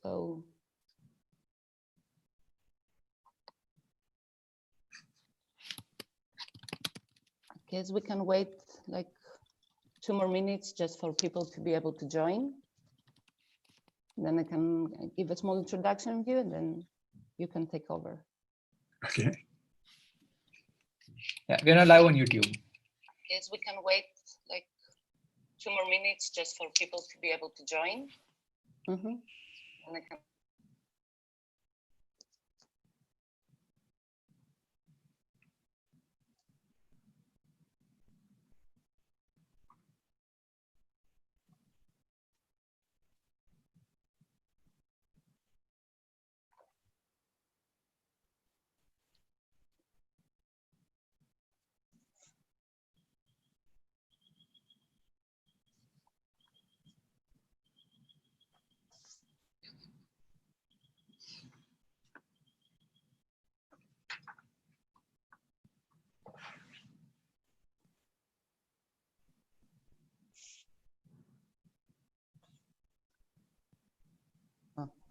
So I guess we can wait like 2 more minutes just for people to be able to join. Then I can give a small introduction of you, and then you can take over. Okay. Yeah, we're not live on YouTube. Yes, we can wait like 2 more minutes just for people to be able to join. And I can...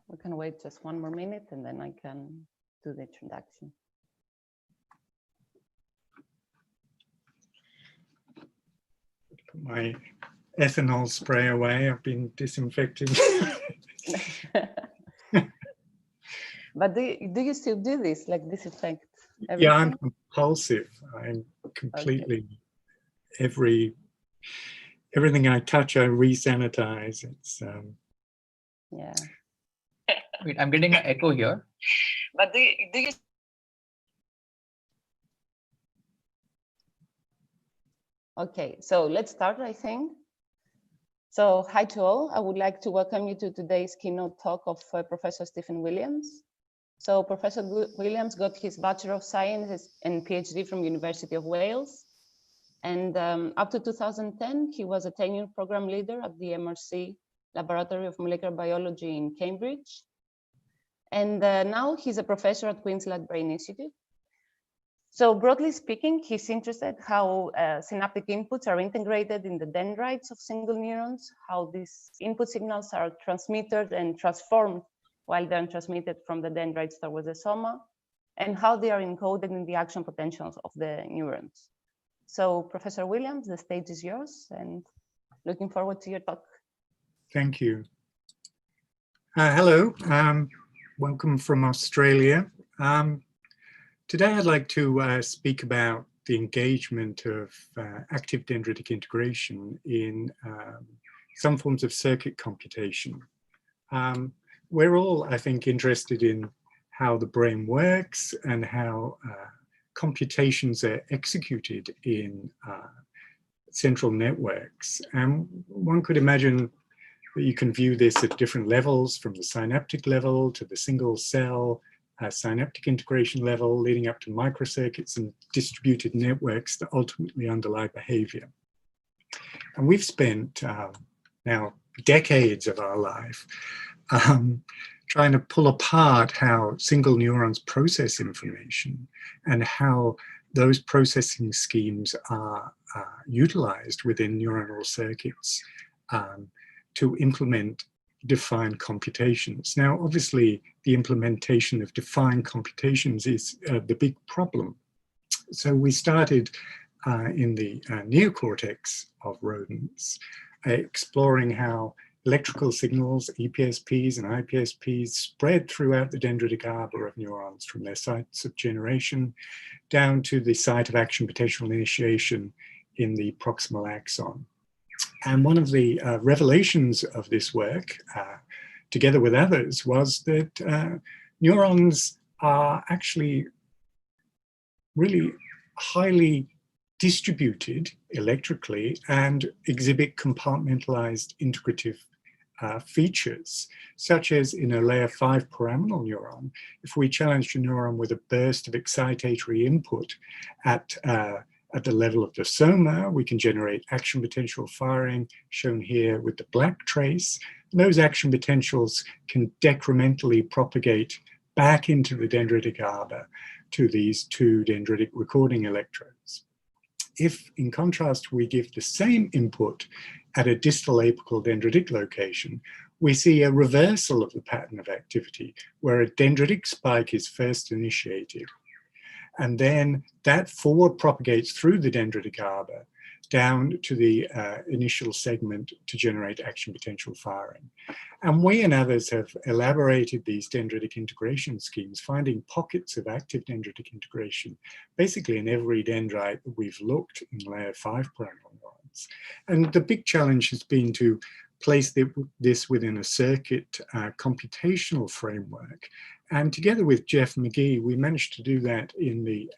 We can wait just 1 more minute, and then I can do the introduction. Put my ethanol spray away. I've been disinfecting. But do you still do this, like disinfect everything? Yeah, I'm compulsive. I'm completely, everything I touch, I re-sanitize. It's yeah. Wait, I'm getting an echo here. But do you... Okay, so let's start, I think. So hi to all. I would like to welcome you to today's keynote talk of Professor Stephen Williams. So Professor Williams got his Bachelor of Science and PhD from University of Wales. And up to 2010, he was a tenure program leader at the MRC Laboratory of Molecular Biology in Cambridge. And now he's a professor at Queensland Brain Institute. So broadly speaking, he's interested how synaptic inputs are integrated in the dendrites of single neurons, how these input signals are transmitted and transformed while they're transmitted from the dendrites towards the soma, and how they are encoded in the action potentials of the neurons. So Professor Williams, the stage is yours, and looking forward to your talk. Thank you. Hello, welcome from Australia. Today I'd like to speak about the engagement of active dendritic integration in some forms of circuit computation. We're all, I think, interested in how the brain works and how computations are executed in central networks. And one could imagine that you can view this at different levels, from the synaptic level to the single cell synaptic integration level, leading up to microcircuits and distributed networks that ultimately underlie behavior. And we've spent now decades of our life trying to pull apart how single neurons process information and how those processing schemes are utilized within neuronal circuits to implement defined computations. Now, obviously, the implementation of defined computations is the big problem. So we started in the neocortex of rodents, exploring how electrical signals, EPSPs and IPSPs, spread throughout the dendritic arbor of neurons from their sites of generation down to the site of action potential initiation in the proximal axon. And one of the revelations of this work, together with others, was that neurons are actually really highly distributed electrically and exhibit compartmentalized integrative features, such as in a layer 5 pyramidal neuron. If we challenge a neuron with a burst of excitatory input at the level of the soma, we can generate action potential firing, shown here with the black trace. And those action potentials can decrementally propagate back into the dendritic arbor to these 2 dendritic recording electrodes. If, in contrast, we give the same input at a distal apical dendritic location, we see a reversal of the pattern of activity where a dendritic spike is first initiated. And then that forward propagates through the dendritic arbor down to the initial segment to generate action potential firing. And we and others have elaborated these dendritic integration schemes, finding pockets of active dendritic integration, basically in every dendrite that we've looked in layer 5 pyramidal neurons. And the big challenge has been to place this within a circuit computational framework. And together with Jeff McGee, we managed to do that in the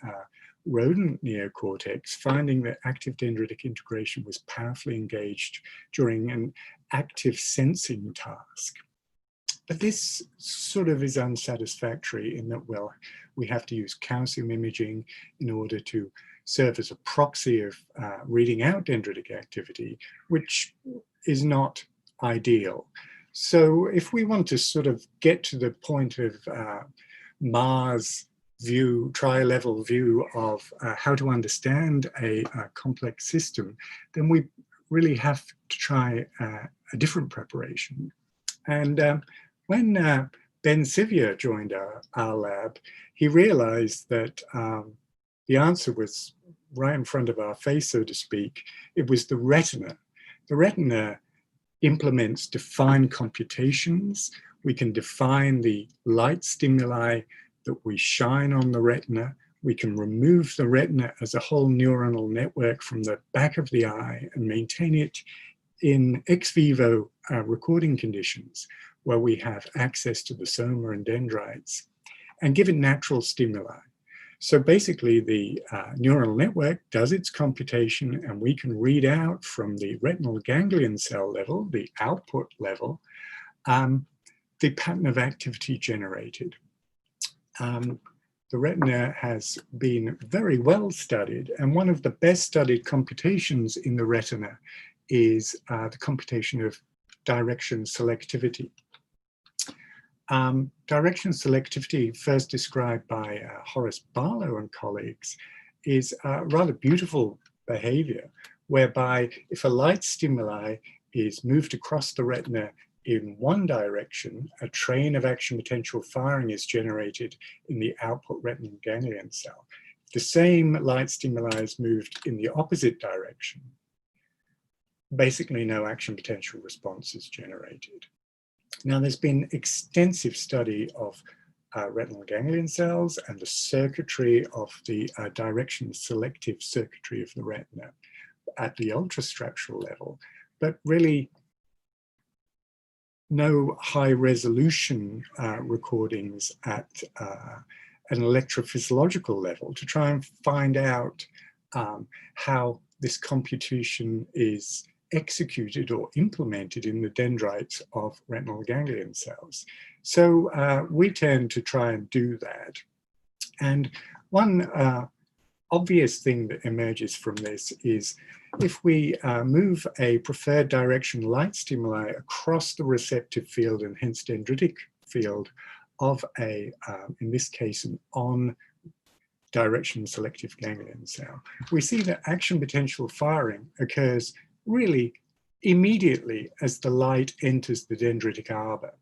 rodent neocortex, finding that active dendritic integration was powerfully engaged during an active sensing task. But this sort of is unsatisfactory in that, well, we have to use calcium imaging in order to serve as a proxy of reading out dendritic activity, which is not ideal. So if we want to sort of get to the point of Mars view, tri-level view of how to understand a complex system, then we really have to try a different preparation. And when Ben Sivia joined our lab, he realized that the answer was right in front of our face, so to speak. It was the retina. The retina implements defined computations. We can define the light stimuli that we shine on the retina. We can remove the retina as a whole neuronal network from the back of the eye and maintain it in ex vivo recording conditions where we have access to the soma and dendrites and give it natural stimuli. So basically the neural network does its computation and we can read out from the retinal ganglion cell level, the output level, the pattern of activity generated. The retina has been very well studied, and one of the best studied computations in the retina is the computation of direction selectivity. Direction selectivity, first described by Horace Barlow and colleagues, is a rather beautiful behavior whereby if a light stimuli is moved across the retina in one direction, a train of action potential firing is generated in the output retinal ganglion cell. If the same light stimuli is moved in the opposite direction, basically no action potential response is generated. Now, there's been extensive study of retinal ganglion cells and the circuitry of the direction selective circuitry of the retina at the ultrastructural level, but really no high resolution recordings at an electrophysiological level to try and find out how this computation is executed or implemented in the dendrites of retinal ganglion cells. So we tend to try and do that. And one obvious thing that emerges from this is if we move a preferred direction light stimuli across the receptive field and hence dendritic field of a, in this case, an on direction selective ganglion cell, we see that action potential firing occurs really immediately as the light enters the dendritic arbor.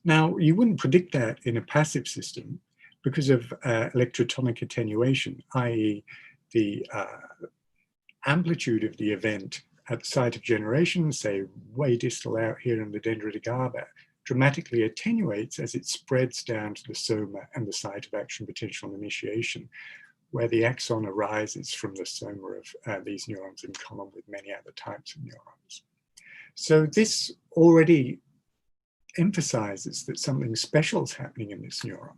Now, you wouldn't predict that in a passive system because of electrotonic attenuation, i.e. the amplitude of the event at the site of generation, say way distal out here in the dendritic arbor, dramatically attenuates as it spreads down to the soma and the site of action potential initiation, where the axon arises from the soma of these neurons in common with many other types of neurons. So this already emphasizes that something special is happening in this neuron.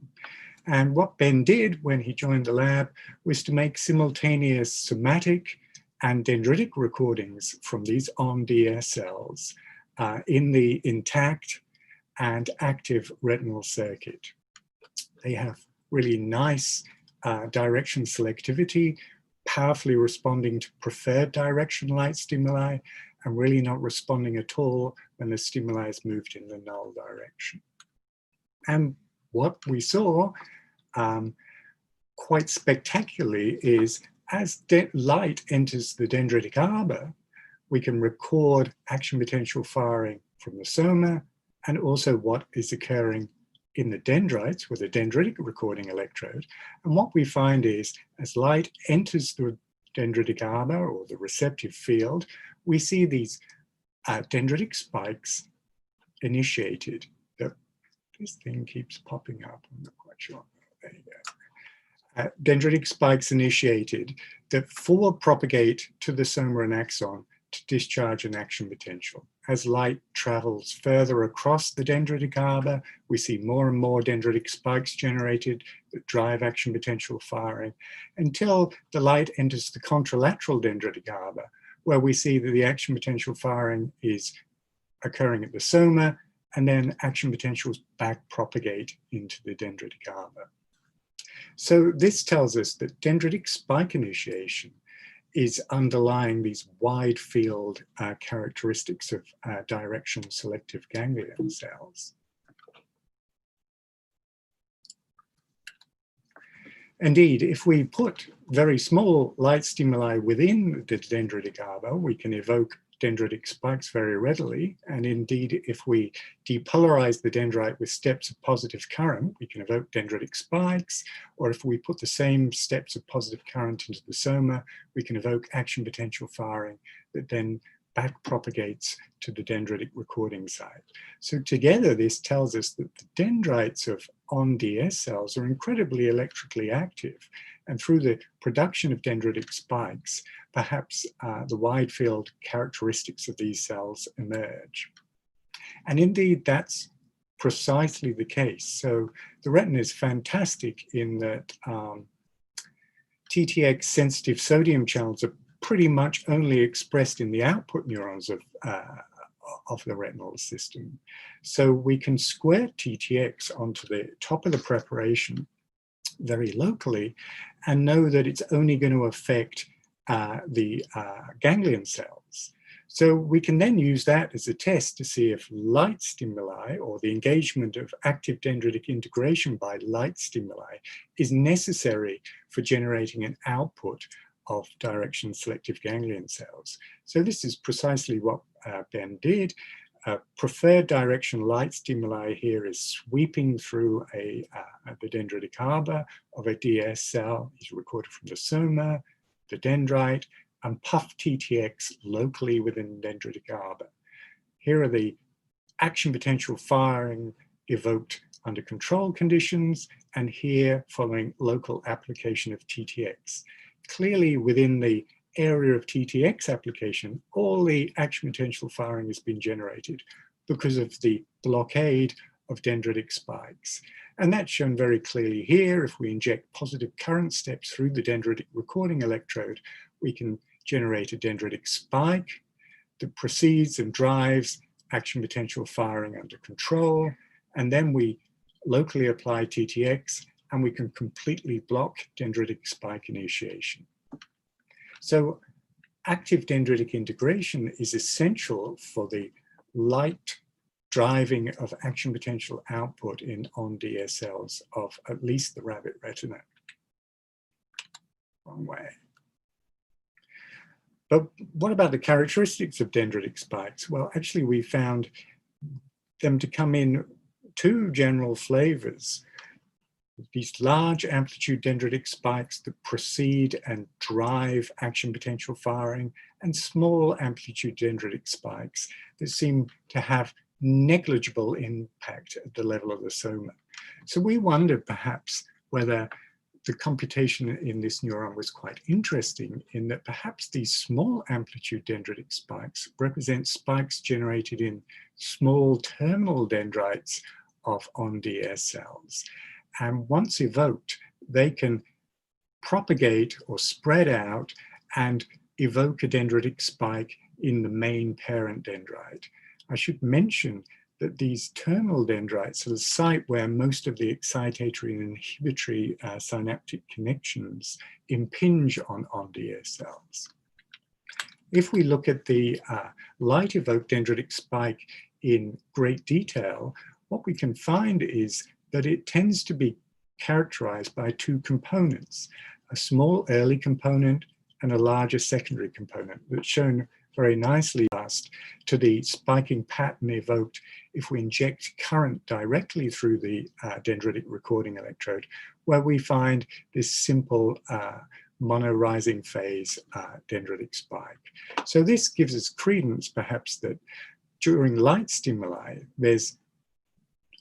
And what Ben did when he joined the lab was to make simultaneous somatic and dendritic recordings from these on-DS cells in the intact and active retinal circuit. They have really nice direction selectivity, powerfully responding to preferred direction light stimuli, and really not responding at all when the stimuli is moved in the null direction. And what we saw quite spectacularly is as light enters the dendritic arbor, we can record action potential firing from the soma and also what is occurring in the dendrites with a dendritic recording electrode. And what we find is as light enters the dendritic arbor or the receptive field, we see these dendritic spikes initiated. This thing keeps popping up, I'm not quite sure. There you go. Dendritic spikes initiated that forward propagate to the soma and axon to discharge an action potential. As light travels further across the dendritic arbor, we see more and more dendritic spikes generated that drive action potential firing until the light enters the contralateral dendritic arbor, where we see that the action potential firing is occurring at the soma, and then action potentials back propagate into the dendritic arbor. So this tells us that dendritic spike initiation is underlying these wide field characteristics of direction selective ganglion cells. Indeed, if we put very small light stimuli within the dendritic arbor, we can evoke dendritic spikes very readily. And indeed, if we depolarize the dendrite with steps of positive current, we can evoke dendritic spikes. Or if we put the same steps of positive current into the soma, we can evoke action potential firing that then back propagates to the dendritic recording site. So together, this tells us that the dendrites of ON-DS cells are incredibly electrically active. And through the production of dendritic spikes, perhaps the wide field characteristics of these cells emerge. And indeed, that's precisely the case. So the retina is fantastic in that TTX sensitive sodium channels are pretty much only expressed in the output neurons of the retinal system. So we can square TTX onto the top of the preparation very locally and know that it's only going to affect the ganglion cells. So we can then use that as a test to see if light stimuli or the engagement of active dendritic integration by light stimuli is necessary for generating an output of direction selective ganglion cells. So this is precisely what Ben did. Preferred direction light stimuli here is sweeping through the dendritic arbor of a DS cell. Is recorded from the soma, the dendrite, and puff TTX locally within the dendritic arbor. Here are the action potential firing evoked under control conditions, and here following local application of TTX. Clearly within the area of TTX application, all the action potential firing has been generated because of the blockade of dendritic spikes. And that's shown very clearly here. If we inject positive current steps through the dendritic recording electrode, we can generate a dendritic spike that precedes and drives action potential firing under control. And then we locally apply TTX and we can completely block dendritic spike initiation. So active dendritic integration is essential for the light driving of action potential output in ON-DS cells of at least the rabbit retina. Wrong way. But what about the characteristics of dendritic spikes? Well, actually we found them to come in two general flavors. These large amplitude dendritic spikes that precede and drive action potential firing, and small amplitude dendritic spikes that seem to have negligible impact at the level of the soma. So we wondered perhaps whether the computation in this neuron was quite interesting in that perhaps these small amplitude dendritic spikes represent spikes generated in small terminal dendrites of ON-DS cells. And once evoked, they can propagate or spread out and evoke a dendritic spike in the main parent dendrite. I should mention that these terminal dendrites are the site where most of the excitatory and inhibitory synaptic connections impinge on ON-DS cells. If we look at the light-evoked dendritic spike in great detail, what we can find is that it tends to be characterized by two components, a small early component and a larger secondary component that's shown very nicely to the spiking pattern evoked if we inject current directly through the dendritic recording electrode, where we find this simple monorising phase dendritic spike. So this gives us credence perhaps that during light stimuli, there's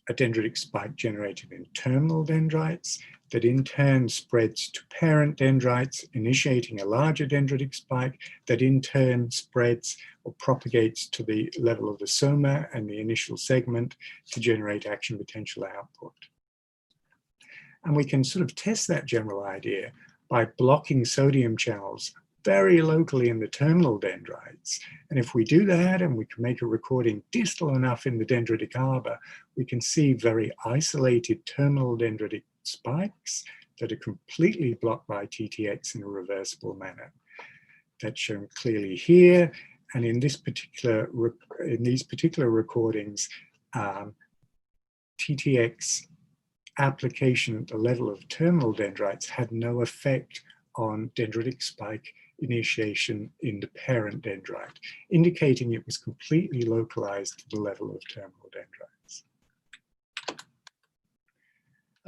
a dendritic spike generated in terminal dendrites that in turn spreads to parent dendrites, initiating a larger dendritic spike that in turn spreads or propagates to the level of the soma and the initial segment to generate action potential output. And we can sort of test that general idea by blocking sodium channels very locally in the terminal dendrites. And if we do that and we can make a recording distal enough in the dendritic arbor, we can see very isolated terminal dendritic spikes that are completely blocked by TTX in a reversible manner. That's shown clearly here. And in these particular recordings, TTX application at the level of terminal dendrites had no effect on dendritic spike initiation in the parent dendrite, indicating it was completely localized to the level of terminal dendrites.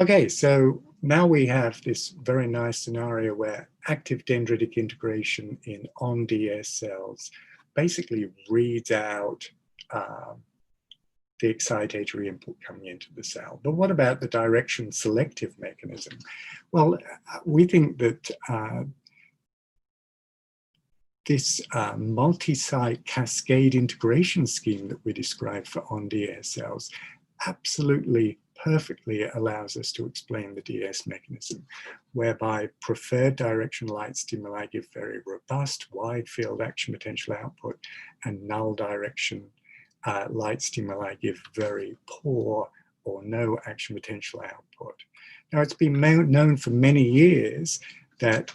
Okay, so now we have this very nice scenario where active dendritic integration in on-DS cells basically reads out the excitatory input coming into the cell. But what about the direction selective mechanism? Well, we think that this multi-site cascade integration scheme that we described for on-DS cells absolutely perfectly allows us to explain the DS mechanism, whereby preferred direction light stimuli give very robust wide field action potential output, and null direction light stimuli give very poor or no action potential output. Now, it's been known for many years that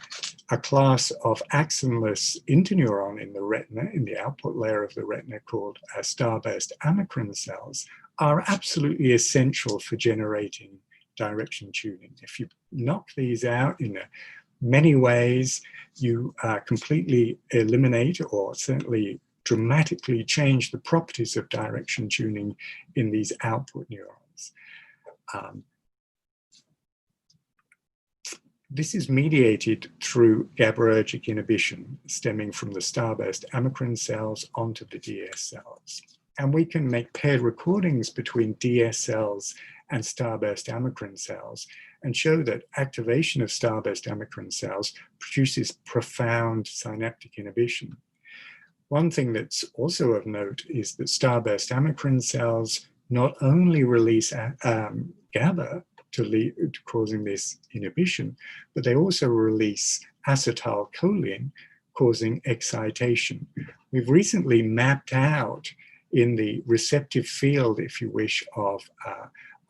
a class of axonless interneuron in the retina, in the output layer of the retina, called starburst amacrine cells, are absolutely essential for generating direction tuning. If you knock these out in many ways, you completely eliminate or certainly dramatically change the properties of direction tuning in these output neurons. This is mediated through GABAergic inhibition stemming from the starburst amacrine cells onto the DS cells. And we can make paired recordings between DS cells and starburst amacrine cells and show that activation of starburst amacrine cells produces profound synaptic inhibition. One thing that's also of note is that starburst amacrine cells not only release GABA to causing this inhibition, but they also release acetylcholine, causing excitation. We've recently mapped out in the receptive field, if you wish, of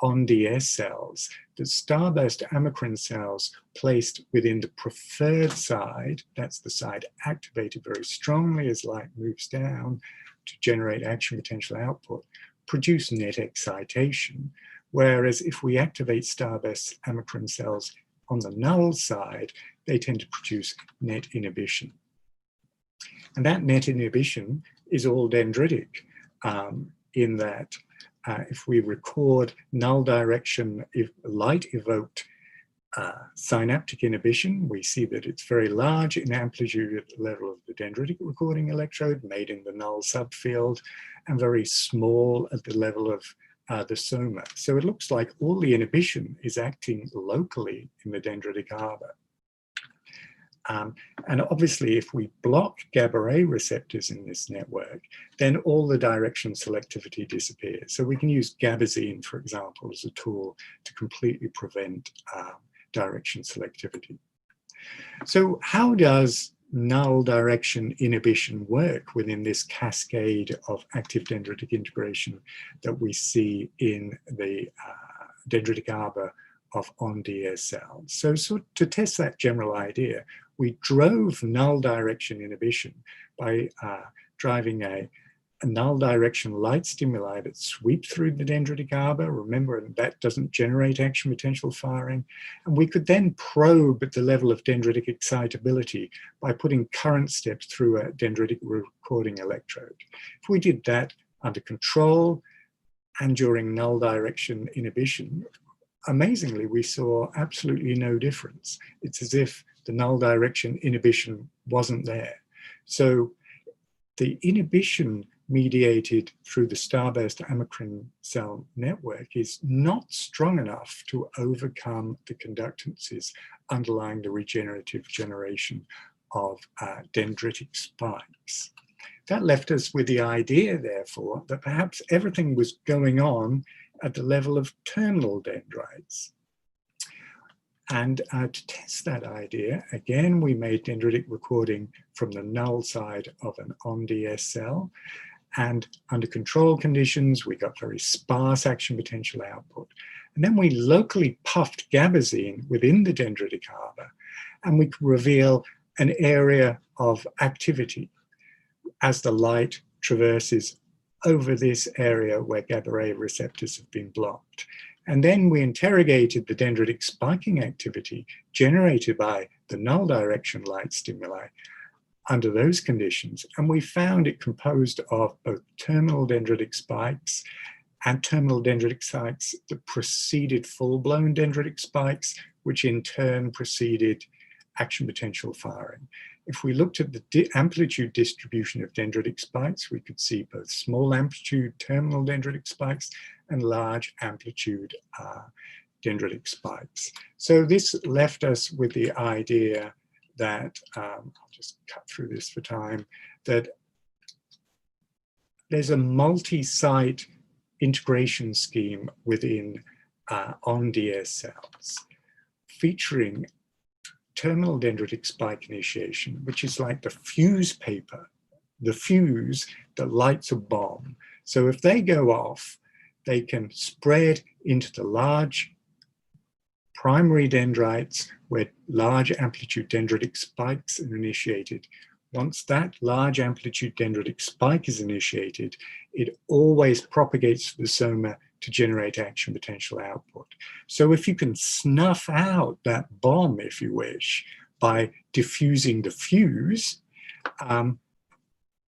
on-DS cells, that starburst amacrine cells placed within the preferred side, that's the side activated very strongly as light moves down to generate action potential output, produce net excitation. Whereas if we activate starburst amacrine cells on the null side, they tend to produce net inhibition. And that net inhibition is all dendritic in that if we record null direction light evoked synaptic inhibition, we see that it's very large in amplitude at the level of the dendritic recording electrode made in the null subfield, and very small at the level of the soma. So it looks like all the inhibition is acting locally in the dendritic arbor. And obviously, if we block GABA-A receptors in this network, then all the direction selectivity disappears. So we can use gabazine, for example, as a tool to completely prevent direction selectivity. So how does null direction inhibition work within this cascade of active dendritic integration that we see in the dendritic arbor of on-DS cells? So to test that general idea, we drove null direction inhibition by driving a null direction light stimuli that sweep through the dendritic arbor. Remember, that doesn't generate action potential firing. And we could then probe at the level of dendritic excitability by putting current steps through a dendritic recording electrode. If we did that under control and during null direction inhibition, amazingly, we saw absolutely no difference. It's as if the null direction inhibition wasn't there. So the inhibition mediated through the starburst amacrine cell network is not strong enough to overcome the conductances underlying the regenerative generation of dendritic spikes. That left us with the idea, therefore, that perhaps everything was going on at the level of terminal dendrites. And to test that idea, again, we made dendritic recording from the null side of an ON-DS cell. And under control conditions, we got very sparse action potential output. And then we locally puffed gabazine within the dendritic arbor, and we could reveal an area of activity as the light traverses over this area where GABA-A receptors have been blocked. And then we interrogated the dendritic spiking activity generated by the null direction light stimuli under those conditions. And we found it composed of both terminal dendritic spikes and terminal dendritic spikes that preceded full-blown dendritic spikes, which in turn preceded action potential firing. If we looked at the amplitude distribution of dendritic spikes, we could see both small amplitude terminal dendritic spikes and large amplitude dendritic spikes. So this left us with the idea that, I'll just cut through this for time, that there's a multi-site integration scheme within ON-DS cells featuring terminal dendritic spike initiation, which is like the fuse paper, the fuse that lights a bomb. So if they go off, they can spread into the large primary dendrites where large amplitude dendritic spikes are initiated. Once that large amplitude dendritic spike is initiated, it always propagates to the soma to generate action potential output. So if you can snuff out that bomb, if you wish, by diffusing the fuse,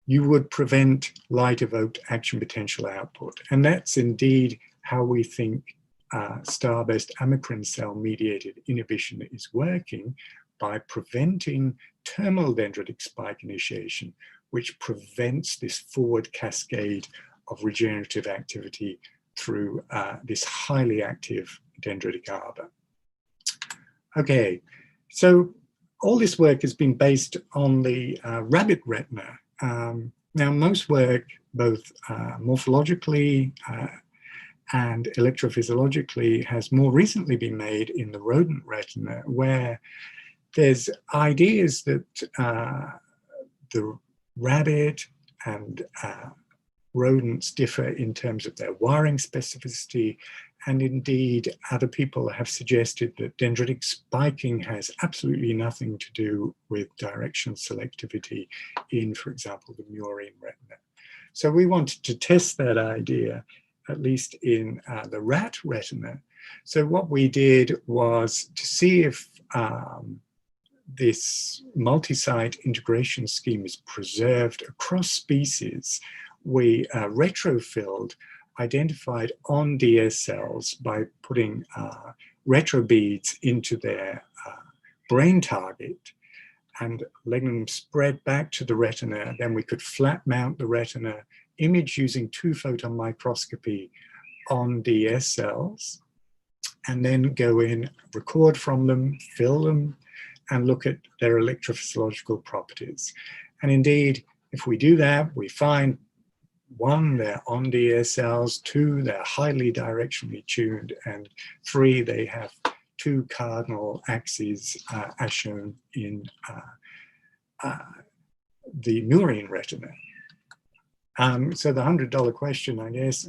you would prevent light-evoked action potential output. And that's indeed how we think starburst amacrine cell mediated inhibition is working, by preventing terminal dendritic spike initiation, which prevents this forward cascade of regenerative activity through this highly active dendritic arbor. Okay, so all this work has been based on the rabbit retina. Now, most work, both morphologically and electrophysiologically, has more recently been made in the rodent retina, where there's ideas that the rabbit and rodents differ in terms of their wiring specificity, and indeed other people have suggested that dendritic spiking has absolutely nothing to do with direction selectivity in, for example, the murine retina. So we wanted to test that idea, at least in the rat retina. So what we did was to see if this multi-site integration scheme is preserved across species. We retrofilled identified ON-DS cells by putting retrobeads into their brain target and letting them spread back to the retina. Then we could flat mount the retina, image using 2-photon microscopy ON-DS cells, and then go in, record from them, fill them, and look at their electrophysiological properties. And indeed, if we do that, we find 1, they're ON-DS cells, 2, they're highly directionally tuned, and 3, they have 2 cardinal axes as shown in the murine retina. So the $100 question, I guess,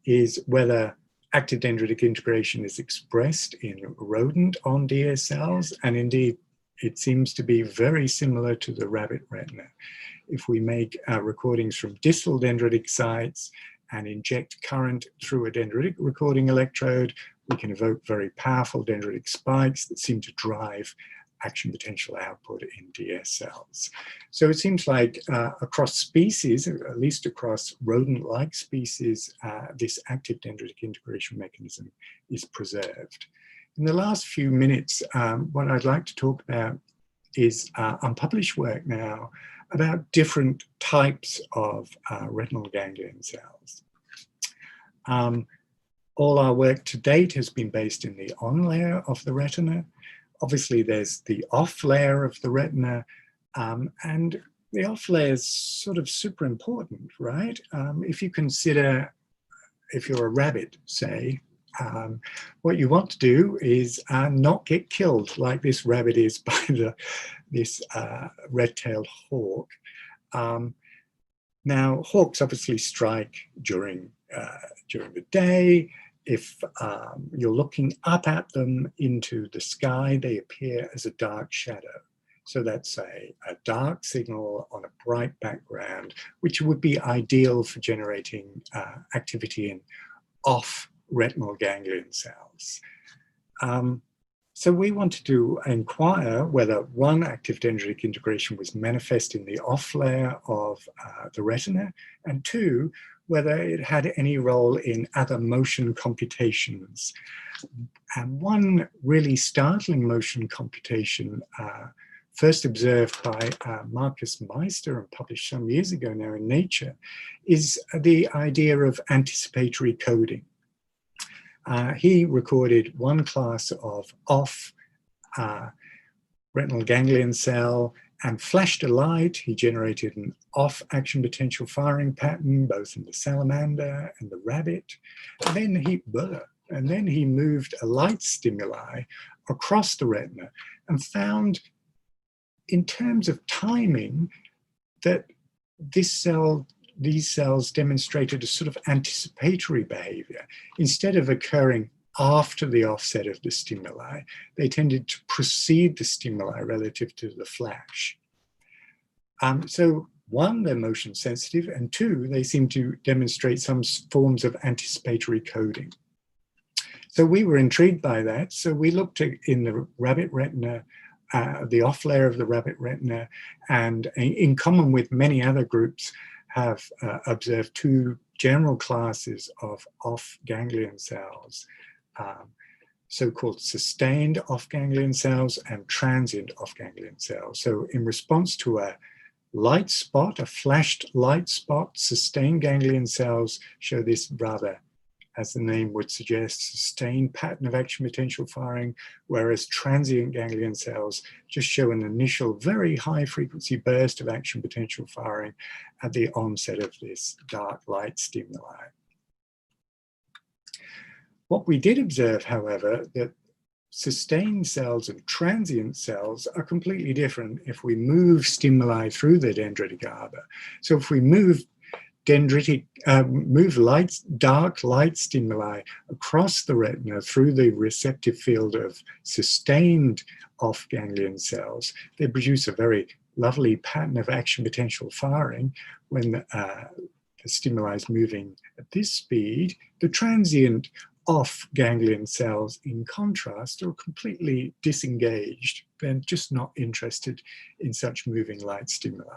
is whether active dendritic integration is expressed in rodent ON-DS cells, and indeed, it seems to be very similar to the rabbit retina. if we make recordings from distal dendritic sites and inject current through a dendritic recording electrode, we can evoke very powerful dendritic spikes that seem to drive action potential output in DS cells. So it seems like across species, at least across rodent-like species, this active dendritic integration mechanism is preserved. In the last few minutes, what I'd like to talk about is unpublished work now about different types of retinal ganglion cells. All our work to date has been based in the on layer of the retina. Obviously, there's the off layer of the retina, and the off layer is sort of super important, right? If you consider, if you're a rabbit, say, what you want to do is not get killed like this rabbit is by this red-tailed hawk. Now, hawks obviously strike during the day. If you're looking up at them into the sky, they appear as a dark shadow. So that's a dark signal on a bright background, which would be ideal for generating activity in off retinal ganglion cells. So we wanted to inquire whether one, active dendritic integration was manifest in the off layer of the retina, and two, whether it had any role in other motion computations. And one really startling motion computation first observed by Marcus Meister and published some years ago now in Nature is the idea of anticipatory coding. He recorded one class of off retinal ganglion cell and flashed a light. He generated an off action potential firing pattern, both in the salamander and the rabbit. And then he moved a light stimuli across the retina and found, in terms of timing, that these cells demonstrated a sort of anticipatory behavior. Instead of occurring after the offset of the stimuli, they tended to precede the stimuli relative to the flash. So one, they're motion sensitive, and two, they seem to demonstrate some forms of anticipatory coding. So we were intrigued by that. So we looked at, in the rabbit retina, the off layer of the rabbit retina, and in common with many other groups, have observed two general classes of off ganglion cells, so-called sustained off ganglion cells and transient off ganglion cells. So in response to a light spot, a flashed light spot, sustained ganglion cells show this rather, as the name would suggest, sustained pattern of action potential firing, whereas transient ganglion cells just show an initial very high frequency burst of action potential firing at the onset of this dark light stimuli. What we did observe, however, that sustained cells and transient cells are completely different if we move stimuli through the dendritic arbor. So if we move dark light stimuli across the retina through the receptive field of sustained off ganglion cells, they produce a very lovely pattern of action potential firing when the stimuli is moving at this speed. The transient off ganglion cells, in contrast, are completely disengaged. They're just not interested in such moving light stimuli.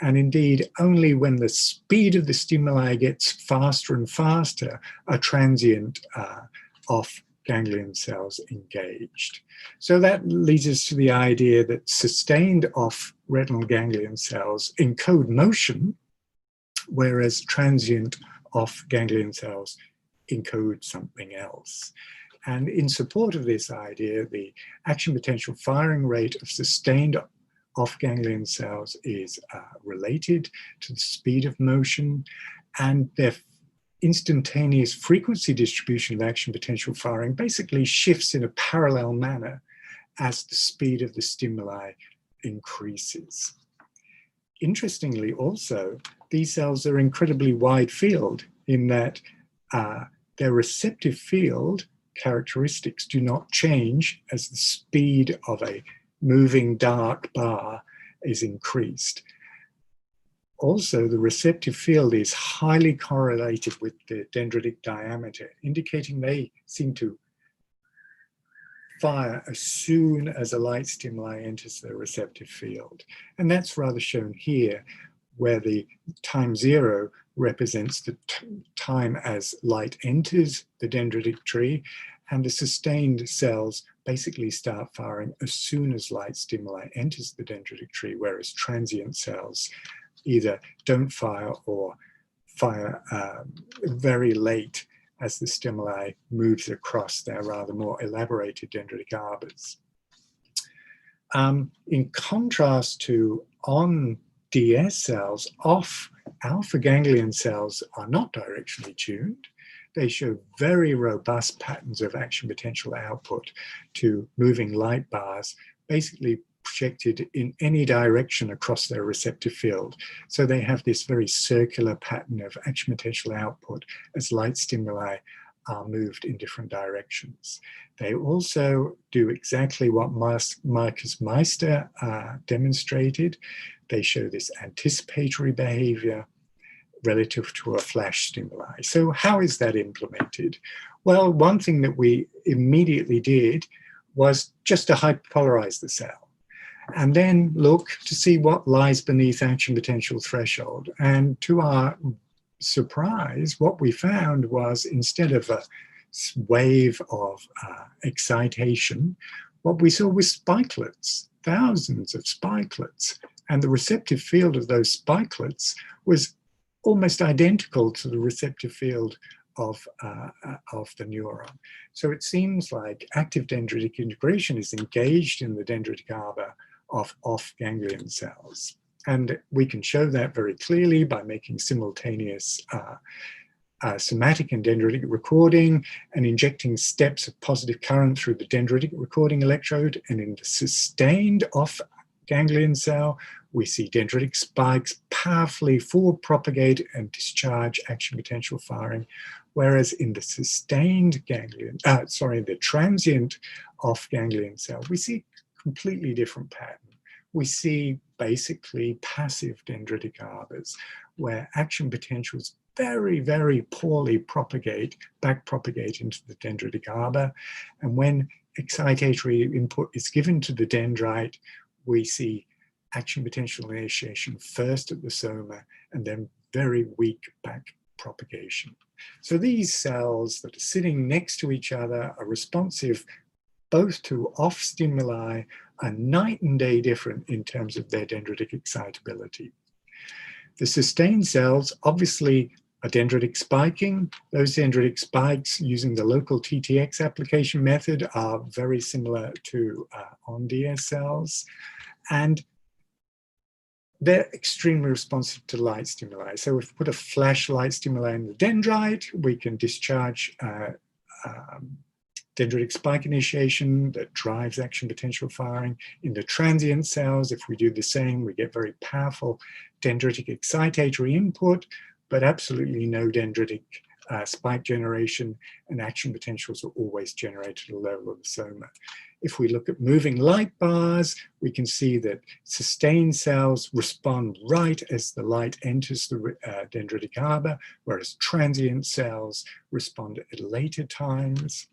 And indeed, only when the speed of the stimuli gets faster and faster are transient off ganglion cells engaged. So that leads us to the idea that sustained off retinal ganglion cells encode motion, whereas transient off ganglion cells encode something else. And in support of this idea, the action potential firing rate of sustained off ganglion cells is related to the speed of motion, and their instantaneous frequency distribution of action potential firing basically shifts in a parallel manner as the speed of the stimuli increases. Interestingly also, these cells are incredibly wide field in that their receptive field characteristics do not change as the speed of a moving dark bar is increased. Also, the receptive field is highly correlated with the dendritic diameter, indicating they seem to fire as soon as a light stimuli enters the receptive field. And that's rather shown here, where the time 0 represents the time as light enters the dendritic tree, and the sustained cells basically start firing as soon as light stimuli enters the dendritic tree, whereas transient cells either don't fire or fire very late as the stimuli moves across their rather more elaborated dendritic arbors. In contrast to on DS cells, off alpha ganglion cells are not directionally tuned. They show very robust patterns of action potential output to moving light bars, basically projected in any direction across their receptive field. So they have this very circular pattern of action potential output as light stimuli are moved in different directions. They also do exactly what Marcus Meister demonstrated. They show this anticipatory behavior relative to a flash stimuli. So how is that implemented? Well, one thing that we immediately did was just to hyperpolarize the cell and then look to see what lies beneath action potential threshold. And to our surprise, what we found was, instead of a wave of excitation, what we saw was spikelets, thousands of spikelets. And the receptive field of those spikelets was almost identical to the receptive field of the neuron. So it seems like active dendritic integration is engaged in the dendritic arbor of off ganglion cells. And we can show that very clearly by making simultaneous somatic and dendritic recording and injecting steps of positive current through the dendritic recording electrode. And in the sustained off ganglion cell, we see dendritic spikes powerfully forward propagate and discharge action potential firing. Whereas in the sustained ganglion, the transient off ganglion cell, we see completely different pattern. We see basically passive dendritic arbors where action potentials very, very poorly back propagate into the dendritic arbor. And when excitatory input is given to the dendrite, we see action potential initiation first at the soma and then very weak back propagation. So these cells that are sitting next to each other are responsive both to off stimuli, are night and day different in terms of their dendritic excitability. The sustained cells obviously are dendritic spiking. Those dendritic spikes using the local TTX application method are very similar to on-DS cells. And they're extremely responsive to light stimuli. So if we put a flash light stimuli in the dendrite, we can discharge dendritic spike initiation that drives action potential firing. In the transient cells, if we do the same, we get very powerful dendritic excitatory input, but absolutely no dendritic spike generation, and action potentials are always generated at the level of the soma. If we look at moving light bars, we can see that sustained cells respond right as the light enters the dendritic arbor, whereas transient cells respond at later times.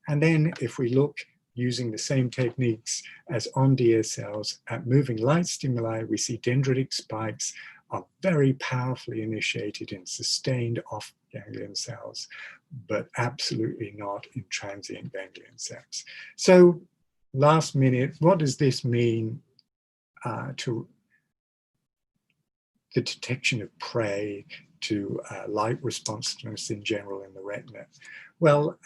And then if we look using the same techniques as on DS cells at moving light stimuli, we see dendritic spikes are very powerfully initiated in sustained off ganglion cells, but absolutely not in transient ganglion cells. So last minute, what does this mean to the detection of prey, to light responsiveness in general in the retina? Well,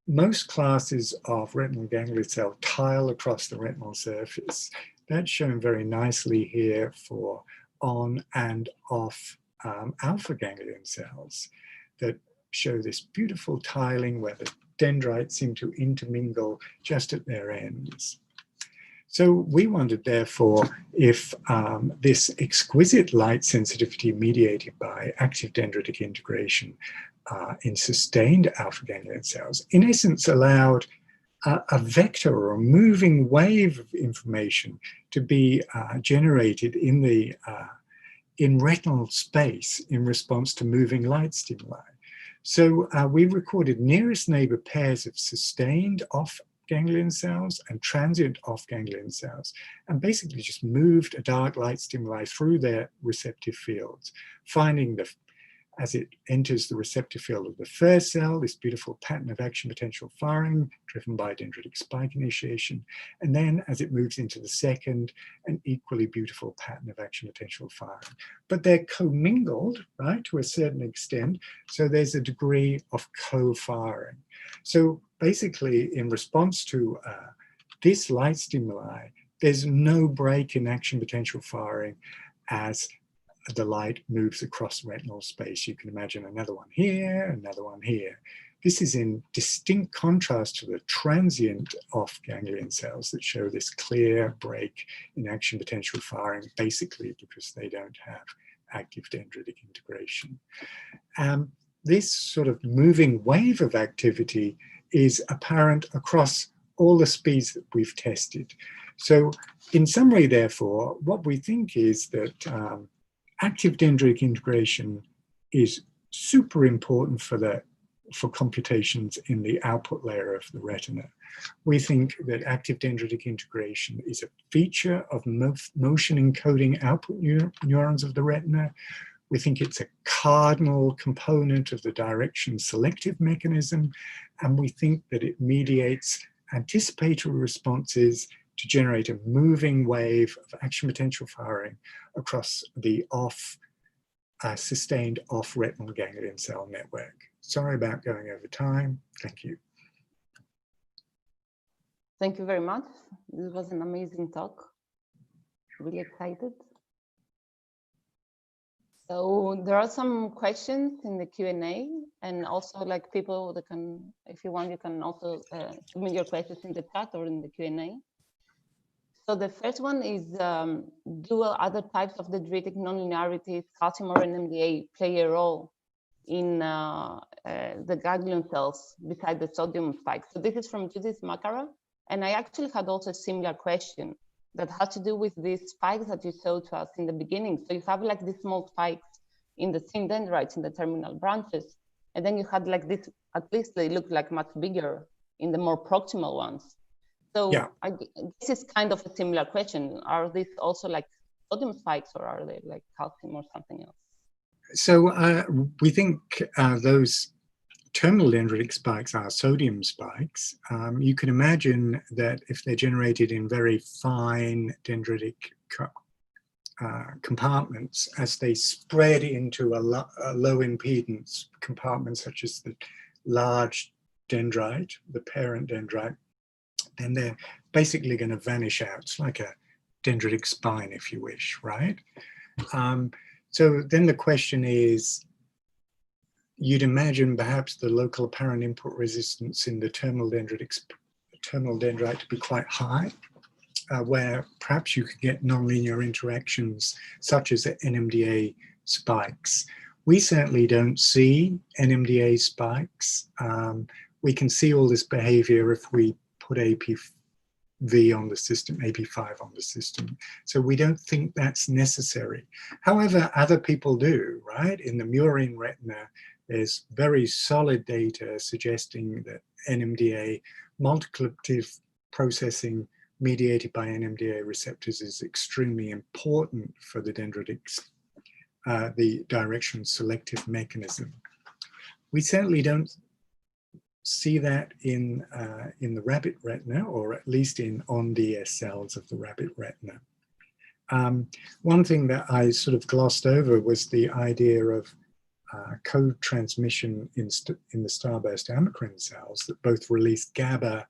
most classes of retinal ganglion cell tile across the retinal surface. That's shown very nicely here for on and off alpha ganglion cells that show this beautiful tiling where the dendrites seem to intermingle just at their ends. So we wondered, therefore, if this exquisite light sensitivity mediated by active dendritic integration in sustained alpha ganglion cells, in essence allowed a vector or a moving wave of information to be generated in the in retinal space in response to moving light stimuli. So we recorded nearest neighbor pairs of sustained off ganglion cells and transient off ganglion cells, and basically just moved a dark light stimuli through their receptive fields, finding the, as it enters the receptive field of the first cell, this beautiful pattern of action potential firing driven by dendritic spike initiation. And then as it moves into the second, an equally beautiful pattern of action potential firing. But they're commingled, right, to a certain extent. So there's a degree of co-firing. So basically, in response to this light stimuli, there's no break in action potential firing as the light moves across retinal space. You can imagine another one here, another one here. This is in distinct contrast to the transient off ganglion cells that show this clear break in action potential firing, basically because they don't have active dendritic integration. This sort of moving wave of activity is apparent across all the speeds that we've tested. So in summary, therefore, what we think is that active dendritic integration is super important for computations in the output layer of the retina. We think that active dendritic integration is a feature of motion encoding output neurons of the retina. We think it's a cardinal component of the direction selective mechanism, and we think that it mediates anticipatory responses to generate a moving wave of action potential firing across the sustained off retinal ganglion cell network. Sorry about going over time. Thank you. Thank you very much. This was an amazing talk. Really excited. So there are some questions in the Q&A, and also like people that can, if you want, you can also submit your questions in the chat or in the Q&A. So the first one is, do other types of dendritic nonlinearities, calcium or NMDA, play a role in the ganglion cells besides the sodium spike? So this is from Judith Makara, and I actually had also a similar question that has to do with these spikes that you showed to us in the beginning. So you have like these small spikes in the thin dendrites in the terminal branches, and then you had like this, at least they look like much bigger in the more proximal ones. So yeah. This is kind of a similar question. Are these also like sodium spikes, or are they like calcium or something else? So we think those terminal dendritic spikes are sodium spikes. You can imagine that if they're generated in very fine dendritic compartments, as they spread into a low impedance compartment, such as the large dendrite, the parent dendrite, then they're basically going to vanish out. It's like a dendritic spine, if you wish, right? So then the question is, you'd imagine perhaps the local apparent input resistance in the terminal dendrite to be quite high, where perhaps you could get nonlinear interactions such as the NMDA spikes. We certainly don't see NMDA spikes. We can see all this behavior if we put APV on the system, AP5 on the system. So we don't think that's necessary. However, other people do, right? In the murine retina, there's very solid data suggesting that NMDA, multiplicative processing mediated by NMDA receptors, is extremely important for the dendritics, the direction selective mechanism. We certainly don't see that in the rabbit retina, or at least in on-DS cells of the rabbit retina. One thing that I sort of glossed over was the idea of co-transmission in the starburst amacrine cells that both release GABA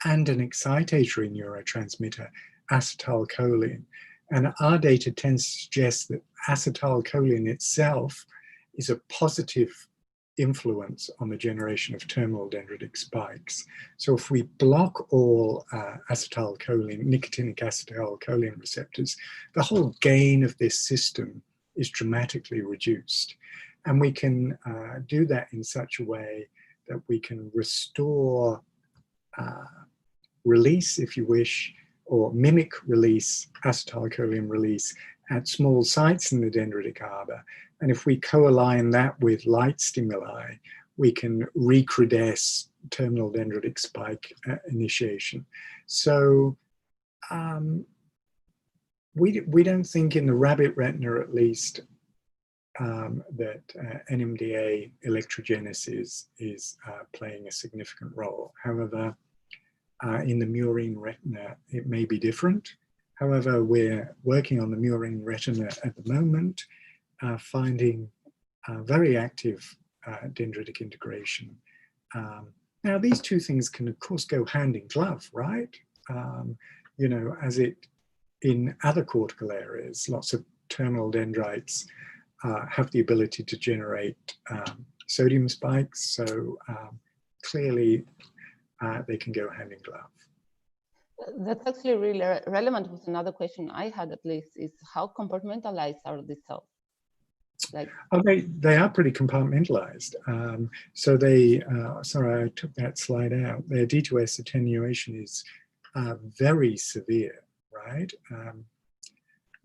and an excitatory neurotransmitter, acetylcholine. And our data tends to suggest that acetylcholine itself is a positive influence on the generation of terminal dendritic spikes. So if we block all acetylcholine, nicotinic acetylcholine receptors, the whole gain of this system is dramatically reduced. And we can do that in such a way that we can restore release, if you wish, or mimic release, acetylcholine release, at small sites in the dendritic arbor. And if we co-align that with light stimuli, we can recrudesce terminal dendritic spike initiation. So we don't think in the rabbit retina, at least, that NMDA electrogenesis is playing a significant role. However, in the murine retina, it may be different. However, we're working on the murine retina at the moment, finding very active dendritic integration. Now, these two things can, of course, go hand in glove, right? You know, as it in other cortical areas, lots of terminal dendrites have the ability to generate sodium spikes. So clearly, they can go hand in glove. That's actually really relevant with another question I had, at least, is how compartmentalized are these cells? Like, they are pretty compartmentalized. So they, sorry, I took that slide out. Their D2S attenuation is very severe, right?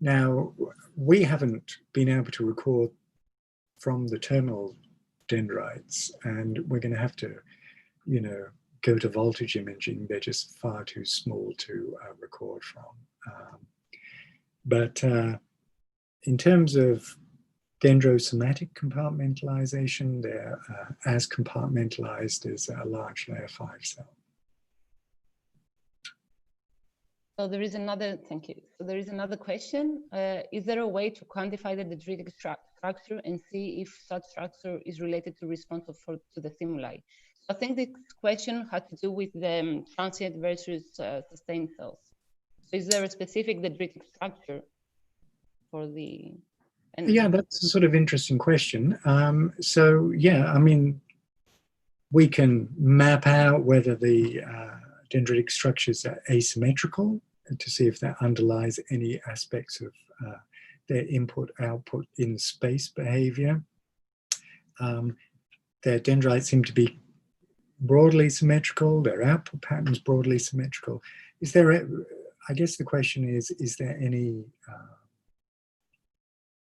Now, we haven't been able to record from the terminal dendrites, and we're going to have to, you know, go to voltage imaging. They're just far too small to record from. But in terms of dendrosomatic compartmentalization, they're as compartmentalized as a large layer 5 cell. So there is another, thank you. So there is another question. Is there a way to quantify the dendritic structure and see if such structure is related to response to the stimuli? So I think this question had to do with the transient versus sustained cells. So is there a specific dendritic structure for the... Yeah, that's a sort of interesting question. So yeah, I mean, we can map out whether the dendritic structures are asymmetrical to see if that underlies any aspects of their input-output in space behavior. Their dendrites seem to be broadly symmetrical, their output patterns broadly symmetrical. Is there, I guess the question is there any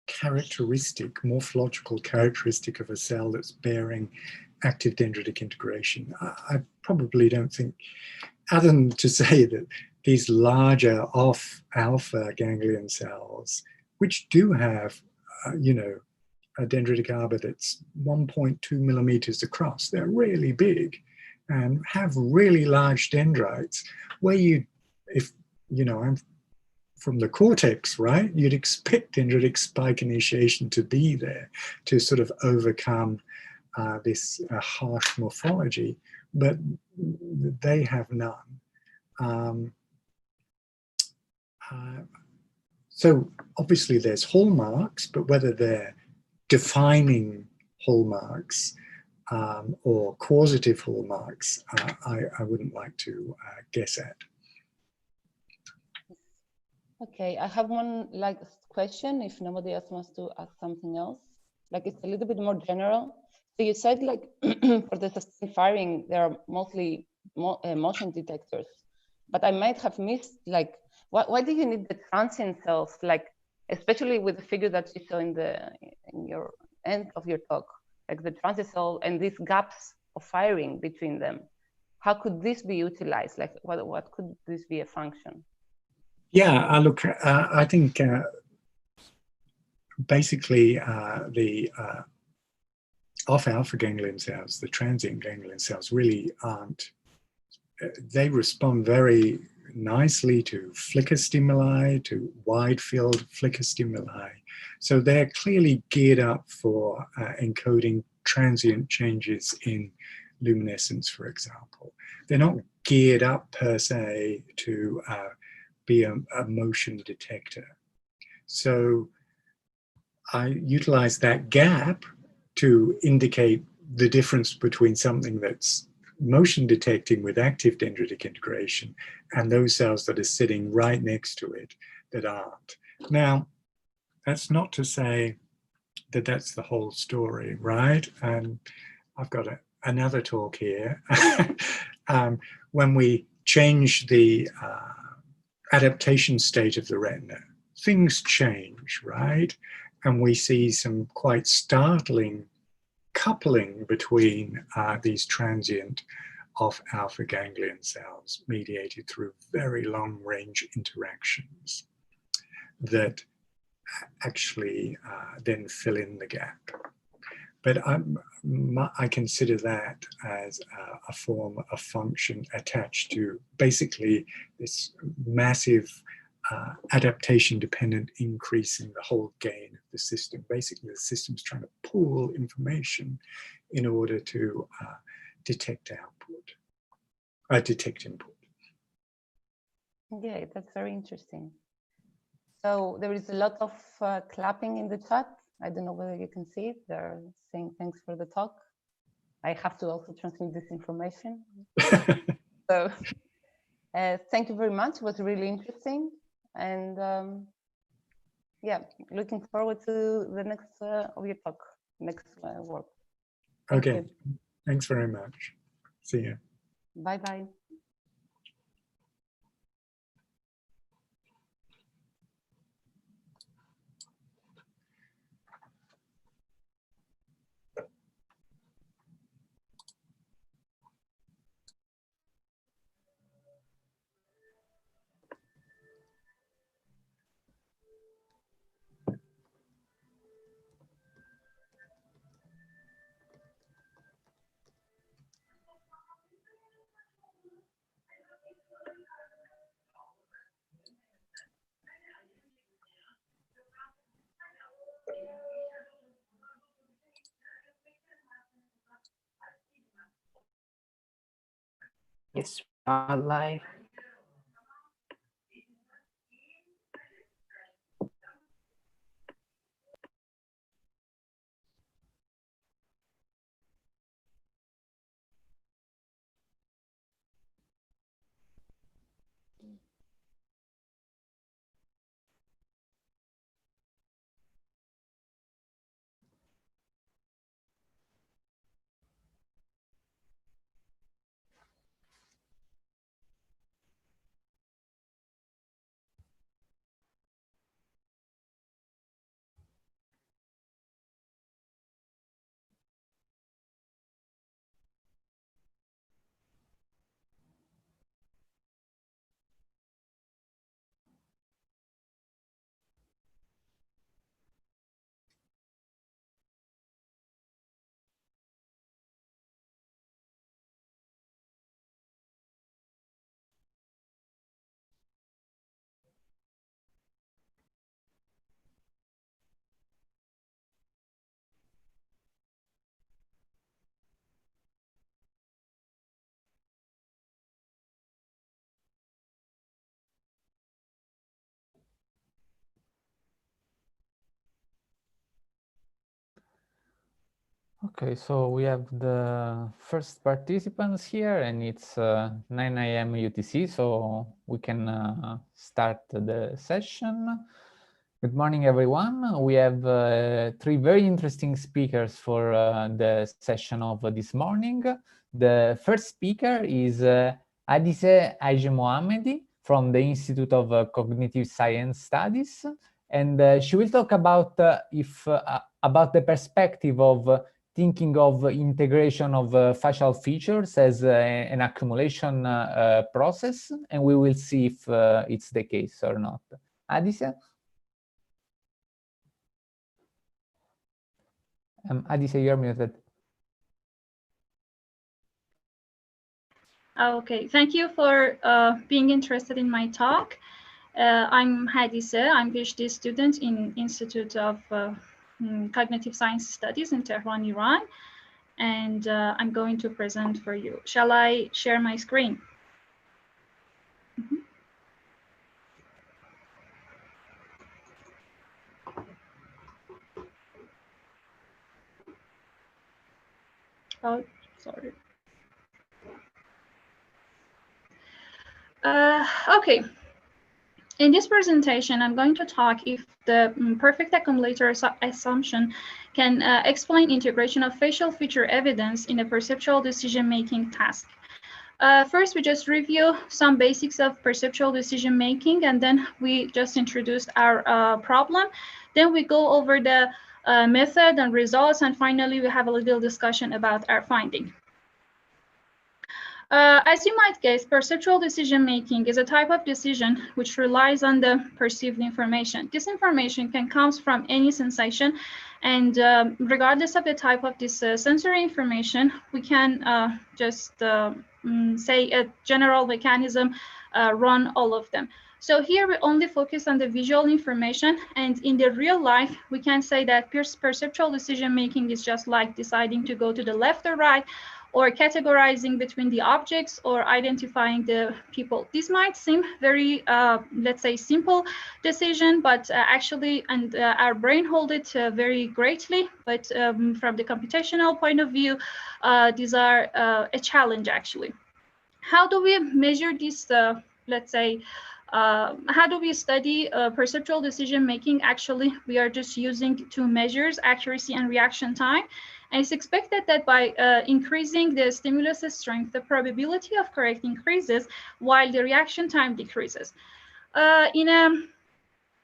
characteristic, morphological characteristic of a cell that's bearing active dendritic integration? I probably don't think, other than to say that these larger off-alpha ganglion cells, which do have, you know, a dendritic arbor that's 1.2 millimeters across, they're really big and have really large dendrites, where you, if, you know, I'm from the cortex, right? You'd expect dendritic spike initiation to be there to sort of overcome this harsh morphology, but they have none. So obviously there's hallmarks, but whether they're defining hallmarks or causative hallmarks, I wouldn't like to guess at. Okay, I have one question, if nobody else wants to ask something else. Like, it's a little bit more general. So you said, like, for the sustained firing, there are mostly motion detectors, but I might have missed, like, why do you need the transient cells, like, especially with the figure that you saw in your end of your talk, like the transient cell and these gaps of firing between them? How could this be utilized? Like, what could this be a function? Yeah, look, I think basically the off-alpha ganglion cells, the transient ganglion cells, really aren't, they respond very nicely to flicker stimuli, to wide field flicker stimuli. So they're clearly geared up for encoding transient changes in luminescence, for example. They're not geared up per se to be a motion detector. So I utilize that gap to indicate the difference between something that's motion detecting with active dendritic integration and those cells that are sitting right next to it that aren't. Now, that's not to say that that's the whole story, right? And I've got another talk here. When we change the adaptation state of the retina, things change, right? And we see some quite startling coupling between these transient off-alpha ganglion cells mediated through very long-range interactions that actually then fill in the gap. But I consider that as a form of function attached to basically this massive adaptation-dependent increase in the whole gain of the system. Basically, the system's trying to pool information in order to detect output, detect input. Yeah, that's very interesting. So there is a lot of clapping in the chat. I don't know whether you can see it. They're saying thanks for the talk. I have to also transmit this information. So thank you very much. It was really interesting. And yeah, looking forward to the next of your talk, next work. Okay, thanks very much. See you. Bye-bye. Yes, live. Okay, so we have the first participants here, and it's 9 a.m. UTC, so we can start the session. Good morning, everyone. We have three very interesting speakers for the session of this morning. The first speaker is Adise Aije-Mohammedi from the Institute of Cognitive Science Studies, and she will talk about about the perspective of thinking of integration of facial features as an accumulation process, and we will see if it's the case or not. Adise? Adise, you're muted. Okay, thank you for being interested in my talk. I'm Hadise. I'm a PhD student in Institute of Cognitive Science Studies in Tehran, Iran, and I'm going to present for you. Shall I share my screen? Oh, sorry. Okay. In this presentation, I'm going to talk if the perfect accumulator assumption can explain integration of facial feature evidence in a perceptual decision-making task. First, we just review some basics of perceptual decision making, and then we just introduced our problem. Then we go over the method and results, and finally we have a little discussion about our finding. As you might guess, perceptual decision making is a type of decision which relies on the perceived information. This information can come from any sensation, and regardless of the type of this sensory information, we can just say a general mechanism run all of them. So here we only focus on the visual information, and in the real life, we can say that perceptual decision making is just like deciding to go to the left or right, or categorizing between the objects, or identifying the people. This might seem very, let's say, simple decision, but actually, and our brain hold it very greatly. But from the computational point of view, these are a challenge actually. How do we measure this, let's say, how do we study perceptual decision making? Actually, we are just using two measures, accuracy and reaction time. And it's expected that by increasing the stimulus strength, the probability of correct increases while the reaction time decreases. In a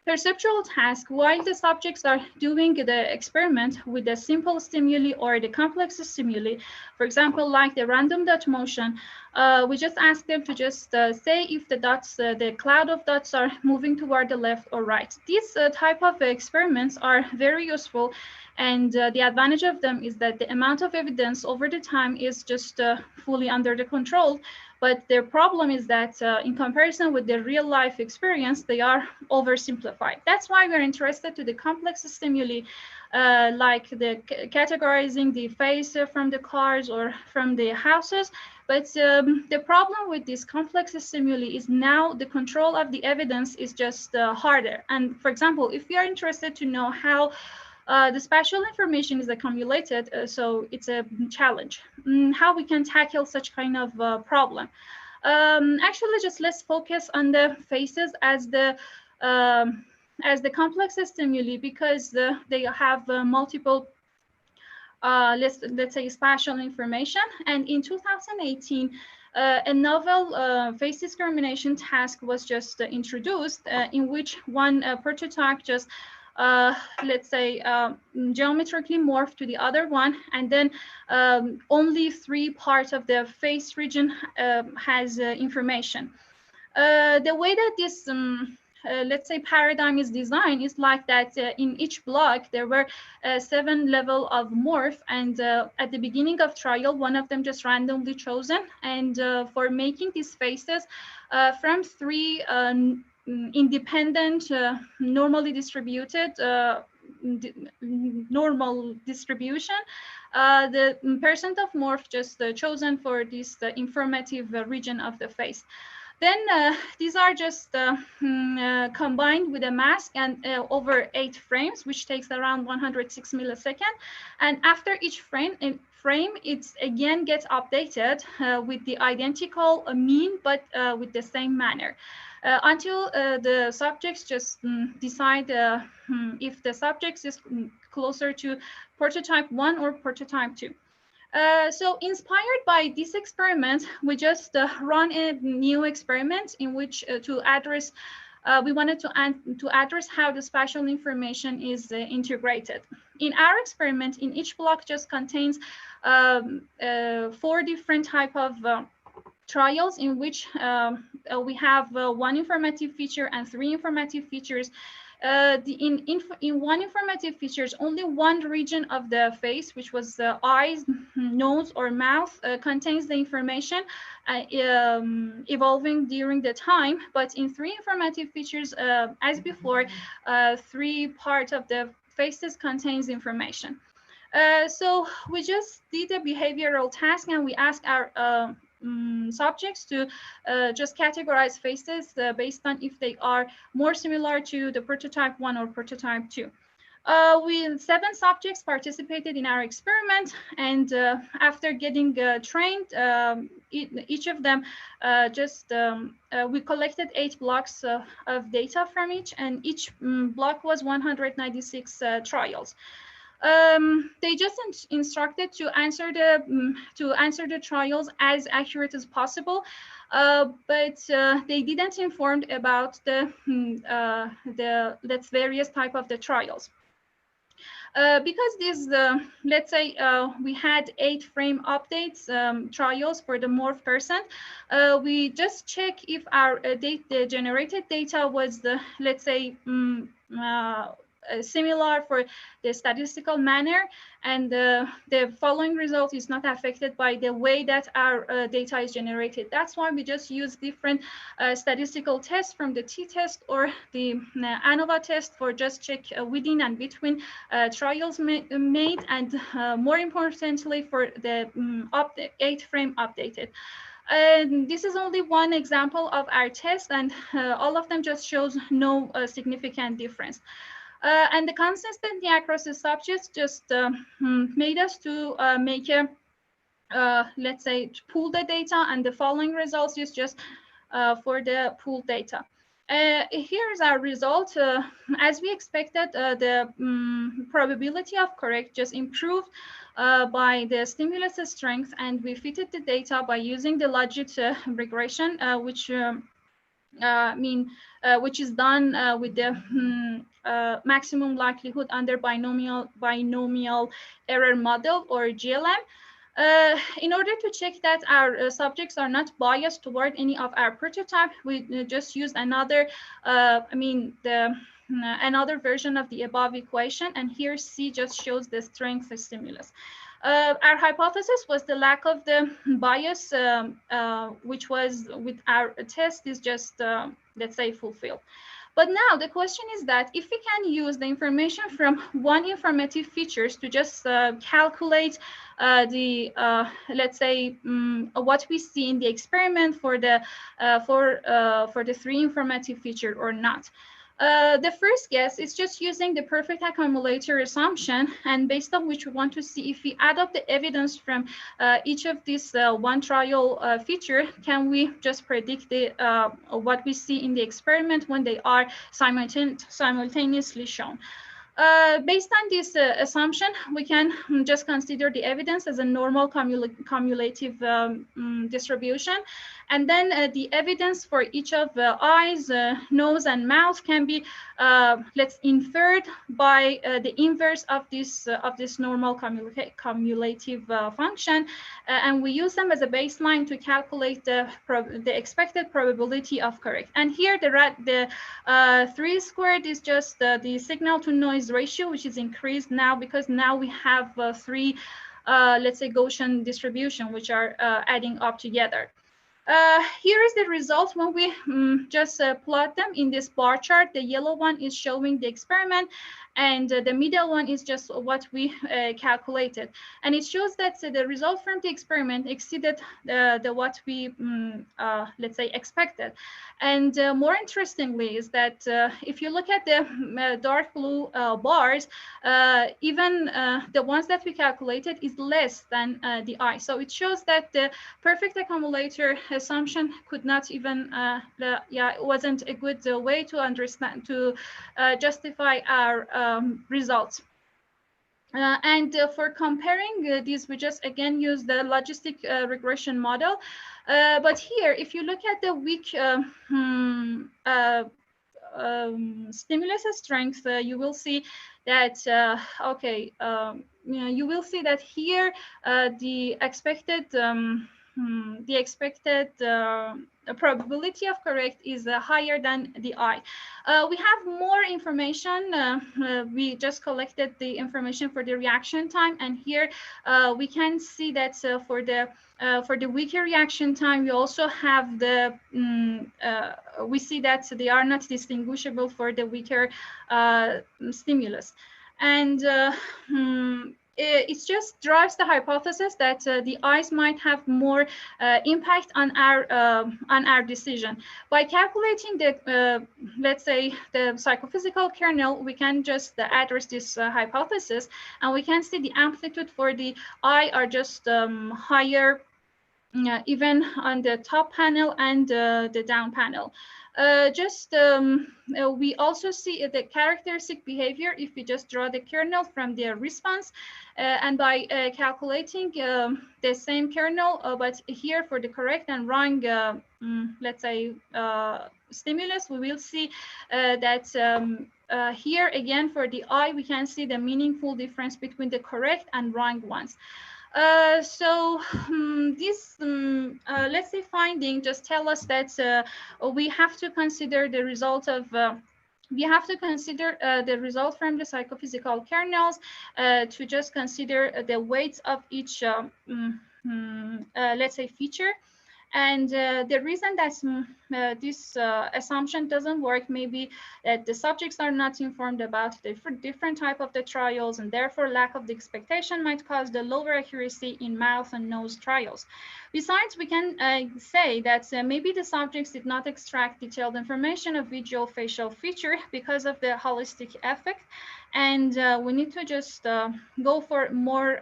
perceptual task, while the subjects are doing the experiment with the simple stimuli or the complex stimuli, for example, like the random dot motion, we just ask them to just say if the dots, the cloud of dots are moving toward the left or right. These type of experiments are very useful, and the advantage of them is that the amount of evidence over the time is just fully under the control. But their problem is that in comparison with the real life experience, they are oversimplified. That's why we're interested to the complex stimuli, like the categorizing the face from the cars or from the houses. But the problem with this complex stimuli is now the control of the evidence is just harder. And for example, if we are interested to know how the spatial information is accumulated, so it's a challenge. How we can tackle such kind of problem? Actually, just let's focus on the faces as the complex stimuli, because they have multiple, let's say, spatial information. And in 2018, a novel face discrimination task was just introduced, in which one prototype just let's say, geometrically morphed to the other one, and then only 3 parts of the face region has information. The way that this let's say paradigm is designed is like that. In each block there were 7 levels of morph, and at the beginning of trial, one of them just randomly chosen, and for making these faces from 3 independent, normally distributed, normal distribution, the percent of morph just chosen for this informative region of the face. Then these are just combined with a mask and over 8 frames, which takes around 106 milliseconds. And after each frame, it again gets updated with the identical mean, but with the same manner. Until the subjects just decide if the subject is closer to prototype 1 or prototype 2. So inspired by this experiment, we just run a new experiment in which to address, we wanted to address how the spatial information is integrated. In our experiment, in each block just contains 4 different type of trials, in which we have 1 informative feature and 3 informative features. In one informative features, only 1 region of the face, which was the eyes, nose, or mouth, contains the information evolving during the time. But in 3 informative features, as before, 3 parts of the faces contains information. So we just did a behavioral task, and we asked our subjects to just categorize faces based on if they are more similar to the prototype 1 or prototype 2. 7 subjects participated in our experiment, and after getting trained, each of them we collected 8 blocks of data from each, and each block was 196 trials. They just instructed to answer the trials as accurate as possible, but they didn't inform about the various type of the trials. Because this, let's say we had 8 frame updates trials for the morph percent, we just check if our the generated data was the, let's say, similar for the statistical manner, and the following result is not affected by the way that our data is generated. That's why we just use different statistical tests from the t-test or the ANOVA test for just check within and between trials made, and more importantly for the 8 frame updated. This is only one example of our test, and all of them just shows no significant difference. And the consistency across the subjects just made us to make a, let's say, to pool the data, and the following results is just for the pooled data. Here's our result. As we expected, the probability of correct just improved by the stimulus strength, and we fitted the data by using the logit regression, which is done with the maximum likelihood under binomial error model, or GLM. In order to check that our subjects are not biased toward any of our prototype, we just used another, another version of the above equation, and here C just shows the strength of stimulus. Our hypothesis was the lack of the bias, which was with our test is just, let's say, fulfilled. But now the question is that if we can use the information from one informative features to just calculate the, let's say, what we see in the experiment for the 3 informative feature or not. The first guess is just using the perfect accumulator assumption, and based on which we want to see if we add up the evidence from each of these one trial feature, can we just predict the what we see in the experiment when they are simultaneously shown. Based on this assumption, we can just consider the evidence as a normal cumulative distribution. And then the evidence for each of the eyes, nose, and mouth can be, let's inferred by the inverse of this normal cumulative function, and we use them as a baseline to calculate the expected probability of correct. And here the 3 squared is just the signal to noise ratio, which is increased now because now we have 3, let's say, Gaussian distribution, which are adding up together. Here is the result when we just plot them in this bar chart. The yellow one is showing the experiment, and the middle one is just what we calculated. And it shows that the result from the experiment exceeded the what we, let's say, expected. And more interestingly is that if you look at the dark blue bars, even the ones that we calculated is less than the eye. So it shows that the perfect accumulator assumption could not even, it wasn't a good way to understand, to justify our results. And for comparing these, we just again use the logistic regression model. But here, if you look at the weak stimulus strength, you will see that, you will see that here the expected probability of correct is higher than the eye. We have more information. We just collected the information for the reaction time, and here we can see that for the weaker reaction time, we also have the we see that they are not distinguishable for the weaker stimulus, and it just drives the hypothesis that the eyes might have more impact on our decision. By calculating the, let's say, the psychophysical kernel, we can just address this hypothesis, and we can see the amplitude for the eye are just higher, even on the top panel and the down panel. We also see the characteristic behavior if we just draw the kernel from the response, and by calculating the same kernel, but here for the correct and wrong, let's say, stimulus, we will see that here again for the eye, we can see the meaningful difference between the correct and wrong ones. This let's say finding just tell us that we have to consider the result of we have to consider the result from the psychophysical kernels to just consider the weights of each let's say feature. And the reason that this assumption doesn't work may be that the subjects are not informed about the different type of the trials, and therefore lack of the expectation might cause the lower accuracy in mouth and nose trials. Besides, we can say that maybe the subjects did not extract detailed information of visual facial feature because of the holistic effect. And we need to just go for more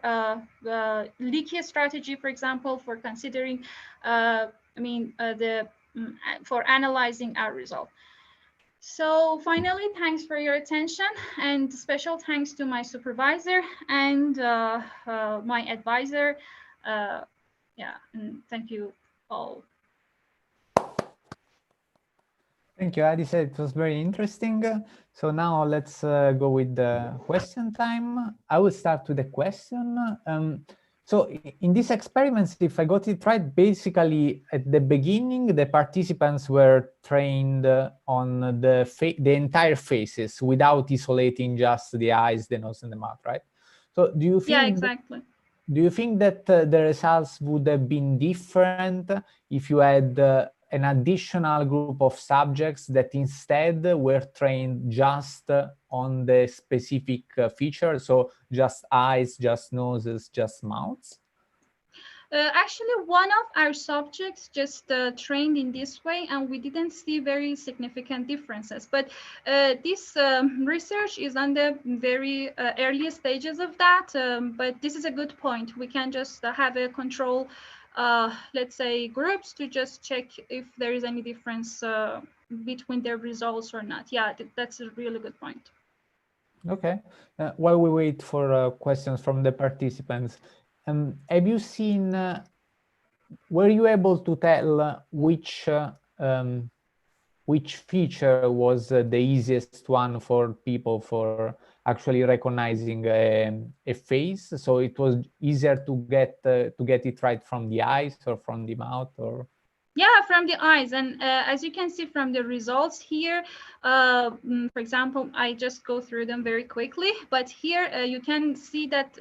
leaky strategy, for example, for considering, for analyzing our result. So finally, thanks for your attention, and special thanks to my supervisor and my advisor. And thank you all. Thank you, Adisa. It was very interesting. So now let's go with the question time. I will start with a question. So in these experiments, if I got it right, basically at the beginning, the participants were trained on the entire faces without isolating just the eyes, the nose, and the mouth, right? So do you think? Yeah, exactly. Do you think that the results would have been different if you had an additional group of subjects that instead were trained just on the specific feature, so just eyes, just noses, just mouths? Actually, one of our subjects just trained in this way, and we didn't see very significant differences. But this research is on the very early stages of that. But this is a good point. We can just have a control, let's say, groups to just check if there is any difference between their results or not. Yeah, that's a really good point. Okay. While we wait for questions from the participants, have you seen, were you able to tell which feature was the easiest one for people for actually recognizing a face? So it was easier to get it right from the eyes or from the mouth, or? Yeah, from the eyes. And as you can see from the results here, for example, I just go through them very quickly, but here you can see that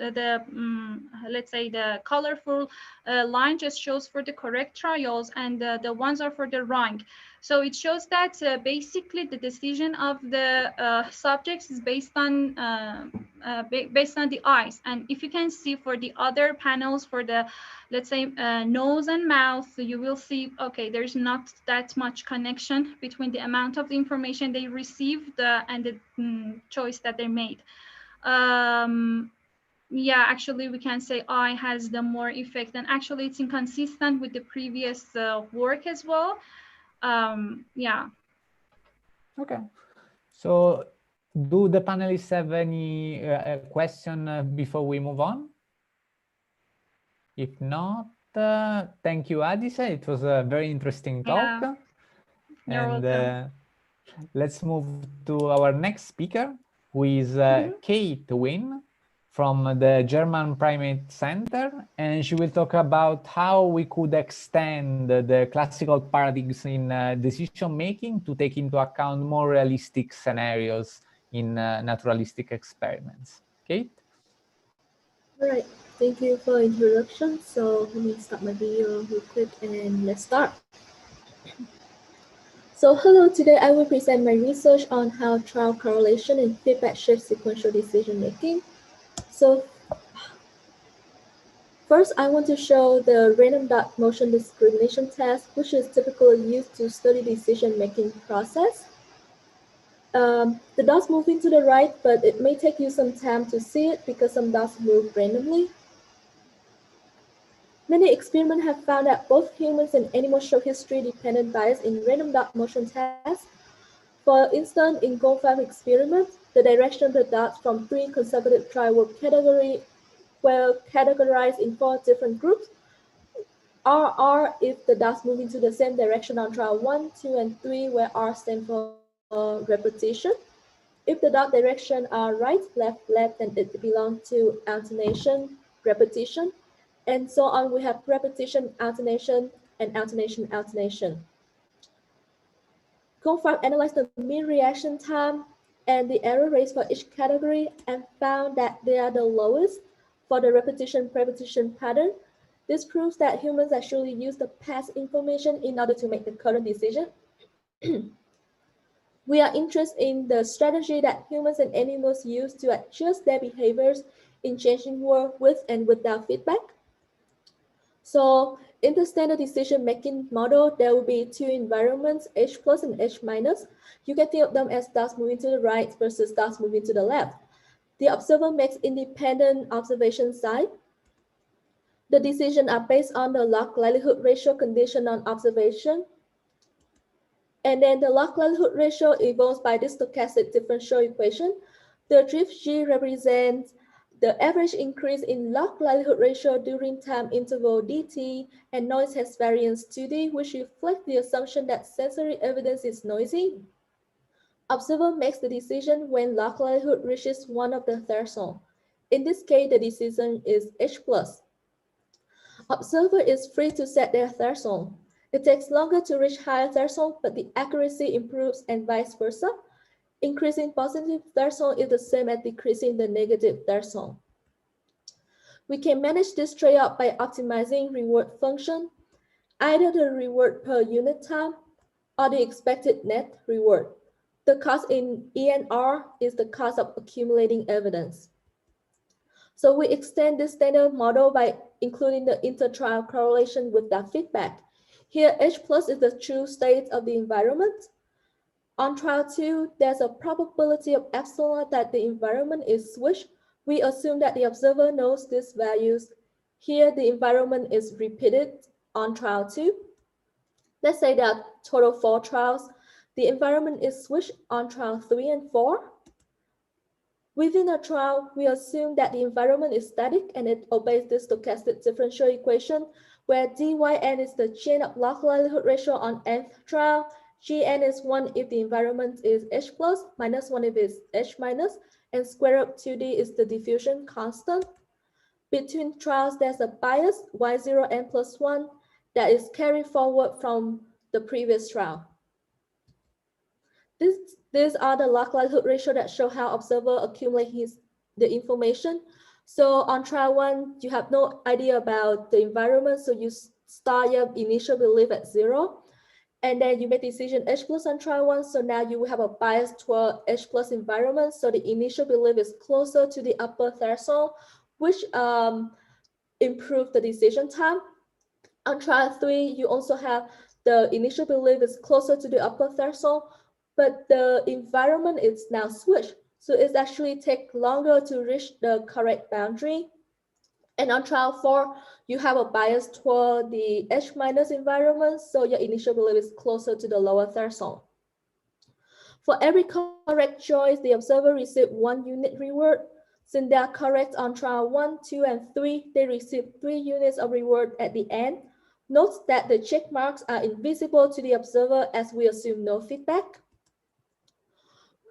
let's say the colorful line just shows for the correct trials, and the ones are for the wrong. So it shows that basically the decision of the subjects is based on the eyes. And if you can see for the other panels, for the, let's say, nose and mouth, you will see, okay, there's not that much connection between the amount of the information they received and the choice that they made. Yeah, actually, we can say eye has the more effect, and actually it's inconsistent with the previous work as well. Yeah. Okay. So do the panelists have any question before we move on? If not, thank you, Adisa. It was a very interesting talk. Yeah. You're and welcome. Let's move to our next speaker, who is Kate Wynn from the German Primate Center, and she will talk about how we could extend the classical paradigms in decision-making to take into account more realistic scenarios in naturalistic experiments. Kate? All right, thank you for the introduction. So let me start my video real quick and let's start. So hello, today I will present my research on how trial correlation and feedback shape sequential decision making. So first, I want to show the random dot motion discrimination test, which is typically used to study decision-making process. The dots moving to the right, but it may take you some time to see it because some dots move randomly. Many experiments have found that both humans and animals show history-dependent bias in random dot motion tests. For instance, in Goldfarb experiments, the direction of the dots from 3 consecutive trials were categorized in 4 different groups. RR if the dots move into the same direction on trial 1, 2, and 3, where R stands for repetition. If the dot direction are right, left, left, then it belongs to alternation, repetition, and so on. We have repetition, alternation, and alternation, alternation. Goldfarb analyzed the mean reaction time and the error rates for each category and found that they are the lowest for the repetition pattern. This proves that humans actually use the past information in order to make the current decision. We are interested in the strategy that humans and animals use to adjust their behaviors in changing world with and without feedback. So in the standard decision-making model, there will be 2 environments, H plus and H minus. You can think of them as dots moving to the right versus dots moving to the left. The observer makes independent observation side. The decisions are based on the log likelihood ratio condition on observation. And then the log likelihood ratio evolves by this stochastic differential equation. The drift G represents the average increase in log likelihood ratio during time interval dt, and noise has variance 2d, which reflects the assumption that sensory evidence is noisy. Observer makes the decision when log likelihood reaches one of the threshold. In this case, the decision is H plus. Observer is free to set their threshold. It takes longer to reach higher threshold, but the accuracy improves and vice versa. Increasing positive threshold is the same as decreasing the negative threshold. We can manage this trade-off by optimizing reward function, either the reward per unit time or the expected net reward. The cost in ENR is the cost of accumulating evidence. So we extend this standard model by including the inter-trial correlation with that feedback. Here, H plus is the true state of the environment. On trial 2, there's a probability of epsilon that the environment is switched. We assume that the observer knows these values. Here, the environment is repeated on trial 2. Let's say there are total 4 trials. The environment is switched on trial 3 and 4. Within a trial, we assume that the environment is static and it obeys the stochastic differential equation, where dyn is the chain of log likelihood ratio on nth trial. Gn is 1 if the environment is H plus, minus 1 if it's H minus, and square root 2d is the diffusion constant. Between trials, there's a bias, y0 n plus 1, that is carried forward from the previous trial. These are the log likelihood ratio that show how observer accumulates the information. So on trial 1, you have no idea about the environment, so you start your initial belief at 0. And then you make decision H plus on trial 1, so now you will have a bias toward H plus environment, so the initial belief is closer to the upper threshold, which improve the decision time. On trial 3, you also have the initial belief is closer to the upper threshold, but the environment is now switched. So it's actually take longer to reach the correct boundary. And on trial 4, you have a bias toward the H minus environment, so your initial belief is closer to the lower threshold. For every correct choice, the observer receives 1 unit reward. Since they are correct on trial 1, 2, and 3, they receive 3 units of reward at the end. Note that the check marks are invisible to the observer as we assume no feedback.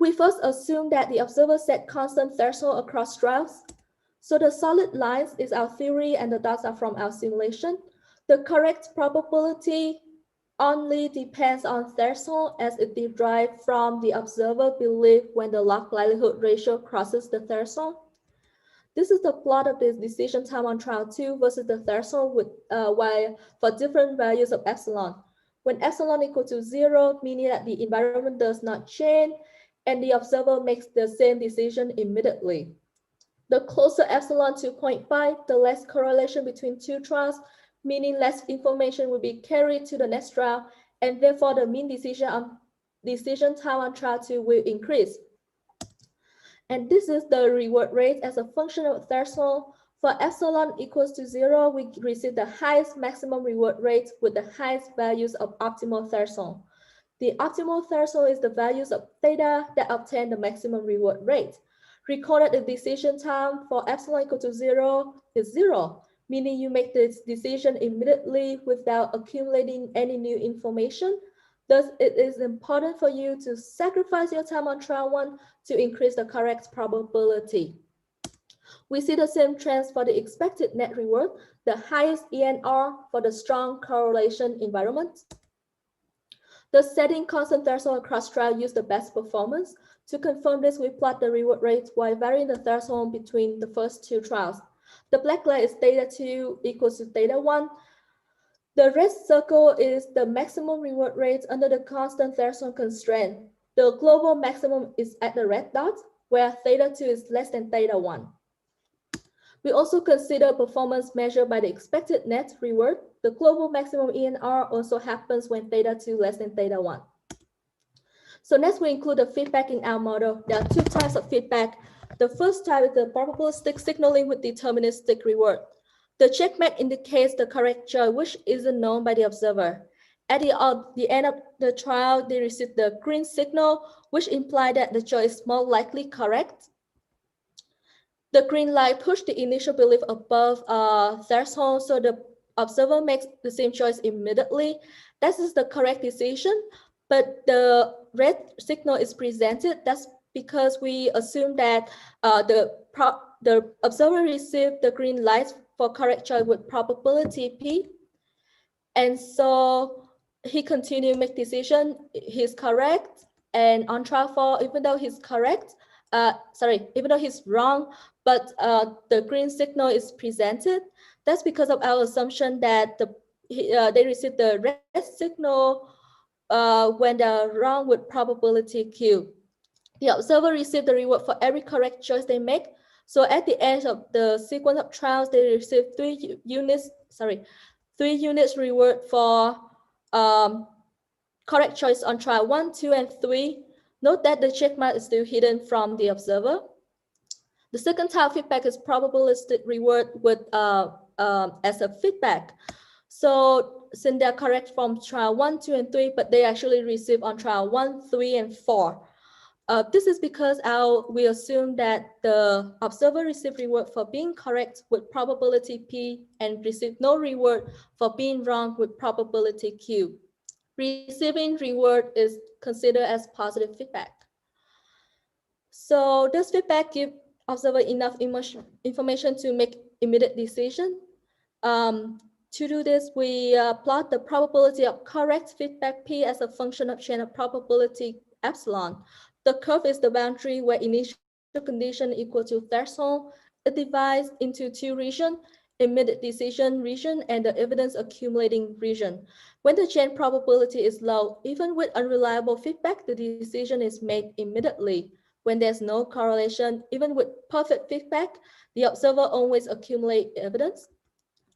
We first assume that the observer set constant threshold across trials. So the solid lines is our theory and the dots are from our simulation. The correct probability only depends on threshold as it derived from the observer belief when the log likelihood ratio crosses the threshold. This is the plot of the decision time on trial 2 versus the threshold with for different values of epsilon. When epsilon equal to 0, meaning that the environment does not change, and the observer makes the same decision immediately. The closer epsilon to 0.5, the less correlation between 2 trials, meaning less information will be carried to the next trial, and therefore the mean decision time on trial 2 will increase. And this is the reward rate as a function of threshold For epsilon equals to 0, we receive the highest maximum reward rate with the highest values of optimal threshold. The optimal threshold is the values of theta that obtain the maximum reward rate. Recall that the decision time for epsilon equal to 0 is 0, meaning you make this decision immediately without accumulating any new information. Thus, it is important for you to sacrifice your time on trial 1 to increase the correct probability. We see the same trends for the expected net reward, the highest ENR for the strong correlation environment. The setting constant threshold across trial use the best performance. To confirm this, we plot the reward rate while varying the threshold between the first two trials. The black line is theta 2 equals to theta 1. The red circle is the maximum reward rate under the constant threshold constraint. The global maximum is at the red dot, where theta 2 is less than theta 1. We also consider performance measured by the expected net reward. The global maximum ENR also happens when theta 2 less than theta 1. So next we include the feedback in our model. There are two types of feedback. The first type is the probabilistic signaling with deterministic reward. The checkmark indicates the correct choice, which isn't known by the observer. At the end of the trial, they receive the green signal, which implies that the choice is more likely correct. The green light pushed the initial belief above threshold, so the observer makes the same choice immediately. That is the correct decision, but the red signal is presented. That's because we assume that the observer received the green light for correct choice with probability P. And so he continued to make decision, he's correct. And on trial 4, even though he's correct, even though he's wrong, but the green signal is presented. That's because of our assumption that they received the red signal when they're wrong with probability Q. The observer received the reward for every correct choice they make. So at the end of the sequence of trials, they receive 3 units reward for correct choice on trial 1, 2, and 3. Note that the checkmark is still hidden from the observer. The second type of feedback is probabilistic reward with as a feedback. So since they're correct from trial 1, 2, and 3, but they actually receive on trial 1, 3, and 4. This is because we assume that the observer received reward for being correct with probability P and received no reward for being wrong with probability Q. Receiving reward is considered as positive feedback. So this feedback gives observer enough information to make immediate decision. To do this, we plot the probability of correct feedback P as a function of chain of probability epsilon. The curve is the boundary where initial condition equal to threshold. It divides into 2 regions, immediate decision region and the evidence accumulating region. When the chain probability is low, even with unreliable feedback, the decision is made immediately. When there's no correlation, even with perfect feedback, the observer always accumulates evidence.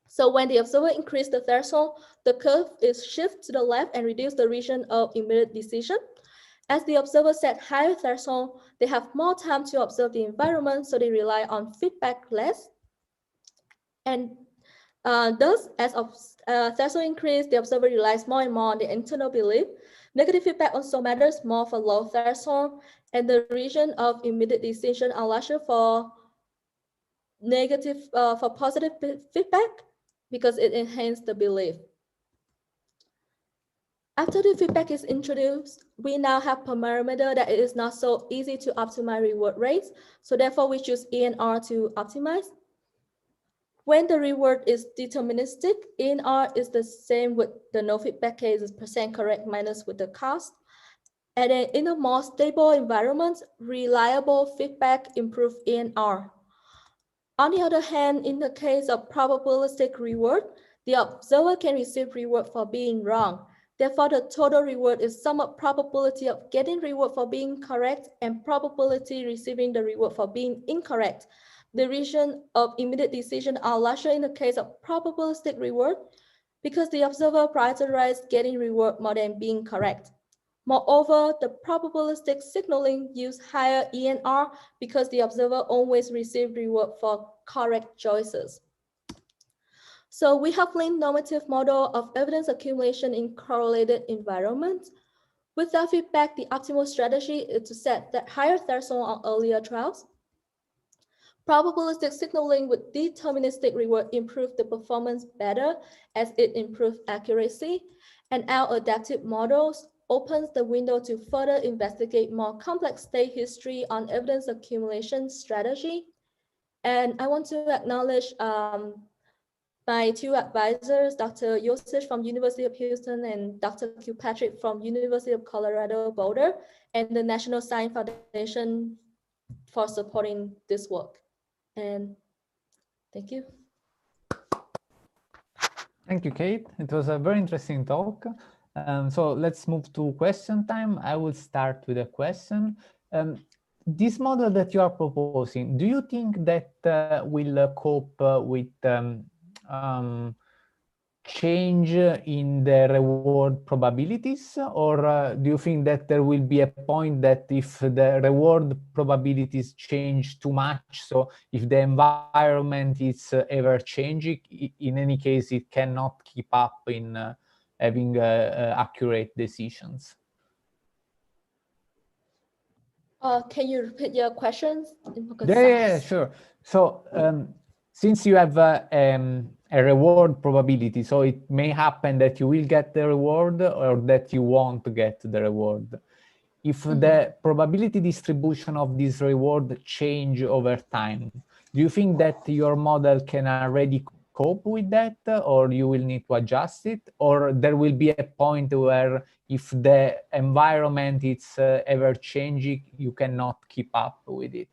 So when the observer increases the threshold, the curve is shifted to the left and reduce the region of immediate decision. As the observer set higher threshold, they have more time to observe the environment, so they rely on feedback less. And thus, as threshold increase, the observer relies more and more on the internal belief. Negative feedback also matters more for low threshold, and the region of immediate decision are larger for positive feedback because it enhances the belief. After the feedback is introduced, we now have a parameter that it is not so easy to optimize reward rates. So therefore, we choose ENR to optimize. When the reward is deterministic, ENR is the same with the no feedback case is % correct minus with the cost. And then in a more stable environment, reliable feedback improves ENR. On the other hand, in the case of probabilistic reward, the observer can receive reward for being wrong. Therefore, the total reward is sum of probability of getting reward for being correct and probability receiving the reward for being incorrect. The region of immediate decision are larger in the case of probabilistic reward because the observer prioritizes getting reward more than being correct. Moreover, the probabilistic signaling use higher ENR because the observer always receives reward for correct choices. So we have linked normative model of evidence accumulation in correlated environments. With that feedback, the optimal strategy is to set that higher threshold on earlier trials. Probabilistic signaling with deterministic reward improve the performance better as it improves accuracy, and our adaptive models opens the window to further investigate more complex state history on evidence accumulation strategy. And I want to acknowledge my two advisors, Dr. Yosich from University of Houston and Dr. Kilpatrick from University of Colorado Boulder, and the National Science Foundation for supporting this work. And thank you. Thank you, Kate. It was a very interesting talk. So let's move to question time. I will start with a question. This model that you are proposing, do you think that will cope with change in the reward probabilities, or do you think that there will be a point that if the reward probabilities change too much, so if the environment is ever changing, in any case it cannot keep up in having accurate decisions? Can you repeat your questions? Yeah, sure. So since you have a reward probability, so it may happen that you will get the reward or that you won't get the reward. If the probability distribution of this reward change over time, do you think that your model can already cope with that, or you will need to adjust it, or there will be a point where if the environment is ever changing, you cannot keep up with it?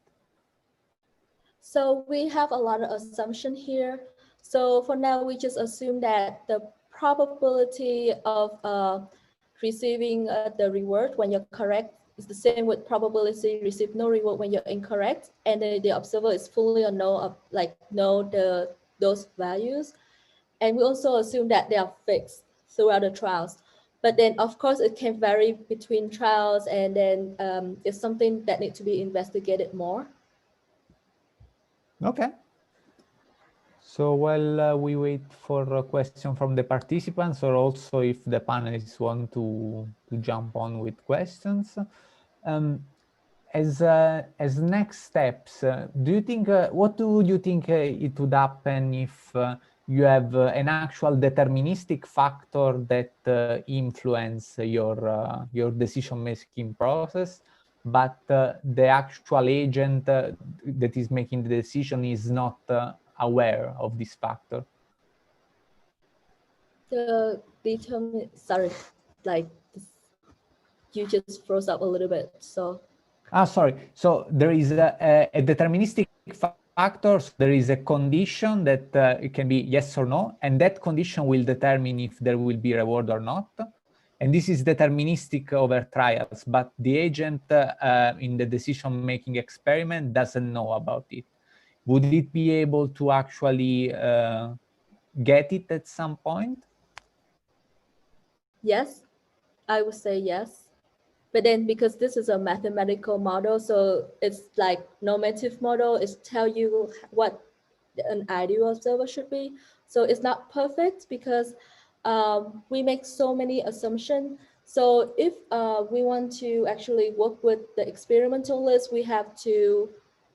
So we have a lot of assumption here. So for now, we just assume that the probability of receiving the reward when you're correct is the same with probability receive no reward when you're incorrect, and the observer is fully know those values. And we also assume that they are fixed throughout the trials. But then, of course, it can vary between trials, and then it's something that needs to be investigated more. Okay. So while we wait for a question from the participants, or also if the panelists want to jump on with questions, as next steps, do you think what would you think it would happen if you have an actual deterministic factor that influence your decision-making process, but the actual agent that is making the decision is not aware of this factor? Sorry, like you just froze up a little bit, so. Sorry. So there is a deterministic factor. So there is a condition that it can be yes or no, and that condition will determine if there will be reward or not. And this is deterministic over trials, but the agent in the decision-making experiment doesn't know about it. Would it be able to actually get it at some point? Yes, I would say yes. But then because this is a mathematical model, so it's like normative model, it tells you what an ideal observer should be. So it's not perfect because we make so many assumptions. So if we want to actually work with the experimental list, we have to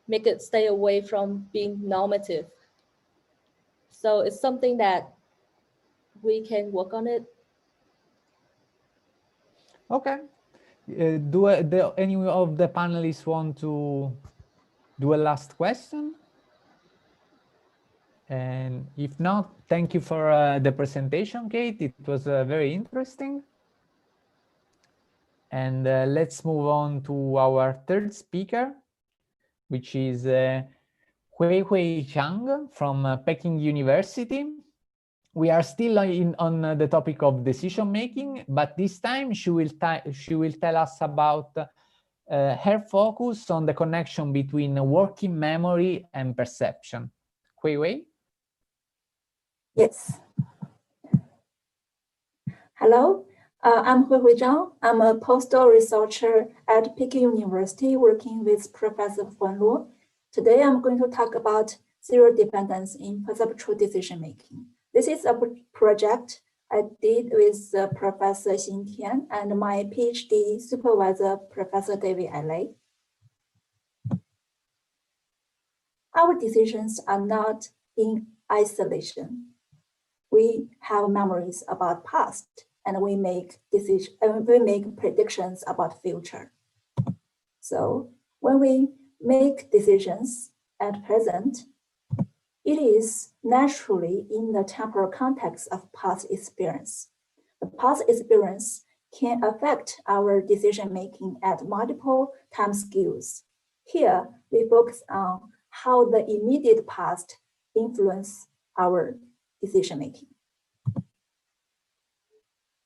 make it stay away from being normative. So it's something that we can work on it. Okay. Do any of the panelists want to do a last question? And if not, thank you for the presentation, Kate. It was very interesting. And let's move on to our third speaker, which is Hui Zhang from Peking University. We are still on the topic of decision making, but this time she will tell us about her focus on the connection between working memory and perception. Hui? Yes. Hello, I'm Hui Zhang. I'm a postdoc researcher at Peking University working with Professor Huan Luo. Today, I'm going to talk about zero dependence in perceptual decision-making. This is a project I did with Professor Xin Tian and my PhD supervisor, Professor David Alley. Our decisions are not in isolation. We have memories about past, and we make predictions about future. So when we make decisions at present, it is naturally in the temporal context of past experience. The past experience can affect our decision-making at multiple time scales. Here, we focus on how the immediate past influence our decision-making.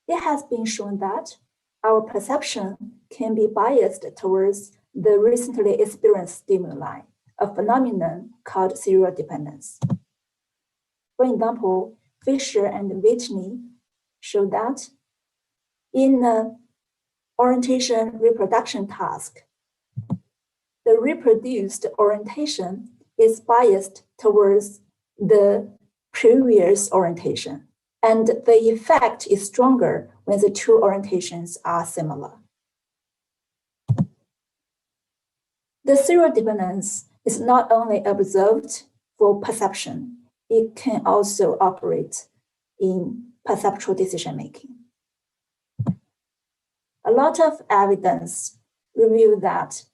It has been shown that our perception can be biased towards the recently experienced stimuli, a phenomenon called serial dependence. For example, Fisher and Whitney showed that in the orientation reproduction task, the reproduced orientation is biased towards the previous orientation, and the effect is stronger when the two orientations are similar. The serial dependence is not only observed for perception, it can also operate in perceptual decision-making. A lot of evidence reveal that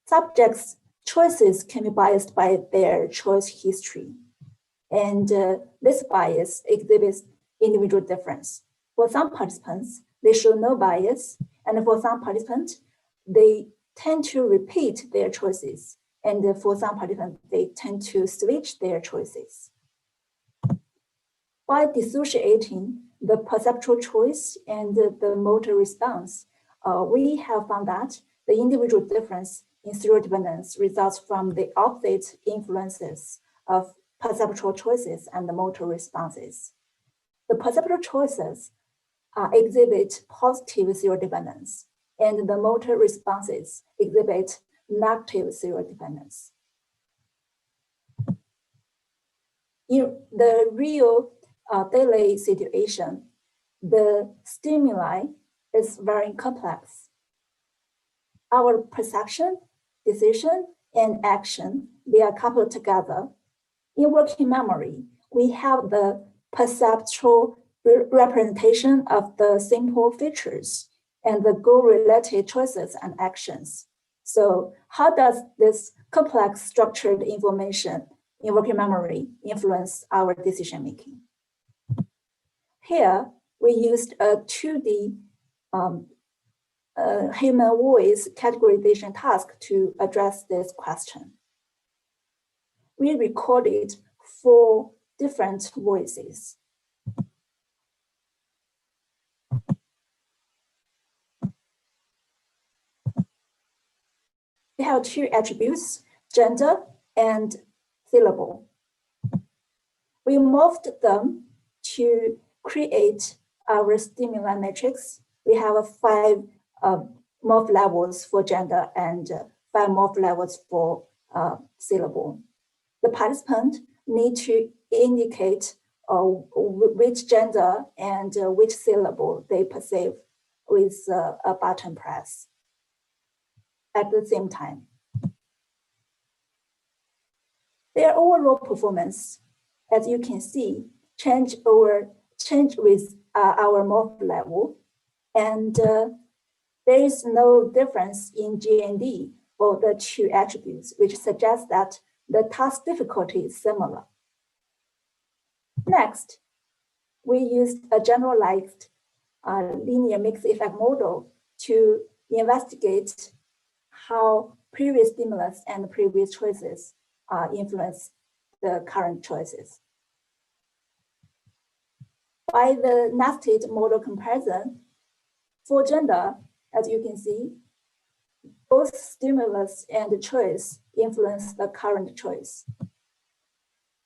subjects' choices can be biased by their choice history. And this bias exhibits individual difference. For some participants, they show no bias. And for some participants, they tend to repeat their choices. And for some participants, they tend to switch their choices. By dissociating the perceptual choice and the motor response, we have found that the individual difference in serial dependence results from the opposite influences of perceptual choices and the motor responses. The perceptual choices exhibit positive serial dependence, and the motor responses exhibit negative serial dependence. In the real daily situation, the stimuli is very complex. Our perception, decision, and action, they are coupled together. In working memory, we have the perceptual representation of the simple features and the goal-related choices and actions. So how does this complex structured information in working memory influence our decision-making? Here, we used a 2D human voice categorization task to address this question. We recorded 4 different voices. They have 2 attributes, gender and syllable. We morphed them to create our stimuli matrix. We have 5 morph levels for gender and 5 morph levels for syllable. The participant need to indicate which gender and which syllable they perceive with a button press at the same time. Their overall performance, as you can see, change with our morph level, and there is no difference in GND for the 2 attributes, which suggests that the task difficulty is similar. Next, we used a generalized linear mixed effect model to investigate how previous stimulus and previous choices influence the current choices. By the nested model comparison, for gender, as you can see, both stimulus and choice influence the current choice.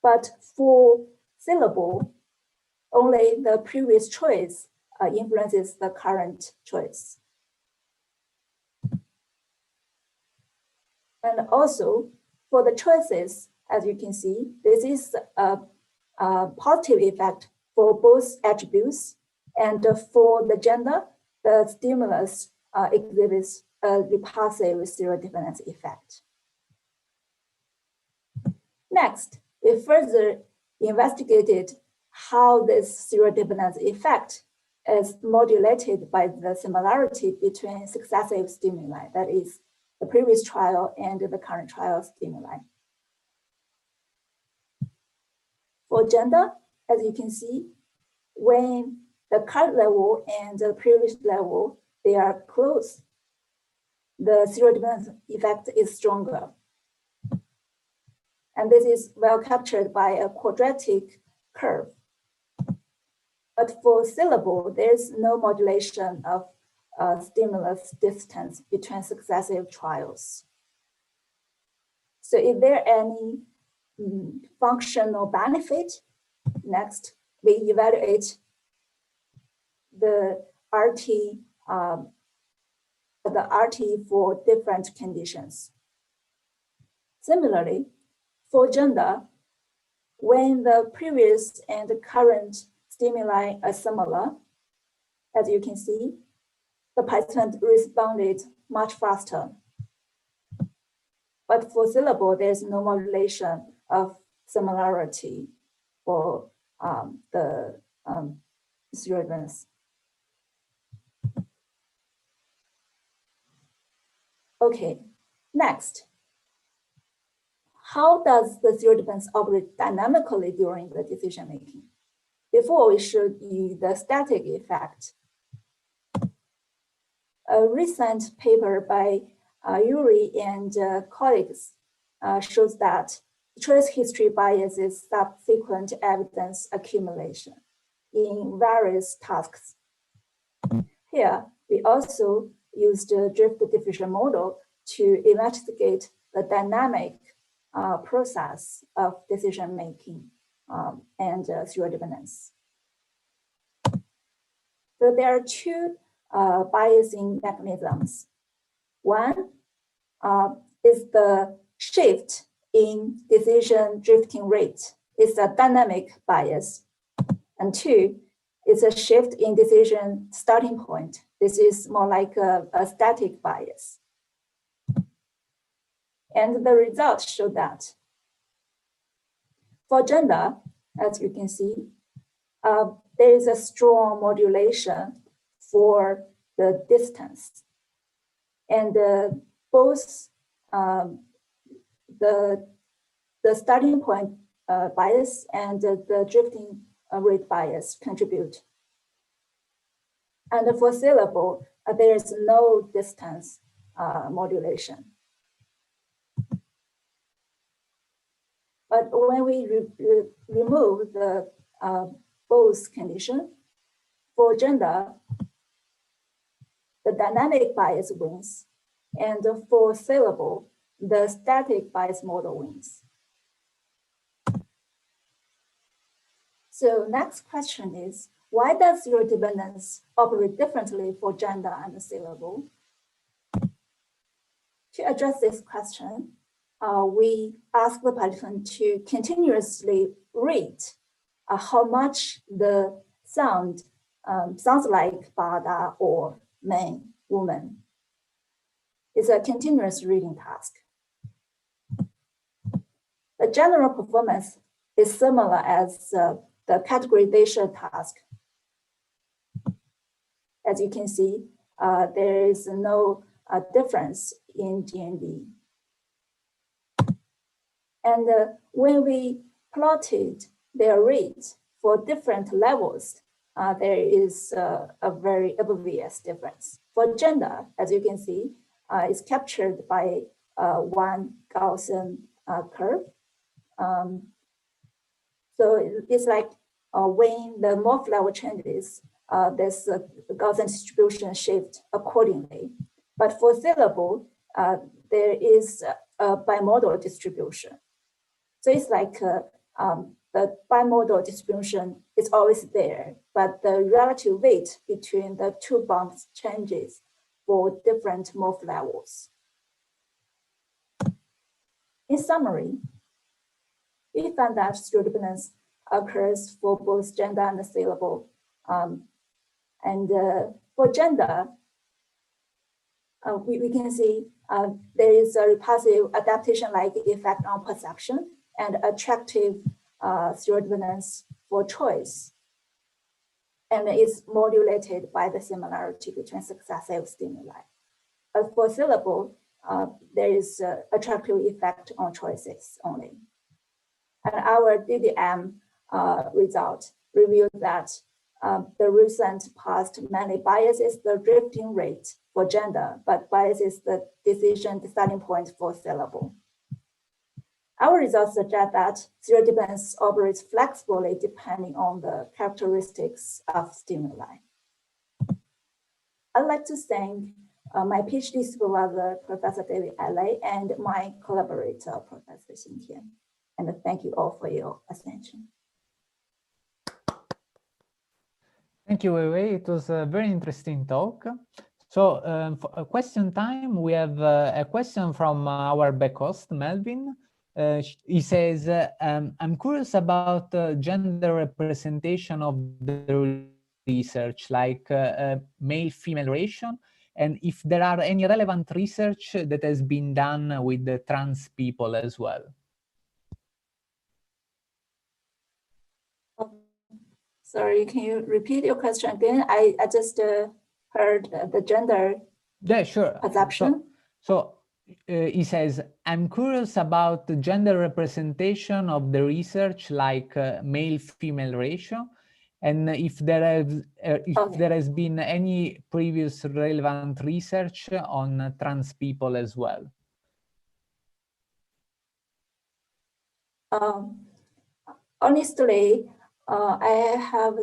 But for syllable, only the previous choice influences the current choice. And also for the choices, as you can see, this is a positive effect for both attributes, and for the gender, the stimulus exhibits a repulsive serodependence effect. Next, we further investigated how this serodependence effect is modulated by the similarity between successive stimuli, that is, the previous trial and the current trial stimuli. For gender, as you can see, when the current level and the previous level, they are close, the serodependence effect is stronger. And this is well captured by a quadratic curve. But for syllable, there's no modulation of stimulus distance between successive trials. So is there any functional benefit? Next, we evaluate the RT for different conditions. Similarly, for gender, when the previous and the current stimuli are similar, as you can see, the participant responded much faster. But for syllable, there's no modulation of similarity for the serodependence. Okay, next. How does the serodependence operate dynamically during the decision making? Before we showed you the static effect. A recent paper by Yuri and colleagues shows that choice history bias is subsequent evidence accumulation in various tasks. Here, we also used the drift diffusion model to investigate the dynamic process of decision making and serodependence. So there are two biasing mechanisms. One is the shift in decision drifting rate. It's a dynamic bias. And two is a shift in decision starting point. This is more like a static bias. And the results show that for gender, as you can see, there is a strong modulation for the distance. And both the starting point bias and the drifting rate bias contribute. And for syllable, there is no distance modulation. But when we remove the both condition, for gender, the dynamic bias wins, and for syllable, the static bias model wins. So next question is, why does serodependence operate differently for gender and syllable? To address this question, we ask the participant to continuously rate how much the sound sounds like Bada or man, woman. It's a continuous reading task. The general performance is similar as the categorization task. As you can see, there is no difference in GND. And when we plotted their rate for different levels, there is a very obvious difference. For gender, as you can see, is captured by one Gaussian curve. So it's like when the morph level changes, there's a Gaussian distribution shift accordingly. But for syllable, there is a bimodal distribution. So it's like the bimodal distribution is always there, but the relative weight between the two bumps changes for different morph levels. In summary, we found that stereodependence occurs for both gender and syllable. For gender, we can see there is a repulsive adaptation-like effect on perception and attractive stereodependence for choice. And it's modulated by the similarity between successive stimuli. But for syllable, there is an attractive effect on choices only. And our DDM result revealed that the recent past mainly biases the drifting rate for gender, but biases the decision starting point for syllable. Our results suggest that stereodependence operates flexibly depending on the characteristics of stimuli. I'd like to thank my PhD supervisor, Professor David Alley, and my collaborator, Professor Xin Tian. And thank you all for your attention. Thank you, Wei Wei. It was a very interesting talk. So for a question time, we have a question from our back host, Melvin. He says, I'm curious about gender representation of the research, like male-female ratio, and if there are any relevant research that has been done with the trans people as well. Sorry, can you repeat your question again? I just heard the gender perception. So he says, I'm curious about the gender representation of the research, like male-female ratio, and if there has been any previous relevant research on trans people as well. Honestly, I have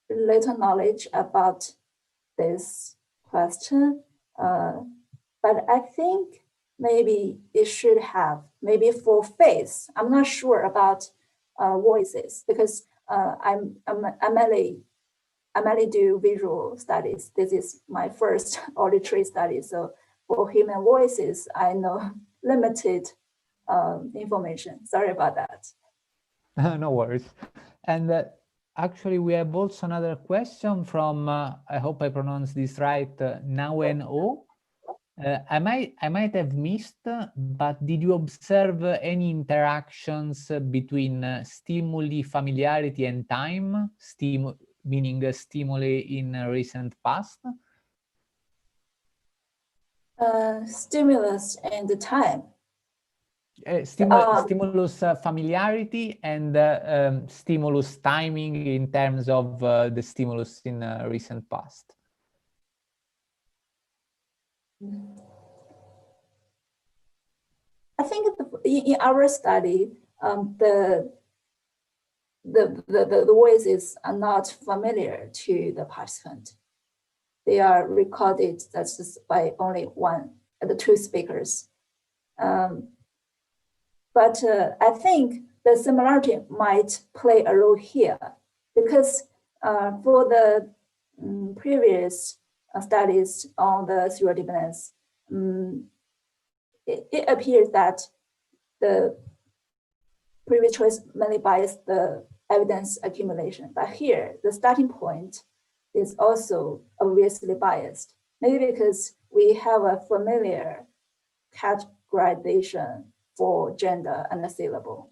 little knowledge about this question, but I think maybe it should have, maybe for face. I'm not sure about voices because I mainly do visual studies. This is my first auditory study. So for human voices, I know limited information. Sorry about that. No worries. And actually, we have also another question from, I hope I pronounced this right, Nawen O. I might have missed, but did you observe any interactions between stimuli familiarity and time, meaning stimuli in recent past? Stimulus and the time. Stimulus familiarity and stimulus timing in terms of the stimulus in recent past. I think in our study, the voices are not familiar to the participant. They are recorded that's just by only the two speakers. But I think the similarity might play a role here because for the previous studies on the stereodependence, it appears that the previous choice mainly biased the evidence accumulation. But here, the starting point is also obviously biased, maybe because we have a familiar categorization for gender and a syllable.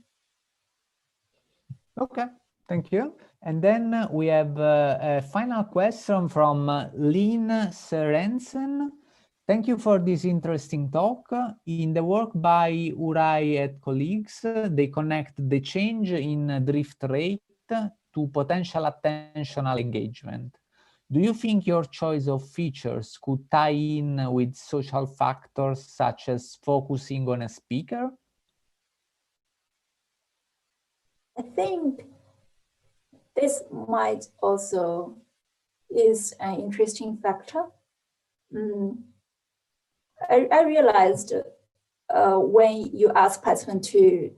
Okay, thank you. And then we have a final question from Lynn Serensen. Thank you for this interesting talk. In the work by Urai and colleagues, they connect the change in drift rate to potential attentional engagement. Do you think your choice of features could tie in with social factors such as focusing on a speaker? I think this might also is an interesting factor. I realized when you ask participants to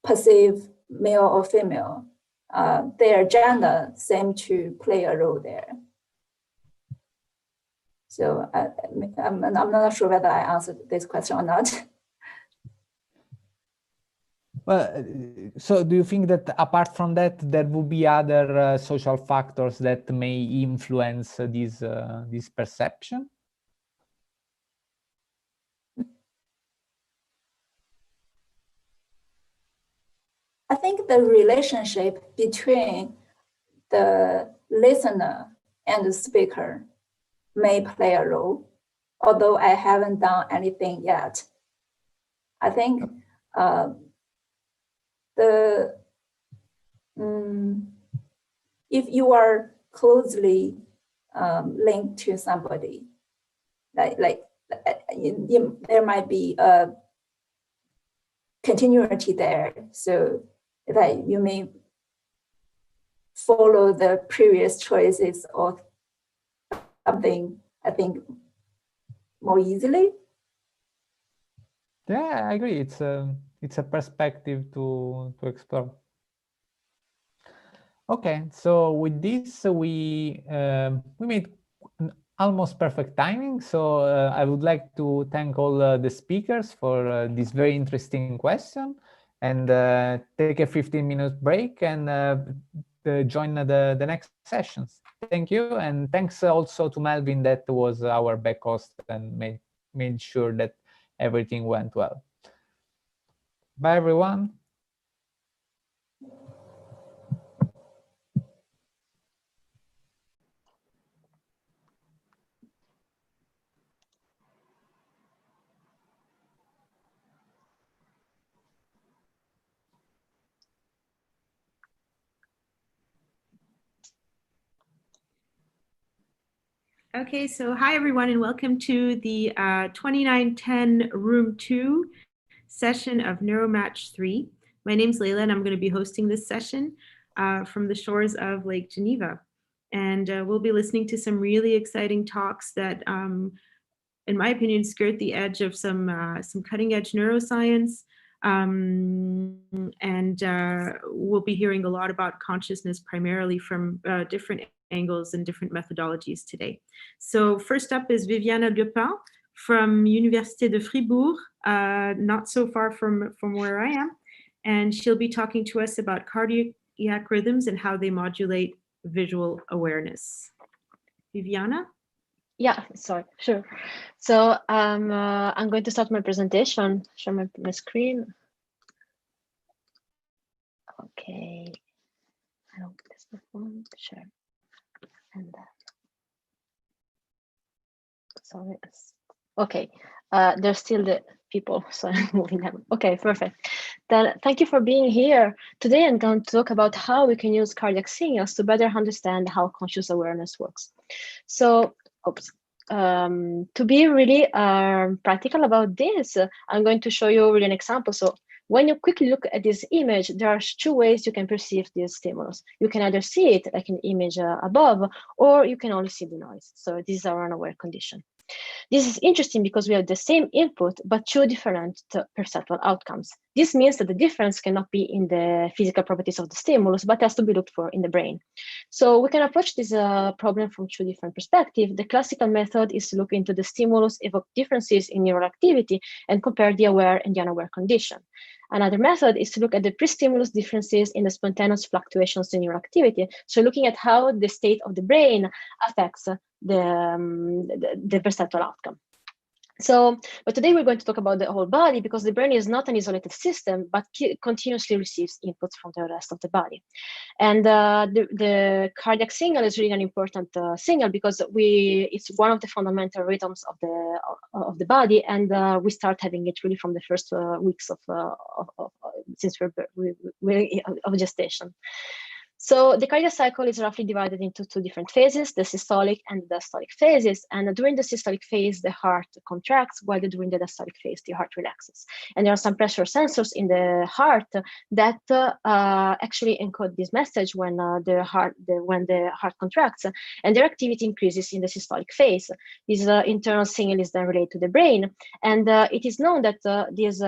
perceive male or female, their gender seem to play a role there. So I'm not sure whether I answered this question or not. Well, so do you think that apart from that, there will be other social factors that may influence this perception? I think the relationship between the listener and the speaker may play a role, although I haven't done anything yet. I think if you are closely linked to somebody, there might be a continuity there, so that you may follow the previous choices or something, I think, more easily. Yeah, I agree. It's a perspective to explore. Okay, so with this we made almost perfect timing. So I would like to thank all the speakers for this very interesting question, and take a 15-minute break and join the next sessions. Thank you, and thanks also to Melvin, that was our back host and made sure that everything went well. Bye, everyone. Okay, so hi everyone, and welcome to the 2910 Room 2 session of NeuroMatch 3. My name's Layla, and I'm going to be hosting this session from the shores of Lake Geneva. And we'll be listening to some really exciting talks that, in my opinion, skirt the edge of some cutting-edge neuroscience. We'll be hearing a lot about consciousness, primarily from different angles and different methodologies today. So first up is Viviana Dupin from Université de Fribourg, not so far from where I am. And she'll be talking to us about cardiac rhythms and how they modulate visual awareness. Viviana? Yeah, sorry, sure. So I'm going to start my presentation, show my screen. Okay, I hope this is the one, sure. And sorry, okay, there's still the people, so I'm moving them. Okay, perfect. Then thank you for being here. Today I'm going to talk about how we can use cardiac signals to better understand how conscious awareness works. So, to be really practical about this, I'm going to show you really an example. So when you quickly look at this image, there are two ways you can perceive this stimulus. You can either see it like an image above, or you can only see the noise. So this is our unaware condition. This is interesting because we have the same input, but two different perceptual outcomes. This means that the difference cannot be in the physical properties of the stimulus, but has to be looked for in the brain. So we can approach this problem from two different perspectives. The classical method is to look into the stimulus, evoke differences in neural activity, and compare the aware and the unaware condition. Another method is to look at the pre-stimulus differences in the spontaneous fluctuations in neural activity. So looking at how the state of the brain affects the perceptual outcome. So, but today we're going to talk about the whole body, because the brain is not an isolated system, but continuously receives inputs from the rest of the body. And the cardiac signal is really an important signal, because it's one of the fundamental rhythms of the body, and we start having it really from the first weeks of gestation. So the cardiac cycle is roughly divided into two different phases, the systolic and the diastolic phases. And during the systolic phase, the heart contracts, while during the diastolic phase, the heart relaxes. And there are some pressure sensors in the heart that actually encode this message when the heart contracts, and their activity increases in the systolic phase. This internal signal is then relayed to the brain, and it is known that these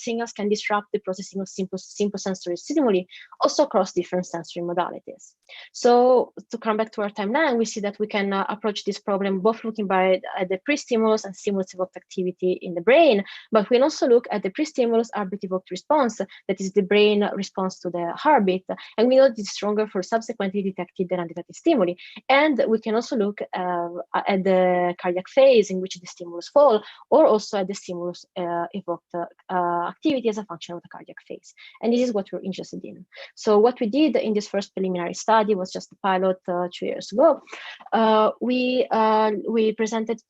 signals can disrupt the processing of simple sensory stimuli, also across different sensory modalities. So to come back to our timeline, we see that we can approach this problem both looking at the pre-stimulus and stimulus evoked activity in the brain, but we can also look at the pre-stimulus heartbeat evoked response, that is the brain response to the heartbeat, and we know this is stronger for subsequently detected and undetected stimuli. And we can also look at the cardiac phase in which the stimulus fall, or also at the stimulus evoked activity as a function of the cardiac phase. And this is what we're interested in. So what we did in this first preliminary study was just a pilot 2 years ago. We presented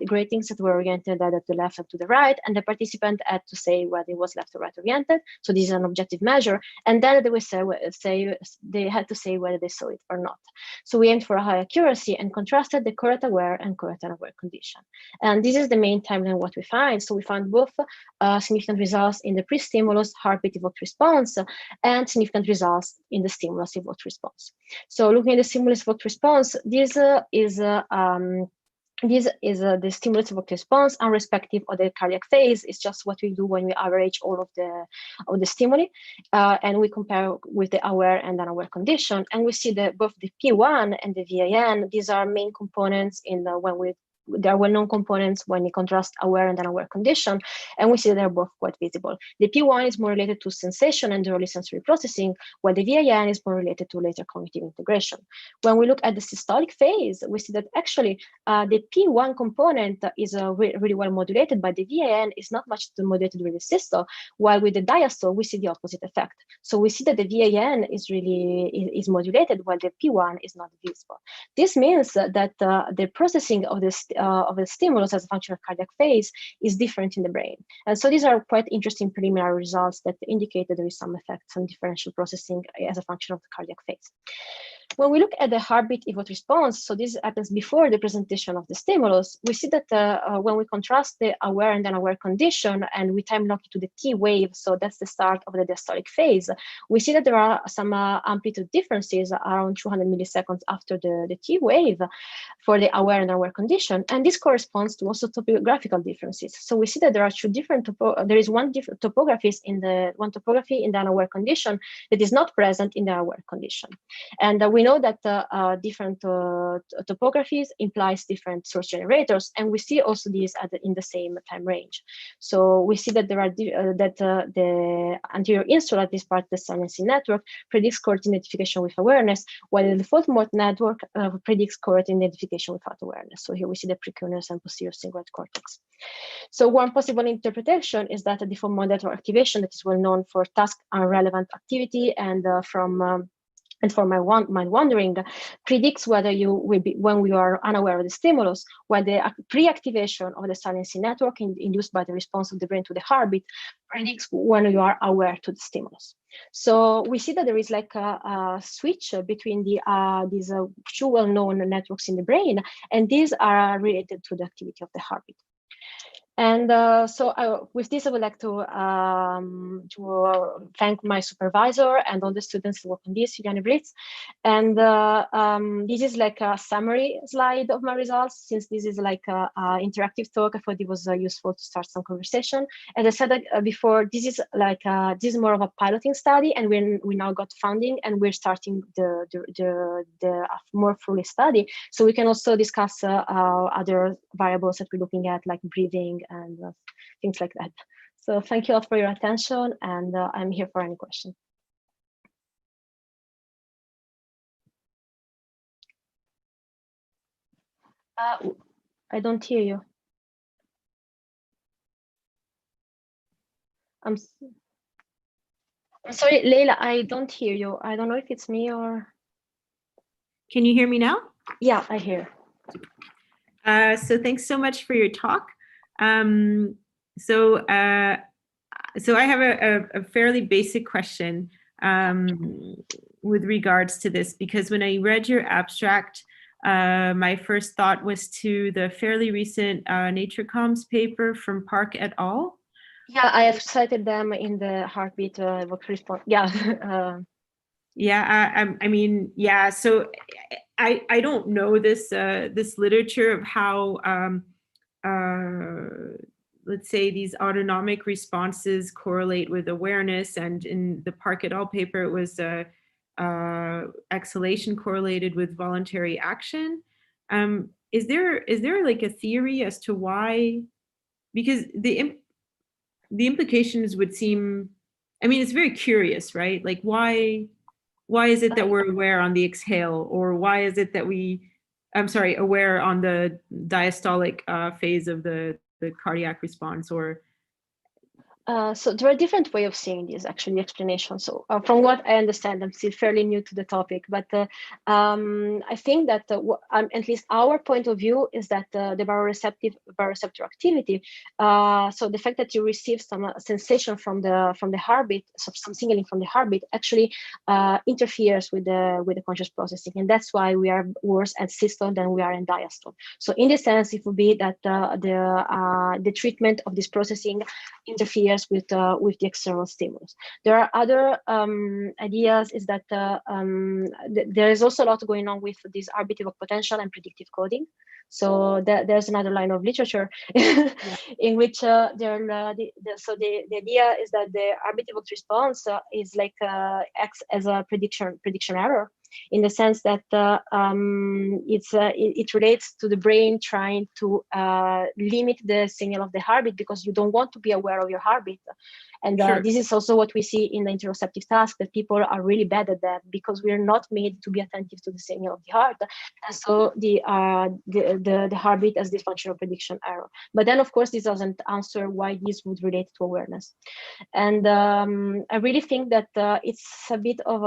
gratings that were oriented either to the left or to the right, and the participant had to say whether it was left or right oriented. So this is an objective measure, and then they had to say whether they saw it or not. So we aimed for a high accuracy and contrasted the correct aware and correct unaware condition. And this is the main timeline what we find. So we found both significant results in the pre-stimulus heartbeat evoked response and significant results in the stimulus evoked response. So looking at the stimulus evoked response, this is the stimulus evoked response, irrespective of the cardiac phase. It's just what we do when we average all of the stimuli, and we compare with the aware and unaware condition, and we see that both the P1 and the VAN, these are main components in they are well-known components when you contrast aware and unaware condition, and we see they're both quite visible. The P1 is more related to sensation and early sensory processing, while the VAN is more related to later cognitive integration. When we look at the systolic phase, we see that actually the P1 component is really well modulated, but the VAN is not much modulated with the systole, while with the diastole, we see the opposite effect. So we see that the VAN is modulated, while the P1 is not visible. This means that the processing of the stimulus as a function of cardiac phase is different in the brain. And so these are quite interesting preliminary results that indicate that there is some effects on differential processing as a function of the cardiac phase. When we look at the heartbeat evoked response, so this happens before the presentation of the stimulus, we see that when we contrast the aware and unaware condition and we time lock it to the T wave, so that's the start of the diastolic phase, we see that there are some amplitude differences around 200 milliseconds after the T wave for the aware and unaware condition, and this corresponds to also topographical differences. So we see that there are two different there is one different topography in the unaware condition that is not present in the aware condition, and we know that different topographies implies different source generators, and we see also these in the same time range. So we see that there are the anterior insula, at this part of the silencing network, predicts correct identification with awareness, while the default mode network predicts correct identification without awareness. So here we see the precuneus and posterior cingulate cortex. So one possible interpretation is that the default mode network activation that is well known for task unrelevant activity and for my mind wandering predicts whether you will be when we are unaware of the stimulus, while the pre-activation of the silencing network induced by the response of the brain to the heartbeat predicts when you are aware to the stimulus. So we see that there is like a switch between these two well-known networks in the brain, and these are related to the activity of the heartbeat. And with this, I would like to thank my supervisor and all the students who work on this, Viviane Blitz. And this is like a summary slide of my results. Since this is like an interactive talk, I thought it was useful to start some conversation. As I said before, this is like this is more of a piloting study, and we now got funding, and we're starting the more fully study. So we can also discuss other variables that we're looking at, like breathing and things like that. So thank you all for your attention, and I'm here for any question. I don't hear you. I'm sorry, Leila, I don't hear you. I don't know if it's me or... Can you hear me now? Yeah, I hear. So thanks so much for your talk. So I have a fairly basic question. with regards to this, because when I read your abstract, my first thought was to the fairly recent Nature Comms paper from Park et al. Yeah, I have cited them in the heartbeat response. Yeah. Yeah, I mean, yeah. So I don't know this this literature of how let's say these autonomic responses correlate with awareness, and in the Park et al. Paper, it was exhalation correlated with voluntary action. Is there like a theory as to why? Because the implications would seem, I mean, it's very curious, right? Like why is it that we're aware on the exhale, or why is it that aware on the diastolic phase of the cardiac response, or so there are different ways of seeing this, actually, explanation. So from what I understand, I'm still fairly new to the topic, but I think that at least our point of view is that the baroreceptor activity, so the fact that you receive some sensation from the heartbeat, so some signaling from the heartbeat, actually interferes with the conscious processing, and that's why we are worse at systole than we are in diastole. So in this sense, it would be that the treatment of this processing interferes with the external stimulus. There are other ideas, is that there is also a lot going on with this arbitral potential and predictive coding. So there's another line of literature in which so the idea is that the arbitral response is like acts as a prediction error, in the sense that it relates to the brain trying to limit the signal of the heartbeat, because you don't want to be aware of your heartbeat. And Sure. This is also what we see in the interoceptive task, that people are really bad at that, because we are not made to be attentive to the signal of the heart. And so the heartbeat has this functional prediction error. But then, of course, this doesn't answer why this would relate to awareness. And I really think that it's a bit of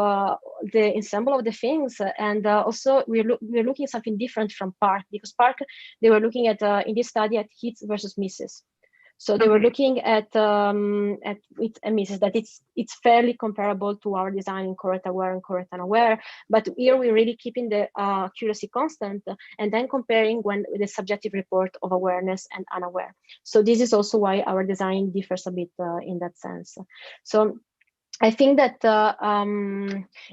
the ensemble of the things. And also, we're looking at something different from Park, because Park, they were looking at, in this study, at hits versus misses. So they were looking at hits and misses, that it's fairly comparable to our design in correct aware and correct unaware. But here we're really keeping the accuracy constant, and then comparing when the subjective report of awareness and unaware. So this is also why our design differs a bit in that sense. So I think that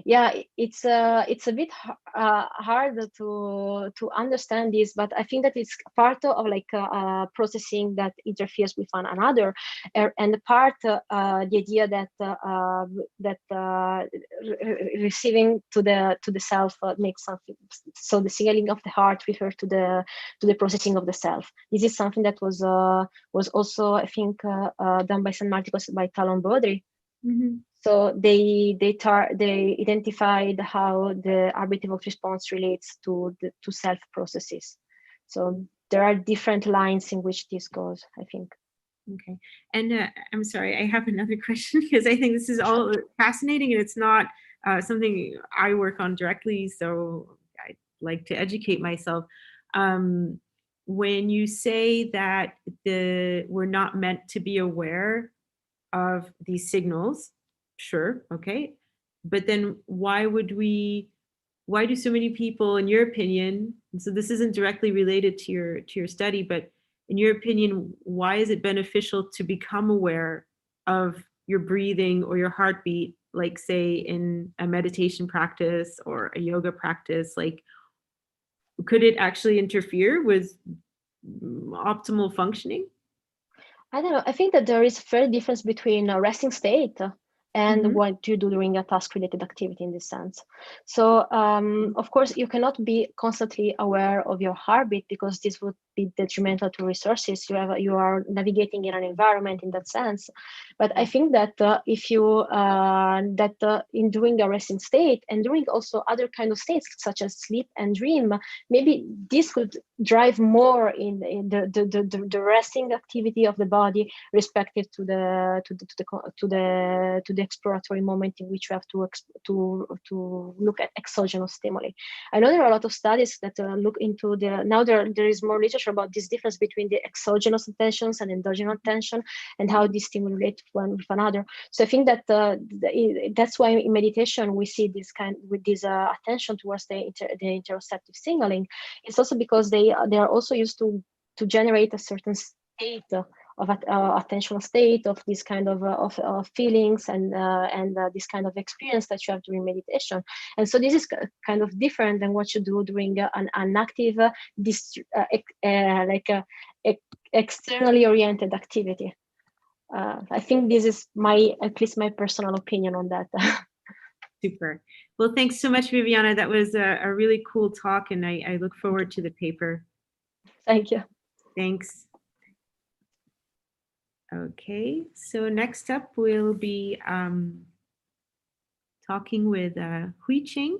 yeah, it's a bit hard to understand this, but I think that it's part of like processing that interferes with one another, and the part the idea that receiving to the self makes something. So the signaling of the heart refers to the processing of the self. This is something that was also, I think, done by St. Martin's, by Talon Baudry. Mm-hmm. So they identified how the arbitral response relates to self processes. So there are different lines in which this goes, I think. Okay, and I'm sorry, I have another question, because I think this is all fascinating, and it's not something I work on directly, so I'd like to educate myself. When you say that we're not meant to be aware of these signals, sure, okay, but then why do so many people, in your opinion, and so this isn't directly related to your study, but in your opinion, why is it beneficial to become aware of your breathing or your heartbeat, like say in a meditation practice or a yoga practice? Like, could it actually interfere with optimal functioning? I don't know. I think that there is a fair difference between a resting state and what you do during a task-related activity in this sense. So, of course, you cannot be constantly aware of your heartbeat, because this would be detrimental to resources. You are navigating in an environment in that sense. But I think that if you in doing a resting state and during also other kind of states such as sleep and dream, maybe this could drive more in the resting activity of the body, respective to the the exploratory moment in which you have to look at exogenous stimuli. I know there are a lot of studies that look into now there is more literature about this difference between the exogenous attentions and endogenous attention and how these stimulate one with another. So I think that that's why in meditation we see this attention towards the interoceptive signaling. It's also because they are also used to generate a certain state of attentional state of this kind of feelings and this kind of experience that you have during meditation. And so this is kind of different than what you do during an active, externally oriented activity. I think this is at least my personal opinion on that. Super. Well, thanks so much, Viviana. That was a really cool talk, and I look forward to the paper. Thank you. Thanks. Okay, so next up we'll be talking with Hui Ching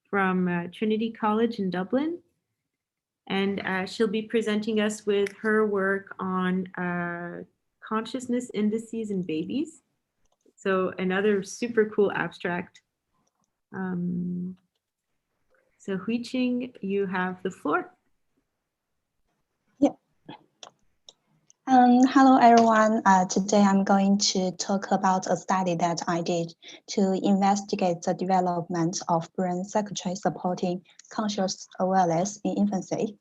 from Trinity College in Dublin. And she'll be presenting us with her work on consciousness indices in babies. So another super cool abstract. So Hui Ching, you have the floor. Hello, everyone. Today I'm going to talk about a study that I did to investigate the development of brain circuitry supporting conscious awareness in infancy.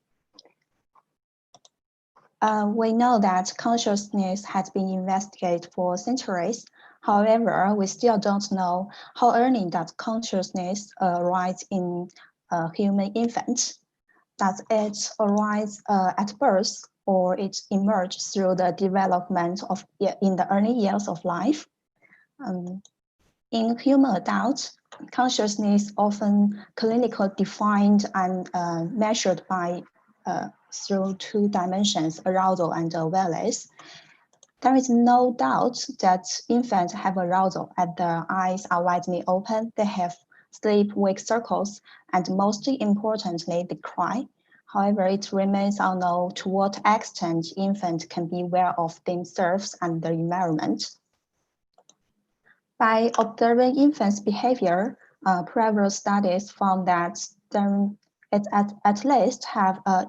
We know that consciousness has been investigated for centuries. However, we still don't know how early that consciousness arises in a human infant. Does it arise at birth, or it emerges through the development in the early years of life? In human adults, consciousness often clinically defined and measured by through two dimensions, arousal and awareness. There is no doubt that infants have arousal as their eyes are widely open, they have sleep-wake cycles, and most importantly, they cry. However, it remains unknown to what extent infants can be aware of themselves and their environment. By observing infants' behavior, previous studies found that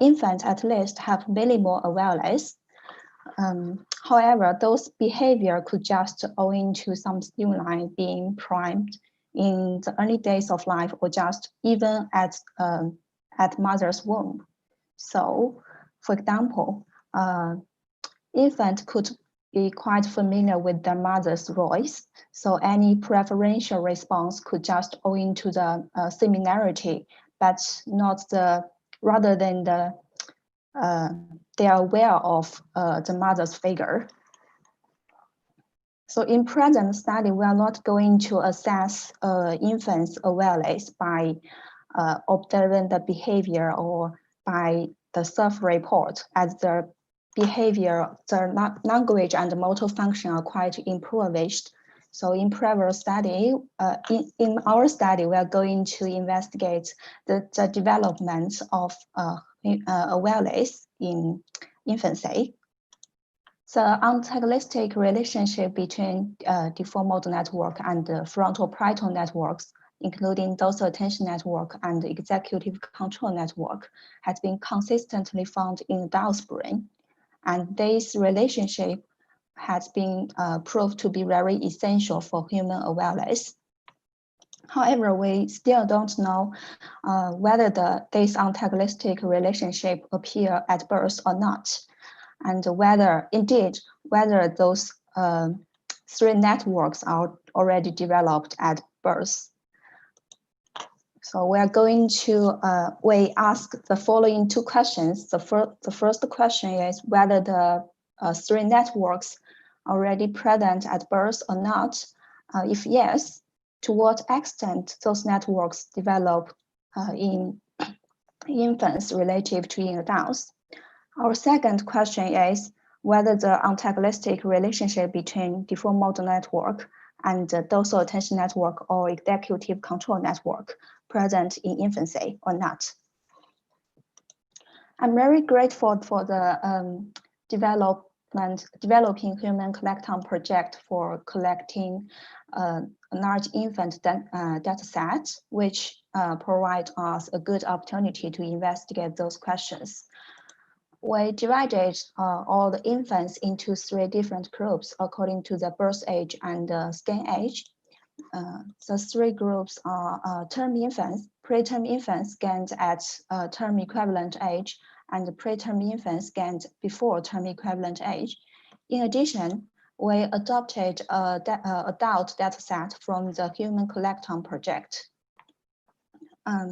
infants at least have minimal awareness. However, those behavior could just owing to some stimuli being primed in the early days of life, or just even at mother's womb. So, for example, infant could be quite familiar with their mother's voice. So any preferential response could just owing to the similarity, but not rather than they are aware of the mother's figure. So in present study, we are not going to assess infants' awareness by observing the behavior or by the self-report, as the behavior, the language and the motor function are quite impoverished. So in previous study, in our study, we are going to investigate the development of awareness in infancy. The antagonistic relationship between default mode network and the frontal parietal networks, including dorsal attention network and executive control network, has been consistently found in adult brain. And this relationship has been proved to be very essential for human awareness. However, we still don't know whether this antagonistic relationship appear at birth or not, and whether those three networks are already developed at birth. So we are going to, we ask the following two questions. The first question is whether the three networks are already present at birth or not. If yes, to what extent those networks develop in infants relative to in adults. Our second question is whether the antagonistic relationship between default mode network and the dorsal attention network or executive control network present in infancy or not. I'm very grateful for the developing human collectome project for collecting a large infant data set, which provide us a good opportunity to investigate those questions. We divided all the infants into 3 different groups according to the birth age and scan age. The 3 groups are term infants, preterm infants scanned at term equivalent age, and preterm infants scanned before term equivalent age. In addition, we adopted adult dataset from the Human Collectome project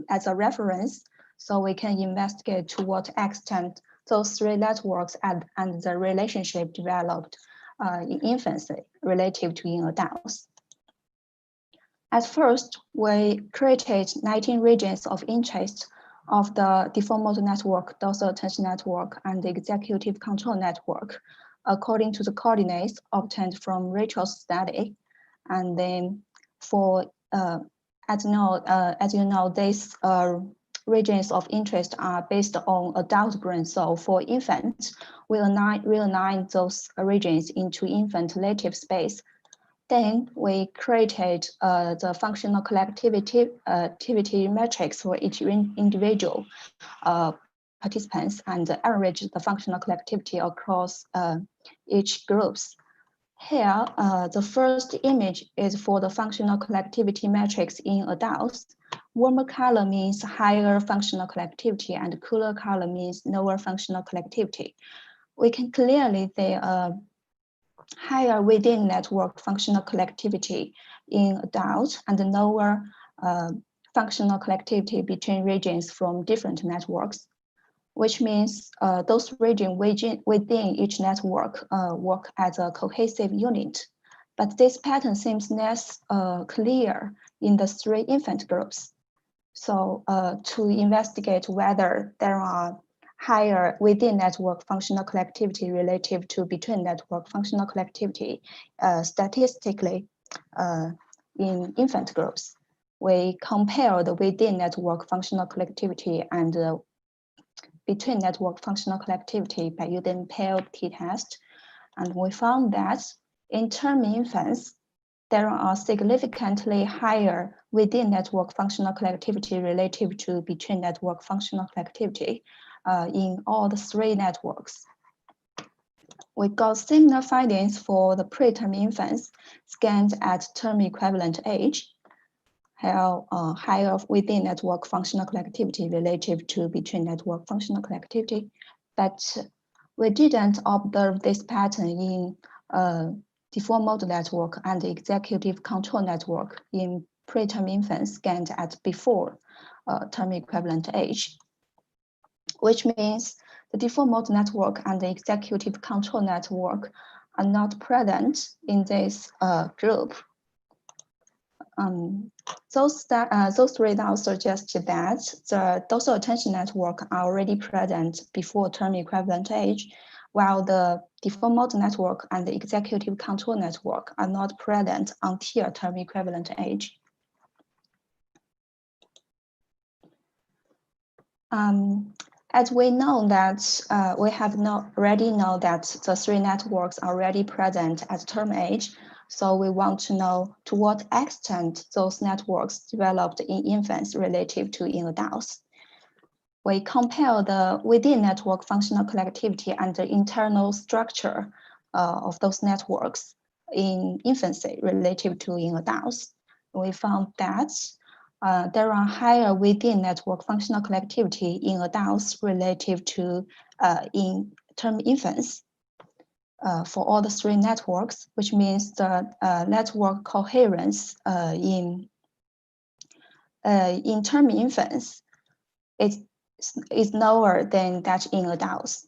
as a reference, so we can investigate to what extent those 3 networks and the relationship developed in infancy relative to in adults. At first, we created 19 regions of interest of the default mode network, dorsal attention network, and the executive control network, according to the coordinates obtained from Rachel's study. And then for, as you know, these regions of interest are based on adult brain. So for infants, we align those regions into infant relative space. Then we created the functional collectivity matrix for each individual participants and averaged the functional collectivity across each groups. Here, the first image is for the functional collectivity matrix in adults. Warmer color means higher functional collectivity and cooler color means lower functional collectivity. We can clearly see higher within network functional collectivity in adults and lower functional collectivity between regions from different networks, which means those regions within each network work as a cohesive unit. But this pattern seems less clear in the 3 infant groups. So to investigate whether there are higher within network functional collectivity relative to between network functional collectivity statistically in infant groups, we compare the within network functional collectivity and between network functional collectivity by using paired t-test. And we found that in term infants, there are significantly higher within network functional collectivity relative to between network functional collectivity in all the 3 networks. We got similar findings for the preterm infants scanned at term equivalent age, higher within network functional collectivity relative to between network functional collectivity, but we didn't observe this pattern in default mode network and the executive control network in preterm infants scanned at before term equivalent age, which means the default mode network and the executive control network are not present in this group. Those results suggest that the dorsal attention network are already present before term equivalent age, while the default mode network and the executive control network are not present until term equivalent age. As we know that we have already know that the 3 networks are already present at term age, so we want to know to what extent those networks developed in infants relative to in adults. We compare the within network functional collectivity and the internal structure of those networks in infancy relative to in adults. We found that there are higher within network functional collectivity in adults relative to in term infants for all the 3 networks, which means the network coherence in term infants is lower than that in adults.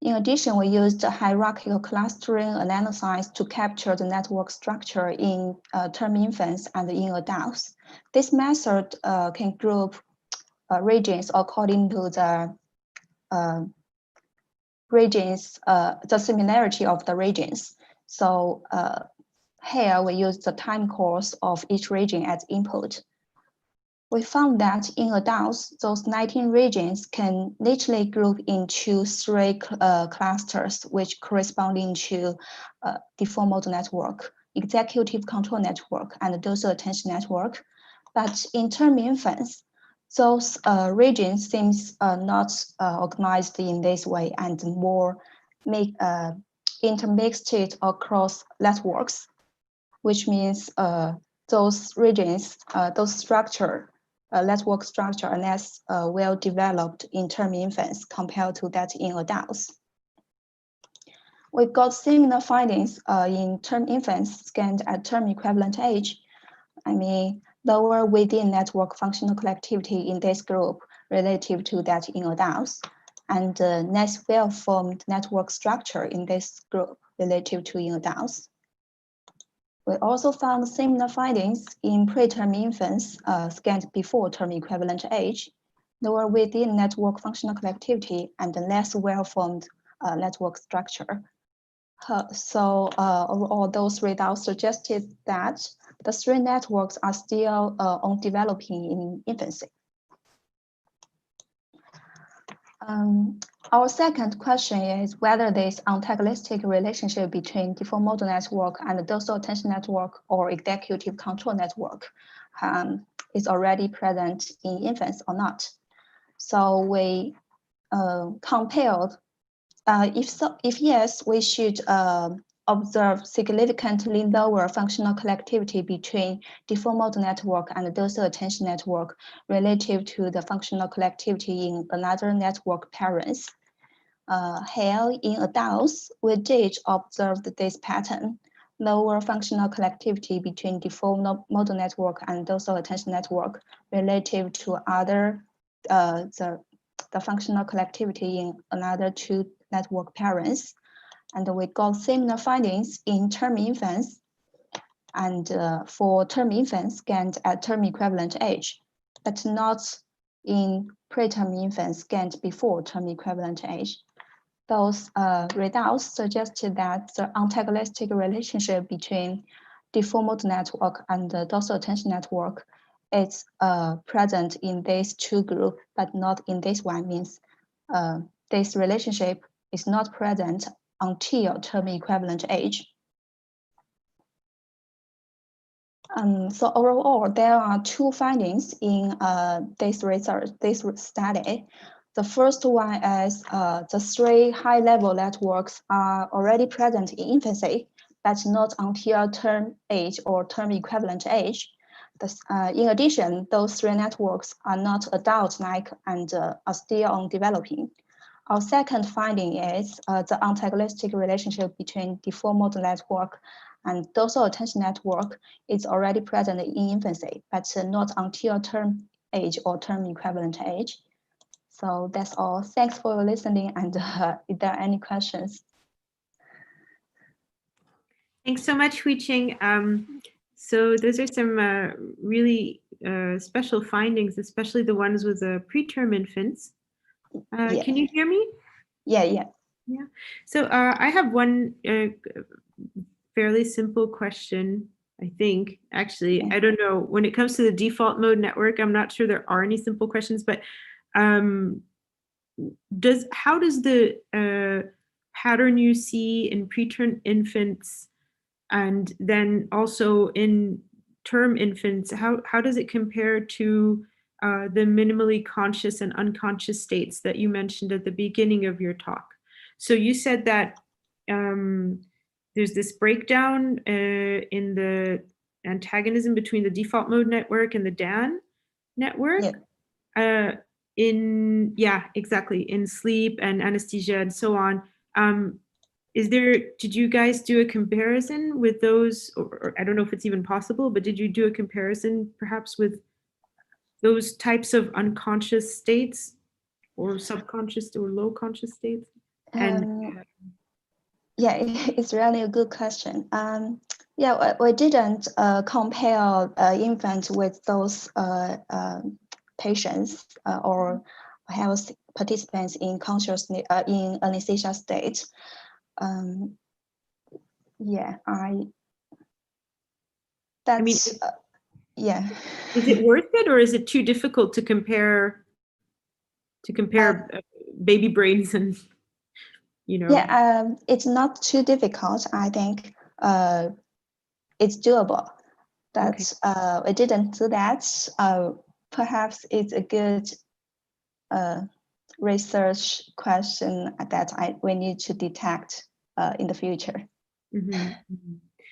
In addition, we used hierarchical clustering analysis to capture the network structure in term infants and in adults. This method can group regions according to the the similarity of the regions. So here we use the time course of each region as input. we found that in adults, those 19 regions can literally group into 3 clusters, which corresponding to default mode network, executive control network, and dorsal attention network. But in term infants, those regions seems not organized in this way and more intermixed across networks, which means those regions, those network structure are less well developed in term infants compared to that in adults. We got similar findings in term infants scanned at term equivalent age. I mean, lower within network functional collectivity in this group relative to that in adults, and less well-formed network structure in this group relative to in adults. We also found similar findings in preterm infants scanned before term equivalent age, lower within network functional collectivity, and less well-formed network structure. So overall, those results suggested that the 3 networks are still on developing in infancy. Our second question is whether this antagonistic relationship between default mode network and the dorsal attention network or executive control network is already present in infants or not. So we compared, if yes, we should observe significantly lower functional collectivity between default mode network and the dorsal attention network relative to the functional collectivity in another network parents. Here in adults, we did observe this pattern, lower functional collectivity between default mode network and dorsal attention network relative to other the functional collectivity in another 2 network parents. And we got similar findings in term infants and for term infants scanned at term equivalent age, but not in preterm infants scanned before term equivalent age. Those results suggested that the antagonistic relationship between default mode network and the dorsal attention network is present in these 2 groups, but not in this one, means this relationship is not present until term equivalent age. So overall, there are 2 findings in this study. The first one is the 3 high-level networks are already present in infancy, but not until term age or term equivalent age. In addition, those 3 networks are not adult-like and are still on developing. Our second finding is the antagonistic relationship between default mode network and dorsal attention network is already present in infancy, but not until term age or term equivalent age. So that's all. Thanks for listening. And if there are any questions. Thanks so much, Huiqing. So those are some really special findings, especially the ones with the preterm infants. Yeah. Can you hear me? Yeah. So I have one fairly simple question, I think. Actually, I don't know. When it comes to the default mode network, I'm not sure there are any simple questions, but how does the pattern you see in preterm infants and then also in term infants, how does it compare to the minimally conscious and unconscious states that you mentioned at the beginning of your talk? So you said that there's this breakdown in the antagonism between the default mode network and the DAN network. Yeah. Exactly, in sleep and anesthesia and so on. Did you guys do a comparison with those, or I don't know if it's even possible, but did you do a comparison perhaps with those types of unconscious states or subconscious or low conscious states? Yeah, it's really a good question. Yeah, we didn't compare infants with those patients or health participants in consciousness in anesthesia state. Yeah, yeah. Is it worth it, or is it too difficult to compare baby brains and, you know? Yeah, it's not too difficult. I think it's doable. But I didn't do that. Perhaps it's a good research question that we need to detect in the future.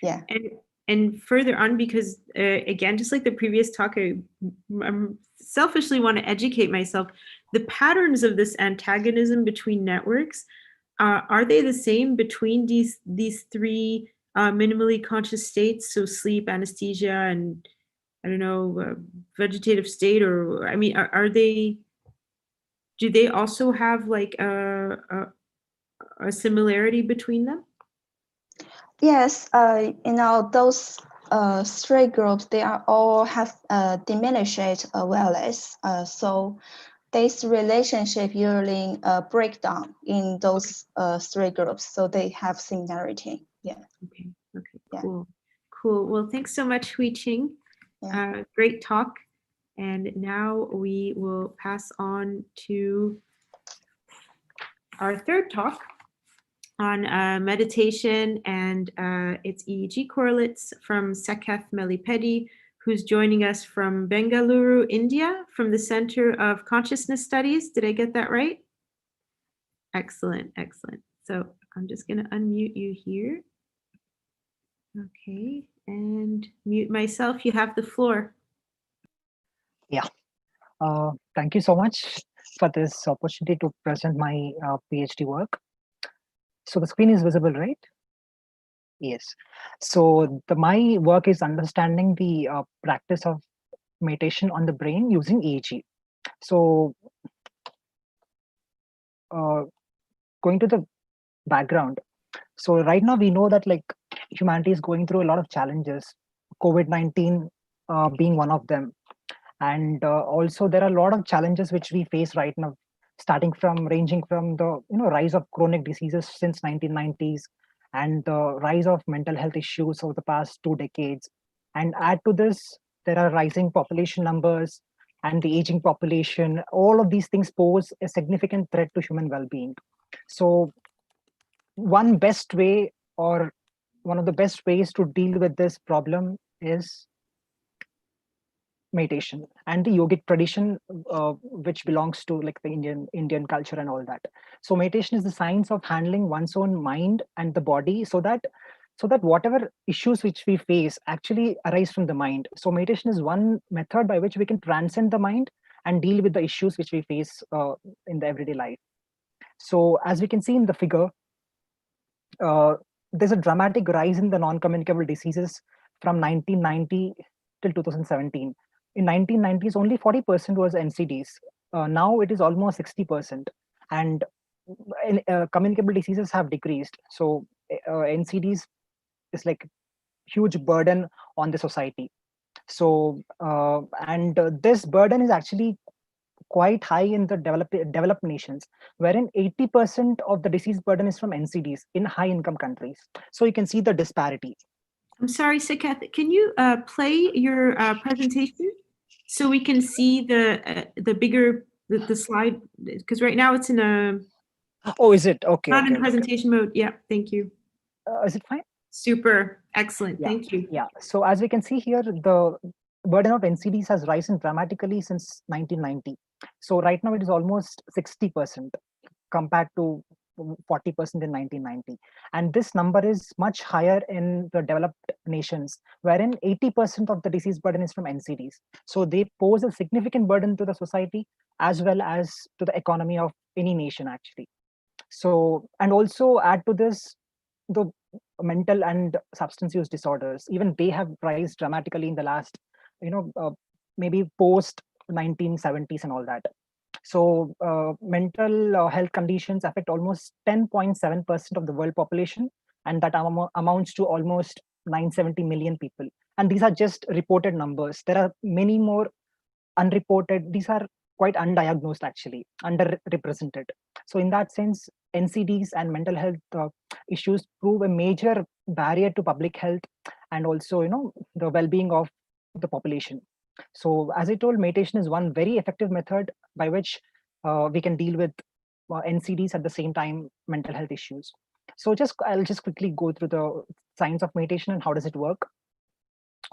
Yeah. And further on, because again, just like the previous talk, I selfishly want to educate myself. The patterns of this antagonism between networks, are they the same between these three minimally conscious states? So sleep, anesthesia, and I don't know, vegetative state, or I mean, are they? Do they also have like a similarity between them? Yes, you know, those three groups, they are all have diminished awareness. So this relationship usually break down in those three groups. So they have similarity. Yeah. Okay. Cool. Cool. Well, thanks so much, Hui Qing. Yeah. Great talk. And now we will pass on to our third talk on meditation and its EEG correlates from Seketh Melipedi, who's joining us from Bengaluru, India, from the Center of Consciousness Studies. Did I get that right? Excellent, excellent. So I'm just going to unmute you here. Okay, and mute myself. You have the floor. Yeah. Thank you so much for this opportunity to present my PhD work. So the screen is visible, right? Yes. So my work is understanding the practice of meditation on the brain using EEG. So going to the background. So right now we know that like humanity is going through a lot of challenges, COVID-19 being one of them. And also there are a lot of challenges which we face right now, ranging from the rise of chronic diseases since 1990s and the rise of mental health issues over the past 2 decades. And add to this, there are rising population numbers and the aging population. All of these things pose a significant threat to human well-being. So one best way, or one of the best ways to deal with this problem is meditation and the yogic tradition, which belongs to like the Indian culture and all that. So meditation is the science of handling one's own mind and the body so that whatever issues which we face actually arise from the mind. So meditation is one method by which we can transcend the mind and deal with the issues which we face in the everyday life. So as we can see in the figure, there's a dramatic rise in the non-communicable diseases from 1990 till 2017. In 1990s, only 40% was NCDs. Now it is almost 60%. And communicable diseases have decreased. So NCDs is like huge burden on the society. So, this burden is actually quite high in the developed nations, wherein 80% of the disease burden is from NCDs in high income countries. So you can see the disparity. I'm sorry, Seketh, can you play your presentation so we can see the bigger the slide? Because right now it's in a. Oh, is it? Okay. Not okay, in presentation mode. Yeah, thank you. Is it fine? Super, excellent, Yeah, thank you. Yeah, so as we can see here, the burden of NCDs has risen dramatically since 1990. So right now it is almost 60% compared to 40% in 1990. And this number is much higher in the developed nations, wherein 80% of the disease burden is from NCDs. So they pose a significant burden to the society as well as to the economy of any nation actually. So, and also add to this, the mental and substance use disorders, even they have risen dramatically in the last, maybe post 1970s and all that. So mental health conditions affect almost 10.7% of the world population, and that amounts to almost 970 million people. And these are just reported numbers. There are many more unreported. These are quite undiagnosed actually, underrepresented. So in that sense, NCDs and mental health issues prove a major barrier to public health and also the well-being of the population. So as I told, meditation is one very effective method by which we can deal with NCDs at the same time mental health issues. So I'll just quickly go through the science of meditation and how does it work.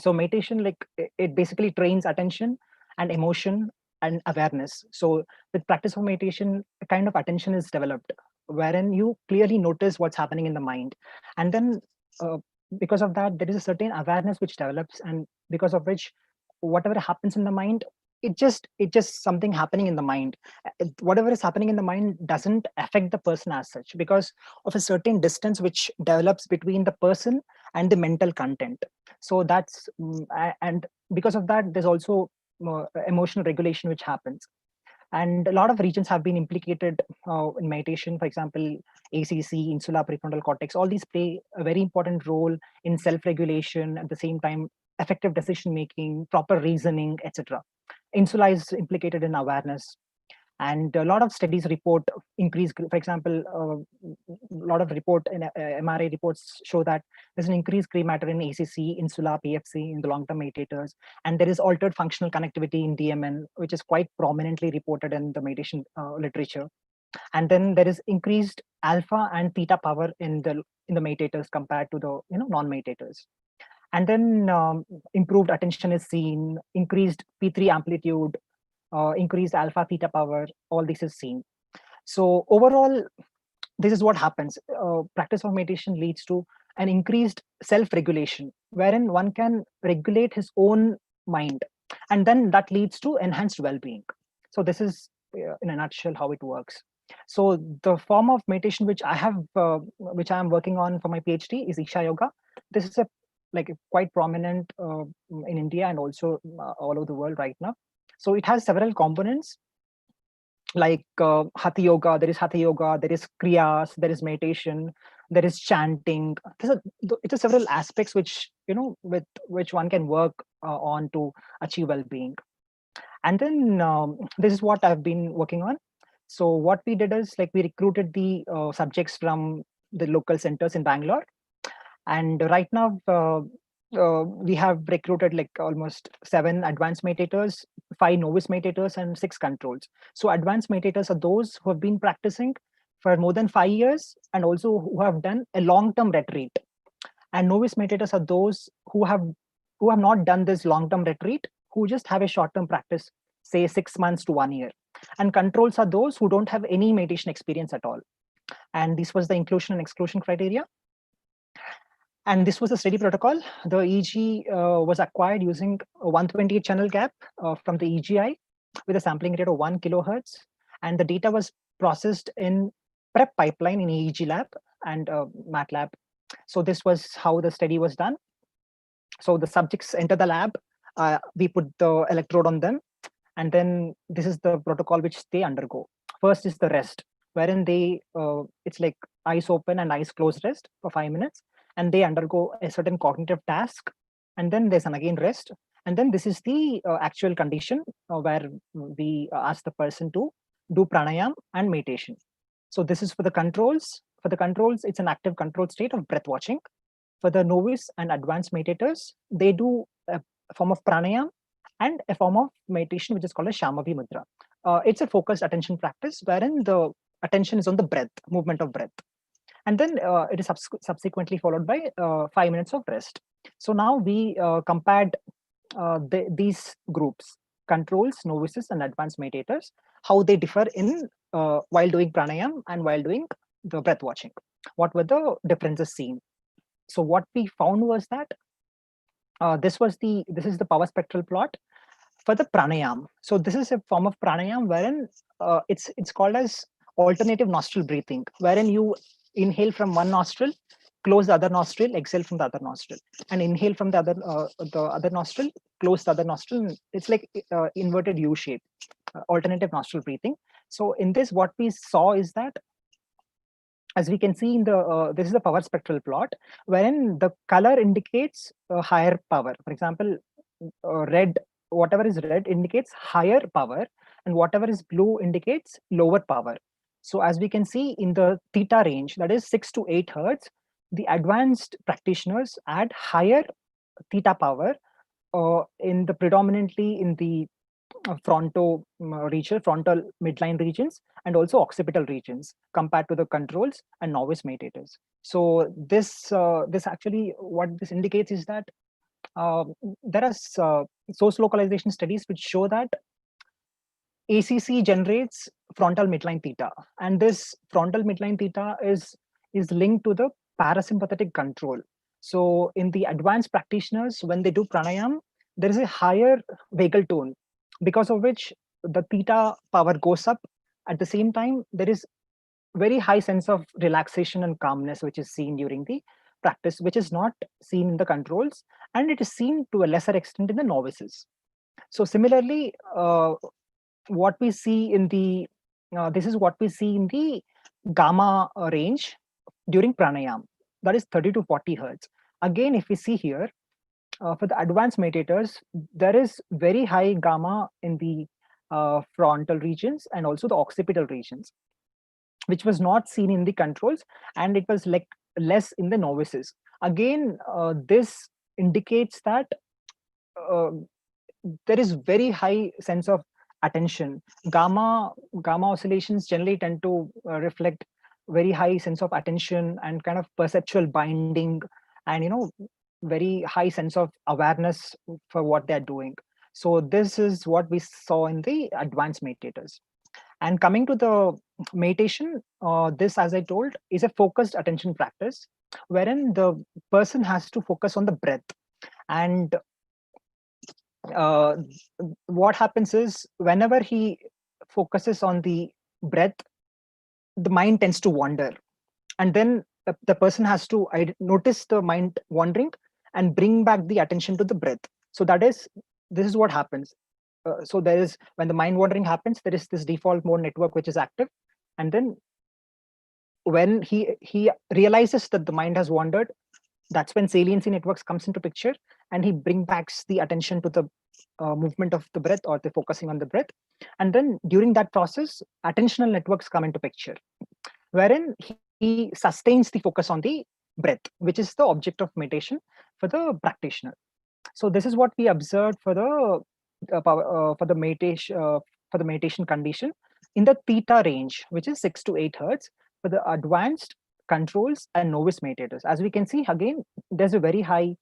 So meditation, like it basically trains attention and emotion and awareness. So with practice of meditation, a kind of attention is developed wherein you clearly notice what's happening in the mind. And then because of that, there is a certain awareness which develops, and because of which whatever happens in the mind, it just something happening in the mind. Whatever is happening in the mind doesn't affect the person as such because of a certain distance which develops between the person and the mental content. So that's and because of that, there's also emotional regulation which happens. And a lot of regions have been implicated in meditation. For example, ACC, insula, prefrontal cortex, all these play a very important role in self-regulation, at the same time effective decision making, proper reasoning, etc. Insula is implicated in awareness, and a lot of studies report increased. For example, a lot of report in MRI reports show that there's an increased gray matter in ACC, insula, PFC in the long-term meditators, and there is altered functional connectivity in DMN, which is quite prominently reported in the meditation literature. And then there is increased alpha and theta power in the meditators compared to the non-meditators. And then improved attention is seen, increased P3 amplitude, increased alpha theta power, all this is seen. So overall, this is what happens. Practice of meditation leads to an increased self-regulation, wherein one can regulate his own mind, and then that leads to enhanced well-being. So this is, in a nutshell, how it works. So the form of meditation which I am working on for my PhD is Isha Yoga. This is quite prominent in India and also all over the world right now. So it has several components like Hatha Yoga. There is Hatha Yoga, there is Kriyas, there is meditation, there is chanting. It's a several aspects which, with which one can work on to achieve well-being. And then this is what I've been working on. So what we did is we recruited the subjects from the local centers in Bangalore. And right now, we have recruited almost 7 advanced meditators, 5 novice meditators, and 6 controls. So advanced meditators are those who have been practicing for more than 5 years and also who have done a long-term retreat. And novice meditators are those who have not done this long-term retreat, who just have a short-term practice, say 6 months to 1 year. And controls are those who don't have any meditation experience at all. And this was the inclusion and exclusion criteria. And this was a study protocol. The EEG was acquired using a 128 channel gap from the EGI with a sampling rate of 1 kilohertz. And the data was processed in prep pipeline in EEG lab and MATLAB. So this was how the study was done. So the subjects enter the lab, we put the electrode on them, and then this is the protocol which they undergo. First is the rest, wherein they, it's like eyes open and eyes closed rest for 5 minutes, and they undergo a certain cognitive task, and then there's an again rest. And then this is the actual condition where we ask the person to do pranayam and meditation. So this is for the controls. For the controls, it's an active control state of breath watching. For the novice and advanced meditators, they do a form of pranayam and a form of meditation which is called a Shamavi Mudra. It's a focused attention practice wherein the attention is on the breath, movement of breath. And then it is subsequently followed by 5 minutes of rest. So now we compared these groups, controls, novices, and advanced meditators, how they differ in while doing pranayam and while doing the breath watching. What were the differences seen? So what we found was that this is the power spectral plot for the pranayam. So this is a form of pranayam wherein it's called as alternative nostril breathing, wherein you inhale from one nostril, close the other nostril, exhale from the other nostril, and inhale from the other nostril, close the other nostril. It's like inverted U shape, alternative nostril breathing. So in this, what we saw is that, as we can see in the this is the power spectral plot, wherein the color indicates higher power. For example, red, whatever is red indicates higher power, and whatever is blue indicates lower power. So as we can see in the theta range, that is 6 to 8 hertz, the advanced practitioners add higher theta power in the predominantly in the frontal midline regions, and also occipital regions compared to the controls and novice meditators. So this actually what this indicates is that there are source localization studies which show that ACC generates frontal midline theta, and this frontal midline theta is linked to the parasympathetic control. So in the advanced practitioners, when they do pranayam, there is a higher vagal tone, because of which the theta power goes up. At the same time, there is very high sense of relaxation and calmness, which is seen during the practice, which is not seen in the controls, and it is seen to a lesser extent in the novices. So similarly, what we see in the this is what we see in the gamma range during pranayam, that is 30 to 40 hertz. Again, if we see here, for the advanced meditators, there is very high gamma in the frontal regions and also the occipital regions, which was not seen in the controls, and it was like less in the novices. Again, this indicates that there is very high sense of attention. Gamma oscillations generally tend to reflect very high sense of attention and kind of perceptual binding, and very high sense of awareness for what they're doing. So this is what we saw in the advanced meditators. And coming to the meditation, this, as I told, is a focused attention practice wherein the person has to focus on the breath. And what happens is, whenever he focuses on the breath, the mind tends to wander, and then the person has to notice the mind wandering and bring back the attention to the breath. So this is what happens. So there is, when the mind wandering happens, there is this default mode network which is active, and then when he realizes that the mind has wandered, that's when saliency networks comes into picture, and he brings back the attention to the movement of the breath, or the focusing on the breath. And then during that process, attentional networks come into picture, wherein he sustains the focus on the breath, which is the object of meditation for the practitioner. So this is what we observed for the meditation condition in the theta range, which is 6 to 8 hertz for the advanced, controls, and novice meditators. As we can see, again, there's a very high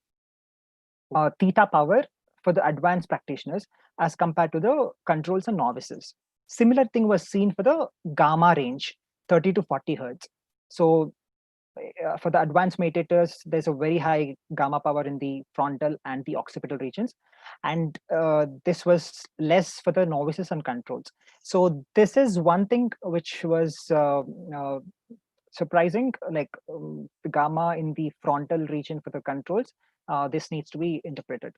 theta power for the advanced practitioners as compared to the controls and novices. Similar thing was seen for the gamma range, 30 to 40 hertz. So for the advanced meditators, there's a very high gamma power in the frontal and the occipital regions, and this was less for the novices and controls. So this is one thing which was surprising, like the gamma in the frontal region for the controls. This needs to be interpreted.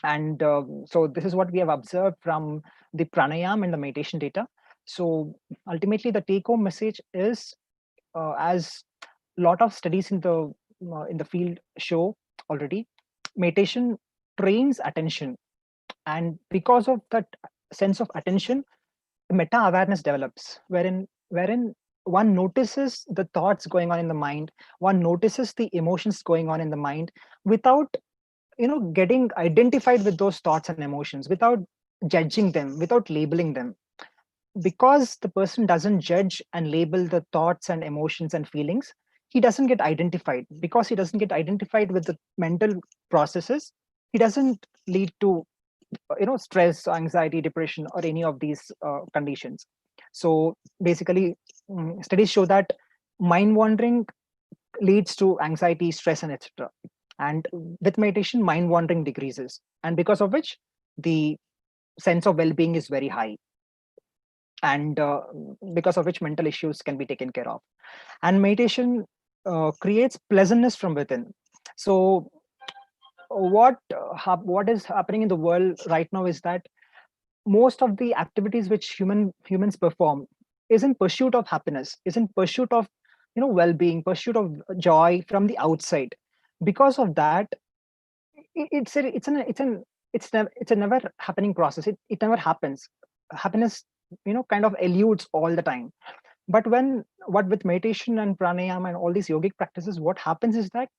And so this is what we have observed from the pranayam and the meditation data. So ultimately, the take-home message is, as a lot of studies in the field show already, meditation trains attention, and because of that sense of attention, meta awareness develops, wherein one notices the thoughts going on in the mind, one notices the emotions going on in the mind without getting identified with those thoughts and emotions, without judging them, without labeling them. Because the person doesn't judge and label the thoughts and emotions and feelings, he doesn't get identified. Because he doesn't get identified with the mental processes, he doesn't lead to stress, anxiety, depression, or any of these conditions. So basically, studies show that mind wandering leads to anxiety, stress, and etc. And with meditation, mind wandering decreases, and because of which the sense of well-being is very high, and because of which mental issues can be taken care of. And meditation creates pleasantness from within. So what is happening in the world right now is that most of the activities which humans perform is in pursuit of happiness, is in pursuit of well-being, pursuit of joy from the outside. Because of that, it's a never happening process. It never happens. Happiness kind of eludes all the time. But with meditation and pranayama and all these yogic practices, what happens is that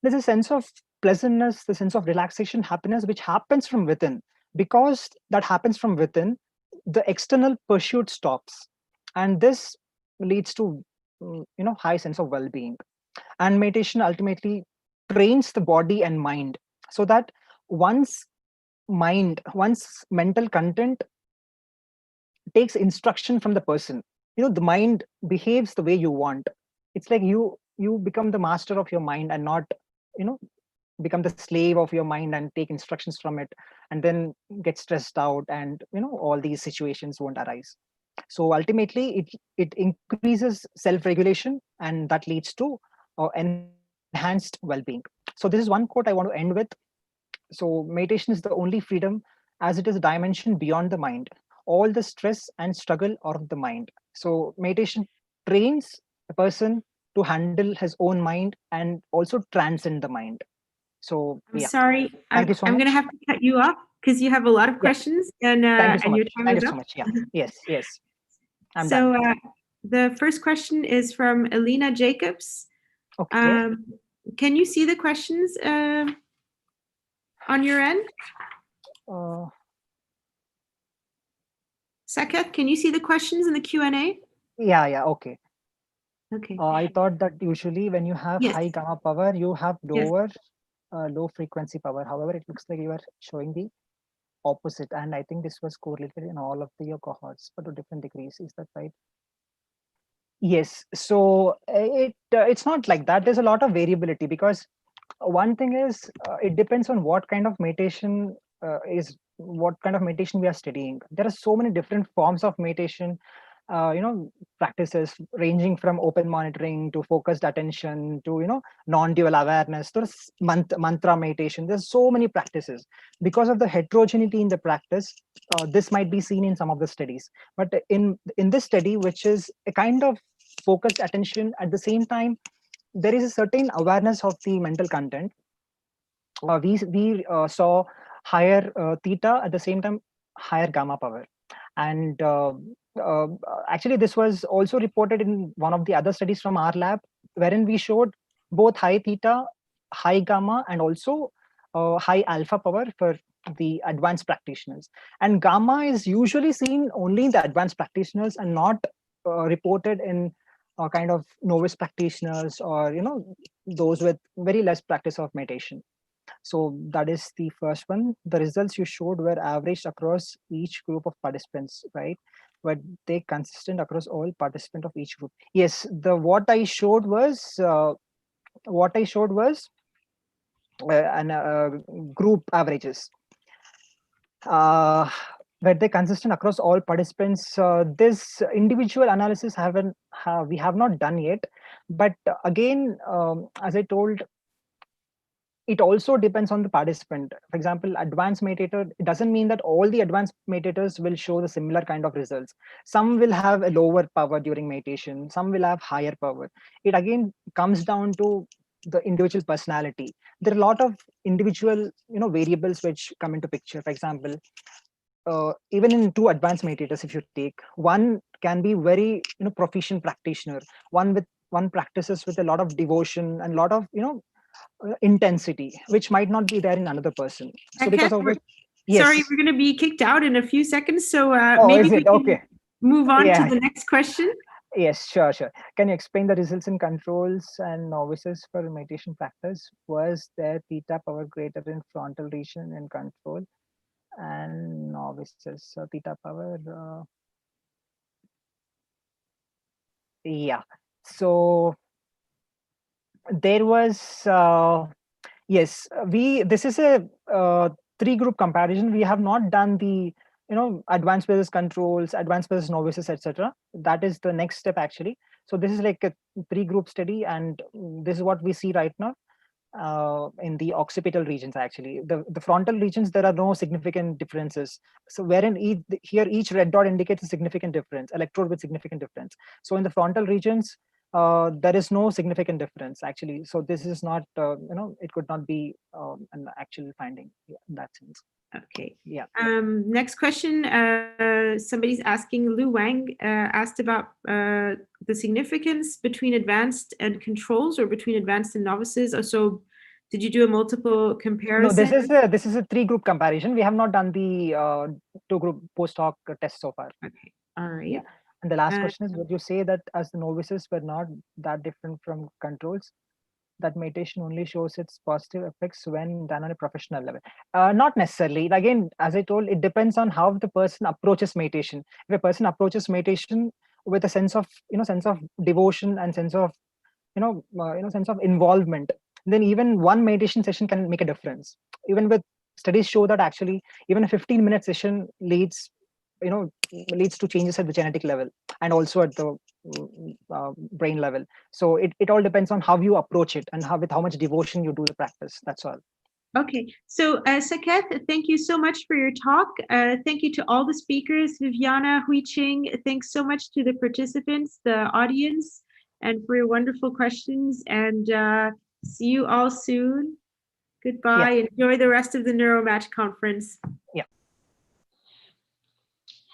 there's a sense of pleasantness, the sense of relaxation, happiness, which happens from within. Because that happens from within, the external pursuit stops, and this leads to high sense of well-being. And meditation ultimately trains the body and mind, so that once mental content takes instruction from the person, the mind behaves the way you want. It's like you become the master of your mind, and not become the slave of your mind and take instructions from it, and then get stressed out, and all these situations won't arise. So ultimately it increases self-regulation, and that leads to enhanced well-being. So this is one quote I want to end with. So meditation is the only freedom, as it is a dimension beyond the mind. All the stress and struggle are of the mind. So meditation trains a person to handle his own mind and also transcend the mind. So I'm yeah. sorry, I'm going to have to cut you off because you have a lot of questions, and your time Thank is you up. so much. Yeah. Yes. I'm so done. The first question is from Elena Jacobs. Okay. Can you see the questions on your end? Saket, can you see the questions in the Q&A? Yeah, okay. Okay. I thought that usually when you have Yes. high gamma power, you have Yes. lower low frequency power. However, it looks like you are showing the opposite, and I think this was correlated in all of your cohorts, but to different degrees. Is that right? Yes. So it's not like that. There's a lot of variability, because one thing is it depends on what kind of meditation what kind of meditation we are studying. There are so many different forms of meditation, practices ranging from open monitoring to focused attention to non-dual awareness. There's mantra meditation. There's so many practices. Because of the heterogeneity in the practice, this might be seen in some of the studies. But in this study, which is a kind of focused attention, at the same time there is a certain awareness of the mental content. We saw higher theta, at the same time higher gamma power. And actually this was also reported in one of the other studies from our lab, wherein we showed both high theta, high gamma, and also high alpha power for the advanced practitioners. And gamma is usually seen only in the advanced practitioners, and not reported in kind of novice practitioners, or those with very less practice of meditation. So that is the first one. The results you showed were averaged across each group of participants, right? But they consistent across all participants of each group. Yes, what I showed was group averages. Were they consistent across all participants? This individual analysis we have not done yet. But again, as I told, it also depends on the participant. For example, advanced meditator, it doesn't mean that all the advanced meditators will show the similar kind of results. Some will have a lower power during meditation, some will have higher power. It again comes down to the individual personality. There are a lot of individual variables which come into picture. For example, even in two advanced meditators, if you take, one can be very proficient practitioner, one practices with a lot of devotion and a lot of intensity, which might not be there in another person. So because of which, yes. Sorry, we're going to be kicked out in a few seconds, so maybe we can move on to the next question. Yes, sure. Can you explain the results in controls and novices for meditation practice? Was there theta power greater in frontal region in control and novices? So theta power, yeah. So there was yes, this is a 3-group comparison. We have not done the advanced versus controls, advanced versus novices, etc. That is the next step actually. So this is like a 3-group study, and this is what we see right now in the occipital regions. Actually, the frontal regions, there are no significant differences. So wherein each red dot indicates a significant difference, electrode with significant difference. So in the frontal regions, there is no significant difference actually. So this is not it could not be an actual finding in that sense. Okay. Yeah. Next question. Somebody's asking, Lu Wang asked about the significance between advanced and controls, or between advanced and novices. So Did you do a multiple comparison? No, this is a 3-group comparison. We have not done the 2-group post hoc test so far. Okay, all right. Yeah. And the last question is, would you say that as the novices were not that different from controls, that meditation only shows its positive effects when done on a professional level? Not necessarily. Again, as I told, it depends on how the person approaches meditation. If a person approaches meditation with a sense of devotion and sense of sense of involvement, then even one meditation session can make a difference. Even with studies show that actually even a 15-minute session leads to changes at the genetic level and also at the brain level. So it all depends on how you approach it and with how much devotion you do the practice. That's all. Okay, so Saket, thank you so much for your talk. Thank you to all the speakers, Viviana, Huiqing. Thanks so much to the participants, the audience, and for your wonderful questions. And see you all soon. Goodbye. Yeah. Enjoy the rest of the NeuroMatch conference. Yeah.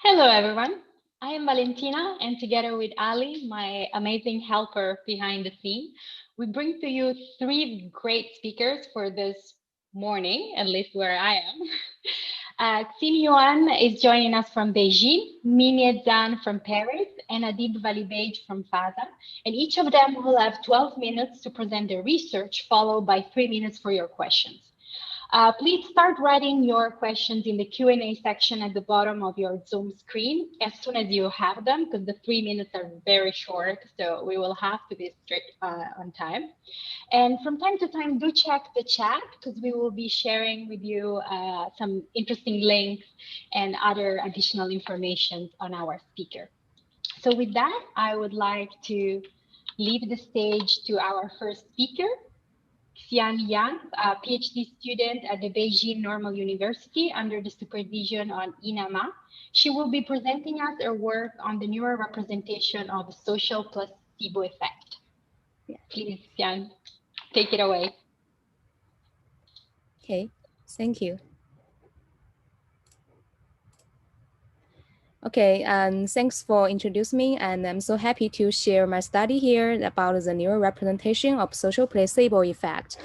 Hello, everyone. I am Valentina, and together with Ali, my amazing helper behind the scene, we bring to you 3 great speakers for this morning, at least where I am. Xin Yuan is joining us from Beijing, Minye Zhan from Paris, and Adib Valibej from FASA. And each of them will have 12 minutes to present their research, followed by 3 minutes for your questions. Please start writing your questions in the Q&A section at the bottom of your Zoom screen as soon as you have them, because the 3 minutes are very short, so we will have to be strict on time. And from time to time, do check the chat, because we will be sharing with you some interesting links and other additional information on our speaker. So with that, I would like to leave the stage to our first speaker, Xian Yang, a PhD student at the Beijing Normal University under the supervision of Ina Ma. She will be presenting us her work on the neurorepresentation of the social placebo effect. Yeah, please, Xian, take it away. Okay, thank you. Okay, and thanks for introducing me, and I'm so happy to share my study here about the neurorepresentation of social placebo effect.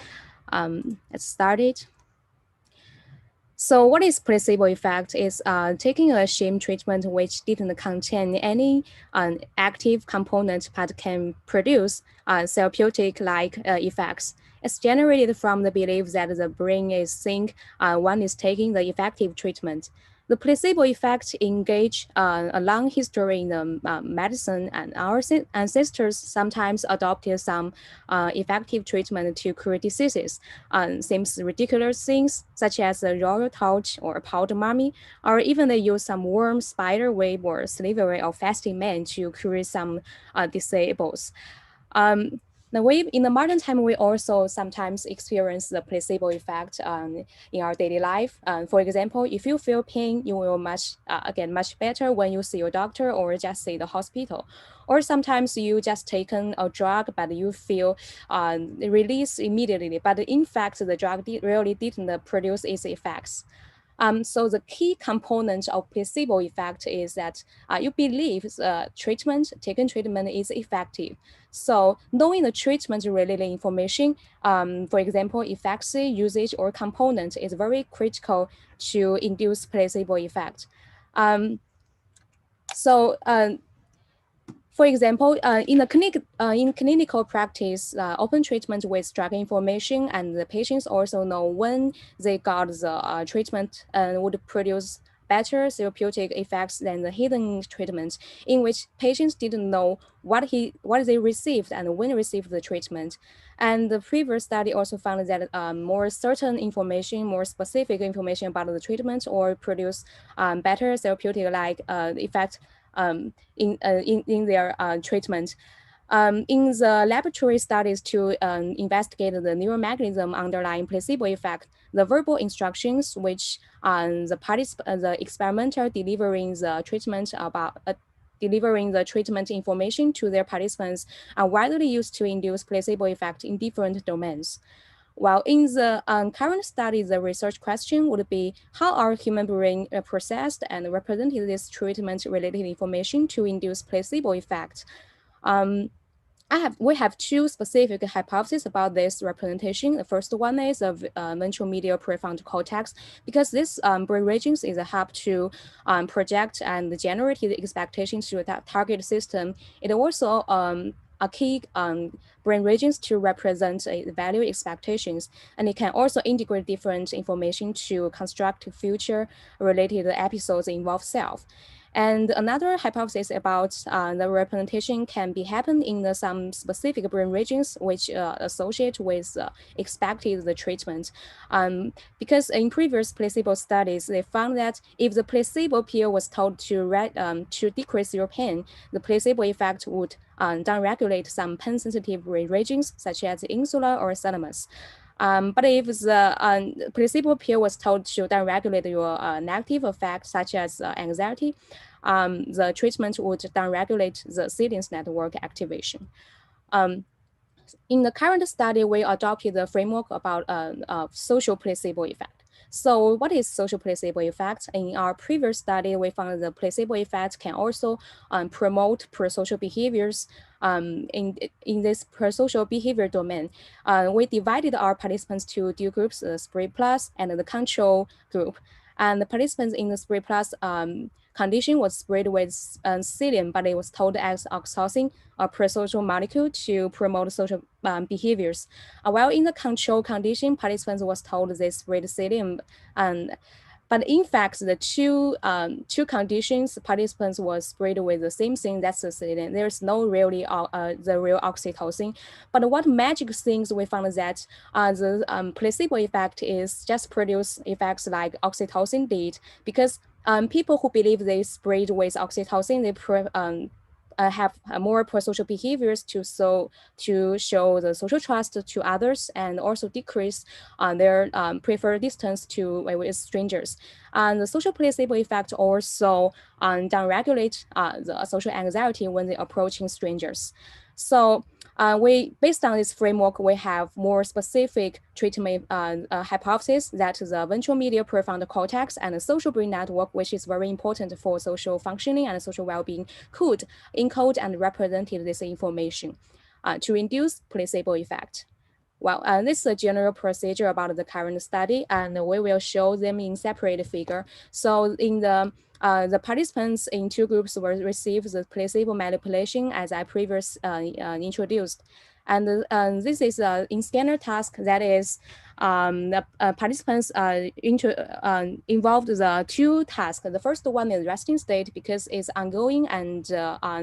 Let's start it. So what is placebo effect? Is taking a sham treatment which didn't contain any active component but can produce therapeutic-like effects. It's generated from the belief that the brain is think one is taking the effective treatment. The placebo effect engage a long history in the medicine, and our ancestors sometimes adopted some effective treatment to cure diseases. Seems ridiculous things such as the royal touch or powder mummy, or even they use some worm, spider web, or slavery of fasting men to cure some disables. In the modern time, we also sometimes experience the placebo effect in our daily life. For example, if you feel pain, you will much better when you see your doctor or just see the hospital. Or sometimes you just taken a drug, but you feel release immediately. But in fact, the drug really didn't produce its effects. So the key component of placebo effect is that you believe taken treatment is effective. So knowing the treatment-related information, for example, efficacy, usage, or component is very critical to induce placebo effect. For example, in clinical practice, open treatment with drug information, and the patients also know when they got the treatment and would produce better therapeutic effects than the hidden treatment, in which patients didn't know what they received and when received the treatment. And the previous study also found that more certain information, more specific information about the treatment or produce better therapeutic-like effect in their treatment. In the laboratory studies to investigate the neuromechanism underlying placebo effect, the verbal instructions which the experimenter delivering the treatment information to their participants are widely used to induce placebo effect in different domains. While in the current study, the research question would be how our human brain processed and represented this treatment-related information to induce placebo effect. we have two specific hypotheses about this representation. The first one is of ventral medial prefrontal cortex, because this brain regions is a help to project and generate the expectations to the target system. It also a key brain regions to represent value expectations, and it can also integrate different information to construct future related episodes involve self. And another hypothesis about the representation can be happen in some specific brain regions which associate with expected the treatment. Because in previous placebo studies, they found that if the placebo pill was told to decrease your pain, the placebo effect would downregulate some pain-sensitive brain regions such as the insula or thalamus. But if the placebo pill was told to downregulate your negative effects such as anxiety, the treatment would downregulate the ciliance network activation. In the current study, we adopted the framework about social placebo effect. So what is social placebo effect? In our previous study, we found the placebo effect can also promote pro-social behaviors in this pro-social behavior domain. We divided our participants to two groups, the SPRI plus and the control group. And the participants in the SPRI plus condition was sprayed with psyllium, but it was told as oxytocin, a pro-social molecule to promote social behaviors. While in the control condition, participants was told they sprayed psyllium, but in fact, the two conditions, participants was sprayed with the same thing, that's the psyllium. There's no really the real oxytocin. But what magic things we found is that the placebo effect is just produce effects like oxytocin did, because people who believe they sprayed with oxytocin, they have more pro-social behaviors to show the social trust to others and also decrease their preferred distance with strangers. And the social placebo effect also downregulate the social anxiety when they're approaching strangers. So based on this framework, we have more specific treatment hypothesis that the ventral medial prefrontal cortex and the social brain network, which is very important for social functioning and social well-being, could encode and represent this information to induce placebo effect. Well, this is a general procedure about the current study, and we will show them in separate figure. So in the participants in two groups will receive the placebo manipulation as I previously introduced. And this is an in-scanner task that is the participants involved the two tasks. The first one is resting state because it's ongoing and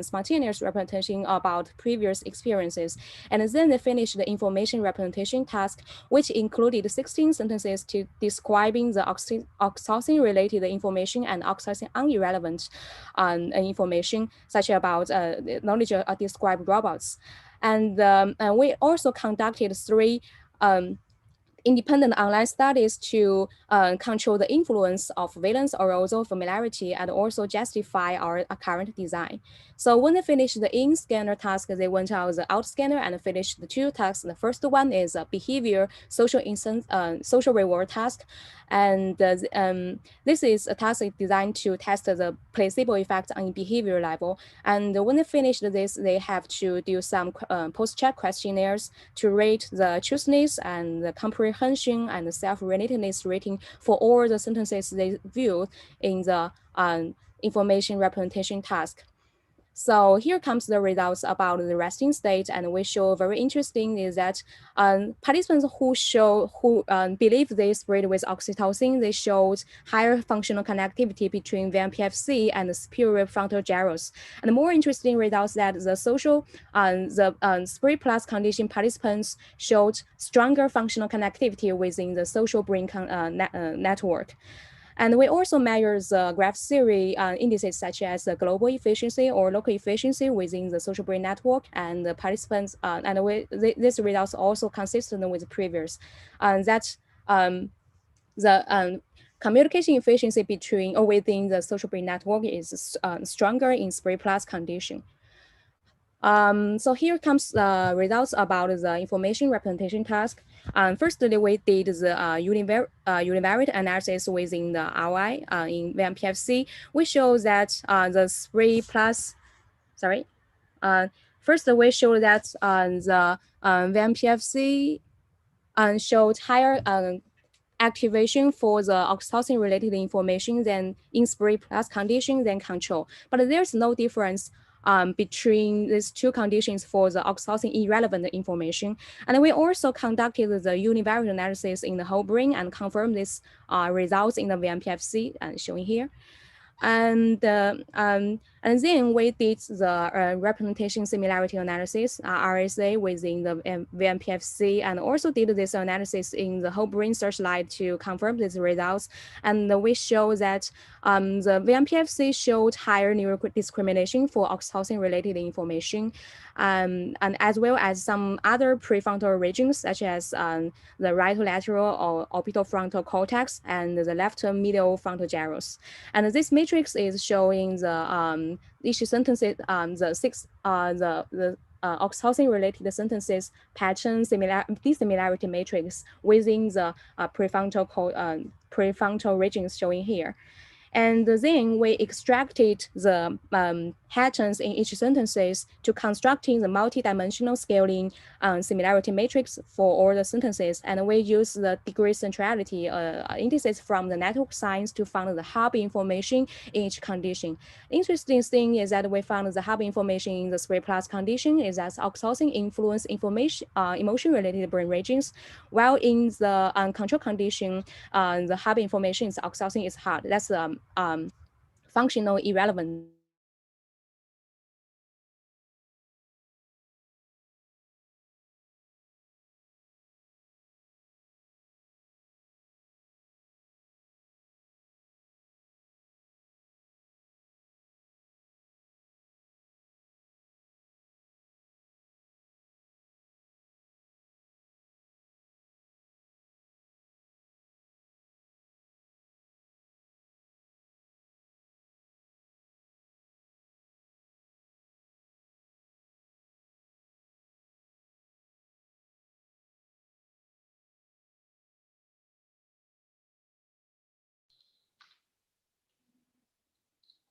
spontaneous representation about previous experiences. And then they finish the information representation task, which included 16 sentences to describing the oxytocin-related information and oxytocin-irrelevant information, such about knowledge of described robots. And we also conducted 3 independent online studies to control the influence of valence, arousal, familiarity, and also justify our current design. So when they finished the in-scanner task, they went out the out-scanner and finished the 2 tasks. The first one is a behavior social reward task. And this is a task designed to test the placebo effect on behavior level. And when they finished this, they have to do some post-check questionnaires to rate the truthfulness and the comprehension and the self-relatedness rating for all the sentences they viewed in the information representation task. So here comes the results about the resting state, and we show very interesting is that participants who believe they sprayed with oxytocin, they showed higher functional connectivity between VMPFC and the superior frontal gyrus. And the more interesting results that the social spray plus condition participants showed stronger functional connectivity within the social brain network. And we also measure the graph theory indices such as the global efficiency or local efficiency within the social brain network, and the participants, these results also consistent with the previous. That the communication efficiency between or within the social brain network is stronger in spray plus condition. So here comes the results about the information representation task. Firstly, we did the univariate analysis within the ROI in VMPFC. We show that the 3 plus, First, we show that the VMPFC showed higher activation for the oxytocin-related information than in spray plus condition than control. But there's no difference between these two conditions for the oxytocin-irrelevant information. And we also conducted the univariate analysis in the whole brain and confirmed these results in the VMPFC shown here. And then we did the representation similarity analysis, RSA, within the VMPFC, and also did this analysis in the whole brain searchlight to confirm these results. And we show that the VMPFC showed higher neurodiscrimination for oxytocin-related information, and as well as some other prefrontal regions, such as the right lateral or orbital frontal cortex and the left medial frontal gyrus. And this matrix is showing the each sentences, the oxytocin-related sentences pattern dissimilarity matrix within the prefrontal regions showing here. And then we extracted the patterns in each sentences to constructing the multi-dimensional scaling similarity matrix for all the sentences. And we use the degree centrality indices from the network science to find the hub information in each condition. Interesting thing is that we found the hub information in the 3+ condition is that oxytocin influence information, emotion-related brain regions, while in the control condition, the hub information is oxytocin is hard. That's functional irrelevant.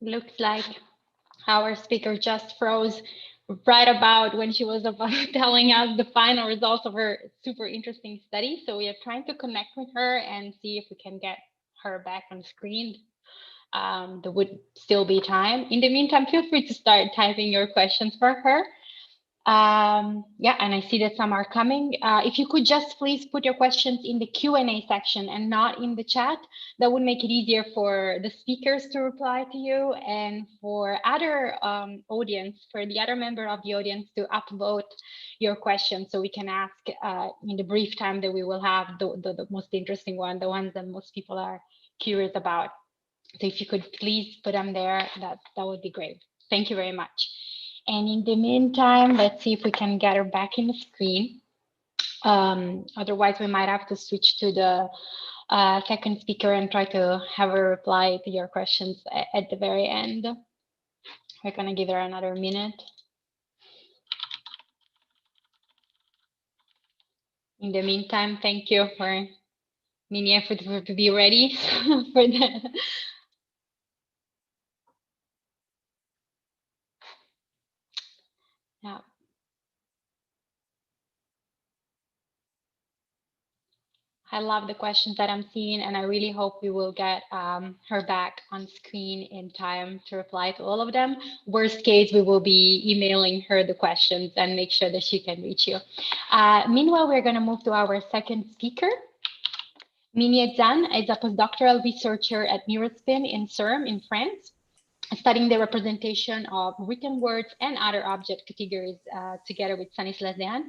Looks like our speaker just froze right about when she was about telling us the final results of her super interesting study. So we are trying to connect with her and see if we can get her back on screen. There would still be time. In the meantime, feel free to start typing your questions for her. Yeah, and I see that some are coming. If you could just please put your questions in the Q&A section and not in the chat, that would make it easier for the speakers to reply to you and for other audience, for the other member of the audience to upvote your questions so we can ask in the brief time that we will have the most interesting one, the ones that most people are curious about. So if you could please put them there, that would be great. Thank you very much. And in the meantime, let's see if we can get her back in the screen. Otherwise, we might have to switch to the second speaker and try to have her reply to your questions at the very end. We're going to give her another minute. In the meantime, thank you for many effort to be ready for the. Yeah. I love the questions that I'm seeing, and I really hope we will get her back on screen in time to reply to all of them. Worst case, we will be emailing her the questions and make sure that she can reach you. Meanwhile, we're going to move to our second speaker. Minie Zan is a postdoctoral researcher at Neurospin in CERN in France, studying the representation of written words and other object categories together with Stanislas Dehaene.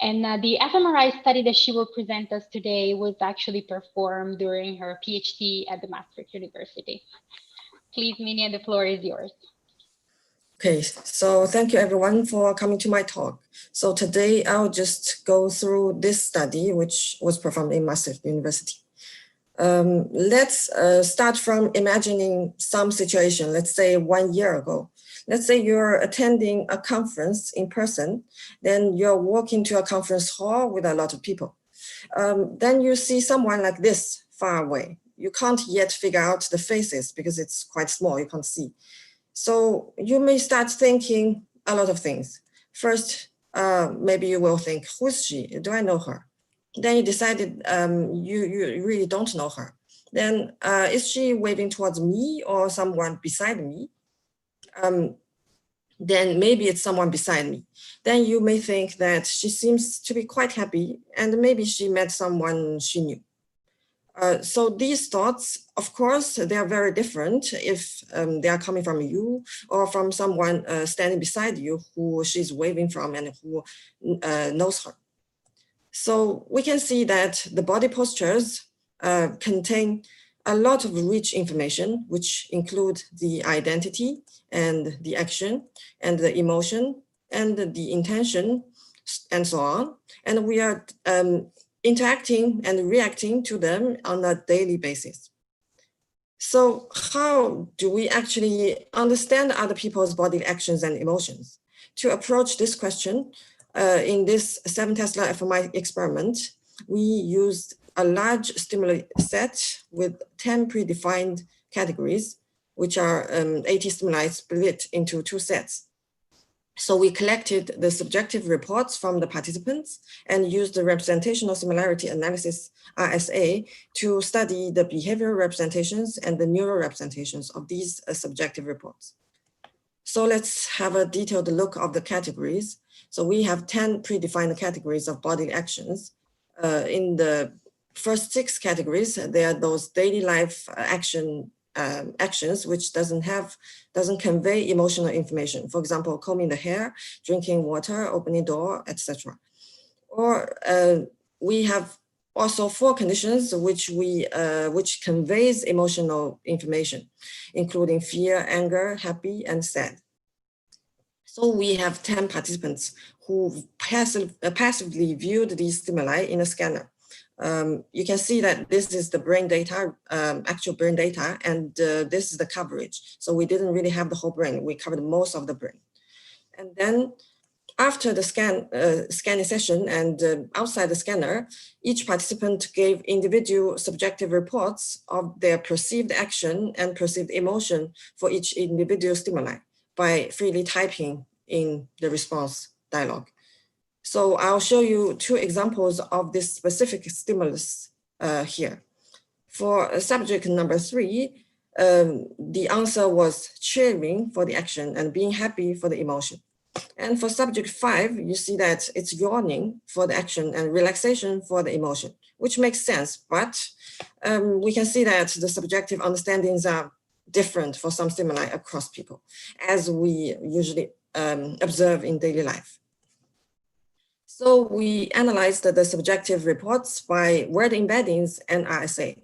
And the fMRI study that she will present us today was actually performed during her PhD at the Maastricht University. Please, Minie, the floor is yours. Okay, so thank you everyone for coming to my talk. So today I'll just go through this study, which was performed in Maastricht University. Let's start from imagining some situation, let's say 1 year ago. Let's say you're attending a conference in person, then you're walking to a conference hall with a lot of people. Then you see someone like this far away. You can't yet figure out the faces because it's quite small, you can't see. So you may start thinking a lot of things. First, maybe you will think, who's she? Do I know her? Then you decided you really don't know her. Then is she waving towards me or someone beside me? Then maybe it's someone beside me. Then you may think that she seems to be quite happy and maybe she met someone she knew. So these thoughts, of course, they are very different if they are coming from you or from someone standing beside you who she's waving from and who knows her. So we can see that the body postures contain a lot of rich information, which include the identity and the action and the emotion and the intention and so on. And we are interacting and reacting to them on a daily basis. So how do we actually understand other people's body actions and emotions? To approach this question, in this 7 Tesla fMRI experiment, we used a large stimuli set with 10 predefined categories, which are 80 stimuli split into 2 sets. So we collected the subjective reports from the participants and used the representational similarity analysis, RSA, to study the behavioral representations and the neural representations of these subjective reports. So let's have a detailed look of the categories. So we have 10 predefined categories of bodily actions. In the first 6 categories, they are those daily life actions which doesn't convey emotional information. For example, combing the hair, drinking water, opening door, etc. Or we have also 4 conditions which conveys emotional information, including fear, anger, happy, and sad. So we have 10 participants who passively viewed these stimuli in a scanner. You can see that this is the brain data, actual brain data, and this is the coverage. So we didn't really have the whole brain. We covered most of the brain. And then after the scanning session and outside the scanner, each participant gave individual subjective reports of their perceived action and perceived emotion for each individual stimuli by freely typing in the response dialog. So I'll show you 2 examples of this specific stimulus here. For subject number 3, the answer was cheering for the action and being happy for the emotion. And for subject 5, you see that it's yawning for the action and relaxation for the emotion, which makes sense, but we can see that the subjective understandings are different for some stimuli across people, as we usually observe in daily life. So we analyzed the subjective reports by word embeddings and RSA.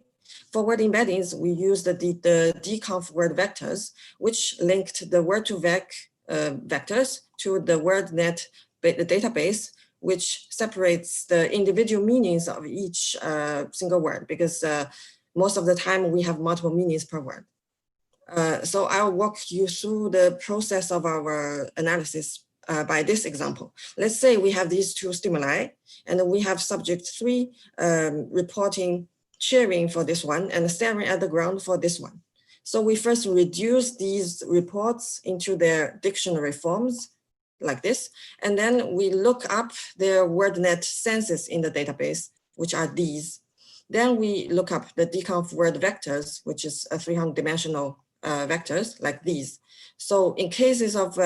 For word embeddings, we used the dconf word vectors, which linked the word2vec vectors to the WordNet database, which separates the individual meanings of each single word, because most of the time we have multiple meanings per word. So I'll walk you through the process of our analysis by this example. Let's say we have these 2 stimuli, and we have subject 3 reporting cheering for this one and staring at the ground for this one. So we first reduce these reports into their dictionary forms like this, and then we look up their WordNet senses in the database, which are these. Then we look up the dconf word vectors, which is a 300-dimensional vectors like these. So in cases of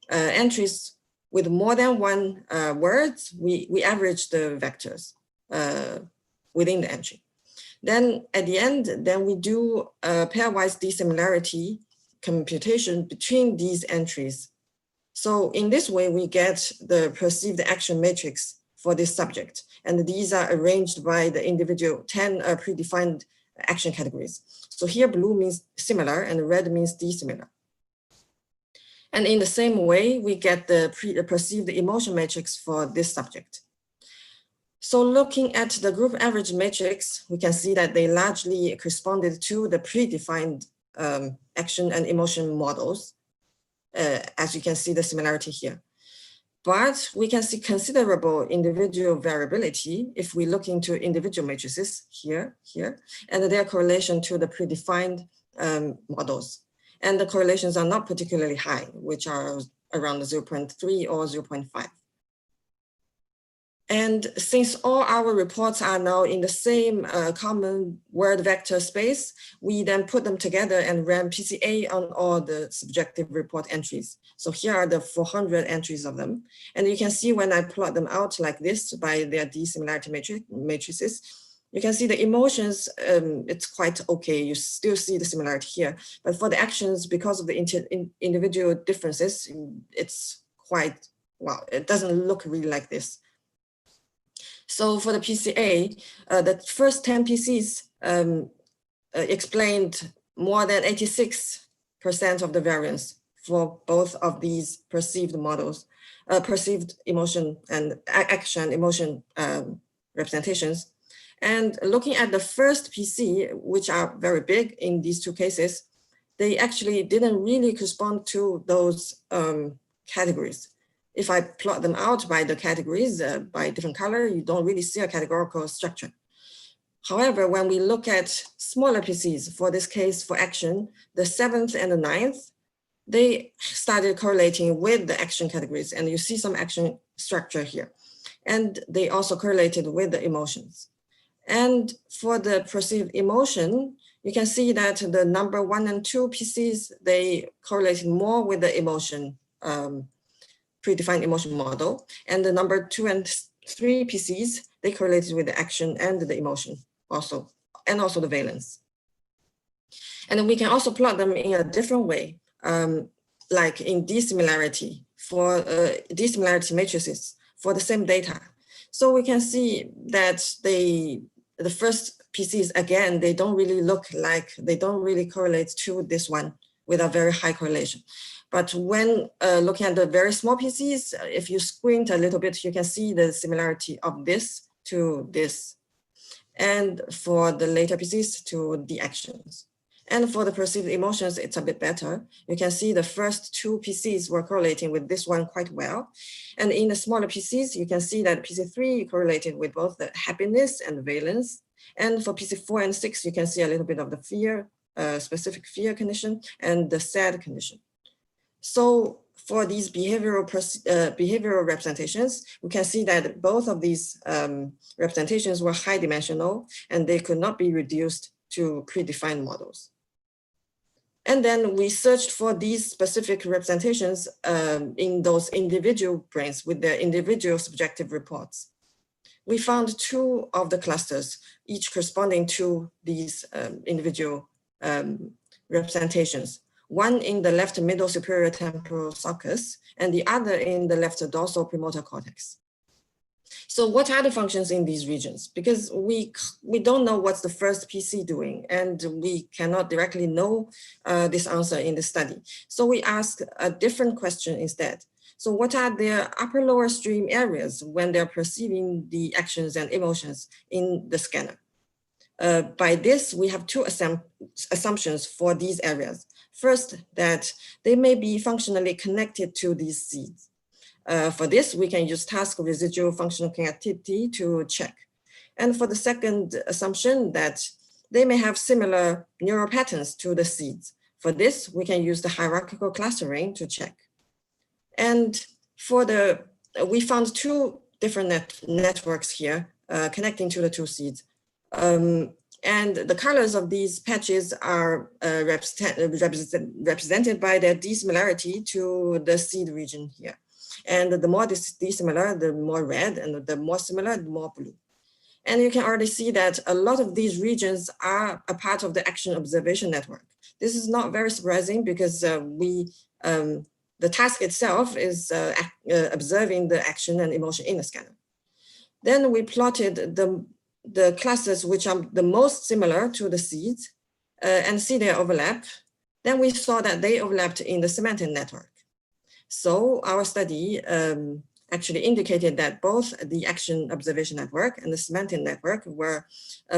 entries with more than 1 words, we average the vectors within the entry. Then at the end, then we do a pairwise dissimilarity computation between these entries. So in this way, we get the perceived action matrix for this subject. And these are arranged by the individual 10 predefined action categories. So here blue means similar and red means dissimilar. And in the same way, we get the perceived emotion matrix for this subject. So looking at the group average matrix, we can see that they largely corresponded to the predefined action and emotion models, as you can see the similarity here. But we can see considerable individual variability if we look into individual matrices here, and their correlation to the predefined models. And the correlations are not particularly high, which are around 0.3 or 0.5. And since all our reports are now in the same common word vector space, we then put them together and ran PCA on all the subjective report entries. So here are the 400 entries of them. And you can see when I plot them out like this by their dissimilarity matrices, you can see the emotions, it's quite okay. You still see the similarity here. But for the actions, because of the individual differences, it's quite, well, it doesn't look really like this. So for the PCA, the first 10 PCs explained more than 86% of the variance for both of these perceived models, perceived emotion and action emotion representations. And looking at the first PC, which are very big in these two cases, they actually didn't really correspond to those categories. If I plot them out by the categories, by different color, you don't really see a categorical structure. However, when we look at smaller PCs, for this case, for action, the 7th and the 9th, they started correlating with the action categories, and you see some action structure here. And they also correlated with the emotions. And for the perceived emotion, you can see that the number 1 and 2 PCs, they correlated more with the emotion, predefined emotion model, and the number 2 and 3 PCs, they correlated with the action and the emotion also, and also the valence. And then we can also plot them in a different way, like in dissimilarity, for dissimilarity matrices for the same data. So we can see that the first PCs, again, they don't really look like, they don't really correlate to this one with a very high correlation. But when looking at the very small PCs, if you squint a little bit, you can see the similarity of this to this. And for the later PCs to the actions. And for the perceived emotions, it's a bit better. You can see the first 2 PCs were correlating with this one quite well. And in the smaller PCs, you can see that PC3 correlated with both the happiness and the valence. And for PC4 and 6, you can see a little bit of the fear, specific fear condition and the sad condition. So for these behavioral representations, we can see that both of these representations were high dimensional and they could not be reduced to predefined models. And then we searched for these specific representations in those individual brains with their individual subjective reports. We found 2 of the clusters, each corresponding to these individual representations. One in the left middle superior temporal sulcus and the other in the left dorsal premotor cortex. So what are the functions in these regions? Because we don't know what's the first PC doing, and we cannot directly know this answer in the study. So we asked a different question instead. So what are their upper lower stream areas when they're perceiving the actions and emotions in the scanner? By this, we have 2 assumptions for these areas. First, that they may be functionally connected to these seeds. For this, we can use task residual functional connectivity to check. And for the second assumption, that they may have similar neural patterns to the seeds. For this, we can use the hierarchical clustering to check. And for we found 2 different networks here connecting to the 2 seeds. And the colors of these patches are represented by their dissimilarity to the seed region here. And the more dissimilar, the more red, and the more similar, the more blue. And you can already see that a lot of these regions are a part of the action observation network. This is not very surprising because the task itself is observing the action and emotion in the scanner. Then we plotted the clusters which are the most similar to the seeds and see their overlap. Then we saw that they overlapped in the semantic network. So our study actually indicated that both the action observation network and the semantic network were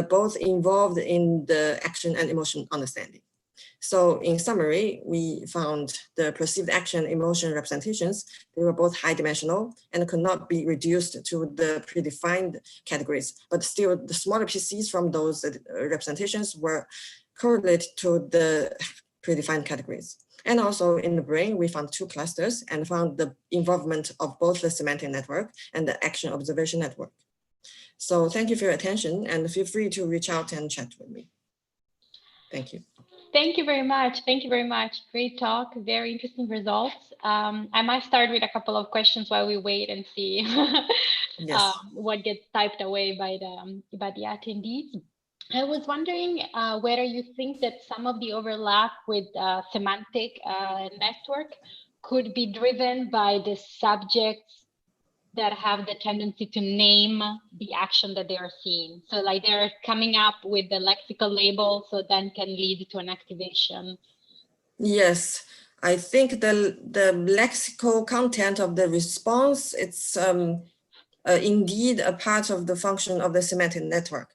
both involved in the action and emotion understanding. So in summary, we found the perceived action emotion representations, they were both high dimensional and could not be reduced to the predefined categories, but still the smaller PCs from those representations were correlated to the predefined categories. And also in the brain, we found 2 clusters and found the involvement of both the semantic network and the action observation network. So thank you for your attention, and feel free to reach out and chat with me. Thank you. Thank you very much. Thank you very much. Great talk. Very interesting results. I might start with a couple of questions while we wait and see Yes. what gets typed away by the attendees. I was wondering whether you think that some of the overlap with semantic network could be driven by the subjects that have the tendency to name the action that they are seeing. So like they're coming up with the lexical label, so then can lead to an activation. Yes, I think the lexical content of the response, it's indeed a part of the function of the semantic network.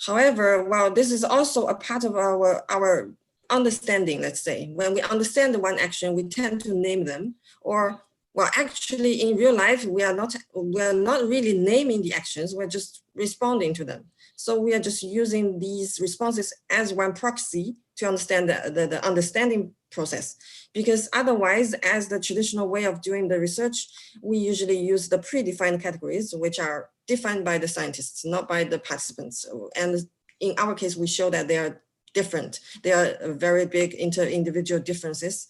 However, while this is also a part of our understanding, let's say, when we understand one action, we tend to name them, or well, actually, in real life, we are not really naming the actions. We're just responding to them. So we are just using these responses as one proxy to understand the understanding process. Because otherwise, as the traditional way of doing the research, we usually use the predefined categories, which are defined by the scientists, not by the participants. And in our case, we show that they are different. There are very big inter-individual differences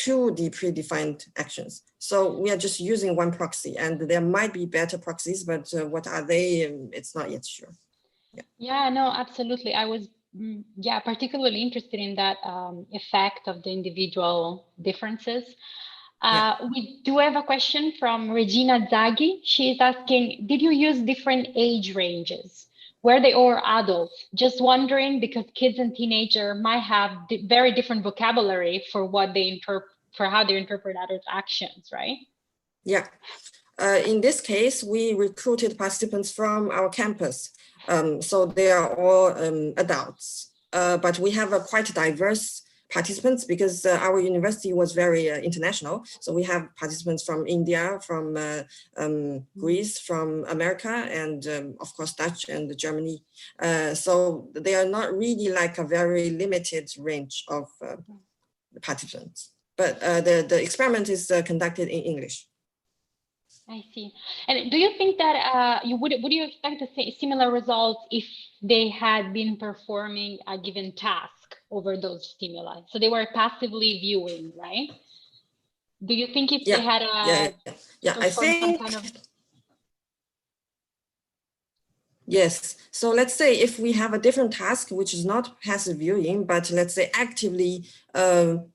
to the predefined actions. So we are just using one proxy, and there might be better proxies, but what are they? It's not yet sure. Yeah, no, absolutely. I was particularly interested in that effect of the individual differences. We do have a question from Regina Zaghi. She's asking, did you use different age ranges? Were they all adults? Just wondering, because kids and teenagers might have very different vocabulary for what they for how they interpret adult actions, right? Yeah. In this case, we recruited participants from our campus. So they are all adults, but we have a quite diverse participants because our university was very international. So we have participants from India, from Greece, from America, and of course Dutch and Germany. So they are not really like a very limited range of participants, but the experiment is conducted in English. I see. And do you think that would you expect to see similar results if they had been performing a given task over those stimuli? So they were passively viewing, right? Do you think if they had I think some kind of... Yes. So let's say if we have a different task, which is not passive viewing, but let's say actively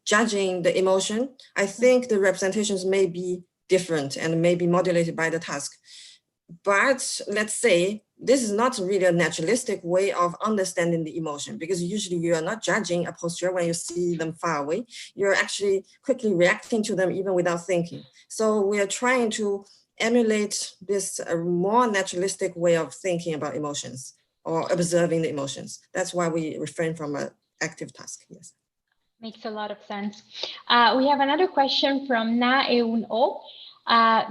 judging the emotion, I think the representations may be different and may be modulated by the task. But let's say this is not really a naturalistic way of understanding the emotion, because usually you are not judging a posture when you see them far away. You're actually quickly reacting to them even without thinking. So we are trying to emulate this more naturalistic way of thinking about emotions or observing the emotions. That's why we refrain from an active task. Yes. Makes a lot of sense. We have another question from Na Eun O.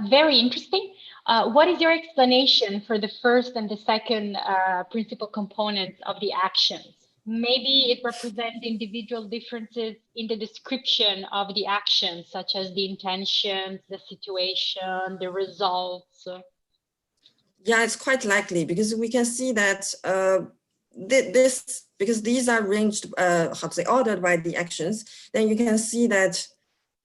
Very interesting. What is your explanation for the first and the second principal components of the actions? Maybe it represents individual differences in the description of the actions, such as the intentions, the situation, the results. Yeah, it's quite likely, because we can see that because these are arranged, ordered by the actions, then you can see that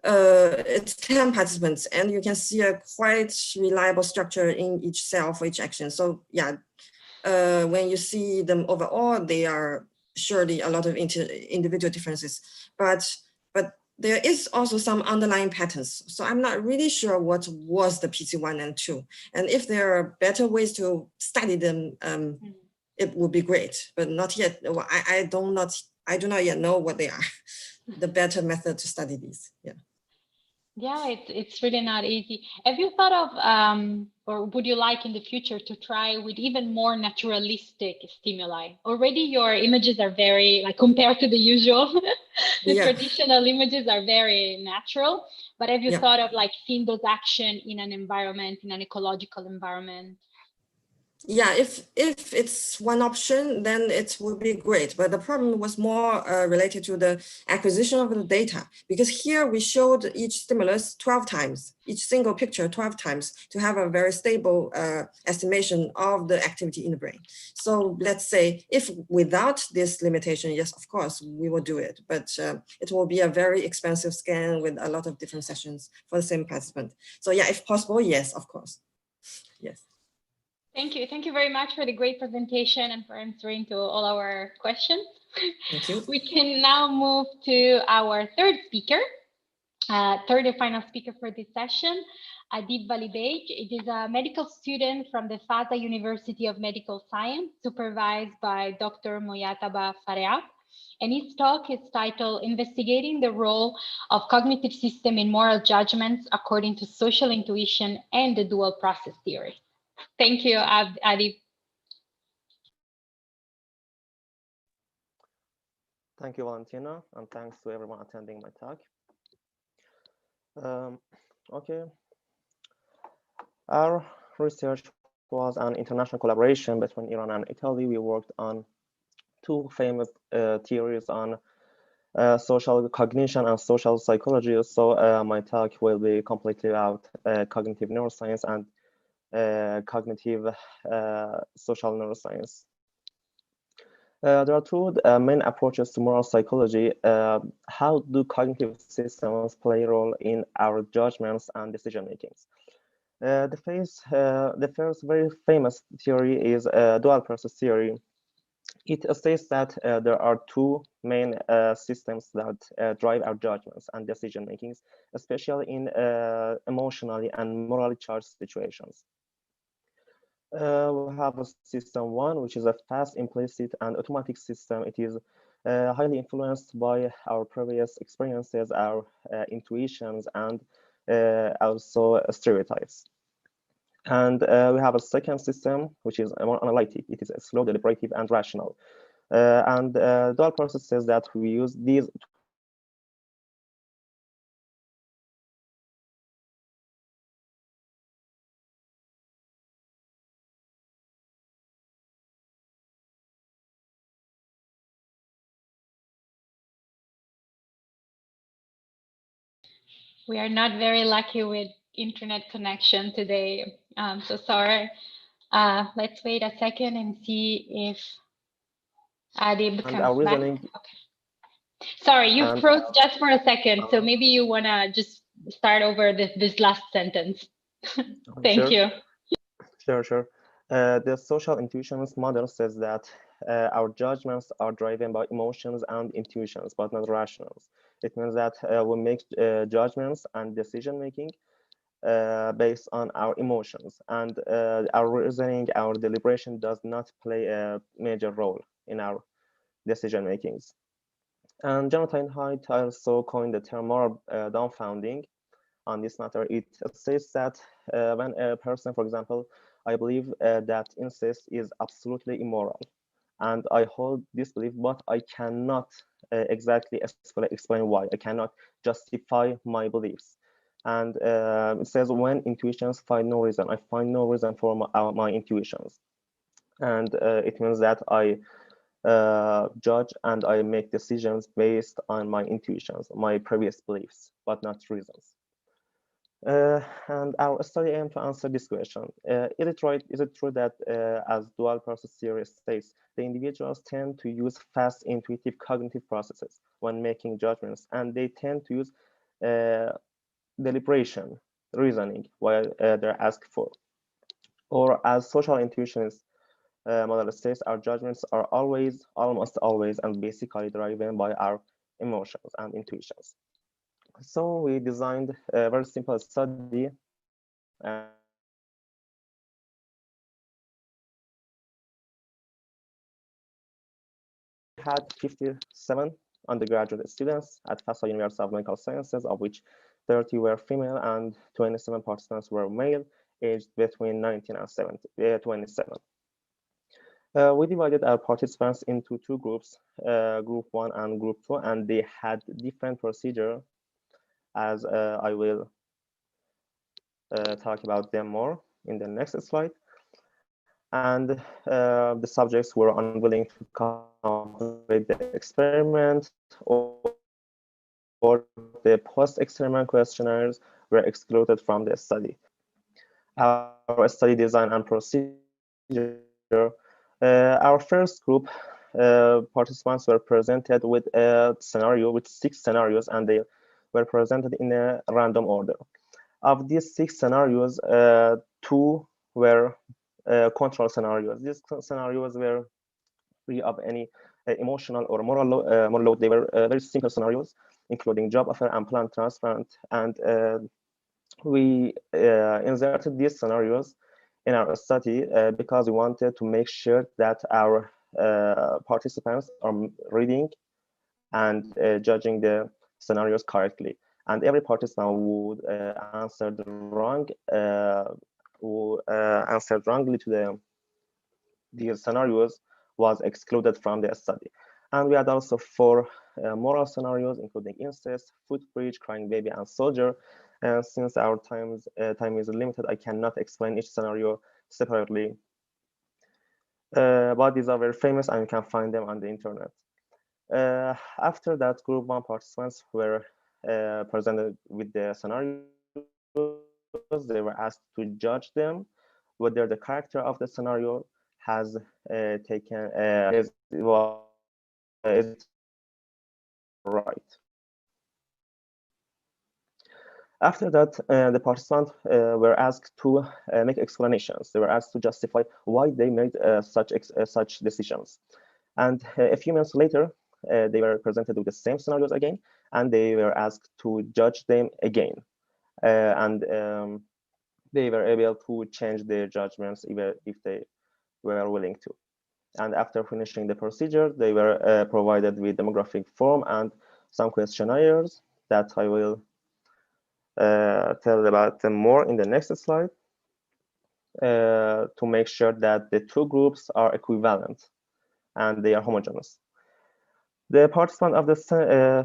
it's 10 participants, and you can see a quite reliable structure in each cell for each action. So yeah, when you see them overall, they are surely a lot of individual differences, but there is also some underlying patterns. So I'm not really sure what was the PC1 and 2. And if there are better ways to study them, it would be great, but not yet. I do not yet know what they are, the better method to study these. Yeah. Yeah, it's really not easy. Have you thought of, or would you like in the future to try with even more naturalistic stimuli? Already your images are very, like compared to the usual, traditional images are very natural. But have you thought of like seeing those action in an environment, in an ecological environment? Yeah, if it's one option, then it would be great. But the problem was more related to the acquisition of the data, because here we showed each stimulus 12 times, each single picture 12 times to have a very stable estimation of the activity in the brain. So let's say if without this limitation, yes, of course, we will do it, but it will be a very expensive scan with a lot of different sessions for the same participant. So yeah, if possible, yes, of course, yes. Thank you. Thank you very much for the great presentation and for answering to all our questions. Thank you. We can now move to our third speaker, third and final speaker for this session, Adib Valibej. It is a medical student from the FASA University of Medical Science, supervised by Dr. Moyataba Fareab. And his talk is titled Investigating the Role of Cognitive System in Moral Judgments According to Social Intuition and the Dual Process Theory. Thank you, Adib. Thank you, Valentina, and thanks to everyone attending my talk. Okay. Our research was an international collaboration between Iran and Italy. We worked on two famous theories on social cognition and social psychology. So my talk will be completely about cognitive neuroscience and cognitive social neuroscience. There are two main approaches to moral psychology. How do cognitive systems play a role in our judgments and decision makings? The first very famous theory is dual process theory. It states that there are two main systems that drive our judgments and decision makings, especially in emotionally and morally charged situations. We have a system one, which is a fast, implicit, and automatic system. It is highly influenced by our previous experiences, our intuitions, and also stereotypes. And we have a second system, which is more analytic. It is slow, deliberative, and rational. And dual process says that we use these We are not very lucky with internet connection today. So sorry. Let's wait a second and see if Adib and comes our back. reasoning. Okay. Sorry, you froze just for a second. So maybe you want to just start over this last sentence. Thank you. Sure. The social intuitions model says that our judgments are driven by emotions and intuitions, but not rationals. It means that we make judgments and decision making based on our emotions, and our reasoning, our deliberation does not play a major role in our decision makings. And Jonathan Haidt also coined the term moral dumbfounding on this matter. It says that when a person, for example, I believe that incest is absolutely immoral, and I hold this belief, but I cannot exactly explain why. I cannot justify my beliefs. And it says when intuitions find no reason, I find no reason for my intuitions. And it means that I judge and I make decisions based on my intuitions, my previous beliefs, but not reasons. And our study aimed to answer this question. Is it true that, as dual process theory states, the individuals tend to use fast, intuitive cognitive processes when making judgments, and they tend to use deliberation, reasoning, while they're asked for? Or as social intuitionist model states, our judgments are always, almost always, and basically driven by our emotions and intuitions. So we designed a very simple study. We had 57 undergraduate students at FASA University of Medical Sciences, of which 30 were female and 27 participants were male, aged between 19 and 27. We divided our participants into two groups, group 1 and group 2, and they had different procedure, as I will talk about them more in the next slide. and the subjects were unwilling to complete the experiment, or the post-experiment questionnaires were excluded from the study. Our study design and procedure. Our first group participants were presented with a scenario, with 6 scenarios, and they were presented in a random order. Of these 6 scenarios, 2 were control scenarios. These scenarios were free of any emotional or moral load. They were very simple scenarios, including job offer and plan transfer, and we inserted these scenarios in our study because we wanted to make sure that our participants are reading and judging the scenarios correctly. And every participant would answer who answered wrongly to these scenarios was excluded from the study. And we had also 4 moral scenarios, including incest, foot bridge, crying baby, and soldier. And since our time is limited, I cannot explain each scenario separately. But these are very famous, and you can find them on the internet. After that, group 1 participants were presented with the scenarios. They were asked to judge them, whether the character of the scenario has taken is right. After that, the participants were asked to make explanations. They were asked to justify why they made such decisions. And a few minutes later, they were presented with the same scenarios again, and they were asked to judge them again. And they were able to change their judgments if they were willing to. And after finishing the procedure, they were provided with demographic form and some questionnaires that I will tell about them more in the next slide, to make sure that the 2 groups are equivalent and they are homogeneous. The participants of the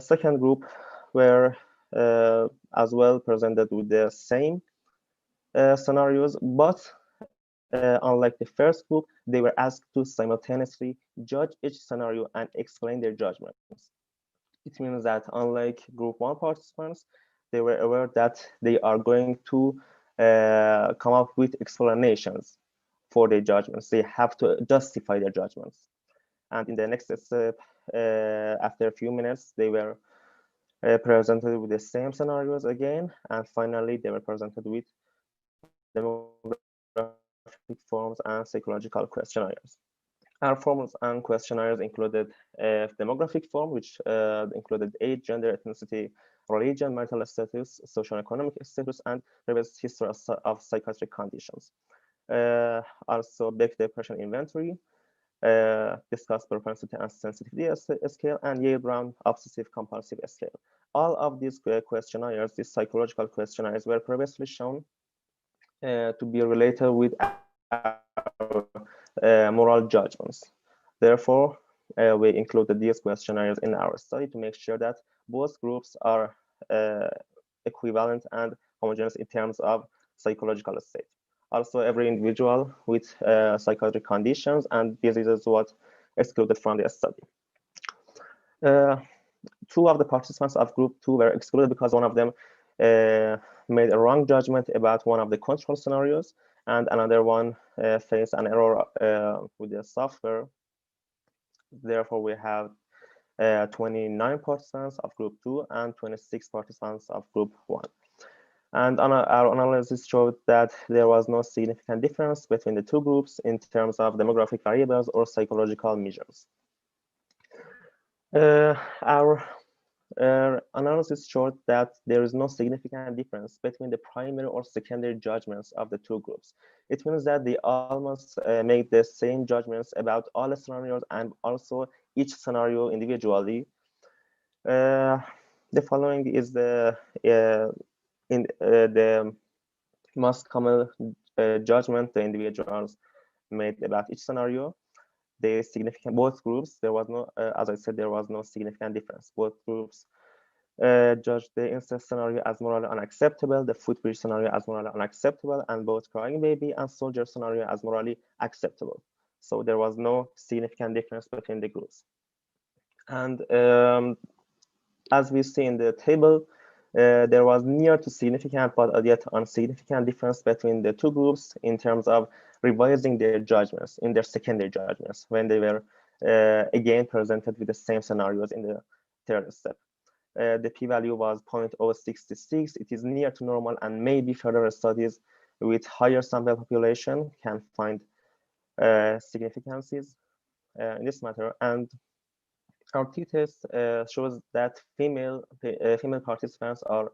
second group were as well presented with the same scenarios, but unlike the first group, they were asked to simultaneously judge each scenario and explain their judgments. It means that unlike group 1 participants, they were aware that they are going to come up with explanations for their judgments. They have to justify their judgments. And in the next step, after a few minutes, they were presented with the same scenarios again. And finally, they were presented with demographic forms and psychological questionnaires. Our forms and questionnaires included a demographic form, which included age, gender, ethnicity, religion, marital status, socioeconomic status, and previous history of psychiatric conditions. Also, Beck Depression Inventory, discuss propensity and sensitivity scale, and Yale-Brown Obsessive Compulsive Scale. All of these questionnaires, these psychological questionnaires, were previously shown to be related with moral judgments. Therefore, we included these questionnaires in our study to make sure that both groups are equivalent and homogeneous in terms of psychological state. Also, every individual with psychiatric conditions and diseases was excluded from the study. 2 of the participants of group 2 were excluded because one of them made a wrong judgment about one of the control scenarios, and another one faced an error with the software. Therefore, we have 29 participants of group 2 and 26 participants of group 1. And our analysis showed that there was no significant difference between the 2 groups in terms of demographic variables or psychological measures. Our analysis showed that there is no significant difference between the primary or secondary judgments of the 2 groups. It means that they almost make the same judgments about all the scenarios and also each scenario individually. The following is the most common judgment the individuals made about each scenario. Both groups, there was no, as I said, there was no significant difference. Both groups judged the incest scenario as morally unacceptable, the footbridge scenario as morally unacceptable, and both crying baby and soldier scenario as morally acceptable. So there was no significant difference between the groups. And as we see in the table, there was near to significant but yet insignificant difference between the two groups in terms of revising their judgments in their secondary judgments when they were again presented with the same scenarios in the third step. The p-value was 0.066. It is near to normal, and maybe further studies with higher sample population can find significances in this matter. And our t-test shows that female participants are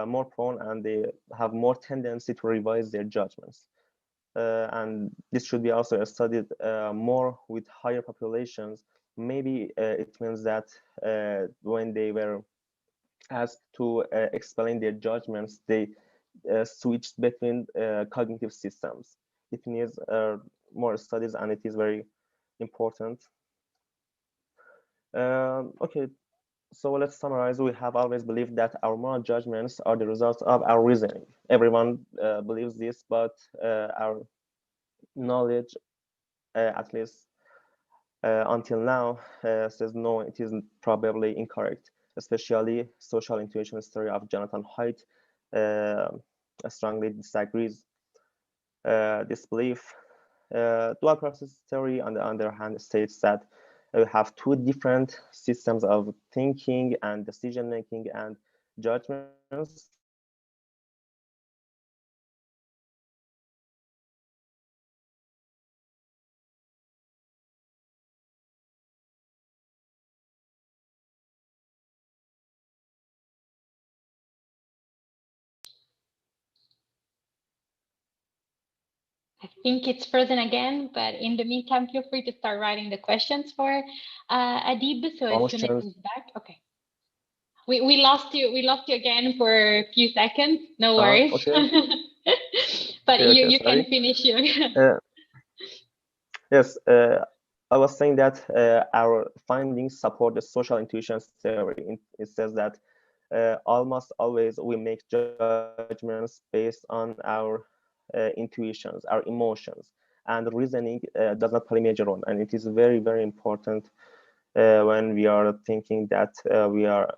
more prone and they have more tendency to revise their judgments. And this should be also studied more with higher populations. Maybe it means that when they were asked to explain their judgments, they switched between cognitive systems. It needs more studies, and it is very important. Okay, so let's summarize. We have always believed that our moral judgments are the result of our reasoning. Everyone believes this, but our knowledge, at least until now, says no, it is probably incorrect. Especially social intuition theory of Jonathan Haidt strongly disagrees this belief. Dual process theory, on the other hand, states that we have two different systems of thinking and decision making and judgments. I think it's frozen again, but in the meantime, feel free to start writing the questions for Adib. So as soon as he's back, okay. We lost you. We lost you again for a few seconds. No worries. Okay. But okay, you can finish your. Yes, I was saying that our findings support the social intuition theory. It says that almost always we make judgments based on our intuitions, our emotions, and reasoning does not play a major role. And it is very, very important when we are thinking that we are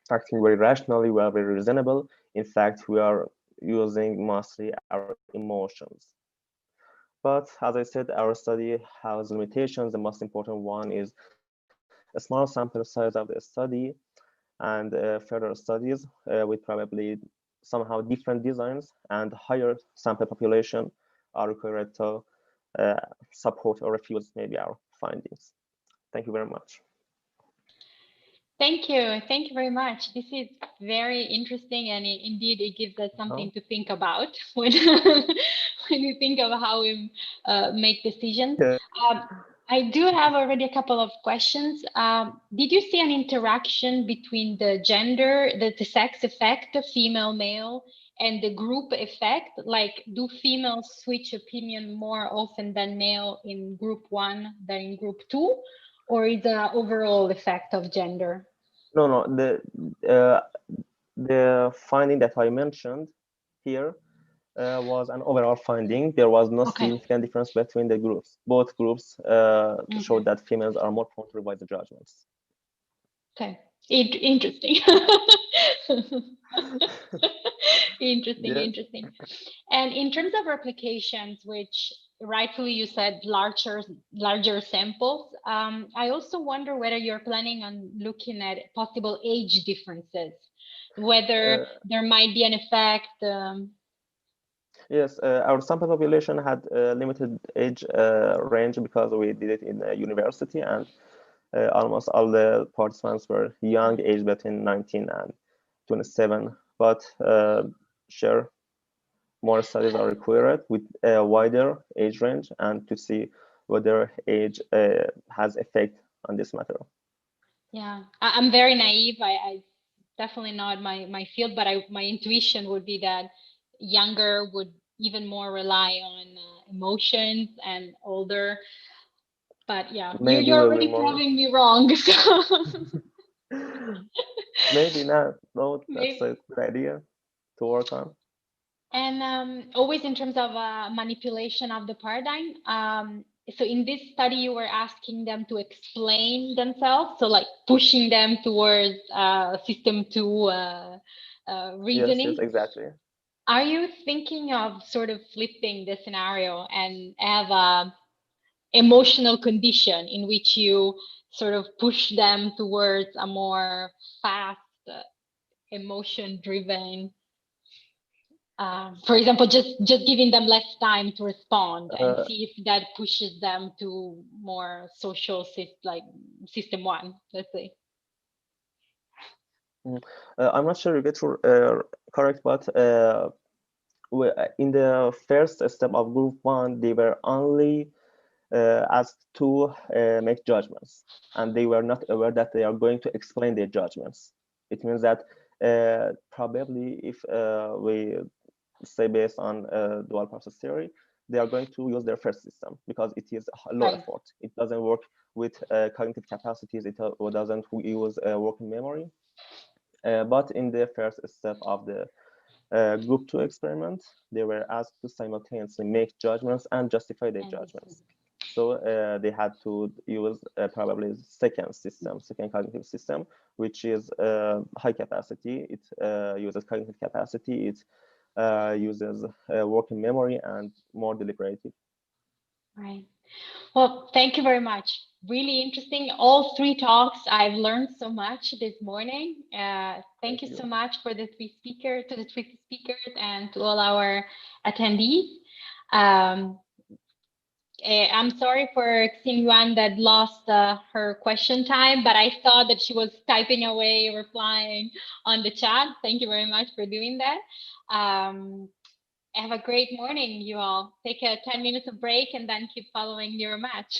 acting very rationally, we are very reasonable. In fact, we are using mostly our emotions. But as I said, our study has limitations. The most important one is a small sample size of the study, and further studies with probably somehow different designs and higher sample population are required to support or refute maybe our findings. Thank you very much. Thank you. Thank you very much. This is very interesting, and indeed it gives us something to think about when, when you think of how we make decisions. I do have already a couple of questions. Did you see an interaction between the gender, the sex effect of female, male, and the group effect? Like, do females switch opinion more often than male in group 1 than in group 2? Or is the overall effect of gender? No, the finding that I mentioned here was an overall finding. There was no significant difference between the groups. Both groups showed that females are more prone to revise the judgments. Okay, interesting. Interesting. And in terms of replications, which rightfully you said larger samples, I also wonder whether you're planning on looking at possible age differences, whether there might be an effect. Yes, our sample population had a limited age range because we did it in a university, and almost all the participants were young, aged between 19 and 27. But sure, more studies are required with a wider age range and to see whether age has effect on this matter. Yeah, I'm very naive. I definitely not my field, but my intuition would be that younger would even more rely on emotions and older. But yeah, you're already proving me wrong. So. Maybe not. No, that's Maybe. a good idea to work on. And always in terms of manipulation of the paradigm. So in this study, you were asking them to explain themselves, so like pushing them towards system 2 reasoning. Yes, exactly. Are you thinking of sort of flipping the scenario and have a emotional condition in which you sort of push them towards a more fast, emotion-driven, for example, just giving them less time to respond and see if that pushes them to more social, like system 1, let's say? I'm not sure you get correct, but in the first step of group 1, they were only asked to make judgments, and they were not aware that they are going to explain their judgments. It means that probably if we say based on dual process theory, they are going to use their first system because it is low effort. It doesn't work with cognitive capacities. It doesn't use working memory. But in the first step of the group 2 experiment, they were asked to simultaneously make judgments and justify their judgments. So they had to use probably second cognitive system, which is high capacity. It uses cognitive capacity. It uses working memory and more deliberative. Right. Well, thank you very much. Really interesting. All 3 talks. I've learned so much this morning. Thank you so much for the 3 speakers, and to all our attendees. I'm sorry for Xin Yuan that lost her question time, but I saw that she was typing away, replying on the chat. Thank you very much for doing that. Have a great morning, you all. Take a 10 minutes of break and then keep following your match.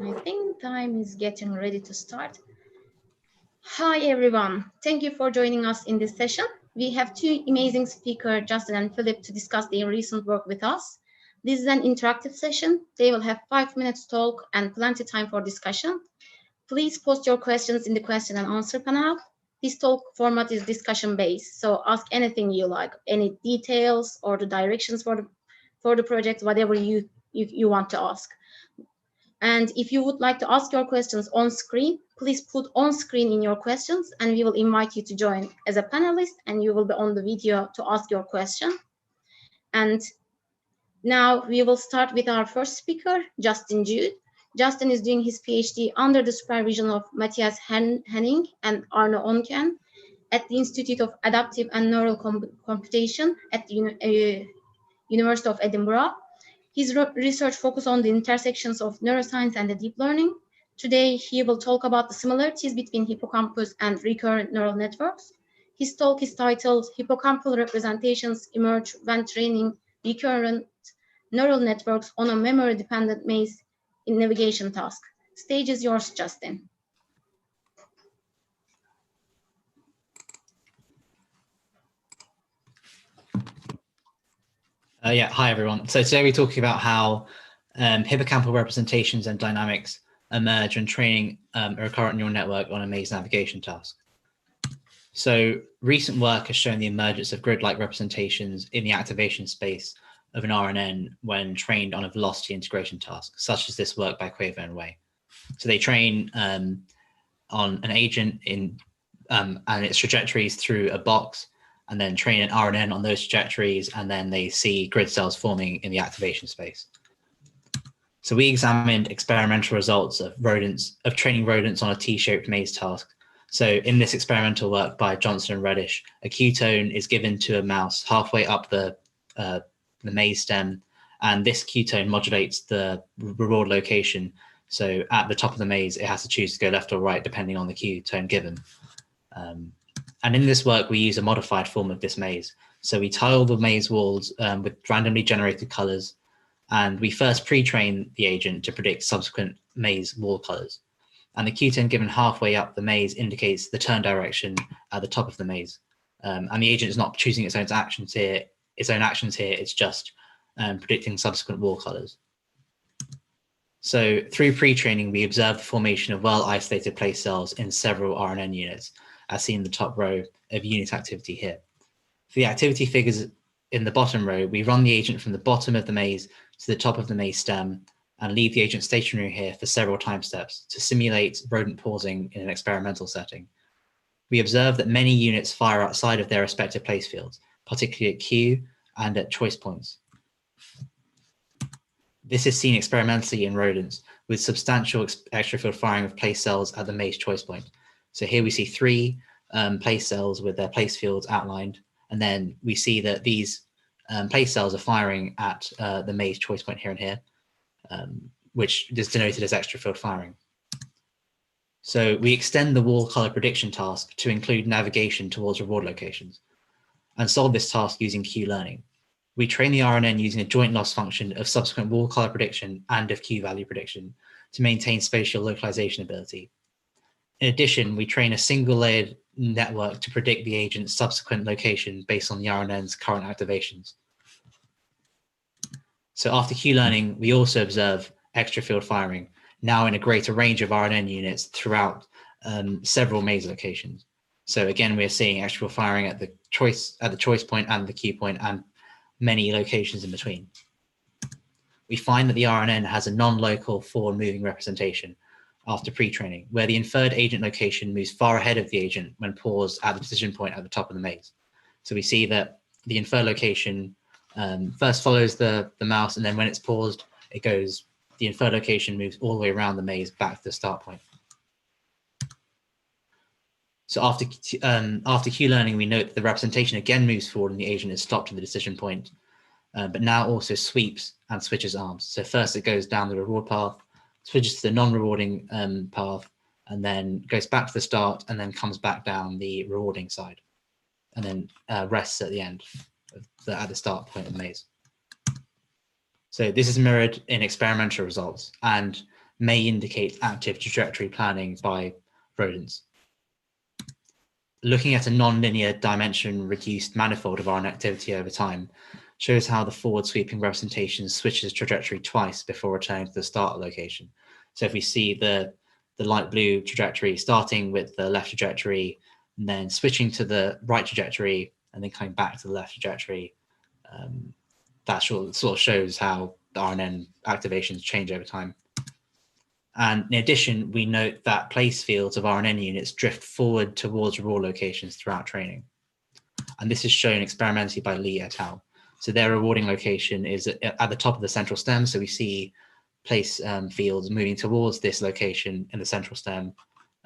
I think time is getting ready to start. Hi, everyone. Thank you for joining us in this session. We have 2 amazing speakers, Justin and Philip, to discuss their recent work with us. This is an interactive session. They will have 5 minutes talk and plenty of time for discussion. Please post your questions in the question and answer panel. This talk format is discussion based, so ask anything you like, any details or the directions for the project, whatever you want to ask. And if you would like to ask your questions on screen, please put on screen in your questions and we will invite you to join as a panelist and you will be on the video to ask your question. And now we will start with our first speaker, Justin Jude. Justin is doing his PhD under the supervision of Matthias Henning and Arno Onken at the Institute of Adaptive and Neural Computation at the University of Edinburgh. His research focuses on the intersections of neuroscience and the deep learning. Today, he will talk about the similarities between hippocampus and recurrent neural networks. His talk is titled Hippocampal Representations Emerge When Training Recurrent Neural Networks on a Memory-Dependent Maze in Navigation Task. Stage is yours, Justin. Yeah, hi everyone. So today we're talking about how hippocampal representations and dynamics emerge when training a recurrent neural network on a maze navigation task. So recent work has shown the emergence of grid-like representations in the activation space of an RNN when trained on a velocity integration task, such as this work by Quaver and Wei. So they train on an agent and its trajectories through a box, and then train an RNN on those trajectories, and then they see grid cells forming in the activation space. So we examined experimental results of training rodents on a T-shaped maze task. So in this experimental work by Johnson and Reddish, a ketone is given to a mouse halfway up the maze stem, and this ketone modulates the reward location. So at the top of the maze, it has to choose to go left or right depending on the ketone given. And in this work, we use a modified form of this maze. So we tile the maze walls with randomly generated colors, and we first pre-train the agent to predict subsequent maze wall colors. And the Q10 given halfway up the maze indicates the turn direction at the top of the maze. And the agent is not choosing its own actions here. It's just predicting subsequent wall colors. So through pre-training, we observed the formation of well-isolated place cells in several RNN units, as seen in the top row of unit activity here. For the activity figures in the bottom row, we run the agent from the bottom of the maze to the top of the maze stem and leave the agent stationary here for several time steps to simulate rodent pausing in an experimental setting. We observe that many units fire outside of their respective place fields, particularly at Q and at choice points. This is seen experimentally in rodents with substantial extrafield firing of place cells at the maze choice point. So here we see 3 place cells with their place fields outlined, and then we see that these place cells are firing at the maze choice point here and here, which is denoted as extrafield firing. So we extend the wall color prediction task to include navigation towards reward locations and solve this task using Q-learning. We train the RNN using a joint loss function of subsequent wall color prediction and of Q value prediction to maintain spatial localization ability. In addition, we train a single layered network to predict the agent's subsequent location based on the RNN's current activations. So after Q-learning, we also observe extrafield firing, now in a greater range of RNN units throughout several maze locations. So again, we're seeing extrafield firing at the choice point and the Q point and many locations in between. We find that the RNN has a non-local forward moving representation after pre-training, where the inferred agent location moves far ahead of the agent when paused at the decision point at the top of the maze. So we see that the inferred location first follows the mouse, and then when it's paused, the inferred location moves all the way around the maze back to the start point. So after Q-learning, we note that the representation again moves forward and the agent is stopped at the decision point, but now also sweeps and switches arms. So first it goes down the reward path, switches to the non-rewarding path, and then goes back to the start and then comes back down the rewarding side, and then rests at the end, at the start point of the maze. So this is mirrored in experimental results and may indicate active trajectory planning by rodents. Looking at a non-linear dimension reduced manifold of RNN activity over time shows how the forward sweeping representation switches trajectory twice before returning to the start location. So if we see the light blue trajectory starting with the left trajectory and then switching to the right trajectory and then coming back to the left trajectory, that sort of shows how the RNN activations change over time. And in addition, we note that place fields of RNN units drift forward towards reward locations throughout training. And this is shown experimentally by Lee et al. So their rewarding location is at the top of the central stem. So we see place fields moving towards this location in the central stem.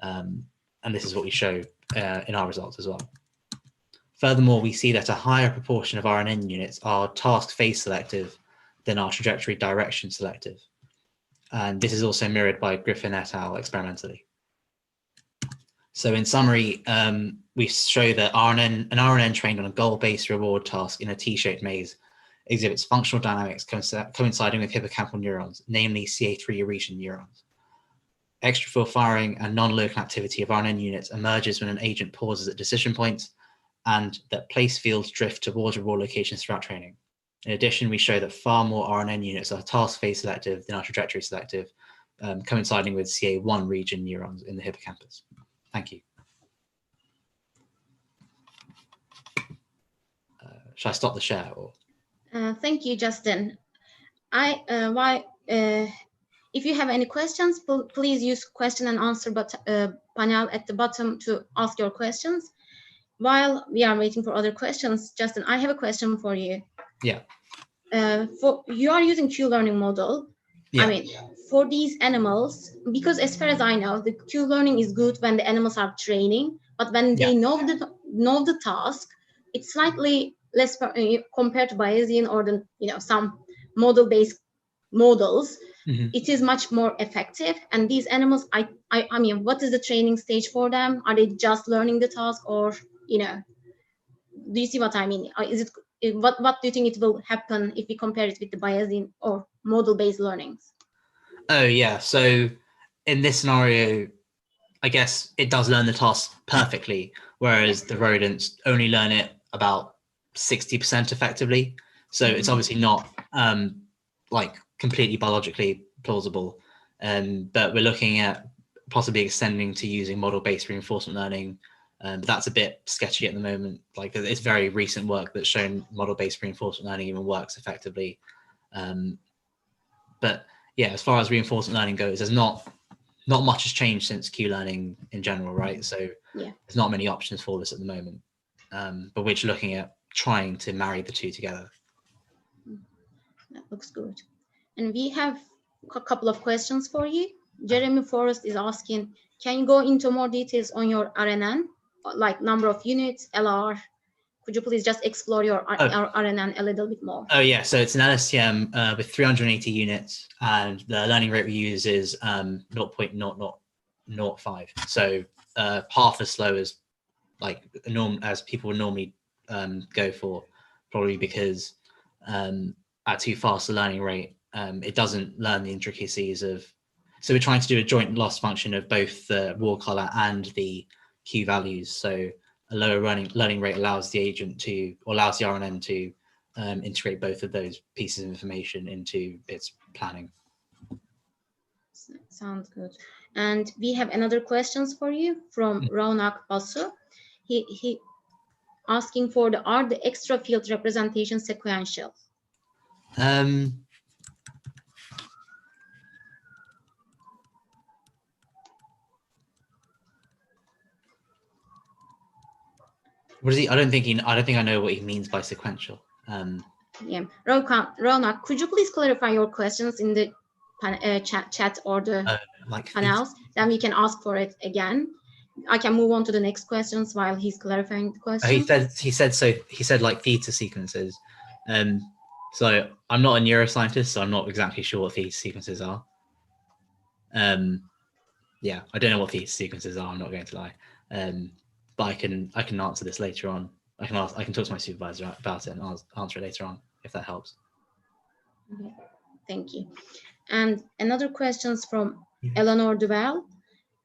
And this is what we show in our results as well. Furthermore, we see that a higher proportion of RNN units are task phase selective than are trajectory direction selective. And this is also mirrored by Griffin et al. Experimentally. So in summary, we show that an RNN trained on a goal-based reward task in a T-shaped maze exhibits functional dynamics coinciding with hippocampal neurons, namely CA3 region neurons. Extrafield firing and non-local activity of RNN units emerges when an agent pauses at decision points, and that place fields drift towards reward locations throughout training. In addition, we show that far more RNN units are task phase selective than are trajectory selective, coinciding with CA1 region neurons in the hippocampus. Thank you. Shall I stop the share? Or? Thank you, Justin. If you have any questions, please use question and answer panel at the bottom to ask your questions. While we are waiting for other questions, Justin, I have a question for you. Yeah. You are using Q-learning model. Yeah. I mean, for these animals, because as far as I know, the Q-learning is good when the animals are training, but when they know the task, it's slightly less compared to Bayesian or some model-based models. Mm-hmm. It is much more effective. And these animals, I mean, what is the training stage for them? Are they just learning the task, or do you see what I mean? What do you think it will happen if we compare it with the Bayesian or model-based learnings? Oh yeah, so in this scenario, I guess it does learn the task perfectly, whereas the rodents only learn it about 60% effectively. So it's obviously not like completely biologically plausible. But we're looking at possibly extending to using model-based reinforcement learning. But that's a bit sketchy at the moment. Like it's very recent work that's shown model-based reinforcement learning even works effectively. But yeah, as far as reinforcement learning goes, there's not much has changed since Q-learning in general, right? So there's not many options for this at the moment. But we're just looking at trying to marry the two together. That looks good. And we have a couple of questions for you. Jeremy Forrest is asking, can you go into more details on your RNN, like number of units, LR? Could you please just explore your RNN a little bit more? Oh yeah, so it's an LSTM with 380 units, and the learning rate we use is 0.0005. So half as slow as like as people would normally go for, probably because at too fast a learning rate, it doesn't learn the intricacies of. So we're trying to do a joint loss function of both the wall color and the Q values. So a lower learning rate allows the agent to, or allows the RNN to integrate both of those pieces of information into its planning. Sounds good. And we have another questions for you from Raunak Basu. He asking for are the extra field representation sequential? What is he? I don't think I know what he means by sequential. Yeah, Raunak, could you please clarify your questions in the chat or the panels? Then we can ask for it again. I can move on to the next questions while he's clarifying the question. He said like theta sequences. So I'm not a neuroscientist, so I'm not exactly sure what theta sequences are. Yeah, I don't know what theta sequences are. I'm not going to lie. But I can answer this later on. I can talk to my supervisor about it and answer it later on if that helps. Okay. Thank you. And another questions from Eleanor Duval.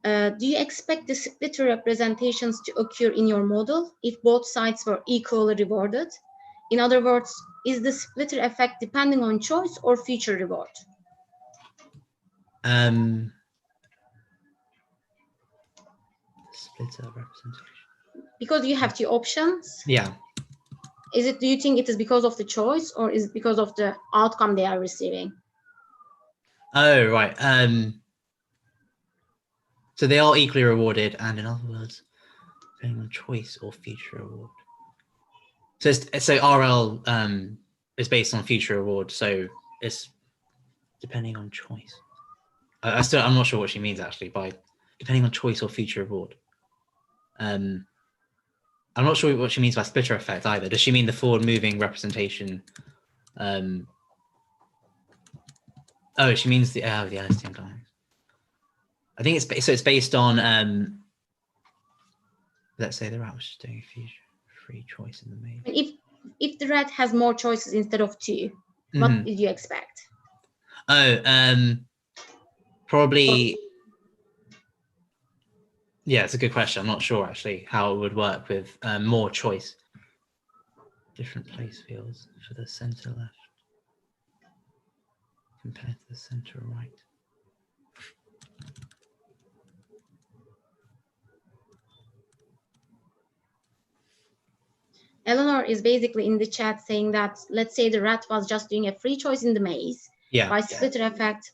Do you expect the splitter representations to occur in your model if both sides were equally rewarded? In other words, is the splitter effect depending on choice or feature reward? Splitter representation. Because you have two options. Yeah. Do you think it is because of the choice or is it because of the outcome they are receiving? Oh, right. So they are equally rewarded, and in other words, depending on choice or feature reward. So RL is based on feature reward, so it's depending on choice. I'm not sure what she means actually by depending on choice or feature reward. I'm not sure what she means by splitter effect either. Does she mean the forward moving representation? Oh, she means the LSTM dynamics. I think it's based on let's say the rat was just doing a feature free choice in the maze. If the rat has more choices instead of two, what did you expect? Oh, probably. Yeah, it's a good question. I'm not sure actually how it would work with more choice. Different place fields for the center left compared to the center right. Eleanor is basically in the chat saying that, let's say the rat was just doing a free choice in the maze. Yeah. By splitter effect,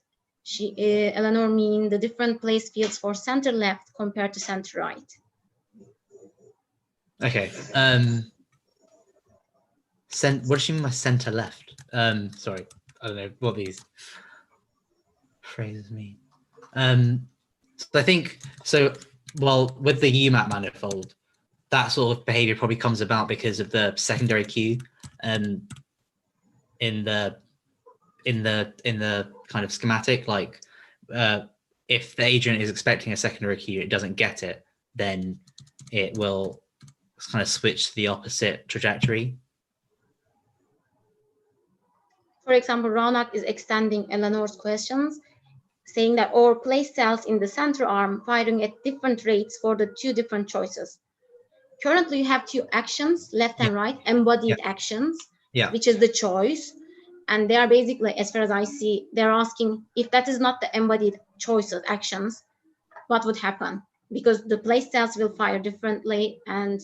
Eleanor mean the different place fields for center left compared to center right. Okay. What does she mean by center left? Sorry, I don't know what these phrases mean. So I think so. Well, with the UMAP manifold, that sort of behavior probably comes about because of the secondary queue, in the kind of schematic. Like, if the agent is expecting a secondary queue, it doesn't get it, then it will kind of switch to the opposite trajectory. For example, Raunak is extending Eleanor's questions. saying that or place cells in the center arm firing at different rates for the two different choices. Currently, you have two actions, left and right, embodied actions, which is the choice. And they are basically, as far as I see, they're asking if that is not the embodied choices, actions, what would happen? Because the place cells will fire differently and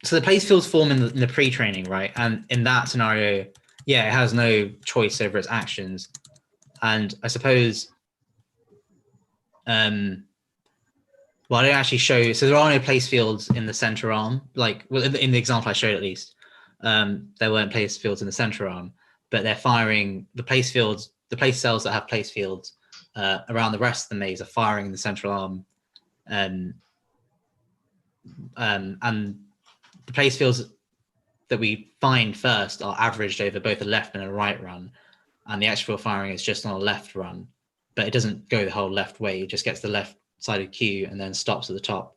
so the place fields form in the pre-training, right? And in that scenario, it has no choice over its actions. And I suppose, well, I don't actually show, so there are no place fields in the center arm, like in the example I showed at least, there weren't place fields in the center arm, but they're firing the place fields, the place cells that have place fields around the rest of the maze are firing in the central arm. And the place fields that we find first are averaged over both a left and a right run. And the extra field firing is just on a left run, but it doesn't go the whole left way. It just gets the left sided queue and then stops at the top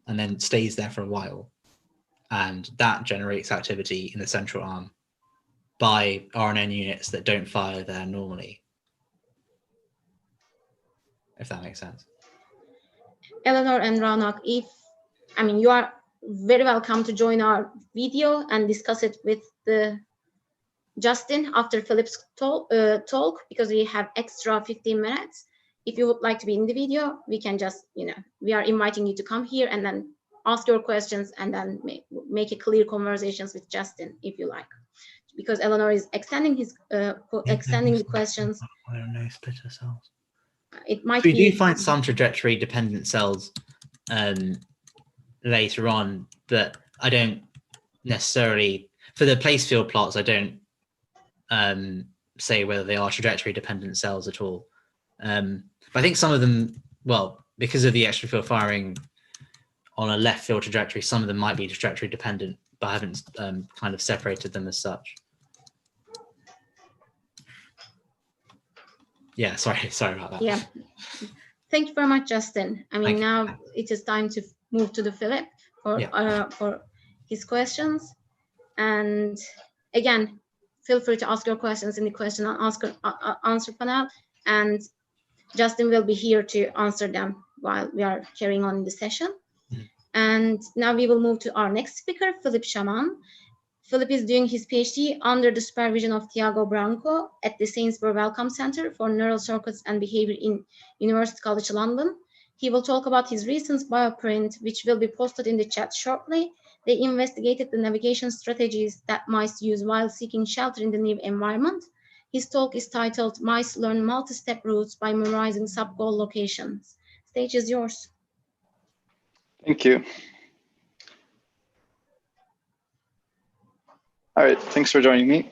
and then stays there for a while. And that generates activity in the central arm by RNN units that don't fire there normally. If that makes sense. Eleanor and Raunak, you are very welcome to join our video and discuss it with Justin after Philip's talk, because we have extra 15 minutes. If you would like to be in the video, we can just, we are inviting you to come here and then ask your questions and then make a clear conversations with Justin if you like. Because Eleanor is extending the questions. I don't know, splitter cells. It might we be. do find some trajectory dependent cells later on, but I don't necessarily, for the place field plots, I don't say whether they are trajectory dependent cells at all. But I think some of them, well, because of the extra field firing on a left field trajectory, some of them might be trajectory dependent, but I haven't kind of separated them as such. Yeah, sorry about that. Yeah, thank you very much, Justin. Now it is time to move to the Philip for his questions. And again, feel free to ask your questions in the question and answer panel. And Justin will be here to answer them while we are carrying on the session. And now we will move to our next speaker, Philip Shaman. Philip is doing his PhD under the supervision of Tiago Branco at the Sainsbury Wellcome Center for Neural Circuits and Behavior in University College London. He will talk about his recent bioprint, which will be posted in the chat shortly. They investigated the navigation strategies that mice use while seeking shelter in the new environment. His talk is titled Mice Learn Multi-Step Routes by Memorizing Sub-Goal Locations. Stage is yours. Thank you. All right, thanks for joining me.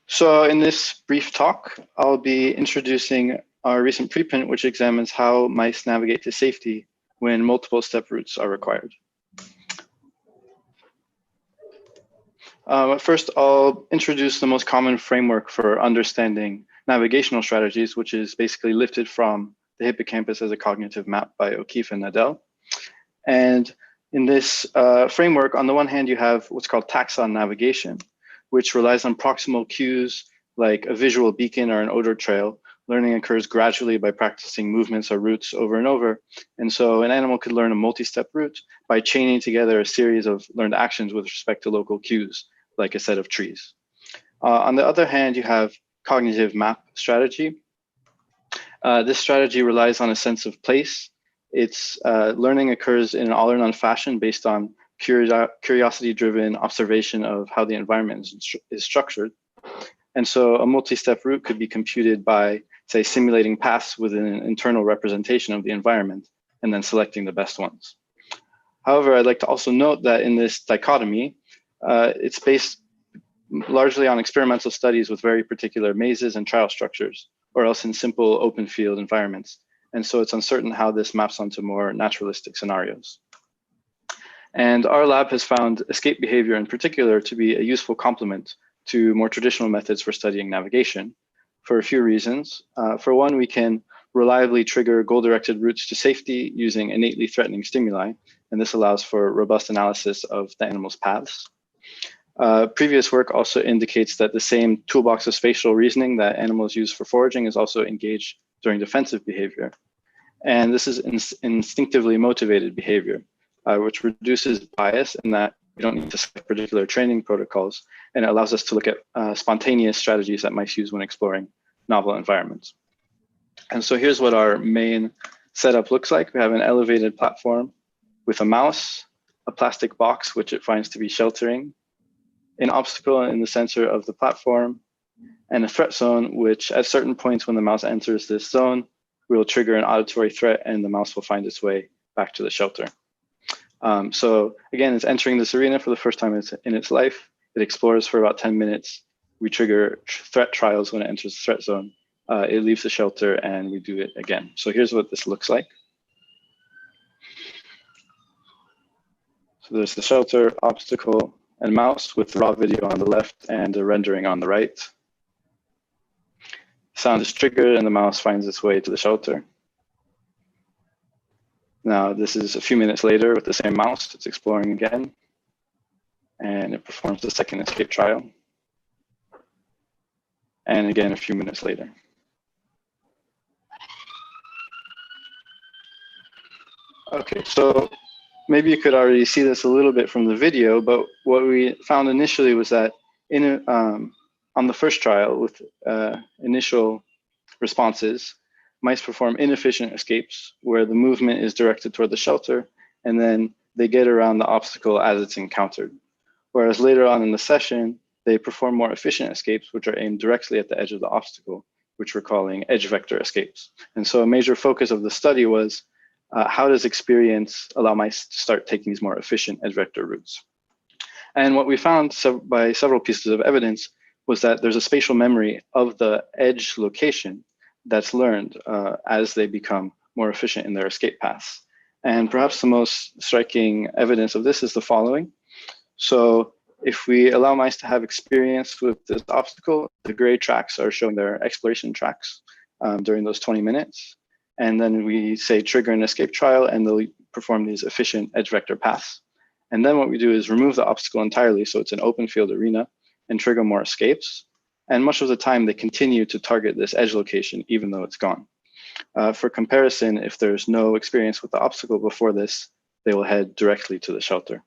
So in this brief talk, I'll be introducing our recent preprint, which examines how mice navigate to safety when multiple step routes are required. First, I'll introduce the most common framework for understanding navigational strategies, which is basically lifted from the hippocampus as a cognitive map by O'Keefe and Nadell. And in this framework, on the one hand, you have what's called taxon navigation, which relies on proximal cues like a visual beacon or an odor trail. Learning occurs gradually by practicing movements or routes over and over. And so an animal could learn a multi-step route by chaining together a series of learned actions with respect to local cues, like a set of trees. On the other hand, you have cognitive map strategy. This strategy relies on a sense of place. Its learning occurs in an all or none fashion based on curiosity-driven observation of how the environment is structured. And so a multi-step route could be computed by, say, simulating paths within an internal representation of the environment and then selecting the best ones. However, I'd like to also note that in this dichotomy, it's based largely on experimental studies with very particular mazes and trial structures, or else in simple open field environments. And so it's uncertain how this maps onto more naturalistic scenarios. And our lab has found escape behavior in particular to be a useful complement to more traditional methods for studying navigation for a few reasons. For one, we can reliably trigger goal-directed routes to safety using innately threatening stimuli, and this allows for robust analysis of the animal's paths. Previous work also indicates that the same toolbox of spatial reasoning that animals use for foraging is also engaged during defensive behavior. And this is instinctively motivated behavior, which reduces bias in that we don't need to select particular training protocols, and it allows us to look at spontaneous strategies that mice use when exploring novel environments. And so here's what our main setup looks like. We have an elevated platform with a mouse, a plastic box, which it finds to be sheltering, an obstacle in the center of the platform, and a threat zone, which at certain points when the mouse enters this zone, will trigger an auditory threat and the mouse will find its way back to the shelter. So again, it's entering this arena for the first time in its life. It explores for about 10 minutes. We trigger threat trials when it enters the threat zone. It leaves the shelter and we do it again. So here's what this looks like. So there's the shelter, obstacle, and mouse with raw video on the left and the rendering on the right. Sound is triggered and the mouse finds its way to the shelter. Now this is a few minutes later with the same mouse. It's exploring again. And it performs the second escape trial. And again, a few minutes later. Okay, so maybe you could already see this a little bit from the video, but what we found initially was that on the first trial with initial responses, mice perform inefficient escapes where the movement is directed toward the shelter and then they get around the obstacle as it's encountered. Whereas later on in the session, they perform more efficient escapes, which are aimed directly at the edge of the obstacle, which we're calling edge vector escapes. And so a major focus of the study was how does experience allow mice to start taking these more efficient edge vector routes? And what we found by several pieces of evidence was that there's a spatial memory of the edge location that's learned as they become more efficient in their escape paths. And perhaps the most striking evidence of this is the following. So if we allow mice to have experience with this obstacle, the gray tracks are showing their exploration tracks during those 20 minutes. And then we say trigger an escape trial and they'll perform these efficient edge vector paths. And then what we do is remove the obstacle entirely, so it's an open field arena, and trigger more escapes. And much of the time they continue to target this edge location even though it's gone. For comparison, if there's no experience with the obstacle before this, they will head directly to the shelter.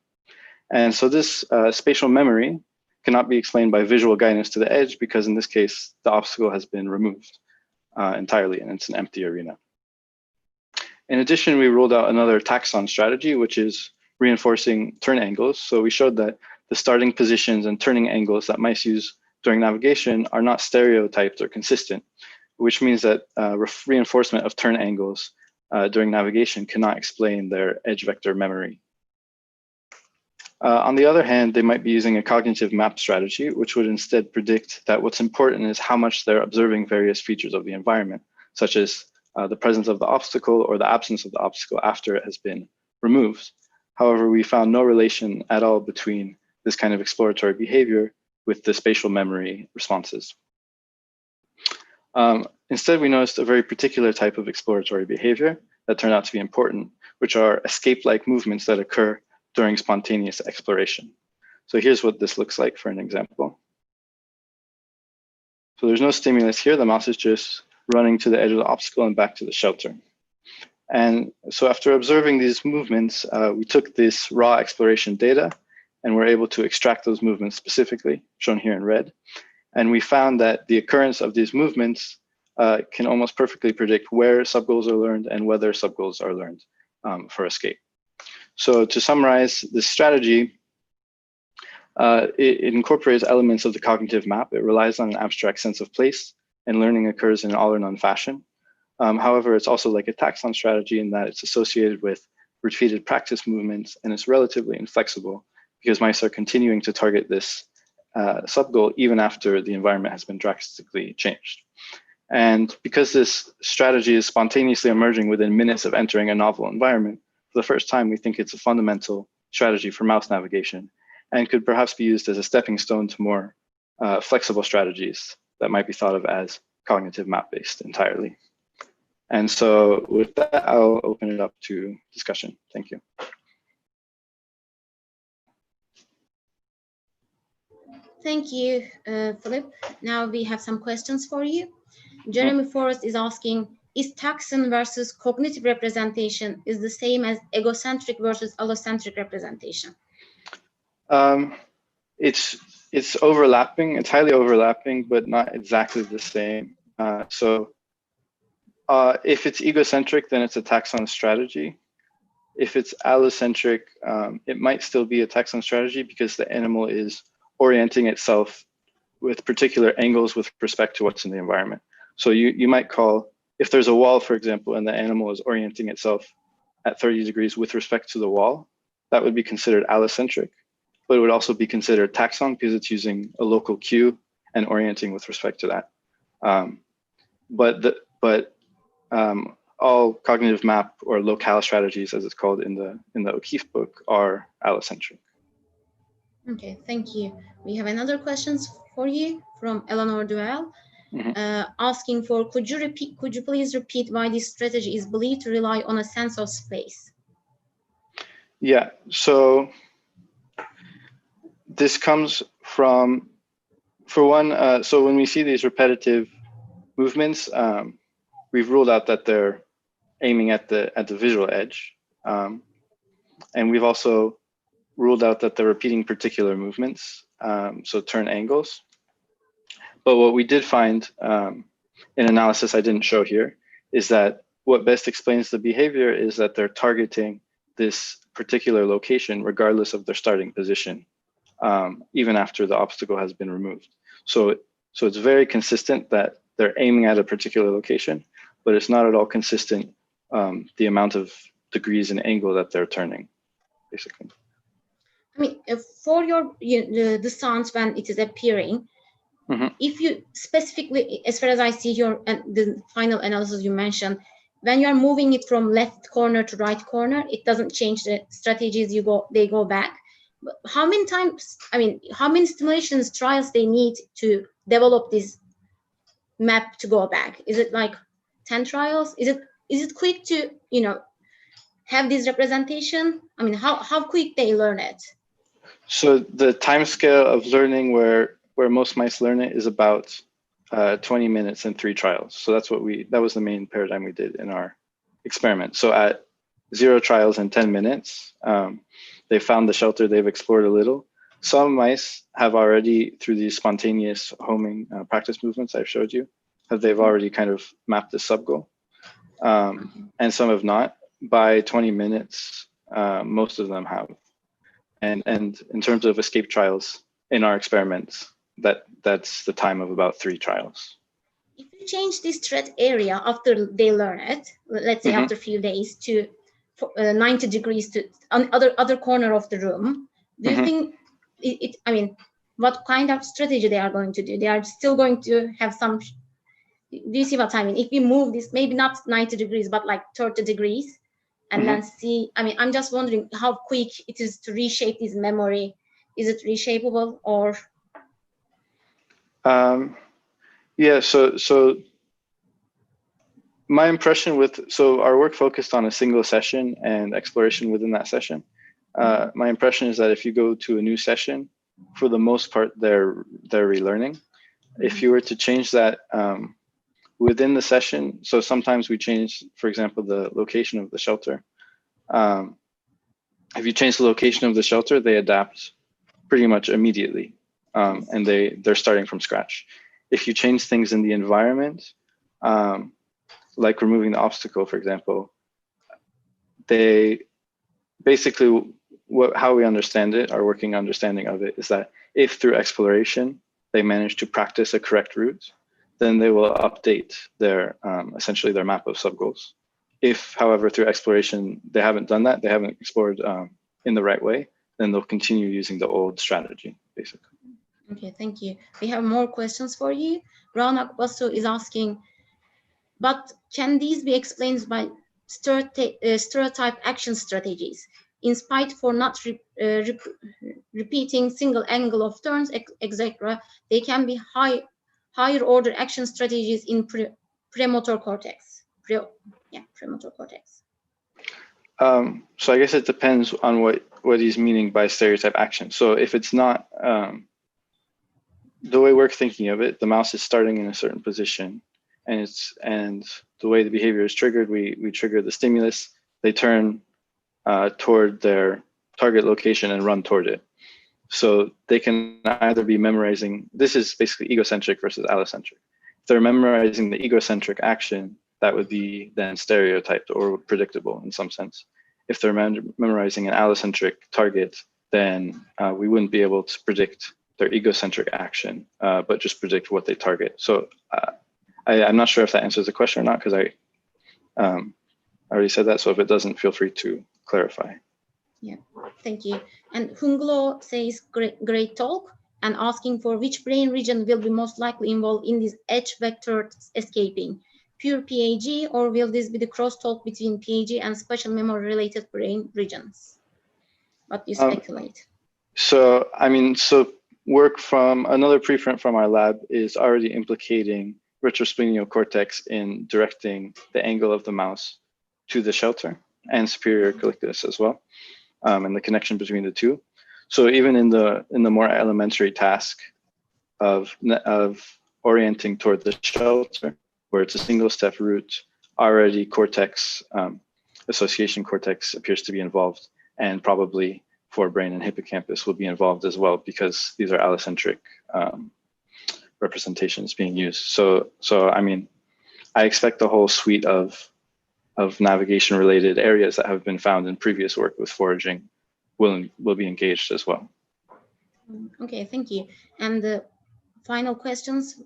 And so this spatial memory cannot be explained by visual guidance to the edge because in this case, the obstacle has been removed entirely and it's an empty arena. In addition, we ruled out another taxon strategy, which is reinforcing turn angles. So we showed that the starting positions and turning angles that mice use during navigation are not stereotyped or consistent, which means that reinforcement of turn angles during navigation cannot explain their edge vector memory. On the other hand, they might be using a cognitive map strategy, which would instead predict that what's important is how much they're observing various features of the environment, such as the presence of the obstacle or the absence of the obstacle after it has been removed. However, we found no relation at all between this kind of exploratory behavior with the spatial memory responses. Instead, we noticed a very particular type of exploratory behavior that turned out to be important, which are escape-like movements that occur during spontaneous exploration. So here's what this looks like for an example. So there's no stimulus here. The mouse is just running to the edge of the obstacle and back to the shelter. And so after observing these movements, we took this raw exploration data and we're able to extract those movements specifically, shown here in red. And we found that the occurrence of these movements can almost perfectly predict where subgoals are learned and whether subgoals are learned for escape. So to summarize this strategy, it incorporates elements of the cognitive map. It relies on an abstract sense of place, and learning occurs in an all or none fashion. However, it's also like a taxon strategy in that it's associated with repeated practice movements, and it's relatively inflexible because mice are continuing to target this subgoal even after the environment has been drastically changed. And because this strategy is spontaneously emerging within minutes of entering a novel environment, for the first time, we think it's a fundamental strategy for mouse navigation and could perhaps be used as a stepping stone to more flexible strategies that might be thought of as cognitive map-based entirely. And so with that, I'll open it up to discussion. Thank you. Thank you, Philip. Now we have some questions for you. Jeremy Forrest is asking, is taxon versus cognitive representation is the same as egocentric versus allocentric representation? It's overlapping. It's highly overlapping, but not exactly the same. If it's egocentric, then it's a taxon strategy. If it's allocentric, it might still be a taxon strategy because the animal is orienting itself with particular angles with respect to what's in the environment. So you might call, if there's a wall, for example, and the animal is orienting itself at 30 degrees with respect to the wall, that would be considered allocentric, but it would also be considered taxon because it's using a local cue and orienting with respect to that. All cognitive map or locale strategies, as it's called in the O'Keefe book, are allocentric. Okay, thank you. We have another question for you from Eleanor Duell, asking for, could you please repeat why this strategy is believed to rely on a sense of space? Yeah, so this comes from, for one, so when we see these repetitive movements, we've ruled out that they're aiming at the visual edge, and we've also ruled out that they're repeating particular movements, so turn angles. But what we did find in analysis I didn't show here is that what best explains the behavior is that they're targeting this particular location regardless of their starting position, even after the obstacle has been removed. So it's very consistent that they're aiming at a particular location, but it's not at all consistent the amount of degrees and angle that they're turning, basically. I mean, for your the sounds when it is appearing, if you specifically, as far as I see your the final analysis you mentioned, when you are moving it from left corner to right corner, it doesn't change the strategies. They go back. But how many times? I mean, how many stimulations trials they need to develop this map to go back? Is it like 10 trials? Is it quick to have this representation? I mean, how quick they learn it? So the time scale of learning where most mice learn it is about 20 minutes and 3 trials. So that was the main paradigm we did in our experiment. So at 0 trials and 10 minutes, they found the shelter, they've explored a little. Some mice have already, through these spontaneous homing practice movements I've showed you, they've already kind of mapped the subgoal. And some have not. By 20 minutes, most of them have. And in terms of escape trials in our experiments, that's the time of about 3 trials. If you change this threat area after they learn it, let's say after a few days, to 90 degrees to other corner of the room, do you think I mean, what kind of strategy they are going to do? They are still going to have some. Do you see what I mean? If we move this, maybe not 90 degrees, but like 30 degrees, and then see, I mean, I'm just wondering how quick it is to reshape this memory. Is it reshapeable or? Yeah, so my impression so our work focused on a single session and exploration within that session. My impression is that if you go to a new session, for the most part, they're relearning. If you were to change that within the session, so sometimes we change, for example, the location of the shelter. If you change the location of the shelter, they adapt pretty much immediately, and they're starting from scratch. If you change things in the environment, like removing the obstacle, for example, they basically, how we understand it, our working understanding of it, is that if through exploration they manage to practice a correct route, then they will update their essentially their map of subgoals. If, however, through exploration they haven't done that, they haven't explored in the right way, then they'll continue using the old strategy, basically. Okay, thank you. We have more questions for you. Raunak Basu is asking, but can these be explained by stereotype action strategies? In spite for not repeating single angle of turns, etc., they can be higher order action strategies in premotor cortex. Premotor cortex. So I guess it depends on what he's meaning by stereotype action. So if it's not, the way we're thinking of it, the mouse is starting in a certain position, and the way the behavior is triggered, we trigger the stimulus, they turn toward their target location and run toward it. So they can either be memorizing, this is basically egocentric versus allocentric. If they're memorizing the egocentric action, that would be then stereotyped or predictable in some sense. If they're memorizing an allocentric target, then we wouldn't be able to predict their egocentric action, but just predict what they target. So I'm not sure if that answers the question or not, because I already said that. So if it doesn't, feel free to clarify. Yeah, thank you. And Hunglo says, great talk, and asking for which brain region will be most likely involved in this edge vector escaping, pure PAG, or will this be the crosstalk between PAG and special memory related brain regions? What do you speculate? So, I mean, so work from another preprint from our lab is already implicating retrosplenial cortex in directing the angle of the mouse to the shelter and superior collicus as well. And the connection between the two. So even in the more elementary task of orienting toward the shelter, where it's a single step route, already cortex, association cortex appears to be involved, and probably forebrain and hippocampus will be involved as well, because these are allocentric representations being used. So I mean, I expect the whole suite of navigation related areas that have been found in previous work with foraging will be engaged as well. Okay, thank you. And the final questions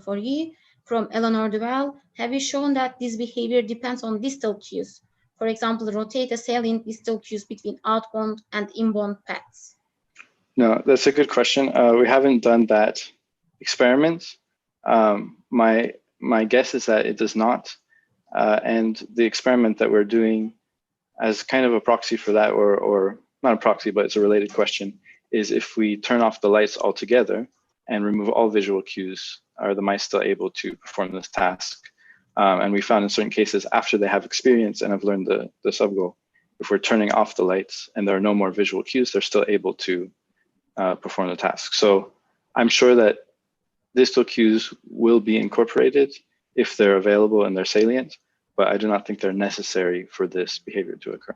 for you from Eleanor Duval. Have you shown that this behavior depends on distal cues? For example, rotate a salient distal cues between outbound and inbound paths. No, that's a good question. We haven't done that experiment. My guess is that it does not. And the experiment that we're doing as kind of a proxy for that, or not a proxy, but it's a related question, is if we turn off the lights altogether and remove all visual cues, are the mice still able to perform this task? And we found in certain cases, after they have experience and have learned the sub-goal, if we're turning off the lights and there are no more visual cues, they're still able to perform the task. So I'm sure that distal cues will be incorporated if they're available and they're salient, but I do not think they're necessary for this behavior to occur.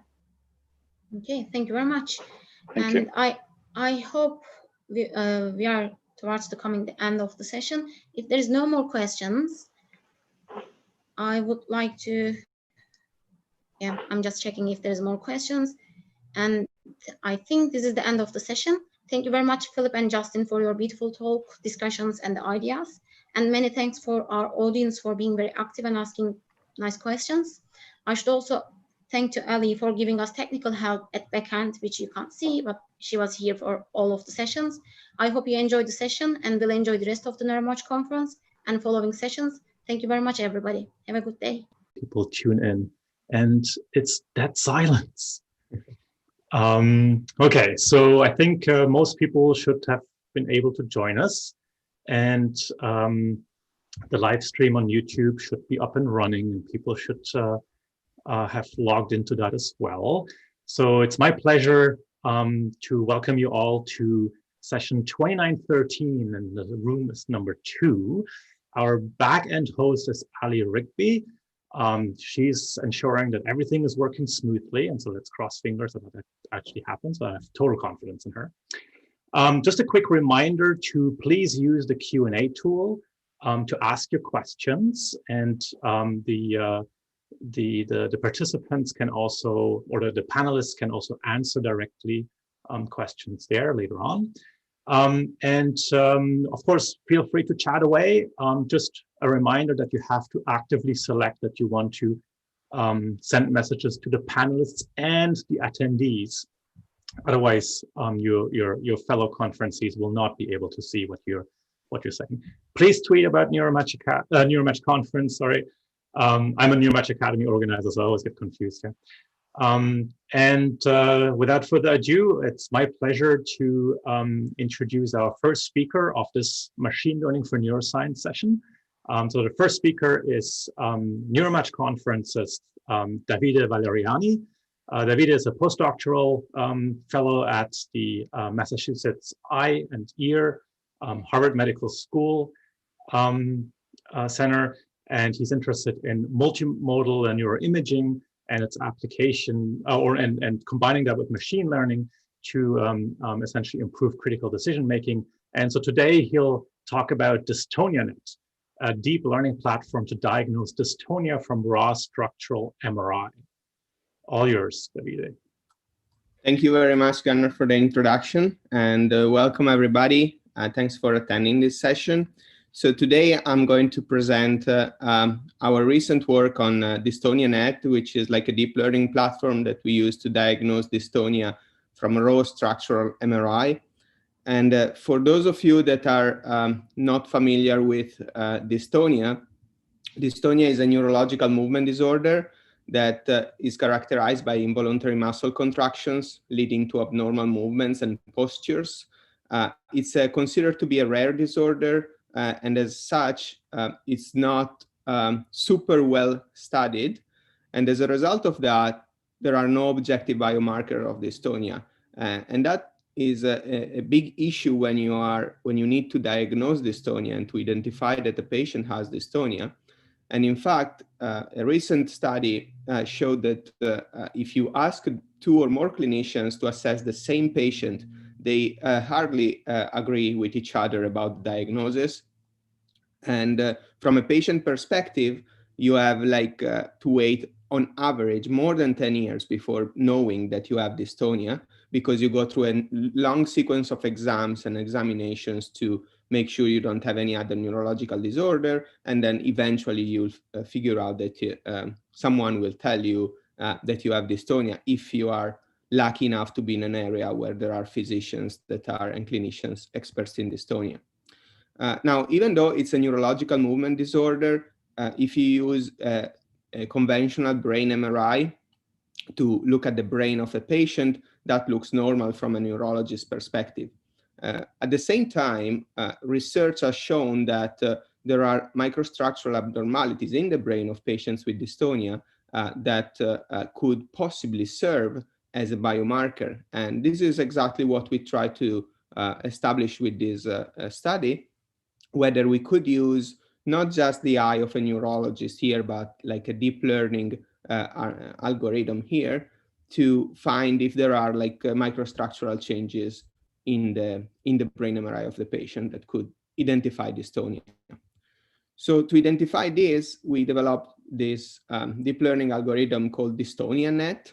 Okay, thank you very much. Thank you. I hope we are towards the end of the session. If there is no more questions, I would like to, yeah, I'm just checking if there's more questions. And I think this is the end of the session. Thank you very much, Philip and Justin, for your beautiful talk, discussions, and the ideas. And many thanks for our audience for being very active and asking nice questions. I should also thank to Ali for giving us technical help at backhand, which you can't see, but she was here for all of the sessions. I hope you enjoyed the session and will enjoy the rest of the NeuroMatch conference and following sessions. Thank you very much, everybody. Have a good day. People tune in, and it's that silence. Okay, so I think most people should have been able to join us, and the live stream on YouTube should be up and running, and people should have logged into that as well. So it's my pleasure to welcome you all to session 2913, and the room is number 2. Our back-end host is Ali Rigby. She's ensuring that everything is working smoothly, and so let's cross fingers that that actually happens. I have total confidence in her. Just a quick reminder to please use the Q&A tool to ask your questions, and the participants can also, or the panelists can also answer directly questions there later on. Of course, feel free to chat away. Just a reminder that you have to actively select that you want to send messages to the panelists and the attendees. Otherwise, your fellow conferencees will not be able to see what you're saying. Please tweet about NeuroMatch conference. Sorry, I'm a NeuroMatch Academy organizer, so I always get confused here. Without further ado, it's my pleasure to introduce our first speaker of this Machine Learning for Neuroscience session. So the first speaker is NeuroMatch Conference's Davide Valeriani. Davide is a postdoctoral fellow at the Massachusetts Eye and Ear Harvard Medical School Center, and he's interested in multimodal neuroimaging and its application, and combining that with machine learning to essentially improve critical decision making. And so today he'll talk about DystoniaNet, a deep learning platform to diagnose dystonia from raw structural MRI. All yours, Davide. Thank you very much, Gunnar, for the introduction, and welcome everybody. Thanks for attending this session. So today I'm going to present our recent work on DystoniaNet, which is like a deep learning platform that we use to diagnose dystonia from raw structural MRI. And for those of you that are not familiar with dystonia, dystonia is a neurological movement disorder that is characterized by involuntary muscle contractions leading to abnormal movements and postures. It's considered to be a rare disorder, and as such, it's not super well studied. And as a result of that, there are no objective biomarkers of dystonia. And that is a big issue when you need to diagnose dystonia and to identify that the patient has dystonia. And in fact, a recent study showed that if you ask 2 or more clinicians to assess the same patient, they hardly agree with each other about the diagnosis. And from a patient perspective, you have to wait on average more than 10 years before knowing that you have dystonia, because you go through a long sequence of exams and examinations to make sure you don't have any other neurological disorder. And then eventually you'll figure out that someone will tell you that you have dystonia if you are lucky enough to be in an area where there are physicians that are and clinicians experts in dystonia. Now, even though it's a neurological movement disorder, if you use a conventional brain MRI to look at the brain of a patient, that looks normal from a neurologist's perspective. At the same time, research has shown that there are microstructural abnormalities in the brain of patients with dystonia that could possibly serve as a biomarker. And this is exactly what we try to establish with this study, whether we could use not just the eye of a neurologist here, but like a deep learning algorithm here to find if there are microstructural changes in the brain MRI of the patient that could identify dystonia. So to identify this, we developed this deep learning algorithm called DystoniaNet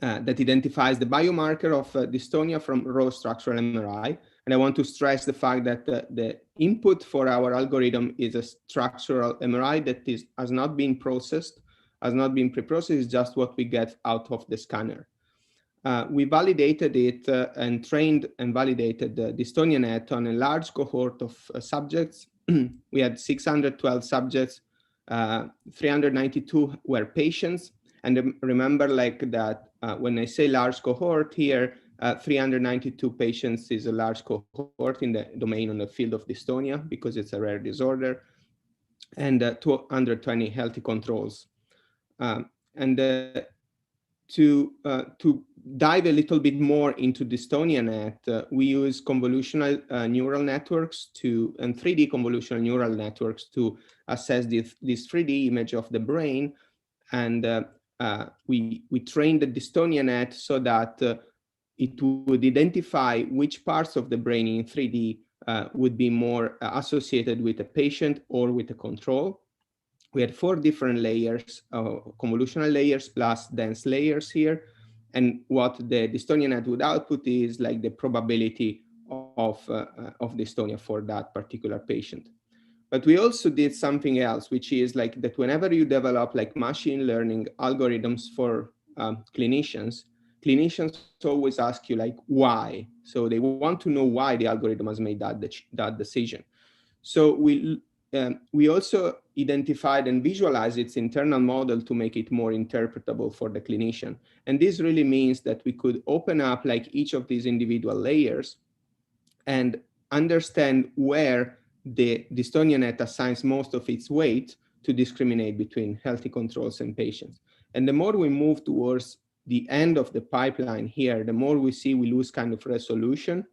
that identifies the biomarker of dystonia from raw structural MRI. And I want to stress the fact that the input for our algorithm is a structural MRI that has not been processed, has not been pre-processed, it's just what we get out of the scanner. We validated it and trained and validated the DystoniaNet on a large cohort of subjects. We had 612 subjects, 392 were patients. And remember that when I say large cohort here, 392 patients is a large cohort in the domain on the field of dystonia because it's a rare disorder, and 220 healthy controls. To dive a little bit more into DystoniaNet, we use convolutional neural networks and 3D convolutional neural networks to assess this 3D image of the brain. And we trained the DystoniaNet so that it would identify which parts of the brain in 3D would be more associated with a patient or with a control. We had 4 different layers, convolutional layers plus dense layers here. And what the DystoniaNet would output is the probability of dystonia for that particular patient. But we also did something else, which is that whenever you develop machine learning algorithms for clinicians always ask you why. So they want to know why the algorithm has made that decision. So we also identified and visualized its internal model to make it more interpretable for the clinician. And this really means that we could open up each of these individual layers and understand where the DystoniaNet assigns most of its weight to discriminate between healthy controls and patients. And the more we move towards the end of the pipeline here, the more we see we lose kind of resolution.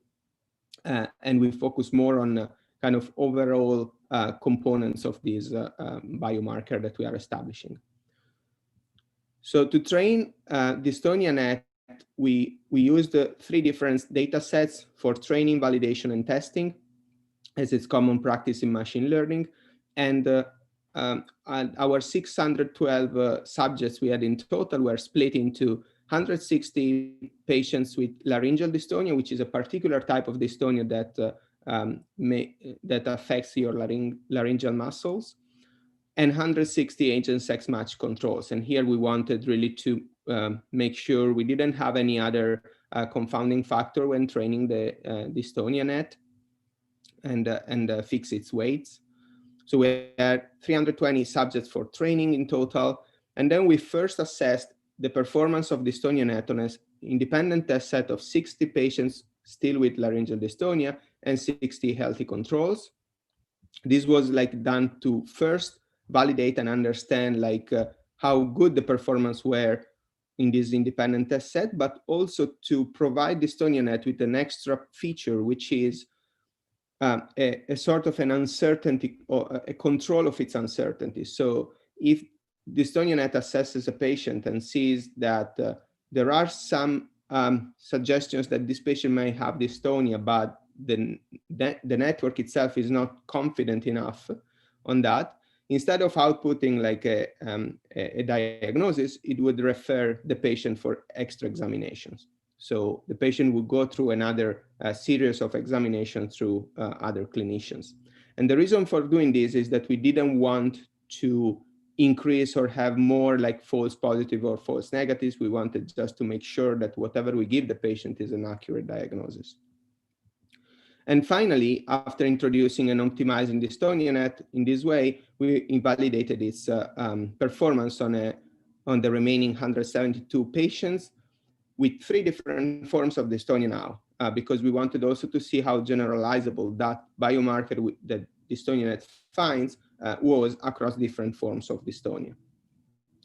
And we focus more on kind of overall components of this biomarker that we are establishing. So to train DystoniaNet, we used 3 different data sets for training, validation, and testing, as it's common practice in machine learning. And our 612 subjects we had in total were split into 160 patients with laryngeal dystonia, which is a particular type of dystonia that affects your laryngeal muscles, and 160 age and sex match controls. And here we wanted really to make sure we didn't have any other confounding factor when training the DystoniaNet and fix its weights. So we had 320 subjects for training in total. And then we first assessed the performance of DystoniaNet on an independent test set of 60 patients still with laryngeal dystonia and 60 healthy controls. This was like done to first validate and understand like how good the performance were in this independent test set, but also to provide DystoniaNet with an extra feature, which is a sort of an uncertainty or a control of its uncertainty. So if DystoniaNet assesses a patient and sees that there are some suggestions that this patient may have dystonia, but the network itself is not confident enough on that, instead of outputting like a diagnosis, it would refer the patient for extra examinations. So the patient would go through another series of examinations through other clinicians. And the reason for doing this is that we didn't want to increase or have more like false positive or false negatives. We wanted just to make sure that whatever we give the patient is an accurate diagnosis. And finally, after introducing and optimizing DystoniaNet in this way, we invalidated its performance on the remaining 172 patients with 3 different forms of dystonia now, because we wanted also to see how generalizable that biomarker that DystoniaNet finds was across different forms of dystonia.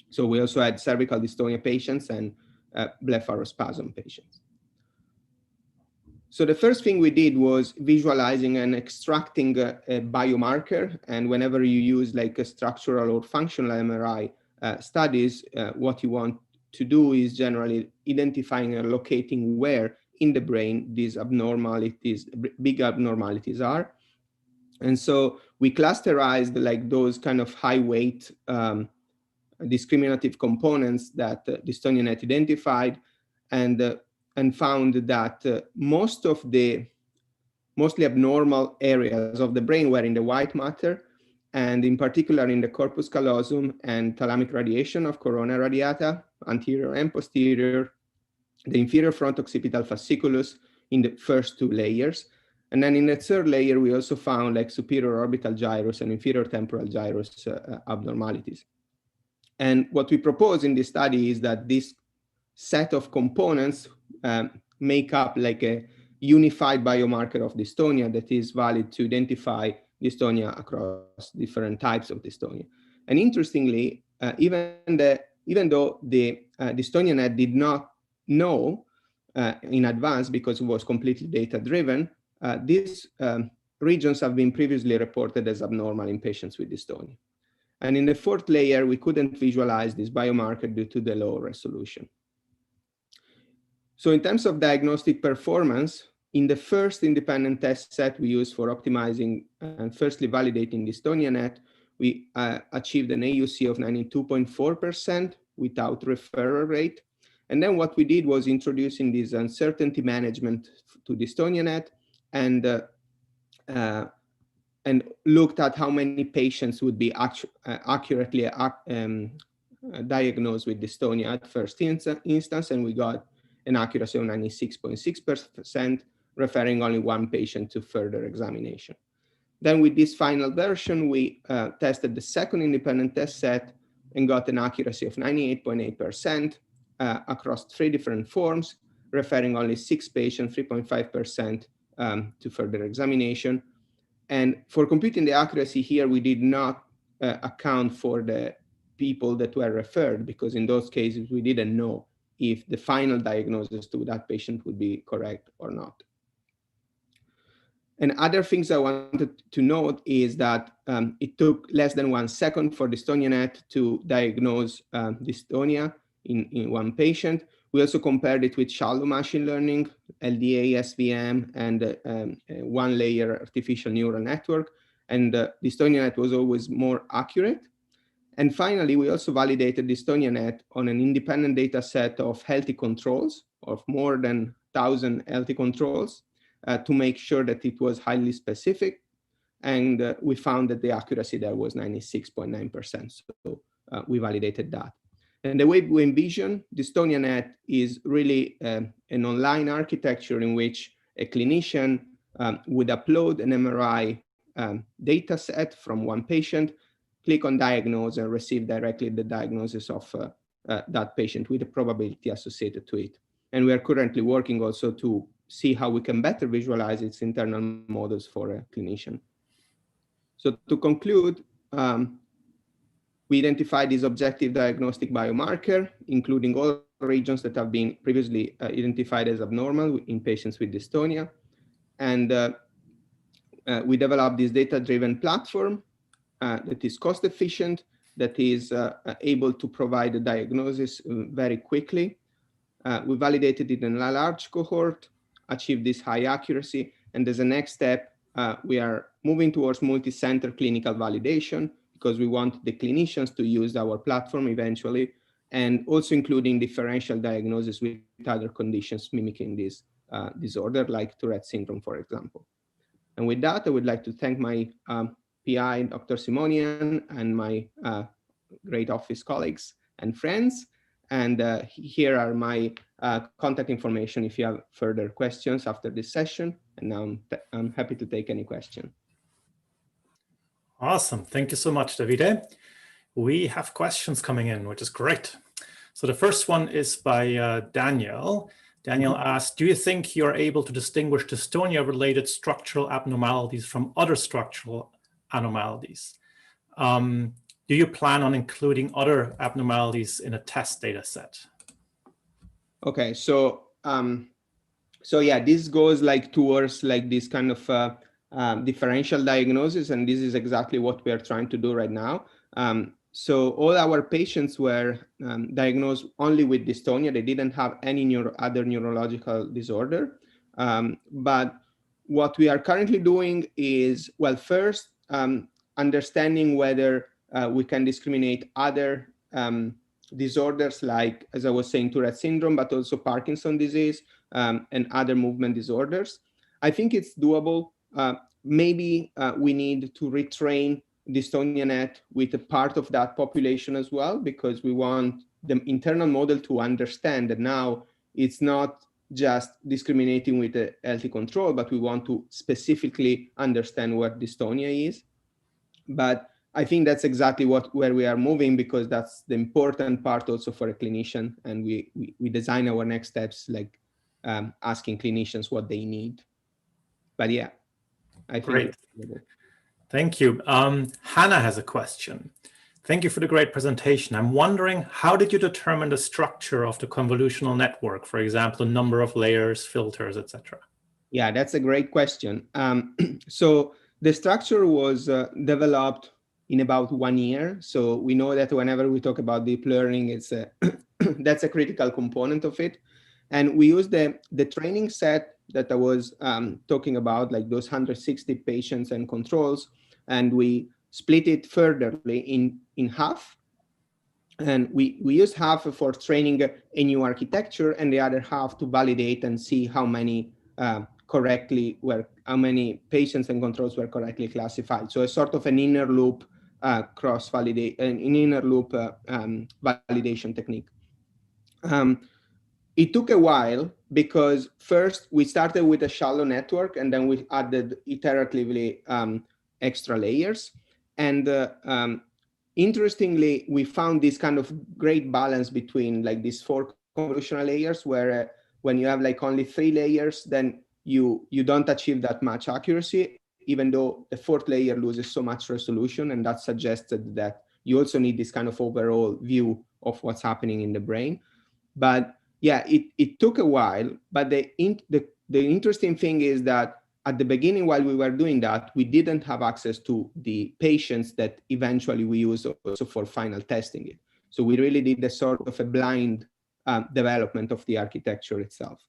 So we also had cervical dystonia patients and blepharospasm patients. So the first thing we did was visualizing and extracting a biomarker. And whenever you use like a structural or functional MRI studies, what you want to do is generally identifying and locating where in the brain these abnormalities, big abnormalities are. And so we clusterized like those kind of high weight discriminative components that DystoniaNet identified, and found that most of the mostly abnormal areas of the brain were in the white matter, and in particular in the corpus callosum and thalamic radiation of corona radiata, anterior and posterior, the inferior front occipital fasciculus in the first 2 layers. And then in the 3rd layer, we also found like superior orbital gyrus and inferior temporal gyrus abnormalities. And what we propose in this study is that this set of components make up like a unified biomarker of dystonia that is valid to identify dystonia across different types of dystonia. And interestingly, even though the DystoniaNet did not know in advance because it was completely data-driven, these regions have been previously reported as abnormal in patients with dystonia. And in the 4th layer, we couldn't visualize this biomarker due to the low resolution. So in terms of diagnostic performance, in the first independent test set we used for optimizing and firstly validating DystoniaNet, we achieved an AUC of 92.4% without referral rate. And then what we did was introducing this uncertainty management to DystoniaNet and looked at how many patients would be accurately diagnosed with dystonia at first instance, and we got an accuracy of 96.6%, referring only 1 patient to further examination. Then with this final version, we tested the second independent test set and got an accuracy of 98.8% across 3 different forms, referring only 6 patients, 3.5% to further examination. And for computing the accuracy here, we did not account for the people that were referred, because in those cases, we didn't know if the final diagnosis to that patient would be correct or not. And other things I wanted to note is that it took less than 1 second for DystoniaNet to diagnose dystonia in one patient. We also compared it with shallow machine learning, LDA, SVM, and one-layer artificial neural network. And DystoniaNet was always more accurate. And finally, we also validated DystoniaNet on an independent data set of healthy controls, of more than 1,000 healthy controls, to make sure that it was highly specific. And we found that the accuracy there was 96.9%. So we validated that. And the way we envision DystoniaNet is really an online architecture in which a clinician would upload an MRI data set from one patient, click on diagnose, and receive directly the diagnosis of that patient with the probability associated to it. And we are currently working also to see how we can better visualize its internal models for a clinician. So to conclude, we identified this objective diagnostic biomarker, including all regions that have been previously identified as abnormal in patients with dystonia. And we developed this data-driven platform that is cost efficient, that is able to provide a diagnosis very quickly. We validated it in a large cohort, achieved this high accuracy, and as a next step, we are moving towards multi-center clinical validation because we want the clinicians to use our platform eventually, and also including differential diagnosis with other conditions mimicking this disorder, like Tourette syndrome, for example. And with that, I would like to thank my PI, Dr. Simonian, and my great office colleagues and friends. And here are my contact information if you have further questions after this session. And now I'm happy to take any question. Awesome. Thank you so much, Davide. We have questions coming in, which is great. So the first one is by Daniel. Daniel asked, do you think you're able to distinguish dystonia-related structural abnormalities from other structural abnormalities? Do you plan on including other abnormalities in a test data set? Okay, so yeah, this goes like towards like this kind of differential diagnosis, and this is exactly what we are trying to do right now. So all our patients were diagnosed only with dystonia. They didn't have any other neurological disorder. But what we are currently doing is, well, first, understanding whether we can discriminate other disorders like, as I was saying, Tourette syndrome, but also Parkinson's disease and other movement disorders. I think it's doable. Maybe we need to retrain DystoniaNet with a part of that population as well, because we want the internal model to understand that now it's not just discriminating with a healthy control, but we want to specifically understand what dystonia is. But I think that's exactly where we are moving, because that's the important part also for a clinician. And we design our next steps like asking clinicians what they need. But yeah, I think. Great. Thank you. Hannah has a question. Thank you for the great presentation. I'm wondering, how did you determine the structure of the convolutional network? For example, the number of layers, filters, etc. Yeah, that's a great question. So the structure was developed in about 1 year. So we know that whenever we talk about deep learning, it's that's a critical component of it. And we used the training set that I was talking about, like those 160 patients and controls, and we split it furtherly in half. And we used half for training a new architecture, and the other half to validate and see how many how many patients and controls were correctly classified. So a sort of an inner loop validation technique. It took a while because first we started with a shallow network, and then we added iteratively extra layers. And interestingly, we found this kind of great balance between like these 4 convolutional layers, where when you have like only 3 layers, then you don't achieve that much accuracy, even though the 4th layer loses so much resolution. And that suggested that you also need this kind of overall view of what's happening in the brain. But yeah, it took a while. But the interesting thing is that at the beginning, while we were doing that, we didn't have access to the patients that eventually we use also for final testing it. So we really did a sort of a blind development of the architecture itself.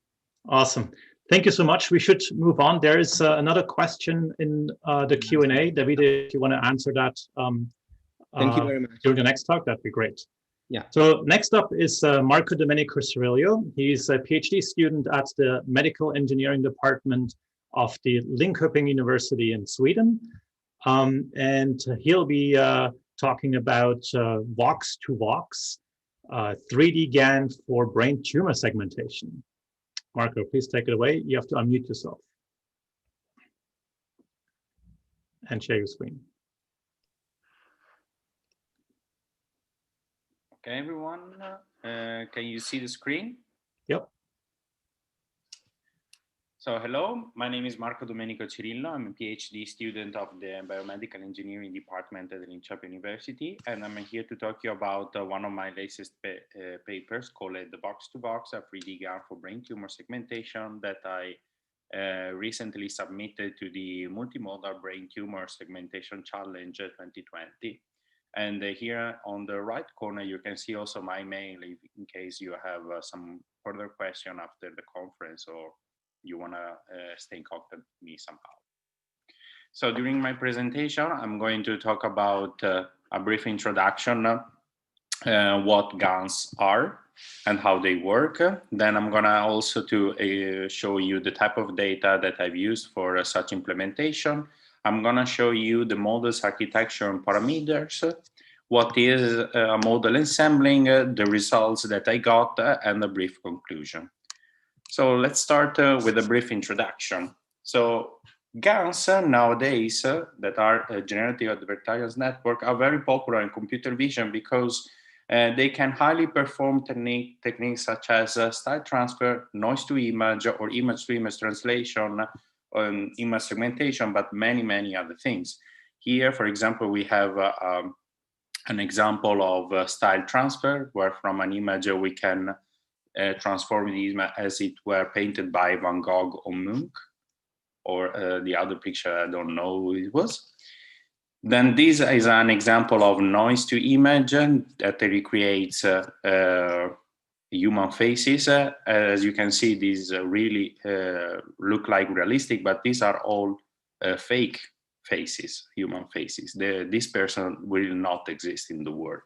Awesome. Thank you so much. We should move on. There is another question in the Q&A. Davide, if you want to answer that Thank you very much. during the next talk, that'd be great. Yeah. So next up is Marco Domenico Cirillo. He's a PhD student at the Medical Engineering Department of the Linköping University in Sweden. And he'll be talking about Vox2Vox, 3D GAN for brain tumor segmentation. Marco, please take it away. You have to unmute yourself and share your screen. Okay, everyone, can you see the screen? Yep. So hello, my name is Marco Domenico Cirillo. I'm a PhD student of the Biomedical Engineering Department at the Linköping University, and I'm here to talk to you about one of my latest papers called the Vox2Vox, a 3D GAN for brain tumor segmentation that I recently submitted to the Multimodal Brain Tumor Segmentation Challenge 2020. And here on the right corner, you can see also my mail in case you have some further question after the conference or you want to stay in contact with me somehow. So during my presentation, I'm going to talk about a brief introduction, what GANs are and how they work. Then I'm gonna also to show you the type of data that I've used for such implementation. I'm gonna show you the model's architecture and parameters, what is a model assembling, the results that I got, and a brief conclusion. So let's start with a brief introduction. So GANs nowadays that are generative adversarial network are very popular in computer vision because they can highly perform techniques such as style transfer, noise to image, or image to image translation, image segmentation, but many, many other things. Here, for example, we have an example of style transfer, where from an image we can transform the image as it were painted by Van Gogh or Munch, or the other picture, I don't know who it was. Then this is an example of noise to image that recreates human faces. As you can see, these really look like realistic, but these are all fake faces, human faces. This person will not exist in the world.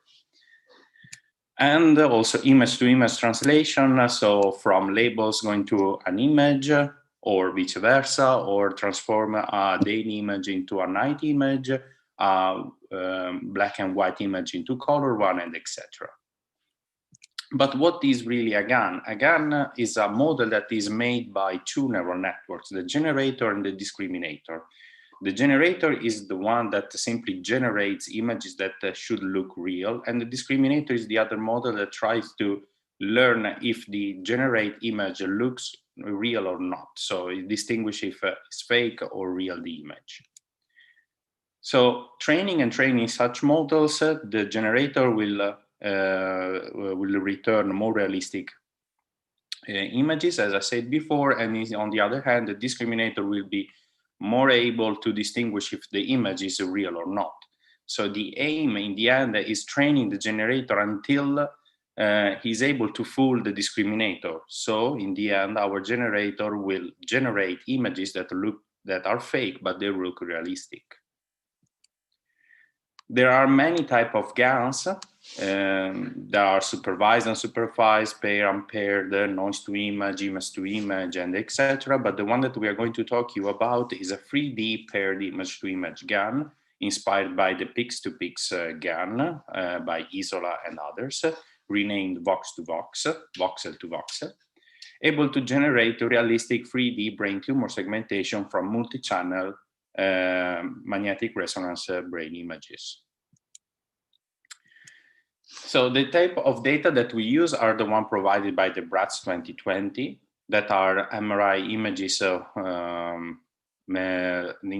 And also image to image translation, so from labels going to an image or vice versa, or transform a day image into a night image, black and white image into color one, and etc. But what is really a GAN? A GAN is a model that is made by two neural networks, the generator and the discriminator. The generator is the one that simply generates images that should look real, and the discriminator is the other model that tries to learn if the generate image looks real or not. So it distinguishes if it's fake or real the image. So training such models, the generator will return more realistic images, as I said before, and on the other hand, the discriminator will be more able to distinguish if the image is real or not. So the aim in the end is training the generator until he's able to fool the discriminator. So in the end, our generator will generate images that are fake, but they look realistic. There are many types of GANs. There are supervised and unsupervised, pair, unpaired, noise to image, image to image, and etc. But the one that we are going to talk to you about is a 3D paired image to image GAN, inspired by the Pix2Pix GAN by Isola and others, renamed Vox2Vox, Voxel2Voxel, able to generate realistic 3D brain tumor segmentation from multi-channel magnetic resonance brain images. So the type of data that we use are the one provided by the BRATS 2020 that are MRI images. In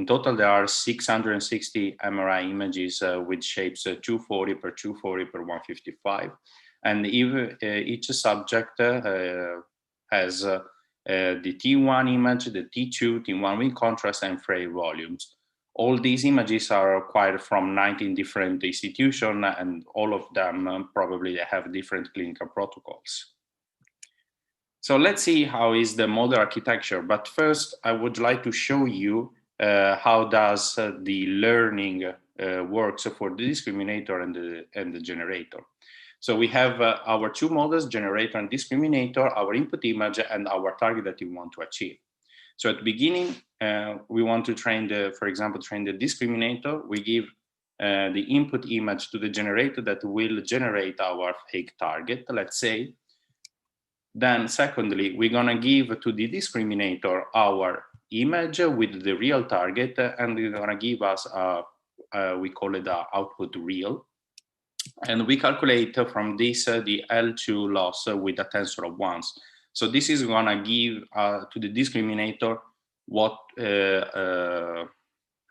total, there are 660 MRI images with shapes 240 per 240 per 155. And each subject has the T1 image, the T2, T1 with contrast, and Frey volumes. All these images are acquired from 19 different institutions, and all of them probably have different clinical protocols. So let's see how is the model architecture. But first, I would like to show you how does the learning works for the discriminator and the generator. So we have our two models, generator and discriminator, our input image, and our target that we want to achieve. So at the beginning, we want to train for example, train the discriminator. We give the input image to the generator that will generate our fake target, let's say. Then secondly, we're gonna give to the discriminator our image with the real target, and they're gonna give us we call it the output real. And we calculate from this the L2 loss with a tensor of ones. So this is gonna give to the discriminator what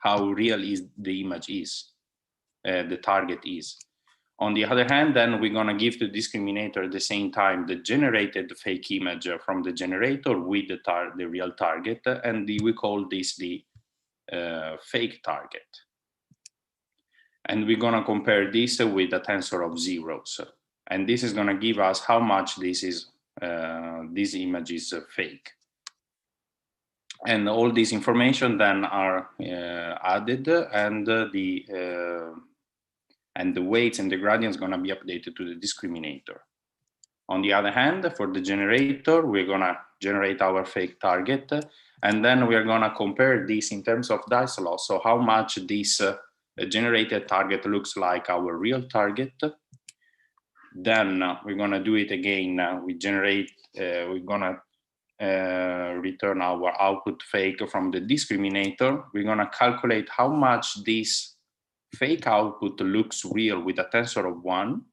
how real is the image is, the target is. On the other hand, then we're gonna give to the discriminator at the same time the generated fake image from the generator with the real target, and we call this the fake target. And we're gonna compare this with a tensor of zeros. And this is gonna give us how much this image is fake. And all this information then are added, and the weights and the gradients going to be updated to the discriminator. On the other hand, for the generator, we're going to generate our fake target, and then we're going to compare this in terms of dice loss, so how much this generated target looks like our real target. Then we're going to do it again. We're going to return our output fake from the discriminator. We're going to calculate how much this fake output looks real with a tensor of 1,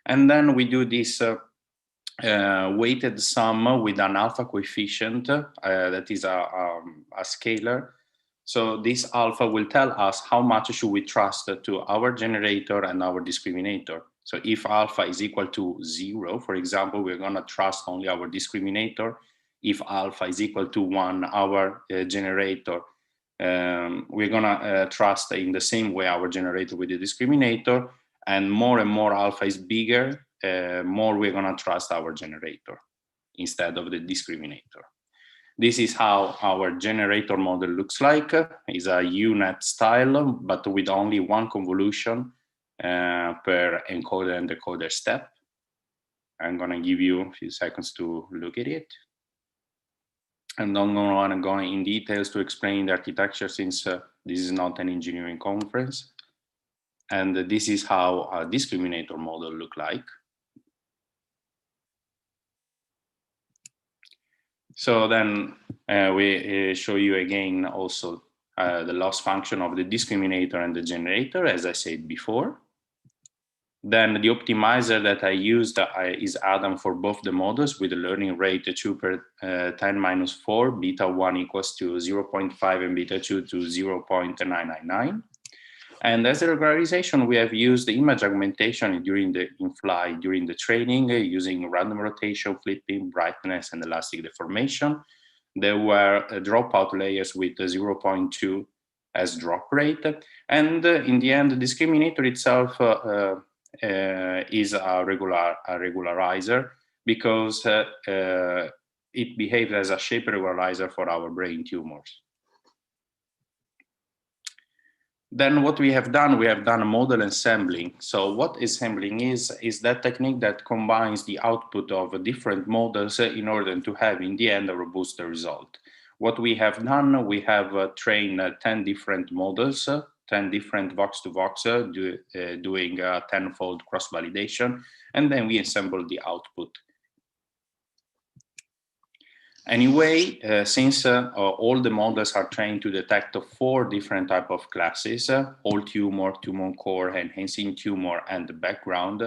and then we do this weighted sum with an alpha coefficient that is a scalar. So this alpha will tell us how much should we trust to our generator and our discriminator. So if alpha is equal to 0, for example, we're going to trust only our discriminator. If alpha is equal to 1, our generator, we're gonna trust in the same way our generator with the discriminator, and more alpha is bigger, more we're gonna trust our generator instead of the discriminator. This is how our generator model looks like. It's a UNet style, but with only one convolution per encoder and decoder step. I'm gonna give you a few seconds to look at it. And I'm not going to go in details to explain the architecture, since this is not an engineering conference. And this is how a discriminator model look like. So then we show you again also the loss function of the discriminator and the generator, as I said before. Then the optimizer that I used is Adam for both the models, with the learning rate 2 per 10⁻⁴, beta 1 equals to 0.5 and beta 2 to 0.999. And as a regularization, we have used the image augmentation during the training using random rotation, flipping, brightness, and elastic deformation. There were dropout layers with 0.2 as drop rate. And in the end, the discriminator itself is a regularizer, because it behaves as a shape regularizer for our brain tumors. Then what we have done a model assembling. So what assembling is that technique that combines the output of different models in order to have in the end a robust result. What we have done, we have trained 10 different models, 10 different vox-to-vox, doing a 10-fold cross-validation, and then we assemble the output. Anyway, since all the models are trained to detect 4 different types of classes, whole tumor, tumor core, enhancing tumor, and the background,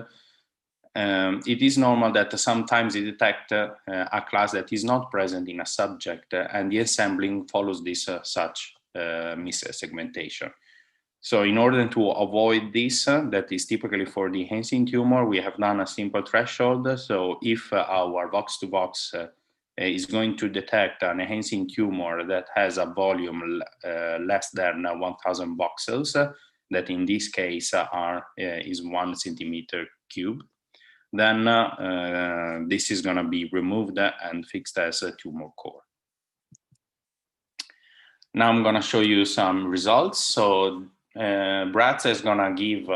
it is normal that sometimes it detects a class that is not present in a subject, and the assembling follows this such mis-segmentation. So in order to avoid this, that is typically for the enhancing tumor, we have done a simple threshold. So if our vox-to-vox is going to detect an enhancing tumor that has a volume less than 1,000 voxels, that in this case is 1 centimeter cube, then this is going to be removed and fixed as a tumor core. Now I'm going to show you some results. So BRATS is going to give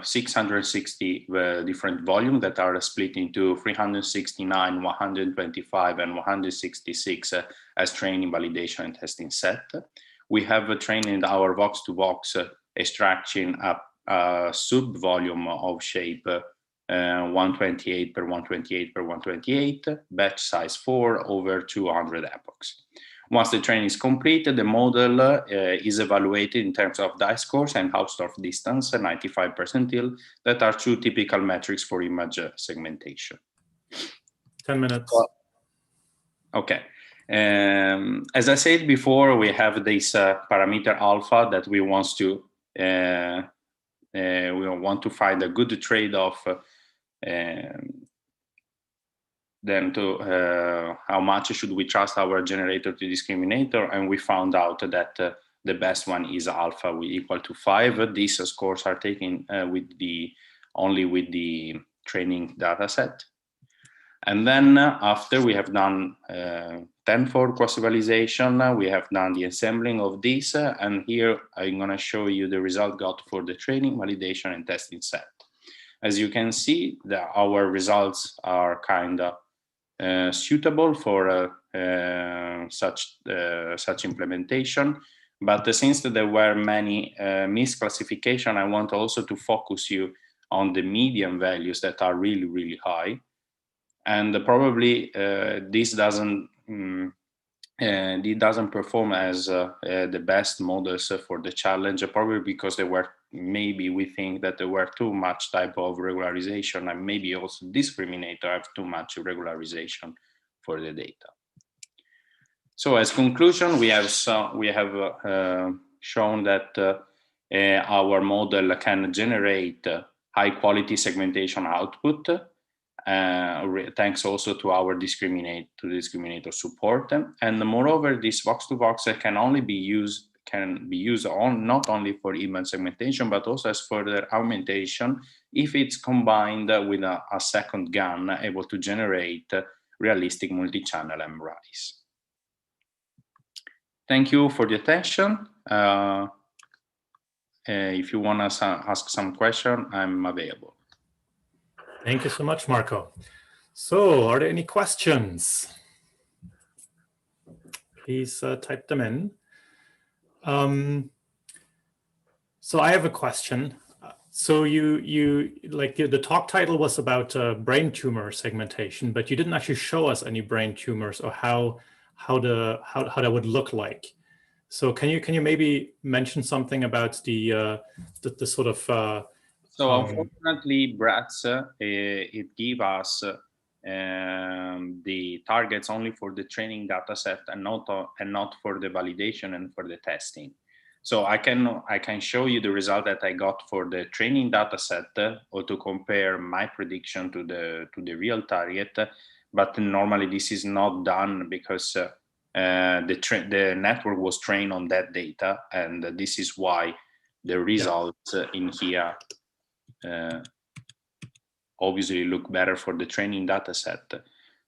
660 different volumes that are split into 369, 125, and 166 as training, validation, and testing set. We have trained our Vox2Vox extraction a sub volume of shape 128 per 128 per 128, batch size 4 over 200 epochs. Once the training is completed, the model is evaluated in terms of dice scores and Hausdorff distance, 95 percentile, that are two typical metrics for image segmentation. 10 minutes. Okay. As I said before, we have this parameter alpha that we want to find a good trade-off then to how much should we trust our generator to discriminator, and we found out that the best one is alpha equal to 5. These scores are taken only with the training data set. And then after we have done tenfold cross-evaluation, we have done the assembling of this, and here I'm going to show you the result got for the training, validation, and testing set. As you can see, our results are kind of suitable for such implementation, but since there were many misclassification, I want also to focus you on the median values that are really, really high, and probably this doesn't perform as the best models for the challenge, probably because maybe we think that there were too much type of regularization, and maybe also discriminator have too much regularization for the data. So as conclusion, we have shown that our model can generate high quality segmentation output, thanks also to our discriminator support. And moreover, this Vox2Vox can be used not only for image segmentation, but also as further augmentation if it's combined with a second GAN able to generate realistic multi-channel MRIs. Thank you for the attention. If you want to ask some question, I'm available. Thank you so much, Marco. So are there any questions? Please type them in. So I have a question. So the talk title was about brain tumor segmentation, but you didn't actually show us any brain tumors or how that would look like. So can you maybe mention something about the sort of so unfortunately, BRATS it gives us the targets only for the training data set and not for the validation and for the testing. So I can show you the result that I got for the training data set or to compare my prediction to the real target, but normally this is not done because the network was trained on that data, and this is why the results in here obviously look better for the training data set.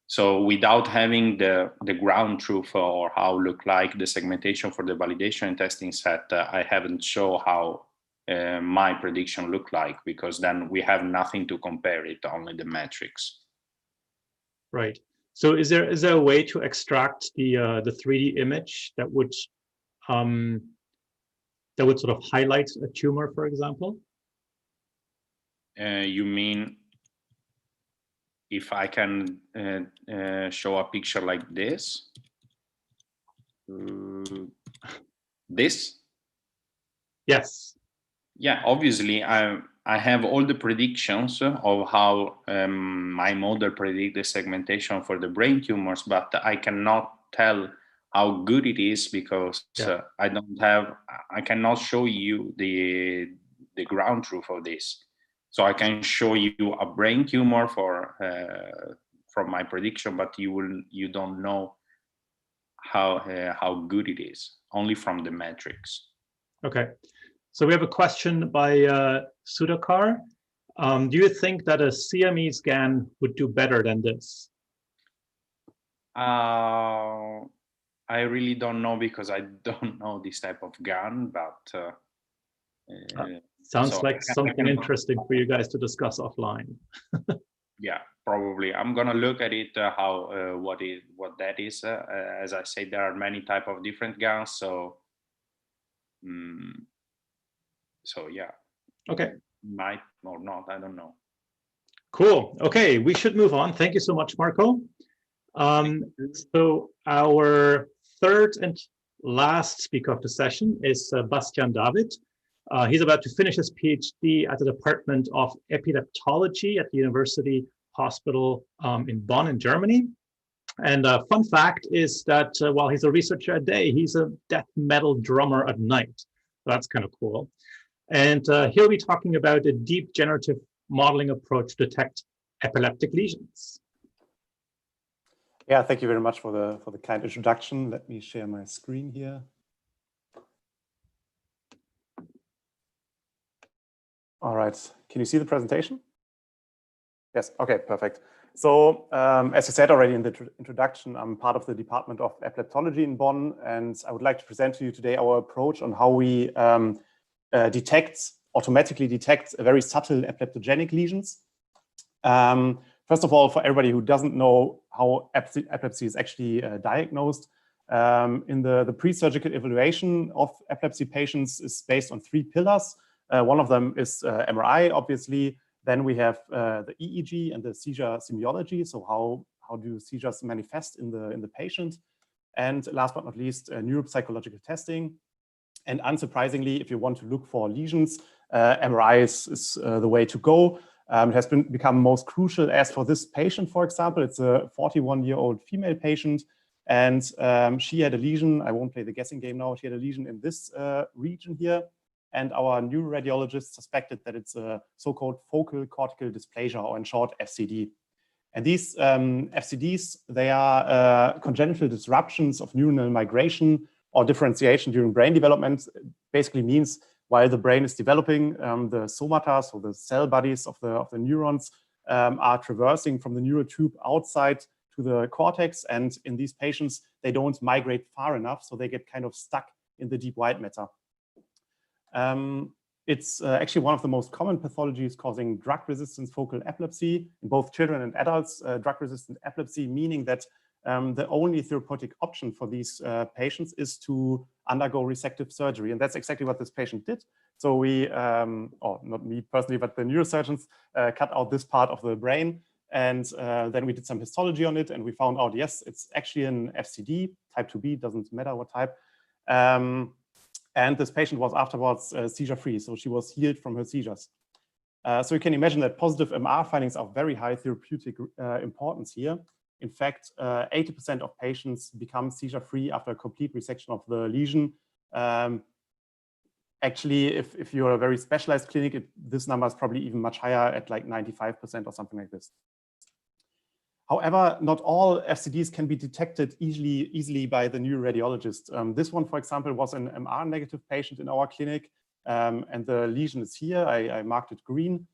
So without having the ground truth or how look like the segmentation for the validation and testing set, I haven't shown how my prediction look like, because then we have nothing to compare it, only the metrics. Right. So is there a way to extract the 3D image that would sort of highlight a tumor, for example? You mean if I can show a picture like this? This? Yes. Yeah, obviously I have all the predictions of how my model predict the segmentation for the brain tumors, but I cannot tell how good it is because I cannot show you the ground truth of this. So I can show you a brain tumor for from my prediction, but you don't know how good it is, only from the metrics. Okay, so we have a question by Sudhakar. Do you think that a CME scan would do better than this? I really don't know, because I don't know this type of gun, but sounds so like something interesting for you guys to discuss offline. Yeah, probably. I'm gonna look at it, what that is. As I said, there are many type of different guns, so so yeah. Okay. Might or not, I don't know. Cool. Okay, we should move on. Thank you so much, Marco. So our third and last speaker of the session is Bastian David. He's about to finish his PhD at the Department of Epileptology at the University Hospital in Bonn in Germany. And a fun fact is that while he's a researcher a day, he's a death metal drummer at night. So that's kind of cool. And he'll be talking about a deep generative modeling approach to detect epileptic lesions. Yeah, thank you very much for the kind introduction. Let me share my screen here. All right, can you see the presentation? Yes, okay, perfect. So as I said already in the introduction, I'm part of the Department of Epileptology in Bonn, and I would like to present to you today our approach on how we automatically detect very subtle epileptogenic lesions. First of all, for everybody who doesn't know how epilepsy is actually diagnosed, in the pre-surgical evaluation of epilepsy patients is based on 3 pillars. One of them is MRI, obviously. Then we have the EEG and the seizure semiology. So how do seizures manifest in the patient? And last but not least, neuropsychological testing. And unsurprisingly, if you want to look for lesions, MRI is the way to go. It has become most crucial as for this patient, for example. It's a 41-year-old female patient, and she had a lesion. I won't play the guessing game now. She had a lesion in this region here, and our neuroradiologist suspected that it's a so-called focal cortical dysplasia, or in short, FCD. And these FCDs, they are congenital disruptions of neuronal migration or differentiation during brain development. It basically means while the brain is developing, the somata, so the cell bodies of the neurons, are traversing from the neural tube outside to the cortex. And in these patients, they don't migrate far enough, so they get kind of stuck in the deep white matter. It's actually one of the most common pathologies causing drug-resistant focal epilepsy in both children and adults. Drug-resistant epilepsy, meaning that the only therapeutic option for these patients is to undergo resective surgery. And that's exactly what this patient did. So we, or not me personally, but the neurosurgeons cut out this part of the brain. And then we did some histology on it. And we found out, yes, it's actually an FCD, type 2B, doesn't matter what type. And this patient was afterwards seizure-free. So she was healed from her seizures. So you can imagine that positive MR findings are very high therapeutic importance here. In fact, 80% of patients become seizure-free after a complete resection of the lesion. Actually, if you're a very specialized clinic, this number is probably even much higher at like 95% or something like this. However, not all FCDs can be detected easily by the neuroradiologist. This one, for example, was an MR negative patient in our clinic, and the lesion is here. I marked it green.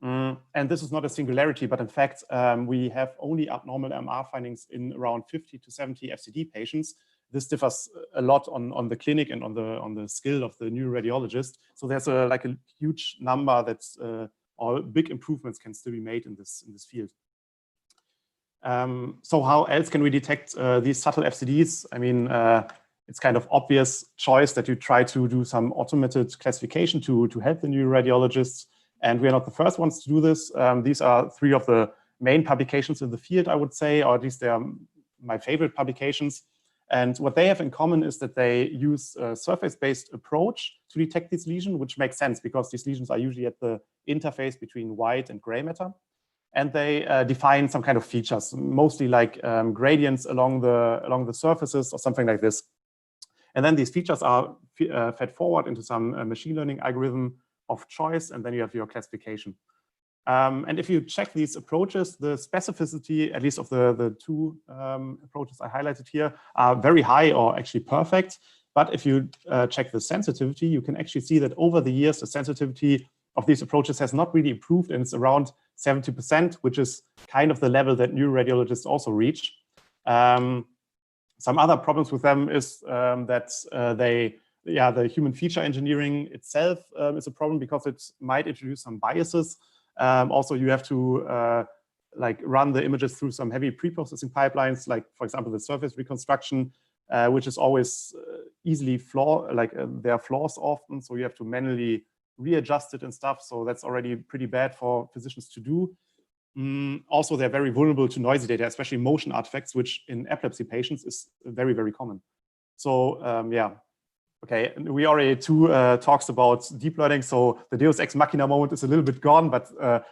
And this is not a singularity, but in fact, we have only abnormal MR findings in around 50 to 70 FCD patients. This differs a lot on the clinic and on the skill of the neuroradiologist. So there's like a huge number that's or big improvements can still be made in this field. So how else can we detect these subtle FCDs? I mean, it's kind of obvious choice that you try to do some automated classification to help the neuroradiologists. And we are not the first ones to do this. These are 3 of the main publications in the field, I would say, or at least they are my favorite publications. And what they have in common is that they use a surface-based approach to detect this lesion, which makes sense because these lesions are usually at the interface between white and gray matter. And they define some kind of features, mostly like gradients along the surfaces or something like this. And then these features are fed forward into some machine learning algorithm of choice, and then you have your classification. And if you check these approaches, the specificity, at least of the two approaches I highlighted here, are very high or actually perfect. But if you check the sensitivity, you can actually see that over the years, the sensitivity of these approaches has not really improved, and it's around 70%, which is kind of the level that neuroradiologists also reach. Some other problems with them is that the human feature engineering itself is a problem because it might introduce some biases. Also, you have to like run the images through some heavy pre-processing pipelines, like for example, the surface reconstruction, which is always easily flawed. Like there are flaws often, so you have to manually readjust it and stuff. So that's already pretty bad for physicians to do. Also, they're very vulnerable to noisy data, especially motion artifacts, which in epilepsy patients is very, very common. So yeah. Okay, we already had two talks about deep learning, so the Deus Ex Machina moment is a little bit gone, but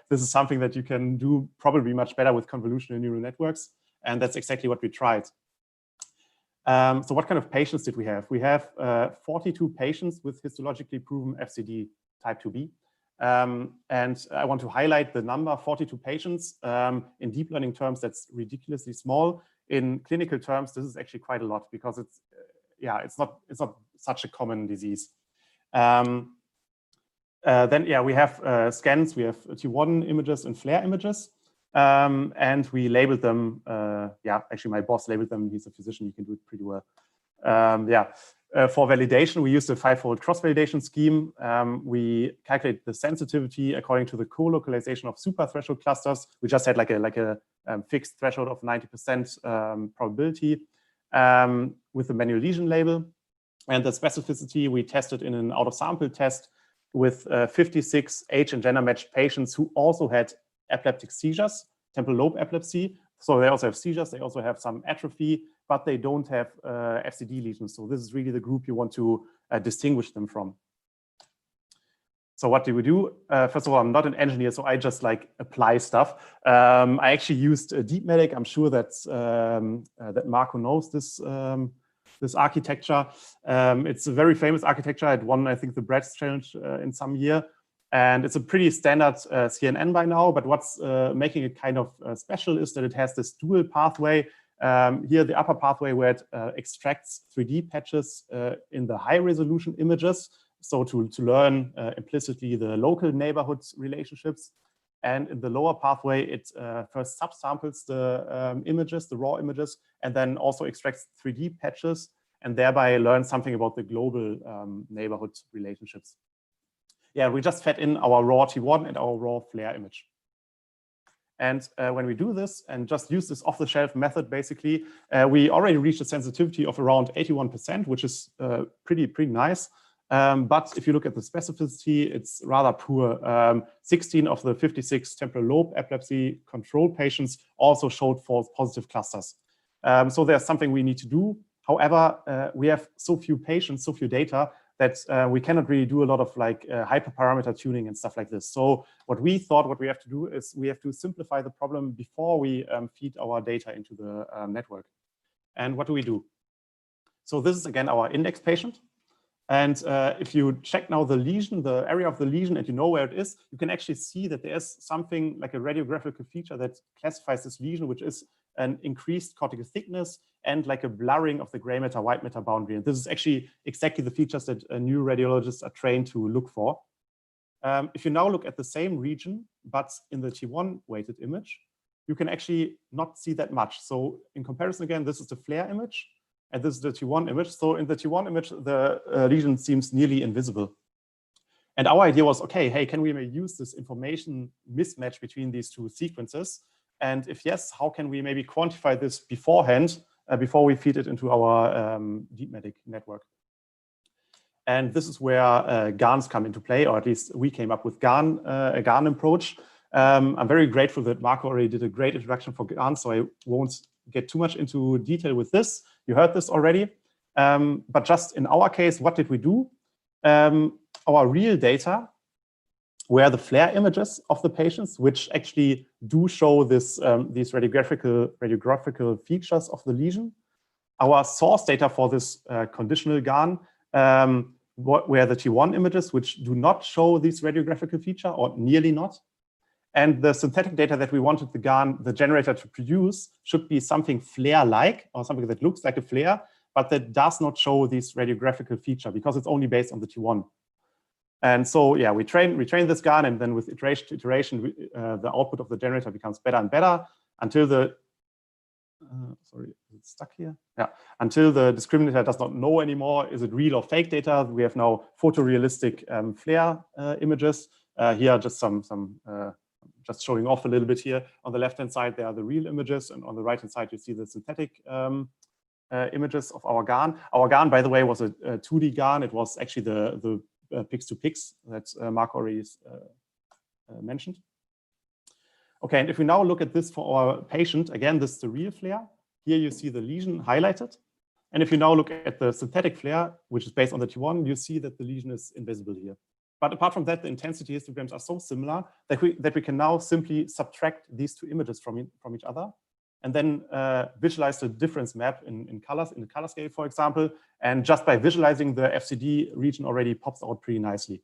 this is something that you can do probably much better with convolutional neural networks, and that's exactly what we tried. So what kind of patients did we have? We have 42 patients with histologically proven FCD type 2B. And I want to highlight the number, 42 patients. In deep learning terms, that's ridiculously small. In clinical terms, this is actually quite a lot because it's not such a common disease. Then we have scans, we have T1 images and FLAIR images, and we labeled them. Actually my boss labeled them. He's a physician, he can do it pretty well. For validation, we used a 5-fold cross-validation scheme. We calculate the sensitivity according to the co-localization of super-threshold clusters. We just had like a fixed threshold of 90% probability with the manual lesion label. And the specificity we tested in an out-of-sample test with 56 age and gender matched patients who also had epileptic seizures, temporal lobe epilepsy. So they also have seizures, they also have some atrophy, but they don't have FCD lesions. So this is really the group you want to distinguish them from. So what do we do? First of all, I'm not an engineer, so I just like apply stuff. I actually used DeepMedic. I'm sure that that Marco knows this this architecture. It's a very famous architecture. It won, I think, the Brett's Challenge in some year. And it's a pretty standard CNN by now, but what's making it kind of special is that it has this dual pathway. Here, the upper pathway where it extracts 3D patches in the high resolution images. So to learn implicitly the local neighborhood relationships. And in the lower pathway, it first subsamples the images, the raw images, and then also extracts 3D patches and thereby learn something about the global neighborhood relationships. Yeah, we just fed in our raw T1 and our raw FLAIR image. And when we do this and just use this off-the-shelf method, basically, we already reached a sensitivity of around 81%, which is pretty nice. But if you look at the specificity, it's rather poor. 16 of the 56 temporal lobe epilepsy control patients also showed false positive clusters. So there's something we need to do. However, we have so few patients, so few data, that we cannot really do a lot of like hyperparameter tuning and stuff like this. So what we thought what we have to do is we have to simplify the problem before we feed our data into the network. And what do we do? So this is again our index patient. And if you check now the lesion, the area of the lesion, and you know where it is, you can actually see that there's something like a radiographical feature that classifies this lesion, which is an increased cortical thickness and like a blurring of the gray matter, white matter boundary. And this is actually exactly the features that new radiologists are trained to look for. If you now look at the same region, but in the T1 weighted image, you can actually not see that much. So in comparison, again, this is the FLAIR image. And this is the T1 image. So in the T1 image, the lesion seems nearly invisible. And our idea was, okay, hey, can we use this information mismatch between these two sequences? And if yes, how can we maybe quantify this beforehand, before we feed it into our DeepMedic network? And this is where GANs come into play, or at least we came up with a GAN approach. I'm very grateful that Marco already did a great introduction for GAN, so I won't get too much into detail with this. You heard this already. But just in our case, what did we do? Our real data were the FLAIR images of the patients, which actually do show this, these radiographical features of the lesion. Our source data for this conditional GAN were the T1 images, which do not show this radiographical feature, or nearly not. And the synthetic data that we wanted the generator to produce should be something flare-like, or something that looks like a flare, but that does not show this radiographical feature because it's only based on the T1. And so, yeah, we train this GAN, and then with iteration to iteration, the output of the generator becomes better and better until the sorry, it's stuck here. Yeah, until the discriminator does not know anymore, is it real or fake data? We have now photorealistic flare images. Here, just just showing off a little bit here. On the left-hand side, there are the real images, and on the right-hand side, you see the synthetic images of our GAN. Our GAN, by the way, was a 2D GAN. It was actually the pix-to-pix that Mark already mentioned. Okay, and if we now look at this for our patient, again, this is the real flare. Here you see the lesion highlighted. And if you now look at the synthetic flare, which is based on the T1, you see that the lesion is invisible here. But apart from that, the intensity histograms are so similar that we can now simply subtract these two images from each other, and then visualize the difference map in colors, in the color scale, for example. And just by visualizing, the FCD region already pops out pretty nicely.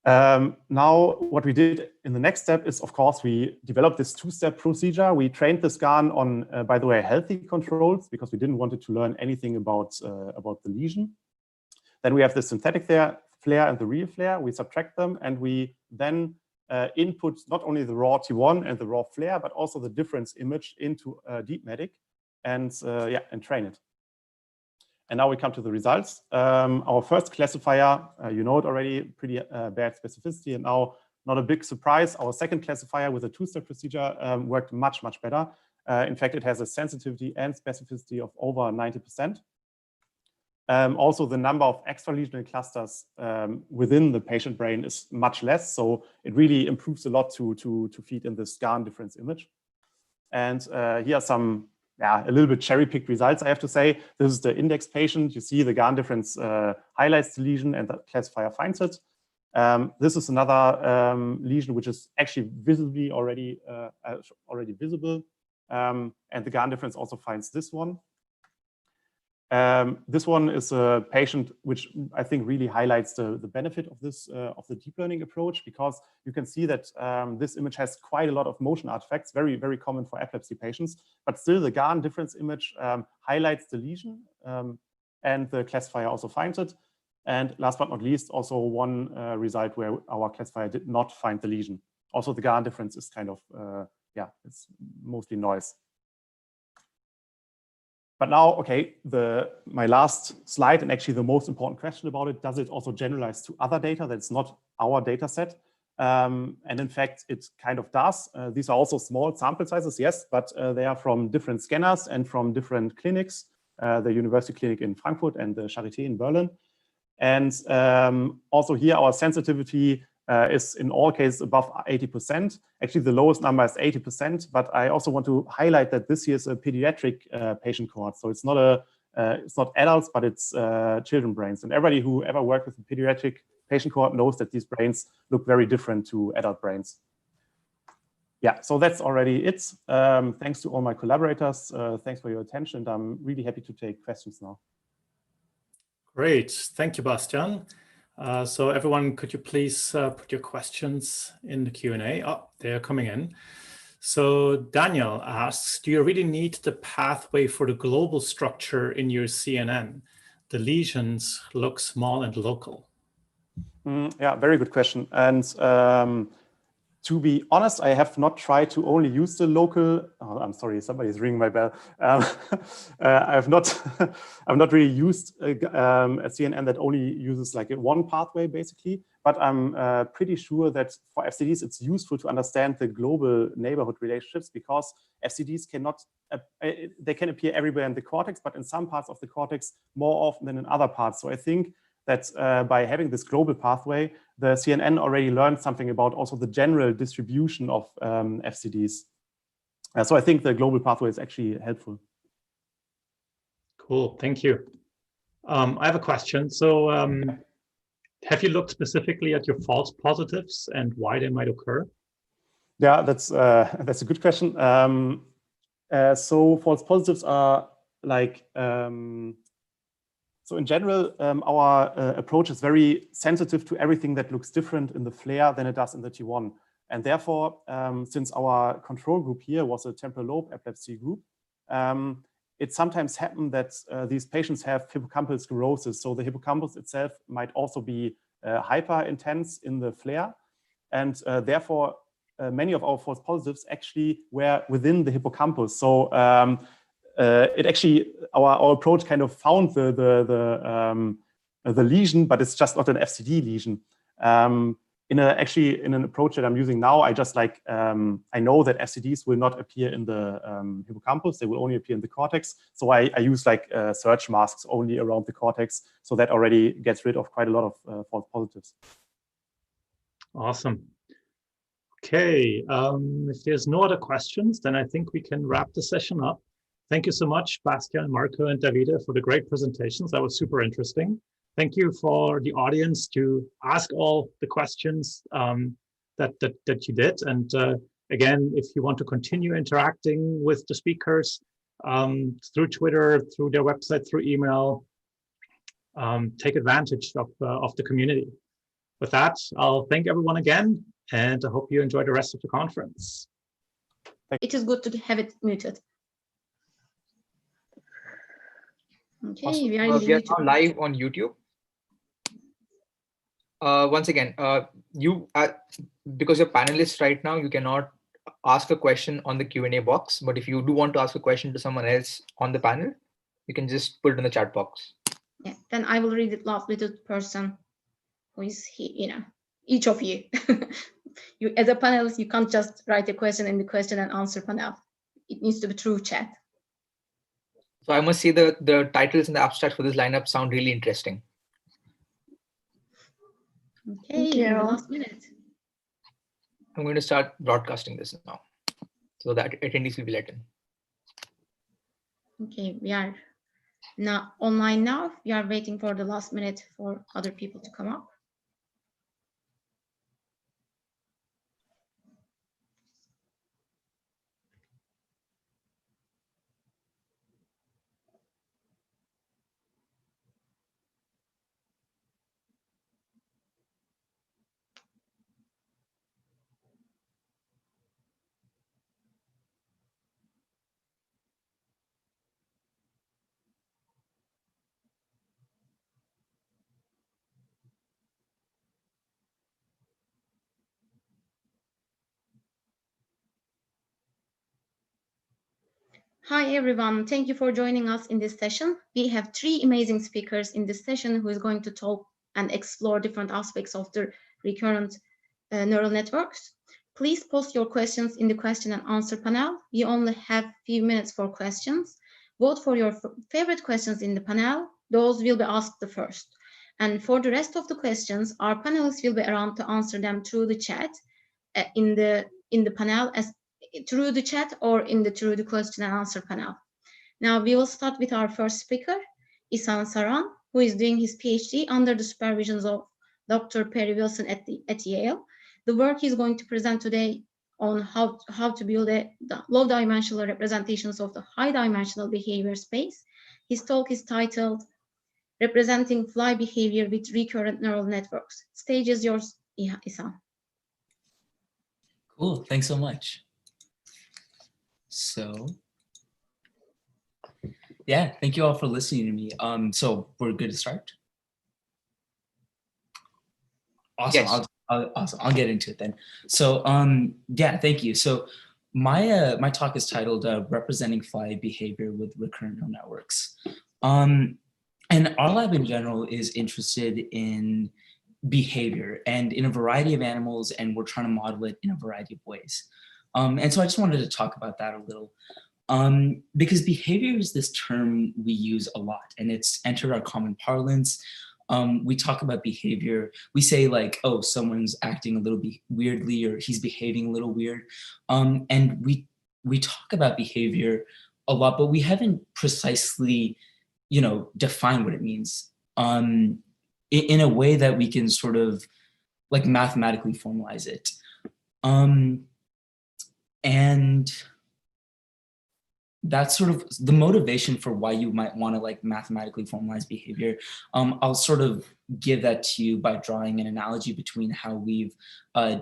Now, what we did in the next step is, of course, we developed this two-step procedure. We trained this GAN on, by the way, healthy controls, because we didn't want it to learn anything about the lesion. Then we have the synthetic flare and the real flare. We subtract them, and we then input not only the raw T1 and the raw flare, but also the difference image into DeepMedic, and and train it. And now we come to the results. Our first classifier, you know it already, pretty bad specificity, and now not a big surprise. Our second classifier with a two-step procedure worked much, much better. In fact, it has a sensitivity and specificity of over 90%. Also, the number of extralesional clusters within the patient brain is much less, so it really improves a lot to feed in this GAN difference image. And here are some, a little bit cherry-picked results, I have to say. This is the index patient. You see the GAN difference highlights the lesion, and the classifier finds it. This is another lesion which is actually visibly already visible, and the GAN difference also finds this one. This one is a patient which I think really highlights the benefit of this of the deep learning approach, because you can see that this image has quite a lot of motion artifacts, very, very common for epilepsy patients, but still the GAN difference image highlights the lesion, and the classifier also finds it. And last but not least, also one result where our classifier did not find the lesion. Also, the GAN difference is kind of, it's mostly noise. But now, okay, my last slide, and actually the most important question about it, does it also generalize to other data that's not our data set? And in fact, it kind of does. These are also small sample sizes, yes, but they are from different scanners and from different clinics, the University Clinic in Frankfurt and the Charité in Berlin. And also here, our sensitivity is in all cases above 80%. Actually, the lowest number is 80%, but I also want to highlight that this here is a pediatric patient cohort. So it's not adults, but it's children brains. And everybody who ever worked with a pediatric patient cohort knows that these brains look very different to adult brains. Yeah, so that's already it. Thanks to all my collaborators. Thanks for your attention. And I'm really happy to take questions now. Great, thank you, Bastian. So everyone, could you please put your questions in the Q&A? Oh, they're coming in. So Daniel asks, do you really need the pathway for the global structure in your CNN? The lesions look small and local. Yeah, very good question. And to be honest, I have not tried to only use the local. Oh, I'm sorry, somebody's ringing my bell. I've not really used a CNN that only uses like one pathway, basically. But I'm pretty sure that for FCDs, it's useful to understand the global neighborhood relationships, because FCDs they can appear everywhere in the cortex, but in some parts of the cortex more often than in other parts. So I think that by having this global pathway, the CNN already learned something about also the general distribution of FCDs. So I think the global pathway is actually helpful. Cool, thank you. I have a question. So have you looked specifically at your false positives and why they might occur? Yeah, that's a good question. So false positives are like, so in general, our approach is very sensitive to everything that looks different in the flare than it does in the T1. And therefore, since our control group here was a temporal lobe epilepsy group, it sometimes happens that these patients have hippocampal sclerosis. So the hippocampus itself might also be hyper intense in the flare. And therefore, many of our false positives actually were within the hippocampus. So it actually, our approach kind of found the lesion, but it's just not an FCD lesion. In an approach that I'm using now, I just like, I know that FCDs will not appear in the hippocampus, they will only appear in the cortex. So I use like search masks only around the cortex. So that already gets rid of quite a lot of false positives. Awesome. Okay, if there's no other questions, then I think we can wrap the session up. Thank you so much, Bastian, Marco, and Davide for the great presentations. That was super interesting. Thank you for the audience to ask all the questions that you did. And again, if you want to continue interacting with the speakers through Twitter, through their website, through email, take advantage of the community. With that, I'll thank everyone again, and I hope you enjoy the rest of the conference. It is good to have it muted. Okay, awesome. we are now live on YouTube. Once again, because you're panelists right now, you cannot ask a question on the Q&A box. But if you do want to ask a question to someone else on the panel, you can just put it in the chat box. Yeah, then I will read it loudly to the person who is here, each of you. You, as a panelist, you can't just write a question in the question and answer panel. It needs to be through chat. So I must say the titles and the abstract for this lineup sound really interesting. Okay, in the last minute. I'm going to start broadcasting this now, so that attendees will be let in. Okay, we are now online now. We are waiting for the last minute for other people to come up. Hi, everyone. Thank you for joining us in this session. We have three amazing speakers in this session who is going to talk and explore different aspects of the recurrent neural networks. Please post your questions in the question and answer panel. We only have a few minutes for questions. Vote for your favorite questions in the panel. Those will be asked the first. And for the rest of the questions, our panelists will be around to answer them through the chat in the panel through the chat or through the question and answer panel. Now we will start with our first speaker, Ihsan Saran, who is doing his PhD under the supervision of Dr. Perry Wilson at Yale. The work he's going to present today on how to build the low-dimensional representations of the high-dimensional behavior space. His talk is titled Representing Fly Behavior with Recurrent Neural Networks. Stage is yours, Ihsan. Cool, thanks so much. So, yeah, thank you all for listening to me. So we're good to start? Awesome, yes. Awesome. I'll get into it then. So, yeah, thank you. So my talk is titled Representing Fly Behavior with Recurrent Neural Networks. And our lab in general is interested in behavior and in a variety of animals, and we're trying to model it in a variety of ways. And so I just wanted to talk about that a little, because behavior is this term we use a lot, and it's entered our common parlance. We talk about behavior. We say like, oh, someone's acting a little bit weirdly, or he's behaving a little weird. And we talk about behavior a lot, but we haven't precisely, define what it means in a way that we can sort of like mathematically formalize it. And that's sort of the motivation for why you might want to like mathematically formalize behavior. I'll sort of give that to you by drawing an analogy between how we've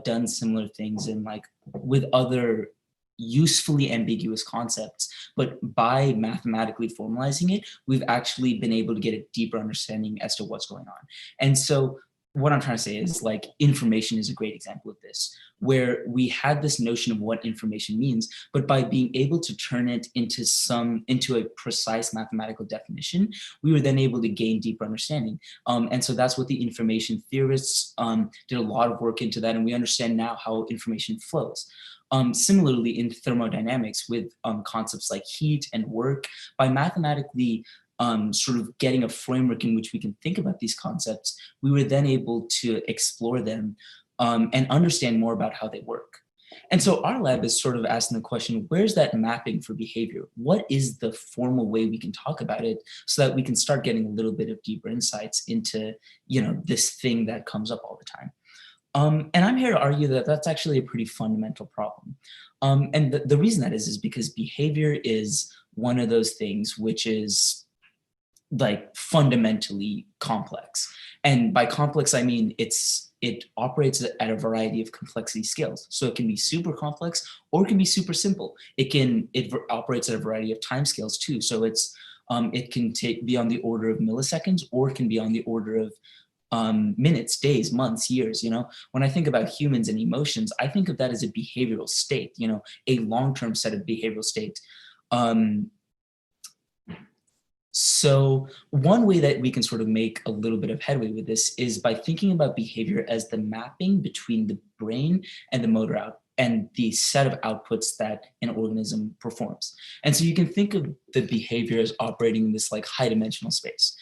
done similar things in like with other usefully ambiguous concepts, but by mathematically formalizing it, we've actually been able to get a deeper understanding as to what's going on. And so what I'm trying to say is like information is a great example of this, where we had this notion of what information means, but by being able to turn it into a precise mathematical definition, we were then able to gain deeper understanding. And so that's what the information theorists did a lot of work into that, and we understand now how information flows. Similarly, in thermodynamics with concepts like heat and work, by mathematically sort of getting a framework in which we can think about these concepts, we were then able to explore them and understand more about how they work. And so our lab is sort of asking the question, where's that mapping for behavior? What is the formal way we can talk about it so that we can start getting a little bit of deeper insights into, you know, this thing that comes up all the time? And I'm here to argue that that's actually a pretty fundamental problem. And the reason that is because behavior is one of those things which is like fundamentally complex. And by complex, I mean it operates at a variety of complexity scales. So it can be super complex or it can be super simple. It operates at a variety of time scales too. So it can be on the order of milliseconds, or it can be on the order of minutes, days, months, years. You know, when I think about humans and emotions, I think of that as a behavioral state, you know, a long-term set of behavioral states. So one way that we can sort of make a little bit of headway with this is by thinking about behavior as the mapping between the brain and the motor out and the set of outputs that an organism performs. And so you can think of the behavior as operating in this like high dimensional space.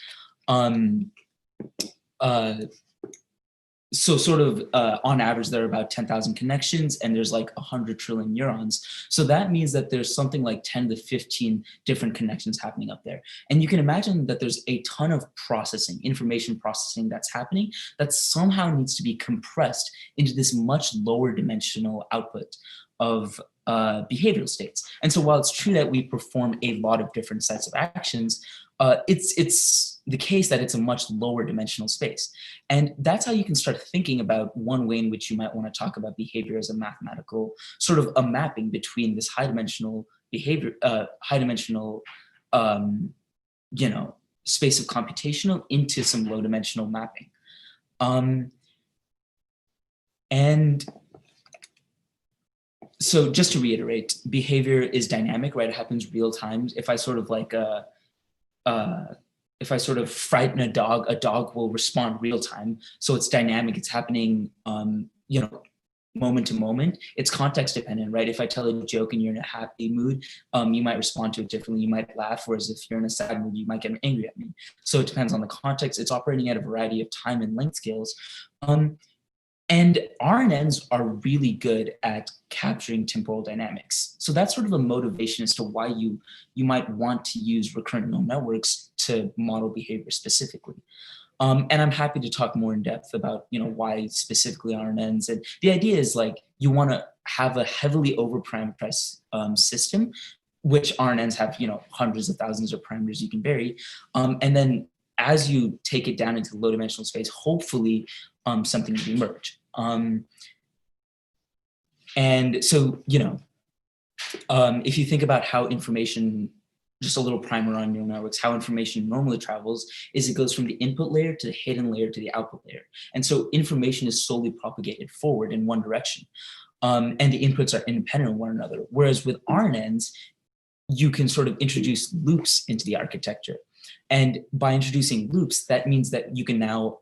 So sort of on average, there are about 10,000 connections and there's like 100 trillion neurons. So that means that there's something like 10 to 15 different connections happening up there. And you can imagine that there's a ton of processing, information processing that's happening that somehow needs to be compressed into this much lower dimensional output of behavioral states. And so while it's true that we perform a lot of different sets of actions, it's the case that it's a much lower dimensional space. And that's how you can start thinking about one way in which you might want to talk about behavior as a mathematical, sort of a mapping between this high dimensional behavior, you know, space of computational into some low dimensional mapping. And so just to reiterate, behavior is dynamic, right? It happens real time. If I sort of like, if I sort of frighten a dog will respond real time. So it's dynamic, it's happening, you know, moment to moment. It's context dependent, right? If I tell a joke and you're in a happy mood, you might respond to it differently. You might laugh, whereas if you're in a sad mood, you might get angry at me. So it depends on the context. It's operating at a variety of time and length scales. And RNNs are really good at capturing temporal dynamics. So that's sort of a motivation as to why you might want to use recurrent neural networks to model behavior specifically. And I'm happy to talk more in depth about, you know, why specifically RNNs. And the idea is like, you want to have a heavily over-parameterized system, which RNNs have, you know, hundreds of thousands of parameters you can vary. And then as you take it down into the low dimensional space, hopefully something will emerge. And so, you know, if you think about how information, just a little primer on neural networks, how information normally travels is it goes from the input layer to the hidden layer to the output layer. And so information is solely propagated forward in one direction. And the inputs are independent of one another. Whereas with RNNs, you can sort of introduce loops into the architecture. And by introducing loops, that means that you can now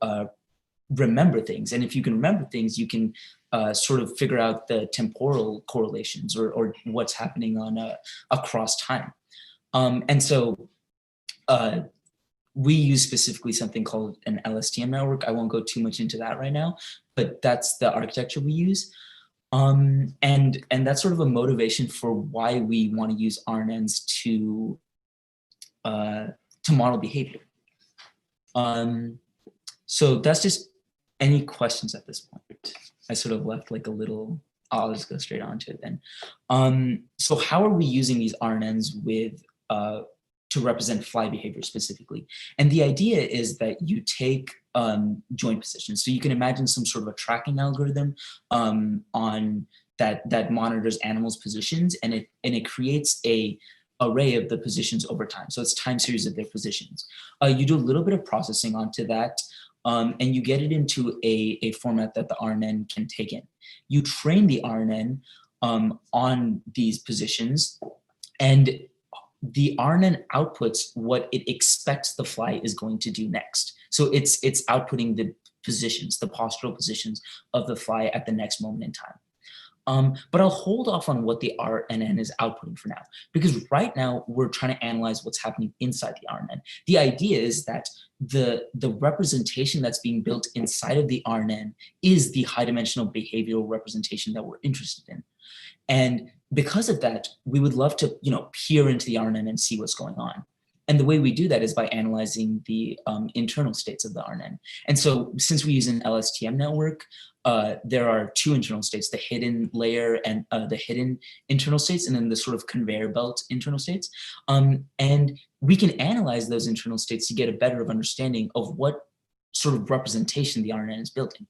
remember things. And if you can remember things, you can sort of figure out the temporal correlations or what's happening on across time. And so we use specifically something called an LSTM network. I won't go too much into that right now, but that's the architecture we use. And that's sort of a motivation for why we want to use RNNs to model behavior. So that's just any questions at this point. I sort of left like a little I'll just go straight on to it then. So how are we using these RNNs with to represent fly behavior specifically? And the idea is that you take joint positions. So you can imagine some sort of a tracking algorithm on that monitors animals' positions, and it creates a array of the positions over time. So it's time series of their positions. You do a little bit of processing onto that, and you get it into a format that the RNN can take in. You train the RNN on these positions, and the RNN outputs what it expects the fly is going to do next. So it's outputting the positions, the postural positions of the fly at the next moment in time. But I'll hold off on what the RNN is outputting for now, because right now we're trying to analyze what's happening inside the RNN. The idea is that the representation that's being built inside of the RNN is the high dimensional behavioral representation that we're interested in. And because of that, we would love to, peer into the RNN and see what's going on. And the way we do that is by analyzing the internal states of the RNN. And so since we use an LSTM network, there are two internal states, the hidden layer and the hidden internal states, and then the sort of conveyor belt internal states. And we can analyze those internal states to get a better understanding of what sort of representation the RNN is building.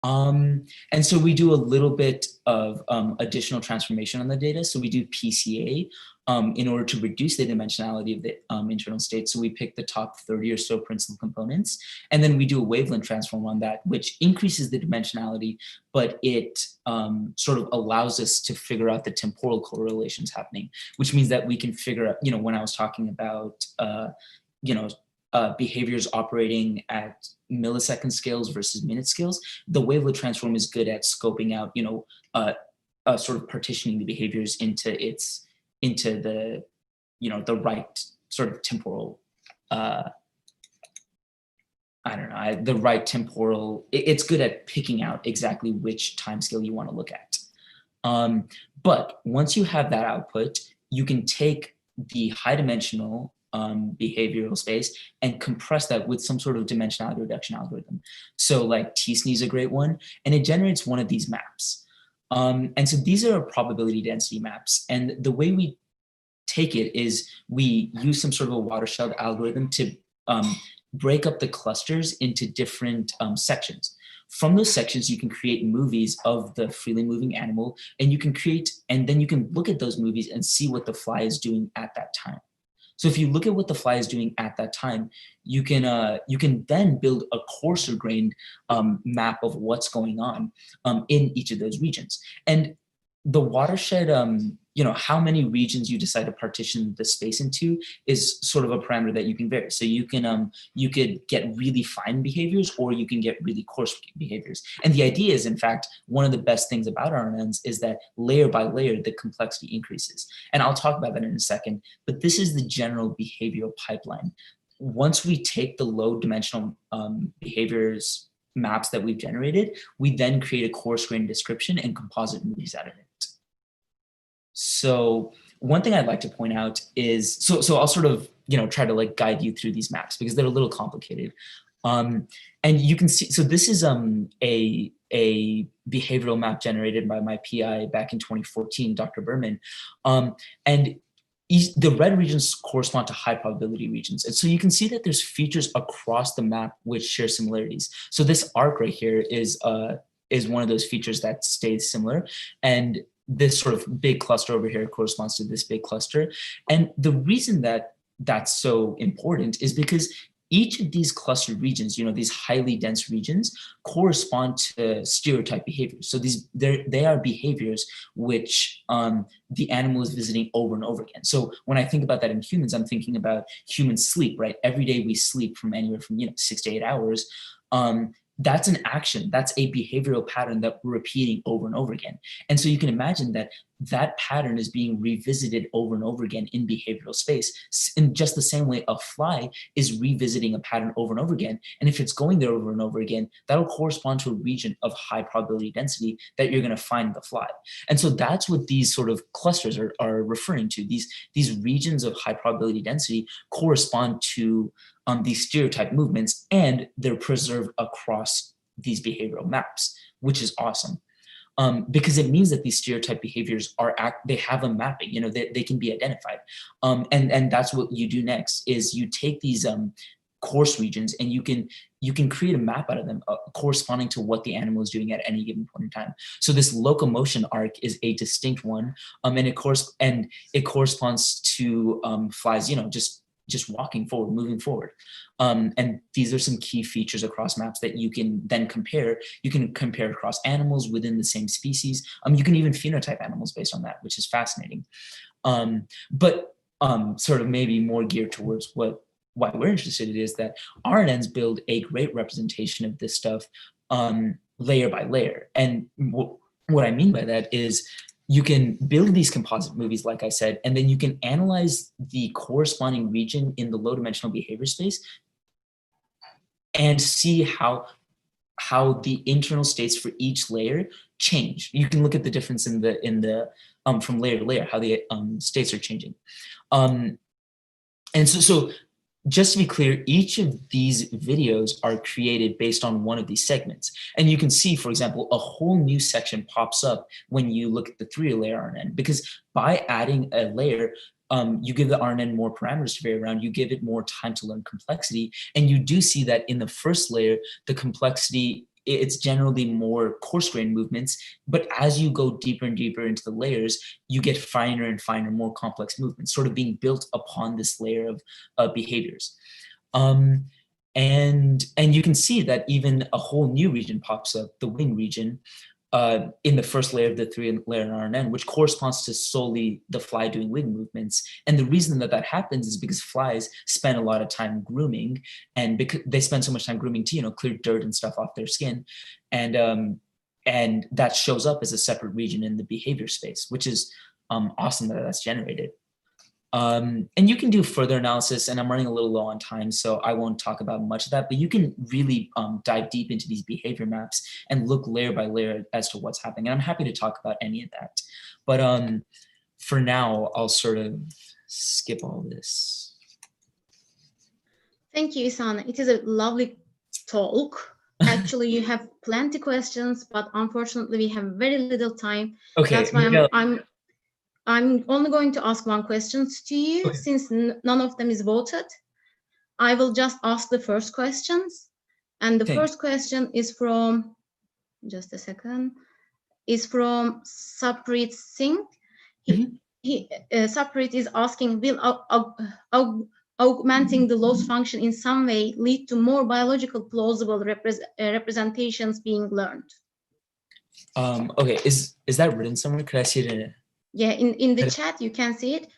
And so we do a little bit of additional transformation on the data. So we do PCA in order to reduce the dimensionality of the internal state. So we pick the top 30 or so principal components, and then we do a wavelength transform on that, which increases the dimensionality, but it sort of allows us to figure out the temporal correlations happening, which means that we can figure out, when I was talking about, behaviors operating at millisecond scales versus minute scales, the wavelet transform is good at scoping out, sort of partitioning the behaviors into the, the right sort of temporal, the right temporal, it's good at picking out exactly which time scale you want to look at. But once you have that output, you can take the high dimensional behavioral space and compress that with some sort of dimensionality reduction algorithm. So like TSNE is a great one, and it generates one of these maps. And so these are probability density maps. And the way we take it is we use some sort of a watershed algorithm to break up the clusters into different sections. From those sections, you can create movies of the freely moving animal, and then you can look at those movies and see what the fly is doing at that time. So if you look at what the fly is doing at that time, you can then build a coarser grained map of what's going on in each of those regions. And the watershed, how many regions you decide to partition the space into is sort of a parameter that you can vary. So you could get really fine behaviors, or you can get really coarse behaviors. And the idea is, in fact, one of the best things about RNNs is that layer by layer, the complexity increases. And I'll talk about that in a second, but this is the general behavioral pipeline. Once we take the low dimensional behaviors maps that we've generated, we then create a coarse grained description and composite movies out of it. So one thing I'd like to point out is, so I'll sort of, try to like guide you through these maps because they're a little complicated. And you can see, so this is a behavioral map generated by my PI back in 2014, Dr. Berman. And the red regions correspond to high probability regions. And so you can see that there's features across the map which share similarities. So this arc right here is one of those features that stays similar. And this sort of big cluster over here corresponds to this big cluster. And the reason that that's so important is because each of these clustered regions, these highly dense regions, correspond to stereotype behaviors. So they are behaviors which the animal is visiting over and over again. So when I think about that in humans, I'm thinking about human sleep, right? Every day we sleep from anywhere from 6 to 8 hours. That's an action, that's a behavioral pattern that we're repeating over and over again. And so you can imagine that that pattern is being revisited over and over again in behavioral space in just the same way a fly is revisiting a pattern over and over again. And if it's going there over and over again, that'll correspond to a region of high probability density that you're going to find the fly. And so that's what these sort of clusters are referring to. These regions of high probability density correspond to these stereotype movements, and they're preserved across these behavioral maps, which is awesome. because it means that these stereotype behaviors they have a mapping, you know, they can be identified. And that's what you do next, is you take these course regions and you can create a map out of them corresponding to what the animal is doing at any given point in time. So this locomotion arc is a distinct one, and it corresponds to flies, you know, just walking forward, moving forward. And these are some key features across maps that you can then compare. You can compare across animals within the same species. You can even phenotype animals based on that, which is fascinating. But sort of maybe more geared towards why we're interested in is that RNNs build a great representation of this stuff layer by layer. And what I mean by that is you can build these composite movies, like I said, and then you can analyze the corresponding region in the low-dimensional behavior space and see how the internal states for each layer change. You can look at the difference in the from layer to layer, how the states are changing. And so just to be clear, each of these videos are created based on one of these segments. And you can see, for example, a whole new section pops up when you look at the 3-layer RNN, because by adding a layer, you give the RNN more parameters to vary around, you give it more time to learn complexity. And you do see that in the first layer, the complexity, it's generally more coarse-grained movements, but as you go deeper and deeper into the layers, you get finer and finer, more complex movements, sort of being built upon this layer of behaviors. And you can see that even a whole new region pops up, the wing region, in the first layer of the 3-layer RNN, which corresponds to solely the fly doing wing movements. And the reason that happens is because flies spend a lot of time grooming, and because they spend so much time grooming to, you know, clear dirt and stuff off their skin. And that shows up as a separate region in the behavior space, which is awesome that that's generated. And you can do further analysis, and I'm running a little low on time, so I won't talk about much of that, but you can really dive deep into these behavior maps and look layer by layer as to what's happening. And I'm happy to talk about any of that. But for now, I'll sort of skip all this. Thank you, Isan. It is a lovely talk. Actually, you have plenty of questions, but unfortunately, we have very little time. Okay. That's why I'm only going to ask one question to you, okay, since none of them is voted. I will just ask the first questions. And the first question is from, just a second, is from Saprit Singh. Saprit is asking, will augmenting the loss function in some way lead to more biological plausible representations being learned? Okay, is that written somewhere? Could I see it in it? Yeah, in the chat, you can see it.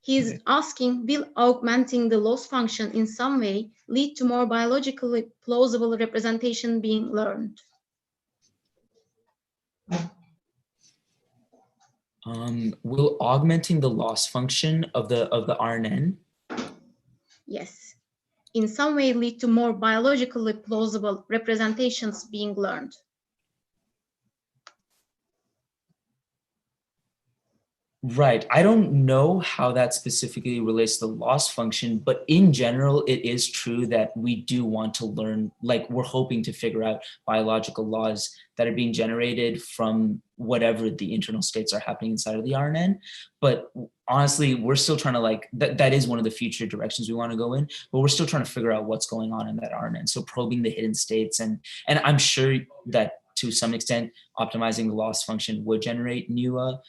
He's asking, will augmenting the loss function in some way lead to more biologically plausible representation being learned? Will augmenting the loss function of the RNN? Yes, in some way lead to more biologically plausible representations being learned. Right. I don't know how that specifically relates to the loss function, but in general, it is true that we do want to learn, like we're hoping to figure out biological laws that are being generated from whatever the internal states are happening inside of the RNN. But honestly, we're still trying to that is one of the future directions we want to go in, but we're still trying to figure out what's going on in that RNN. So probing the hidden states, and I'm sure that to some extent, optimizing the loss function would generate new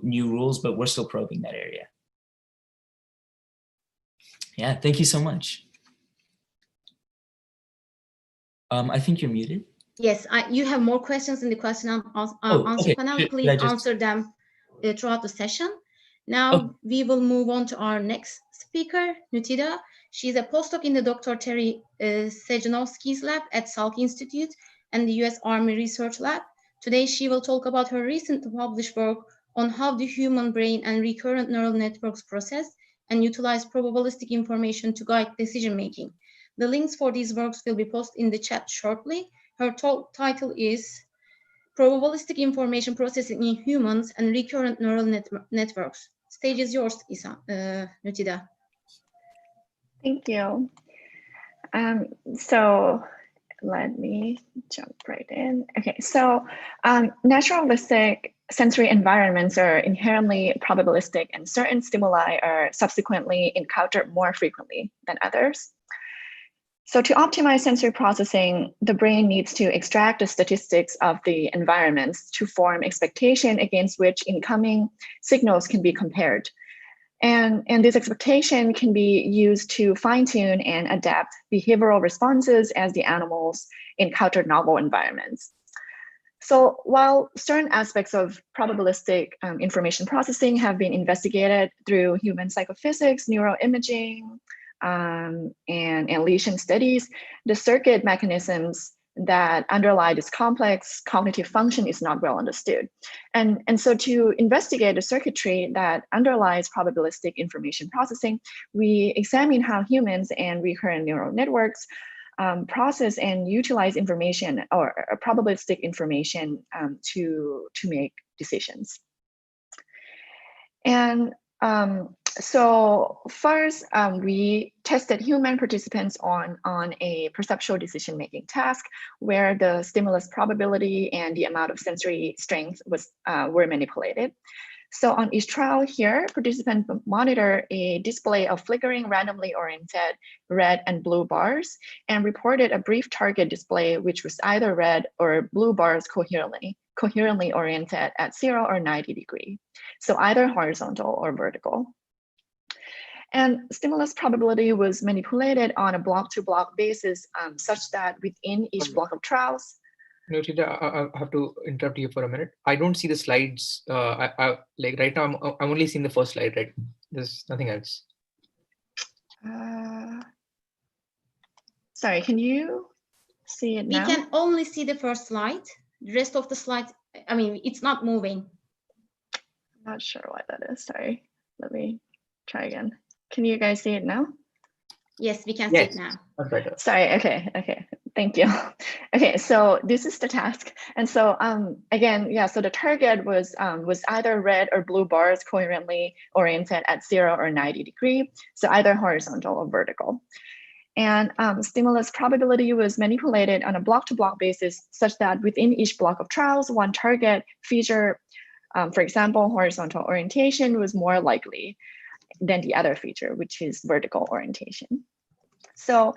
rules, but we're still probing that area. Yeah, thank you so much. I think you're muted. Yes, you have more questions in the question and answer panel. Please answer them throughout the session. Now we will move on to our next speaker, Nutida. She's a postdoc in the Dr. Terry Sejanowski's lab at Salk Institute and the US Army Research Lab. Today, she will talk about her recent published work on how the human brain and recurrent neural networks process and utilize probabilistic information to guide decision-making. The links for these works will be posted in the chat shortly. Her talk title is Probabilistic Information Processing in Humans and Recurrent Neural Networks. Stage is yours, Nutida. Thank you. So let me jump right in. Okay, so naturalistic sensory environments are inherently probabilistic, and certain stimuli are subsequently encountered more frequently than others. So to optimize sensory processing, the brain needs to extract the statistics of the environments to form expectation against which incoming signals can be compared. And this expectation can be used to fine-tune and adapt behavioral responses as the animals encounter novel environments. So while certain aspects of probabilistic information processing have been investigated through human psychophysics, neuroimaging, and lesion studies, the circuit mechanisms that underlie this complex cognitive function is not well understood. And so to investigate the circuitry that underlies probabilistic information processing, we examine how humans and recurrent neural networks process and utilize information or probabilistic information to make decisions. And so first, we tested human participants on a perceptual decision-making task where the stimulus probability and the amount of sensory strength were manipulated. So on each trial here, participants monitor a display of flickering randomly oriented red and blue bars and reported a brief target display, which was either red or blue bars coherently oriented at 0 or 90 degrees. So either horizontal or vertical. And stimulus probability was manipulated on a block-to-block basis such that within each block of trials. No, Tita, I have to interrupt you for a minute. I don't see the slides. Like right now, I'm only seeing the first slide, right? There's nothing else. Sorry, can you see it now? We can only see the first slide. The rest of the slides, I mean, it's not moving. I'm not sure why that is. Sorry, let me try again. Can you guys see it now? Yes, we can see it now. That's better. Sorry, okay, thank you. Okay, so this is the task. And so again, yeah, so the target was either red or blue bars coherently oriented at 0 or 90 degrees, so either horizontal or vertical. And stimulus probability was manipulated on a block-to-block basis such that within each block of trials, one target feature, for example, horizontal orientation was more likely than the other feature, which is vertical orientation. So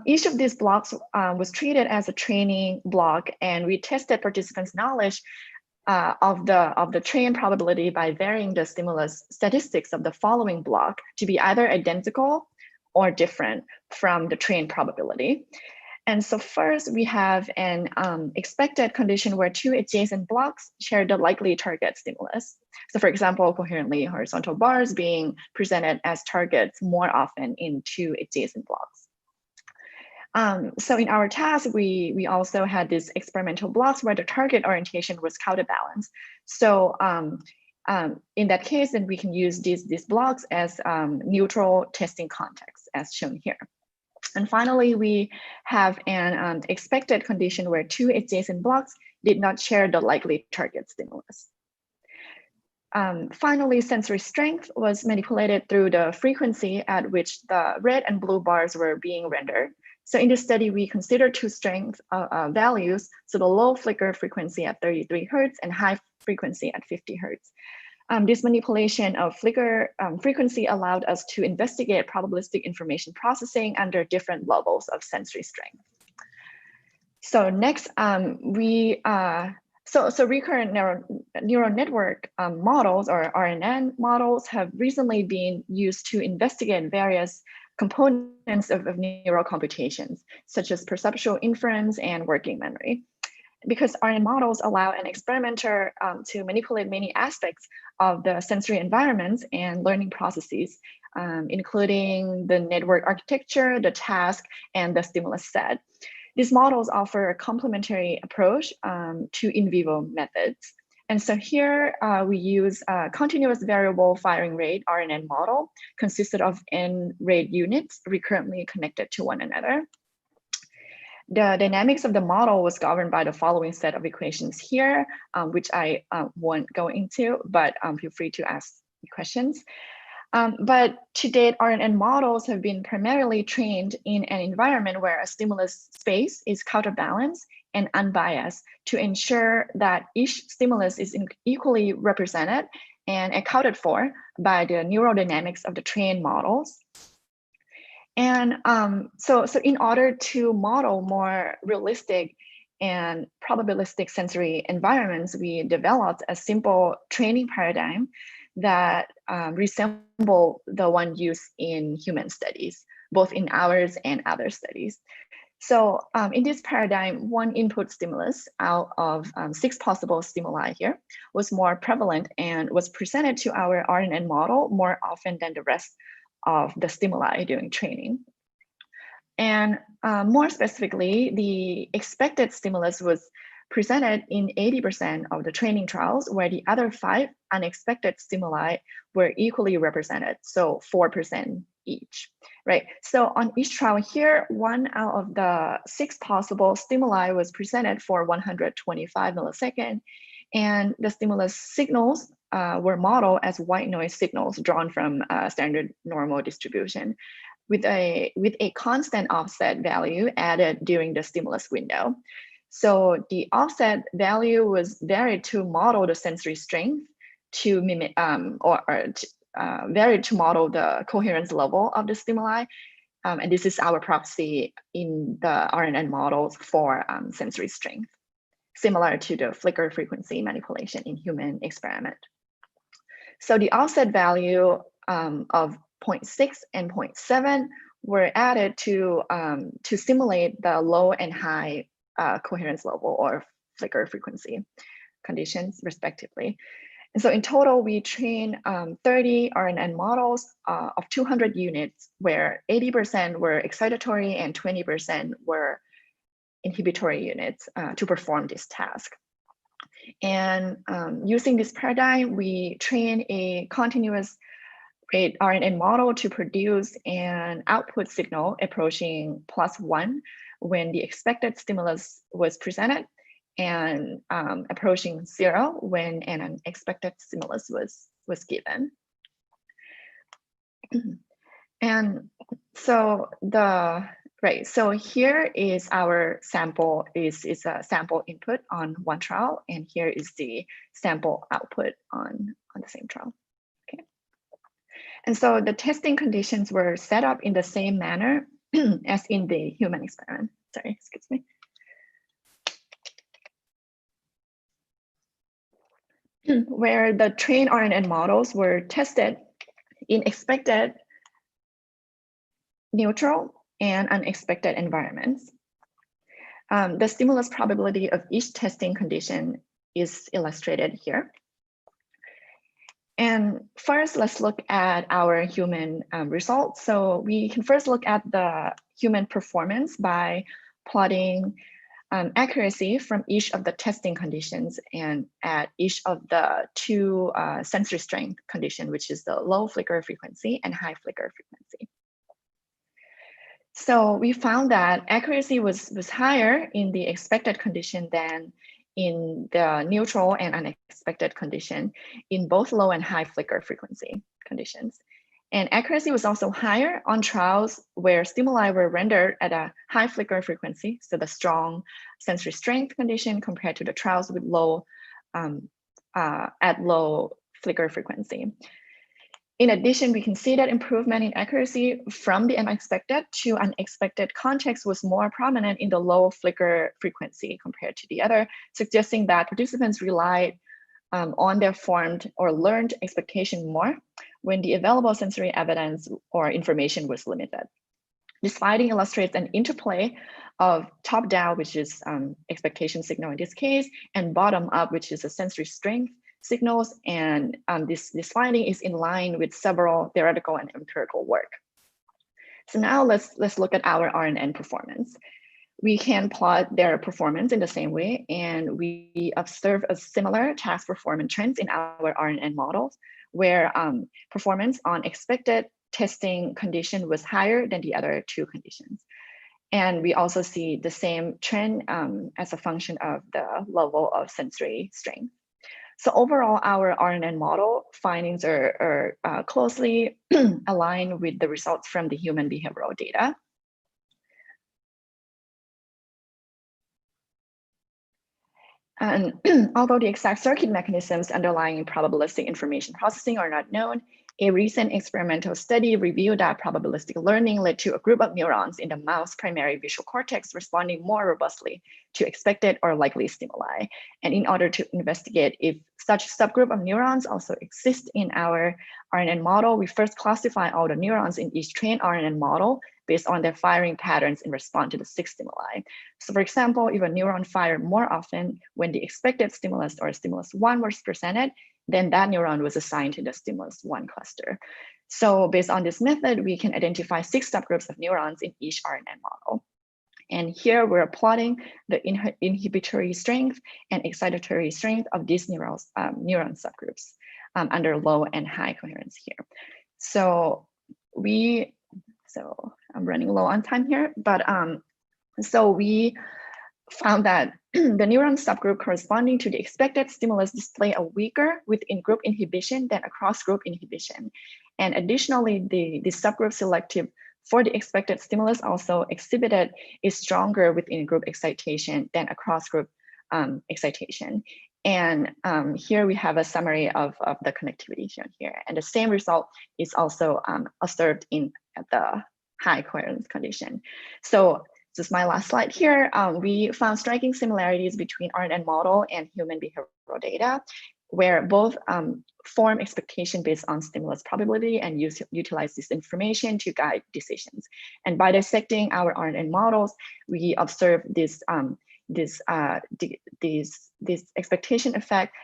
each of these blocks was treated as a training block, and we tested participants' knowledge of the train probability by varying the stimulus statistics of the following block to be either identical or different from the train probability. And so first we have an expected condition where two adjacent blocks share the likely target stimulus. So for example, coherently horizontal bars being presented as targets more often in two adjacent blocks. So in our task, we also had these experimental blocks where the target orientation was counterbalanced. So in that case, then we can use these blocks as neutral testing context as shown here. And finally, we have an expected condition where two adjacent blocks did not share the likely target stimulus. Finally, sensory strength was manipulated through the frequency at which the red and blue bars were being rendered. So in this study, we considered two strength values, so the low flicker frequency at 33 Hertz and high frequency at 50 Hertz. This manipulation of flicker frequency allowed us to investigate probabilistic information processing under different levels of sensory strength. So next, so recurrent neural network models or RNN models have recently been used to investigate various components of neural computations, such as perceptual inference and working memory. Because RNN models allow an experimenter to manipulate many aspects of the sensory environments and learning processes, including the network architecture, the task, and the stimulus set. These models offer a complementary approach to in vivo methods. And so here we use a continuous variable firing rate RNN model consisted of n rate units recurrently connected to one another. The dynamics of the model was governed by the following set of equations here, which I won't go into, but feel free to ask questions. But to date, RNN models have been primarily trained in an environment where a stimulus space is counterbalanced and unbiased to ensure that each stimulus is equally represented and accounted for by the neurodynamics of the trained models. And so in order to model more realistic and probabilistic sensory environments, we developed a simple training paradigm that resemble the one used in human studies, both in ours and other studies. So in this paradigm, one input stimulus out of 6 possible stimuli here was more prevalent and was presented to our RNN model more often than the rest of the stimuli during training. And more specifically, the expected stimulus was presented in 80% of the training trials, where the other 5 unexpected stimuli were equally represented, so 4% each, right? So on each trial here, 1 out of the 6 possible stimuli was presented for 125 milliseconds, and the stimulus signals were modeled as white noise signals drawn from standard normal distribution with a constant offset value added during the stimulus window. So the offset value was varied to model the sensory strength to mimic varied to model the coherence level of the stimuli. And this is our proxy in the RNN models for sensory strength, similar to the flicker frequency manipulation in human experiment. So the offset value of 0.6 and 0.7 were added to simulate the low and high coherence level or flicker frequency conditions, respectively. And so in total, we trained 30 RNN models of 200 units, where 80% were excitatory and 20% were inhibitory units to perform this task. And using this paradigm, we train a continuous rate RNN model to produce an output signal approaching +1 when the expected stimulus was presented, and approaching 0 when an unexpected stimulus was given. And so so here is our sample, is a sample input on one trial, and here is the sample output on the same trial. Okay. And so the testing conditions were set up in the same manner as in the human experiment. Sorry, excuse me. Where the trained RNN models were tested in expected, neutral, and unexpected environments. The stimulus probability of each testing condition is illustrated here. And first, let's look at our human results. So we can first look at the human performance by plotting accuracy from each of the testing conditions and at each of the 2 sensory strength condition, which is the low flicker frequency and high flicker frequency. So we found that accuracy was higher in the expected condition than in the neutral and unexpected condition in both low and high flicker frequency conditions. And accuracy was also higher on trials where stimuli were rendered at a high flicker frequency, so the strong sensory strength condition, compared to the trials with low at low flicker frequency. In addition, we can see that improvement in accuracy from the unexpected to unexpected context was more prominent in the low flicker frequency compared to the other, suggesting that participants relied on their formed or learned expectation more when the available sensory evidence or information was limited. This finding illustrates an interplay of top-down, which is expectation signal in this case, and bottom-up, which is a sensory strength signals, and this finding is in line with several theoretical and empirical work. So now let's look at our RNN performance. We can plot their performance in the same way, and we observe a similar task performance trends in our RNN models, where performance on expected testing condition was higher than the other 2 conditions. And we also see the same trend as a function of the level of sensory strength. So overall, our RNN model findings are closely aligned with the results from the human behavioral data. And although the exact circuit mechanisms underlying probabilistic information processing are not known, a recent experimental study revealed that probabilistic learning led to a group of neurons in the mouse primary visual cortex responding more robustly to expected or likely stimuli. And in order to investigate if such subgroup of neurons also exist in our RNN model, we first classify all the neurons in each trained RNN model based on their firing patterns in response to the 6 stimuli. So for example, if a neuron fired more often when the expected stimulus or stimulus 1 was presented, then that neuron was assigned to the stimulus 1 cluster. So based on this method, we can identify 6 subgroups of neurons in each RNN model. And here we're plotting the inhibitory strength and excitatory strength of these neuron subgroups under low and high coherence here. So I'm running low on time here, but so we found that the neuron subgroup corresponding to the expected stimulus display a weaker within-group inhibition than across-group inhibition. And additionally, the subgroup selective for the expected stimulus also exhibited a stronger within-group excitation than across-group excitation. And here we have a summary of the connectivity shown here. And the same result is also observed at the high coherence condition. So this is my last slide here. We found striking similarities between RNN model and human behavioral data, where both form expectation based on stimulus probability and utilize this information to guide decisions. And by dissecting our RNN models, we observe this expectation effect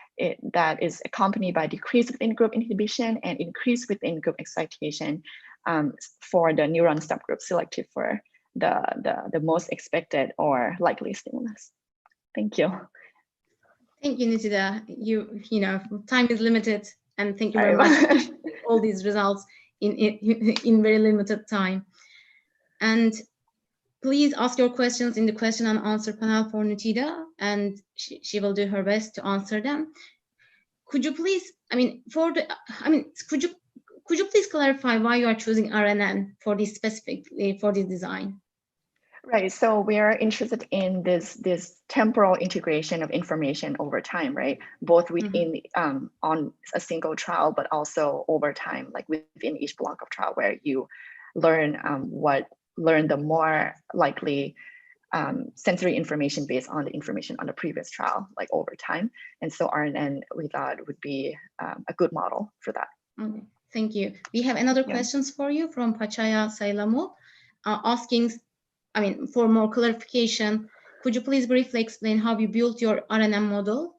that is accompanied by decrease within-group inhibition and increase within-group excitation for the neuron subgroup selected for the most expected or likely stimulus. Thank you. Thank you, Nitida. You know, time is limited, and thank you very much for all these results in very limited time. And please ask your questions in the question and answer panel for Nitida, and she will do her best to answer them. Could you please, could you please clarify why you are choosing RNN for this specifically for this design? Right, so we are interested in this temporal integration of information over time, right? Both within on a single trial, but also over time, like within each block of trial, where you learn the more likely sensory information based on the information on the previous trial, like over time. And so RNN, we thought, would be a good model for that. Okay, thank you. We have another questions for you from Pachaya Sailamu, asking, for more clarification, could you please briefly explain how you built your RNN model?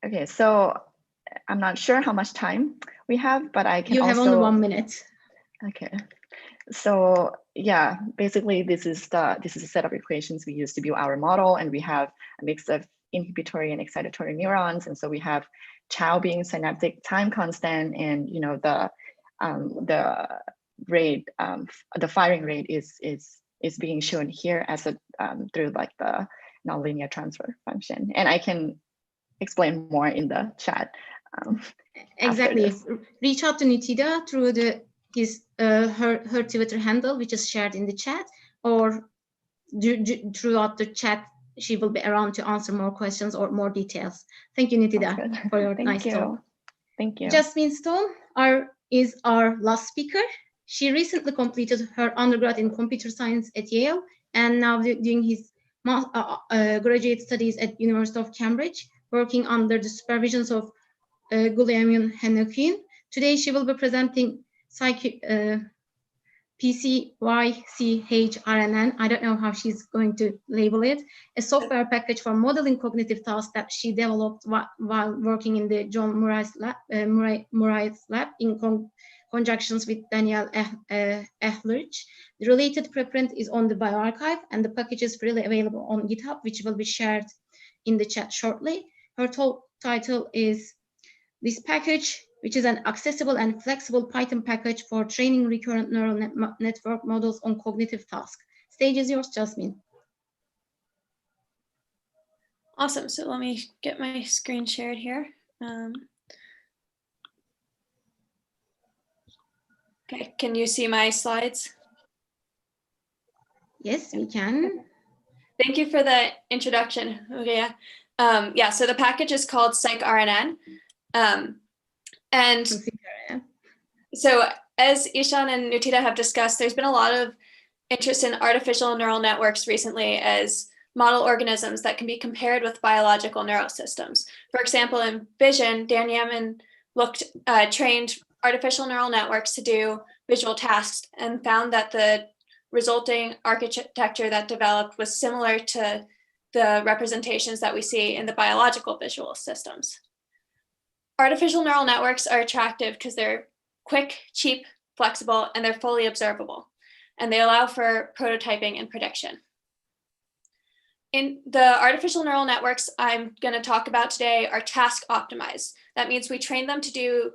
Okay, so I'm not sure how much time we have, but I can You have only 1 minute. Okay, so yeah, basically this is a set of equations we use to build our model, and we have a mix of inhibitory and excitatory neurons, and so we have tau being synaptic time constant, and the rate, the firing rate is being shown here as through like the nonlinear transfer function, and I can explain more in the chat. Exactly. Reach out to Nitida through her Twitter handle, which is shared in the chat, or throughout the chat. She will be around to answer more questions or more details. Thank you, Nitida, for your nice talk. Thank you. Jasmine Stone is our last speaker. She recently completed her undergrad in computer science at Yale, and now doing his graduate studies at University of Cambridge, working under the supervisions of Guliamin Hennequin. Today, she will be presenting PCYCH-RNN, I don't know how she's going to label it, a software package for modeling cognitive tasks that she developed while working in the John Murray's lab in conjunctions with Daniel Ehlerich. The related preprint is on the bioarchive, and the package is freely available on GitHub, which will be shared in the chat shortly. Her talk title is "This Package, which is an accessible and flexible Python package for training recurrent neural network models on cognitive tasks." Stage is yours, Jasmine. Awesome. So let me get my screen shared here. Okay, can you see my slides? Yes, we can. Thank you for the introduction. Okay, yeah. Yeah, so the package is called psycRNN. And so as Ishan and Nutita have discussed, there's been a lot of interest in artificial neural networks recently as model organisms that can be compared with biological neurosystems. For example, in vision, Dan Yaman trained artificial neural networks to do visual tasks and found that the resulting architecture that developed was similar to the representations that we see in the biological visual systems. Artificial neural networks are attractive because they're quick, cheap, flexible, and they're fully observable. And they allow for prototyping and prediction. In the artificial neural networks I'm going to talk about today are task optimized. That means we train them to do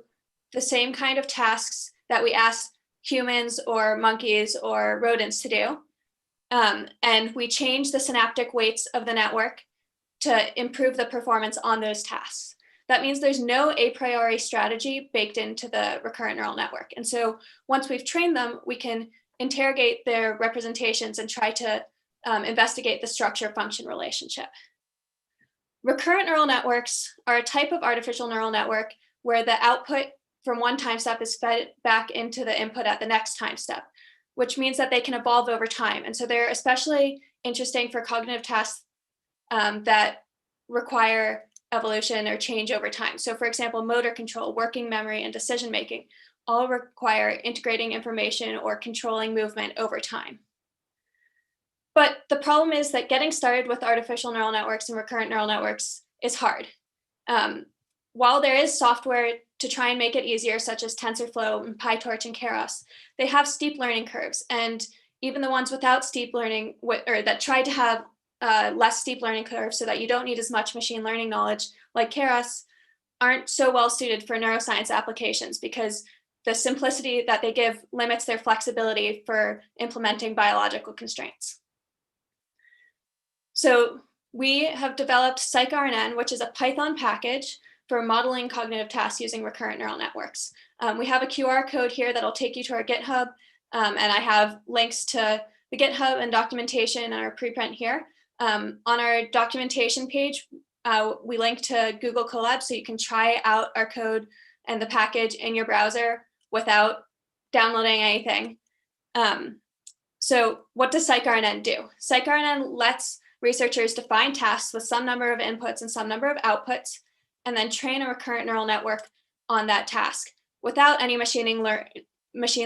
the same kind of tasks that we ask humans or monkeys or rodents to do. And we change the synaptic weights of the network to improve the performance on those tasks. That means there's no a priori strategy baked into the recurrent neural network. And so once we've trained them, we can interrogate their representations and try to investigate the structure-function relationship. Recurrent neural networks are a type of artificial neural network where the output from one time step is fed back into the input at the next time step, which means that they can evolve over time. And so they're especially interesting for cognitive tasks that require evolution or change over time. So for example, motor control, working memory, and decision-making all require integrating information or controlling movement over time. But the problem is that getting started with artificial neural networks and recurrent neural networks is hard. While there is software to try and make it easier, such as TensorFlow and PyTorch and Keras, they have steep learning curves. And even the ones without steep learning, or that try to have less steep learning curves so that you don't need as much machine learning knowledge, like Keras, aren't so well suited for neuroscience applications because the simplicity that they give limits their flexibility for implementing biological constraints. So we have developed psycRNN, which is a Python package for modeling cognitive tasks using recurrent neural networks. We have a QR code here that'll take you to our GitHub, and I have links to the GitHub and documentation and our preprint here. On our documentation page, we link to Google Colab so you can try out our code and the package in your browser without downloading anything. So what does psycRNN do? psycRNN lets researchers define tasks with some number of inputs and some number of outputs, and then train a recurrent neural network on that task without any machine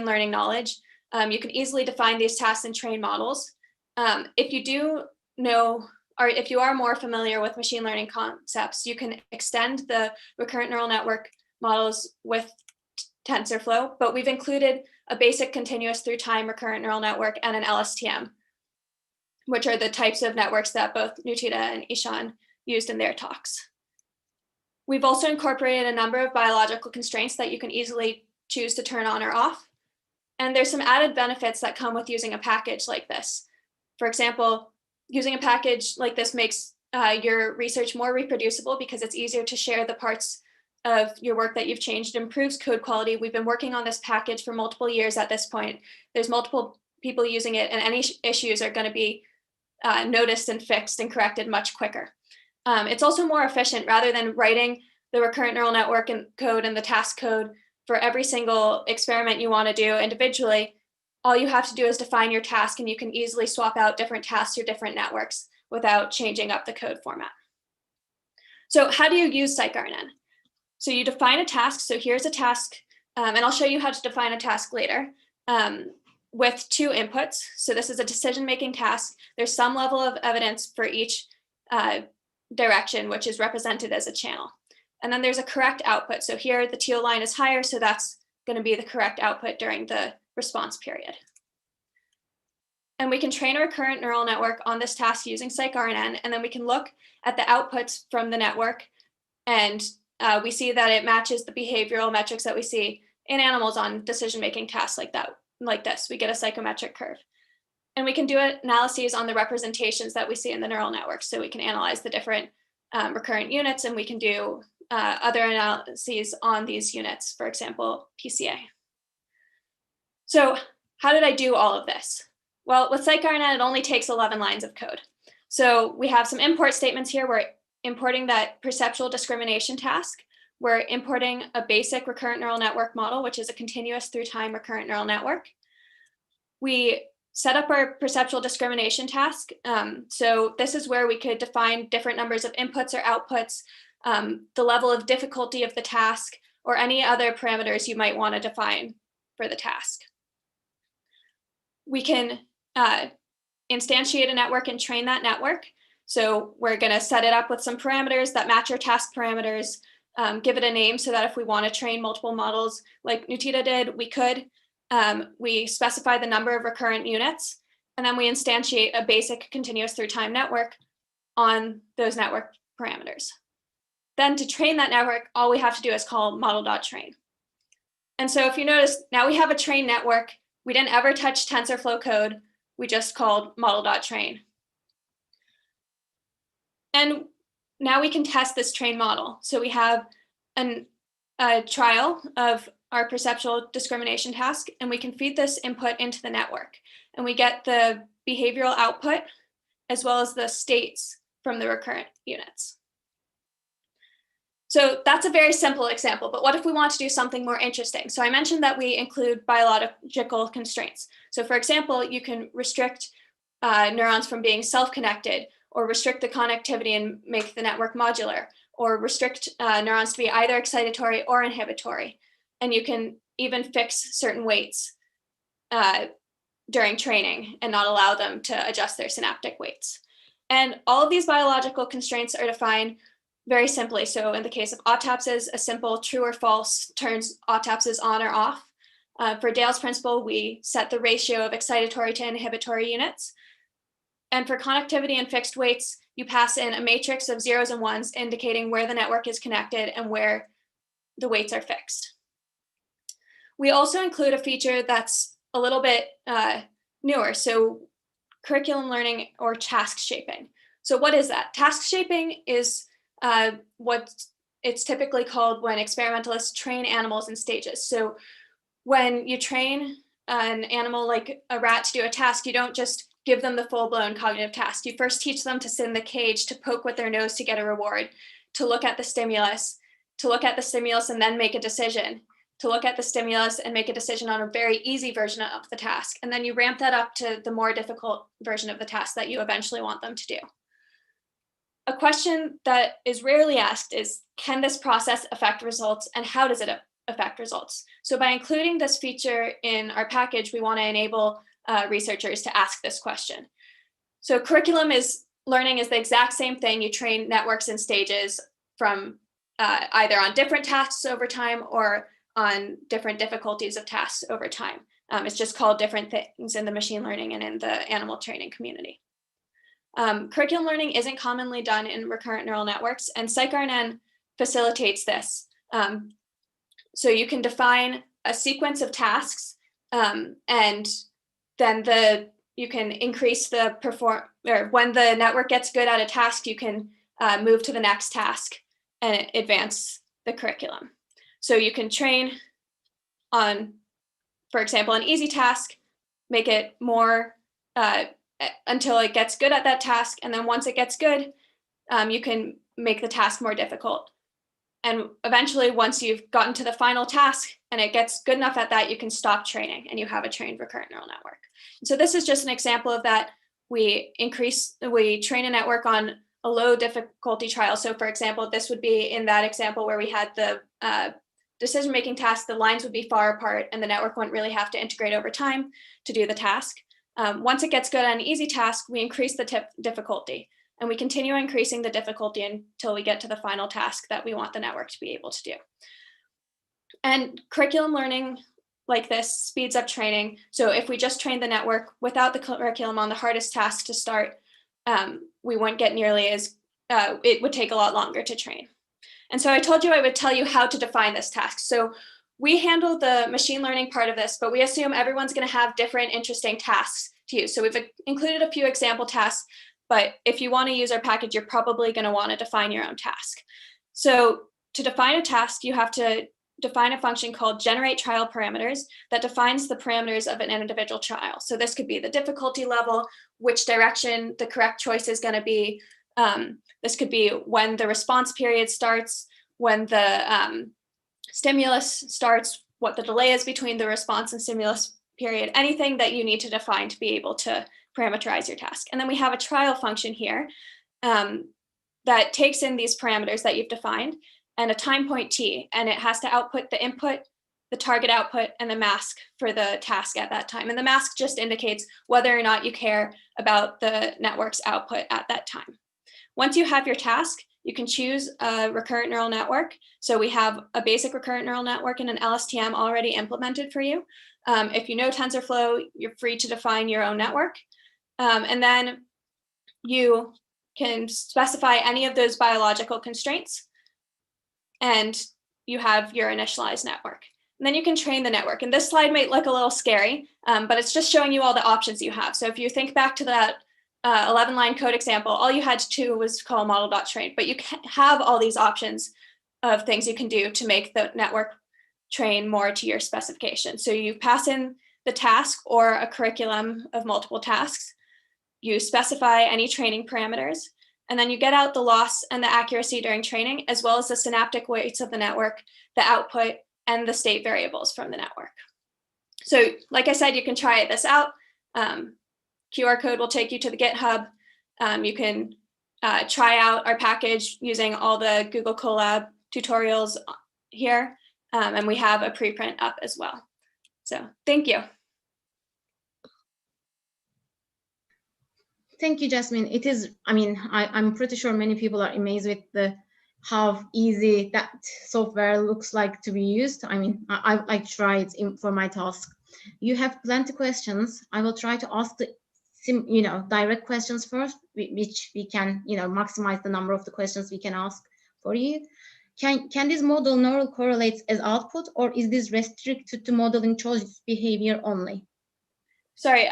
learning knowledge. You can easily define these tasks and train models. If you do know, or if you are more familiar with machine learning concepts, you can extend the recurrent neural network models with TensorFlow, but we've included a basic continuous through time recurrent neural network and an LSTM, which are the types of networks that both Nutita and Ishan used in their talks. We've also incorporated a number of biological constraints that you can easily choose to turn on or off. And there's some added benefits that come with using a package like this. For example, using a package like this makes your research more reproducible because it's easier to share the parts of your work that you've changed. It improves code quality. We've been working on this package for multiple years at this point. There's multiple people using it, and any issues are going to be noticed and fixed and corrected much quicker. It's also more efficient rather than writing the recurrent neural network and code and the task code for every single experiment you want to do individually. All you have to do is define your task, and you can easily swap out different tasks or different networks without changing up the code format. So how do you use psycRNN? So you define a task. So here's a task, and I'll show you how to define a task later, with two inputs. So this is a decision-making task. There's some level of evidence for each direction, which is represented as a channel. And then there's a correct output. So here the teal line is higher, so that's going to be the correct output during the response period. And we can train a recurrent neural network on this task using psycRNN, and then we can look at the outputs from the network, and we see that it matches the behavioral metrics that we see in animals on decision-making tasks like this. We get a psychometric curve. And we can do analyses on the representations that we see in the neural network, so we can analyze the different recurrent units, and we can do other analyses on these units, for example, PCA. So how did I do all of this? Well, with scikar-NN, it only takes 11 lines of code. So we have some import statements here. We're importing that perceptual discrimination task. We're importing a basic recurrent neural network model, which is a continuous through time recurrent neural network. We set up our perceptual discrimination task. So this is where we could define different numbers of inputs or outputs, the level of difficulty of the task, or any other parameters you might want to define for the task. We can instantiate a network and train that network. So we're going to set it up with some parameters that match our task parameters, give it a name so that if we want to train multiple models like Nutita did, we could. We specify the number of recurrent units, and then we instantiate a basic continuous through time network on those network parameters. Then to train that network, all we have to do is call model.train. And so if you notice, now we have a trained network. We didn't ever touch TensorFlow code. We just called model.train. And now we can test this trained model. So we have a trial of our perceptual discrimination task, and we can feed this input into the network. And we get the behavioral output as well as the states from the recurrent units. So that's a very simple example, but what if we want to do something more interesting? So I mentioned that we include biological constraints. So for example, you can restrict neurons from being self-connected, or restrict the connectivity and make the network modular, or restrict neurons to be either excitatory or inhibitory. And you can even fix certain weights during training and not allow them to adjust their synaptic weights. And all of these biological constraints are defined very simply. So in the case of autopsies, a simple true or false turns autopsies on or off. For Dale's principle, we set the ratio of excitatory to inhibitory units. And for connectivity and fixed weights, you pass in a matrix of zeros and ones indicating where the network is connected and where the weights are fixed. We also include a feature that's a little bit newer, so curriculum learning or task shaping. So what is that? Task shaping is what it's typically called when experimentalists train animals in stages. So when you train an animal like a rat to do a task, you don't just give them the full-blown cognitive task. You first teach them to sit in the cage, to poke with their nose to get a reward, to look at the stimulus, and then make a decision, to look at the stimulus and make a decision on a very easy version of the task. And then you ramp that up to the more difficult version of the task that you eventually want them to do. A question that is rarely asked is, can this process affect results, and how does it affect results? So by including this feature in our package, we want to enable researchers to ask this question. So curriculum learning is the exact same thing. You train networks in stages from either on different tasks over time or on different difficulties of tasks over time. It's just called different things in the machine learning and in the animal training community. Curriculum learning isn't commonly done in recurrent neural networks, and scikar-NN facilitates this. So you can define a sequence of tasks, and then you can increase the when the network gets good at a task, you can move to the next task and advance the curriculum. So you can train on, for example, an easy task, make it more until it gets good at that task. And then once it gets good, you can make the task more difficult. And eventually, once you've gotten to the final task and it gets good enough at that, you can stop training and you have a trained recurrent neural network. And so this is just an example of that. We train a network on a low difficulty trial. So for example, this would be in that example where we had the decision-making task, the lines would be far apart and the network wouldn't really have to integrate over time to do the task. Once it gets good at an easy task, we increase the difficulty. And we continue increasing the difficulty until we get to the final task that we want the network to be able to do. And curriculum learning like this speeds up training. So if we just train the network without the curriculum on the hardest task to start, we wouldn't get nearly as, it would take a lot longer to train. And so I told you I would tell you how to define this task. So we handle the machine learning part of this, but we assume everyone's going to have different interesting tasks to use. So we've included a few example tasks But if you want to use our package, you're probably going to want to define your own task. So to define a task, you have to define a function called generate trial parameters that defines the parameters of an individual trial. So this could be the difficulty level, which direction the correct choice is going to be. This could be when the response period starts, when the stimulus starts, what the delay is between the response and stimulus period, anything that you need to define to be able to parameterize your task. And then we have a trial function here that takes in these parameters that you've defined and a time point t, and it has to output the input, the target output, and the mask for the task at that time. And the mask just indicates whether or not you care about the network's output at that time. Once you have your task, you can choose a recurrent neural network. So we have a basic recurrent neural network and an LSTM already implemented for you. If you know TensorFlow, you're free to define your own network. And then you can specify any of those biological constraints, and you have your initialized network. And then you can train the network. And this slide might look a little scary, but it's just showing you all the options you have. So if you think back to that 11-line code example, all you had to do was call model.train, but you can have all these options of things you can do to make the network train more to your specification. So you pass in the task or a curriculum of multiple tasks, you specify any training parameters, and then you get out the loss and the accuracy during training, as well as the synaptic weights of the network, the output, and the state variables from the network. So like I said, you can try this out. QR code will take you to the GitHub. You can try out our package using all the Google Colab tutorials here. And we have a preprint up as well. So thank you. Thank you, Jasmine. It is, I mean, I'm pretty sure many people are amazed with how easy that software looks like to be used. I mean, I tried for my task. You have plenty of questions. I will try to ask the direct questions first, which we can, maximize the number of the questions we can ask for you. Can this model neural correlates as output, or is this restricted to modeling choice behavior only? Sorry,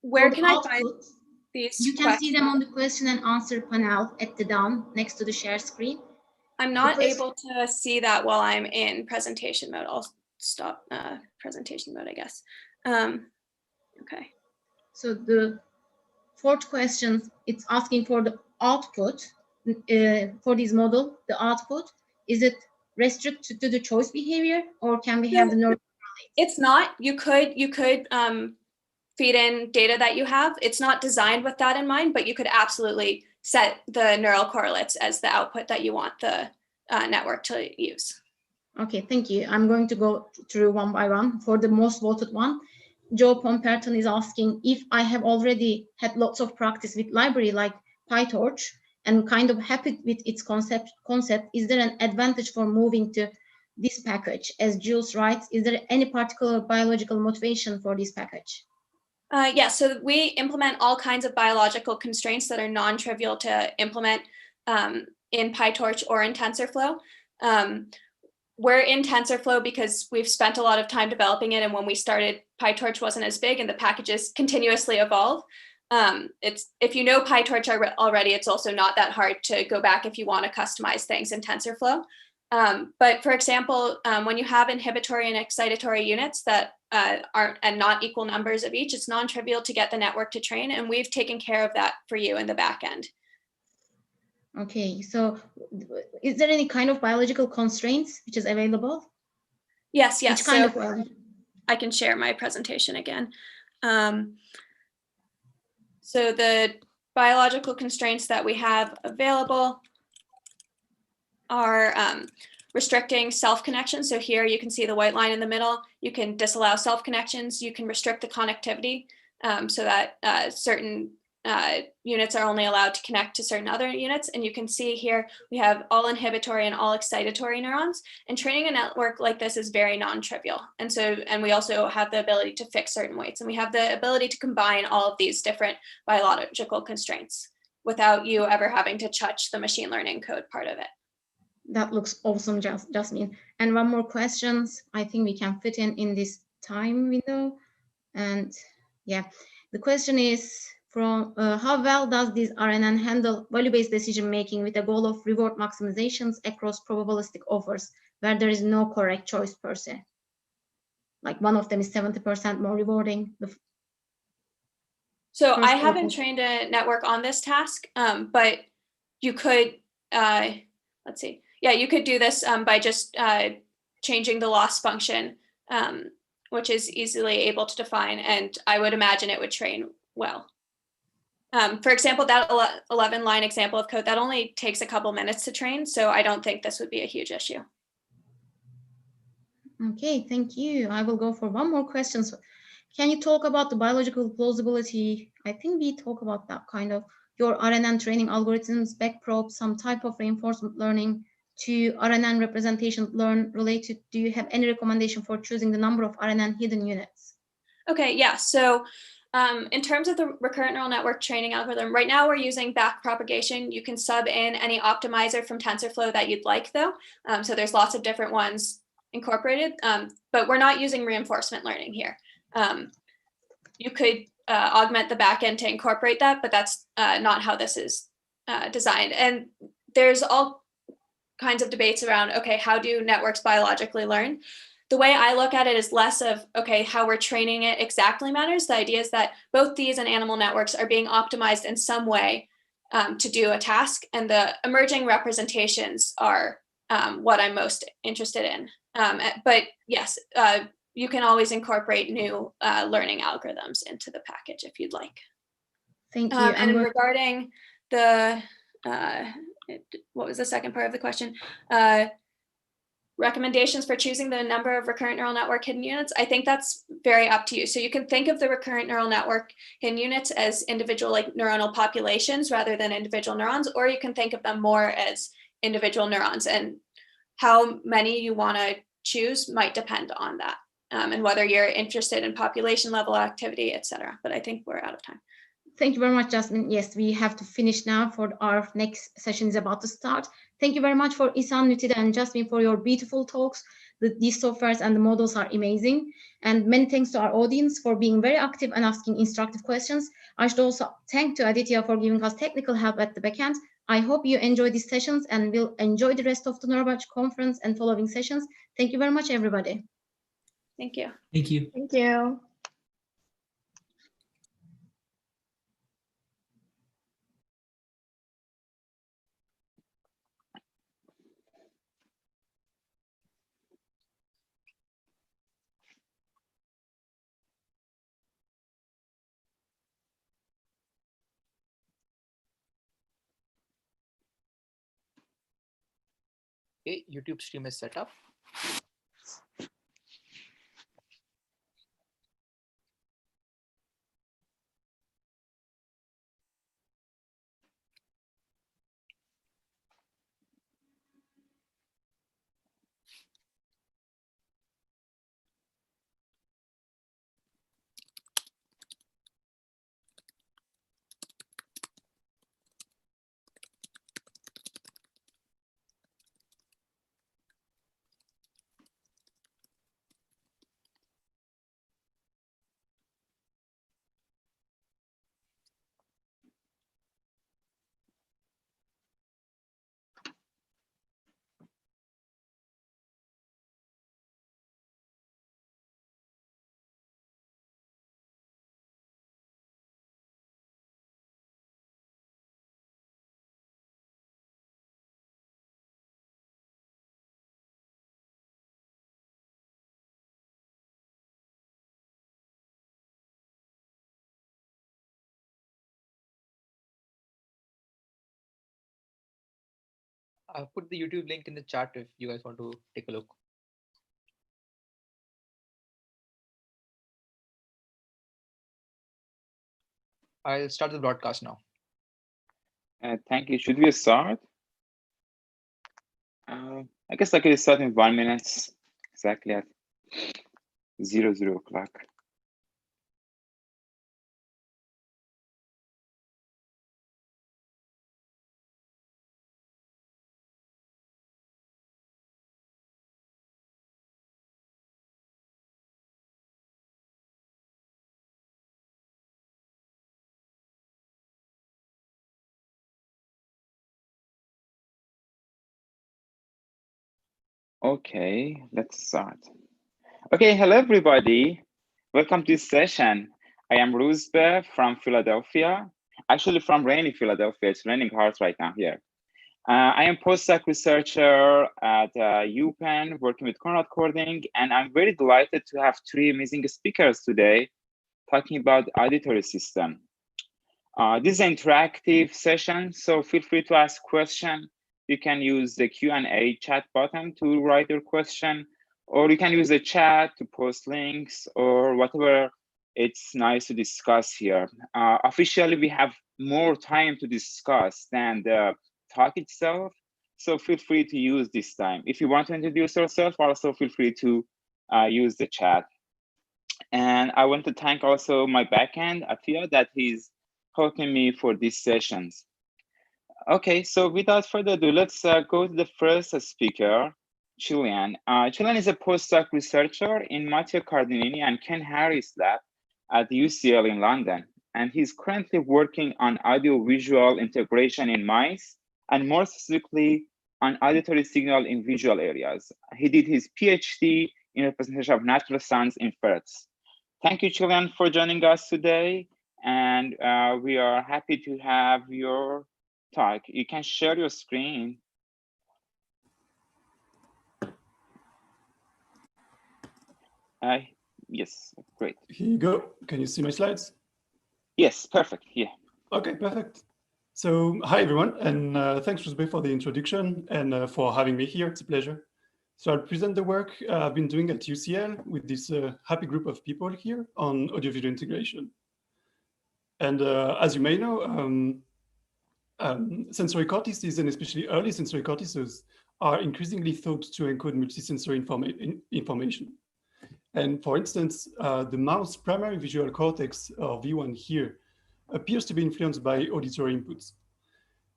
where can I find these? You can see them on the question and answer panel at the down next to the share screen. I'm not able to see that while I'm in presentation mode. I'll stop presentation mode, I guess. Okay. So the fourth question, it's asking for the output for this model. The output, is it restricted to the choice behavior, or can we have the neural? It's not. You could feed in data that you have. It's not designed with that in mind, but you could absolutely set the neural correlates as the output that you want the network to use. Okay, thank you. I'm going to go through one by one. For the most voted one, Joe Pomperton is asking, if I have already had lots of practice with library like PyTorch and kind of happy with its concept, is there an advantage for moving to this package? As Jules writes, is there any particular biological motivation for this package? Yeah, so we implement all kinds of biological constraints that are non-trivial to implement in PyTorch or in TensorFlow. We're in TensorFlow because we've spent a lot of time developing it, and when we started, PyTorch wasn't as big, and the packages continuously evolve. If you know PyTorch already, it's also not that hard to go back if you want to customize things in TensorFlow. But for example, when you have inhibitory and excitatory units that aren't and not equal numbers of each, it's non-trivial to get the network to train, and we've taken care of that for you in the back end. Okay, so is there any kind of biological constraints which is available? Yes. Which kind of I can share my presentation again. So the biological constraints that we have available are restricting self-connection. So here you can see the white line in the middle. You can disallow self-connections. You can restrict the connectivity so that certain units are only allowed to connect to certain other units. And you can see here we have all inhibitory and all excitatory neurons. And training a network like this is very non-trivial. And we also have the ability to fix certain weights. And we have the ability to combine all of these different biological constraints without you ever having to touch the machine learning code part of it. That looks awesome, Jasmine. And one more question, I think we can fit in this time window. And yeah, the question is, from how well does this RNN handle value-based decision-making with a goal of reward maximizations across probabilistic offers where there is no correct choice per se? Like one of them is 70% more rewarding. So I haven't trained a network on this task, but you could, let's see. Yeah, you could do this by just changing the loss function, which is easily able to define, and I would imagine it would train well. For example, that 11-line example of code, that only takes a couple minutes to train, so I don't think this would be a huge issue. Okay, thank you. I will go for one more question. So, can you talk about the biological plausibility? I think we talk about that kind of your RNN training algorithms, backprop, some type of reinforcement learning to RNN representation learn related. Do you have any recommendation for choosing the number of RNN hidden units? Okay, yeah. So in terms of the recurrent neural network training algorithm, right now we're using backpropagation. You can sub in any optimizer from TensorFlow that you'd like, though. So there's lots of different ones incorporated, but we're not using reinforcement learning here. You could augment the backend to incorporate that, but that's not how this is designed. And there's all kinds of debates around, okay, how do networks biologically learn? The way I look at it is less of, okay, how we're training it exactly matters. The idea is that both these and animal networks are being optimized in some way to do a task, and the emerging representations are what I'm most interested in. But yes, you can always incorporate new learning algorithms into the package if you'd like. Thank you. And regarding the, what was the second part of the question? Recommendations for choosing the number of recurrent neural network hidden units, I think that's very up to you. So you can think of the recurrent neural network hidden units as individual like neuronal populations rather than individual neurons, or you can think of them more as individual neurons, and how many you want to choose might depend on that, and whether you're interested in population level activity, etc. But I think we're out of time. Thank you very much, Jasmine. Yes, we have to finish now, for our next session is about to start. Thank you very much for Isan, Nutida, and Jasmine for your beautiful talks. These softwares and the models are amazing. And many thanks to our audience for being very active and asking instructive questions. I should also thank to Aditya for giving us technical help at the backend. I hope you enjoy these sessions and will enjoy the rest of the Neurobiology conference and following sessions. Thank you very much, everybody. Thank you. Thank you. Thank you. Okay, YouTube stream is set up. I'll put the YouTube link in the chat if you guys want to take a look. I'll start the broadcast now. Thank you. Should we start? I guess I could start in 1 minute, exactly at 00 o'clock. Okay, let's start. Okay, hello everybody. Welcome to this session. I am Roosbe from Philadelphia, actually from rainy Philadelphia. It's raining hard right now here. I am postdoc researcher at UPenn working with Conrad Cording, and I'm very delighted to have three amazing speakers today talking about auditory system. This is an interactive session, so feel free to ask questions. You can use the Q&A chat button to write your question, or you can use the chat to post links or whatever it's nice to discuss here. Officially, we have more time to discuss than the talk itself, so feel free to use this time. If you want to introduce yourself, also feel free to use the chat. And I want to thank also my backend, Afia, that he's helping me for these sessions. Okay, so without further ado, let's go to the first speaker, Chilean. Chilean is a postdoc researcher in Matteo Cardinini and Ken Harris lab at UCL in London. And he's currently working on audio-visual integration in mice, and more specifically on auditory signal in visual areas. He did his PhD in representation of natural sounds in ferrets. Thank you, Chilean, for joining us today. And we are happy to have your talk. You can share your screen. Yes, great. Here you go. Can you see my slides? Yes, perfect. Yeah. Okay, perfect. So hi, everyone. And thanks, Roosbe, for the introduction and for having me here. It's a pleasure. So I'll present the work I've been doing at UCL with this happy group of people here on audio-video integration. And as you may know, sensory cortices, and especially early sensory cortices, are increasingly thought to encode multisensory information. And for instance, the mouse primary visual cortex, or V1 here, appears to be influenced by auditory inputs.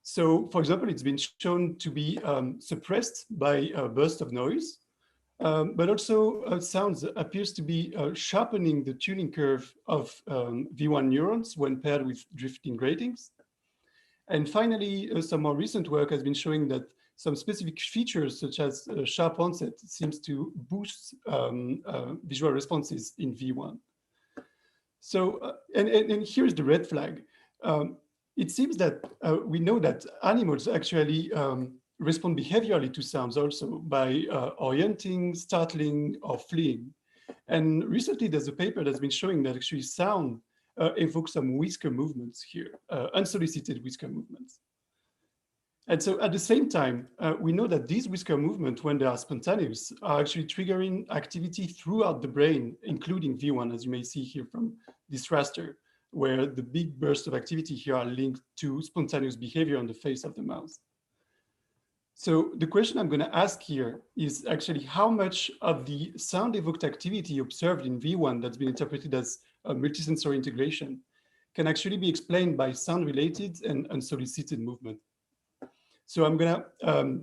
So for example, it's been shown to be suppressed by a burst of noise, but also sounds appears to be sharpening the tuning curve of V1 neurons when paired with drifting gratings. And finally, some more recent work has been showing that some specific features such as sharp onset seems to boost visual responses in V1. So, and here's the red flag. It seems that we know that animals actually respond behaviorally to sounds also by orienting, startling, or fleeing. And recently there's a paper that's been showing that actually sound evokes some whisker movements here, unsolicited whisker movements. And so at the same time, we know that these whisker movements, when they are spontaneous, are actually triggering activity throughout the brain, including V1, as you may see here from this raster, where the big bursts of activity here are linked to spontaneous behavior on the face of the mouse. So the question I'm going to ask here is actually how much of the sound evoked activity observed in V1 that's been interpreted as a multisensory integration can actually be explained by sound-related and unsolicited movement. So I'm going to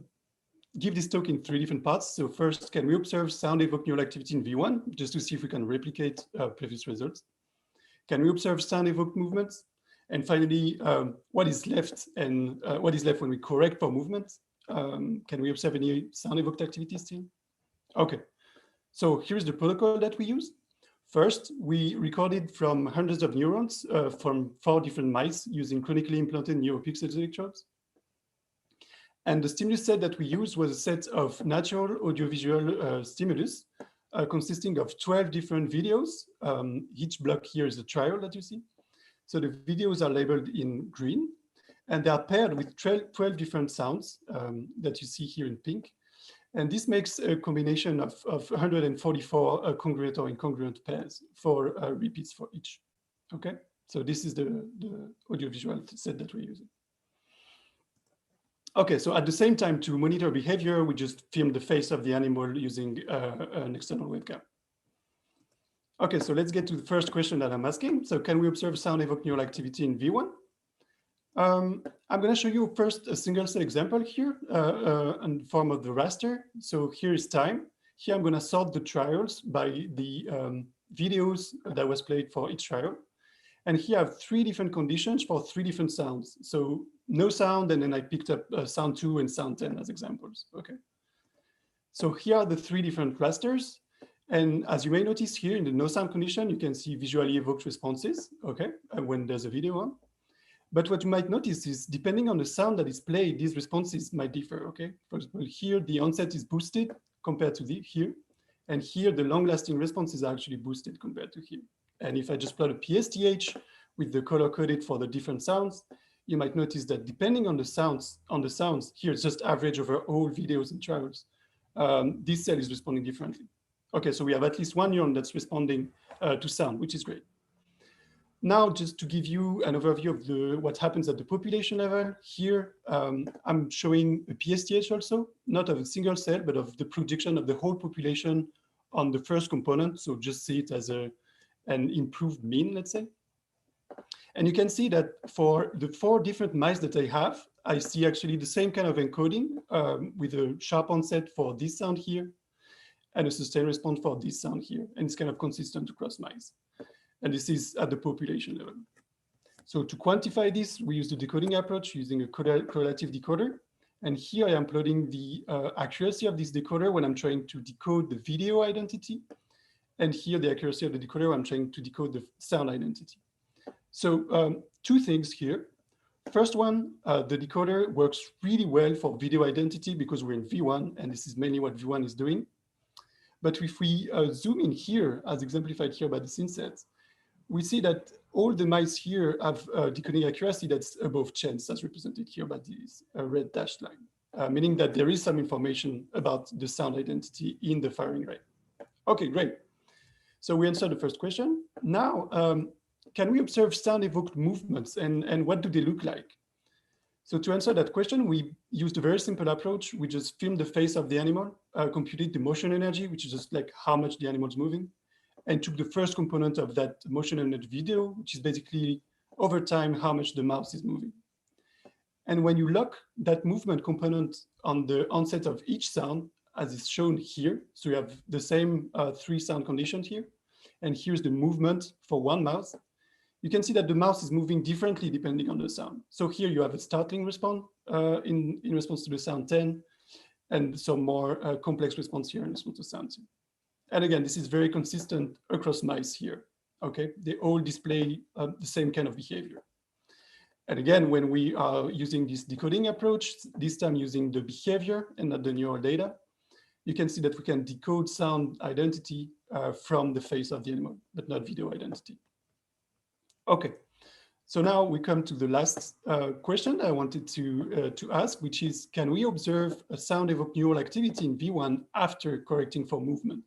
give this talk in three different parts. So first, can we observe sound evoked neural activity in V1, just to see if we can replicate previous results? Can we observe sound evoked movements? And finally, what is left and what is left when we correct for movement? Can we observe any sound evoked activity still? Okay, so here's the protocol that we use. First, we recorded from hundreds of neurons from 4 different mice using chronically implanted neuropixels electrodes. And the stimulus set that we used was a set of natural audiovisual stimulus consisting of 12 different videos. Each block here is a trial that you see. So the videos are labeled in green, and they are paired with 12 different sounds that you see here in pink. And this makes a combination of 144 congruent or incongruent pairs for repeats for each. Okay, so this is the audiovisual set that we're using. Okay, so at the same time, to monitor behavior, we just filmed the face of the animal using an external webcam. Okay, so let's get to the first question that I'm asking. So can we observe sound evoked neural activity in V1? I'm going to show you first a single cell example here in the form of the raster. So here is time. Here I'm going to sort the trials by the videos that was played for each trial. And here I have 3 different conditions for 3 different sounds. So no sound, and then I picked up sound 2 and sound 10 as examples. Okay. So here are the 3 different clusters. And as you may notice here in the no sound condition, you can see visually evoked responses, okay, when there's a video on. But what you might notice is depending on the sound that is played, these responses might differ, okay? For example, here the onset is boosted compared to here. And here the long-lasting responses are actually boosted compared to here. And if I just plot a PSTH with the color coded for the different sounds, you might notice that depending on the sounds, here it's just average over all videos and trials, this cell is responding differently. Okay, so we have at least 1 neuron that's responding to sound, which is great. Now, just to give you an overview of what happens at the population level, here I'm showing a PSTH also, not of a single cell, but of the projection of the whole population on the first component. So just see it as an improved mean, let's say. And you can see that for the 4 different mice that I have, I see actually the same kind of encoding with a sharp onset for this sound here and a sustained response for this sound here. And it's kind of consistent across mice. And this is at the population level. So to quantify this, we use the decoding approach using a correlative decoder. And here I am plotting the accuracy of this decoder when I'm trying to decode the video identity. And here the accuracy of the decoder when I'm trying to decode the sound identity. So 2 things here. First one, the decoder works really well for video identity because we're in V1, and this is mainly what V1 is doing. But if we zoom in here, as exemplified here by the scene sets, we see that all the mice here have decoding accuracy that's above chance, as represented here by this red dashed line, meaning that there is some information about the sound identity in the firing rate. Okay, great. So we answered the first question. Now, can we observe sound evoked movements and what do they look like? So to answer that question, we used a very simple approach. We just filmed the face of the animal, computed the motion energy, which is just like how much the animal's moving, and took the first component of that motion energy video, which is basically over time how much the mouse is moving. And when you lock that movement component on the onset of each sound, as is shown here, so you have the same 3 sound conditions here, and here's the movement for one mouse, you can see that the mouse is moving differently depending on the sound. So here you have a startling response in response to the sound 10, and some more complex response here in response to sound 2. And again, this is very consistent across mice here, okay? They all display the same kind of behavior. And again, when we are using this decoding approach, this time using the behavior and not the neural data, you can see that we can decode sound identity from the face of the animal, but not video identity. Okay, so now we come to the last question I wanted to ask, which is, can we observe a sound evoked neural activity in V1 after correcting for movement?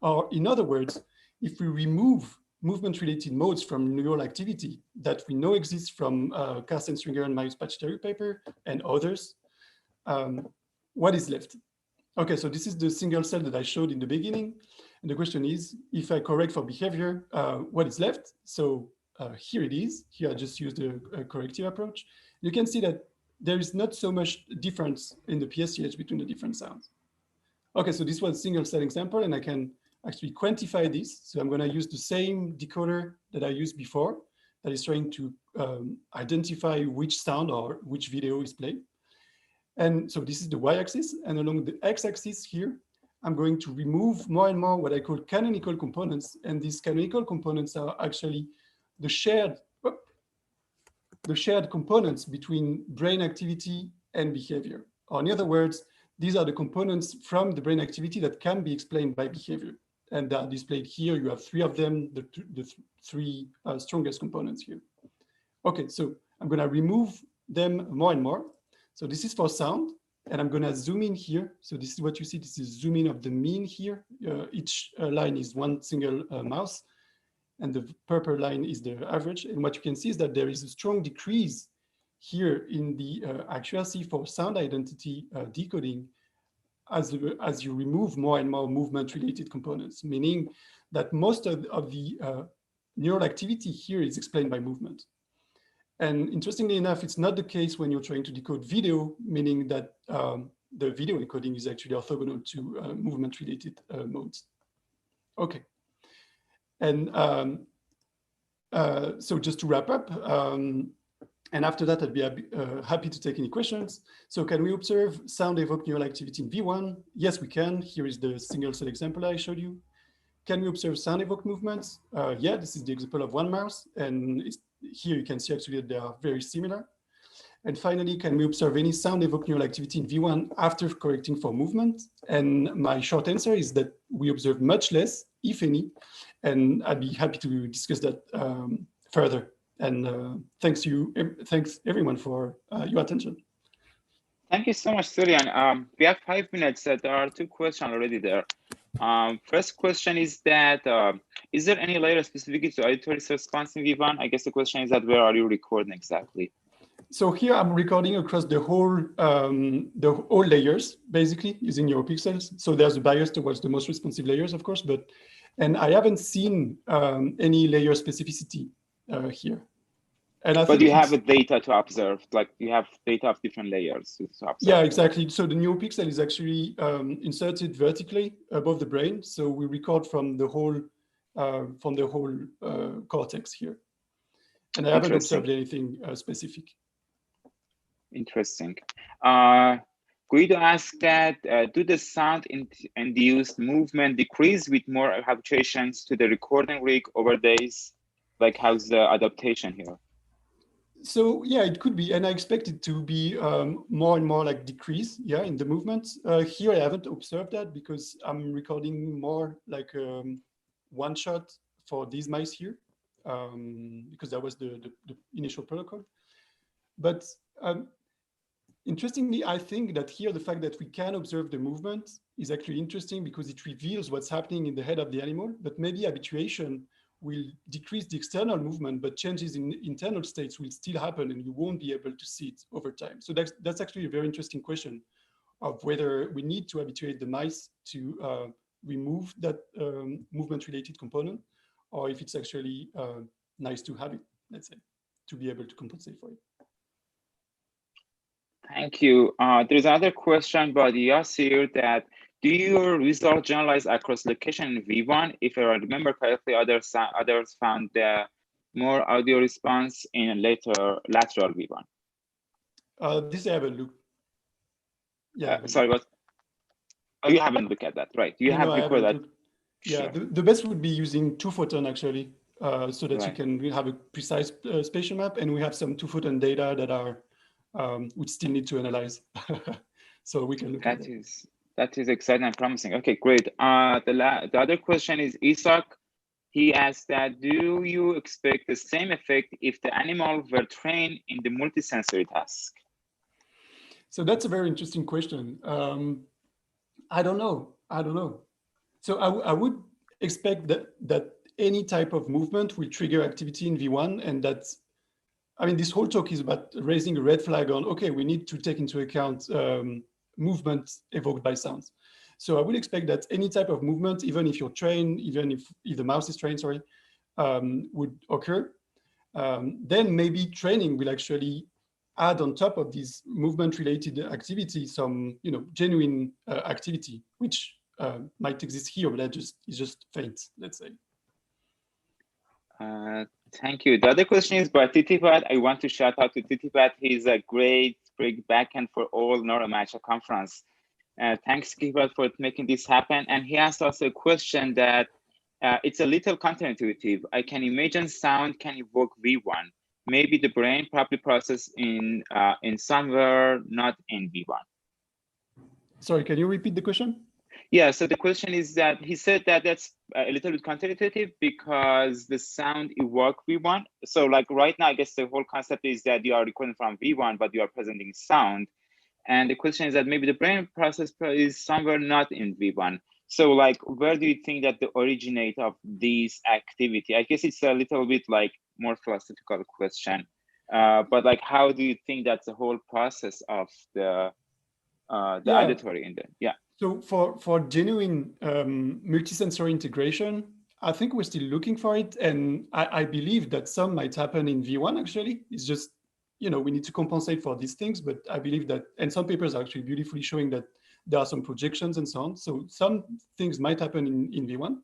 Or in other words, if we remove movement-related modes from neural activity that we know exists from Carsten Stringer and Marius Paciteri paper and others, what is left? Okay, so this is the single cell that I showed in the beginning. And the question is, if I correct for behavior, what is left? So here it is. Here I just used a corrective approach. You can see that there is not so much difference in the PSTH between the different sounds. Okay, so this was a single cell example, and I can actually quantify this. So I'm going to use the same decoder that I used before that is trying to identify which sound or which video is played. And so this is the y-axis, and along the x-axis here, I'm going to remove more and more what I call canonical components. And these canonical components are actually the shared components between brain activity and behavior. Or in other words, these are the components from the brain activity that can be explained by behavior. And they are displayed here. You have 3 of them, the 3 strongest components here. Okay, so I'm going to remove them more and more. So this is for sound, and I'm going to zoom in here. So this is what you see. This is zoom in of the mean here. Each line is one single mouse, and the purple line is the average. And what you can see is that there is a strong decrease here in the accuracy for sound identity decoding as you remove more and more movement-related components, meaning that most of the neural activity here is explained by movement. And interestingly enough, it's not the case when you're trying to decode video, meaning that the video encoding is actually orthogonal to movement-related modes. Okay. And so just to wrap up, And after that, I'd be happy to take any questions. So can we observe sound evoke neural activity in V1? Yes, we can. Here is the single cell example I showed you. Can we observe sound evoke movements? Yeah, this is the example of one mouse. And here you can see actually that they are very similar. And finally, can we observe any sound evoke neural activity in V1 after correcting for movement? And my short answer is that we observe much less, if any. And I'd be happy to discuss that further. And thanks everyone for your attention. Thank you so much, Julian. We have 5 minutes. There are 2 questions already there. First question is that, is there any layer specific to auditory response in V1? I guess the question is that where are you recording exactly? So here I'm recording across the whole all layers, basically using NeuroPixels. So there's a bias towards the most responsive layers, of course, and I haven't seen any layer specificity here. And but you have data to observe, like you have data of different layers to observe. Yeah, exactly. So the NeuroPixel is actually inserted vertically above the brain. So we record from the whole cortex here. And I haven't observed anything specific. Interesting. Guido asked that, do the sound-induced movement decrease with more habituations to the recording rig over days? Like, how's the adaptation here? So yeah, it could be, and I expect it to be more and more like decrease, yeah, in the movements. Here I haven't observed that because I'm recording more like one shot for these mice here, because that was the initial protocol. But interestingly, I think that here the fact that we can observe the movement is actually interesting because it reveals what's happening in the head of the animal, but maybe habituation will decrease the external movement, but changes in internal states will still happen and you won't be able to see it over time. So that's actually a very interesting question of whether we need to habituate the mice to remove that movement-related component, or if it's actually nice to have it, let's say, to be able to compensate for it. Thank you. There's another question by Yasir that, do your results generalize across location in V1? If I remember correctly, others found more audio response in lateral V1. This I haven't looked. Yeah. Sorry, what? Oh, you haven't looked at that, right? You have recorded that. Yeah, sure. The best would be using 2-photon actually, so that you can have a precise spatial map, and we have some 2-photon data that are we still need to analyze. So we can look at that. That is exciting and promising. Okay, great. The other question is Isaac. He asked that, do you expect the same effect if the animal were trained in the multisensory task? So that's a very interesting question. I don't know. So I would expect that any type of movement will trigger activity in V1, and that's, I mean, this whole talk is about raising a red flag on, okay, we need to take into account movement evoked by sounds. So I would expect that any type of movement, even if you're trained, even if the mouse is trained, sorry, would occur. Then maybe training will actually add on top of this movement-related activity some, genuine activity, which might exist here, but is just faint, let's say. Thank you. The other question is by Titipat. I want to shout out to Titipat. He's a great backend for all NeuroMatch conference. Thanks, Titipat, for making this happen. And he asked us a question that it's a little counterintuitive. I can imagine sound can evoke V1. Maybe the brain probably process in somewhere not in V1. Sorry, can you repeat the question? Yeah, so the question is that he said that that's a little bit counterintuitive because the sound evoke V1. So like right now, I guess the whole concept is that you are recording from V1, but you are presenting sound. And the question is that maybe the brain process is somewhere not in V1. So like, where do you think that the originate of this activity? I guess it's a little bit like more philosophical question, but like, how do you think that's the whole process of the auditory in there? So for genuine multisensory integration, I think we're still looking for it. And I believe that some might happen in V1 actually. It's just, we need to compensate for these things, but I believe that, and some papers are actually beautifully showing that there are some projections and so on. So some things might happen in V1.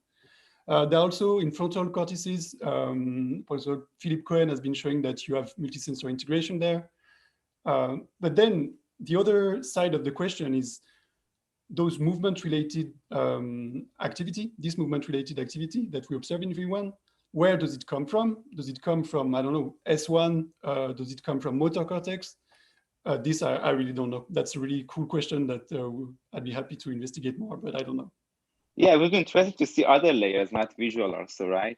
There are also in frontal cortices. Also, Philip Cohen has been showing that you have multisensory integration there. But then the other side of the question is those movement-related activity, this movement-related activity that we observe in V1, where does it come from? Does it come from, I don't know, S1? Does it come from motor cortex? This I really don't know. That's a really cool question that I'd be happy to investigate more, but I don't know. Yeah, it would be interesting to see other layers, not visual also, right?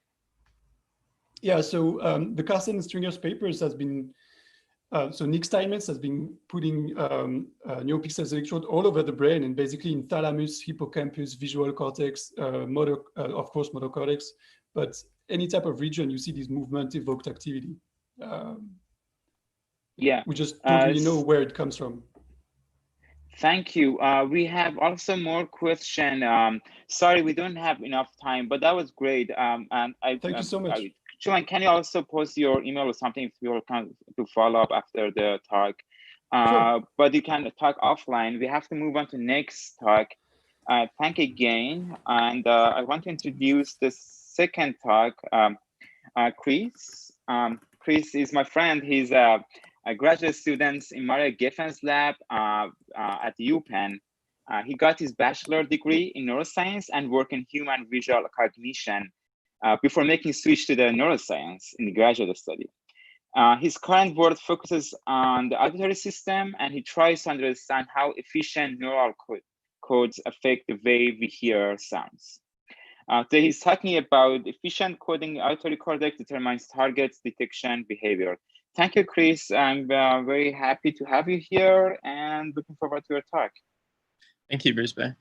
Yeah, so the Carsten and Stringer's papers has been, so Nick Steinmetz has been putting NeoPixels electrode all over the brain, and basically in thalamus, hippocampus, visual cortex, motor, of course, motor cortex, but any type of region, you see this movement evoked activity. Yeah. We just don't really know where it comes from. Thank you. We have also more question. Sorry, we don't have enough time, but that was great. And Thank you so much. Julian, can you also post your email or something if you want to follow up after the talk? Sure. But you can talk offline. We have to move on to next talk. Thank you again. And I want to introduce the second talk, Chris. Chris is my friend. He's a graduate student in Maria Geffen's lab at UPenn. He got his bachelor degree in neuroscience and worked in human visual cognition before making switch to the neuroscience in the graduate study. His current work focuses on the auditory system, and he tries to understand how efficient neural codes affect the way we hear sounds. Today he's talking about efficient coding. Auditory cortex determines targets, detection, behavior. Thank you, Chris. I'm very happy to have you here and looking forward to your talk. Thank you, Ruzbe.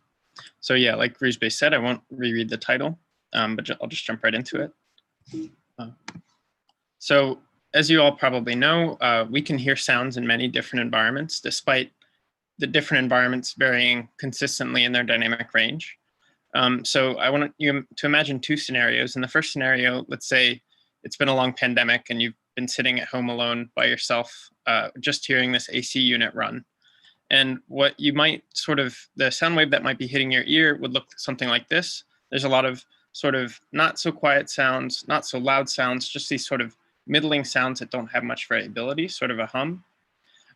So yeah, like Ruzbe said, I won't reread the title, but I'll just jump right into it. So as you all probably know, we can hear sounds in many different environments, despite the different environments varying consistently in their dynamic range. So I want you to imagine two scenarios. In the first scenario, let's say it's been a long pandemic and you've been sitting at home alone by yourself, just hearing this AC unit run. And what you might the sound wave that might be hitting your ear would look something like this. There's a lot of not so quiet sounds, not so loud sounds, just these middling sounds that don't have much variability, sort of a hum.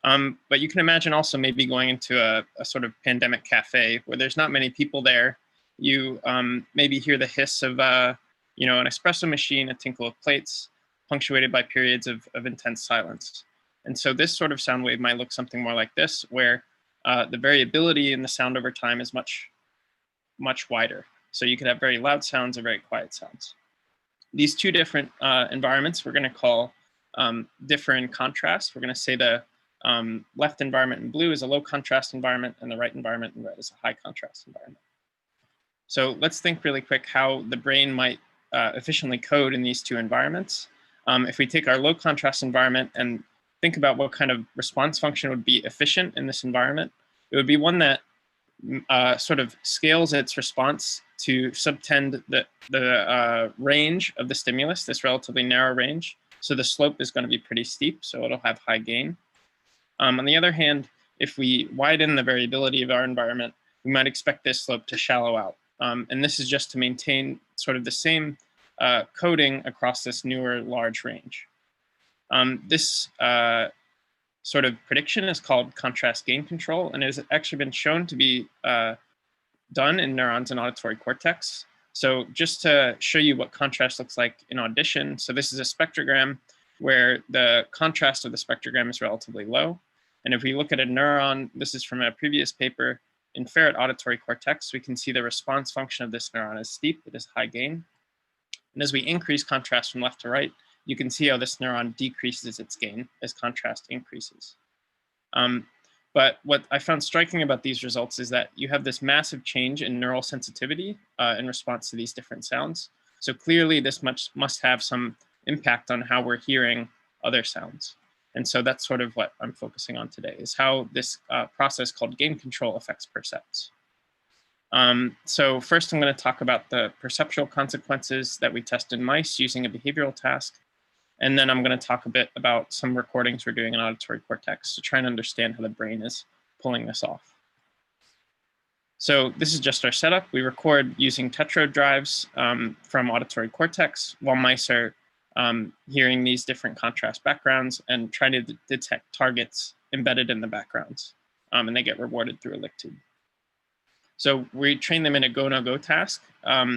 But you can imagine also maybe going into a sort of pandemic cafe where there's not many people there. You maybe hear the hiss of an espresso machine, a tinkle of plates, punctuated by periods of intense silence. And so this sort of sound wave might look something more like this, where the variability in the sound over time is much, much wider. So you could have very loud sounds or very quiet sounds. These two different environments we're going to call different contrast. We're going to say the left environment in blue is a low contrast environment and the right environment in red is a high contrast environment. So let's think really quick how the brain might efficiently code in these two environments. If we take our low contrast environment and think about what kind of response function would be efficient in this environment, it would be one that sort of scales its response to subtend the range of the stimulus, this relatively narrow range. So the slope is going to be pretty steep, so it'll have high gain. On the other hand, if we widen the variability of our environment, we might expect this slope to shallow out. And this is just to maintain sort of the same coding across this newer large range. This sort of prediction is called contrast gain control, and it has actually been shown to be done in neurons in auditory cortex. So just to show you what contrast looks like in audition, so this is a spectrogram where the contrast of the spectrogram is relatively low. And if we look at a neuron, this is from a previous paper, in ferret auditory cortex, we can see the response function of this neuron is steep, it is high gain. And as we increase contrast from left to right, you can see how this neuron decreases its gain as contrast increases. But what I found striking about these results is that you have this massive change in neural sensitivity in response to these different sounds. So clearly this must have some impact on how we're hearing other sounds. And so that's sort of what I'm focusing on today, is how this process called gain control affects percepts. So first I'm going to talk about the perceptual consequences that we test in mice using a behavioral task. And then I'm going to talk a bit about some recordings we're doing in auditory cortex to try and understand how the brain is pulling this off. So this is just our setup. We record using tetrode drives from auditory cortex while mice are hearing these different contrast backgrounds and trying to detect targets embedded in the backgrounds. And they get rewarded through a lick tube. So we train them in a go-no-go task.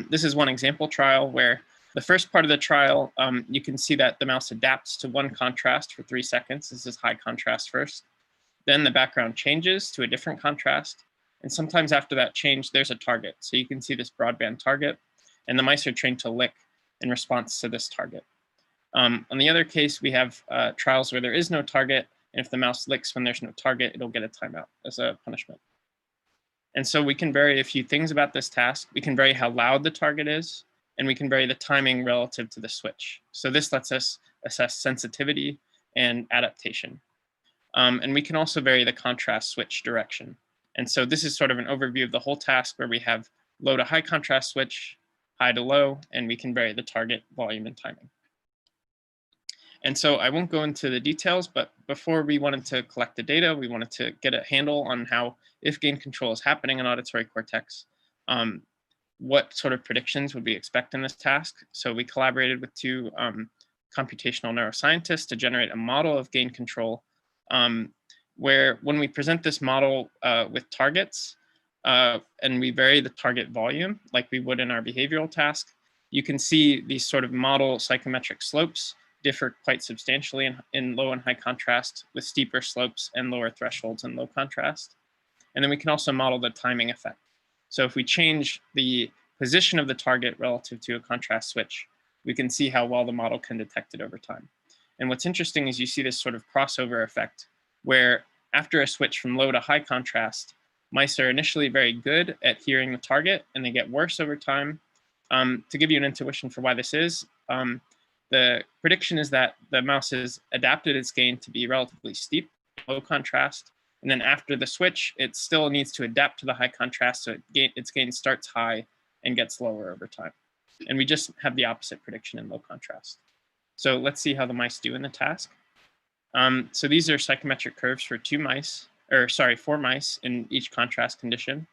This is one example trial where the first part of the trial, you can see that the mouse adapts to one contrast for 3 seconds. This is high contrast first. Then the background changes to a different contrast. And sometimes after that change, there's a target. So you can see this broadband target, and the mice are trained to lick in response to this target. On the other case, we have trials where there is no target, and if the mouse licks when there's no target, it'll get a timeout as a punishment. And so we can vary a few things about this task. We can vary how loud the target is, and we can vary the timing relative to the switch. So this lets us assess sensitivity and adaptation. And we can also vary the contrast switch direction. And so this is sort of an overview of the whole task where we have low to high contrast switch, high to low, and we can vary the target volume and timing. And so I won't go into the details, but before we wanted to collect the data, we wanted to get a handle on how, if gain control is happening in auditory cortex, what sort of predictions would we expect in this task. So we collaborated with 2 computational neuroscientists to generate a model of gain control where when we present this model with targets and we vary the target volume like we would in our behavioral task, you can see these sort of model psychometric slopes differ quite substantially in low and high contrast, with steeper slopes and lower thresholds in low contrast. And then we can also model the timing effect. So if we change the position of the target relative to a contrast switch, we can see how well the model can detect it over time. And what's interesting is you see this sort of crossover effect where after a switch from low to high contrast, mice are initially very good at hearing the target and they get worse over time. To give you an intuition for why this is, the prediction is that the mouse has adapted its gain to be relatively steep, low contrast, and then after the switch, it still needs to adapt to the high contrast, so its gain starts high and gets lower over time. And we just have the opposite prediction in low contrast. So let's see how the mice do in the task. So these are psychometric curves for 4 mice in each contrast condition.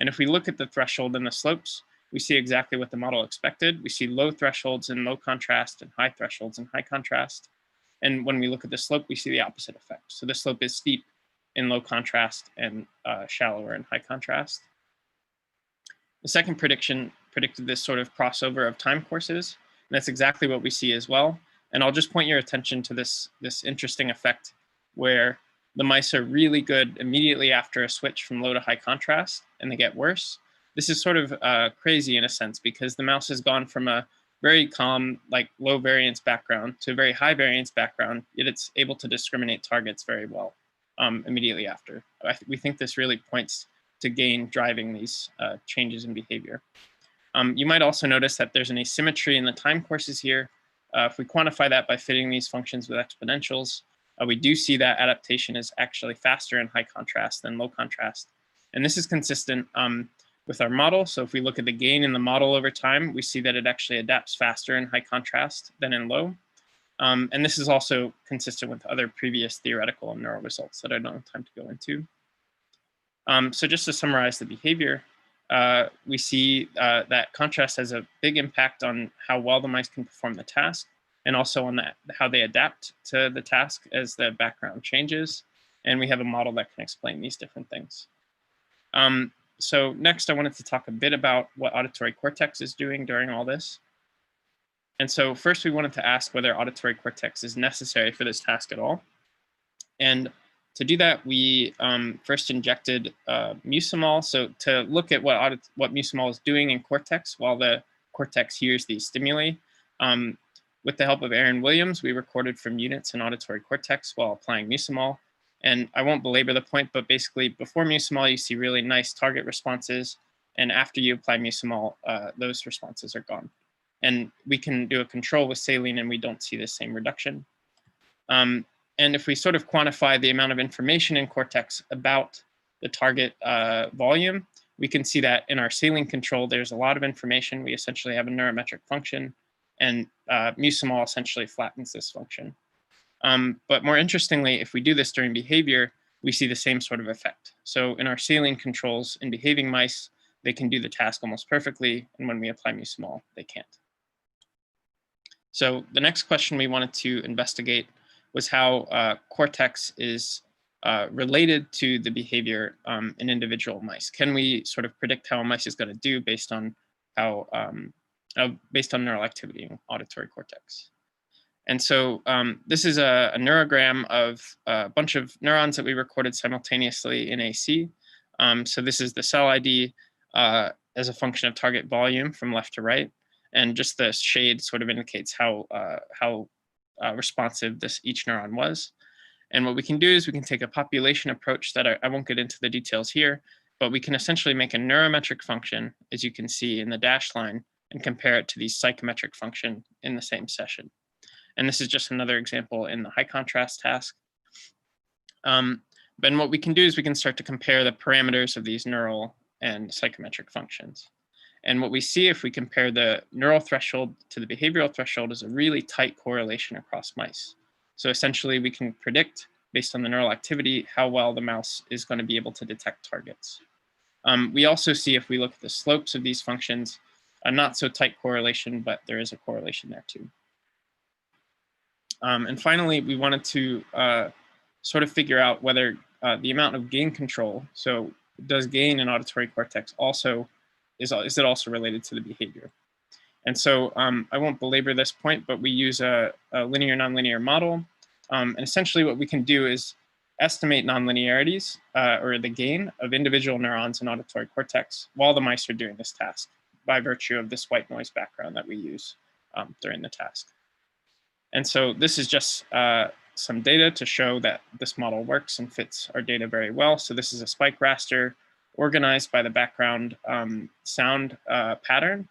And if we look at the threshold and the slopes, we see exactly what the model expected. We see low thresholds in low contrast and high thresholds in high contrast. And when we look at the slope, we see the opposite effect. So the slope is steep in low contrast and shallower in high contrast. The second prediction predicted this sort of crossover of time courses. And that's exactly what we see as well. And I'll just point your attention to this interesting effect where the mice are really good immediately after a switch from low to high contrast and they get worse. This is sort of crazy in a sense because the mouse has gone from a very calm, like low variance background to a very high variance background, yet it's able to discriminate targets very well immediately after. We think this really points to gain driving these changes in behavior. You might also notice that there's an asymmetry in the time courses here. If we quantify that by fitting these functions with exponentials, we do see that adaptation is actually faster in high contrast than low contrast. And this is consistent with our model. So if we look at the gain in the model over time, we see that it actually adapts faster in high contrast than in low. And this is also consistent with other previous theoretical and neural results that I don't have time to go into. So just to summarize the behavior, we see that contrast has a big impact on how well the mice can perform the task, and also on how they adapt to the task as the background changes. And we have a model that can explain these different things. So next, I wanted to talk a bit about what auditory cortex is doing during all this. And so first, we wanted to ask whether auditory cortex is necessary for this task at all. And to do that, we first injected mucimol. So to look at what mucimol is doing in cortex while the cortex hears these stimuli. With the help of Aaron Williams, we recorded from units in auditory cortex while applying mucimol. And I won't belabor the point, but basically before mucimol, you see really nice target responses. And after you apply mucimol, those responses are gone. And we can do a control with saline and we don't see the same reduction. And if we sort of quantify the amount of information in cortex about the target volume, we can see that in our saline control, there's a lot of information. We essentially have a neurometric function, and mucimol essentially flattens this function. But more interestingly, if we do this during behavior, we see the same sort of effect. So in our saline controls in behaving mice, they can do the task almost perfectly, and when we apply mu small, they can't. So the next question we wanted to investigate was how cortex is related to the behavior in individual mice. Can we sort of predict how a mice is going to do based on how based on neural activity in auditory cortex? And so this is a neurogram of a bunch of neurons that we recorded simultaneously in AC. So this is the cell ID as a function of target volume from left to right. And just the shade sort of indicates how responsive each neuron was. And what we can do is we can take a population approach that I won't get into the details here, but we can essentially make a neurometric function, as you can see in the dashed line, and compare it to the psychometric function in the same session. And this is just another example in the high contrast task. But what we can do is we can start to compare the parameters of these neural and psychometric functions. And what we see if we compare the neural threshold to the behavioral threshold is a really tight correlation across mice. So essentially we can predict based on the neural activity how well the mouse is going to be able to detect targets. We also see if we look at the slopes of these functions, a not so tight correlation, but there is a correlation there too. And finally, we wanted to sort of figure out whether the amount of gain control, so does gain in auditory cortex also, is it also related to the behavior? And so I won't belabor this point, but we use a linear nonlinear model. And essentially what we can do is estimate nonlinearities or the gain of individual neurons in auditory cortex while the mice are doing this task by virtue of this white noise background that we use during the task. And so this is just some data to show that this model works and fits our data very well. So this is a spike raster organized by the background sound pattern.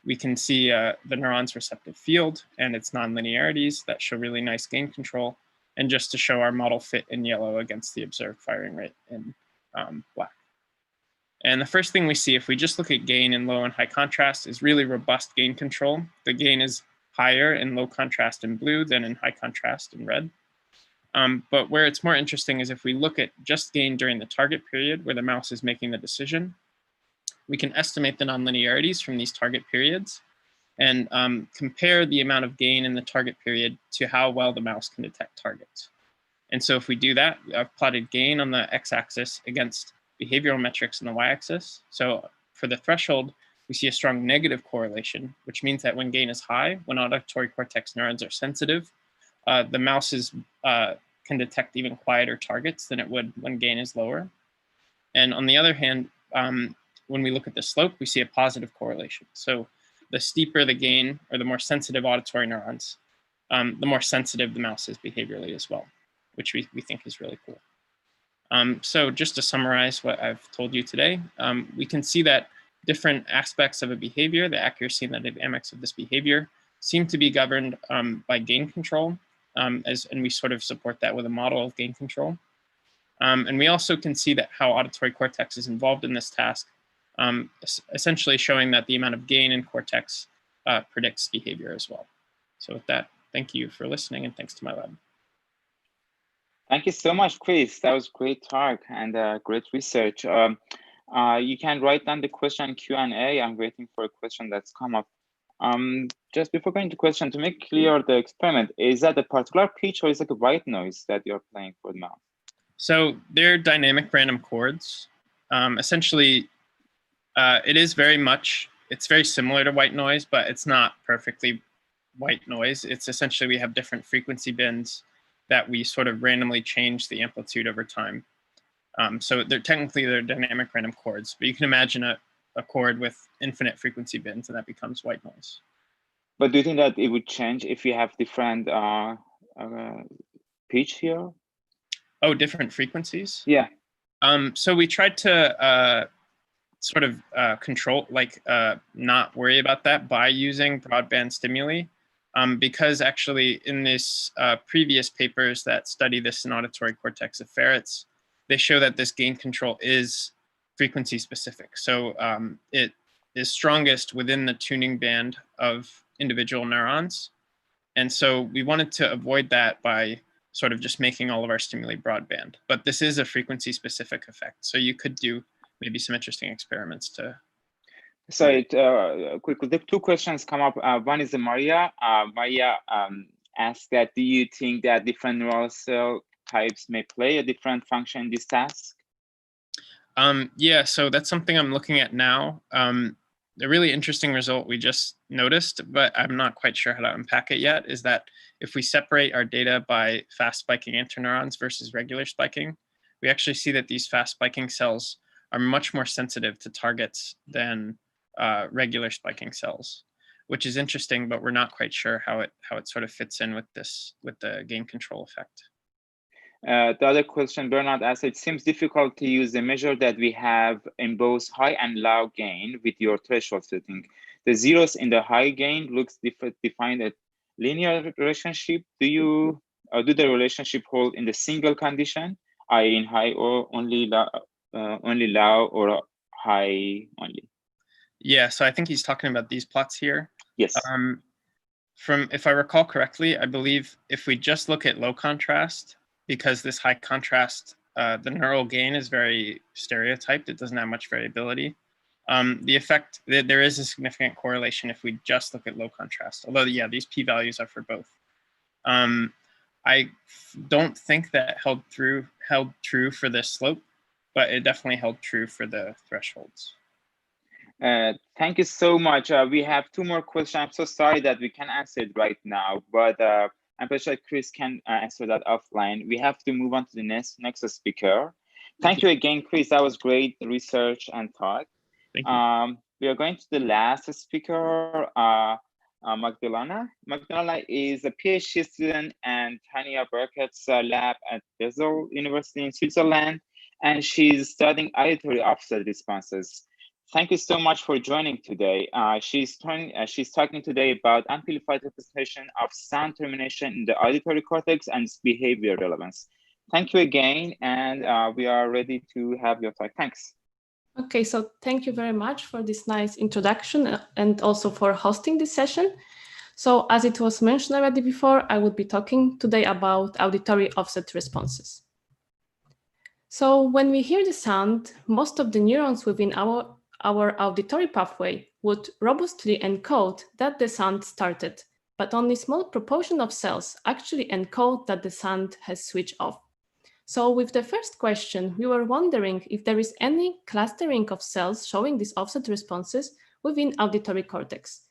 We can see the neuron's receptive field and its nonlinearities that show really nice gain control, and just to show our model fit in yellow against the observed firing rate in black. And the first thing we see if we just look at gain in low and high contrast is really robust gain control. The gain is higher in low contrast in blue than in high contrast in red. But where it's more interesting is if we look at just gain during the target period where the mouse is making the decision, we can estimate the nonlinearities from these target periods and compare the amount of gain in the target period to how well the mouse can detect targets. And so if we do that, I've plotted gain on the x-axis against behavioral metrics on the y-axis. So for the threshold, we see a strong negative correlation, which means that when gain is high, when auditory cortex neurons are sensitive, the mouse can detect even quieter targets than it would when gain is lower. And on the other hand, when we look at the slope, we see a positive correlation. So the steeper the gain or the more sensitive auditory neurons, the more sensitive the mouse is behaviorally as well, which we think is really cool. So just to summarize what I've told you today, we can see that different aspects of a behavior, the accuracy and the dynamics of this behavior, seem to be governed by gain control, and we sort of support that with a model of gain control. And we also can see that how auditory cortex is involved in this task, essentially showing that the amount of gain in cortex predicts behavior as well. So with that, thank you for listening, and thanks to my lab. Thank you so much, Chris. That was great talk and great research. You can write down the question Q&A. I'm waiting for a question that's come up. Just before going to question, to make clear the experiment, is that a particular pitch or is it a white noise that you're playing for now? So they're dynamic random chords. Essentially, it is it's very similar to white noise, but it's not perfectly white noise. It's essentially, we have different frequency bins that we sort of randomly change the amplitude over time. So they're dynamic random chords, but you can imagine a chord with infinite frequency bins, and that becomes white noise. But do you think that it would change if you have different pitch here? Oh, different frequencies? Yeah. So we tried to sort of control, not worry about that by using broadband stimuli, because actually in this previous papers that study this in auditory cortex of ferrets, they show that this gain control is frequency specific. So it is strongest within the tuning band of individual neurons. And so we wanted to avoid that by sort of just making all of our stimuli broadband. But this is a frequency-specific effect, so you could do maybe some interesting experiments to. Sorry, quickly, the two questions come up. One is Maria. Maria asked that, do you think that different neural cell types may play a different function in this task? Yeah, so that's something I'm looking at now. A really interesting result we just noticed, but I'm not quite sure how to unpack it yet, is that if we separate our data by fast spiking interneurons versus regular spiking, we actually see that these fast spiking cells are much more sensitive to targets than regular spiking cells, which is interesting, but we're not quite sure how it sort of fits in with the gain control effect. The other question Bernard asked, it seems difficult to use the measure that we have in both high and low gain with your threshold setting. The zeros in the high gain looks defined a linear relationship. Do the relationship hold in the single condition, i.e. in high or only low or high only? Yeah, so I think he's talking about these plots here. Yes. If I recall correctly, I believe if we just look at low contrast, because this high contrast, the neural gain is very stereotyped, it doesn't have much variability. The effect, there is a significant correlation if we just look at low contrast, although yeah, these p-values are for both. I don't think that held true for the slope, but it definitely held true for the thresholds. Thank you so much. We have two more questions. I'm so sorry that we can't answer it right now, but I'm pretty sure Chris can answer that offline. We have to move on to the next speaker. Thank you again, Chris. That was great research and talk. Thank you. We are going to the last speaker, Magdalena. Magdalena is a PhD student and Tanya Burkett's lab at Basel University in Switzerland, and she's studying auditory offset responses. Thank you so much for joining today. She's talking today about amplified representation of sound termination in the auditory cortex and its behavior relevance. Thank you again, and we are ready to have your talk. Thanks. Okay, so thank you very much for this nice introduction and also for hosting this session. So as it was mentioned already before, I would be talking today about auditory offset responses. So when we hear the sound, most of the neurons within our auditory pathway would robustly encode that the sound started, but only a small proportion of cells actually encode that the sound has switched off. So with the first question, we were wondering if there is any clustering of cells showing these offset responses within auditory cortex.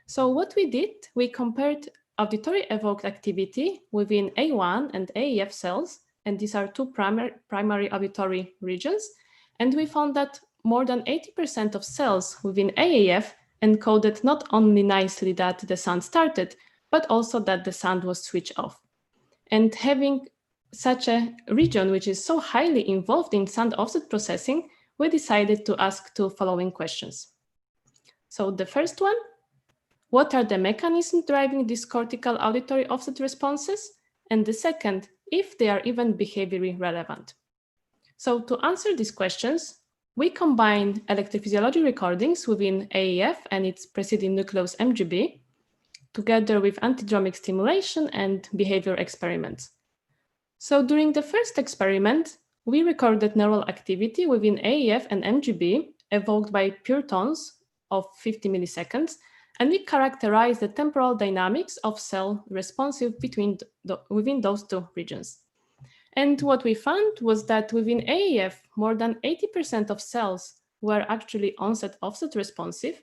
So what we did, we compared auditory evoked activity within A1 and AEF cells, and these are two primary auditory regions, and we found that more than 80% of cells within AAF encoded not only nicely that the sound started, but also that the sound was switched off. And having such a region which is so highly involved in sound offset processing, we decided to ask two following questions. So the first one, what are the mechanisms driving these cortical auditory offset responses? And the second, if they are even behaviorally relevant. So to answer these questions, we combine electrophysiology recordings within AEF and its preceding nucleus MGB, together with antidromic stimulation and behavior experiments. So during the first experiment, we recorded neural activity within AEF and MGB evoked by pure tones of 50 milliseconds, and we characterized the temporal dynamics of cell responsive within those two regions. And what we found was that within AEF, more than 80% of cells were actually onset-offset responsive.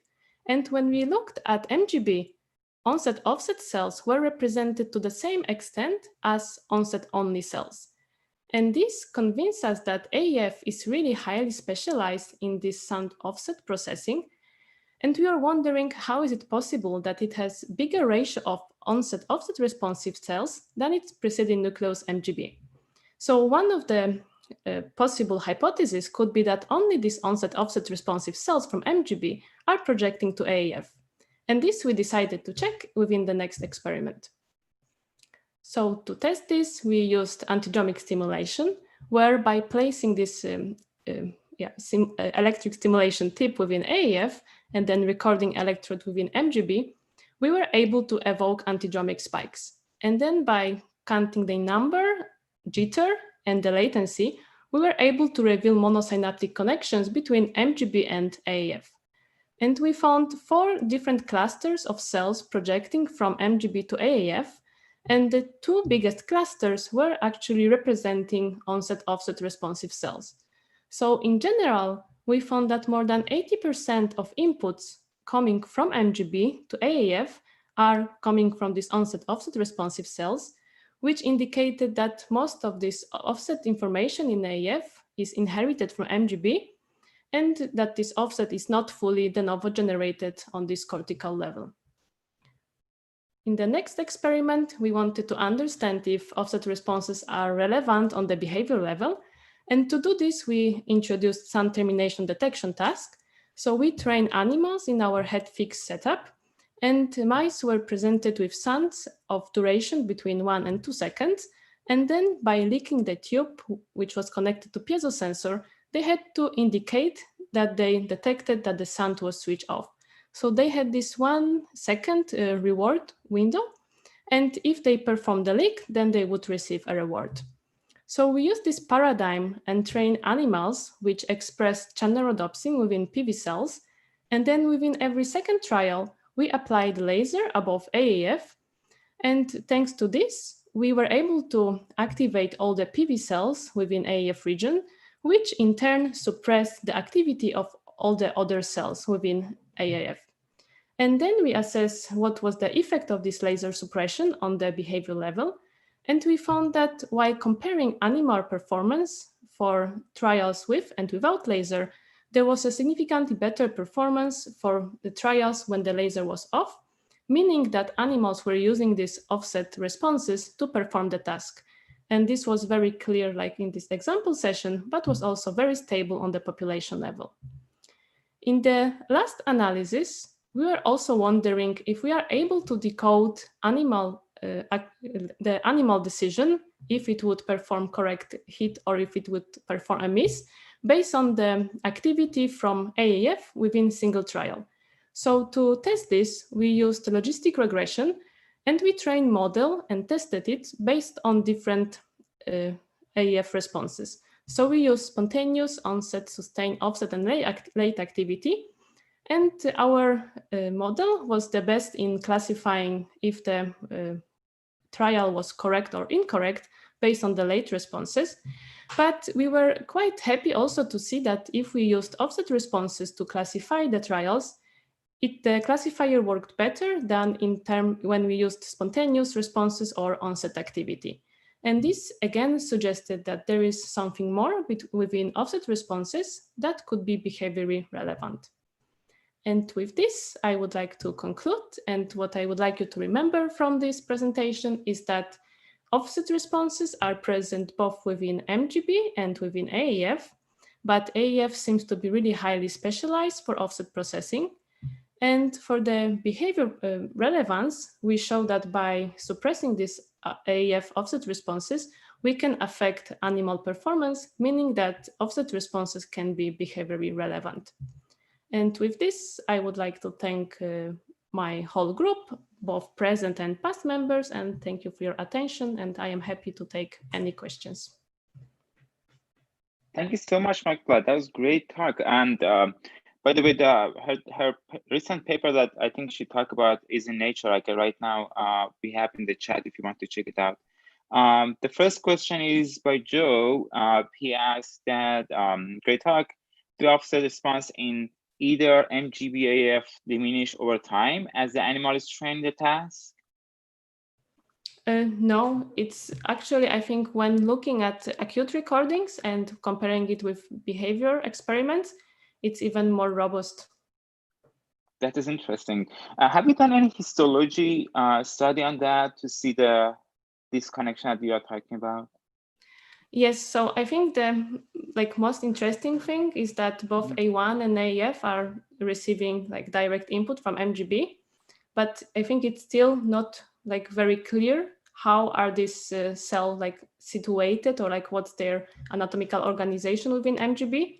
And when we looked at MGB, onset-offset cells were represented to the same extent as onset-only cells. And this convinced us that AEF is really highly specialized in this sound offset processing. And we are wondering how is it possible that it has bigger ratio of onset-offset responsive cells than its preceding nucleus MGB. So one of the possible hypotheses could be that only these onset-offset responsive cells from MGB are projecting to AEF. And this we decided to check within the next experiment. So to test this, we used antidromic stimulation, where by placing this electric stimulation tip within AEF and then recording electrode within MGB, we were able to evoke antidromic spikes. And then by counting the number, jitter, and the latency, we were able to reveal monosynaptic connections between MGB and AAF. And we found 4 different clusters of cells projecting from MGB to AAF, and the 2 biggest clusters were actually representing onset-offset responsive cells. So in general, we found that more than 80% of inputs coming from MGB to AAF are coming from these onset-offset responsive cells, which indicated that most of this offset information in AAF is inherited from MGB, and that this offset is not fully de novo generated on this cortical level. In the next experiment, we wanted to understand if offset responses are relevant on the behavior level. And to do this, we introduced sun termination detection task. So we train animals in our head fix setup, and mice were presented with suns of duration between 1 and 2 seconds. And then by licking the tube, which was connected to piezo sensor, they had to indicate that they detected that the sun was switched off. So they had this 1 second reward window. And if they performed the lick, then they would receive a reward. So we used this paradigm and trained animals which expressed channel rhodopsin within PV cells. And then within every second trial, we applied laser above AAF. And thanks to this, we were able to activate all the PV cells within AAF region, which in turn suppressed the activity of all the other cells within AAF. And then we assessed what was the effect of this laser suppression on the behavior level. And we found that while comparing animal performance for trials with and without laser, there was a significantly better performance for the trials when the laser was off, meaning that animals were using these offset responses to perform the task. And this was very clear, like in this example session, but was also very stable on the population level. In the last analysis, we were also wondering if we are able to decode the animal decision, if it would perform correct hit or if it would perform a miss, based on the activity from AAF within single trial. So to test this, we used logistic regression, and we trained model and tested it based on different AAF responses. So we used spontaneous, onset, sustained, offset, and late activity. And our model was the best in classifying if the trial was correct or incorrect based on the late responses. But we were quite happy also to see that if we used offset responses to classify the trials, the classifier worked better than when we used spontaneous responses or onset activity. And this again suggested that there is something more within offset responses that could be behaviorally relevant. And with this, I would like to conclude. And what I would like you to remember from this presentation is that offset responses are present both within MGB and within AAF, but AAF seems to be really highly specialized for offset processing. And for the behavior relevance, we show that by suppressing these AAF offset responses, we can affect animal performance, meaning that offset responses can be behaviorally relevant. And with this, I would like to thank my whole group, both present and past members, and thank you for your attention. And I am happy to take any questions. Thank you so much, Michael. That was great talk. And by the way, her recent paper that I think she talked about is in Nature. Like right now, we have in the chat if you want to check it out. The first question is by Joe. He asked that, great talk, the offset response in either MGB-AF diminish over time as the animal is trained the task? No, it's actually, I think when looking at acute recordings and comparing it with behavior experiments, it's even more robust. That is interesting. Have you done any histology study on that to see this connection that you are talking about? Yes, so I think the most interesting thing is that both A1 and AF are receiving direct input from MGB, but I think it's still not very clear how are these cells situated or what's their anatomical organization within MGB.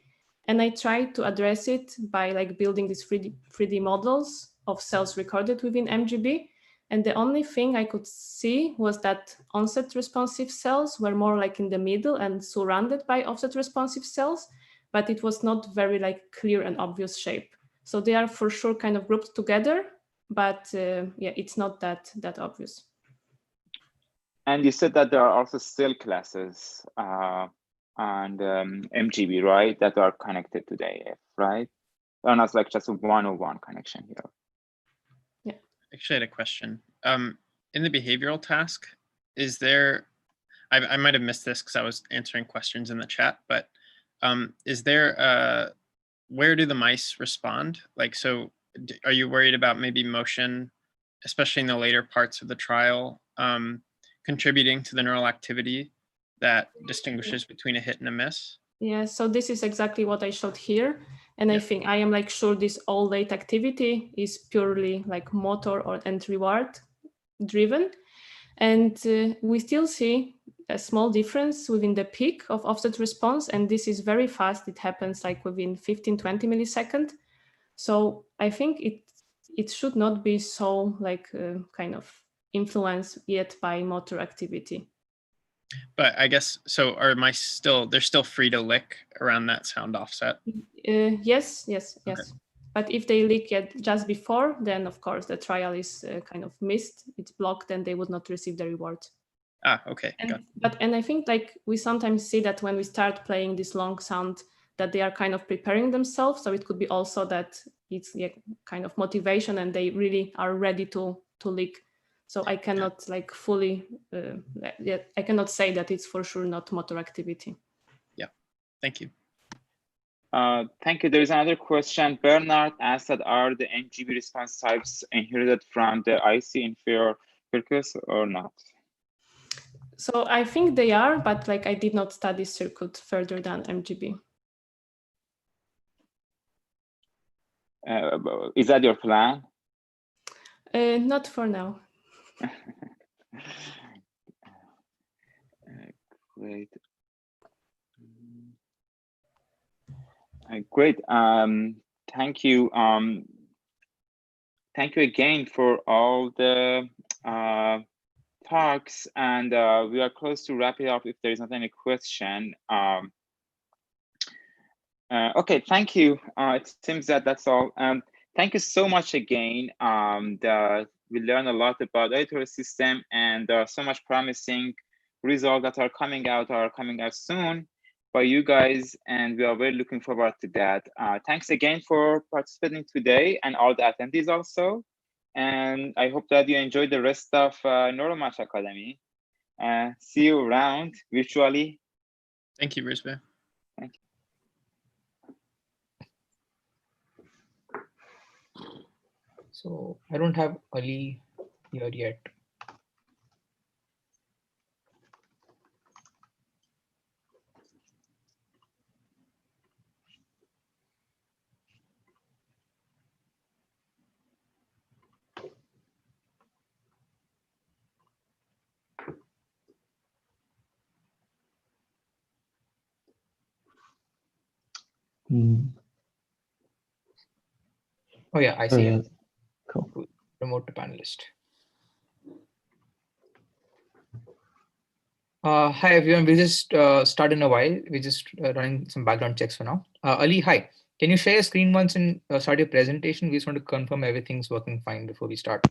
And I tried to address it by building these 3D models of cells recorded within MGB. And the only thing I could see was that onset responsive cells were more like in the middle and surrounded by offset responsive cells, but it was not very like clear and obvious shape. So they are for sure kind of grouped together, but yeah, it's not that obvious. And you said that there are also cell classes and MGB, right, that are connected to the AF, right? They're not like just a one-on-one connection here. Yeah. Actually, I had a question. In the behavioral task, is there, I might have missed this because I was answering questions in the chat, but is there, where do the mice respond? Like, so are you worried about maybe motion, especially in the later parts of the trial, contributing to the neural activity that distinguishes between a hit and a miss? Yeah, so this is exactly what I showed here. And I think I am like sure this all late activity is purely like motor and reward driven. And we still see a small difference within the peak of offset response. And this is very fast. It happens like within 15, 20 milliseconds. So I think it should not be so like kind of influenced yet by motor activity. But I guess, so are mice still, they're still free to lick around that sound offset? Yes. But if they lick it just before, then of course the trial is kind of missed. It's blocked and they would not receive the reward. Ah, okay. And I think like we sometimes see that when we start playing this long sound that they are kind of preparing themselves. So it could be also that it's kind of motivation and they really are ready to lick. So I cannot like fully, I cannot say that it's for sure not motor activity. Yeah, thank you. Thank you. There is another question. Bernard asked that are the NGB response types inherited from the IC inferior circuits or not? So I think they are, but like I did not study circuit further than MGB. Is that your plan? Not for now. Great. Great. Thank you. Thank you again for all the talks, and we are close to wrap it up if there is not any question. Okay, thank you. It seems that that's all. Thank you so much again. We learned a lot about the auditory system, and there are so much promising results that are coming out soon by you guys, and we are very looking forward to that. Thanks again for participating today and all the attendees also. And I hope that you enjoy the rest of Neuromatch Academy. See you around virtually. Thank you, Rizbe. Thank you. So I don't have Ali here yet. Oh yeah, I see him. Cool. Promote to panelist. Hi everyone, we just start in a while. We're just running some background checks for now. Ali, hi. Can you share your screen once and start your presentation? We just want to confirm everything's working fine before we start.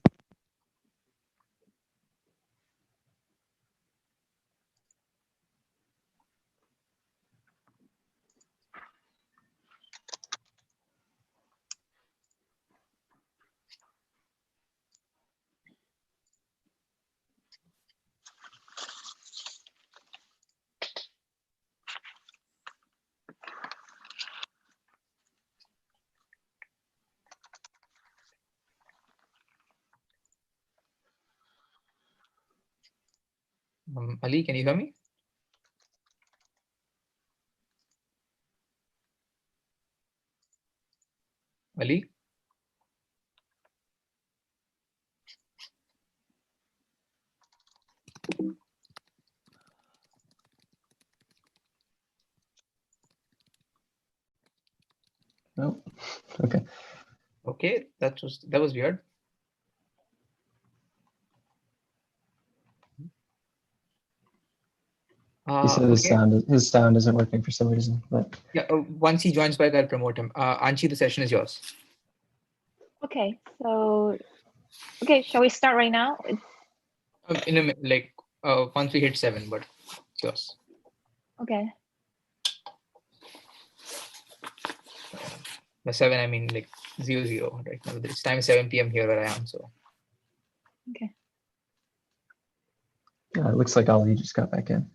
Ali, can you hear me? Ali? No. Okay. Okay, that was weird. He said Okay. his sound isn't working for some reason, but Yeah, once he joins back, I'll promote him. Anchi, the session is yours. Okay, so, okay, shall we start right now? In a like once we hit 7, but it's yours. Okay. By 7, I mean like 00 right now. It's time 7 p.m. here where I am. So. Okay. it looks like Ali just got back in.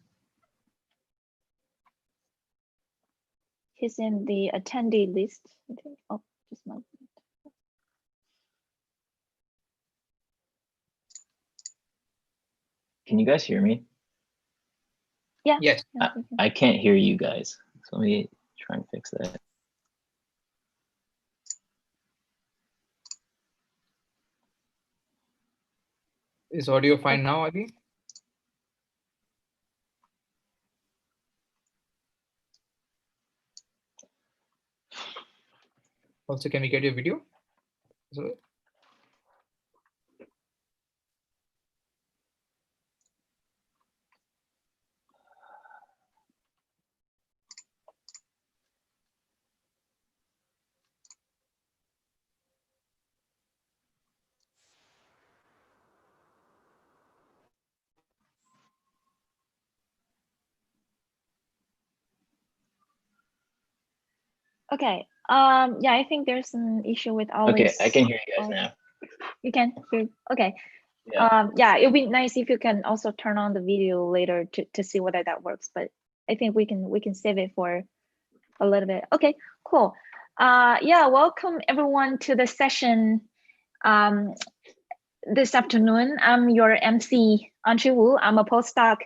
He's in the attendee list. Okay. Oh, just one. Can you guys hear me? Yeah. Yes. I can't hear you guys. So let me try and fix that. Is audio fine now, Adi? Also, can we get your video? So, Okay. Yeah, I think there's an issue with Ali's. Okay, I can hear you guys now. You can? Good. Okay. Yeah. Yeah, it would be nice if you can also turn on the video later to see whether that works, but I think we can save it for a little bit. Okay, cool. Yeah, welcome everyone to the session this afternoon. I'm your MC, Anchi Wu. I'm a postdoc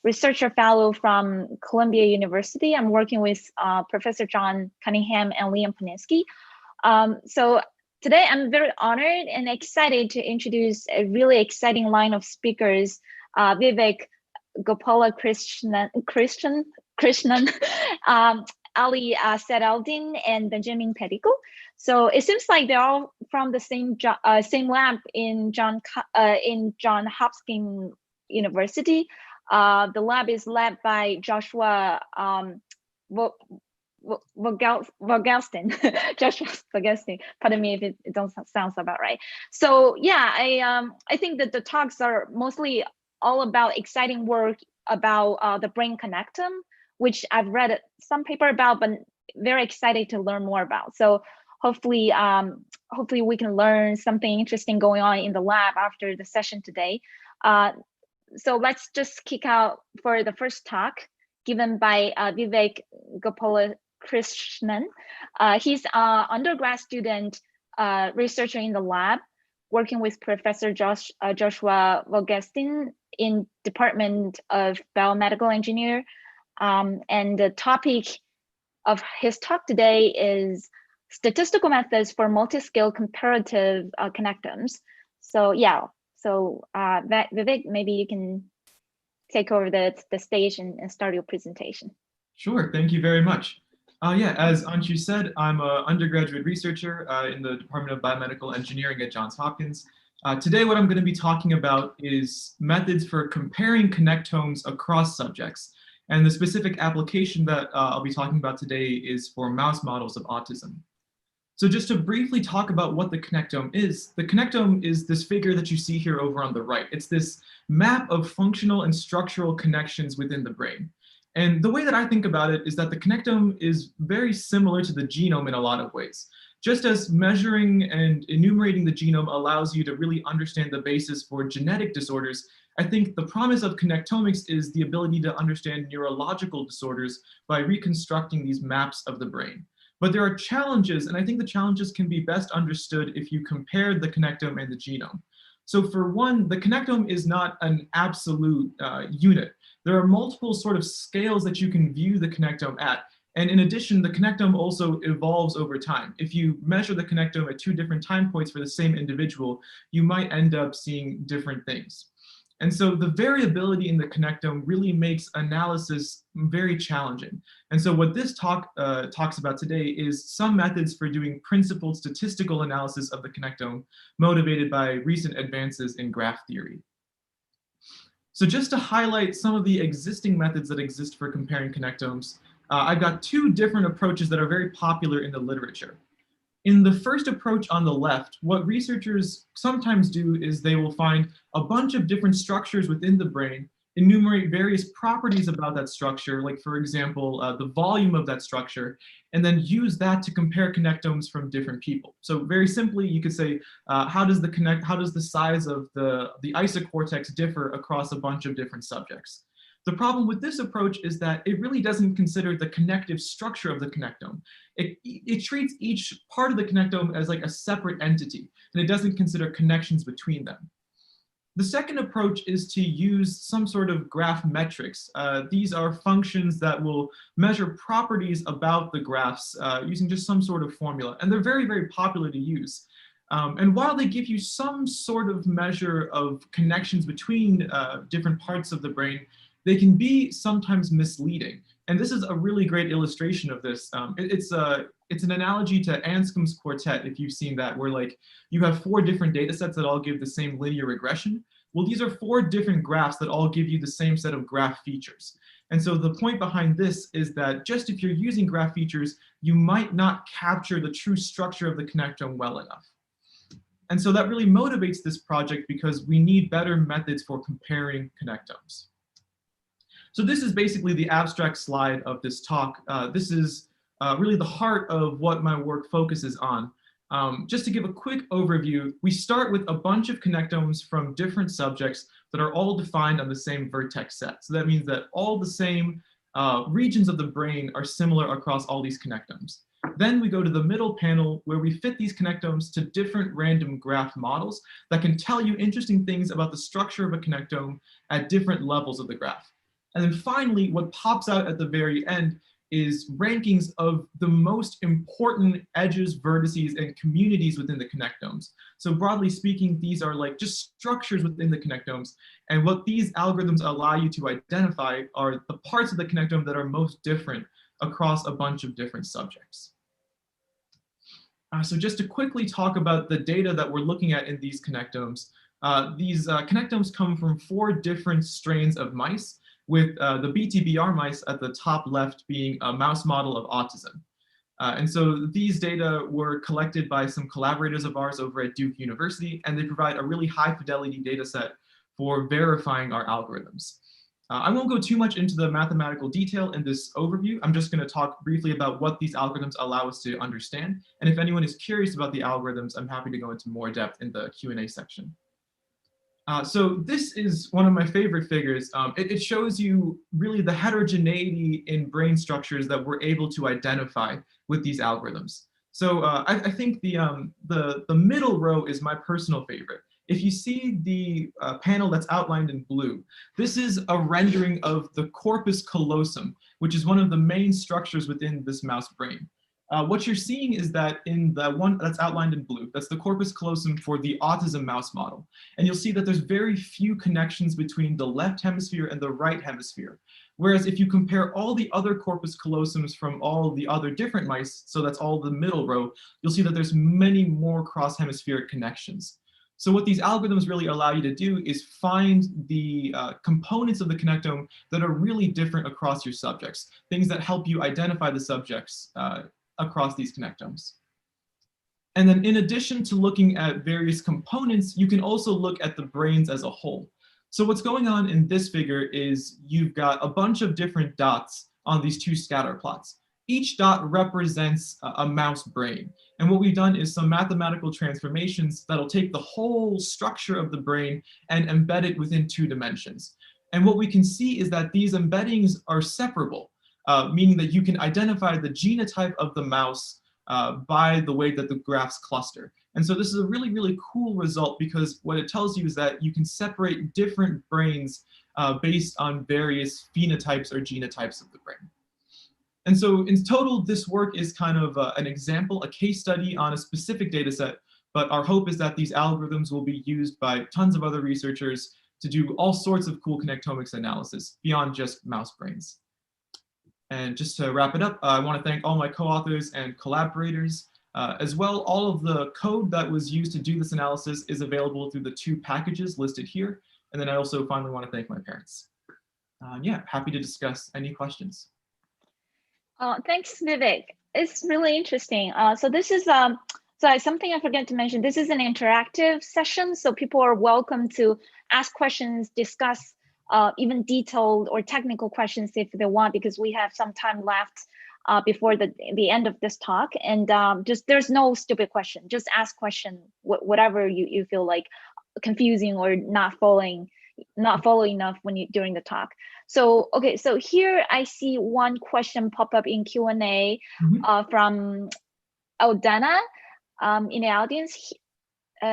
researcher fellow from Columbia University. I'm working with Professor John Cunningham and Liam Paninsky. So today I'm very honored and excited to introduce a really exciting line of speakers, Vivek Gopala Krishnan, Ali Seraldin, and Benjamin Pedico. So it seems like they're all from the same lab in John Hopkins University. The lab is led by Joshua Vogelstein. Joshua Vogelstein. Pardon me if it doesn't sound about right. So yeah, I think that the talks are mostly all about exciting work about the brain connectome, which I've read some paper about, but very excited to learn more about. So hopefully we can learn something interesting going on in the lab after the session today. So let's just kick out for the first talk given by Vivek Gopala Krishnan. He's an undergrad student researcher in the lab, working with Professor Joshua Vogelstein in Department of Biomedical Engineering. And the topic of his talk today is statistical methods for multi-scale comparative connectomes. So yeah, so Vivek, maybe you can take over the stage and start your presentation. Sure, thank you very much. Yeah, as Anshu said, I'm an undergraduate researcher in the Department of Biomedical Engineering at Johns Hopkins. Today, what I'm going to be talking about is methods for comparing connectomes across subjects. And the specific application that I'll be talking about today is for mouse models of autism. So just to briefly talk about what the connectome is, the connectome is this figure that you see here over on the right. It's this map of functional and structural connections within the brain. And the way that I think about it is that the connectome is very similar to the genome in a lot of ways. Just as measuring and enumerating the genome allows you to really understand the basis for genetic disorders, I think the promise of connectomics is the ability to understand neurological disorders by reconstructing these maps of the brain. But there are challenges, and I think the challenges can be best understood if you compare the connectome and the genome. So for one, the connectome is not an absolute unit. There are multiple sort of scales that you can view the connectome at. And in addition, the connectome also evolves over time. If you measure the connectome at 2 different time points for the same individual, you might end up seeing different things. And so the variability in the connectome really makes analysis very challenging. And so what this talk talks about today is some methods for doing principled statistical analysis of the connectome motivated by recent advances in graph theory. So just to highlight some of the existing methods that exist for comparing connectomes, I've got two different approaches that are very popular in the literature. In the first approach on the left, what researchers sometimes do is they will find a bunch of different structures within the brain, enumerate various properties about that structure, like for example, the volume of that structure, and then use that to compare connectomes from different people. So very simply, you could say, how does the size of the isocortex differ across a bunch of different subjects? The problem with this approach is that it really doesn't consider the connective structure of the connectome. It treats each part of the connectome as like a separate entity, and it doesn't consider connections between them. The second approach is to use some sort of graph metrics. These are functions that will measure properties about the graphs using just some sort of formula, and they're very, very popular to use. And while they give you some sort of measure of connections between different parts of the brain, they can be sometimes misleading. And this is a really great illustration of this. It's an analogy to Anscombe's quartet, if you've seen that, where like you have 4 different data sets that all give the same linear regression. Well, these are 4 different graphs that all give you the same set of graph features. And so the point behind this is that just if you're using graph features, you might not capture the true structure of the connectome well enough. And so that really motivates this project because we need better methods for comparing connectomes. So this is basically the abstract slide of this talk. This is really the heart of what my work focuses on. Just to give a quick overview, we start with a bunch of connectomes from different subjects that are all defined on the same vertex set. So that means that all the same regions of the brain are similar across all these connectomes. Then we go to the middle panel where we fit these connectomes to different random graph models that can tell you interesting things about the structure of a connectome at different levels of the graph. And then finally, what pops out at the very end is rankings of the most important edges, vertices, and communities within the connectomes. So broadly speaking, these are like just structures within the connectomes. And what these algorithms allow you to identify are the parts of the connectome that are most different across a bunch of different subjects. So just to quickly talk about the data that we're looking at in these connectomes. These connectomes come from 4 different strains of mice, with the BTBR mice at the top left being a mouse model of autism. And so these data were collected by some collaborators of ours over at Duke University, and they provide a really high fidelity data set for verifying our algorithms. I won't go too much into the mathematical detail in this overview. I'm just going to talk briefly about what these algorithms allow us to understand. And if anyone is curious about the algorithms, I'm happy to go into more depth in the Q&A section. So this is one of my favorite figures. It shows you really the heterogeneity in brain structures that we're able to identify with these algorithms. So I think the middle row is my personal favorite. If you see the panel that's outlined in blue, this is a rendering of the corpus callosum, which is one of the main structures within this mouse brain. What you're seeing is that in the one that's outlined in blue, that's the corpus callosum for the autism mouse model. And you'll see that there's very few connections between the left hemisphere and the right hemisphere. Whereas if you compare all the other corpus callosums from all the other different mice, so that's all the middle row, you'll see that there's many more cross-hemispheric connections. So what these algorithms really allow you to do is find the components of the connectome that are really different across your subjects, things that help you identify the subjects across these connectomes. And then in addition to looking at various components, you can also look at the brains as a whole. So what's going on in this figure is you've got a bunch of different dots on these 2 scatter plots. Each dot represents a mouse brain. And what we've done is some mathematical transformations that'll take the whole structure of the brain and embed it within 2 dimensions. And what we can see is that these embeddings are separable. Meaning that you can identify the genotype of the mouse by the way that the graphs cluster. And so this is a really, really cool result because what it tells you is that you can separate different brains based on various phenotypes or genotypes of the brain. And so in total, this work is kind of an example, a case study on a specific data set, but our hope is that these algorithms will be used by tons of other researchers to do all sorts of cool connectomics analysis beyond just mouse brains. And just to wrap it up, I want to thank all my co-authors and collaborators. As well, all of the code that was used to do this analysis is available through the 2 packages listed here. And then I also finally want to thank my parents. Yeah, happy to discuss any questions. Thanks, Vivek. It's really interesting. So this is something I forgot to mention. This is an interactive session, so people are welcome to ask questions, discuss even detailed or technical questions if they want, because we have some time left before the end of this talk. And just there's no stupid question. Just ask question, whatever you feel like confusing or not following enough during the talk. So okay, so here I see one question pop up in Q&A from Aldana in the audience.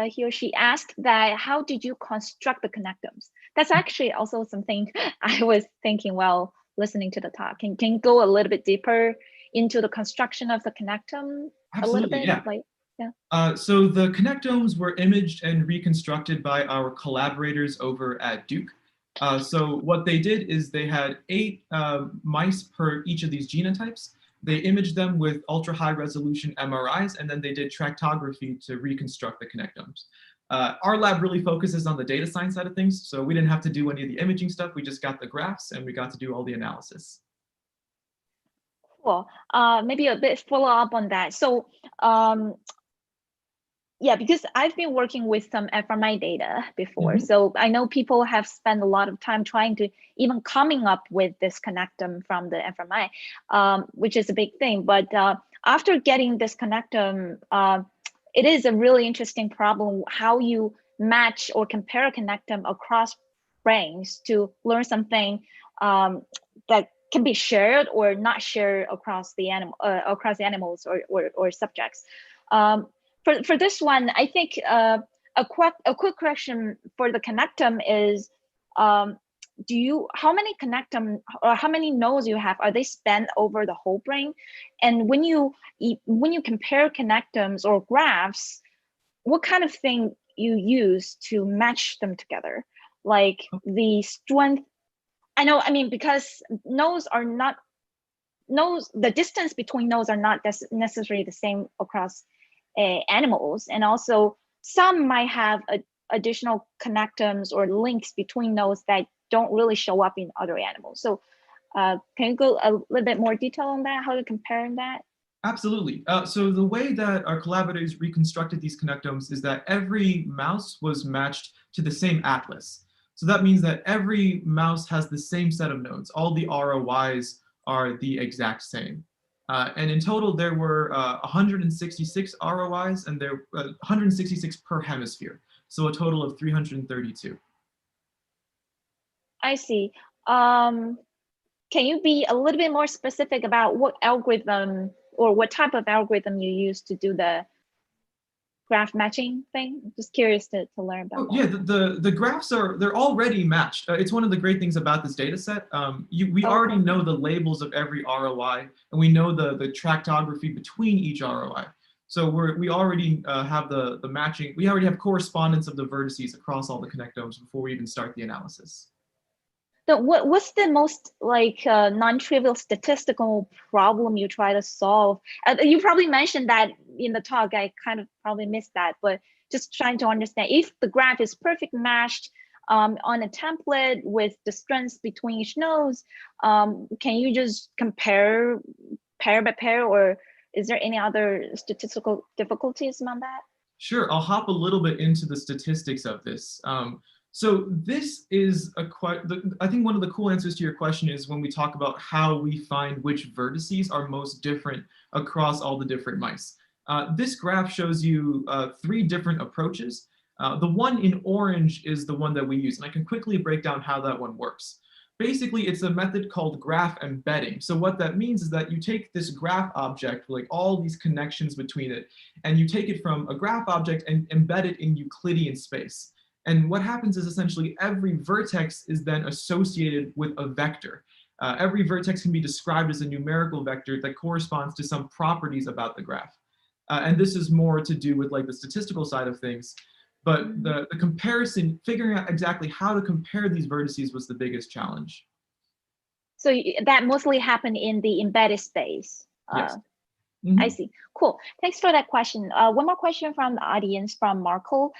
He or she asked that, how did you construct the connectomes? That's actually also something I was thinking while listening to the talk. Can you go a little bit deeper into the construction of the connectome? Absolutely, a little bit? Yeah. So the connectomes were imaged and reconstructed by our collaborators over at Duke. So what they did is they had 8 mice per each of these genotypes. They imaged them with ultra high resolution MRIs, and then they did tractography to reconstruct the connectomes. Our lab really focuses on the data science side of things, so we didn't have to do any of the imaging stuff. We just got the graphs and we got to do all the analysis. Cool. Maybe a bit follow up on that. So yeah, because I've been working with some fMRI data before. So I know people have spent a lot of time trying to even coming up with this connectome from the fMRI, which is a big thing. But after getting this connectome, it is a really interesting problem how you match or compare a connectome across brains to learn something that can be shared or not shared across the animals or subjects. For this one, I think a quick question for the connectome is, how many connectome or how many nodes you have? Are they spanned over the whole brain? And when you compare connectomes or graphs, what kind of thing you use to match them together? Like the strength. I mean, because nodes are not the distance between nodes are not necessarily the same across animals, and also some might have additional connectomes or links between nodes that don't really show up in other animals. So can you go a little bit more detail on that, how to compare that? Absolutely. So the way that our collaborators reconstructed these connectomes is that every mouse was matched to the same atlas. So that means that every mouse has the same set of nodes. All the ROIs are the exact same. And in total, there were 166 ROIs, and there 166 per hemisphere. So a total of 332. I see. Can you be a little bit more specific about what algorithm or what type of algorithm you use to do the graph matching thing? I'm just curious to learn about. Yeah, the graphs they're already matched. It's one of the great things about this data set. We already know the labels of every ROI, and we know the tractography between each ROI. So we already have the matching. We already have correspondence of the vertices across all the connectomes before we even start the analysis. So what's the most non-trivial statistical problem you try to solve? You probably mentioned that in the talk. I kind of probably missed that, but just trying to understand if the graph is perfect matched on a template with the strengths between each nodes, can you just compare pair by pair, or is there any other statistical difficulties around that? Sure, I'll hop a little bit into the statistics of this. So this is I think one of the cool answers to your question is when we talk about how we find which vertices are most different across all the different mice. This graph shows you 3 different approaches. The one in orange is the one that we use, and I can quickly break down how that one works. Basically, it's a method called graph embedding. So what that means is that you take this graph object, like all these connections between it, and you take it from a graph object and embed it in Euclidean space. And what happens is essentially every vertex is then associated with a vector. Every vertex can be described as a numerical vector that corresponds to some properties about the graph. And this is more to do with like the statistical side of things. But the comparison, figuring out exactly how to compare these vertices was the biggest challenge. So that mostly happened in the embedded space. Yes. I see. Cool. Thanks for that question. One more question from the audience from Marco.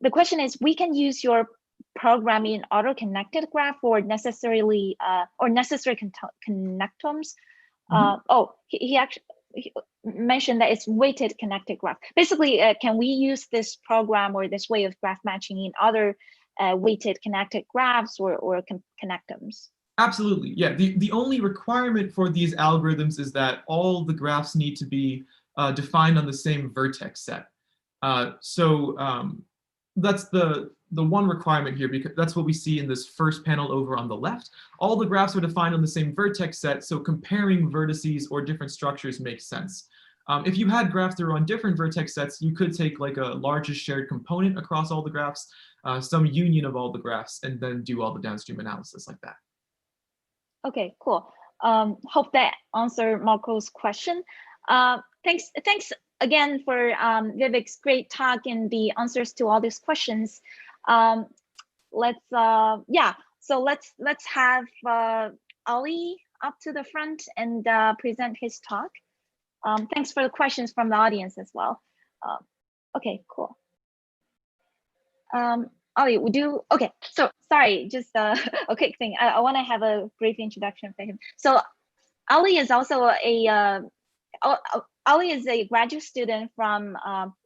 The question is, we can use your program in auto-connected graph or necessarily or necessary connectomes. He actually mentioned that it's weighted connected graph. Basically, can we use this program or this way of graph matching in other weighted connected graphs or connectomes? Absolutely, yeah. The only requirement for these algorithms is that all the graphs need to be defined on the same vertex set. That's the one requirement here, because that's what we see in this first panel over on the left. All the graphs are defined on the same vertex set, so comparing vertices or different structures makes sense. If you had graphs that are on different vertex sets, you could take like a largest shared component across all the graphs, some union of all the graphs, and then do all the downstream analysis like that. Okay, cool. Hope that answered Marco's question. Thanks again for Vivek's great talk and the answers to all these questions. Let's have Ali up to the front and present his talk. Thanks for the questions from the audience as well. Okay, cool. Ali, would you, okay, so sorry, just a quick thing. I want to have a brief introduction for him. So Ali is also Ali is a graduate student from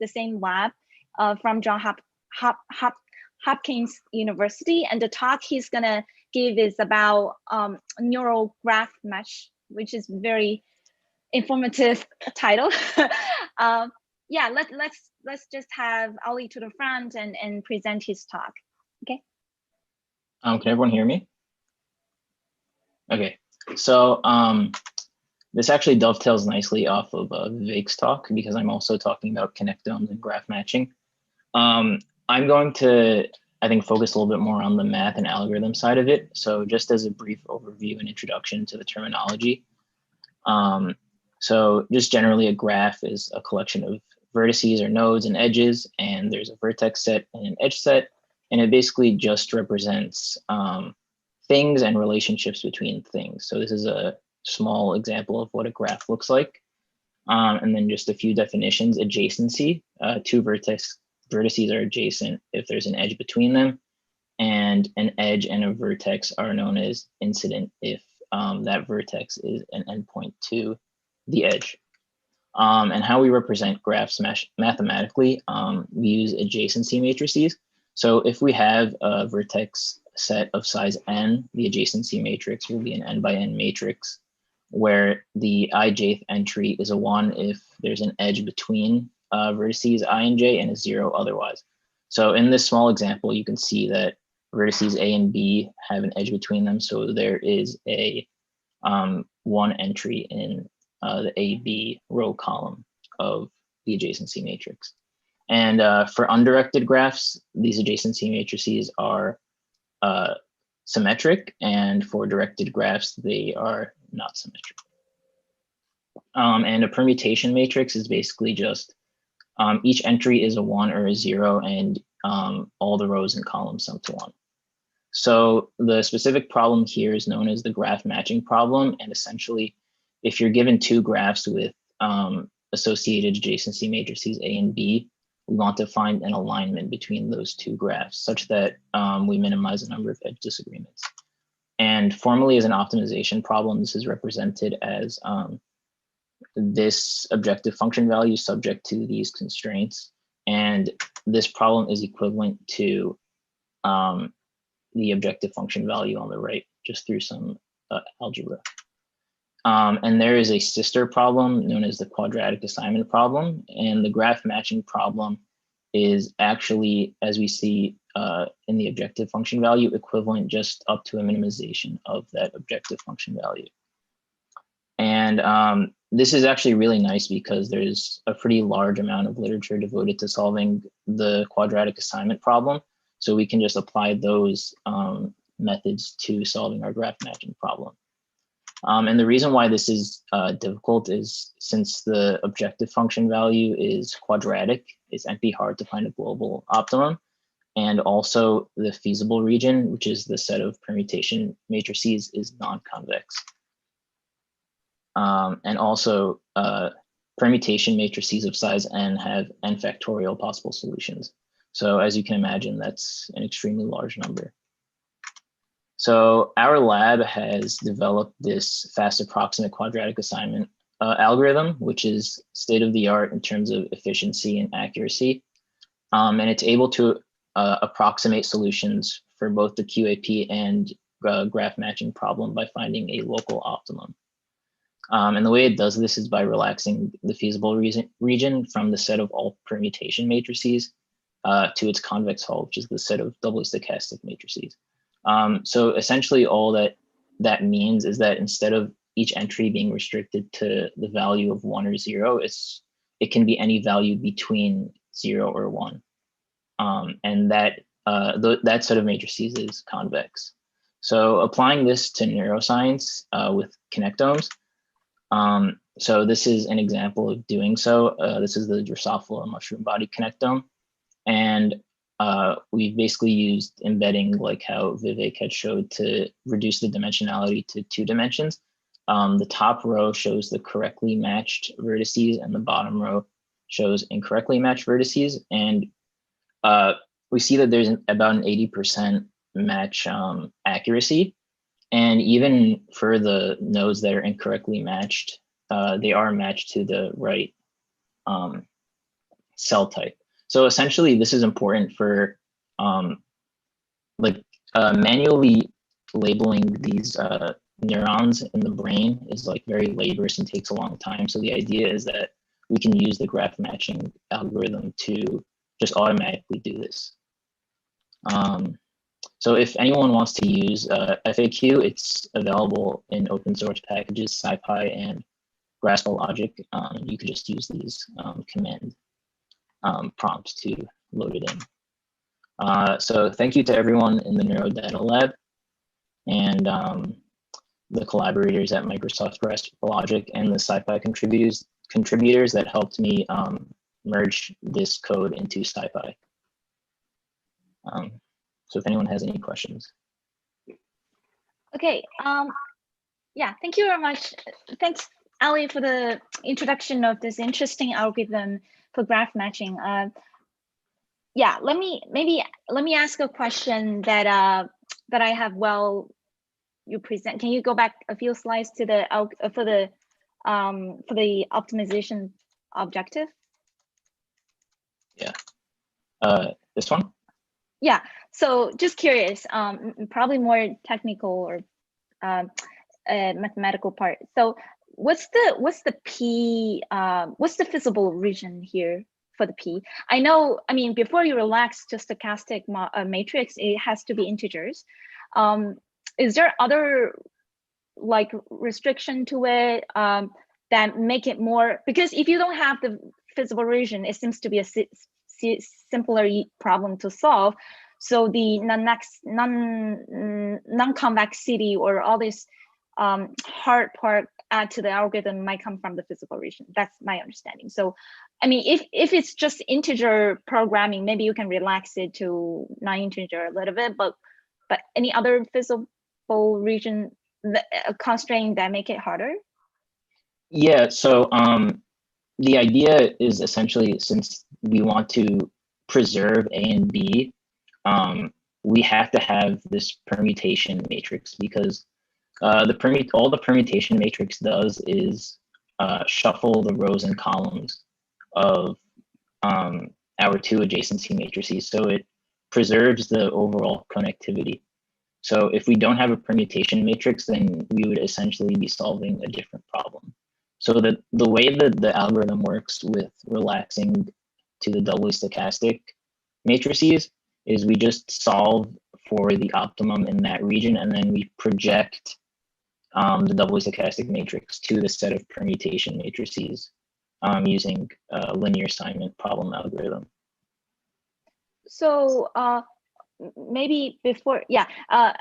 the same lab from Johns Hopkins University, and the talk he's gonna give is about neural graph mesh, which is very informative title. Yeah, let's just have Ali to the front and present his talk. Okay. Can everyone hear me? Okay, so this actually dovetails nicely off of Vivek's talk, because I'm also talking about connectomes and graph matching. I'm going to, I think, focus a little bit more on the math and algorithm side of it. So just as a brief overview and introduction to the terminology. So just generally, a graph is a collection of vertices or nodes and edges, and there's a vertex set and an edge set, and it basically just represents things and relationships between things. So this is a small example of what a graph looks like. And then just a few definitions. Adjacency, two vertices are adjacent if there's an edge between them, and an edge and a vertex are known as incident if that vertex is an endpoint to the edge. And how we represent graphs mathematically, we use adjacency matrices. So if we have a vertex set of size n, the adjacency matrix will be an n by n matrix, where the ijth entry is a 1 if there's an edge between vertices I and j, and a 0 otherwise. So in this small example, you can see that vertices A and B have an edge between them, so there is a 1 entry in the AB row column of the adjacency matrix. And for undirected graphs, these adjacency matrices are symmetric, and for directed graphs, they are not symmetric. And a permutation matrix is basically just each entry is a 1 or a 0, and all the rows and columns sum to 1. So the specific problem here is known as the graph matching problem, and essentially, if you're given two graphs with associated adjacency matrices A and B, we want to find an alignment between those two graphs such that we minimize the number of edge disagreements. And formally, as an optimization problem, this is represented as this objective function value subject to these constraints. And this problem is equivalent to the objective function value on the right, just through some algebra. And there is a sister problem known as the quadratic assignment problem. And the graph matching problem is actually, as we see in the objective function value, equivalent just up to a minimization of that objective function value. And this is actually really nice because there's a pretty large amount of literature devoted to solving the quadratic assignment problem. So we can just apply those methods to solving our graph matching problem. And the reason why this is difficult is since the objective function value is quadratic, it's NP hard to find a global optimum. And also the feasible region, which is the set of permutation matrices, is non-convex. And also permutation matrices of size n have n factorial possible solutions. So as you can imagine, that's an extremely large number. So our lab has developed this fast approximate quadratic assignment algorithm, which is state of the art in terms of efficiency and accuracy. And it's able to approximate solutions for both the QAP and graph matching problem by finding a local optimum. And the way it does this is by relaxing the feasible region from the set of all permutation matrices to its convex hull, which is the set of doubly stochastic matrices. So essentially all that means is that instead of each entry being restricted to the value of 1 or 0, it can be any value between 0 or 1. And that set of matrices is convex. So applying this to neuroscience with connectomes, so this is an example of doing so. This is the Drosophila mushroom body connectome. And we've basically used embedding, like how Vivek had showed, to reduce the dimensionality to 2 dimensions. The top row shows the correctly matched vertices and the bottom row shows incorrectly matched vertices. And we see that there's about an 80% match accuracy. And even for the nodes that are incorrectly matched, they are matched to the right cell type. So essentially, this is important for manually labeling these neurons in the brain is like very laborious and takes a long time. So the idea is that we can use the graph matching algorithm to just automatically do this. So if anyone wants to use FAQ, it's available in open source packages, SciPy and Grasshopper Logic. You could just use these command prompts to load it in. So thank you to everyone in the NeuroData Lab and the collaborators at Microsoft Grasshopper Logic and the SciPy contributors that helped me merge this code into SciPy. So if anyone has any questions. Okay, yeah, thank you very much. Thanks, Ali, for the introduction of this interesting algorithm for graph matching. Yeah, let me ask a question that I have while you present. Can you go back a few slides to the for the optimization objective? Yeah. This one? Yeah. So just curious, probably more technical or mathematical part. So what's the P? What's the feasible region here for the P? I know. I mean, before you relax just stochastic matrix, it has to be integers. Is there other like restriction to it that make it more? Because if you don't have the feasible region, it seems to be a simpler problem to solve. So the non-convexity or all this hard part add to the algorithm might come from the feasible region. That's my understanding. So, I mean, if it's just integer programming, maybe you can relax it to non-integer a little bit, but any other feasible region constraint that make it harder? Yeah, so the idea is essentially, since we want to preserve A and B, we have to have this permutation matrix, because all the permutation matrix does is shuffle the rows and columns of our 2 adjacency matrices, so it preserves the overall connectivity. So if we don't have a permutation matrix, then we would essentially be solving a different problem. So the way that the algorithm works with relaxing to the doubly stochastic matrices is we just solve for the optimum in that region, and then we project the doubly stochastic matrix to the set of permutation matrices using a linear assignment problem algorithm. So maybe before, yeah, a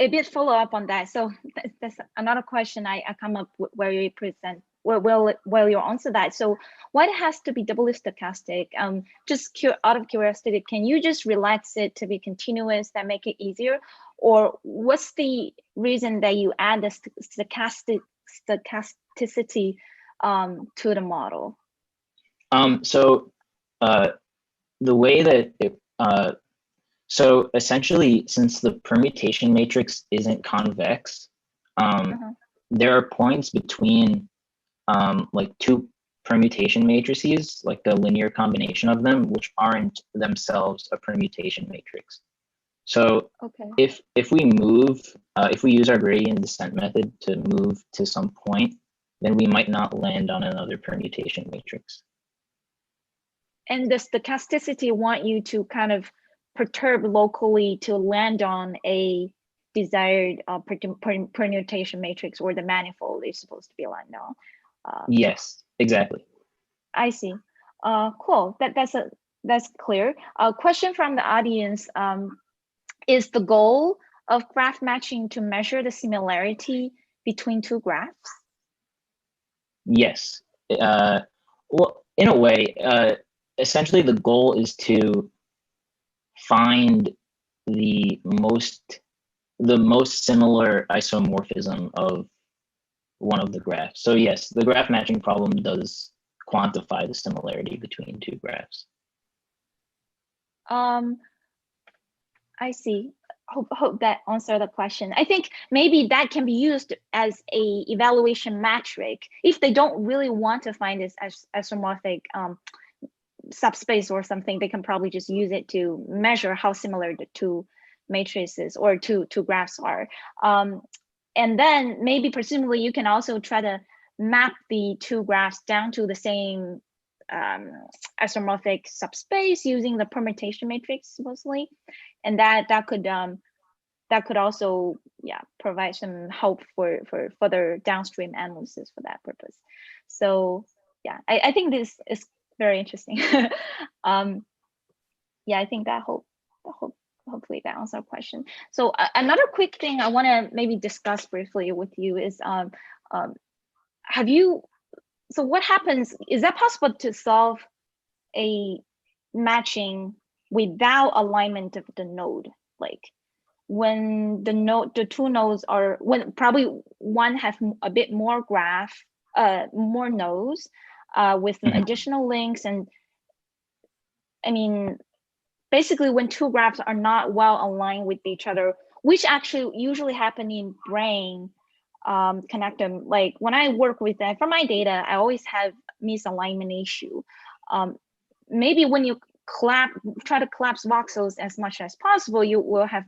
bit follow up on that. So that's another question I come up with where you present, well you answer that. So why it has to be doubly stochastic? Just out of curiosity, can you just relax it to be continuous, that make it easier? Or what's the reason that you add the stochasticity to the model? So the way that So essentially, since the permutation matrix isn't convex, there are points between like two permutation matrices, like the linear combination of them, which aren't themselves a permutation matrix. So if we move, if we use our gradient descent method to move to some point, then we might not land on another permutation matrix. And the stochasticity want you to kind of perturb locally to land on a desired permutation matrix, or the manifold is supposed to be aligned on. Yes, exactly. I see. Cool. That's clear. A question from the audience: is the goal of graph matching to measure the similarity between two graphs? Yes. Well, in a way, essentially the goal is to find the most similar isomorphism of one of the graphs. So yes, the graph matching problem does quantify the similarity between two graphs. I see. Hope that answered the question. I think maybe that can be used as a evaluation metric. If they don't really want to find this isomorphic subspace or something, they can probably just use it to measure how similar the two matrices or two graphs are. And then maybe presumably you can also try to map the two graphs down to the same isomorphic subspace using the permutation matrix supposedly, and that could also provide some hope for further downstream analysis for that purpose. So yeah, I think this is very interesting. Yeah, I think that hopefully that answers our question. So another quick thing I want to maybe discuss briefly with you is so what happens, is that possible to solve a matching without alignment of the node? Like when the two nodes are, when probably one has a bit more graph, more nodes with some additional links, and I mean, basically when two graphs are not well aligned with each other, which actually usually happen in brain connectome. Like when I work with that, for my data, I always have misalignment issue. Maybe when you try to collapse voxels as much as possible, you will have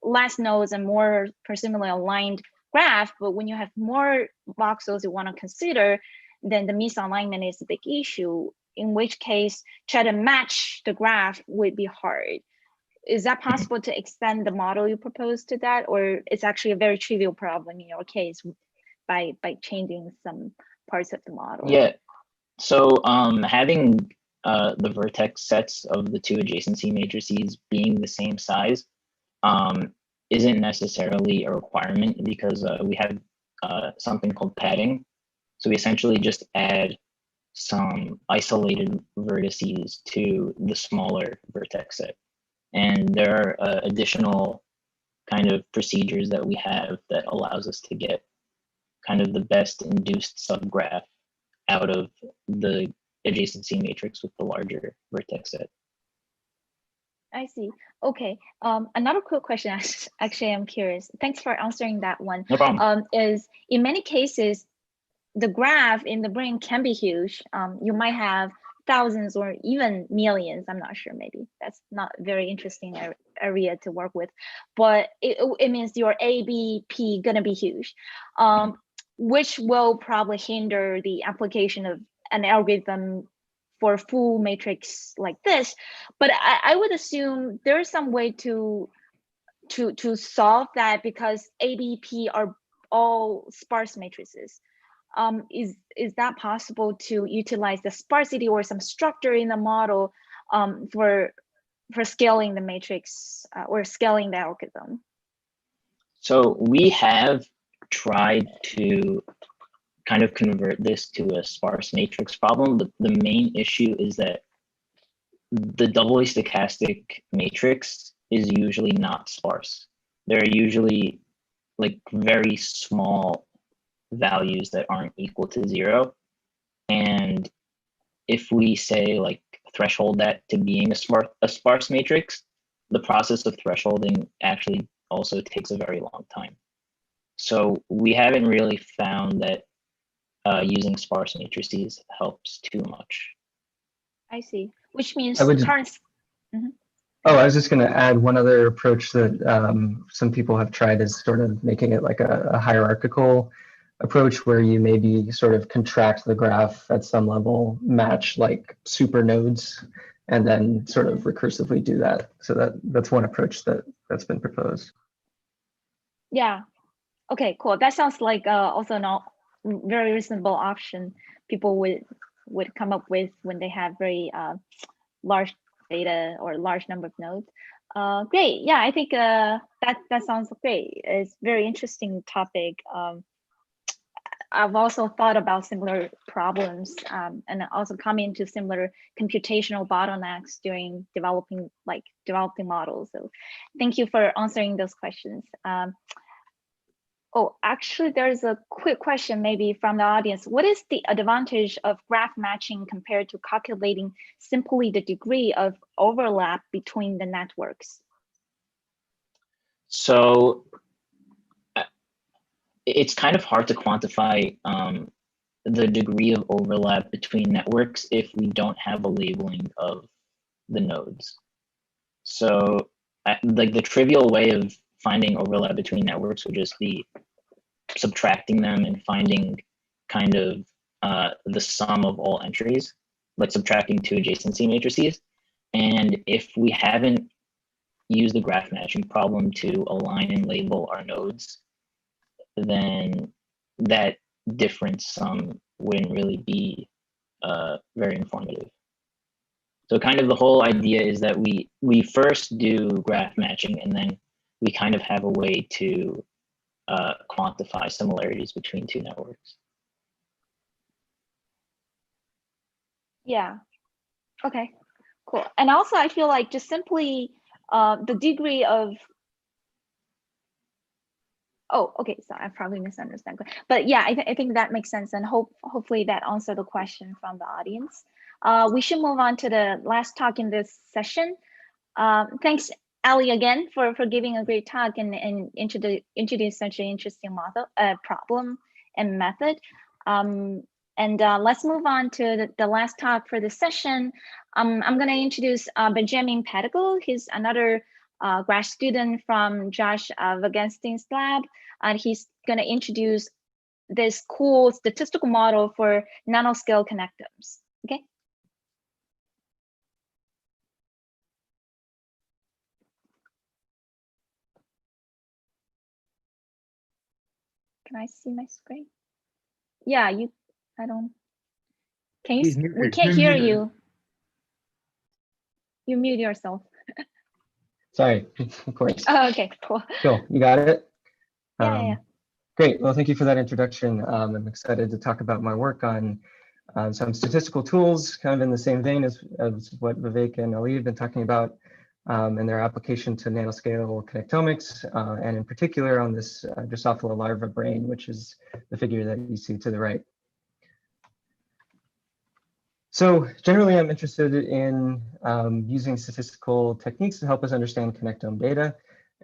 less nodes and more presumably aligned graph. But when you have more voxels you want to consider, then the misalignment is a big issue, in which case try to match the graph would be hard. Is that possible to extend the model you propose to that, or it's actually a very trivial problem in your case by changing some parts of the model? Yeah, so having the vertex sets of the two adjacency matrices being the same size isn't necessarily a requirement, because we have something called padding. So we essentially just add some isolated vertices to the smaller vertex set. And there are additional kind of procedures that we have that allows us to get kind of the best induced subgraph out of the adjacency matrix with the larger vertex set. I see. Okay. Another quick question, actually, I'm curious. Thanks for answering that one. No problem. Is in many cases, the graph in the brain can be huge. You might have thousands or even millions. I'm not sure, maybe that's not very interesting area to work with, but it means your ABP gonna be huge, which will probably hinder the application of an algorithm for a full matrix like this. But I would assume there's some way to solve that, because ABP are all sparse matrices. Is that possible to utilize the sparsity or some structure in the model for scaling the matrix or scaling the algorithm? So we have tried to kind of convert this to a sparse matrix problem. The main issue is that the doubly stochastic matrix is usually not sparse. There are usually like very small values that aren't equal to 0. And if we say like threshold that to being a sparse matrix, the process of thresholding actually also takes a very long time. So we haven't really found that using sparse matrices helps too much. I see. Which means I would- current. Mhm. Oh, I was just going to add one other approach that some people have tried is sort of making it like a hierarchical approach where you maybe sort of contract the graph at some level, match like super nodes, and then sort of recursively do that. So that's one approach that's been proposed. Yeah. Okay, cool. That sounds like also not very reasonable option people would come up with when they have very large data or large number of nodes. Great. Yeah, I think that sounds great. It's very interesting topic. I've also thought about similar problems and also come into similar computational bottlenecks during developing models. So thank you for answering those questions. Oh, actually, there's a quick question maybe from the audience. What is the advantage of graph matching compared to calculating simply the degree of overlap between the networks? So it's kind of hard to quantify the degree of overlap between networks if we don't have a labeling of the nodes. So like the trivial way of finding overlap between networks would just be subtracting them and finding kind of the sum of all entries, like subtracting two adjacency matrices. And if we haven't used the graph matching problem to align and label our nodes, then that different sum wouldn't really be very informative. So kind of the whole idea is that we first do graph matching and then we kind of have a way to quantify similarities between two networks. Yeah. Okay, cool. And also I feel like just simply the degree of, oh, okay, so I probably misunderstand. But yeah, I think that makes sense, and hopefully that answered the question from the audience. We should move on to the last talk in this session. Thanks, Ali, again for giving a great talk and introduce such an interesting model, problem and method. And let's move on to the last talk for the session. I'm going to introduce Benjamin Pedigal. He's another grad student from Josh Wagenstein's lab, and he's going to introduce this cool statistical model for nanoscale connectomes. Okay. Can I see my screen? Yeah, I don't. Can you? We can't hear you. You mute yourself. Sorry, of course. Oh, okay, cool. Cool, you got it? Yeah. Great, well, thank you for that introduction. I'm excited to talk about my work on some statistical tools, kind of in the same vein as what Vivek and Ali have been talking about, and their application to nanoscale connectomics, and in particular on this Drosophila larva brain, which is the figure that you see to the right. So generally, I'm interested in using statistical techniques to help us understand connectome data.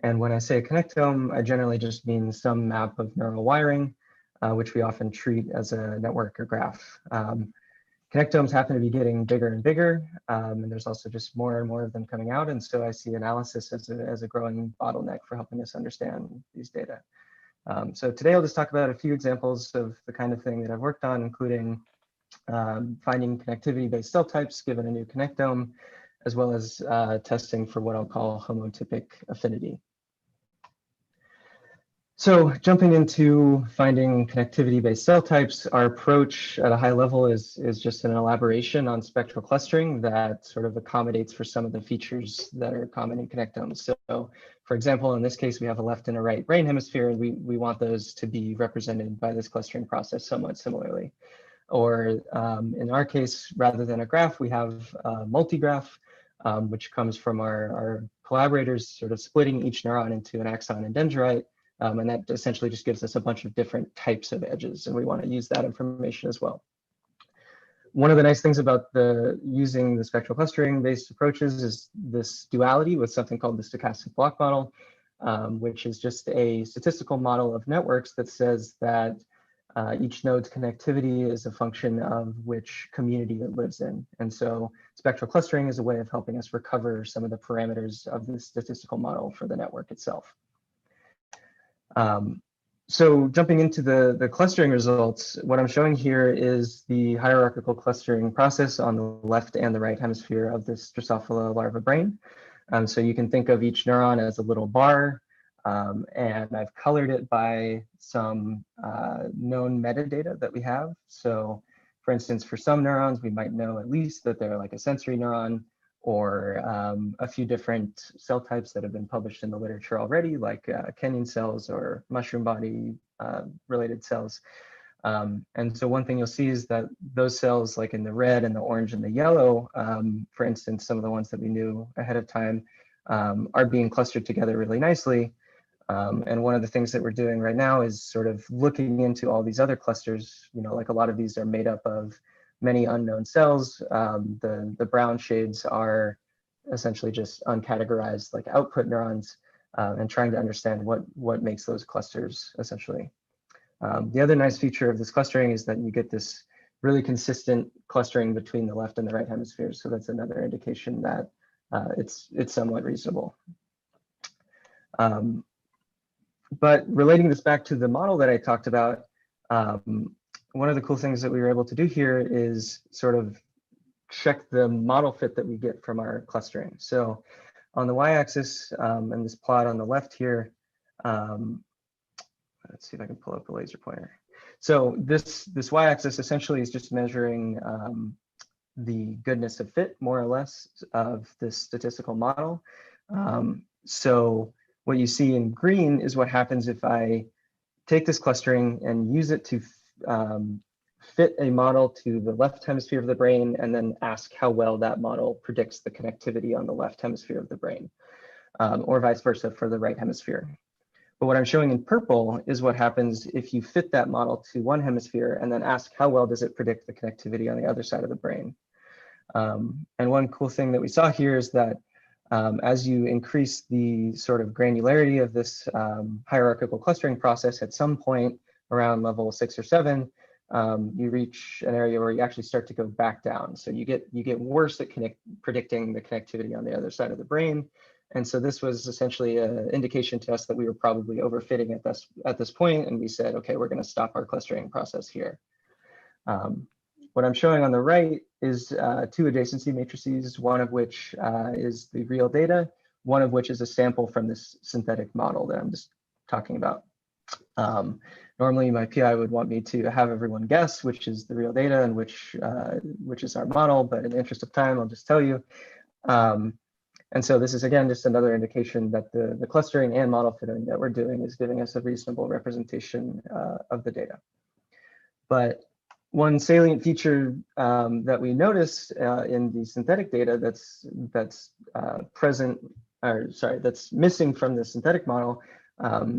And when I say a connectome, I generally just mean some map of neural wiring, which we often treat as a network or graph. Connectomes happen to be getting bigger and bigger, and there's also just more and more of them coming out. And so I see analysis as a growing bottleneck for helping us understand these data. So today I'll just talk about a few examples of the kind of thing that I've worked on, including finding connectivity-based cell types given a new connectome, as well as testing for what I'll call homotypic affinity. So jumping into finding connectivity-based cell types, our approach at a high level is just an elaboration on spectral clustering that sort of accommodates for some of the features that are common in connectomes. So for example, in this case, we have a left and a right brain hemisphere, and we want those to be represented by this clustering process somewhat similarly. Or in our case, rather than a graph, we have a multigraph, which comes from our collaborators sort of splitting each neuron into an axon and dendrite. And that essentially just gives us a bunch of different types of edges, and we want to use that information as well. One of the nice things about using the spectral clustering based approaches is this duality with something called the stochastic block model, which is just a statistical model of networks that says that each node's connectivity is a function of which community it lives in. And so spectral clustering is a way of helping us recover some of the parameters of the statistical model for the network itself. So jumping into the clustering results, what I'm showing here is the hierarchical clustering process on the left and the right hemisphere of this Drosophila larva brain. So you can think of each neuron as a little bar, and I've colored it by some known metadata that we have. So for instance, for some neurons, we might know at least that they're like a sensory neuron, or a few different cell types that have been published in the literature already, like Kenyan cells or mushroom body related cells. And so one thing you'll see is that those cells, like in the red and the orange and the yellow, for instance, some of the ones that we knew ahead of time, are being clustered together really nicely. And one of the things that we're doing right now is sort of looking into all these other clusters. You know, like a lot of these are made up of many unknown cells. The brown shades are essentially just uncategorized like output neurons, and trying to understand what makes those clusters essentially. The other nice feature of this clustering is that you get this really consistent clustering between the left and the right hemispheres. So that's another indication that it's somewhat reasonable. But relating this back to the model that I talked about, one of the cool things that we were able to do here is sort of check the model fit that we get from our clustering. So on the y-axis, and this plot on the left here, let's see if I can pull up a laser pointer. So this y-axis essentially is just measuring the goodness of fit, more or less, of this statistical model. So what you see in green is what happens if I take this clustering and use it to fit a model to the left hemisphere of the brain, and then ask how well that model predicts the connectivity on the left hemisphere of the brain, or vice versa for the right hemisphere. But what I'm showing in purple is what happens if you fit that model to one hemisphere and then ask how well does it predict the connectivity on the other side of the brain. And one cool thing that we saw here is that as you increase the sort of granularity of this hierarchical clustering process, at some point around level 6 or 7, you reach an area where you actually start to go back down. So you get worse at predicting the connectivity on the other side of the brain. And so this was essentially an indication to us that we were probably overfitting at this point, and we said, okay, we're going to stop our clustering process here. What I'm showing on the right is 2 adjacency matrices, one of which is the real data, one of which is a sample from this synthetic model that I'm just talking about. Normally, my PI would want me to have everyone guess which is the real data and which is our model, but in the interest of time, I'll just tell you. And so this is, again, just another indication that the clustering and model fitting that we're doing is giving us a reasonable representation of the data. But one salient feature that we noticed in the synthetic data that's missing from the synthetic model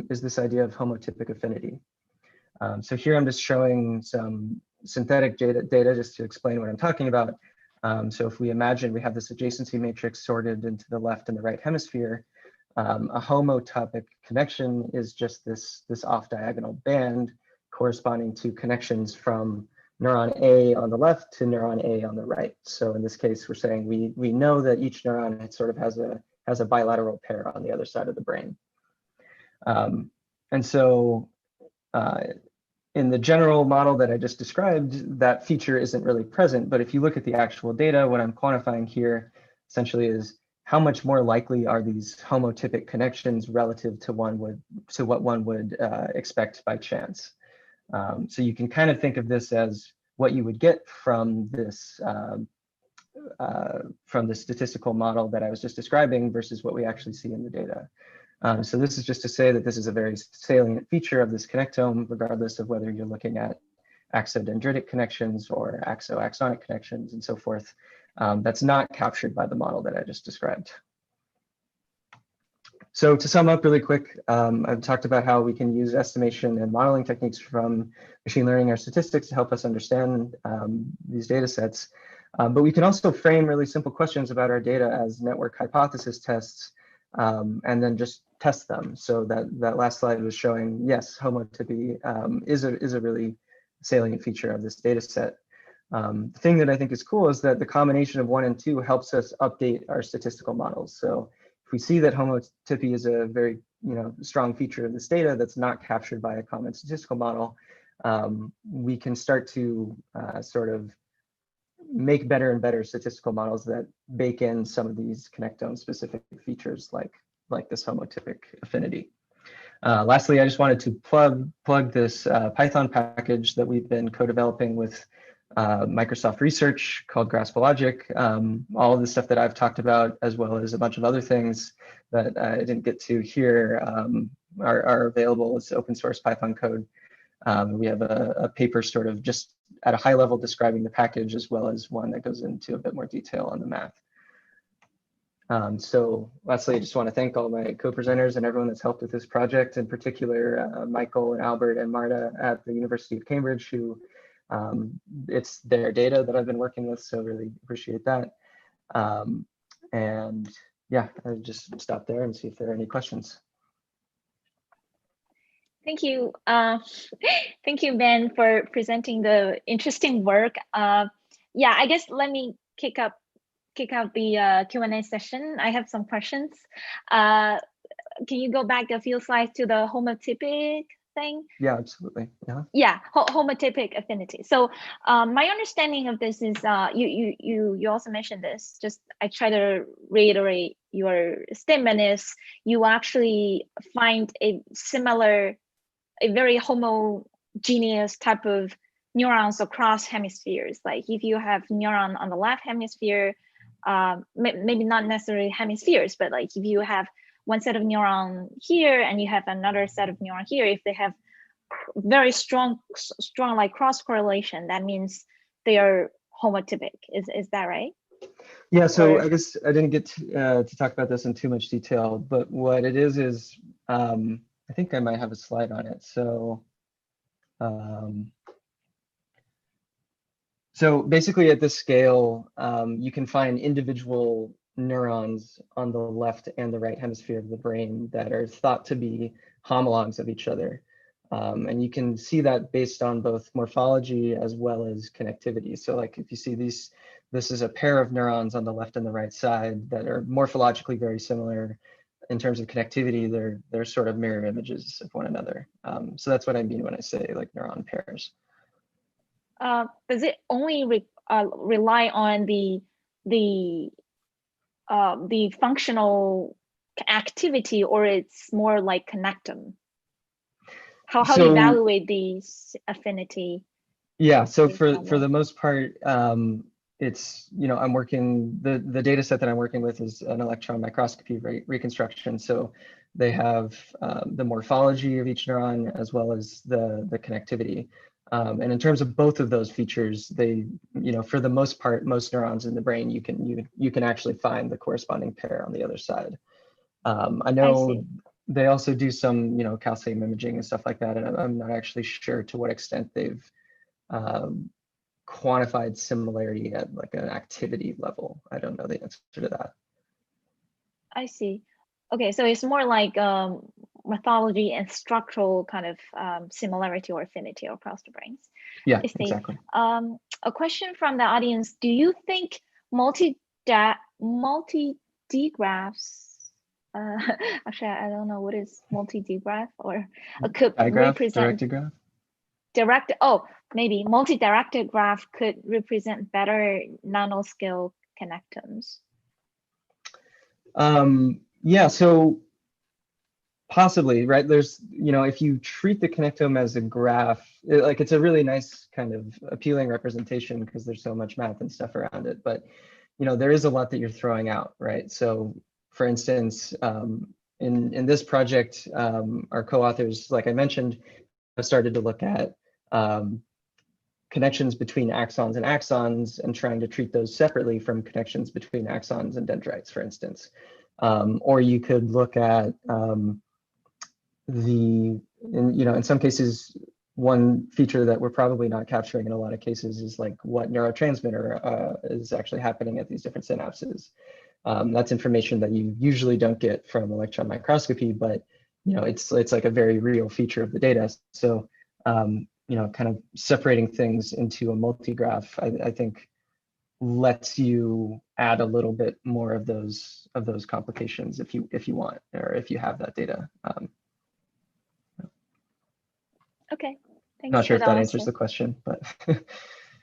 is this idea of homotypic affinity. So here I'm just showing some synthetic data just to explain what I'm talking about. So if we imagine we have this adjacency matrix sorted into the left and the right hemisphere, a homotopic connection is just this off-diagonal band corresponding to connections from neuron A on the left to neuron A on the right. So in this case, we're saying we know that each neuron sort of has a bilateral pair on the other side of the brain. And so in the general model that I just described, that feature isn't really present. But if you look at the actual data, what I'm quantifying here essentially is how much more likely are these homotypic connections relative to what one would expect by chance. So you can kind of think of this as what you would get from this statistical model that I was just describing versus what we actually see in the data. So this is just to say that this is a very salient feature of this connectome, regardless of whether you're looking at axodendritic connections or axo-axonic connections and so forth. That's not captured by the model that I just described. So to sum up really quick, I've talked about how we can use estimation and modeling techniques from machine learning or statistics to help us understand these data sets. But we can also frame really simple questions about our data as network hypothesis tests and then just test them. So that last slide was showing, yes, homotypy is a really salient feature of this data set. The thing that I think is cool is that the combination of 1 and 2 helps us update our statistical models. So if we see that homotypy is a very strong feature of this data that's not captured by a common statistical model, we can start to sort of make better and better statistical models that bake in some of these connectome specific features like this homotypic affinity. Lastly, I just wanted to plug this Python package that we've been co-developing with Microsoft Research called Grasp Logic. All of the stuff that I've talked about, as well as a bunch of other things that I didn't get to here, are available as open source Python code. We have a paper sort of just at a high level describing the package, as well as one that goes into a bit more detail on the math. So lastly, I just want to thank all my co-presenters and everyone that's helped with this project, in particular Michael and Albert and Marta at the University of Cambridge, who it's their data that I've been working with, so really appreciate that. And yeah, I'll just stop there and see if there are any questions. Thank you. Thank you, Ben, for presenting the interesting work. Yeah, I guess let me kick out the Q&A session. I have some questions. Can you go back a few slides to the homotypic thing? Yeah, absolutely. Yeah, homotypic affinity. So my understanding of this is you also mentioned this. Just I try to reiterate your statement is you actually find a very homogeneous type of neurons across hemispheres. Like if you have neuron on the left hemisphere, maybe not necessarily hemispheres, but like if you have one set of neuron here and you have another set of neuron here, if they have very strong like cross correlation, that means they are homotypic. Is that right? Yeah, so I guess I didn't get to talk about this in too much detail, but what it is I think I might have a slide on it. So so basically at this scale, you can find individual neurons on the left and the right hemisphere of the brain that are thought to be homologs of each other. And you can see that based on both morphology as well as connectivity. So like if you see this is a pair of neurons on the left and the right side that are morphologically very similar. In terms of connectivity, they're sort of mirror images of one another. So that's what I mean when I say like neuron pairs. Does it only rely on the functional activity, or it's more like connectome? How do you evaluate these affinity? Yeah, so for the most part, it's, I'm working, the data set that I'm working with is an electron microscopy reconstruction. So they have the morphology of each neuron as well as the connectivity. And in terms of both of those features, they, for the most part, most neurons in the brain, you can actually find the corresponding pair on the other side. I know they also do some, calcium imaging and stuff like that. And I'm not actually sure to what extent they've quantified similarity at like an activity level. I don't know the answer to that. I see. Okay, so it's more like morphology and structural kind of similarity or affinity across the brains. Yeah, exactly. A question from the audience: do you think multi-D graphs? Actually, I don't know what is multi-D graph, or could represent directed graph. Maybe multi-directed graph could represent better nanoscale connectomes. Yeah, so possibly, right? There's, if you treat the connectome as a graph, it's a really nice kind of appealing representation because there's so much math and stuff around it. But, there is a lot that you're throwing out, right? So, for instance, in this project, our co-authors, like I mentioned, have started to look at connections between axons and trying to treat those separately from connections between axons and dendrites, for instance. Or you could look at in some cases, one feature that we're probably not capturing in a lot of cases is like what neurotransmitter is actually happening at these different synapses. That's information that you usually don't get from electron microscopy, but it's like a very real feature of the data. So kind of separating things into a multi-graph, I think lets you add a little bit more of those complications if you want, or if you have that data. Okay, thanks. Not sure if for the that answers answer. the question, but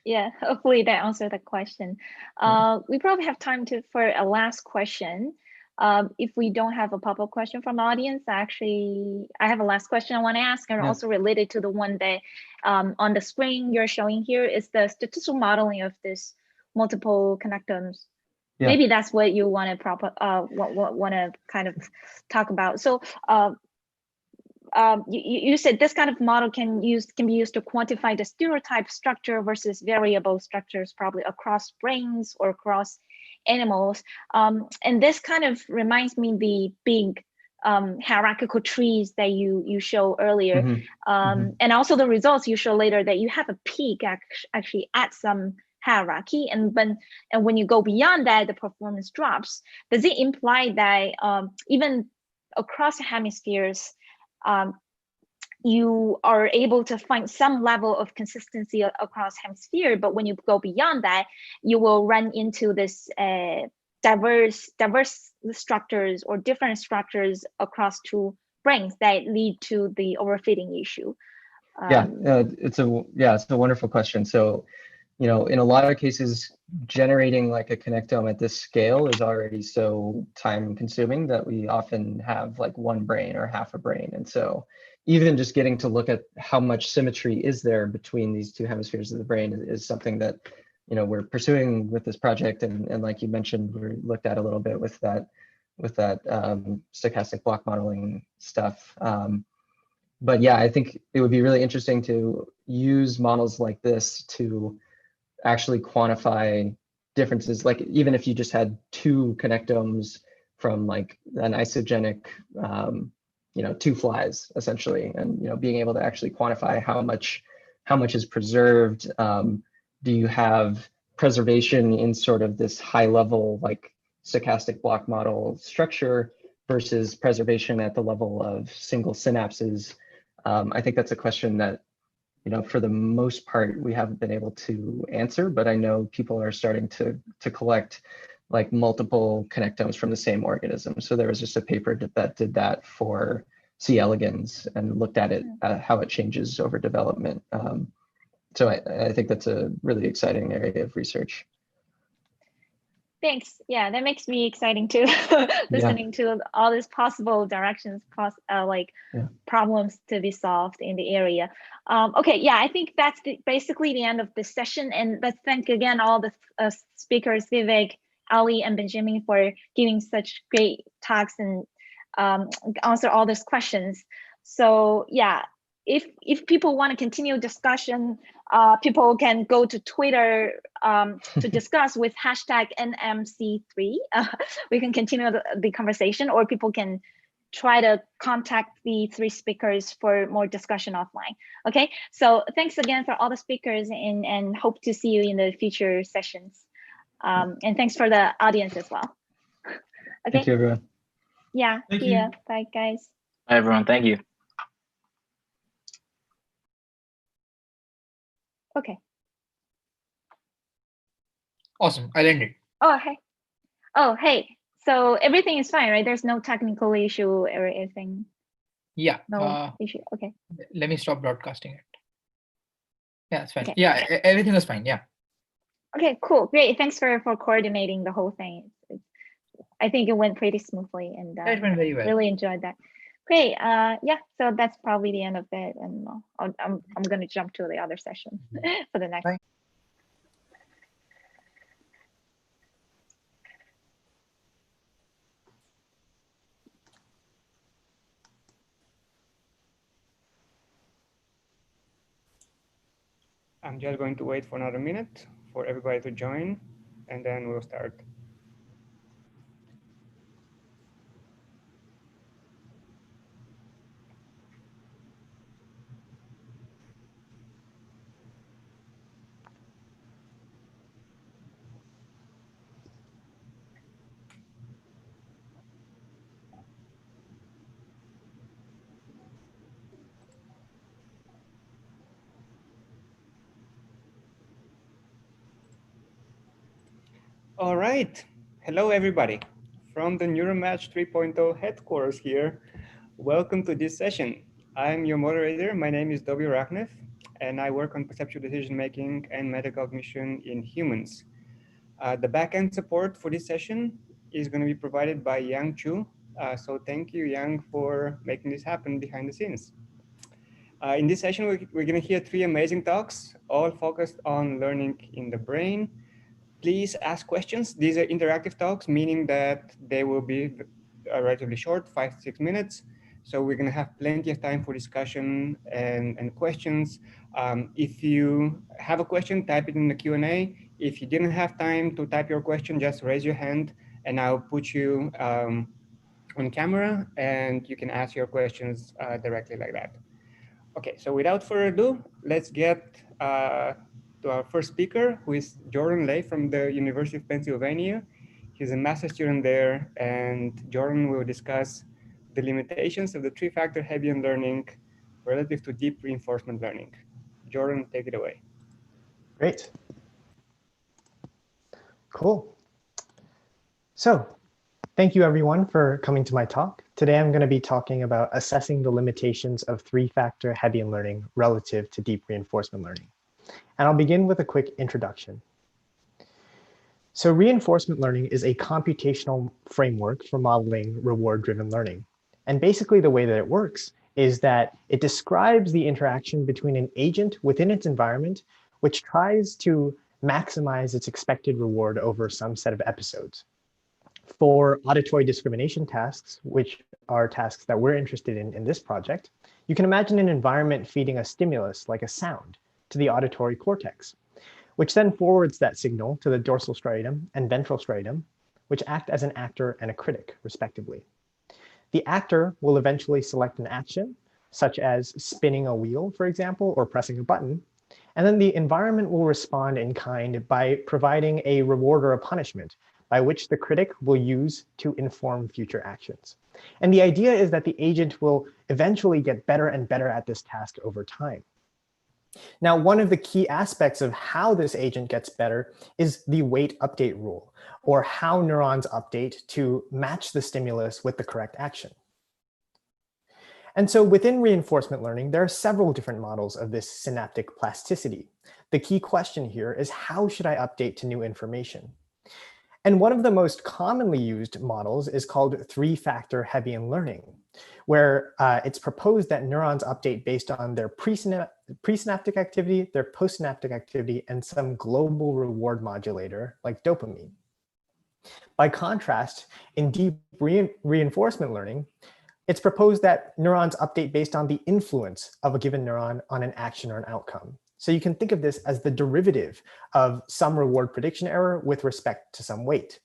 Yeah, hopefully that answered the question. We probably have time for a last question. If we don't have a pop-up question from the audience, actually, I have a last question I want to ask, and also related to the one that on the screen you're showing here is the statistical modeling of this multiple connectomes. Yeah. Maybe that's what you want to kind of talk about. So you said this kind of model can be used to quantify the stereotype structure versus variable structures, probably across brains or across animals. And this kind of reminds me the big hierarchical trees that you show earlier, and also the results you show later that you have a peak actually at some hierarchy, and when you go beyond that, the performance drops. Does it imply that even across hemispheres, you are able to find some level of consistency across hemisphere, but when you go beyond that, you will run into this diverse structures or different structures across two brains that lead to the overfitting issue? It's a wonderful question. So, in a lot of cases, generating like a connectome at this scale is already so time consuming that we often have like one brain or half a brain. And so even just getting to look at how much symmetry is there between these two hemispheres of the brain is something that, we're pursuing with this project. And like you mentioned, we looked at a little bit with that stochastic block modeling stuff. But yeah, I think it would be really interesting to use models like this to actually quantify differences. Like even if you just had two connectomes from like an isogenic, two flies essentially, and being able to actually quantify how much is preserved. Do you have preservation in sort of this high level like stochastic block model structure versus preservation at the level of single synapses? I think that's a question that, for the most part, we haven't been able to answer, but I know people are starting to collect like multiple connectomes from the same organism. So there was just a paper that did that for C. elegans and looked at it, how it changes over development. So I think that's a really exciting area of research. Thanks. Yeah, that makes me exciting too. Listening to all these possible directions, problems to be solved in the area. Okay, yeah, I think that's basically the end of this session. And let's thank again all the speakers, Vivek, Ali, and Benjamin, for giving such great talks and answer all these questions. So yeah, if people want to continue discussion, people can go to Twitter to discuss with hashtag NMC3. We can continue the conversation, or people can try to contact the three speakers for more discussion offline. Okay, so thanks again for all the speakers, and hope to see you in the future sessions. And thanks for the audience as well. Okay. Thank you, everyone. Yeah, see ya. Bye, guys. Bye, everyone. Thank you. Okay. Awesome. I'll end it. Oh, hey. Oh, hey. So everything is fine, right? There's no technical issue or anything. Yeah. No issue. Okay. Let me stop broadcasting it. Yeah, it's fine. Okay. Yeah, everything was fine. Yeah. Okay, cool. Great. Thanks for coordinating the whole thing. I think it went pretty smoothly, and it went very well. Really enjoyed that. Great. Yeah, so that's probably the end of it, and I'm going to jump to the other session for the next. Bye. I'm just going to wait for another minute for everybody to join, and then we'll start. All right. Hello, everybody. From the NeuroMatch 3.0 headquarters here, welcome to this session. I'm your moderator. My name is W. Rachnev, and I work on perceptual decision-making and metacognition in humans. The backend support for this session is going to be provided by Yang Chu. So thank you, Yang, for making this happen behind the scenes. In this session, we're going to hear 3 amazing talks, all focused on learning in the brain. Please ask questions. These are interactive talks, meaning that they will be relatively short, 5 to 6 minutes. So we're going to have plenty of time for discussion and questions. If you have a question, type it in the Q&A. If you didn't have time to type your question, just raise your hand and I'll put you on camera and you can ask your questions directly like that. Okay, so without further ado, let's get to our first speaker, who is Jordan Lay from the University of Pennsylvania. He's a master's student there, and Jordan will discuss the limitations of the 3-factor Hebbian learning relative to deep reinforcement learning. Jordan, take it away. Great. Cool. So, thank you everyone for coming to my talk. Today I'm going to be talking about assessing the limitations of 3-factor Hebbian learning relative to deep reinforcement learning. And I'll begin with a quick introduction. So reinforcement learning is a computational framework for modeling reward-driven learning. And basically the way that it works is that it describes the interaction between an agent within its environment, which tries to maximize its expected reward over some set of episodes. For auditory discrimination tasks, which are tasks that we're interested in this project, you can imagine an environment feeding a stimulus like a sound to the auditory cortex, which then forwards that signal to the dorsal striatum and ventral striatum, which act as an actor and a critic, respectively. The actor will eventually select an action, such as spinning a wheel, for example, or pressing a button, and then the environment will respond in kind by providing a reward or a punishment, by which the critic will use to inform future actions. And the idea is that the agent will eventually get better and better at this task over time. Now, one of the key aspects of how this agent gets better is the weight update rule, or how neurons update to match the stimulus with the correct action. And so within reinforcement learning, there are several different models of this synaptic plasticity. The key question here is, how should I update to new information? And one of the most commonly used models is called 3-factor Hebbian learning, where it's proposed that neurons update based on their presynaptic activity, their postsynaptic activity, and some global reward modulator like dopamine. By contrast, in deep reinforcement learning, it's proposed that neurons update based on the influence of a given neuron on an action or an outcome. So you can think of this as the derivative of some reward prediction error with respect to some weight.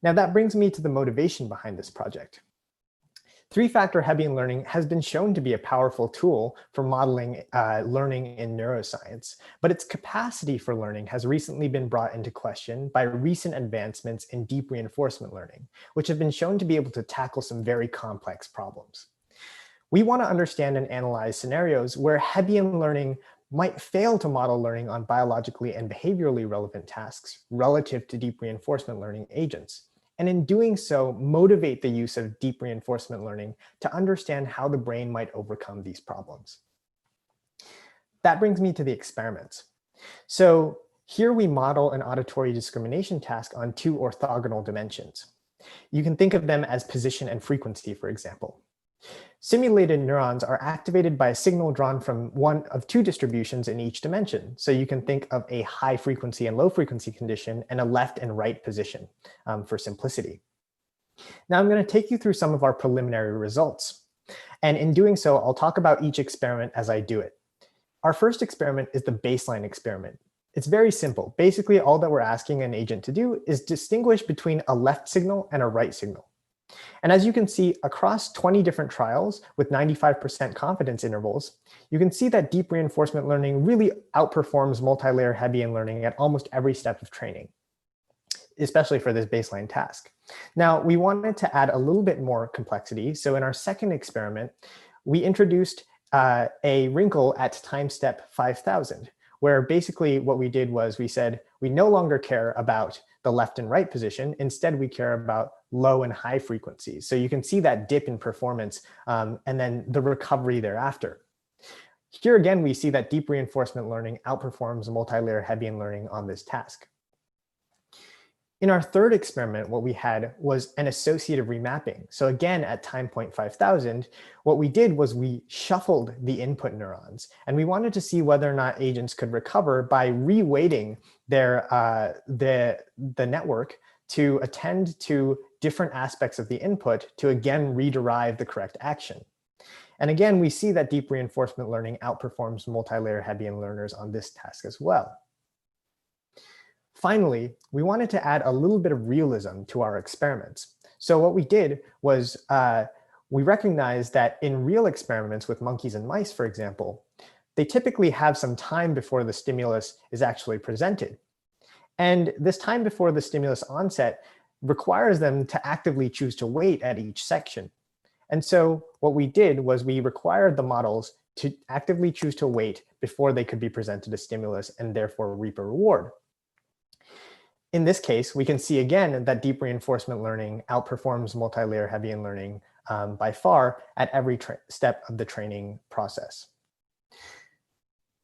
Now that brings me to the motivation behind this project. 3-factor Hebbian learning has been shown to be a powerful tool for modeling learning in neuroscience, but its capacity for learning has recently been brought into question by recent advancements in deep reinforcement learning, which have been shown to be able to tackle some very complex problems. We want to understand and analyze scenarios where Hebbian learning might fail to model learning on biologically and behaviorally relevant tasks relative to deep reinforcement learning agents. And in doing so, motivate the use of deep reinforcement learning to understand how the brain might overcome these problems. That brings me to the experiments. So here we model an auditory discrimination task on 2 orthogonal dimensions. You can think of them as position and frequency, for example. Simulated neurons are activated by a signal drawn from one of 2 distributions in each dimension. So you can think of a high frequency and low frequency condition and a left and right position for simplicity. Now I'm going to take you through some of our preliminary results. And in doing so, I'll talk about each experiment as I do it. Our first experiment is the baseline experiment. It's very simple. Basically, all that we're asking an agent to do is distinguish between a left signal and a right signal. And as you can see, across 20 different trials with 95% confidence intervals, you can see that deep reinforcement learning really outperforms multi-layer Hebbian learning at almost every step of training, especially for this baseline task. Now, we wanted to add a little bit more complexity. So in our second experiment, we introduced a wrinkle at time step 5000, where basically what we did was we said, we no longer care about the left and right position. Instead, we care about low and high frequencies. So you can see that dip in performance and then the recovery thereafter. Here again, we see that deep reinforcement learning outperforms multi-layer Hebbian learning on this task. In our third experiment, what we had was an associative remapping. So again, at time point 5000, what we did was we shuffled the input neurons, and we wanted to see whether or not agents could recover by reweighting the network to attend to different aspects of the input to again rederive the correct action. And again, we see that deep reinforcement learning outperforms multi-layer Hebbian learners on this task as well. Finally, we wanted to add a little bit of realism to our experiments. So what we did was we recognized that in real experiments with monkeys and mice, for example, they typically have some time before the stimulus is actually presented. And this time before the stimulus onset requires them to actively choose to wait at each section. And so what we did was we required the models to actively choose to wait before they could be presented a stimulus and therefore reap a reward. In this case, we can see again that deep reinforcement learning outperforms multi-layer Hebbian learning by far at every step of the training process.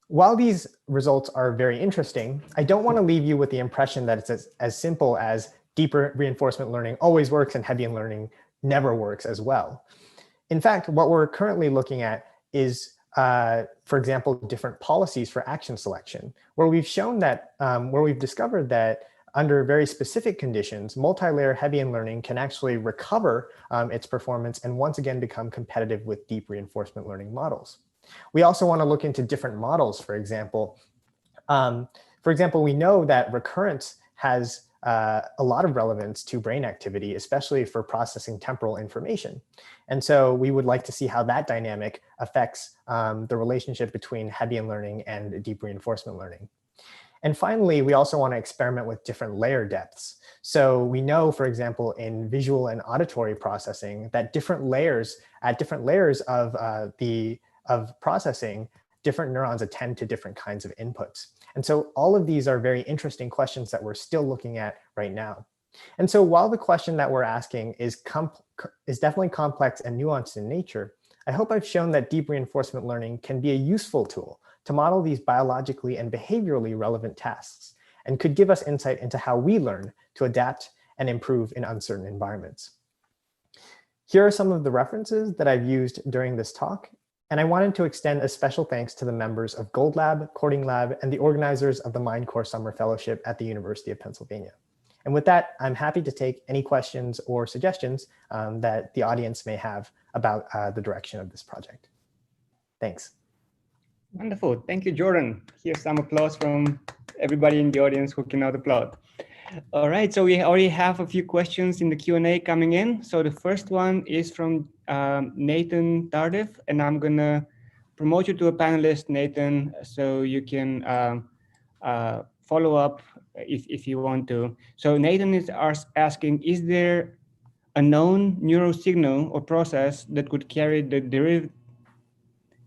While these results are very interesting, I don't want to leave you with the impression that it's as simple as deeper reinforcement learning always works and Hebbian learning never works as well. In fact, what we're currently looking at is, for example, different policies for action selection, where we've shown that, where we've discovered that under very specific conditions, multi-layer Hebbian learning can actually recover its performance and once again become competitive with deep reinforcement learning models. We also want to look into different models, for example. We know that recurrence has a lot of relevance to brain activity, especially for processing temporal information. And so we would like to see how that dynamic affects the relationship between Hebbian learning and deep reinforcement learning. And finally, we also want to experiment with different layer depths. So we know, for example, in visual and auditory processing, that different layers of processing, different neurons attend to different kinds of inputs. And so all of these are very interesting questions that we're still looking at right now. And so while the question that we're asking is definitely complex and nuanced in nature, I hope I've shown that deep reinforcement learning can be a useful tool to model these biologically and behaviorally relevant tasks, and could give us insight into how we learn to adapt and improve in uncertain environments. Here are some of the references that I've used during this talk, and I wanted to extend a special thanks to the members of Gold Lab, Coding Lab, and the organizers of the MindCore Summer Fellowship at the University of Pennsylvania. And with that, I'm happy to take any questions or suggestions that the audience may have about the direction of this project. Thanks. Wonderful. Thank you, Jordan. Here's some applause from everybody in the audience who cannot applaud. All right, so we already have a few questions in the Q&A coming in. So the first one is from Nathan Tardif, and I'm gonna promote you to a panelist, Nathan, so you can follow up if you want to. So Nathan is asking, is there a known neurosignal or process that could carry the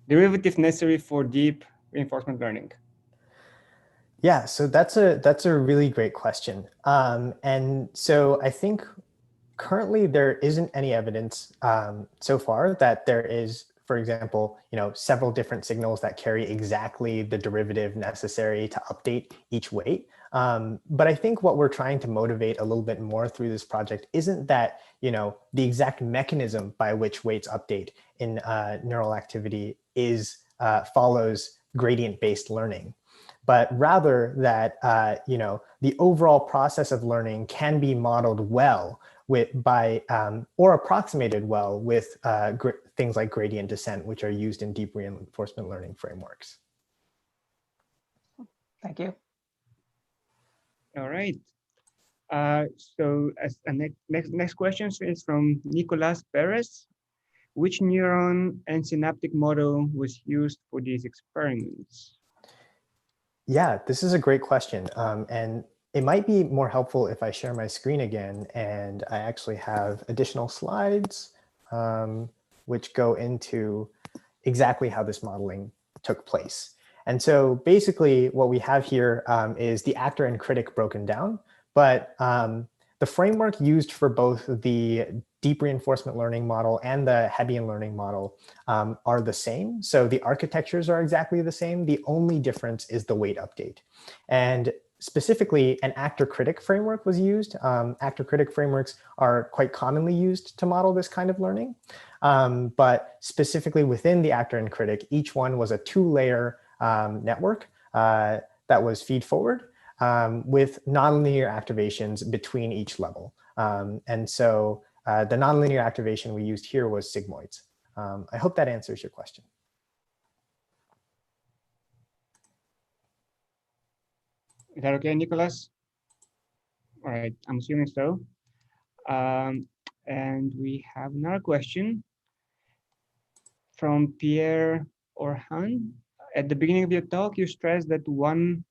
derivative necessary for deep reinforcement learning? Yeah, so that's a really great question. And so I think currently there isn't any evidence so far that there is, for example, several different signals that carry exactly the derivative necessary to update each weight. But I think what we're trying to motivate a little bit more through this project isn't that, the exact mechanism by which weights update in neural activity follows gradient-based learning, but rather that, the overall process of learning can be modeled well or approximated well with things like gradient descent, which are used in deep reinforcement learning frameworks. Thank you. All right. So as next question is from Nicolas Perez. Which neuron and synaptic model was used for these experiments? Yeah, this is a great question. And it might be more helpful if I share my screen again, and I actually have additional slides which go into exactly how this modeling took place. And so basically what we have here is the actor and critic broken down, but the framework used for both the deep reinforcement learning model and the Hebbian learning model are the same. So the architectures are exactly the same. The only difference is the weight update. And specifically, an actor-critic framework was used. Actor-critic frameworks are quite commonly used to model this kind of learning. But specifically within the actor and critic, each one was a 2-layer network that was feed-forward with nonlinear activations between each level. And so the nonlinear activation we used here was sigmoids. I hope that answers your question. Is that okay, Nicholas? All right, I'm assuming so. And we have another question from Pierre Orhan. At the beginning of your talk, you stressed that one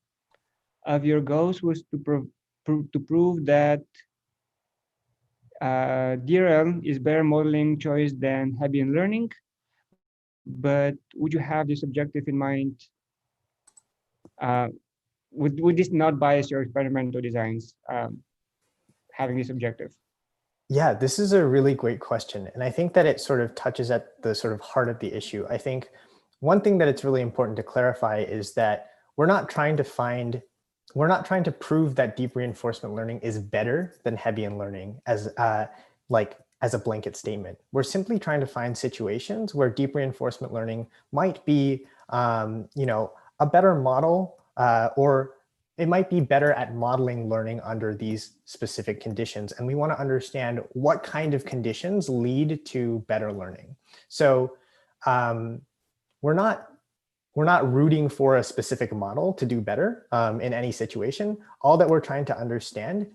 of your goals was to prove that DRL is better modeling choice than Hebbian learning. But would you have this objective in mind? Would this not bias your experimental designs, having this objective? Yeah, this is a really great question. And I think that it sort of touches at the sort of heart of the issue. I think one thing that it's really important to clarify is that we're not trying to prove that deep reinforcement learning is better than Hebbian learning as a blanket statement. We're simply trying to find situations where deep reinforcement learning might be, a better model, or it might be better at modeling learning under these specific conditions. And we want to understand what kind of conditions lead to better learning. So we're not rooting for a specific model to do better in any situation. All that we're trying to understand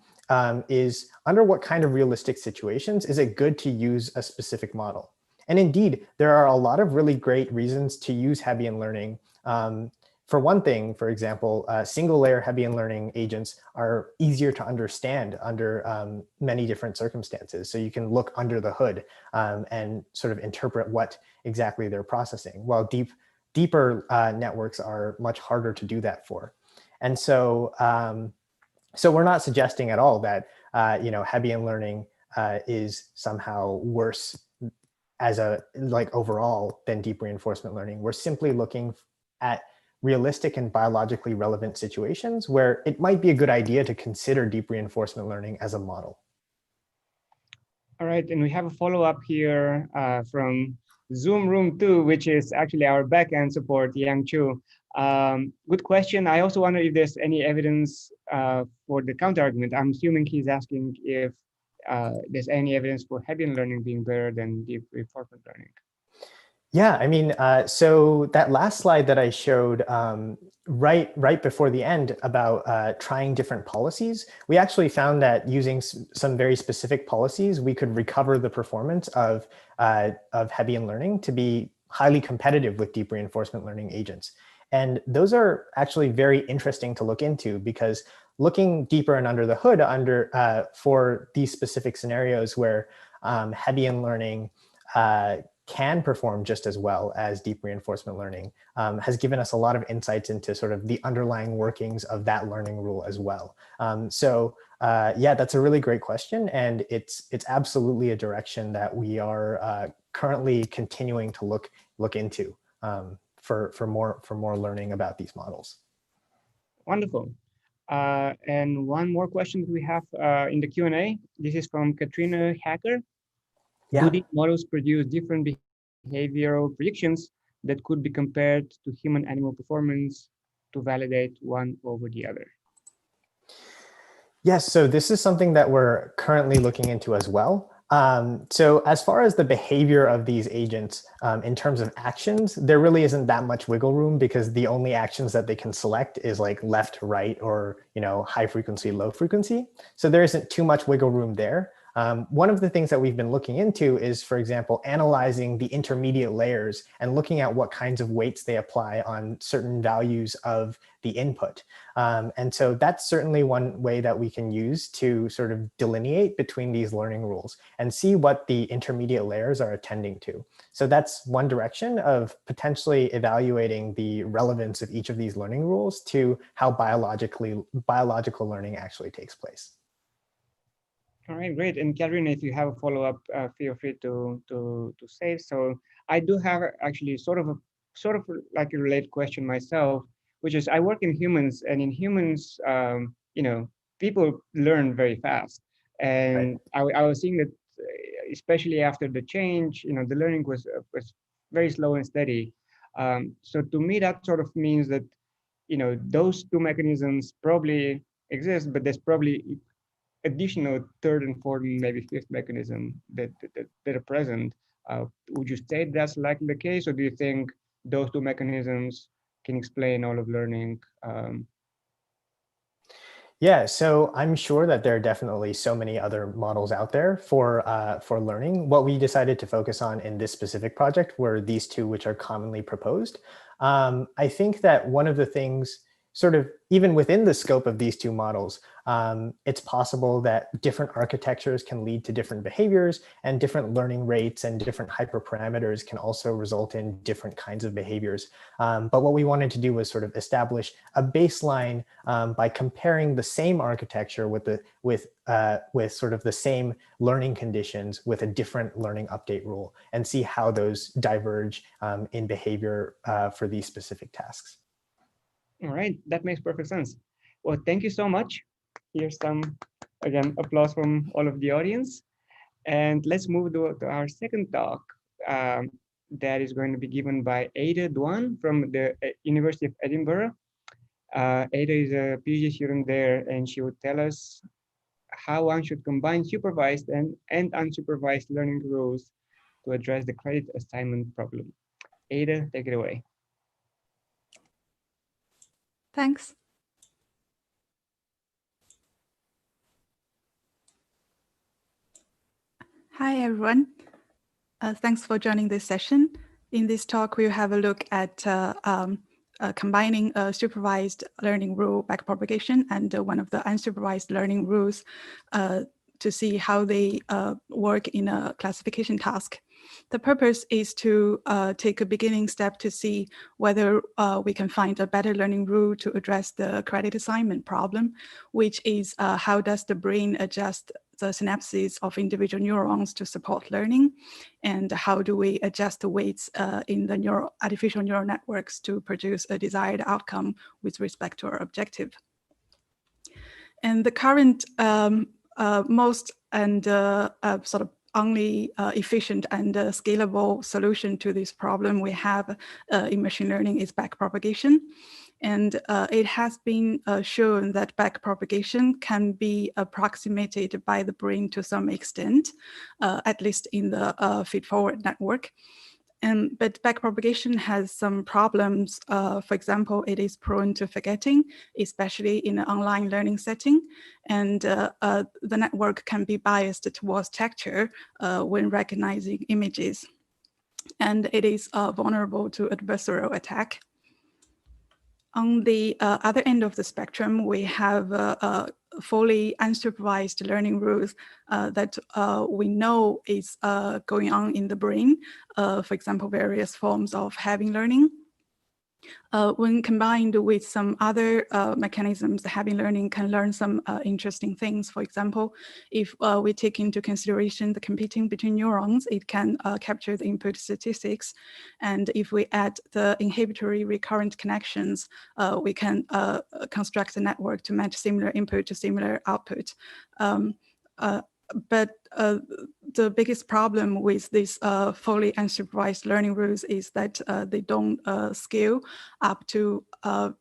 is under what kind of realistic situations is it good to use a specific model. And indeed, there are a lot of really great reasons to use Hebbian learning. For one thing, for example, single layer Hebbian learning agents are easier to understand under many different circumstances. So you can look under the hood and sort of interpret what exactly they're processing, while deeper networks are much harder to do that for. And so, so we're not suggesting at all that Hebbian learning is somehow worse as overall than deep reinforcement learning. We're simply looking at realistic and biologically relevant situations where it might be a good idea to consider deep reinforcement learning as a model. All right, and we have a follow-up here from Zoom Room 2, which is actually our backend support, Yang Chu. Good question. I also wonder if there's any evidence for the counter-argument. I'm assuming he's asking if there's any evidence for Hebbian learning being better than deep reinforcement learning. Yeah, I mean, so that last slide that I showed right before the end about trying different policies, we actually found that using some very specific policies, we could recover the performance of Hebbian learning to be highly competitive with deep reinforcement learning agents. And those are actually very interesting to look into, because looking deeper and under the hood for these specific scenarios where Hebbian learning can perform just as well as deep reinforcement learning has given us a lot of insights into sort of the underlying workings of that learning rule as well. Yeah, that's a really great question, and it's absolutely a direction that we are currently continuing to look into for more learning about these models. Wonderful. And one more question we have in the Q&A. This is from Katrina Hacker. Yeah. Do these models produce different behavioral predictions that could be compared to human-animal performance to validate one over the other? Yes, so this is something that we're currently looking into as well. So as far as the behavior of these agents in terms of actions, there really isn't that much wiggle room, because the only actions that they can select is like left, right, or high frequency, low frequency. So there isn't too much wiggle room there. One of the things that we've been looking into is, for example, analyzing the intermediate layers and looking at what kinds of weights they apply on certain values of the input. And so that's certainly one way that we can use to sort of delineate between these learning rules and see what the intermediate layers are attending to. So that's one direction of potentially evaluating the relevance of each of these learning rules to how biological learning actually takes place. All right, great. And Catherine, if you have a follow-up, feel free to say. So I do have actually sort of like a related question myself, which is I work in humans, and in humans, you know, people learn very fast. And right. I was seeing that, especially after the change, you know, the learning was very slow and steady. So to me, that sort of means that, you know, those two mechanisms probably exist, but there's probably additional third and fourth, maybe fifth mechanism that are present. Would you say that's likely the case, or do you think those two mechanisms can explain all of learning? Yeah, so I'm sure that there are definitely so many other models out there for learning. What we decided to focus on in this specific project were these two, which are commonly proposed. I think that one of the things, sort of even within the scope of these two models, it's possible that different architectures can lead to different behaviors, and different learning rates and different hyperparameters can also result in different kinds of behaviors. But what we wanted to do was sort of establish a baseline by comparing the same architecture with sort of the same learning conditions with a different learning update rule, and see how those diverge in behavior for these specific tasks. All right, that makes perfect sense. Well, thank you so much. Here's some, again, applause from all of the audience. And let's move to our second talk that is going to be given by Ada Dwan from the University of Edinburgh. Ada is a PhD student there, and she will tell us how one should combine supervised and unsupervised learning rules to address the credit assignment problem. Ada, take it away. Thanks. Hi, everyone. Thanks for joining this session. In this talk, we'll have a look at combining a supervised learning rule backpropagation and one of the unsupervised learning rules to see how they work in a classification task. The purpose is to take a beginning step to see whether we can find a better learning rule to address the credit assignment problem, which is how does the brain adjust the synapses of individual neurons to support learning, and how do we adjust the weights in the artificial neural networks to produce a desired outcome with respect to our objective. And the current most and sort of only efficient and scalable solution to this problem we have in machine learning is backpropagation. And it has been shown that backpropagation can be approximated by the brain to some extent, at least in the feed-forward network. But backpropagation has some problems. For example, it is prone to forgetting, especially in an online learning setting. And the network can be biased towards texture when recognizing images. And it is vulnerable to adversarial attack. On the other end of the spectrum, we have fully unsupervised learning rules that we know is going on in the brain, for example, various forms of having learning. When combined with some other mechanisms, having learning can learn some interesting things. For example, if we take into consideration the competing between neurons, it can capture the input statistics. And if we add the inhibitory recurrent connections, we can construct a network to match similar input to similar output. But the biggest problem with these fully unsupervised learning rules is that they don't scale up to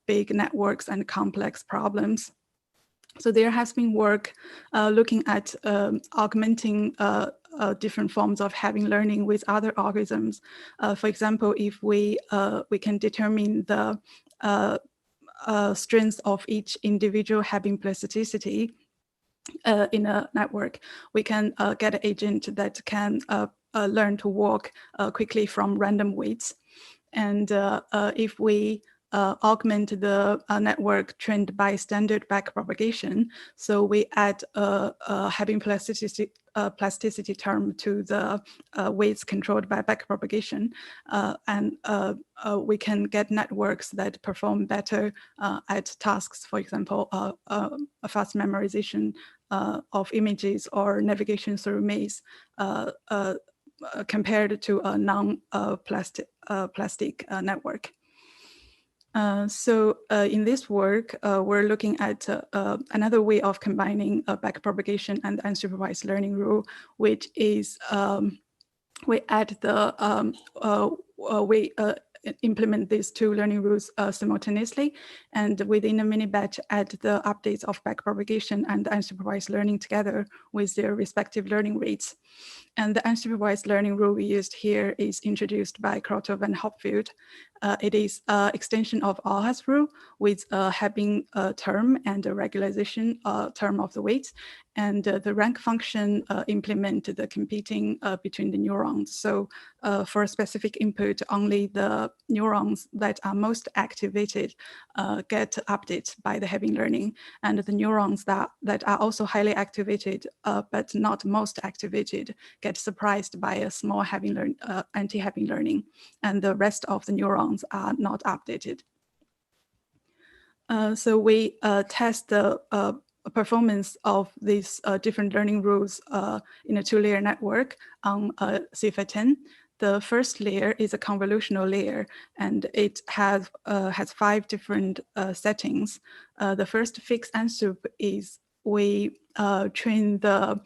big networks and complex problems. So there has been work looking at augmenting different forms of having learning with other algorithms. For example, if we can determine the strength of each individual having plasticity, in a network, we can get an agent that can learn to walk quickly from random weights. And if we augment the network trained by standard backpropagation, so we add a Hebbian plasticity term to the weights controlled by backpropagation, and we can get networks that perform better at tasks, for example, a fast memorization of images or navigation through maze, compared to a non-plastic network. So in this work, we're looking at another way of combining backpropagation and unsupervised learning rule, which is we add the we implement these two learning rules simultaneously, and within a mini batch add the updates of backpropagation and unsupervised learning together with their respective learning rates. And the unsupervised learning rule we used here is introduced by Krotov and Hopfield. It is an extension of Alha's rule with a Hebbian term and a regularization term of the weights. And the rank function implement the competing between the neurons. So for a specific input, only the neurons that are most activated get updated by the Hebbian learning. And the neurons that are also highly activated but not most activated get surprised by a small anti-Hebbian learning. And the rest of the neurons are not updated. So we test the performance of these different learning rules in a two-layer network on CFA10. The first layer is a convolutional layer, and it has 5 different settings. The first fixed unsup is we train the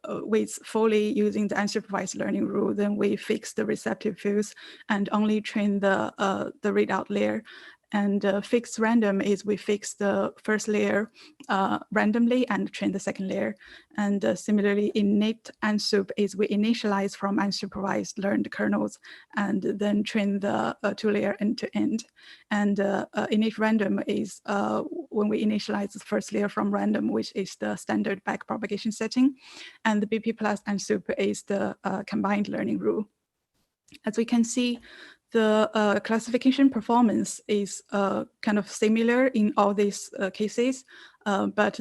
weights fully using the unsupervised learning rule. Then we fix the receptive fields and only train the readout layer. And fixed random is we fix the first layer randomly and train the second layer. And similarly, innate unsup is we initialize from unsupervised learned kernels and then train the two-layer end-to-end. And innate random is when we initialize the first layer from random, which is the standard backpropagation setting. And the BP plus unsup is the combined learning rule. As we can see, the classification performance is kind of similar in all these cases, but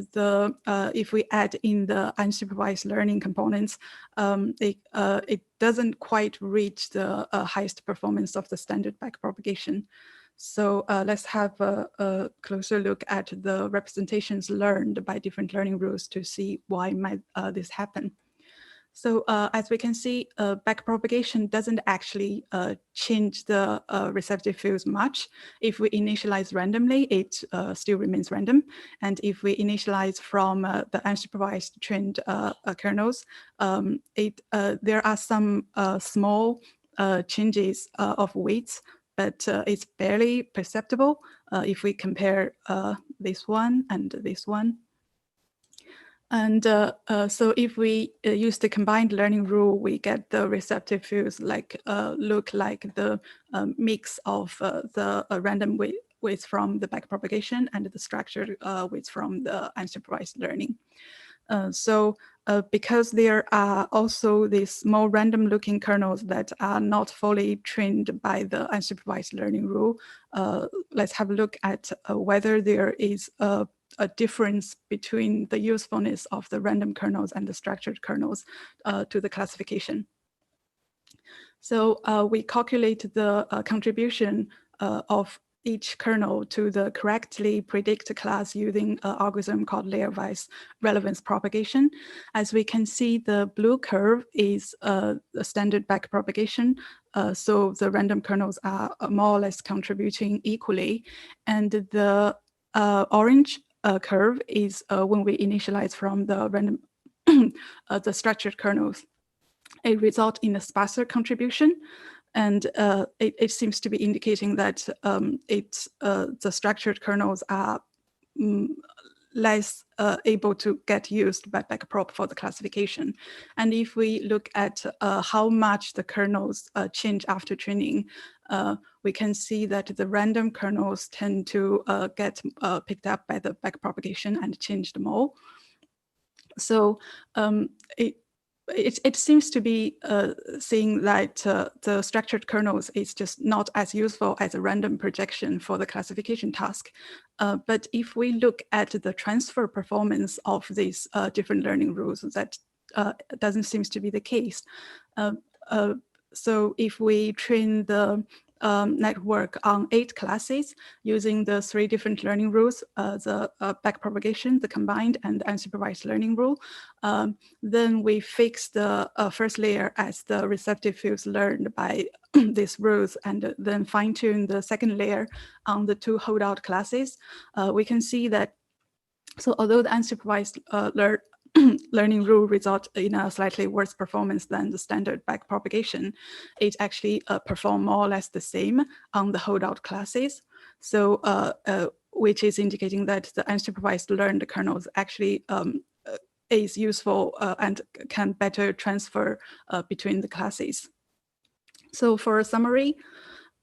if we add in the unsupervised learning components, it doesn't quite reach the highest performance of the standard backpropagation. So let's have a closer look at the representations learned by different learning rules to see why might this happen. So as we can see, backpropagation doesn't actually change the receptive fields much. If we initialize randomly, it still remains random. And if we initialize from the unsupervised trained kernels, there are some small changes of weights, but it's barely perceptible if we compare this one and this one. And so if we use the combined learning rule, we get the receptive fields look like the mix of the random weights from the backpropagation and the structured weights from the unsupervised learning. Because there are also these more random looking kernels that are not fully trained by the unsupervised learning rule, let's have a look at whether there is a difference between the usefulness of the random kernels and the structured kernels to the classification. So we calculate the contribution of each kernel to the correctly predict class using an algorithm called layer-wise relevance propagation. As we can see, the blue curve is the standard backpropagation. So the random kernels are more or less contributing equally. And the orange curve is when we initialize from the random the structured kernels. It results in a sparser contribution, and it seems to be indicating that the structured kernels are less able to get used by backprop for the classification. And if we look at how much the kernels change after training, we can see that the random kernels tend to get picked up by the backpropagation and changed more. So it seems to be seeing that the structured kernels is just not as useful as a random projection for the classification task. But if we look at the transfer performance of these different learning rules, that doesn't seem to be the case. So if we train the network on 8 classes using the 3 different learning rules, the backpropagation, the combined, and unsupervised learning rule, then we fix the first layer as the receptive fields learned by these rules, and then fine-tune the second layer on the 2 holdout classes. We can see that, so although the unsupervised learning rule result in a slightly worse performance than the standard backpropagation, it actually perform more or less the same on the holdout classes. So which is indicating that the unsupervised learned kernels actually is useful and can better transfer between the classes. So for a summary,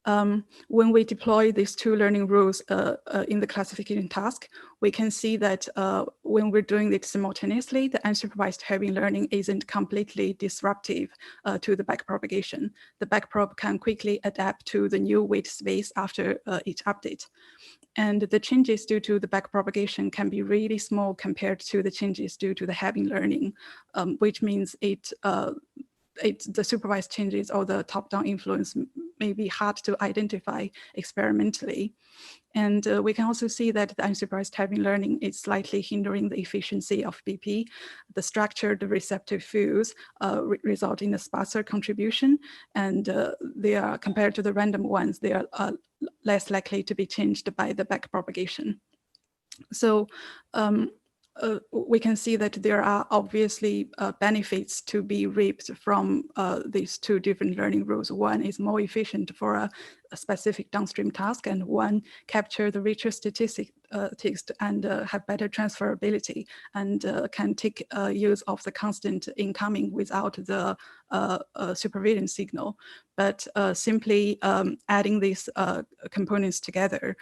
when we deploy these 2 learning rules in the classification task, we can see that when we're doing it simultaneously, the unsupervised heavy learning isn't completely disruptive to the backpropagation. The backprop can quickly adapt to the new weight space after each update. And the changes due to the backpropagation can be really small compared to the changes due to the heavy learning, which means the supervised changes or the top-down influence may be hard to identify experimentally. And we can also see that the unsupervised heavy learning is slightly hindering the efficiency of BP. The structured receptive fields result in a sparser contribution, and they are, compared to the random ones, they are less likely to be changed by the backpropagation. So we can see that there are obviously benefits to be reaped from these 2 different learning rules. One is more efficient for a specific downstream task, and one capture the richer statistics and have better transferability, and can take use of the constant incoming without the supervision signal. But simply adding these components together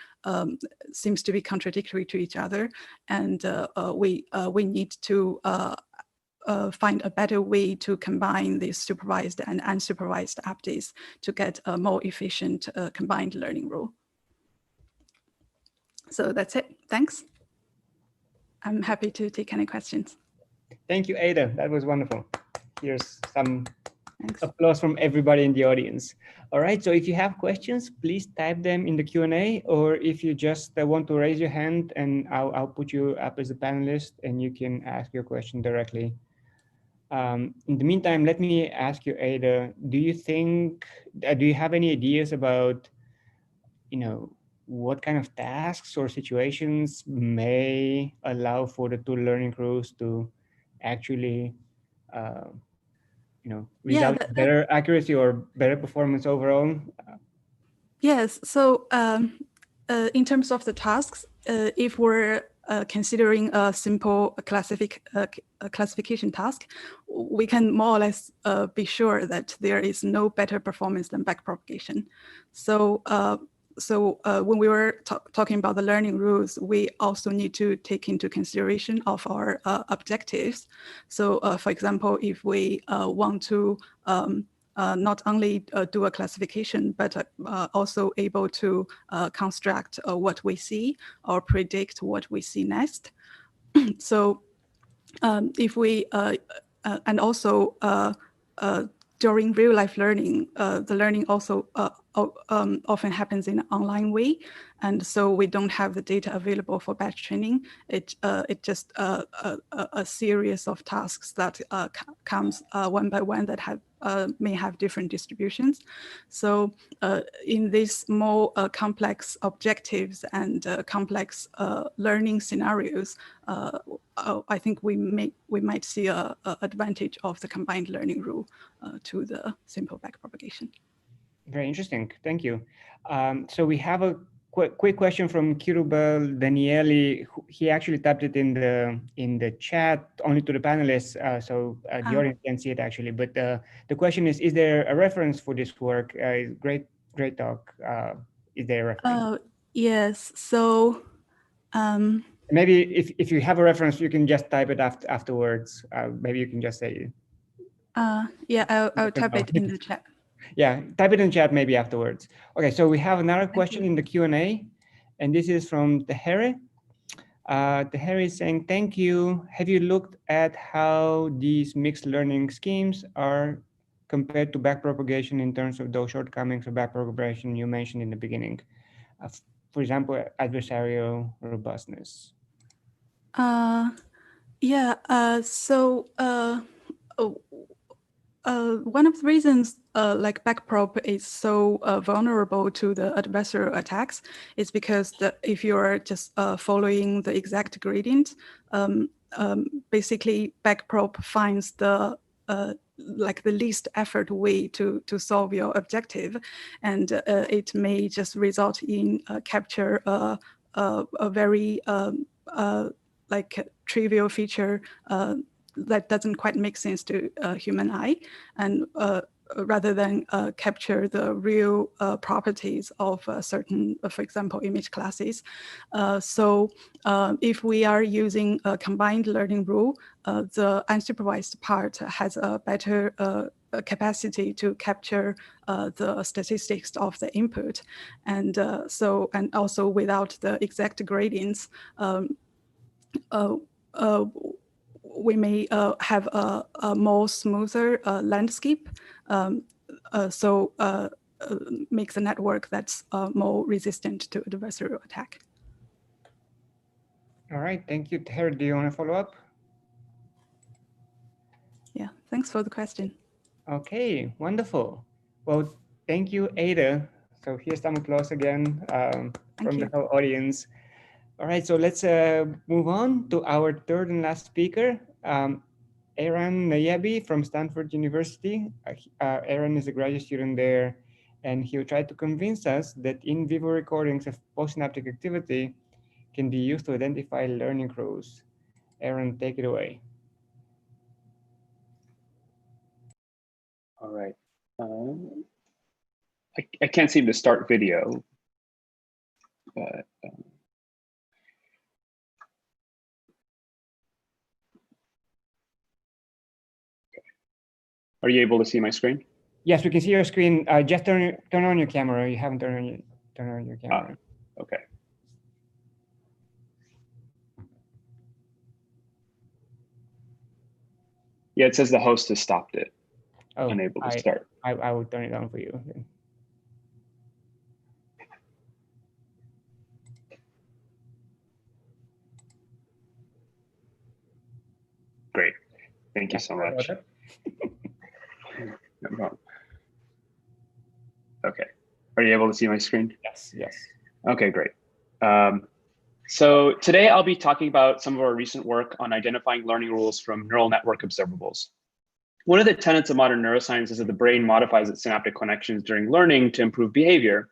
seems to be contradictory to each other, and we need to find a better way to combine these supervised and unsupervised updates to get a more efficient combined learning rule. So that's it. Thanks. I'm happy to take any questions. Thank you, Ada. That was wonderful. Here's some applause from everybody in the audience. All right, so if you have questions, please type them in the Q&A, or if you just want to raise your hand, and I'll put you up as a panelist and you can ask your question directly. In the meantime, let me ask you, Ada, do you think, do you have any ideas about, what kind of tasks or situations may allow for the 2 learning rules to actually, result in better accuracy or better performance overall? Yes, so in terms of the tasks, if we're considering a simple classification task, we can more or less be sure that there is no better performance than backpropagation. So when we were talking about the learning rules, we also need to take into consideration of our objectives. So for example, if we want to not only do a classification, but also able to construct what we see or predict what we see next. So if we, and also during real life learning, the learning also often happens in an online way. And so we don't have the data available for batch training. It just a series of tasks that comes one by one that have may have different distributions. So in these more complex objectives and complex learning scenarios, I think we might see a advantage of the combined learning rule to the simple backpropagation. Very interesting. Thank you. So we have a quick question from Kirubel Danieli. He actually typed it in the chat only to the panelists, so the audience can see it actually. But the question is there a reference for this work? Great great talk. Is there a reference? Yes. So maybe if you have a reference, you can just type it afterwards. Maybe you can just say. Yeah, I'll type it in the chat. Yeah, type it in chat maybe afterwards. Okay, so we have another question in the Q&A, and this is from Tehere. Tehere is saying, thank you. Have you looked at how these mixed learning schemes are compared to backpropagation in terms of those shortcomings of backpropagation you mentioned in the beginning? For example, adversarial robustness. One of the reasons like backprop is so vulnerable to the adversarial attacks is because if you're just following the exact gradient, basically backprop finds the like the least effort way to solve your objective, and it may just result in capture a very like trivial feature that doesn't quite make sense to human eye, and rather than capture the real properties of certain, for example, image classes. So if we are using a combined learning rule, the unsupervised part has a better capacity to capture the statistics of the input, and and also without the exact gradients, we may have a more smoother landscape, makes a network that's more resistant to adversarial attack. All right, thank you. Tehere, do you want to follow up? Yeah, thanks for the question. Okay, wonderful. Well, thank you, Ada. So here's some applause again from the whole audience. All right, so let's move on to our third and last speaker, Aaron Nayabi from Stanford University. Aaron is a graduate student there, and he'll try to convince us that in vivo recordings of postsynaptic activity can be used to identify learning curves. Aaron, take it away. All right. I can't seem to start video, but are you able to see my screen? Yes, we can see your screen. Just turn on your camera. You haven't turned on your camera. Okay. Yeah, it says the host has stopped it. Oh, unable to start. I will turn it on for you. Great. Thank you so much. No problem. Okay. Are you able to see my screen? Yes, yes. Okay, great. So today I'll be talking about some of our recent work on identifying learning rules from neural network observables. One of the tenets of modern neuroscience is that the brain modifies its synaptic connections during learning to improve behavior.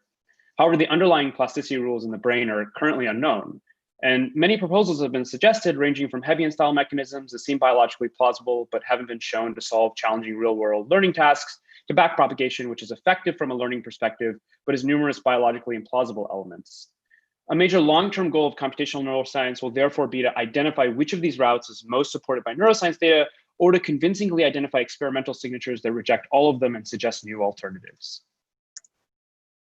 However, the underlying plasticity rules in the brain are currently unknown. And many proposals have been suggested, ranging from Hebbian style mechanisms that seem biologically plausible, but haven't been shown to solve challenging real world learning tasks, to backpropagation, which is effective from a learning perspective, but has numerous biologically implausible elements. A major long-term goal of computational neuroscience will therefore be to identify which of these routes is most supported by neuroscience data, or to convincingly identify experimental signatures that reject all of them and suggest new alternatives.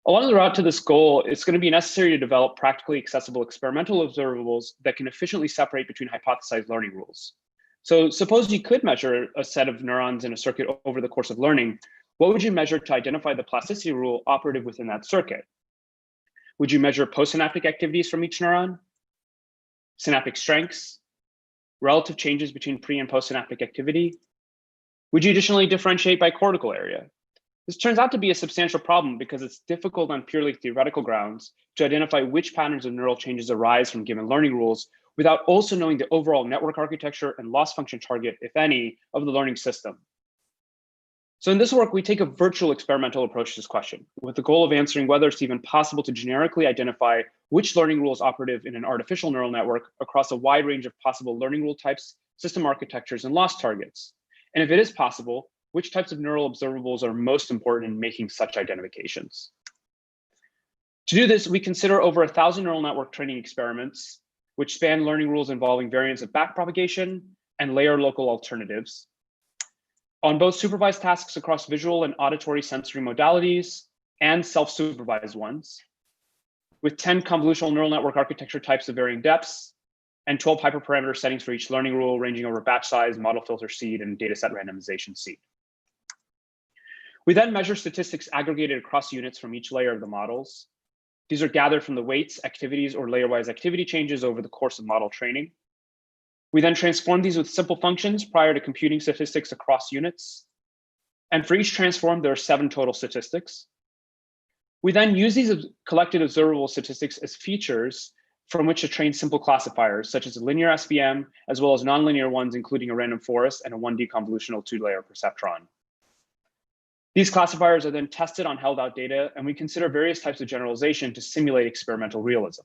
Along the route to this goal, it's going to be necessary to develop practically accessible experimental observables that can efficiently separate between hypothesized learning rules. So suppose you could measure a set of neurons in a circuit over the course of learning. What would you measure to identify the plasticity rule operative within that circuit? Would you measure postsynaptic activities from each neuron, synaptic strengths, relative changes between pre and postsynaptic activity? Would you additionally differentiate by cortical area? This turns out to be a substantial problem because it's difficult on purely theoretical grounds to identify which patterns of neural changes arise from given learning rules without also knowing the overall network architecture and loss function target, if any, of the learning system. So in this work, we take a virtual experimental approach to this question with the goal of answering whether it's even possible to generically identify which learning rule is operative in an artificial neural network across a wide range of possible learning rule types, system architectures, and loss targets. And if it is possible, which types of neural observables are most important in making such identifications? To do this, we consider over 1,000 neural network training experiments, which span learning rules involving variants of backpropagation and layer local alternatives on both supervised tasks across visual and auditory sensory modalities and self-supervised ones, with 10 convolutional neural network architecture types of varying depths and 12 hyperparameter settings for each learning rule, ranging over batch size, model filter seed, and dataset randomization seed. We then measure statistics aggregated across units from each layer of the models. These are gathered from the weights, activities, or layer-wise activity changes over the course of model training. We then transform these with simple functions prior to computing statistics across units. And for each transform, there are 7 total statistics. We then use these collected observable statistics as features from which to train simple classifiers, such as a linear SVM, as well as nonlinear ones, including a random forest and a 1D convolutional 2-layer perceptron. These classifiers are then tested on held out data, and we consider various types of generalization to simulate experimental realism.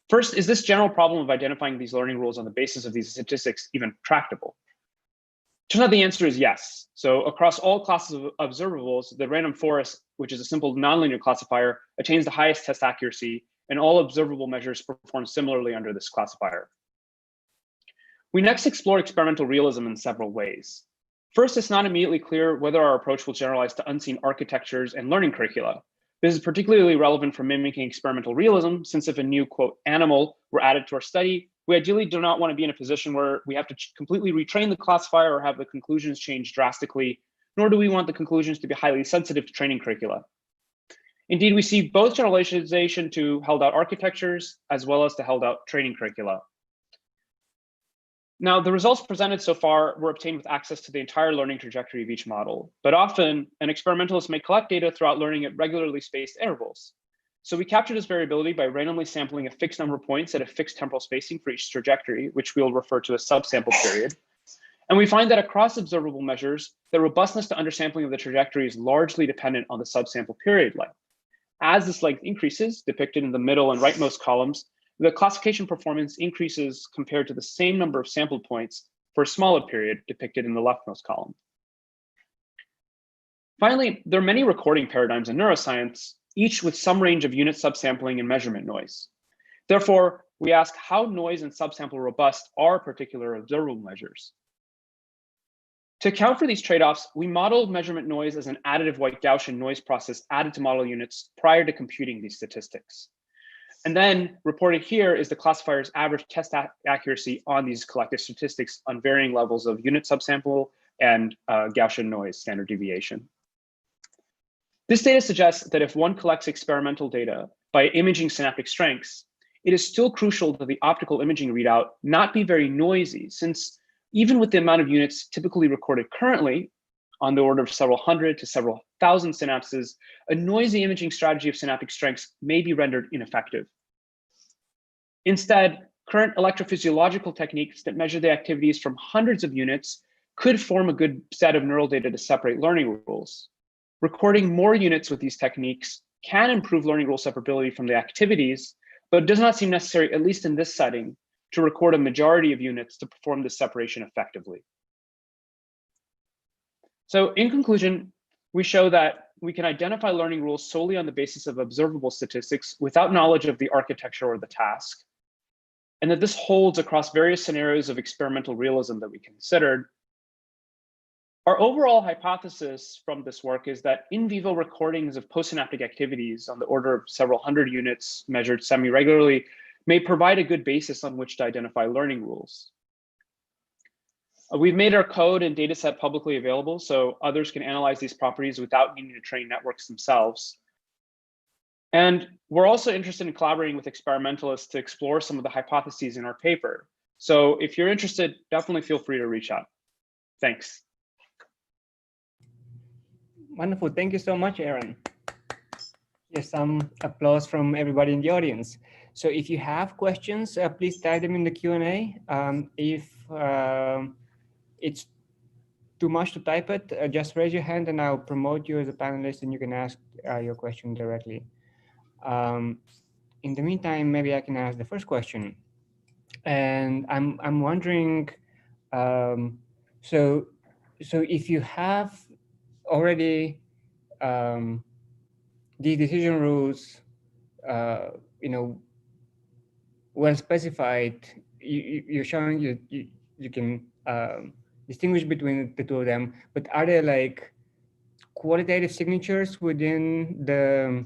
First, is this general problem of identifying these learning rules on the basis of these statistics even tractable? Turns out the answer is yes. So across all classes of observables, the random forest, which is a simple nonlinear classifier, attains the highest test accuracy, and all observable measures perform similarly under this classifier. We next explore experimental realism in several ways. First, it's not immediately clear whether our approach will generalize to unseen architectures and learning curricula. This is particularly relevant for mimicking experimental realism, since if a new, quote, animal were added to our study, we ideally do not want to be in a position where we have to completely retrain the classifier or have the conclusions change drastically, nor do we want the conclusions to be highly sensitive to training curricula. Indeed, we see both generalization to held out architectures as well as to held out training curricula. Now, the results presented so far were obtained with access to the entire learning trajectory of each model, but often an experimentalist may collect data throughout learning at regularly spaced intervals. So we capture this variability by randomly sampling a fixed number of points at a fixed temporal spacing for each trajectory, which we'll refer to as subsample period. And we find that across observable measures, the robustness to undersampling of the trajectory is largely dependent on the subsample period length. As this length increases, depicted in the middle and rightmost columns, the classification performance increases compared to the same number of sample points for a smaller period depicted in the leftmost column. Finally, there are many recording paradigms in neuroscience, each with some range of unit subsampling and measurement noise. Therefore, we ask how noise and subsample robust are particular observable measures. To account for these trade-offs, we modeled measurement noise as an additive white Gaussian noise process added to model units prior to computing these statistics. And then reported here is the classifier's average test accuracy on these collected statistics on varying levels of unit subsample and Gaussian noise standard deviation. This data suggests that if one collects experimental data by imaging synaptic strengths, it is still crucial that the optical imaging readout not be very noisy, since even with the amount of units typically recorded currently, on the order of several hundred to several thousand synapses, a noisy imaging strategy of synaptic strengths may be rendered ineffective. Instead, current electrophysiological techniques that measure the activities from hundreds of units could form a good set of neural data to separate learning rules. Recording more units with these techniques can improve learning rule separability from the activities, but it does not seem necessary, at least in this setting, to record a majority of units to perform this separation effectively. So in conclusion, we show that we can identify learning rules solely on the basis of observable statistics without knowledge of the architecture or the task, and that this holds across various scenarios of experimental realism that we considered. Our overall hypothesis from this work is that in vivo recordings of postsynaptic activities on the order of several hundred units measured semi-regularly may provide a good basis on which to identify learning rules. We've made our code and dataset publicly available so others can analyze these properties without needing to train networks themselves. And we're also interested in collaborating with experimentalists to explore some of the hypotheses in our paper. So if you're interested, definitely feel free to reach out. Thanks. Wonderful. Thank you so much, Aaron. Yes, some applause from everybody in the audience. So if you have questions, please type them in the Q&A. If it's too much to type it, just raise your hand and I'll promote you as a panelist and you can ask your question directly. In the meantime, maybe I can ask the first question. And I'm wondering, so if you have already these decision rules you know, well specified, you're showing you can distinguish between the two of them, but are there like qualitative signatures within the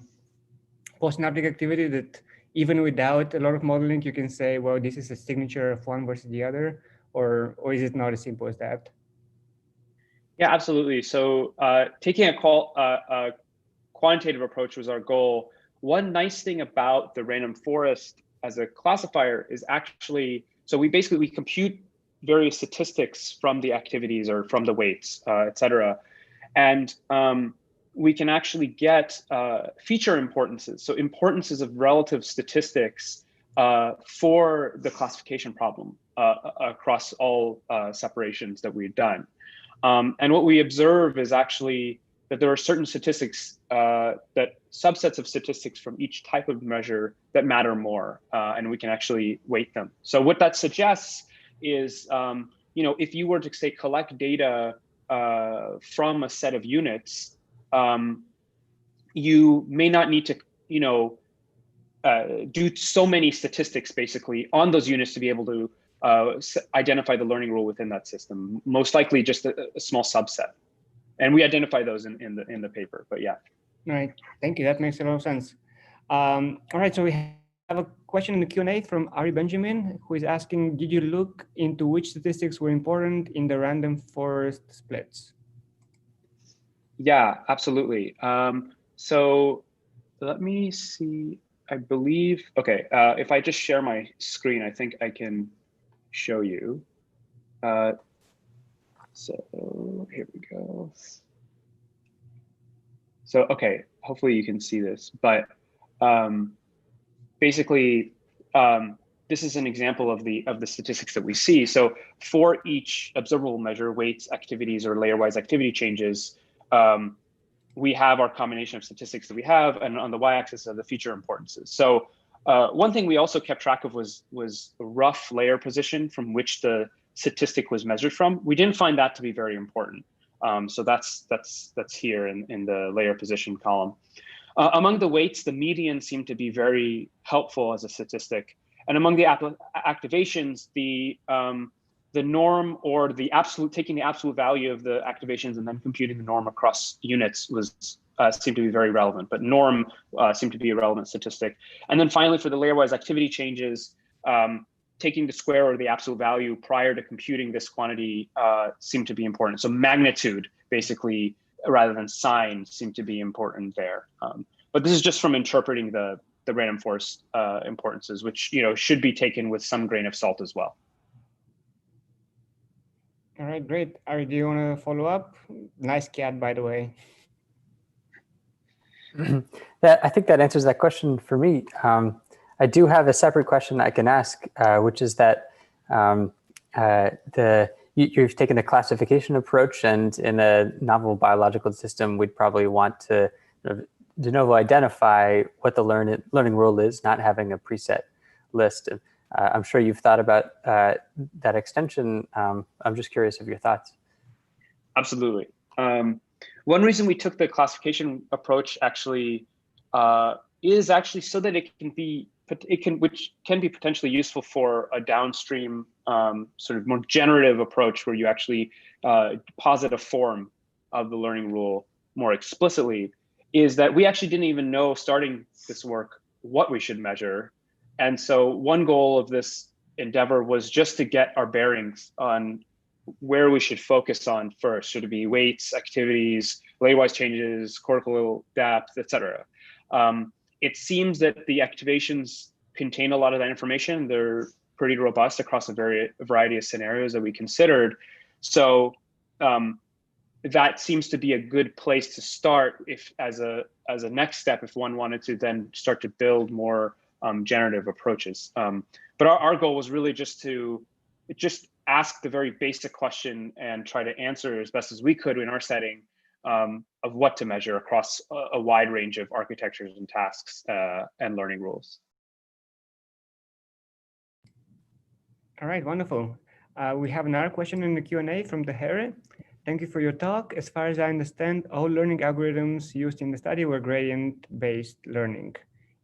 postsynaptic activity that even without a lot of modeling, you can say, well, this is a signature of one versus the other, or is it not as simple as that? Yeah, absolutely. So taking a quantitative approach was our goal. One nice thing about the random forest as a classifier is actually, so we compute various statistics from the activities or from the weights, et cetera. And we can actually get feature importances. So importances of relative statistics for the classification problem across all separations that we've done. And what we observe is actually that there are certain statistics, that subsets of statistics from each type of measure that matter more, and we can actually weight them. So what that suggests is, if you were to say collect data from a set of units, you may not need to, do so many statistics basically on those units to be able to identify the learning rule within that system. Most likely just a small subset. And we identify those in the paper, but yeah. All right, thank you. That makes a lot of sense. All right, so we have a question in the Q&A from Ari Benjamin, who is asking, did you look into which statistics were important in the random forest splits? Yeah, absolutely. So let me see, I believe, okay, if I just share my screen, I think I can show you. So here we go. So, okay, hopefully you can see this, but basically, this is an example of the statistics that we see. So for each observable measure, weights, activities, or layer-wise activity changes, we have our combination of statistics that we have, and on the y-axis are the feature importances. So one thing we also kept track of was a rough layer position from which the statistic was measured from. We didn't find that to be very important. So that's here in the layer position column. Among the weights, the median seemed to be very helpful as a statistic. And among the activations, the norm, or the absolute, taking the absolute value of the activations and then computing the norm across units was seemed to be very relevant, but norm seemed to be a relevant statistic. And then finally, for the layer-wise activity changes, taking the square or the absolute value prior to computing this quantity seemed to be important. So magnitude, basically, rather than sign, seemed to be important there. But this is just from interpreting the random forest importances, which should be taken with some grain of salt as well. All right, great. Ari, do you want to follow up? Nice cat, by the way. I think that answers that question for me. I do have a separate question I can ask, which is that you've taken a classification approach, and in a novel biological system, we'd probably want to de novo identify what the learning rule is, not having a preset list. I'm sure you've thought about that extension. I'm just curious of your thoughts. Absolutely. One reason we took the classification approach actually is actually so that which can be potentially useful for a downstream sort of more generative approach where you actually posit a form of the learning rule more explicitly, is that we actually didn't even know starting this work what we should measure. And so one goal of this endeavor was just to get our bearings on where we should focus on first. Should it be weights, activities, layer-wise changes, cortical depth, et cetera. It seems that the activations contain a lot of that information. They're pretty robust across a variety of scenarios that we considered. So that seems to be a good place to start if as a next step, if one wanted to then start to build more generative approaches. But our goal was really just to ask the very basic question and try to answer as best as we could in our setting of what to measure across a wide range of architectures and tasks and learning rules. All right, wonderful. We have another question in the Q&A from the Here. Thank you for your talk. As far as I understand, all learning algorithms used in the study were gradient-based learning.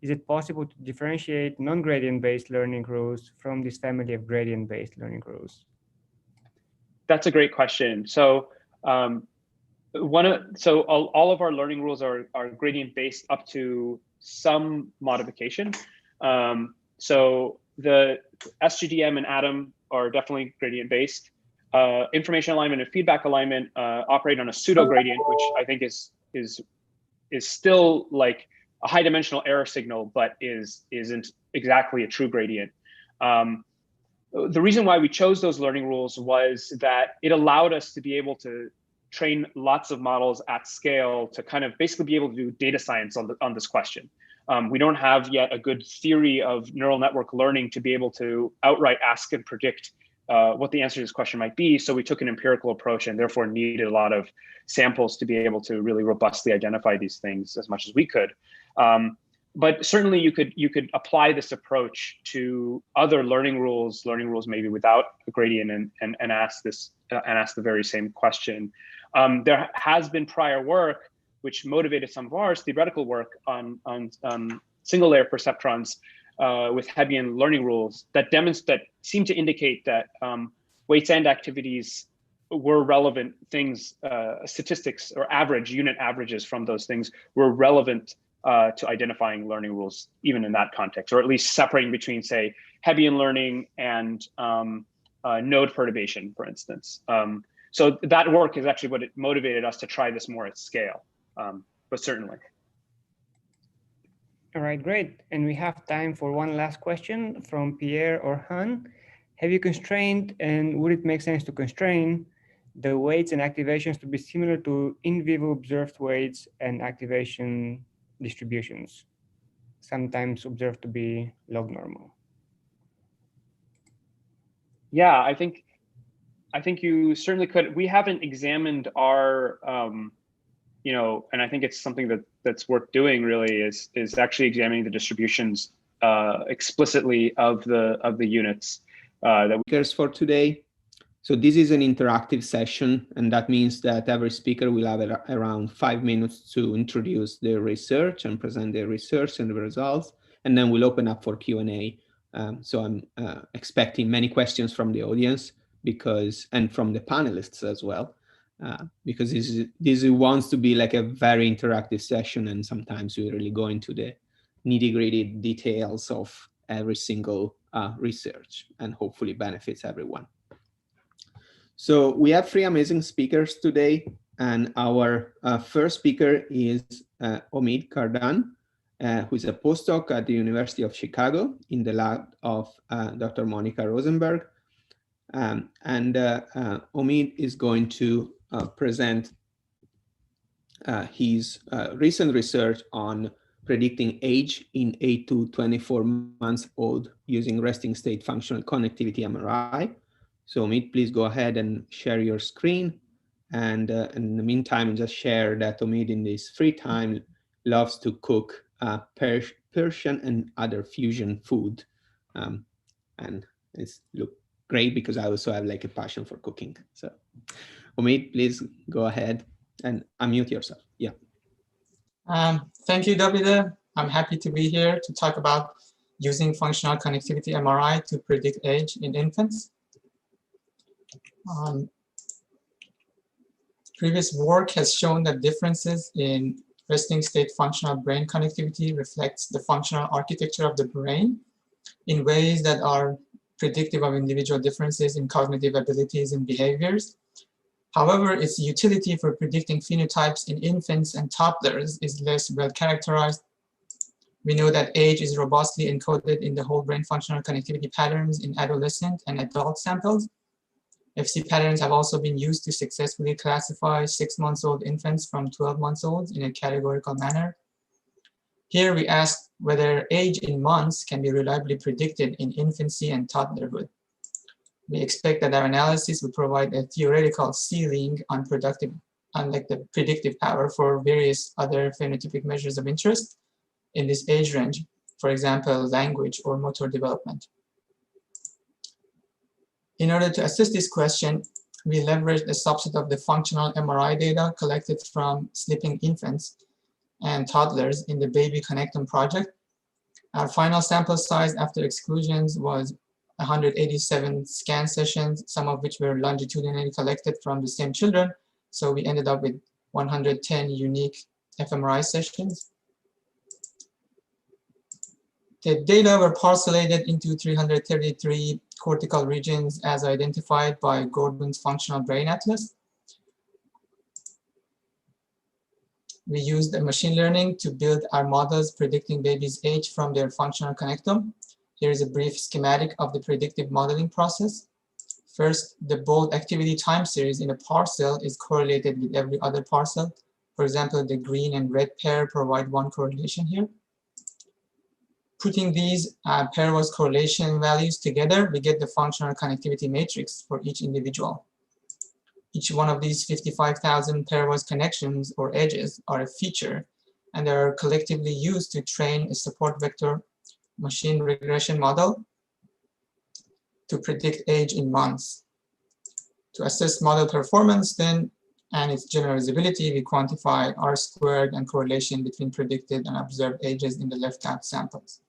is it possible to differentiate non-gradient-based learning rules from this family of gradient-based learning rules? That's a great question. So all of our learning rules are gradient-based up to some modification. So the SGDM and ATOM are definitely gradient-based. Information alignment and feedback alignment operate on a pseudo gradient, which I think is still like a high dimensional error signal, but isn't exactly a true gradient. The reason why we chose those learning rules was that it allowed us to be able to train lots of models at scale to kind of basically be able to do data science on this question. We don't have yet a good theory of neural network learning to be able to outright ask and predict what the answer to this question might be. So we took an empirical approach and therefore needed a lot of samples to be able to really robustly identify these things as much as we could. But certainly you could apply this approach to other learning rules maybe without a gradient and ask the very same question. There has been prior work which motivated some of our theoretical work on single layer perceptrons with Hebbian learning rules that seem to indicate that weights and activities were relevant things, statistics or unit averages from those things were relevant to identifying learning rules, even in that context, or at least separating between, say, Hebbian learning and node perturbation, for instance. So that work is actually what it motivated us to try this more at scale, but certainly. All right, great. And we have time for one last question from Pierre or Han. Have you constrained, and would it make sense to constrain the weights and activations to be similar to in vivo observed weights and activation distributions, sometimes observed to be log normal? Yeah, I think you certainly could. We haven't examined our, and I think it's something that's worth doing really is actually examining the distributions explicitly of the units that we for today. So this is an interactive session, and that means that every speaker will have around 5 minutes to introduce their research and present their research and the results, and then we'll open up for Q&A. So I'm expecting many questions from the audience and from the panelists as well, because this wants to be like a very interactive session, and sometimes we really go into the nitty-gritty details of every single research, and hopefully benefits everyone. So we have 3 amazing speakers today, and our first speaker is Omid Kardan, who is a postdoc at the University of Chicago in the lab of Dr. Monica Rosenberg. Omid is going to present his recent research on predicting age in 8 to 24 months old using resting state functional connectivity MRI. So Omid, please go ahead and share your screen. And in the meantime, just share that Omid in his free time loves to cook Persian and other fusion food. And it's look great because I also have like a passion for cooking. So Omid, please go ahead and unmute yourself. Yeah. Thank you, Davide. I'm happy to be here to talk about using functional connectivity MRI to predict age in infants. Previous work has shown that differences in resting state functional brain connectivity reflects the functional architecture of the brain in ways that are predictive of individual differences in cognitive abilities and behaviors. However, its utility for predicting phenotypes in infants and toddlers is less well characterized. We know that age is robustly encoded in the whole brain functional connectivity patterns in adolescent and adult samples. FC patterns have also been used to successfully classify 6-month-old infants from 12-month-olds in a categorical manner. Here we ask whether age in months can be reliably predicted in infancy and toddlerhood. We expect that our analysis will provide a theoretical ceiling on the predictive power for various other phenotypic measures of interest in this age range, for example, language or motor development. In order to assess this question, we leveraged a subset of the functional MRI data collected from sleeping infants and toddlers in the Baby Connectome project. Our final sample size after exclusions was 187 scan sessions, some of which were longitudinally collected from the same children. So we ended up with 110 unique fMRI sessions. The data were parcellated into 333 cortical regions as identified by Gordon's functional brain atlas. We used machine learning to build our models predicting babies' age from their functional connectome. Here is a brief schematic of the predictive modeling process. First, the bold activity time series in a parcel is correlated with every other parcel. For example, the green and red pair provide one correlation here. Putting these pairwise correlation values together, we get the functional connectivity matrix for each individual. Each one of these 55,000 pairwise connections or edges are a feature, and they are collectively used to train a support vector machine regression model to predict age in months. To assess model performance then and its generalizability, we quantify R-squared and correlation between predicted and observed ages in the left-out samples.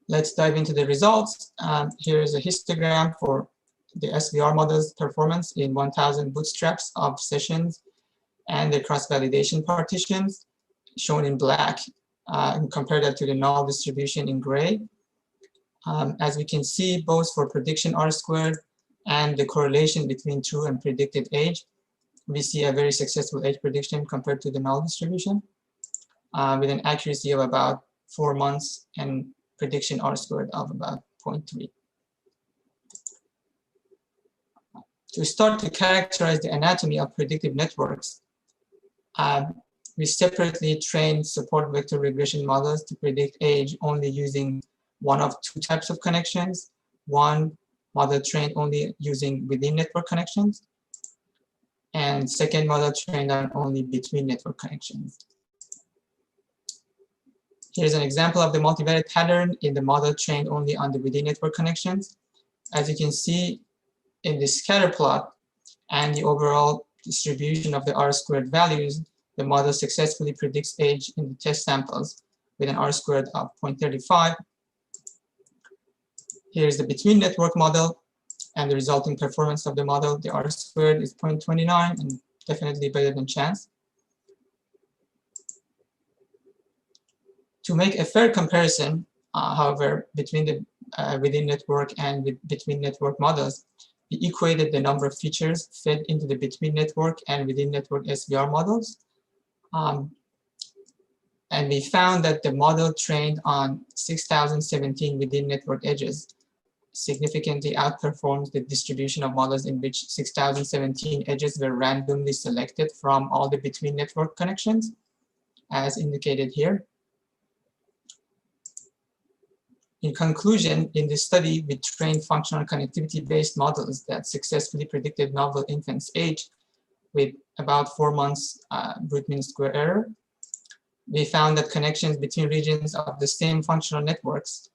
Let's dive into the results. Here is a histogram for the SVR model's performance in 1,000 bootstraps of sessions and the cross-validation partitions shown in black, and compare that to the null distribution in gray. As we can see, both for prediction R-squared and the correlation between true and predicted age, we see a very successful age prediction compared to the null distribution with an accuracy of about 4 months and prediction R-squared of about 0.3. To start to characterize the anatomy of predictive networks, we separately trained support vector regression models to predict age only using one of two types of connections. One model trained only using within network connections, and second model trained on only between network connections. Here's an example of the multivariate pattern in the model trained only on the within network connections. As you can see in the scatter plot and the overall distribution of the R-squared values, the model successfully predicts age in the test samples with an R-squared of 0.35. Here's the between network model and the resulting performance of the model. The R-squared is 0.29 and definitely better than chance. To make a fair comparison, however, between the within network and between network models, we equated the number of features fed into the between network and within network SVR models. And we found that the model trained on 6,017 within network edges significantly outperforms the distribution of models in which 6,017 edges were randomly selected from all the between network connections, as indicated here. In conclusion, in this study, we trained functional connectivity-based models that successfully predicted novel infants' age with about 4 months root mean square error. We found that connections between regions of the same functional networks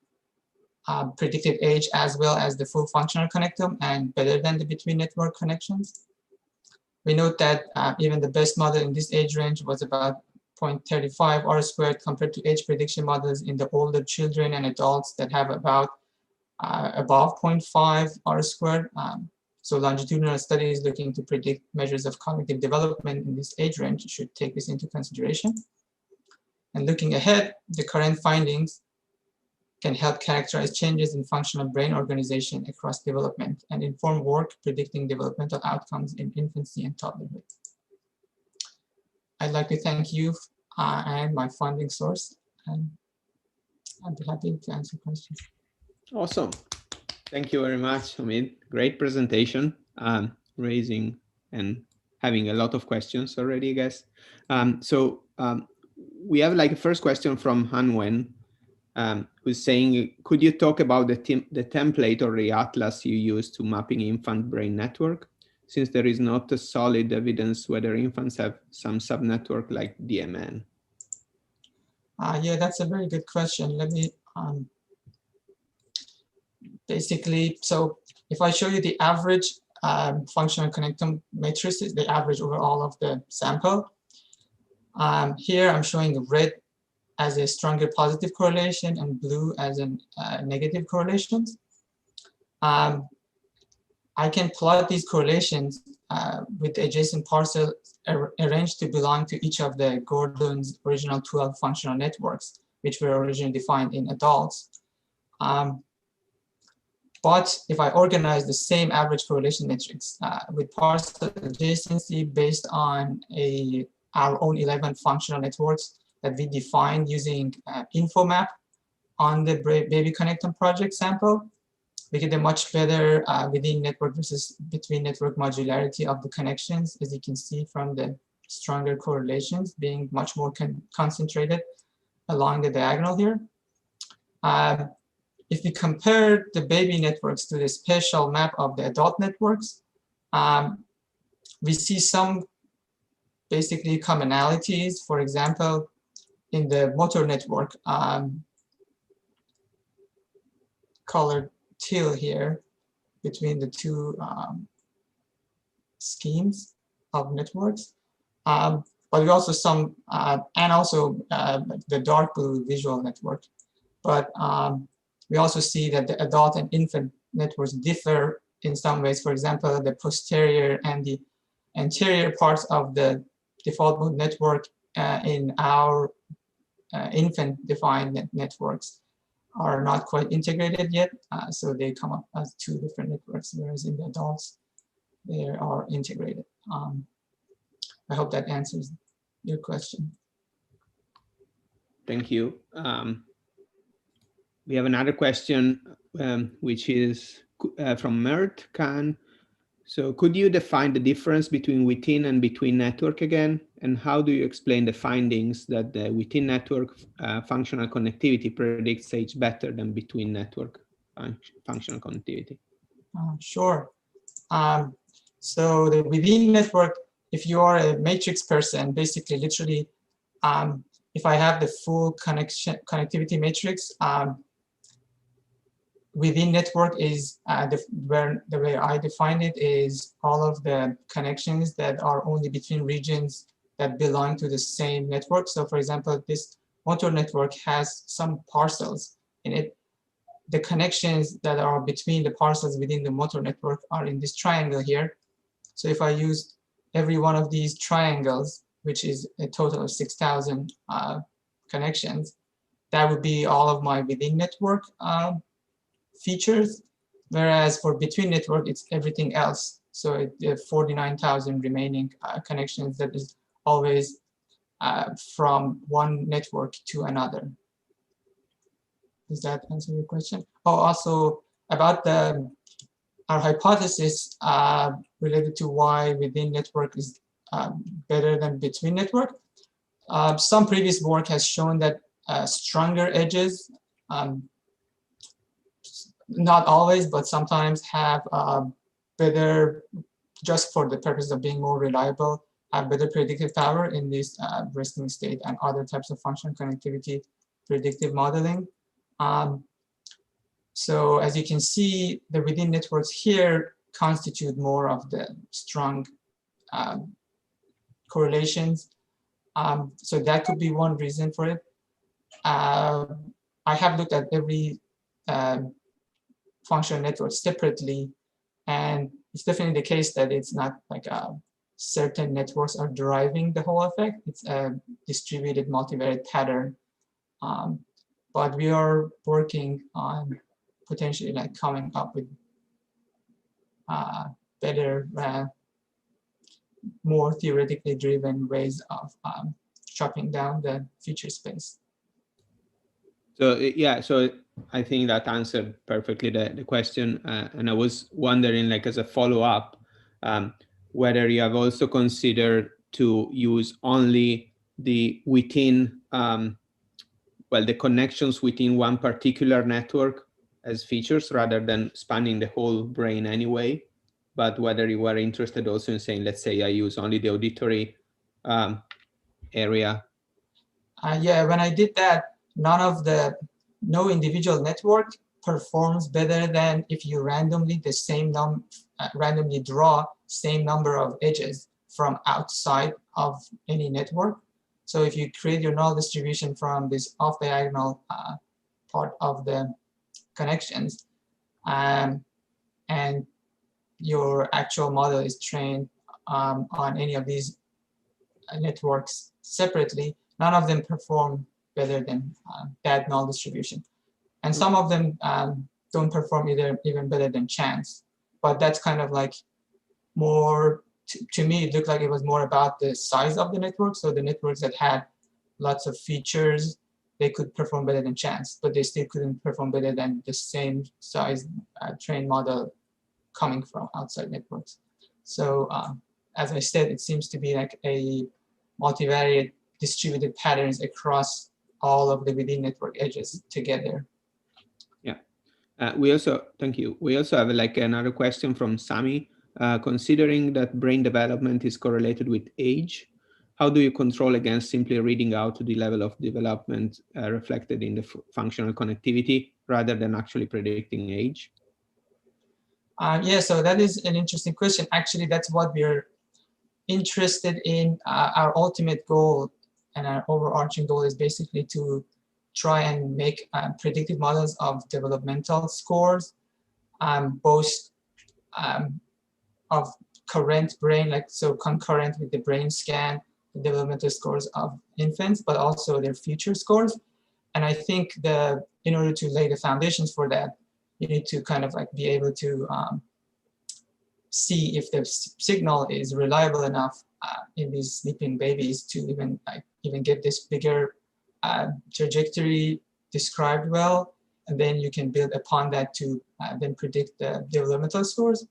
predicted age as well as the full functional connectome and better than the between network connections. We note that even the best model in this age range was about 0.35 R-squared compared to age prediction models in the older children and adults that have about above 0.5 R-squared. So longitudinal studies looking to predict measures of cognitive development in this age range should take this into consideration. And looking ahead, the current findings can help characterize changes in functional brain organization across development and inform work predicting developmental outcomes in infancy and toddlerhood. I'd like to thank you and my funding source, and I'd be happy to answer questions. Awesome. Thank you very much, Hamid. Great presentation, raising and having a lot of questions already, I guess. We have like a first question from Han Wen, who's saying, could you talk about the template or the atlas you use to mapping infant brain network, since there is not a solid evidence whether infants have some subnetwork like DMN? Yeah, that's a very good question. Let me basically, so if I show you the average functional connectome matrices, the average over all of the sample, here I'm showing the red as a stronger positive correlation and blue as a negative correlation. I can plot these correlations with the adjacent parcels arranged to belong to each of the Gordon's original 12 functional networks, which were originally defined in adults. But if I organize the same average correlation matrix with parcel adjacency based on our own 11 functional networks that we defined using InfoMap on the Baby Connectome project sample, we get a much better within network versus between network modularity of the connections, as you can see from the stronger correlations being much more concentrated along the diagonal here. If we compare the baby networks to the spatial map of the adult networks, we see some basically commonalities. For example, in the motor network, colored teal here between the two schemes of networks. But we also and also the dark blue visual network. But we also see that the adult and infant networks differ in some ways. For example, the posterior and the anterior parts of the default mode network in our infant defined networks are not quite integrated yet. So they come up as two different networks, whereas in the adults, they are integrated. I hope that answers your question. Thank you. We have another question, which is from Mert Khan. So could you define the difference between within and between network again? And how do you explain the findings that the within network functional connectivity predicts age better than between network functional connectivity? Sure. So the within network, if you are a matrix person, basically literally, if I have the full connectivity matrix, within network is the way I define it is all of the connections that are only between regions that belong to the same network. So for example, this motor network has some parcels in it. The connections that are between the parcels within the motor network are in this triangle here. So if I use every one of these triangles, which is a total of 6,000 connections, that would be all of my within network features, whereas for between network, it's everything else. So the 49,000 remaining connections that is always from one network to another. Does that answer your question? Oh, also about our hypothesis related to why within network is better than between network. Some previous work has shown that stronger edges, not always, but sometimes have better, just for the purpose of being more reliable, have better predictive power in this resting state and other types of function connectivity predictive modeling. So as you can see, the within networks here constitute more of the strong correlations. So that could be one reason for it. I have looked at every functional network separately, and it's definitely the case that it's not like certain networks are deriving the whole effect. It's a distributed multivariate pattern. But we are working on potentially like coming up with better, more theoretically driven ways of chopping down the feature space. So yeah, so I think that answered perfectly the question. And I was wondering, like as a follow-up, whether you have also considered to use only the within, well, the connections within one particular network as features rather than spanning the whole brain anyway, but whether you were interested also in saying, let's say I use only the auditory area. Yeah, when I did that, no individual network performs better than if you randomly randomly draw same number of edges from outside of any network. So if you create your null distribution from this off-diagonal part of the connections, and your actual model is trained on any of these networks separately, none of them perform better than that null distribution. And some of them don't perform even better than chance. But that's kind of like more, to me, it looked like it was more about the size of the network. So the networks that had lots of features, they could perform better than chance, but they still couldn't perform better than the same size trained model coming from outside networks. So as I said, it seems to be like a multivariate distributed patterns across all of the within network edges together. Yeah, we also, thank you. We also have like another question from Sami. Considering that brain development is correlated with age, how do you control against simply reading out the level of development reflected in the functional connectivity rather than actually predicting age? Yeah, so that is an interesting question. Actually, that's what we're interested in. Our ultimate goal and our overarching goal is basically to try and make predictive models of developmental scores, both of current brain, like so concurrent with the brain scan, the developmental scores of infants, but also their future scores. And I think in order to lay the foundations for that, you need to kind of like be able to see if the signal is reliable enough in these sleeping babies to even get this bigger trajectory described well, and then you can build upon that to then predict the developmental scores.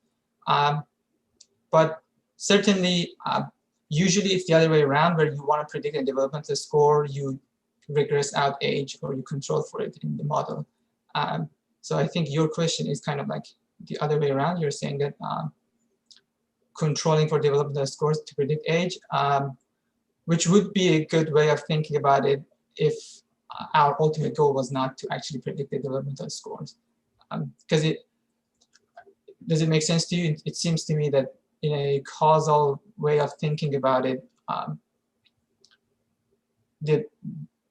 But certainly, usually it's the other way around, where you want to predict a developmental score, you regress out age or you control for it in the model. So I think your question is kind of like the other way around. You're saying that controlling for developmental scores to predict age, which would be a good way of thinking about it if our ultimate goal was not to actually predict the developmental scores. Because does it make sense to you? It seems to me that in a causal way of thinking about it,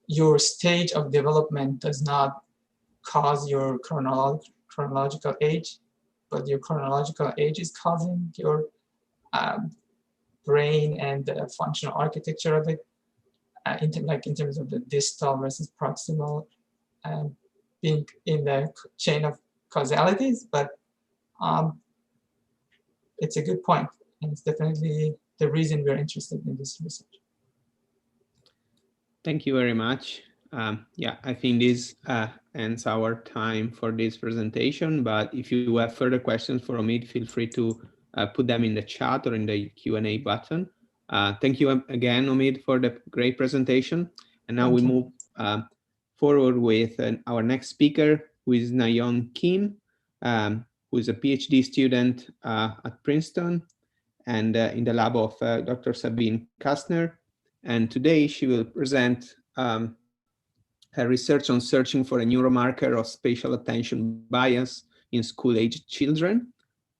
your stage of development does not cause your chronological age, but your chronological age is causing your brain and the functional architecture of it, in terms of the distal versus proximal being in the chain of causalities. But it's a good point, and it's definitely the reason we're interested in this research. Thank you very much. Yeah, I think this ends our time for this presentation, but if you have further questions for Omid, feel free to put them in the chat or in the Q&A button. Thank you again, Omid, for the great presentation. And now we move forward with our next speaker, who is Nayeon Kim, who is a PhD student at Princeton and in the lab of Dr. Sabine Kastner. And today she will present her research on searching for a neuromarker of spatial attention bias in school-aged children.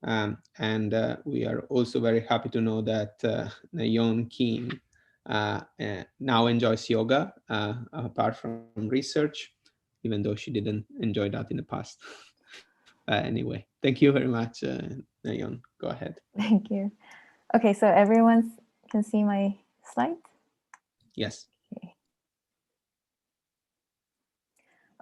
And we are also very happy to know that Nayeon Kim now enjoys yoga, apart from research, even though she didn't enjoy that in the past. Anyway, thank you very much, Nayeon. Go ahead. Thank you. Okay, so everyone can see my slide? Yes.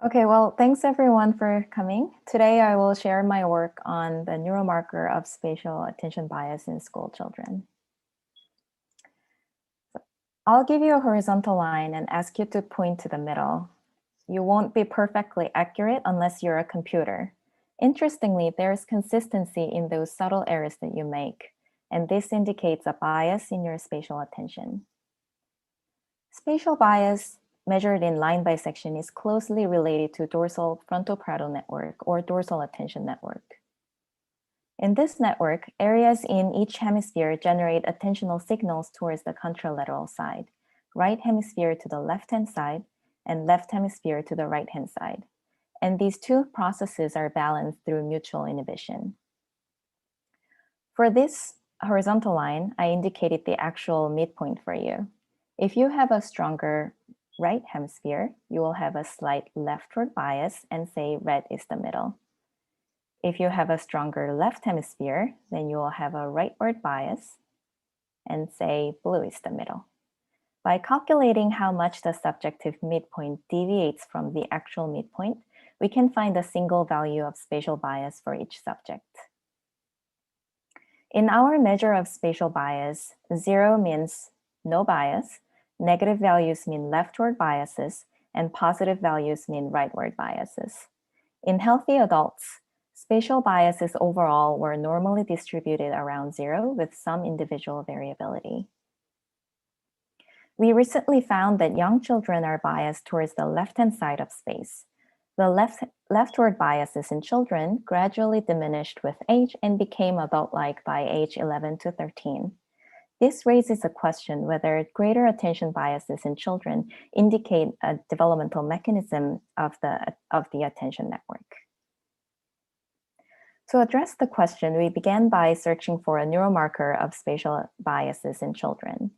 Okay, well, thanks everyone for coming. Today I will share my work on the neuromarker of spatial attention bias in school children. I'll give you a horizontal line and ask you to point to the middle. You won't be perfectly accurate unless you're a computer. Interestingly, there's consistency in those subtle errors that you make, and this indicates a bias in your spatial attention. Spatial bias, measured in line bisection, is closely related to dorsal frontoparietal network or dorsal attention network. In this network, areas in each hemisphere generate attentional signals towards the contralateral side, right hemisphere to the left-hand side and left hemisphere to the right-hand side. And these two processes are balanced through mutual inhibition. For this horizontal line, I indicated the actual midpoint for you. If you have a stronger right hemisphere, you will have a slight leftward bias and say red is the middle. If you have a stronger left hemisphere, then you will have a rightward bias and say blue is the middle. By calculating how much the subjective midpoint deviates from the actual midpoint, we can find a single value of spatial bias for each subject. In our measure of spatial bias, 0 means no bias, negative values mean leftward biases, and positive values mean rightward biases. In healthy adults, spatial biases overall were normally distributed around 0 with some individual variability. We recently found that young children are biased towards the left-hand side of space. The leftward biases in children gradually diminished with age and became adult-like by age 11 to 13. This raises a question whether greater attention biases in children indicate a developmental mechanism of the attention network. To address the question, we began by searching for a neuromarker of spatial biases in children.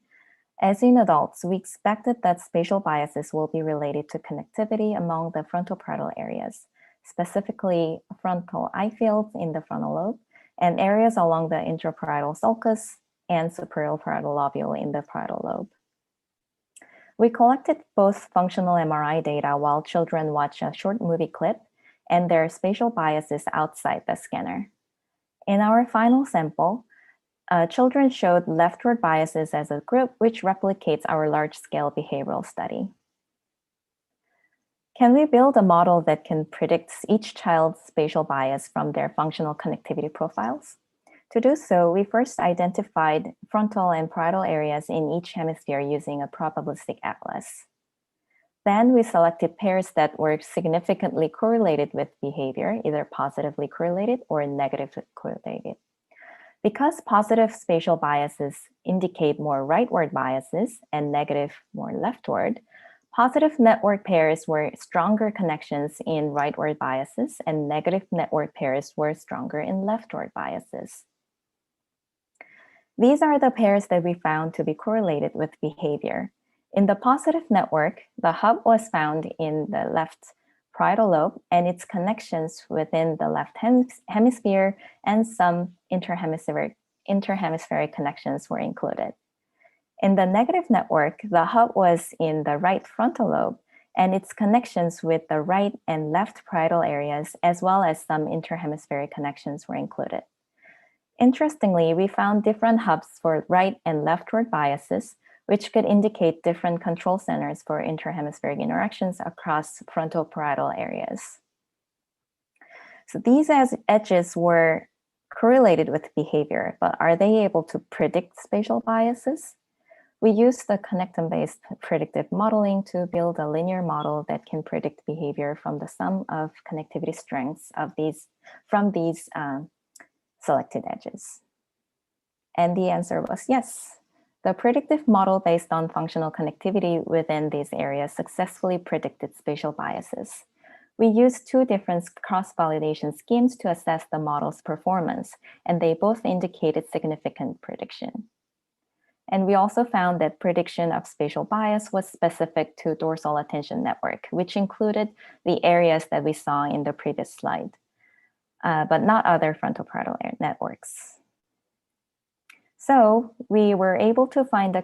As in adults, we expected that spatial biases will be related to connectivity among the frontoparietal areas, specifically frontal eye fields in the frontal lobe and areas along the intraparietal sulcus and superior parietal lobule in the parietal lobe. We collected both functional MRI data while children watch a short movie clip and their spatial biases outside the scanner. In our final sample, children showed leftward biases as a group, which replicates our large-scale behavioral study. Can we build a model that can predict each child's spatial bias from their functional connectivity profiles? To do so, we first identified frontal and parietal areas in each hemisphere using a probabilistic atlas. Then we selected pairs that were significantly correlated with behavior, either positively correlated or negatively correlated. Because positive spatial biases indicate more rightward biases and negative more leftward, positive network pairs were stronger connections in rightward biases and negative network pairs were stronger in leftward biases. These are the pairs that we found to be correlated with behavior. In the positive network, the hub was found in the left parietal lobe and its connections within the left hemisphere and some interhemispheric connections were included. In the negative network, the hub was in the right frontal lobe and its connections with the right and left parietal areas, as well as some interhemispheric connections were included. Interestingly, we found different hubs for right and leftward biases, which could indicate different control centers for interhemispheric interactions across frontal parietal areas. So these edges were correlated with behavior, but are they able to predict spatial biases? We used the connectome-based predictive modeling to build a linear model that can predict behavior from the sum of connectivity strengths of these selected edges. And the answer was yes. The predictive model based on functional connectivity within these areas successfully predicted spatial biases. We used two different cross-validation schemes to assess the model's performance, and they both indicated significant prediction. And we also found that prediction of spatial bias was specific to dorsal attention network, which included the areas that we saw in the previous slide, but not other frontal parietal networks. So we were able to find a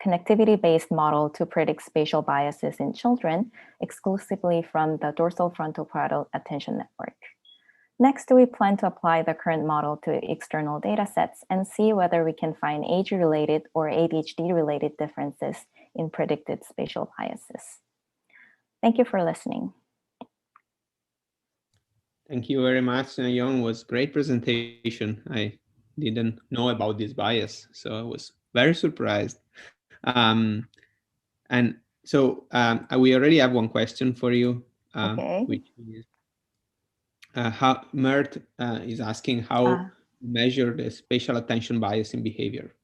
connectivity-based model to predict spatial biases in children exclusively from the dorsal frontal parietal attention network. Next, we plan to apply the current model to external data sets and see whether we can find age-related or ADHD-related differences in predicted spatial biases. Thank you for listening. Thank you very much, Young. It was a great presentation. I didn't know about this bias, so I was very surprised. And so we already have one question for you, okay. Which is how Mert is asking how to measure the spatial attention bias in behavior.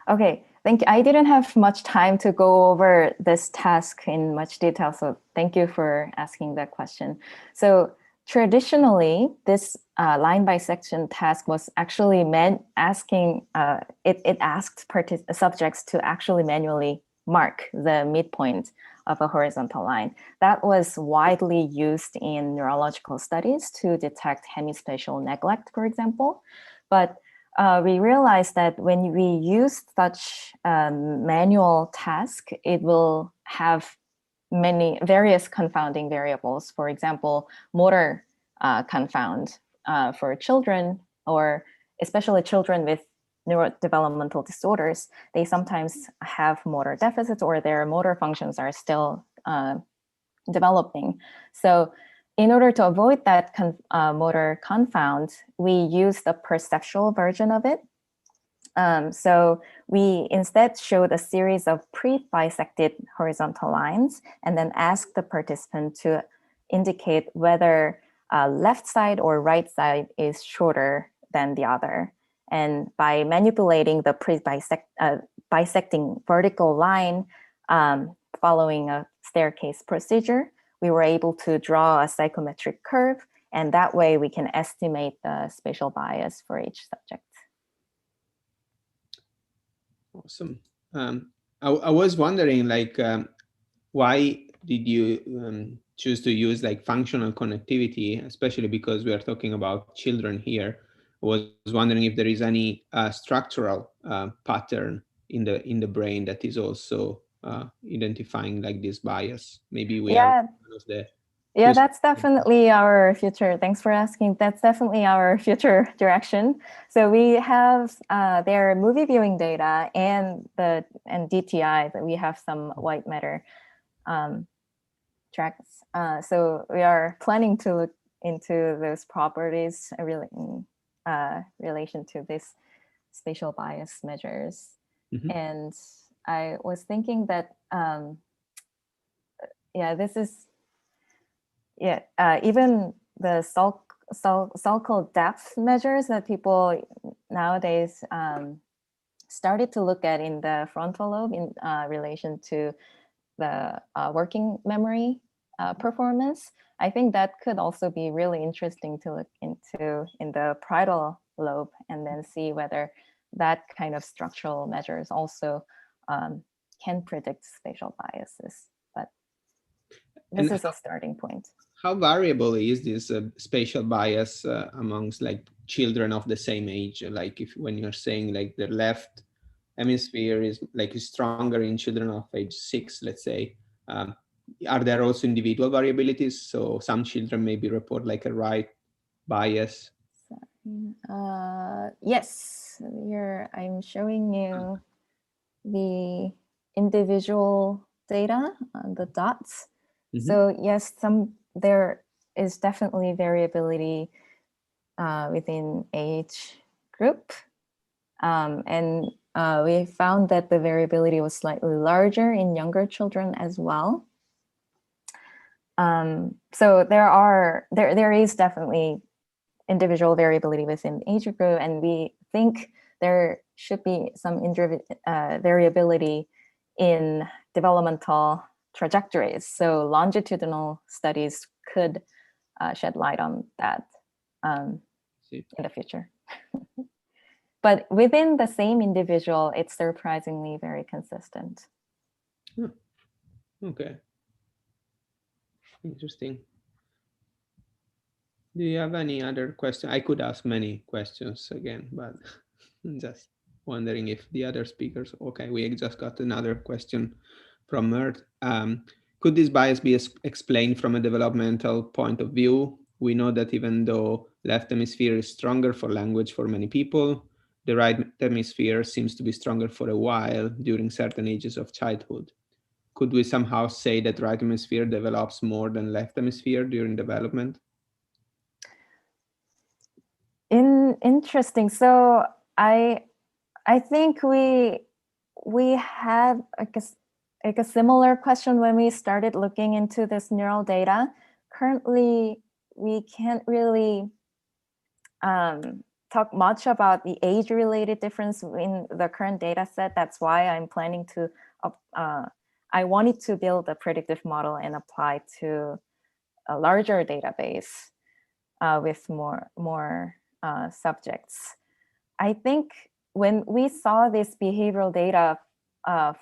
Okay, thank you. I didn't have much time to go over this task in much detail, so thank you for asking that question. So traditionally, this line bisection task was actually it asked subjects to actually manually mark the midpoint of a horizontal line. That was widely used in neurological studies to detect hemispatial neglect, for example. But we realized that when we use such manual task, it will have various confounding variables. For example, motor confound for children, or especially children with neurodevelopmental disorders. They sometimes have motor deficits, or their motor functions are still developing. So in order to avoid that motor confound, we use the perceptual version of it. So we instead showed a series of pre-bisected horizontal lines and then asked the participant to indicate whether left side or right side is shorter than the other. And by manipulating the bisecting vertical line following a staircase procedure, we were able to draw a psychometric curve, and that way we can estimate the spatial bias for each subject. Awesome. I was wondering, like, why did you choose to use like functional connectivity, especially because we are talking about children here? I was wondering if there is any structural pattern in the brain that is also identifying like this bias. Maybe we are one of the. Yeah, that's definitely our future. Thanks for asking. That's definitely our future direction. So we have their movie viewing data and DTI, but we have some white matter tracks. So we are planning to look into those properties really in relation to this spatial bias measures. Mm-hmm. And I was thinking that, this is, even the sulcal depth measures that people nowadays started to look at in the frontal lobe in relation to the working memory performance. I think that could also be really interesting to look into in the parietal lobe and then see whether that kind of structural measures also can predict spatial biases. But this is a starting point. How variable is this spatial bias amongst like children of the same age? Like when you're saying like the left hemisphere is like stronger in children of age 6, let's say, are there also individual variabilities? So some children maybe report like a right bias. Yes, here I'm showing you the individual data on the dots. Mm-hmm. So yes, there is definitely variability within age group. And we found that the variability was slightly larger in younger children as well. So there is definitely individual variability within age group, and we think there should be some variability in developmental trajectories. So longitudinal studies could shed light on that in the future. But within the same individual, it's surprisingly very consistent. Okay. Interesting. Do you have any other question? I could ask many questions again, but I'm just wondering if the other speakers, okay, we just got another question from Mert. Could this bias be explained from a developmental point of view? We know that even though left hemisphere is stronger for language for many people, the right hemisphere seems to be stronger for a while during certain ages of childhood. Could we somehow say that right hemisphere develops more than left hemisphere during development? Interesting. So I think we had like a similar question when we started looking into this neural data. Currently, we can't really talk much about the age-related difference in the current data set. That's why I'm planning to, I wanted to build a predictive model and apply to a larger database with more subjects. I think when we saw this behavioral data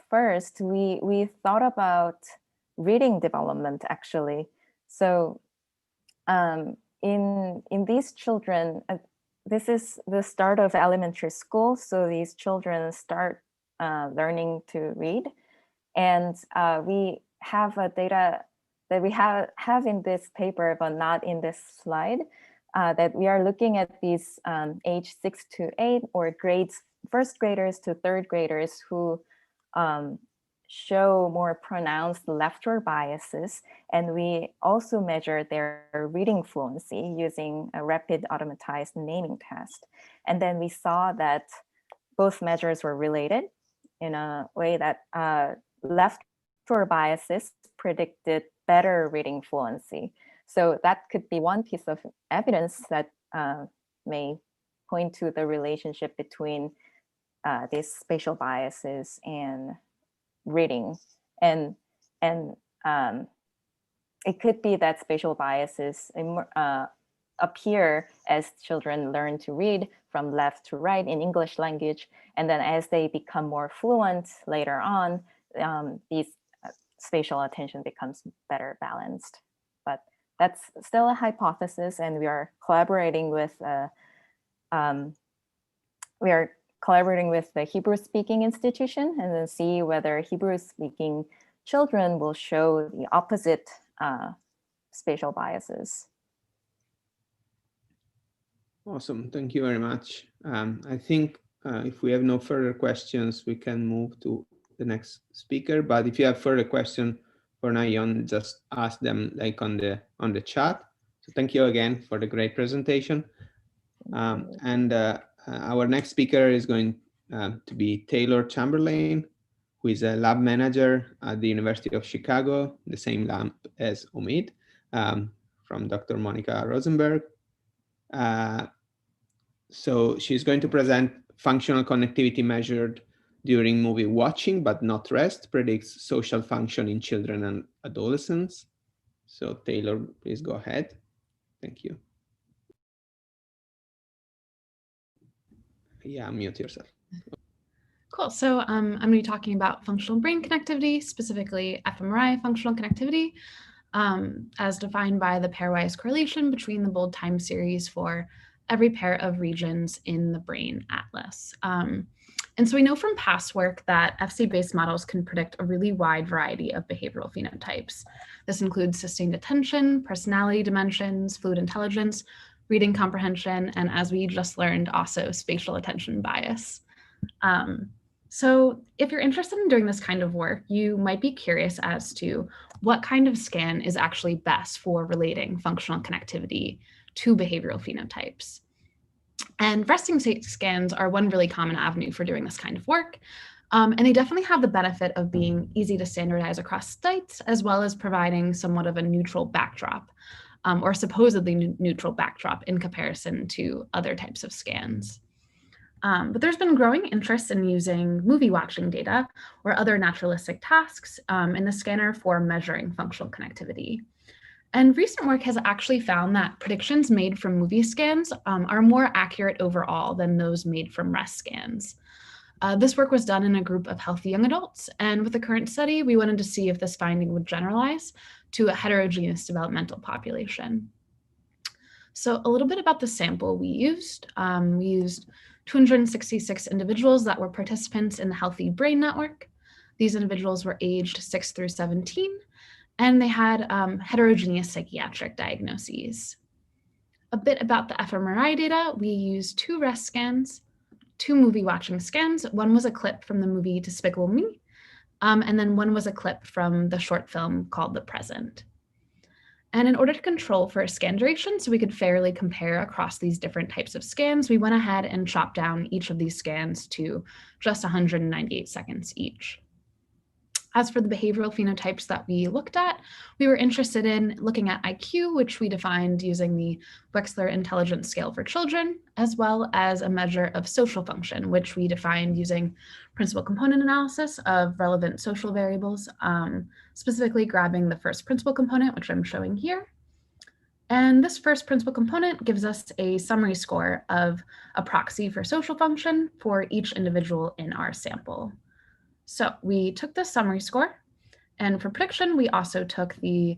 first, we thought about reading development actually. So in these children, this is the start of elementary school. So these children start learning to read. And we have a data that we have in this paper, but not in this slide, that we are looking at these age 6 to 8 or grades, first graders to third graders who show more pronounced leftward biases. And we also measure their reading fluency using a rapid automatized naming test. And then we saw that both measures were related in a way that leftward biases predicted better reading fluency. So that could be one piece of evidence that may point to the relationship between these spatial biases and reading. And it could be that spatial biases appear as children learn to read from left to right in English language. And then as they become more fluent later on, these spatial attention becomes better balanced. But that's still a hypothesis, and we are collaborating with the Hebrew-speaking institution, and then see whether Hebrew-speaking children will show the opposite spatial biases. Awesome, thank you very much. I think if we have no further questions, we can move to the next speaker. But if you have further questions for Nayon, just ask them like on the chat. So thank you again for the great presentation. Our next speaker is going to be Taylor Chamberlain, who is a lab manager at the University of Chicago, the same lab as Omid, from Dr. Monica Rosenberg. So she's going to present functional connectivity measured during movie watching, but not rest, predicts social function in children and adolescents. So Taylor, please go ahead. Thank you. Yeah, mute yourself. Cool. So I'm going to be talking about functional brain connectivity, specifically fMRI functional connectivity, as defined by the pairwise correlation between the bold time series for every pair of regions in the brain atlas. And so we know from past work that FC-based models can predict a really wide variety of behavioral phenotypes. This includes sustained attention, personality dimensions, fluid intelligence, reading comprehension, and as we just learned, also spatial attention bias. So if you're interested in doing this kind of work, you might be curious as to what kind of scan is actually best for relating functional connectivity to behavioral phenotypes. And resting state scans are one really common avenue for doing this kind of work. And they definitely have the benefit of being easy to standardize across sites, as well as providing somewhat of a neutral backdrop, or supposedly neutral backdrop in comparison to other types of scans. But there's been growing interest in using movie watching data or other naturalistic tasks in the scanner for measuring functional connectivity. And recent work has actually found that predictions made from movie scans are more accurate overall than those made from rest scans. This work was done in a group of healthy young adults, and with the current study, we wanted to see if this finding would generalize to a heterogeneous developmental population. So a little bit about the sample we used. We used 266 individuals that were participants in the Healthy Brain Network. These individuals were aged 6 through 17, and they had heterogeneous psychiatric diagnoses. A bit about the fMRI data, we used 2 rest scans, 2 movie watching scans. One was a clip from the movie Despicable Me, and then one was a clip from the short film called The Present. And in order to control for scan duration, so we could fairly compare across these different types of scans, we went ahead and chopped down each of these scans to just 198 seconds each. As for the behavioral phenotypes that we looked at, we were interested in looking at IQ, which we defined using the Wechsler Intelligence Scale for Children, as well as a measure of social function, which we defined using principal component analysis of relevant social variables, specifically grabbing the first principal component, which I'm showing here. And this first principal component gives us a summary score of a proxy for social function for each individual in our sample. So we took the summary score, and for prediction, we also took the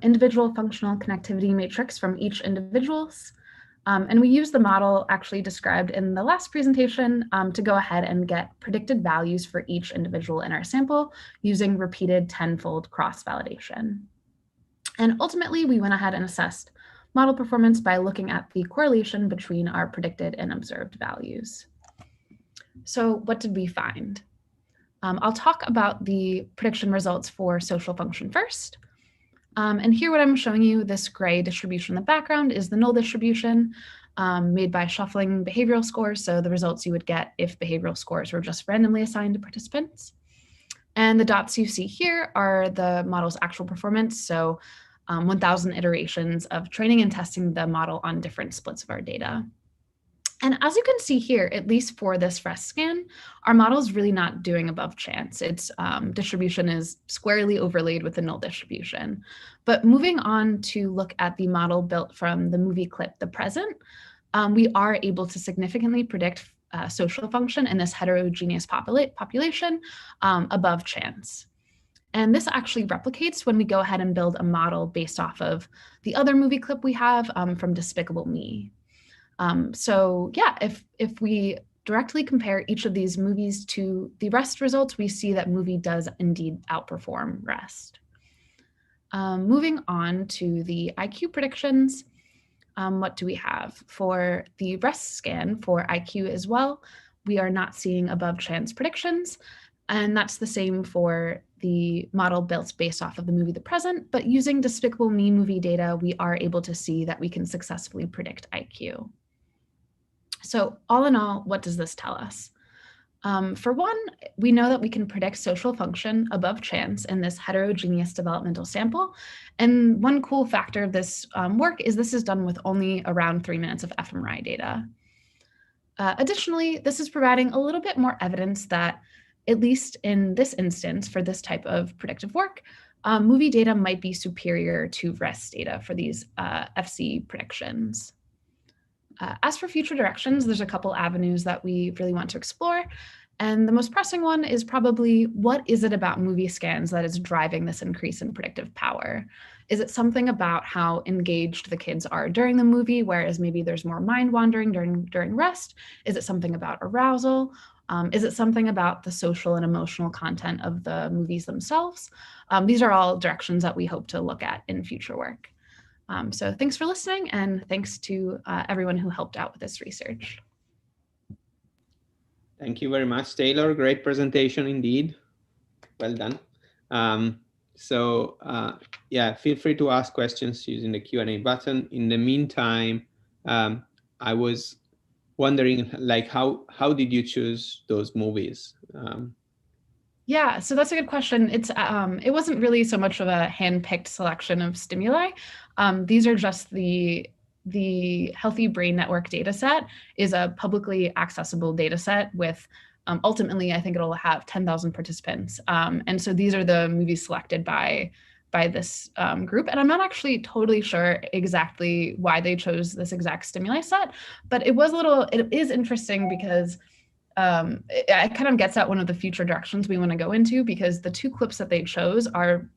individual functional connectivity matrix from each individual's. And we used the model actually described in the last presentation to go ahead and get predicted values for each individual in our sample using repeated 10-fold cross-validation. And ultimately, we went ahead and assessed model performance by looking at the correlation between our predicted and observed values. So what did we find? I'll talk about the prediction results for social function first. And here what I'm showing you, this gray distribution in the background is the null distribution made by shuffling behavioral scores. So the results you would get if behavioral scores were just randomly assigned to participants. And the dots you see here are the model's actual performance. So 1,000 iterations of training and testing the model on different splits of our data. And as you can see here, at least for this REST scan, our model is really not doing above chance. Its distribution is squarely overlaid with the null distribution. But moving on to look at the model built from the movie clip, The Present, we are able to significantly predict social function in this heterogeneous population above chance. And this actually replicates when we go ahead and build a model based off of the other movie clip we have from Despicable Me. So yeah, if we directly compare each of these movies to the REST results, we see that movie does indeed outperform REST. Moving on to the IQ predictions, what do we have? For the REST scan for IQ as well, we are not seeing above chance predictions. And that's the same for the model built based off of the movie The Present, but using Despicable Me movie data, we are able to see that we can successfully predict IQ. So all in all, what does this tell us? For one, we know that we can predict social function above chance in this heterogeneous developmental sample. And one cool factor of this work is this is done with only around 3 minutes of fMRI data. Additionally, this is providing a little bit more evidence that, at least in this instance, for this type of predictive work, movie data might be superior to REST data for these FC predictions. As for future directions, there's a couple avenues that we really want to explore. And the most pressing one is probably, what is it about movie scans that is driving this increase in predictive power? Is it something about how engaged the kids are during the movie, whereas maybe there's more mind wandering during rest? Is it something about arousal? Is it something about the social and emotional content of the movies themselves? These are all directions that we hope to look at in future work. So thanks for listening, and thanks to everyone who helped out with this research. Thank you very much, Taylor. Great presentation indeed. Well done. Yeah, feel free to ask questions using the Q&A button. In the meantime, I was wondering, like, how did you choose those movies? Yeah, so that's a good question. It wasn't really so much of a hand-picked selection of stimuli. These are just the Healthy Brain Network dataset is a publicly accessible dataset with ultimately, I think it'll have 10,000 participants. And so these are the movies selected by this group. And I'm not actually totally sure exactly why they chose this exact stimuli set, but it is interesting because it kind of gets at one of the future directions we want to go into, because the two clips that they chose are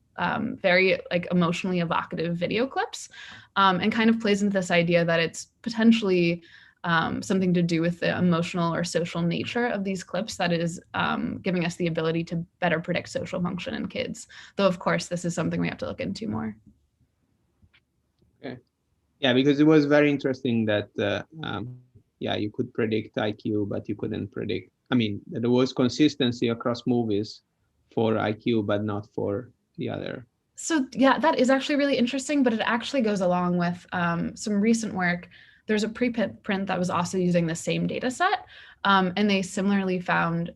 very emotionally evocative video clips, and kind of plays into this idea that it's potentially something to do with the emotional or social nature of these clips that is giving us the ability to better predict social function in kids. Though, of course, this is something we have to look into more. Okay. Yeah, because it was very interesting that yeah, you could predict IQ, but you couldn't predict. I mean, there was consistency across movies for IQ, but not for the other. So yeah, that is actually really interesting, but it actually goes along with some recent work. There's a preprint that was also using the same data set, and they similarly found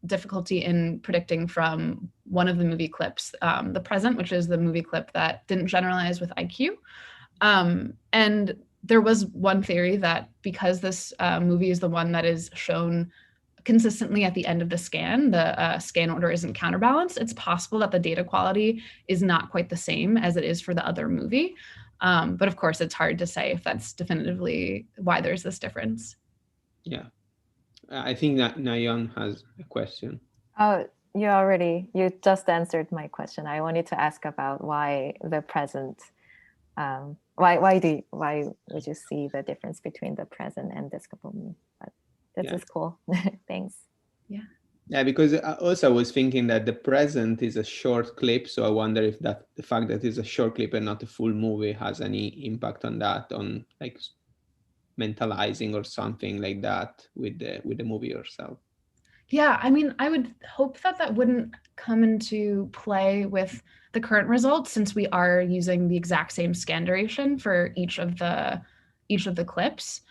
difficulty in predicting from one of the movie clips, The Present, which is the movie clip that didn't generalize with IQ. And there was one theory that because this movie is the one that is shown consistently at the end of the scan order isn't counterbalanced, it's possible that the data quality is not quite the same as it is for the other movie. But of course, it's hard to say if that's definitively why there's this difference. Yeah, I think that Nayon has a question. Oh, you just answered my question. I wanted to ask about why the present, why would you see the difference between the present and discoverable? But this is cool. Thanks. Yeah. Yeah, because also I was thinking that the present is a short clip, so I wonder if the fact that it's a short clip and not a full movie has any impact on that, on like mentalizing or something like that with the movie yourself. Yeah, I mean, I would hope that that wouldn't come into play with the current results, since we are using the exact same scan duration for each of the clips.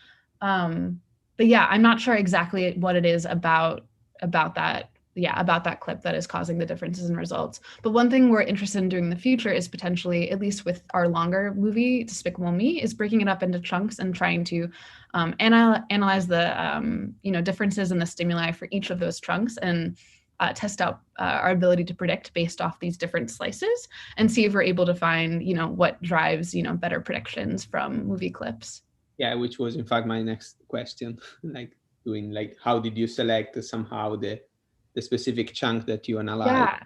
But yeah, I'm not sure exactly what it is about that. Yeah, about that clip that is causing the differences in results. But one thing we're interested in doing in the future is potentially, at least with our longer movie, Despicable Me, is breaking it up into chunks and trying to analyze the differences in the stimuli for each of those chunks and test out our ability to predict based off these different slices and see if we're able to find what drives better predictions from movie clips. Yeah, which was in fact my next question. like how did you select somehow the specific chunk that you analyze? Yeah,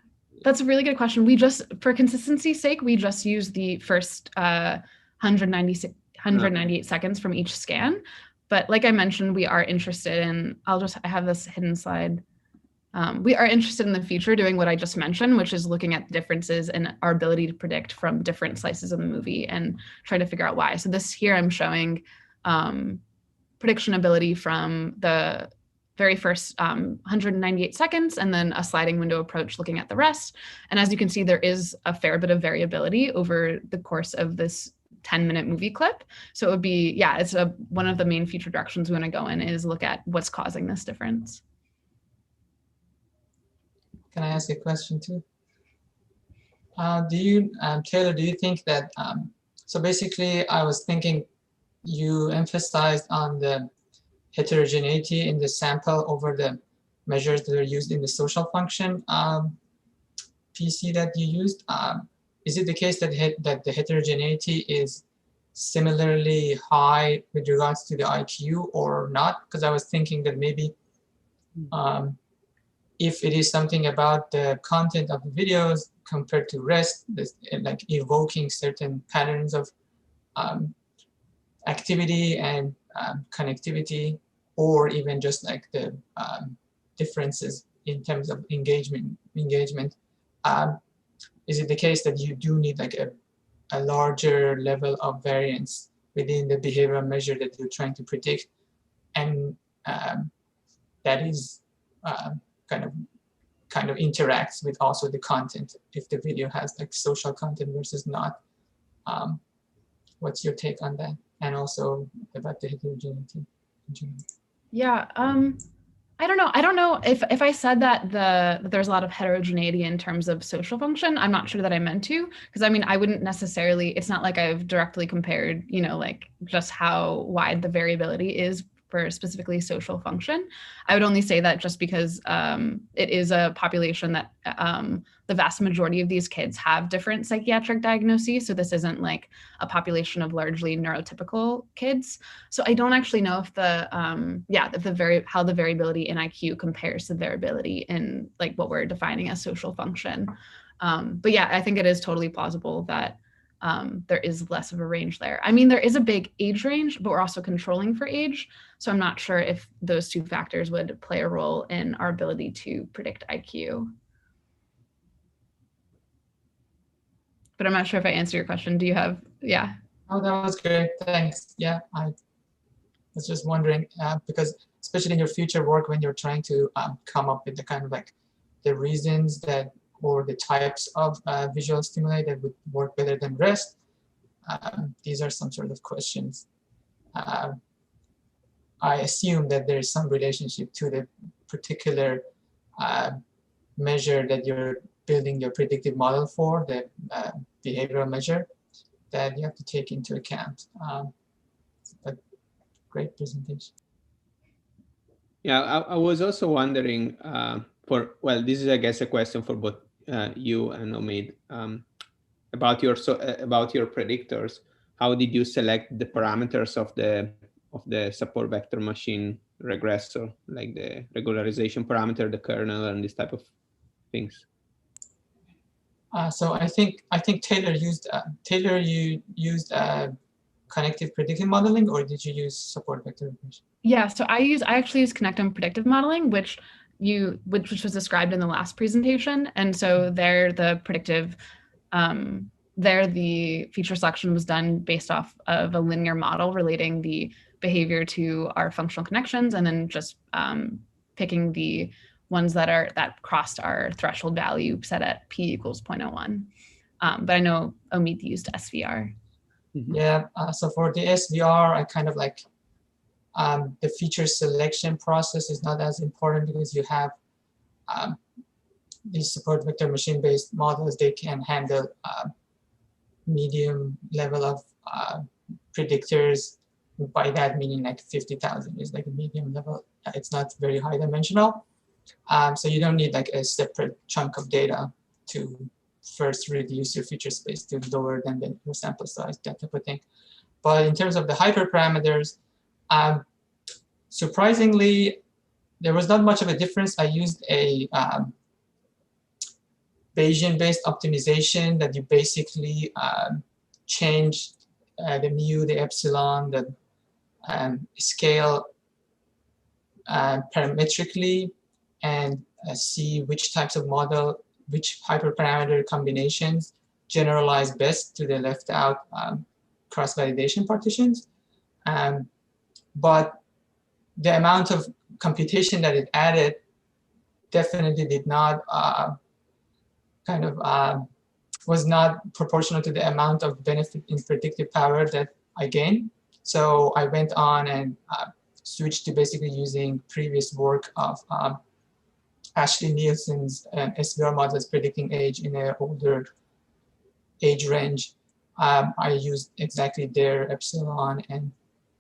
that's a really good question. We just, for consistency's sake, we just use the first 198 seconds from each scan. But like I mentioned, we are interested in, I have this hidden slide. We are interested in the future doing what I just mentioned, which is looking at differences in our ability to predict from different slices of the movie and trying to figure out why. So this here I'm showing prediction ability from the very first 198 seconds and then a sliding window approach looking at the rest. And as you can see, there is a fair bit of variability over the course of this 10-minute movie clip. So it would be, yeah, it's one of the main future directions we want to go in is look at what's causing this difference. Can I ask a question too? Taylor, do you think that, so basically I was thinking you emphasized on the heterogeneity in the sample over the measures that are used in the social function PC that you used. Is it the case that the heterogeneity is similarly high with regards to the IQ or not? Because I was thinking that maybe if it is something about the content of the videos compared to rest, like evoking certain patterns of activity and connectivity, or even just like the differences in terms of engagement. Is it the case that you do need like a larger level of variance within the behavioral measure that you're trying to predict, and that is kind of interacts with also the content if the video has like social content versus not? What's your take on that? And also about the heterogeneity. Yeah, I don't know. I don't know if I said that there's a lot of heterogeneity in terms of social function. I'm not sure that I meant to, because I mean, I wouldn't necessarily, it's not like I've directly compared, like just how wide the variability is for specifically social function. I would only say that just because it is a population that the vast majority of these kids have different psychiatric diagnoses. So this isn't like a population of largely neurotypical kids. So I don't actually know if how the variability in IQ compares to variability in like what we're defining as social function. But yeah, I think it is totally plausible that there is less of a range there. I mean, there is a big age range, but we're also controlling for age. So I'm not sure if those two factors would play a role in our ability to predict IQ. But I'm not sure if I answered your question. Do you have, yeah. Oh, that was great, thanks. Yeah, I was just wondering, because especially in your future work, when you're trying to come up with the kind of like the reasons that, or the types of visual stimuli that would work better than rest. These are some sort of questions. I assume that there is some relationship to the particular measure that you're building your predictive model for, the behavioral measure, that you have to take into account. But great presentation. Yeah, I was also wondering this is, I guess, a question for both you and Omid, about your predictors. How did you select the parameters of the the support vector machine regressor, like the regularization parameter, the kernel, and this type of things. So I think Taylor you used connective predictive modeling, or did you use support vector regression? Yeah, so I actually use connectome predictive modeling, which was described in the last presentation. And so there the predictive, there the feature selection was done based off of a linear model relating the behavior to our functional connections, and then just picking the ones that crossed our threshold value set at p equals 0.01. But I know Omid used SVR. Yeah, so for the SVR, I kind of like the feature selection process is not as important because you have these support vector machine-based models. They can handle medium level of predictors. By that meaning like 50,000 is like a medium level. It's not very high dimensional. So you don't need like a separate chunk of data to first reduce your feature space to lower than your sample size, that type of thing. But in terms of the hyperparameters, surprisingly, there was not much of a difference. I used a Bayesian-based optimization that you basically change the mu, the epsilon, the scale parametrically, and see which types of model, which hyperparameter combinations generalize best to the left out cross-validation partitions. But the amount of computation that it added definitely did not was not proportional to the amount of benefit in predictive power that I gained. So I went on and switched to basically using previous work of Ashley Nielsen's SVR models predicting age in an older age range. I used exactly their epsilon and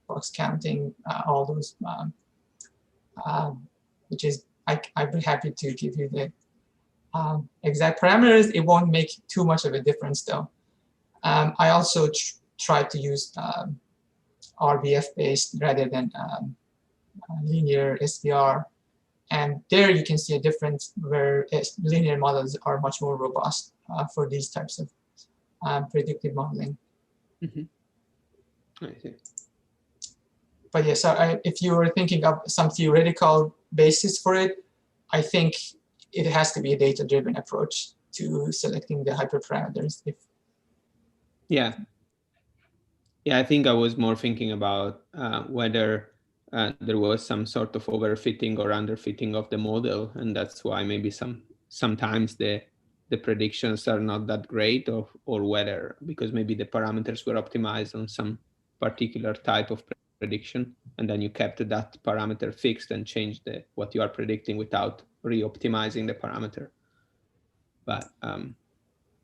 box counting, all those, which is, I'd be happy to give you the exact parameters. It won't make too much of a difference though. I also tried to use RBF based rather than linear SVR. And there you can see a difference where linear models are much more robust for these types of predictive modeling. I see. But yes, if you were thinking of some theoretical basis for it, I think it has to be a data-driven approach to selecting the hyperparameters. Yeah, I think I was more thinking about whether there was some sort of overfitting or underfitting of the model, and that's why maybe sometimes the predictions are not that great, or whether because maybe the parameters were optimized on some particular type of prediction, and then you kept that parameter fixed and changed what you are predicting without re-optimizing the parameter. But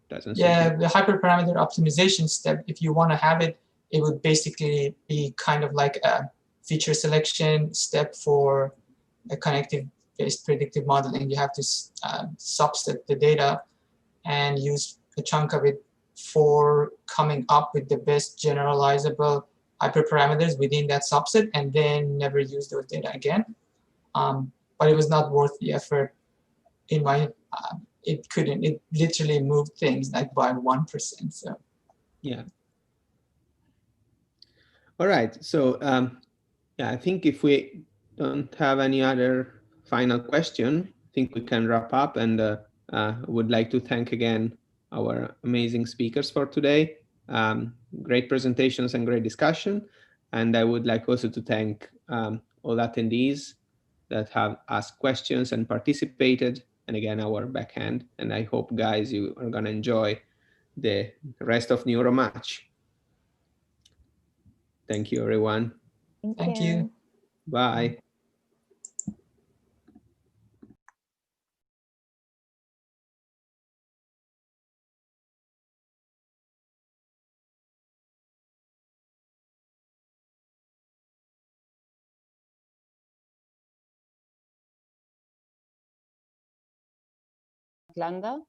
doesn't. Yeah, the hyperparameter optimization step, if you want to have it, it would basically be kind of like a feature selection step for a connective-based predictive modeling. You have to subset the data and use a chunk of it for coming up with the best generalizable hyperparameters within that subset, and then never use those data again. But it was not worth the effort. In my, it literally moved things like by 1%. So yeah. All right. So yeah, I think if we don't have any other final question, I think we can wrap up, and would like to thank again our amazing speakers for today. Great presentations and great discussion. And I would like also to thank all attendees that have asked questions and participated, and again, our backhand. And I hope, guys, you are going to enjoy the rest of NeuroMatch. Thank you, everyone. Thank you. Bye. Atlanta,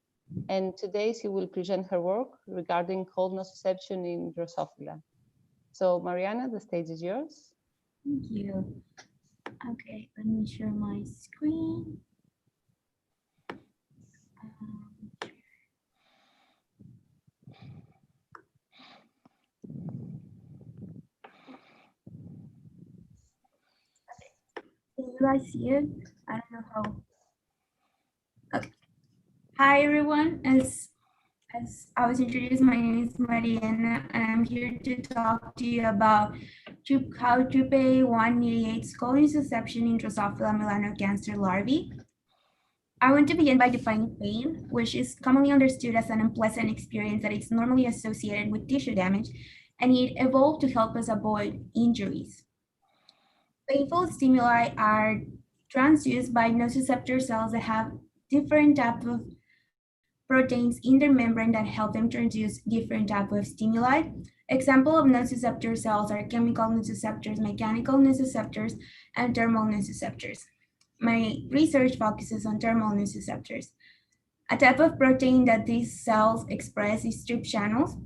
and today she will present her work regarding cold nociception in Drosophila. So Mariana, the stage is yours. Thank you. Okay, let me share my screen. Can you guys see it? I don't know how. Okay. Hi everyone. As I was introduced, my name is Mariana, and I'm here to talk to you about how TRPA1 mediates co-intussusception in Drosophila melanogaster larvae. I want to begin by defining pain, which is commonly understood as an unpleasant experience that is normally associated with tissue damage, and it evolved to help us avoid injuries. Painful stimuli are transduced by nociceptor cells that have different types of proteins in their membrane that help them transduce different types of stimuli. Example of nociceptor cells are chemical nociceptors, mechanical nociceptors, and thermal nociceptors. My research focuses on thermal nociceptors. A type of protein that these cells express is strip channels,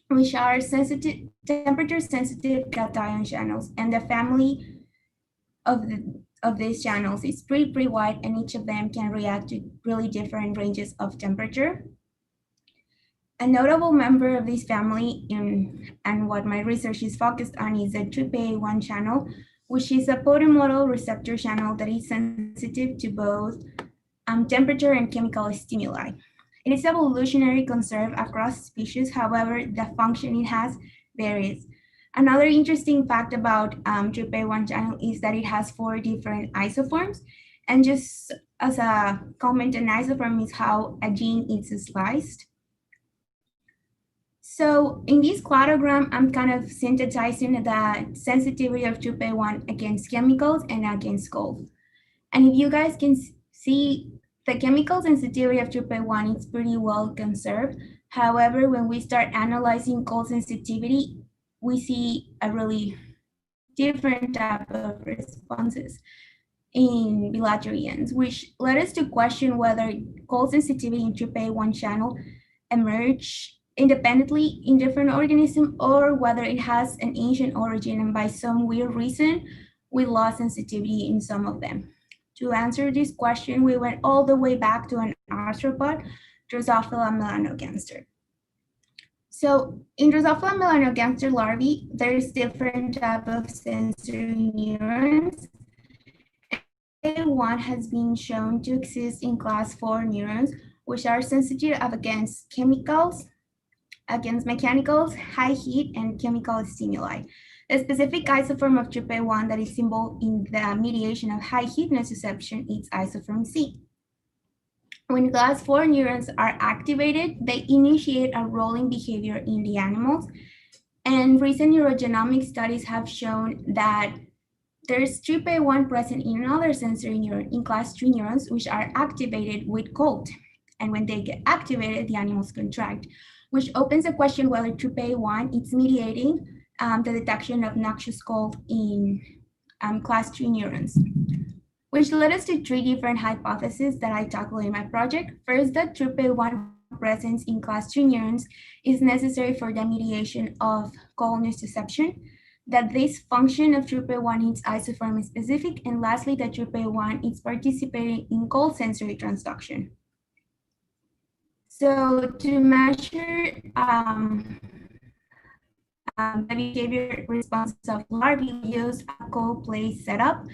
which are temperature-sensitive cation channels, and the family of these channels is pretty wide, and each of them can react to really different ranges of temperature. A notable member of this family and what my research is focused on is the TRPA1 channel, which is a polymotor receptor channel that is sensitive to both temperature and chemical stimuli. It is evolutionarily conserved across species, however, the function it has varies. Another interesting fact about TRPA1 channel is that it has 4 different isoforms. And just as a comment, an isoform is how a gene is sliced. So in this cladogram, I'm kind of synthesizing the sensitivity of TRPA1 against chemicals and against cold. And if you guys can see, the chemical sensitivity of TRPA1 is pretty well conserved. However, when we start analyzing cold sensitivity, we see a really different type of responses in bilaterians, which led us to question whether cold sensitivity in TRPA1 channel emerge independently in different organisms or whether it has an ancient origin, and by some weird reason, we lost sensitivity in some of them. To answer this question, we went all the way back to an arthropod, Drosophila melanogaster. So in Drosophila melanogaster larvae, there's different type of sensory neurons. One has been shown to exist in class 4 neurons, which are sensitive against chemicals, against mechanicals, high heat, and chemical stimuli. The specific isoform of TRPA1 that is involved in the mediation of high heat nociception is isoform C. When class 4 neurons are activated, they initiate a rolling behavior in the animals. And recent neurogenomic studies have shown that there's TRPA1 present in another sensory neuron, in class 3 neurons, which are activated with cold. And when they get activated, the animals contract, which opens the question whether TRPA1 is mediating the detection of noxious cold in class 3 neurons, which led us to 3 different hypotheses that I tackle in my project. First, that TRPA1 presence in class 3 neurons is necessary for the mediation of cold nociception, that this function of TRPA1 is isoform specific, and lastly, that TRPA1 is participating in cold sensory transduction. So to measure the behavior responses of larvae, we used a cold plate setup,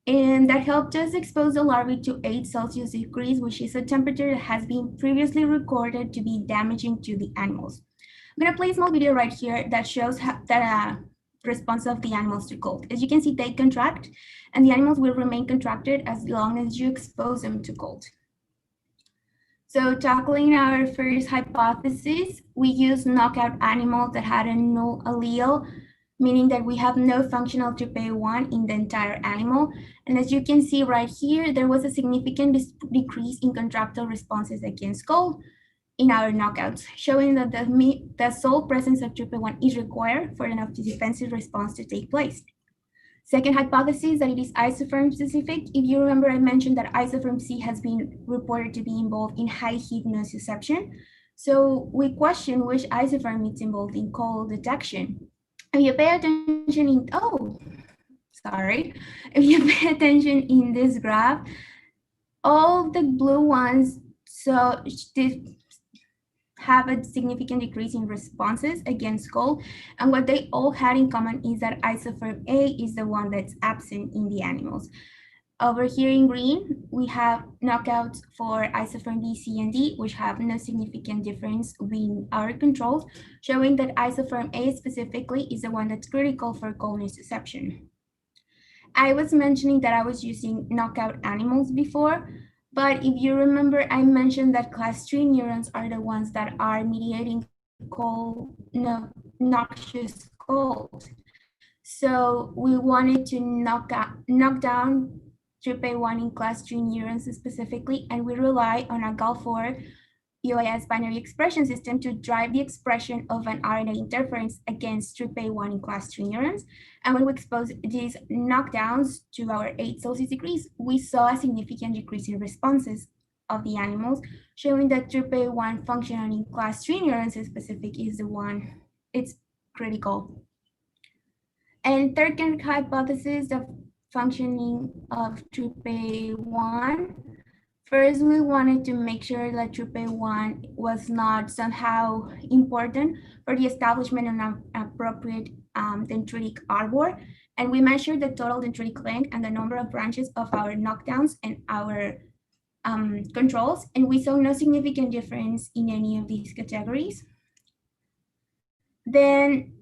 and that helped us expose the larvae to 8 Celsius degrees, which is a temperature that has been previously recorded to be damaging to the animals. I'm gonna play a small video right here that shows that response of the animals to cold. As you can see, they contract, and the animals will remain contracted as long as you expose them to cold. So tackling our first hypothesis, we used knockout animals that had a null allele, meaning that we have no functional TRPA1 in the entire animal. And as you can see right here, there was a significant decrease in contractile responses against cold in our knockouts, showing that the sole presence of TRPA1 is required for an defensive response to take place. Second hypothesis, that it is isoform specific. If you remember, I mentioned that isoform C has been reported to be involved in high heat nociception. So we question which isoform is involved in cold detection. If you pay attention sorry, if you pay attention in this graph, all the blue ones have a significant decrease in responses against gold. And what they all had in common is that isoform A is the one that's absent in the animals. Over here in green, we have knockouts for isoform B, C, and D, which have no significant difference between our controls, showing that isoform A specifically is the one that's critical for gold nociception. I was mentioning that I was using knockout animals before, but if you remember, I mentioned that class 3 neurons are the ones that are mediating noxious gold. So we wanted to knock down TRPA1 in class 3 neurons specifically, and we rely on a GAL4 UAS binary expression system to drive the expression of an RNA interference against TRPA1 in class 3 neurons. And when we expose these knockdowns to our 8 Celsius degrees, we saw a significant decrease in responses of the animals, showing that TRPA1 functioning in class 3 neurons in specific is the one, it's critical. And third hypothesis of functioning of TRPA1, first, we wanted to make sure that TRPA1 was not somehow important for the establishment of an appropriate dendritic arbor. And we measured the total dendritic length and the number of branches of our knockdowns and our controls. And we saw no significant difference in any of these categories. Then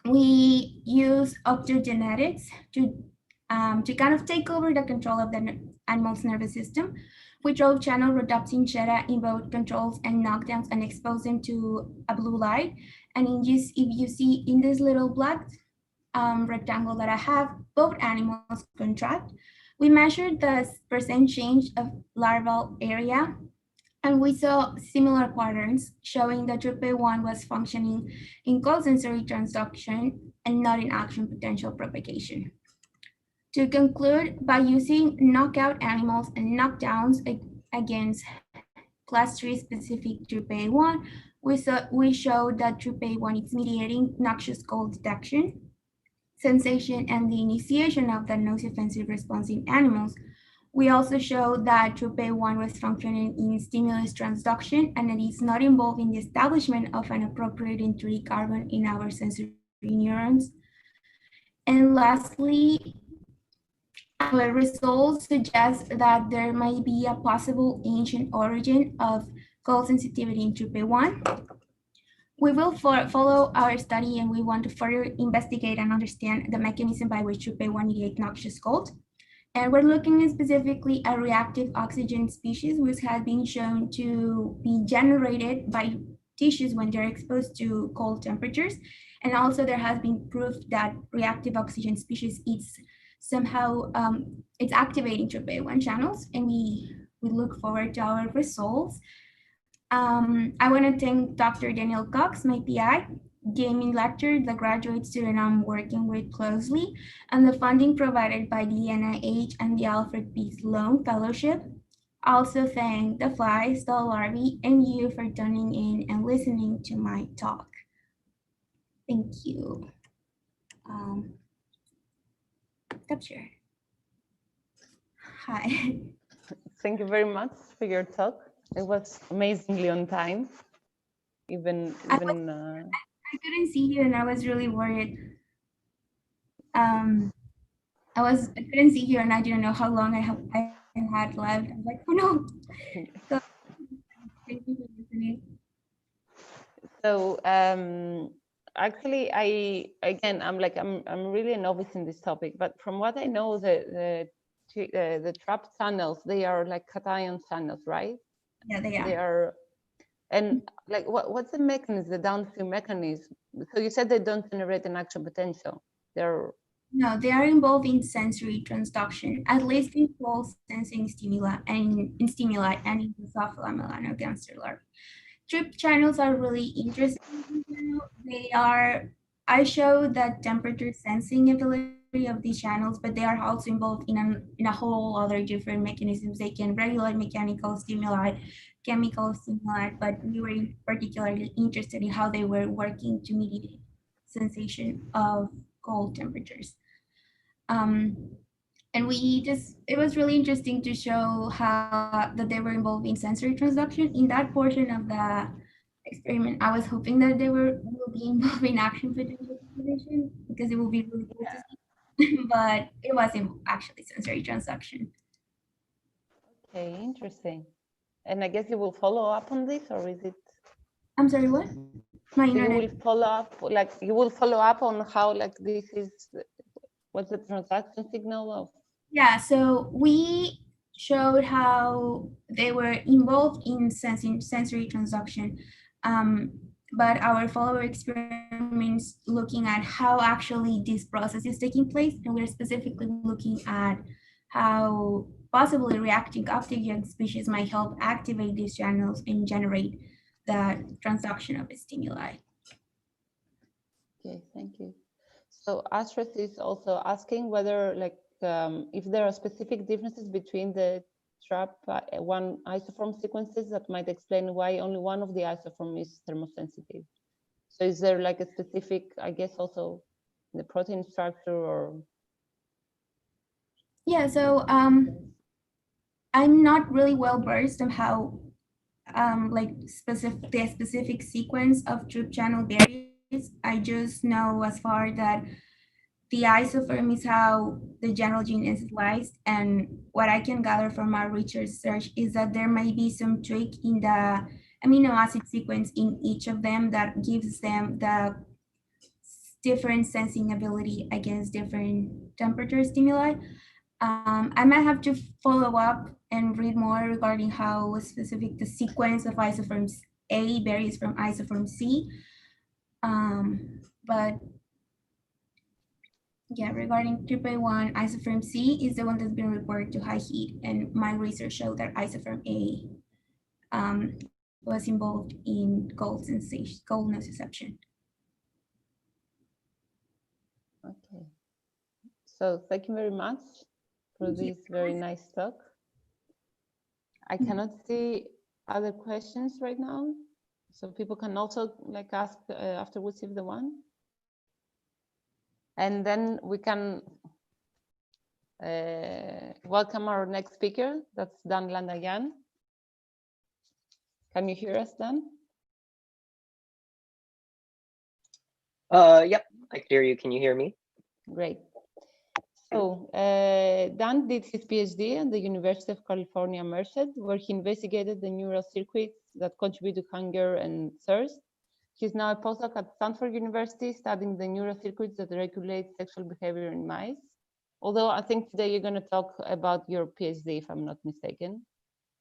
we use optogenetics to kind of take over the control of the animal's nervous system. We drove channel rhodopsin theta in both controls and knockdowns and exposed them to a blue light. And if you see in this little black rectangle that I have, both animals contract. We measured the % change of larval area, and we saw similar patterns showing that TRPA1 was functioning in cold sensory transduction and not in action potential propagation. To conclude, by using knockout animals and knockdowns against class 3 specific TRPA1, we showed that TRPA1 is mediating noxious gold detection, sensation, and the initiation of the nose-offensive response in animals. We also showed that TRPA1 was functioning in stimulus transduction and it is not involved in the establishment of an appropriate dendritic carbon in our sensory neurons. And lastly, our results suggest that there might be a possible ancient origin of gold sensitivity in TRPA1. We will follow our study and we want to further investigate and understand the mechanism by which TRPA1 mediates noxious gold. And we're looking specifically at reactive oxygen species, which has been shown to be generated by tissues when they're exposed to cold temperatures. And also there has been proof that reactive oxygen species is somehow it's activating TRPA1 channels, and we look forward to our results. I want to thank Dr. Daniel Cox, my PI, gaming lecture, the graduate student I'm working with closely, and the funding provided by the NIH and the Alfred P. Sloan Fellowship. I also thank the flies, the larvae, and you for tuning in and listening to my talk. Thank you. Stop share. Hi. Thank you very much for your talk. It was amazingly on time. I couldn't see you and I was really worried. I couldn't see you and I didn't know how long I had left. I was like, oh no. So, thank you for listening. So actually, I'm really a novice in this topic, but from what I know, the trap channels, they are like cation channels, right? Yeah, they are. They are, and like what's the mechanism, the downstream mechanism? So you said they don't generate an action potential. No, they are involved in sensory transduction, at least in pulse sensing stimuli and in Drosophila melanogaster. Trip channels are really interesting. I showed that temperature sensing ability of these channels, but they are also involved in a whole other different mechanisms. They can regulate mechanical stimuli, chemical stimuli, but we were particularly interested in how they were working to mediate sensation of cold temperatures. And it was really interesting to show how that they were involved in sensory transduction. In that portion of the experiment, I was hoping that they will be involved in action potential activation because it will be really cool to see, but it wasn't actually sensory transduction. Okay, interesting. And I guess you will follow up on this, or is it? I'm sorry, what? My So you internet. will follow up, like you will follow up on how like this is, what's the transaction signal of? Yeah, so we showed how they were involved in sensory transduction, but our follow-up experiments looking at how actually this process is taking place, and we're specifically looking at how possibly reacting optic young species might help activate these channels and generate the transduction of the stimuli. Okay, thank you. So Astrid is also asking whether like if there are specific differences between the TRAP1 isoform sequences that might explain why only one of the isoform is thermosensitive. So is there like a specific, I guess also the protein structure or? Yeah, so I'm not really well versed on how like the specific sequence of troop channel varies. I just know as far that the isoform is how the general gene is spliced, and what I can gather from our research is that there may be some tweak in the amino acid sequence in each of them that gives them the different sensing ability against different temperature stimuli. I might have to follow up and read more regarding how specific the sequence of isoforms A varies from isoform C. But yeah, regarding TRPA1, isoform C is the one that's been reported to high heat, and my research showed that isoform A was involved in gold nociception. Okay, so thank you very much for this very nice talk. I cannot see other questions right now, so people can also like ask afterwards if they want. And then we can welcome our next speaker, that's Dan Landayan. Can you hear us, Dan? Yep, I can hear you. Can you hear me? Great. So Dan did his PhD at the University of California, Merced, where he investigated the neural circuits that contribute to hunger and thirst. He's now a postdoc at Stanford University studying the neural circuits that regulate sexual behavior in mice. Although I think today you're going to talk about your PhD, if I'm not mistaken.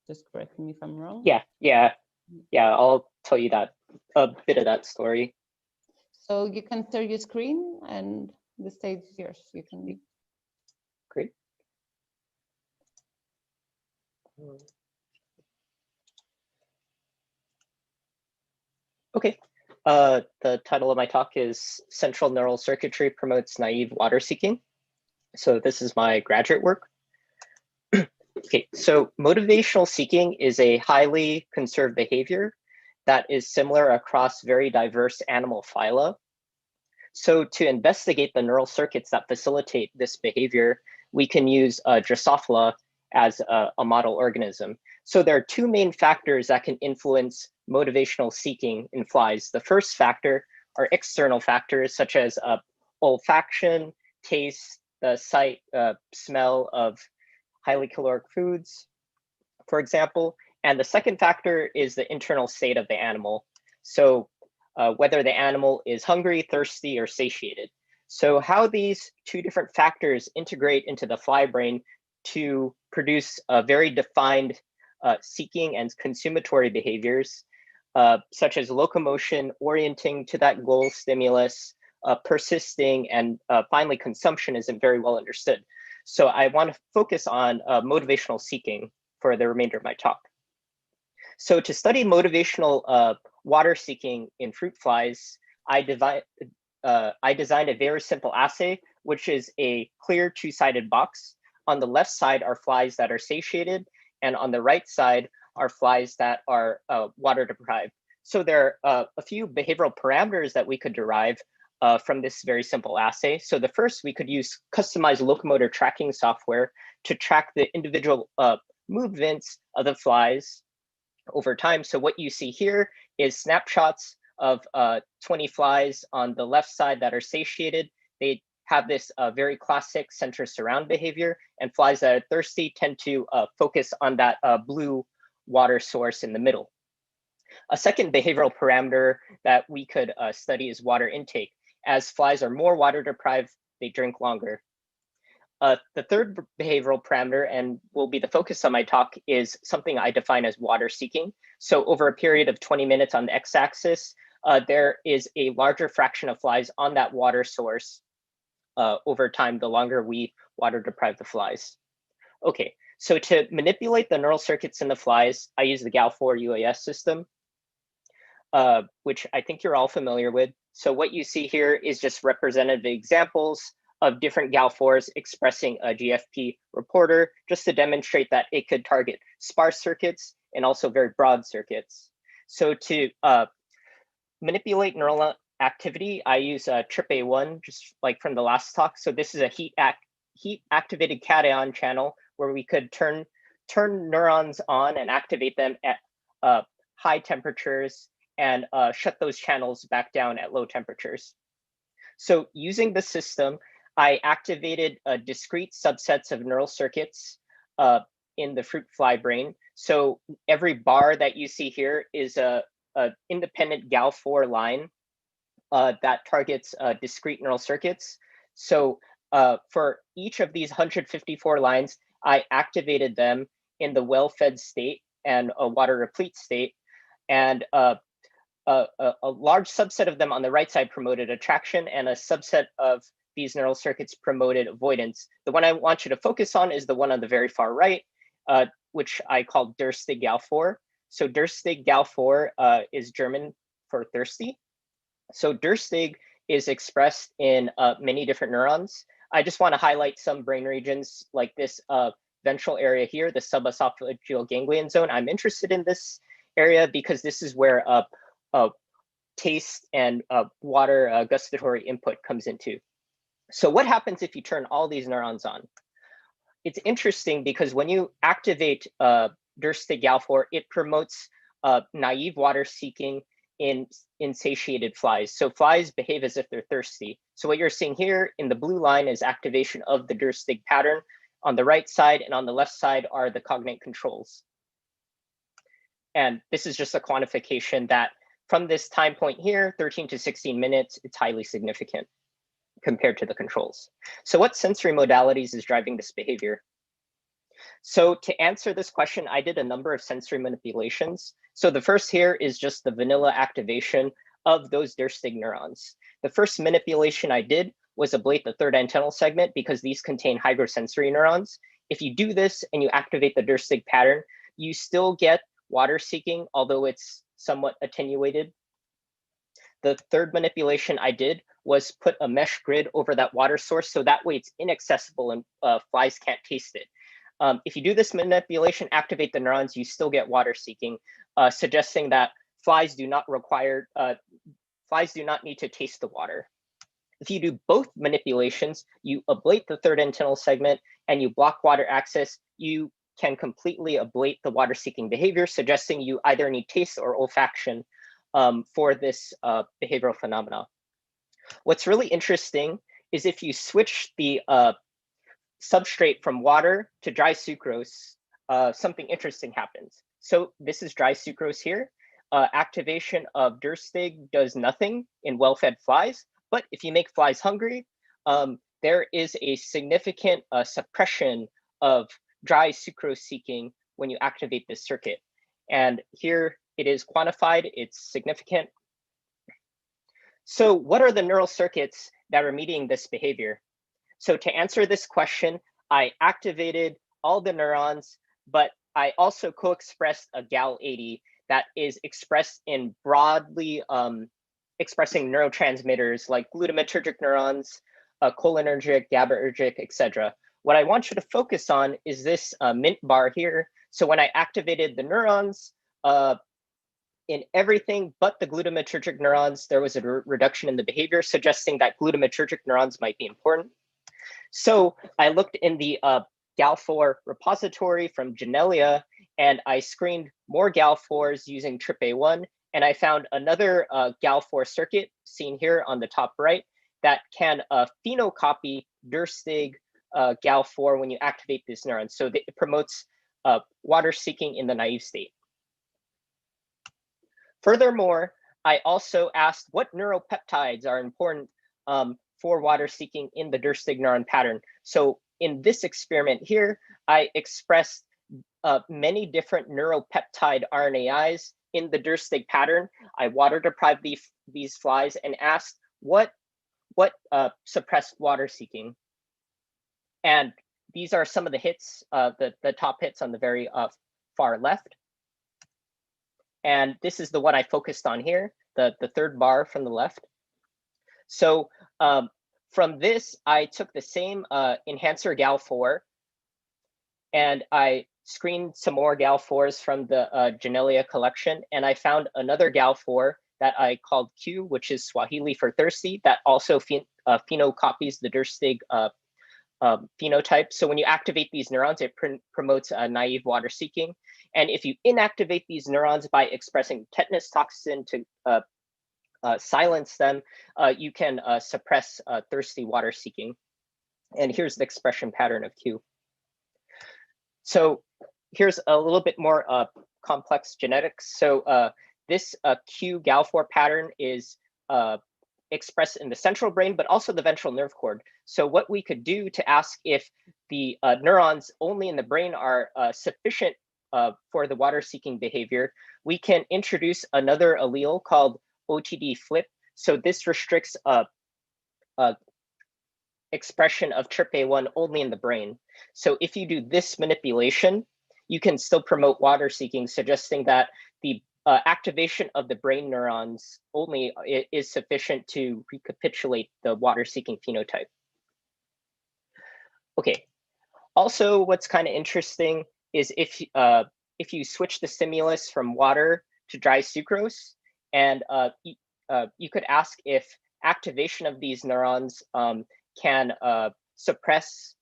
Just correct me if I'm wrong. Yeah. I'll tell you that a bit of that story. So you can share your screen and the stage is yours. You can. Great. Okay. The title of my talk is Central Neural Circuitry Promotes Naive Water Seeking. So this is my graduate work. Okay, so motivational seeking is a highly conserved behavior that is similar across very diverse animal phyla. So to investigate the neural circuits that facilitate this behavior, we can use Drosophila as a model organism. So there are two main factors that can influence motivational seeking in flies. The first factor are external factors such as olfaction, taste, the sight, smell of highly caloric foods, for example. And the second factor is the internal state of the animal. So whether the animal is hungry, thirsty, or satiated. So how these two different factors integrate into the fly brain to produce very defined seeking and consumatory behaviors, such as locomotion, orienting to that goal stimulus, persisting, and finally consumption isn't very well understood. So I want to focus on motivational seeking for the remainder of my talk. So to study motivational water seeking in fruit flies, I designed a very simple assay, which is a clear two-sided box. On the left side are flies that are satiated, and on the right side are flies that are water deprived. So there are a few behavioral parameters that we could derive. from this very simple assay. So the first, we could use customized locomotor tracking software to track the individual movements of the flies over time. So what you see here is snapshots of 20 flies on the left side that are satiated. They have this very classic center surround behavior, and flies that are thirsty tend to focus on that blue water source in the middle. A second behavioral parameter that we could study is water intake. As flies are more water deprived, they drink longer. The third behavioral parameter, and will be the focus of my talk, is something I define as water seeking. So over a period of 20 minutes on the x-axis, there is a larger fraction of flies on that water source over time, the longer we water deprive the flies. Okay, so to manipulate the neural circuits in the flies, I use the GAL4 UAS system, which I think you're all familiar with. So what you see here is just representative examples of different GAL4s expressing a GFP reporter, just to demonstrate that it could target sparse circuits and also very broad circuits. So to manipulate neural activity, I use TRPA1, just like from the last talk. So this is a heat activated cation channel where we could turn neurons on and activate them at high temperatures and shut those channels back down at low temperatures. So using the system, I activated discrete subsets of neural circuits in the fruit fly brain. So every bar that you see here is a independent GAL4 line that targets discrete neural circuits. So for each of these 154 lines, I activated them in the well-fed state and a water replete state. And a large subset of them on the right side promoted attraction, and a subset of these neural circuits promoted avoidance. The one I want you to focus on is the one on the very far right, which I call durstig GAL4. So durstig GAL4 is German for thirsty. So durstig is expressed in many different neurons. I just want to highlight some brain regions like this ventral area here, the subesophageal ganglion zone. I'm interested in this area because this is where taste and water gustatory input comes into. So what happens if you turn all these neurons on? It's interesting because when you activate durstig GAL4, it promotes naive water seeking in satiated flies. So flies behave as if they're thirsty. So what you're seeing here in the blue line is activation of the durstig pattern. On the right side and on the left side are the cognate controls. And this is just a quantification that from this time point here, 13 to 16 minutes, it's highly significant compared to the controls. So what sensory modalities is driving this behavior? So to answer this question, I did a number of sensory manipulations. So the first here is just the vanilla activation of those durstig neurons. The first manipulation I did was ablate the third antennal segment because these contain hygrosensory neurons. If you do this and you activate the durstig pattern, you still get water seeking, although it's somewhat attenuated. The third manipulation I did was put a mesh grid over that water source, so that way it's inaccessible and flies can't taste it. If you do this manipulation, activate the neurons, you still get water seeking, suggesting that flies do not need to taste the water. If you do both manipulations, you ablate the third antennal segment and you block water access, you can completely ablate the water seeking behavior, suggesting you either need taste or olfaction for this behavioral phenomena. What's really interesting is if you switch the substrate from water to dry sucrose, something interesting happens. So this is dry sucrose here. Activation of durstig does nothing in well-fed flies, but if you make flies hungry, there is a significant suppression of dry sucrose seeking when you activate this circuit. And here it is quantified, it's significant. So what are the neural circuits that are mediating this behavior? So to answer this question, I activated all the neurons, but I also co-expressed a GAL80 that is expressed in broadly expressing neurotransmitters like glutamatergic neurons, cholinergic, GABAergic, etc. What I want you to focus on is this mint bar here. So when I activated the neurons, in everything but the glutamatergic neurons, there was a reduction in the behavior, suggesting that glutamatergic neurons might be important. So I looked in the GAL4 repository from Genelia, and I screened more GAL4s using TRPA1, and I found another GAL4 circuit, seen here on the top right, that can phenocopy Durstig GAL4 when you activate these neurons. So it promotes water seeking in the naive state. Furthermore, I also asked what neuropeptides are important for water seeking in the Durstig neuron pattern. So in this experiment here, I expressed many different neuropeptide RNAis in the Durstig pattern. I water deprived these flies and asked what suppressed water seeking. And these are some of the hits, the top hits on the very far left. And this is the one I focused on here, the third bar from the left. So from this, I took the same enhancer GAL4, and I screened some more GAL4s from the Genelia collection, and I found another GAL4 that I called Q, which is Swahili for thirsty, that also phenocopies the Durstig phenotype. So when you activate these neurons, it promotes naive water seeking. And if you inactivate these neurons by expressing tetanus toxin to silence them, you can suppress thirsty water seeking. And here's the expression pattern of Q. So here's a little bit more complex genetics. So this Q GAL4 pattern is expressed in the central brain, but also the ventral nerve cord. So what we could do to ask if the neurons only in the brain are sufficient for the water-seeking behavior, we can introduce another allele called OTD flip. So this restricts expression of TRPA1 only in the brain. So if you do this manipulation, you can still promote water-seeking, suggesting that the activation of the brain neurons only is sufficient to recapitulate the water-seeking phenotype. Okay. Also, what's kind of interesting is if you switch the stimulus from water to dry sucrose, and you could ask if activation of these neurons can suppress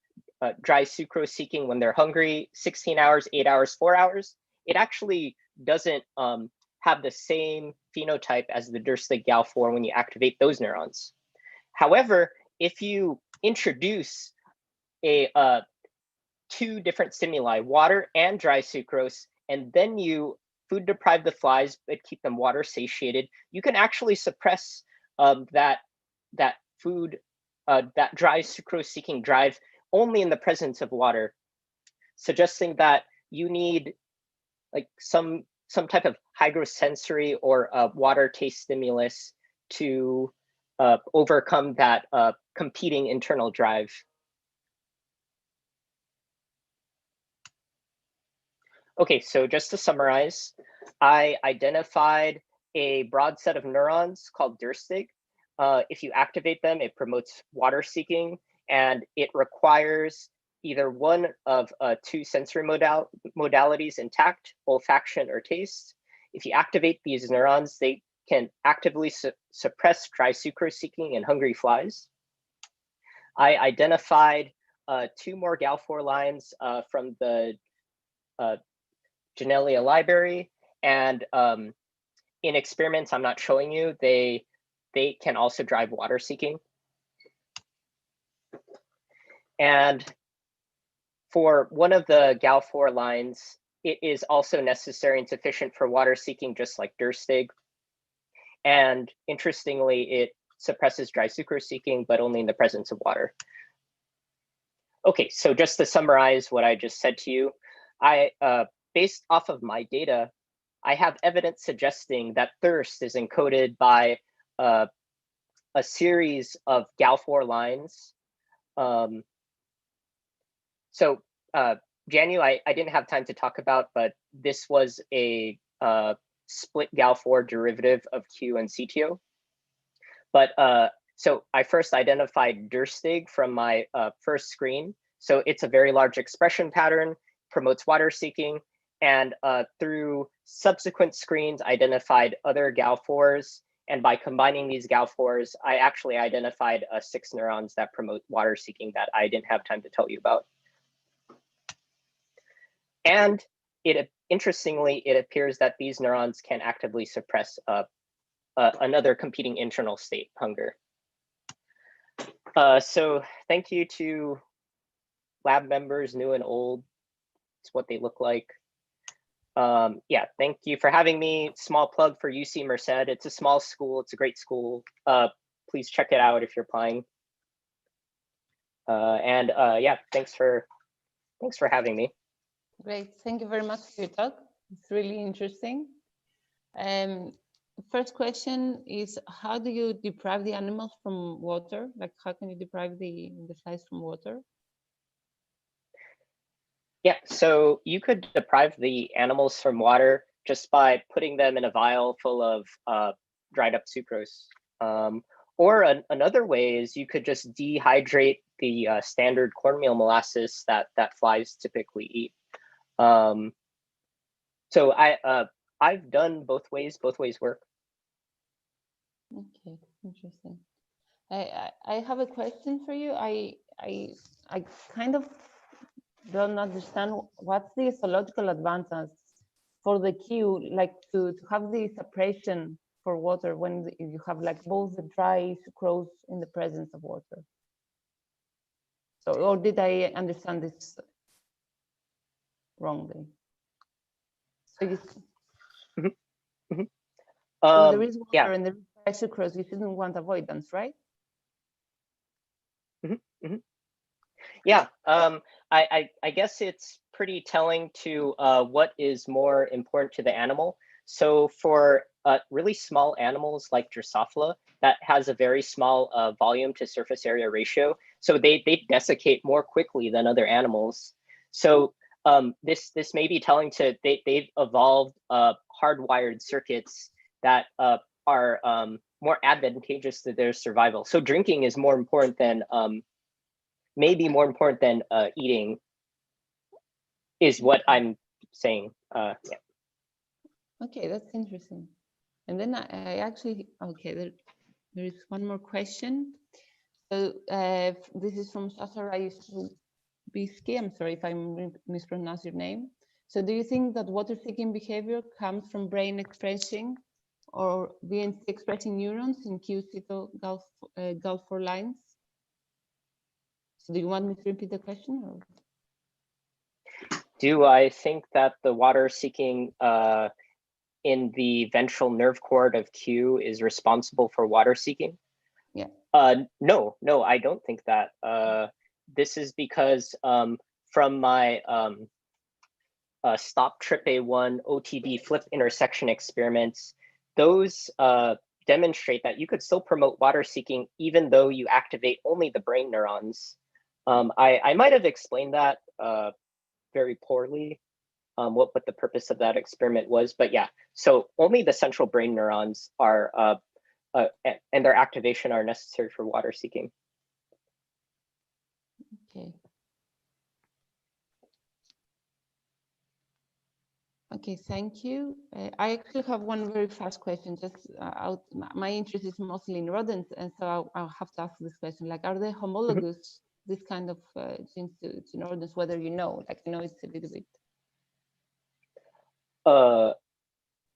dry sucrose seeking when they're hungry, 16 hours, 8 hours, 4 hours. It actually doesn't have the same phenotype as the Durstig GAL4 when you activate those neurons. However, if you introduce two different stimuli, water and dry sucrose, and then you food deprive the flies but keep them water satiated, you can actually suppress that dry sucrose seeking drive only in the presence of water, suggesting that you need like some type of hygrosensory or water taste stimulus to overcome that competing internal drive. Okay, so just to summarize, I identified a broad set of neurons called Durstig. If you activate them, it promotes water seeking, and it requires either one of two sensory modalities intact, olfaction or taste. If you activate these neurons, they can actively suppress dry sucrose seeking in hungry flies. I identified two more GAL4 lines from the Genelia library, and in experiments I'm not showing you, they can also drive water seeking. And for one of the GAL4 lines, it is also necessary and sufficient for water seeking, just like Durstig. And interestingly, it suppresses dry sucrose seeking, but only in the presence of water. Okay, so just to summarize what I just said to you, based off of my data, I have evidence suggesting that thirst is encoded by a series of GAL4 lines. So Janu, I didn't have time to talk about, but this was a split GAL4 derivative of Q and CTO. But so I first identified Durstig from my first screen. So it's a very large expression pattern, promotes water seeking, And through subsequent screens, identified other GAL4s. And by combining these GAL4s, I actually identified 6 neurons that promote water seeking that I didn't have time to tell you about. And interestingly, it appears that these neurons can actively suppress another competing internal state, hunger. So thank you to lab members, new and old. It's what they look like. Yeah, thank you for having me. Small plug for UC Merced. It's a small school. It's a great school. Please check it out if you're applying. Yeah, thanks for having me. Great. Thank you very much for your talk. It's really interesting. First question is, how do you deprive the animals from water? Like, how can you deprive the flies from water? Yeah, so you could deprive the animals from water just by putting them in a vial full of dried up sucrose. Or another way is you could just dehydrate the standard cornmeal molasses that flies typically eat. So I've done both ways. Both ways work. Okay, interesting. I have a question for you. I kind of don't understand what's the ecological advantage for the queue, like to have the separation for water when you have like both the dry sucrose in the presence of water. So, or did I understand this wrongly? So you, when there is water and there is dry sucrose, you shouldn't want avoidance, right? Yeah, I guess it's pretty telling to what is more important to the animal. So for really small animals like Drosophila, that has a very small volume to surface area ratio. So they desiccate more quickly than other animals. So this may be telling to they've evolved hardwired circuits that are more advantageous to their survival. So drinking is more important than maybe more important than eating, is what I'm saying. Yeah. Okay, that's interesting. And then I actually, okay, there is one more question. So this is from Sasarai Bisky. I'm sorry if I mispronounce your name. So do you think that water-seeking behavior comes from brain expressing or VNC expressing neurons in Q-cyto-GAL4 lines? So do you want me to repeat the question? Or? Do I think that the water-seeking in the ventral nerve cord of Q is responsible for water seeking? Yeah. No, I don't think that. This is because from my stop TRPA1 OTB flip intersection experiments, those demonstrate that you could still promote water seeking even though you activate only the brain neurons. I might have explained that very poorly. What the purpose of that experiment was, but yeah, so only the central brain neurons are and their activation are necessary for water seeking. Okay. Okay, thank you. I actually have one very fast question. Just my interest is mostly in rodents, and so I'll have to ask this question: like, are they homologous? This kind of genes to rodents? Whether you know, like, I know it's a little bit.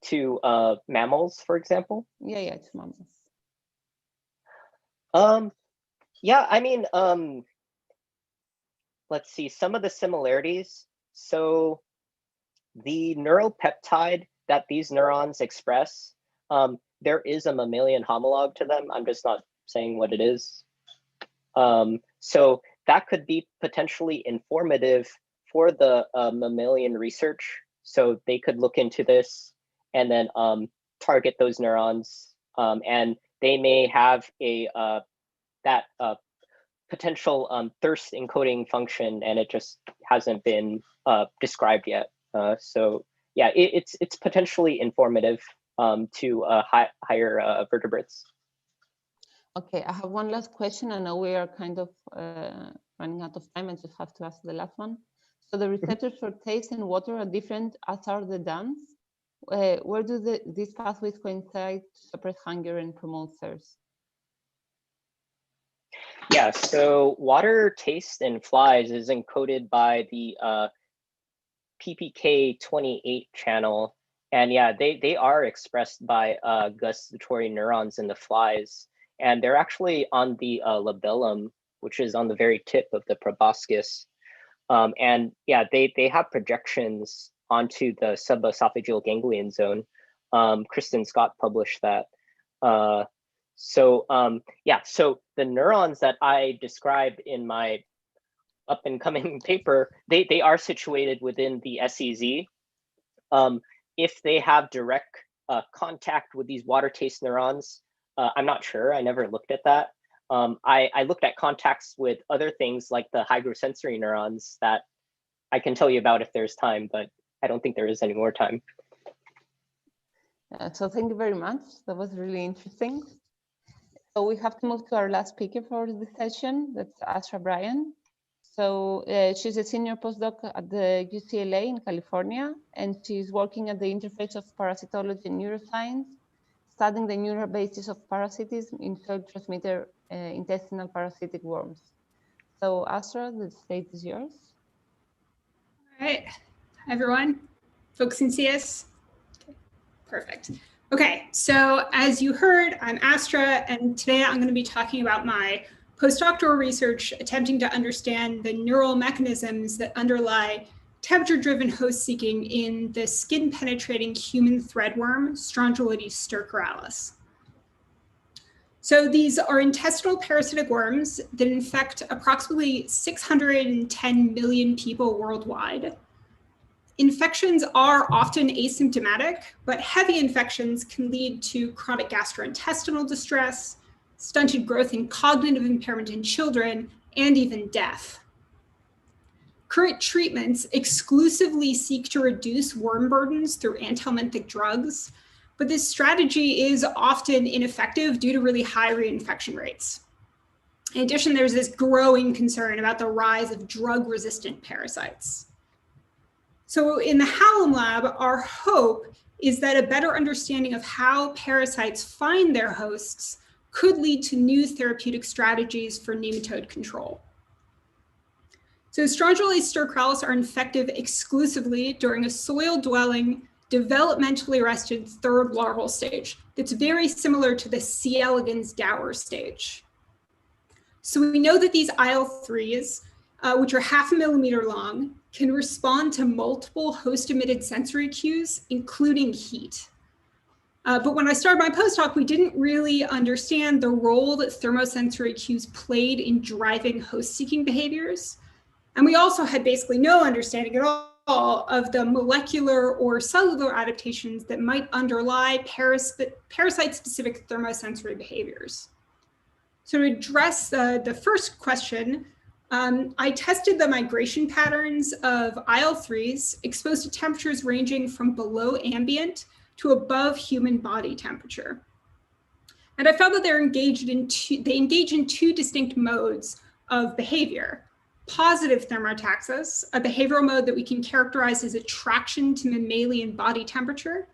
To mammals, for example? Yeah, to mammals. Yeah, I mean, let's see some of the similarities. So the neuropeptide that these neurons express, there is a mammalian homologue to them. I'm just not saying what it is. So that could be potentially informative for the mammalian research. So they could look into this and then target those neurons, and they may have a that potential thirst encoding function, and it just hasn't been described yet. So yeah, it's potentially informative to higher vertebrates. Okay, I have one last question. I know we are kind of running out of time. I just have to ask the last one. So the receptors for taste and water are different, as are the DANs. Where do these pathways coincide to suppress hunger and promote thirst? Yeah, so water taste in flies is encoded by the PPK28 channel. And yeah, they are expressed by gustatory neurons in the flies. And they're actually on the labellum, which is on the very tip of the proboscis. And yeah, they have projections onto the subesophageal ganglion zone. Kristen Scott published that. So the neurons that I described in my up and coming paper, they are situated within the SEZ. If they have direct contact with these water taste neurons, I'm not sure, I never looked at that. I looked at contacts with other things like the hygrosensory neurons that I can tell you about if there's time, but I don't think there is any more time. So thank you very much. That was really interesting. So we have to move to our last speaker for this session. That's Asra Bryan. So she's a senior postdoc at the UCLA in California, and she's working at the interface of parasitology and neuroscience, studying the neural basis of parasitism in third transmitter intestinal parasitic worms. So Asra, the stage is yours. All right, hi everyone. Folks can see us? Okay. Perfect. Okay, so as you heard, I'm Astra, and today I'm going to be talking about my postdoctoral research attempting to understand the neural mechanisms that underlie temperature-driven host seeking in the skin-penetrating human threadworm, Strongyloides stercoralis. So these are intestinal parasitic worms that infect approximately 610 million people worldwide. Infections are often asymptomatic, but heavy infections can lead to chronic gastrointestinal distress, stunted growth and cognitive impairment in children, and even death. Current treatments exclusively seek to reduce worm burdens through anthelminthic drugs, but this strategy is often ineffective due to really high reinfection rates. In addition, there's this growing concern about the rise of drug-resistant parasites. So in the Hallam lab, our hope is that a better understanding of how parasites find their hosts could lead to new therapeutic strategies for nematode control. So Strongyloides stercoralis are infective exclusively during a soil-dwelling, developmentally arrested third larval stage that's very similar to the C. elegans Gower stage. So we know that these IL-3s, which are 0.5 millimeter long, can respond to multiple host-emitted sensory cues, including heat. But when I started my postdoc, we didn't really understand the role that thermosensory cues played in driving host-seeking behaviors. And we also had basically no understanding at all of the molecular or cellular adaptations that might underlie parasite-specific thermosensory behaviors. So to address the first question, I tested the migration patterns of IL-3s exposed to temperatures ranging from below ambient to above human body temperature. And I found that they engage in two distinct modes of behavior. Positive thermotaxis, a behavioral mode that we can characterize as attraction to mammalian body temperature,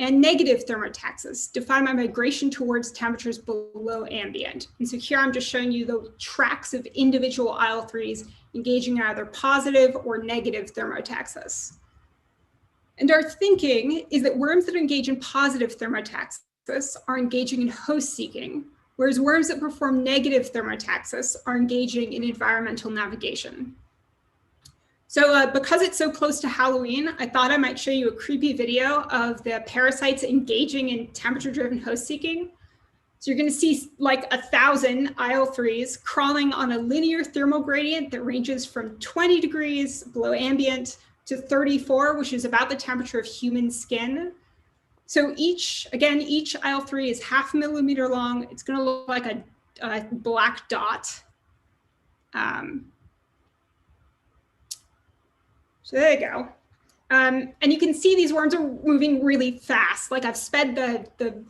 and negative thermotaxis, defined by migration towards temperatures below ambient. And so here I'm just showing you the tracks of individual IL-3s engaging in either positive or negative thermotaxis. And our thinking is that worms that engage in positive thermotaxis are engaging in host seeking, whereas worms that perform negative thermotaxis are engaging in environmental navigation. So because it's so close to Halloween, I thought I might show you a creepy video of the parasites engaging in temperature-driven host seeking. So you're going to see like 1,000 IL-3s crawling on a linear thermal gradient that ranges from 20 degrees below ambient to 34, which is about the temperature of human skin. So each IL-3 is 0.5 millimeter long. It's going to look like a black dot. So there you go. And you can see these worms are moving really fast. Like I've sped the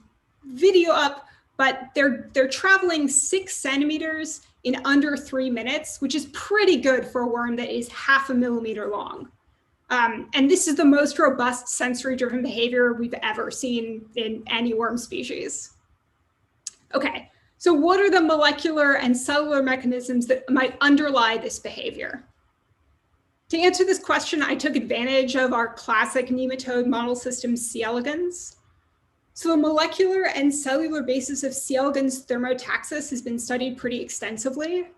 video up, but they're traveling 6 centimeters in under 3 minutes, which is pretty good for a worm that is 0.5 millimeter long. And this is the most robust sensory-driven behavior we've ever seen in any worm species. Okay, so what are the molecular and cellular mechanisms that might underlie this behavior? To answer this question, I took advantage of our classic nematode model system, C. elegans. So the molecular and cellular basis of C. elegans thermotaxis has been studied pretty extensively.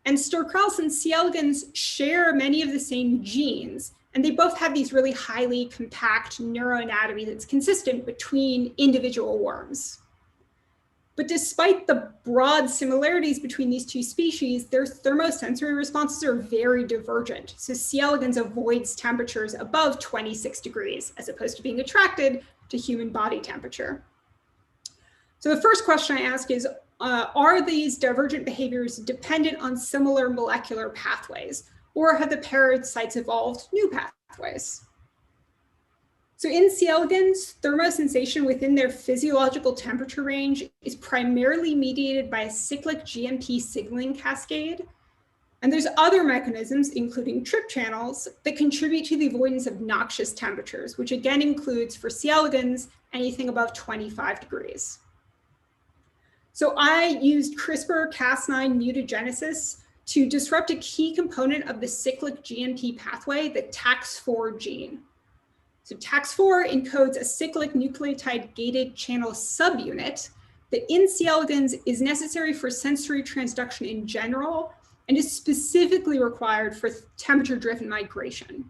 And Sterkralis and C. elegans share many of the same genes, and they both have these really highly compact neuroanatomy that's consistent between individual worms. But despite the broad similarities between these two species, their thermosensory responses are very divergent. So C. elegans avoids temperatures above 26 degrees, as opposed to being attracted to human body temperature. So the first question I ask is, are these divergent behaviors dependent on similar molecular pathways, or have the parasites evolved new pathways? So in C. elegans, thermosensation within their physiological temperature range is primarily mediated by a cyclic GMP signaling cascade. And there's other mechanisms, including trip channels, that contribute to the avoidance of noxious temperatures, which again includes, for C. elegans, anything above 25 degrees. So I used CRISPR-Cas9 mutagenesis to disrupt a key component of the cyclic GMP pathway, the Tax4 gene. So Tax4 encodes a cyclic nucleotide gated channel subunit that in C. elegans is necessary for sensory transduction in general and is specifically required for temperature-driven migration.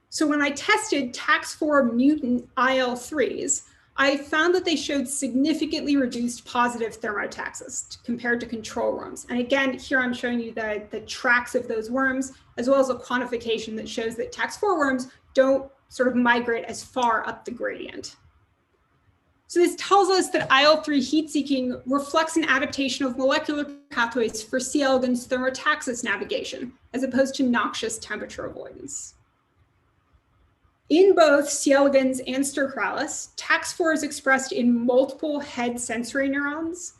So when I tested Tax4 mutant IL-3s, I found that they showed significantly reduced positive thermotaxis compared to control worms. And again, here I'm showing you the tracks of those worms, as well as a quantification that shows that Tax4 worms don't sort of migrate as far up the gradient. So this tells us that IL-3 heat-seeking reflects an adaptation of molecular pathways for C. elegans thermotaxis navigation, as opposed to noxious temperature avoidance. In both C. elegans and Sterkralis, Tax4 is expressed in multiple head sensory neurons.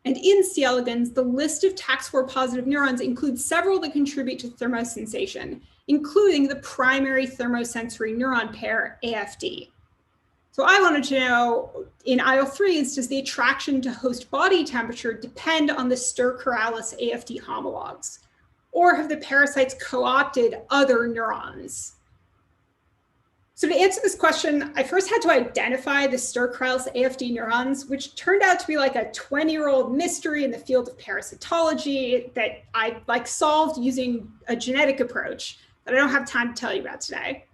And in C. elegans, the list of Tax4 positive neurons includes several that contribute to thermosensation, including the primary thermosensory neuron pair, AFD. So I wanted to know, in IL-3s, does the attraction to host body temperature depend on the Sterkralis AFD homologs? Or have the parasites co-opted other neurons? So to answer this question, I first had to identify the Sterkralis AFD neurons, which turned out to be like a 20-year-old mystery in the field of parasitology that I solved using a genetic approach that I don't have time to tell you about today.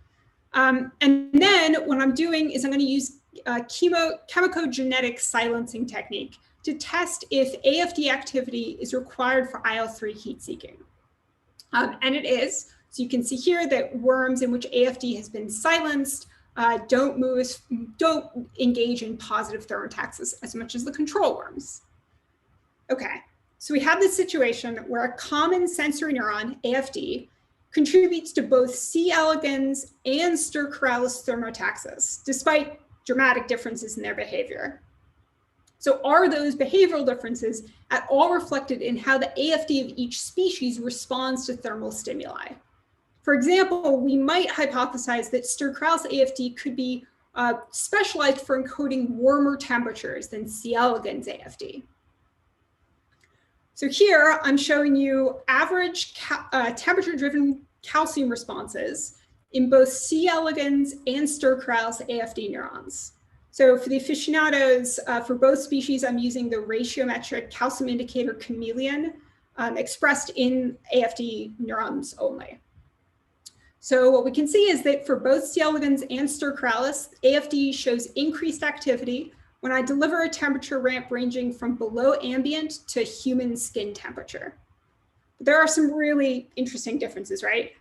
And then what I'm doing is I'm going to use a chemicogenetic silencing technique to test if AFD activity is required for IL-3 heat-seeking. And it is. So you can see here that worms in which AFD has been silenced don't engage in positive thermotaxis as much as the control worms. Okay, so we have this situation where a common sensory neuron, AFD, contributes to both C. elegans and Sterkralis thermotaxis, despite dramatic differences in their behavior. So are those behavioral differences at all reflected in how the AFD of each species responds to thermal stimuli? For example, we might hypothesize that Sterkralis AFD could be specialized for encoding warmer temperatures than C. elegans AFD. So here I'm showing you average temperature-driven calcium responses in both C. elegans and Sterkralis AFD neurons. So for the aficionados, for both species, I'm using the ratiometric calcium indicator chameleon expressed in AFD neurons only. So what we can see is that for both C. elegans and Sterkralis, AFD shows increased activity when I deliver a temperature ramp ranging from below ambient to human skin temperature. But there are some really interesting differences, right?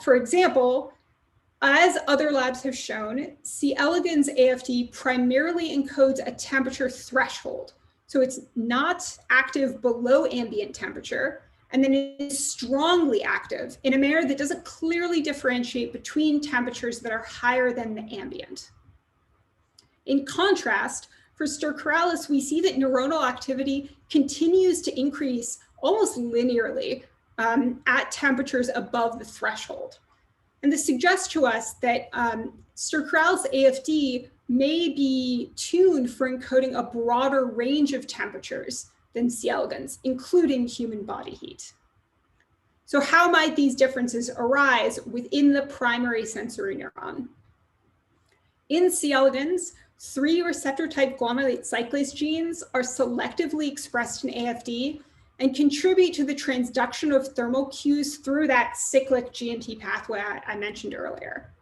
For example, as other labs have shown, C. elegans AFD primarily encodes a temperature threshold. So it's not active below ambient temperature, and then it is strongly active in a manner that doesn't clearly differentiate between temperatures that are higher than the ambient. In contrast, for stercoralis, we see that neuronal activity continues to increase almost linearly at temperatures above the threshold. And this suggests to us that stercoralis AFD may be tuned for encoding a broader range of temperatures than C. elegans, including human body heat. So how might these differences arise within the primary sensory neuron? In C. elegans, 3 receptor type guanylate cyclase genes are selectively expressed in AFD and contribute to the transduction of thermal cues through that cyclic GMP pathway I mentioned earlier.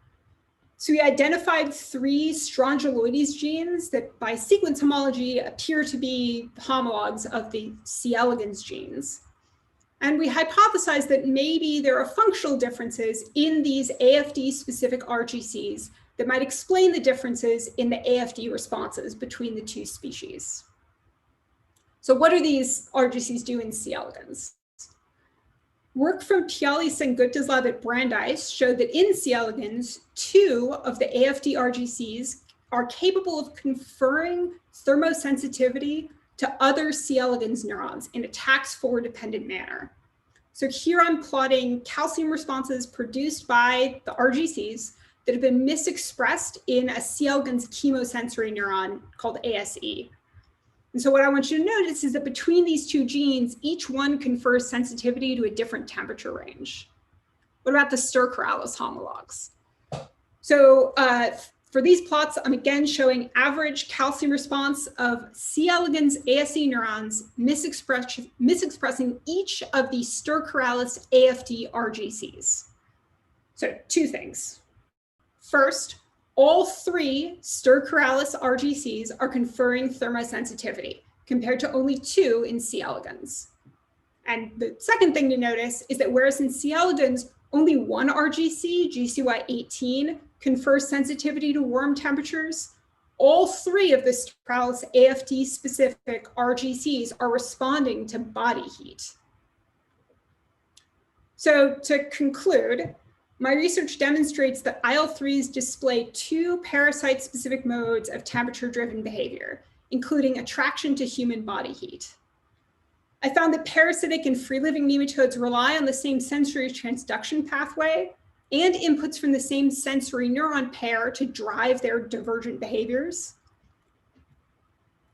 So we identified 3 strongyloides genes that by sequence homology appear to be homologs of the C. elegans genes. And we hypothesized that maybe there are functional differences in these AFD-specific RGCs that might explain the differences in the AFD responses between the 2 species. So what do these RGCs do in C. elegans? Work from Piali Sengupta's lab at Brandeis showed that in C. elegans, 2 of the AFD RGCs are capable of conferring thermosensitivity to other C. elegans neurons in a tax-4 dependent manner. So here I'm plotting calcium responses produced by the RGCs that have been misexpressed in a C. elegans chemosensory neuron called ASE. And so what I want you to notice is that between these 2 genes, each one confers sensitivity to a different temperature range. What about the stercoralis homologs? So for these plots, I'm again showing average calcium response of C. elegans ASE neurons misexpressing each of the stercoralis AFD RGCs. So 2 things. First, all 3 stercoralis RGCs are conferring thermosensitivity compared to only 2 in C. elegans. And the second thing to notice is that whereas in C. elegans, only 1 RGC, GCY18, confers sensitivity to warm temperatures, all 3 of the stercoralis AFD-specific RGCs are responding to body heat. So to conclude, my research demonstrates that IL-3s display 2 parasite-specific modes of temperature-driven behavior, including attraction to human body heat. I found that parasitic and free-living nematodes rely on the same sensory transduction pathway and inputs from the same sensory neuron pair to drive their divergent behaviors.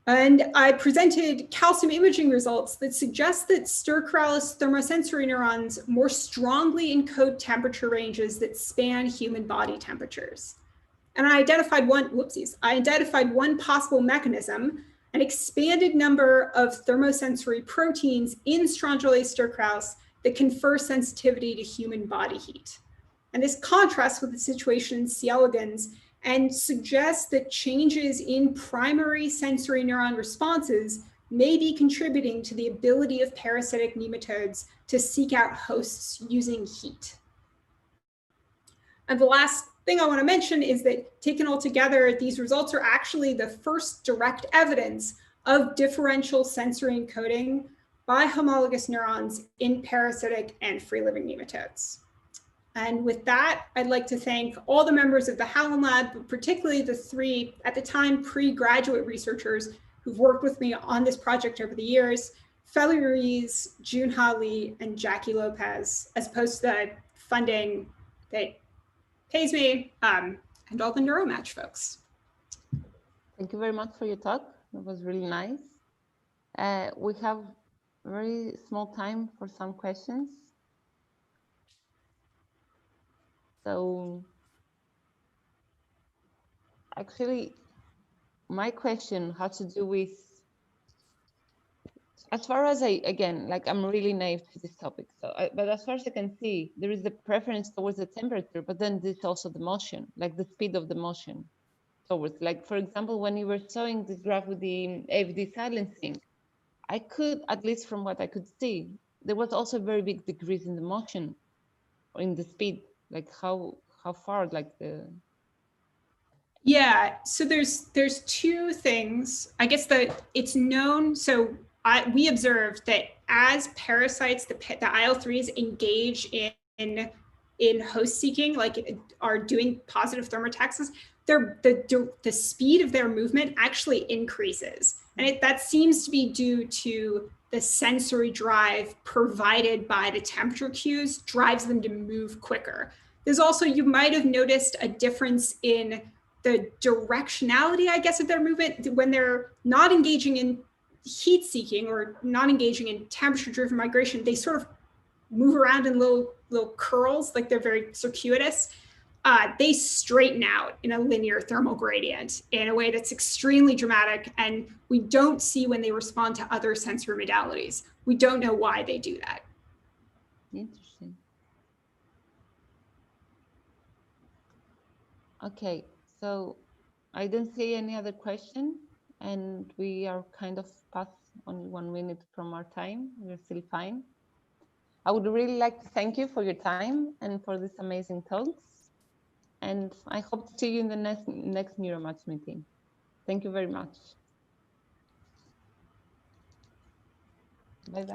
And I presented calcium imaging results that suggest that stercoralis thermosensory neurons more strongly encode temperature ranges that span human body temperatures. And I identified one possible mechanism, an expanded number of thermosensory proteins in strongyloid stercoralis that confer sensitivity to human body heat. And this contrasts with the situation in C. elegans and suggests that changes in primary sensory neuron responses may be contributing to the ability of parasitic nematodes to seek out hosts using heat. And the last thing I want to mention is that taken all together, these results are actually the first direct evidence of differential sensory encoding by homologous neurons in parasitic and free-living nematodes. And with that, I'd like to thank all the members of the Hallam Lab, but particularly the 3, at the time, pre-graduate researchers who've worked with me on this project over the years, Feli Ruiz, Junha Lee, and Jackie Lopez, as opposed to the funding that pays me, and all the NeuroMatch folks. Thank you very much for your talk. It was really nice. We have very small time for some questions. So actually, my question has to do with, as far as I'm really naive to this topic. But as far as I can see, there is the preference towards the temperature, but then there's also the motion, like the speed of the motion towards, like, for example, when you were showing this graph with the AFD silencing, I could, at least from what I could see, there was also a very big decrease in the motion or in the speed, like how far, like the. Yeah, so there's 2 things. I guess that it's known, so we observed that as parasites, the IL-3s engage in host seeking, like are doing positive thermotaxis, the speed of their movement actually increases. And that seems to be due to the sensory drive provided by the temperature cues drives them to move quicker. There's also, you might have noticed a difference in the directionality, I guess, of their movement when they're not engaging in heat seeking or not engaging in temperature driven migration. They sort of move around in little curls, like they're very circuitous. They straighten out in a linear thermal gradient in a way that's extremely dramatic, and we don't see when they respond to other sensory modalities. We don't know why they do that. Interesting. Okay, so I don't see any other question, and we are kind of past only 1 minute from our time. We're still fine. I would really like to thank you for your time and for this amazing talks. And I hope to see you in the next NeuroMatch meeting. Thank you very much. Bye-bye.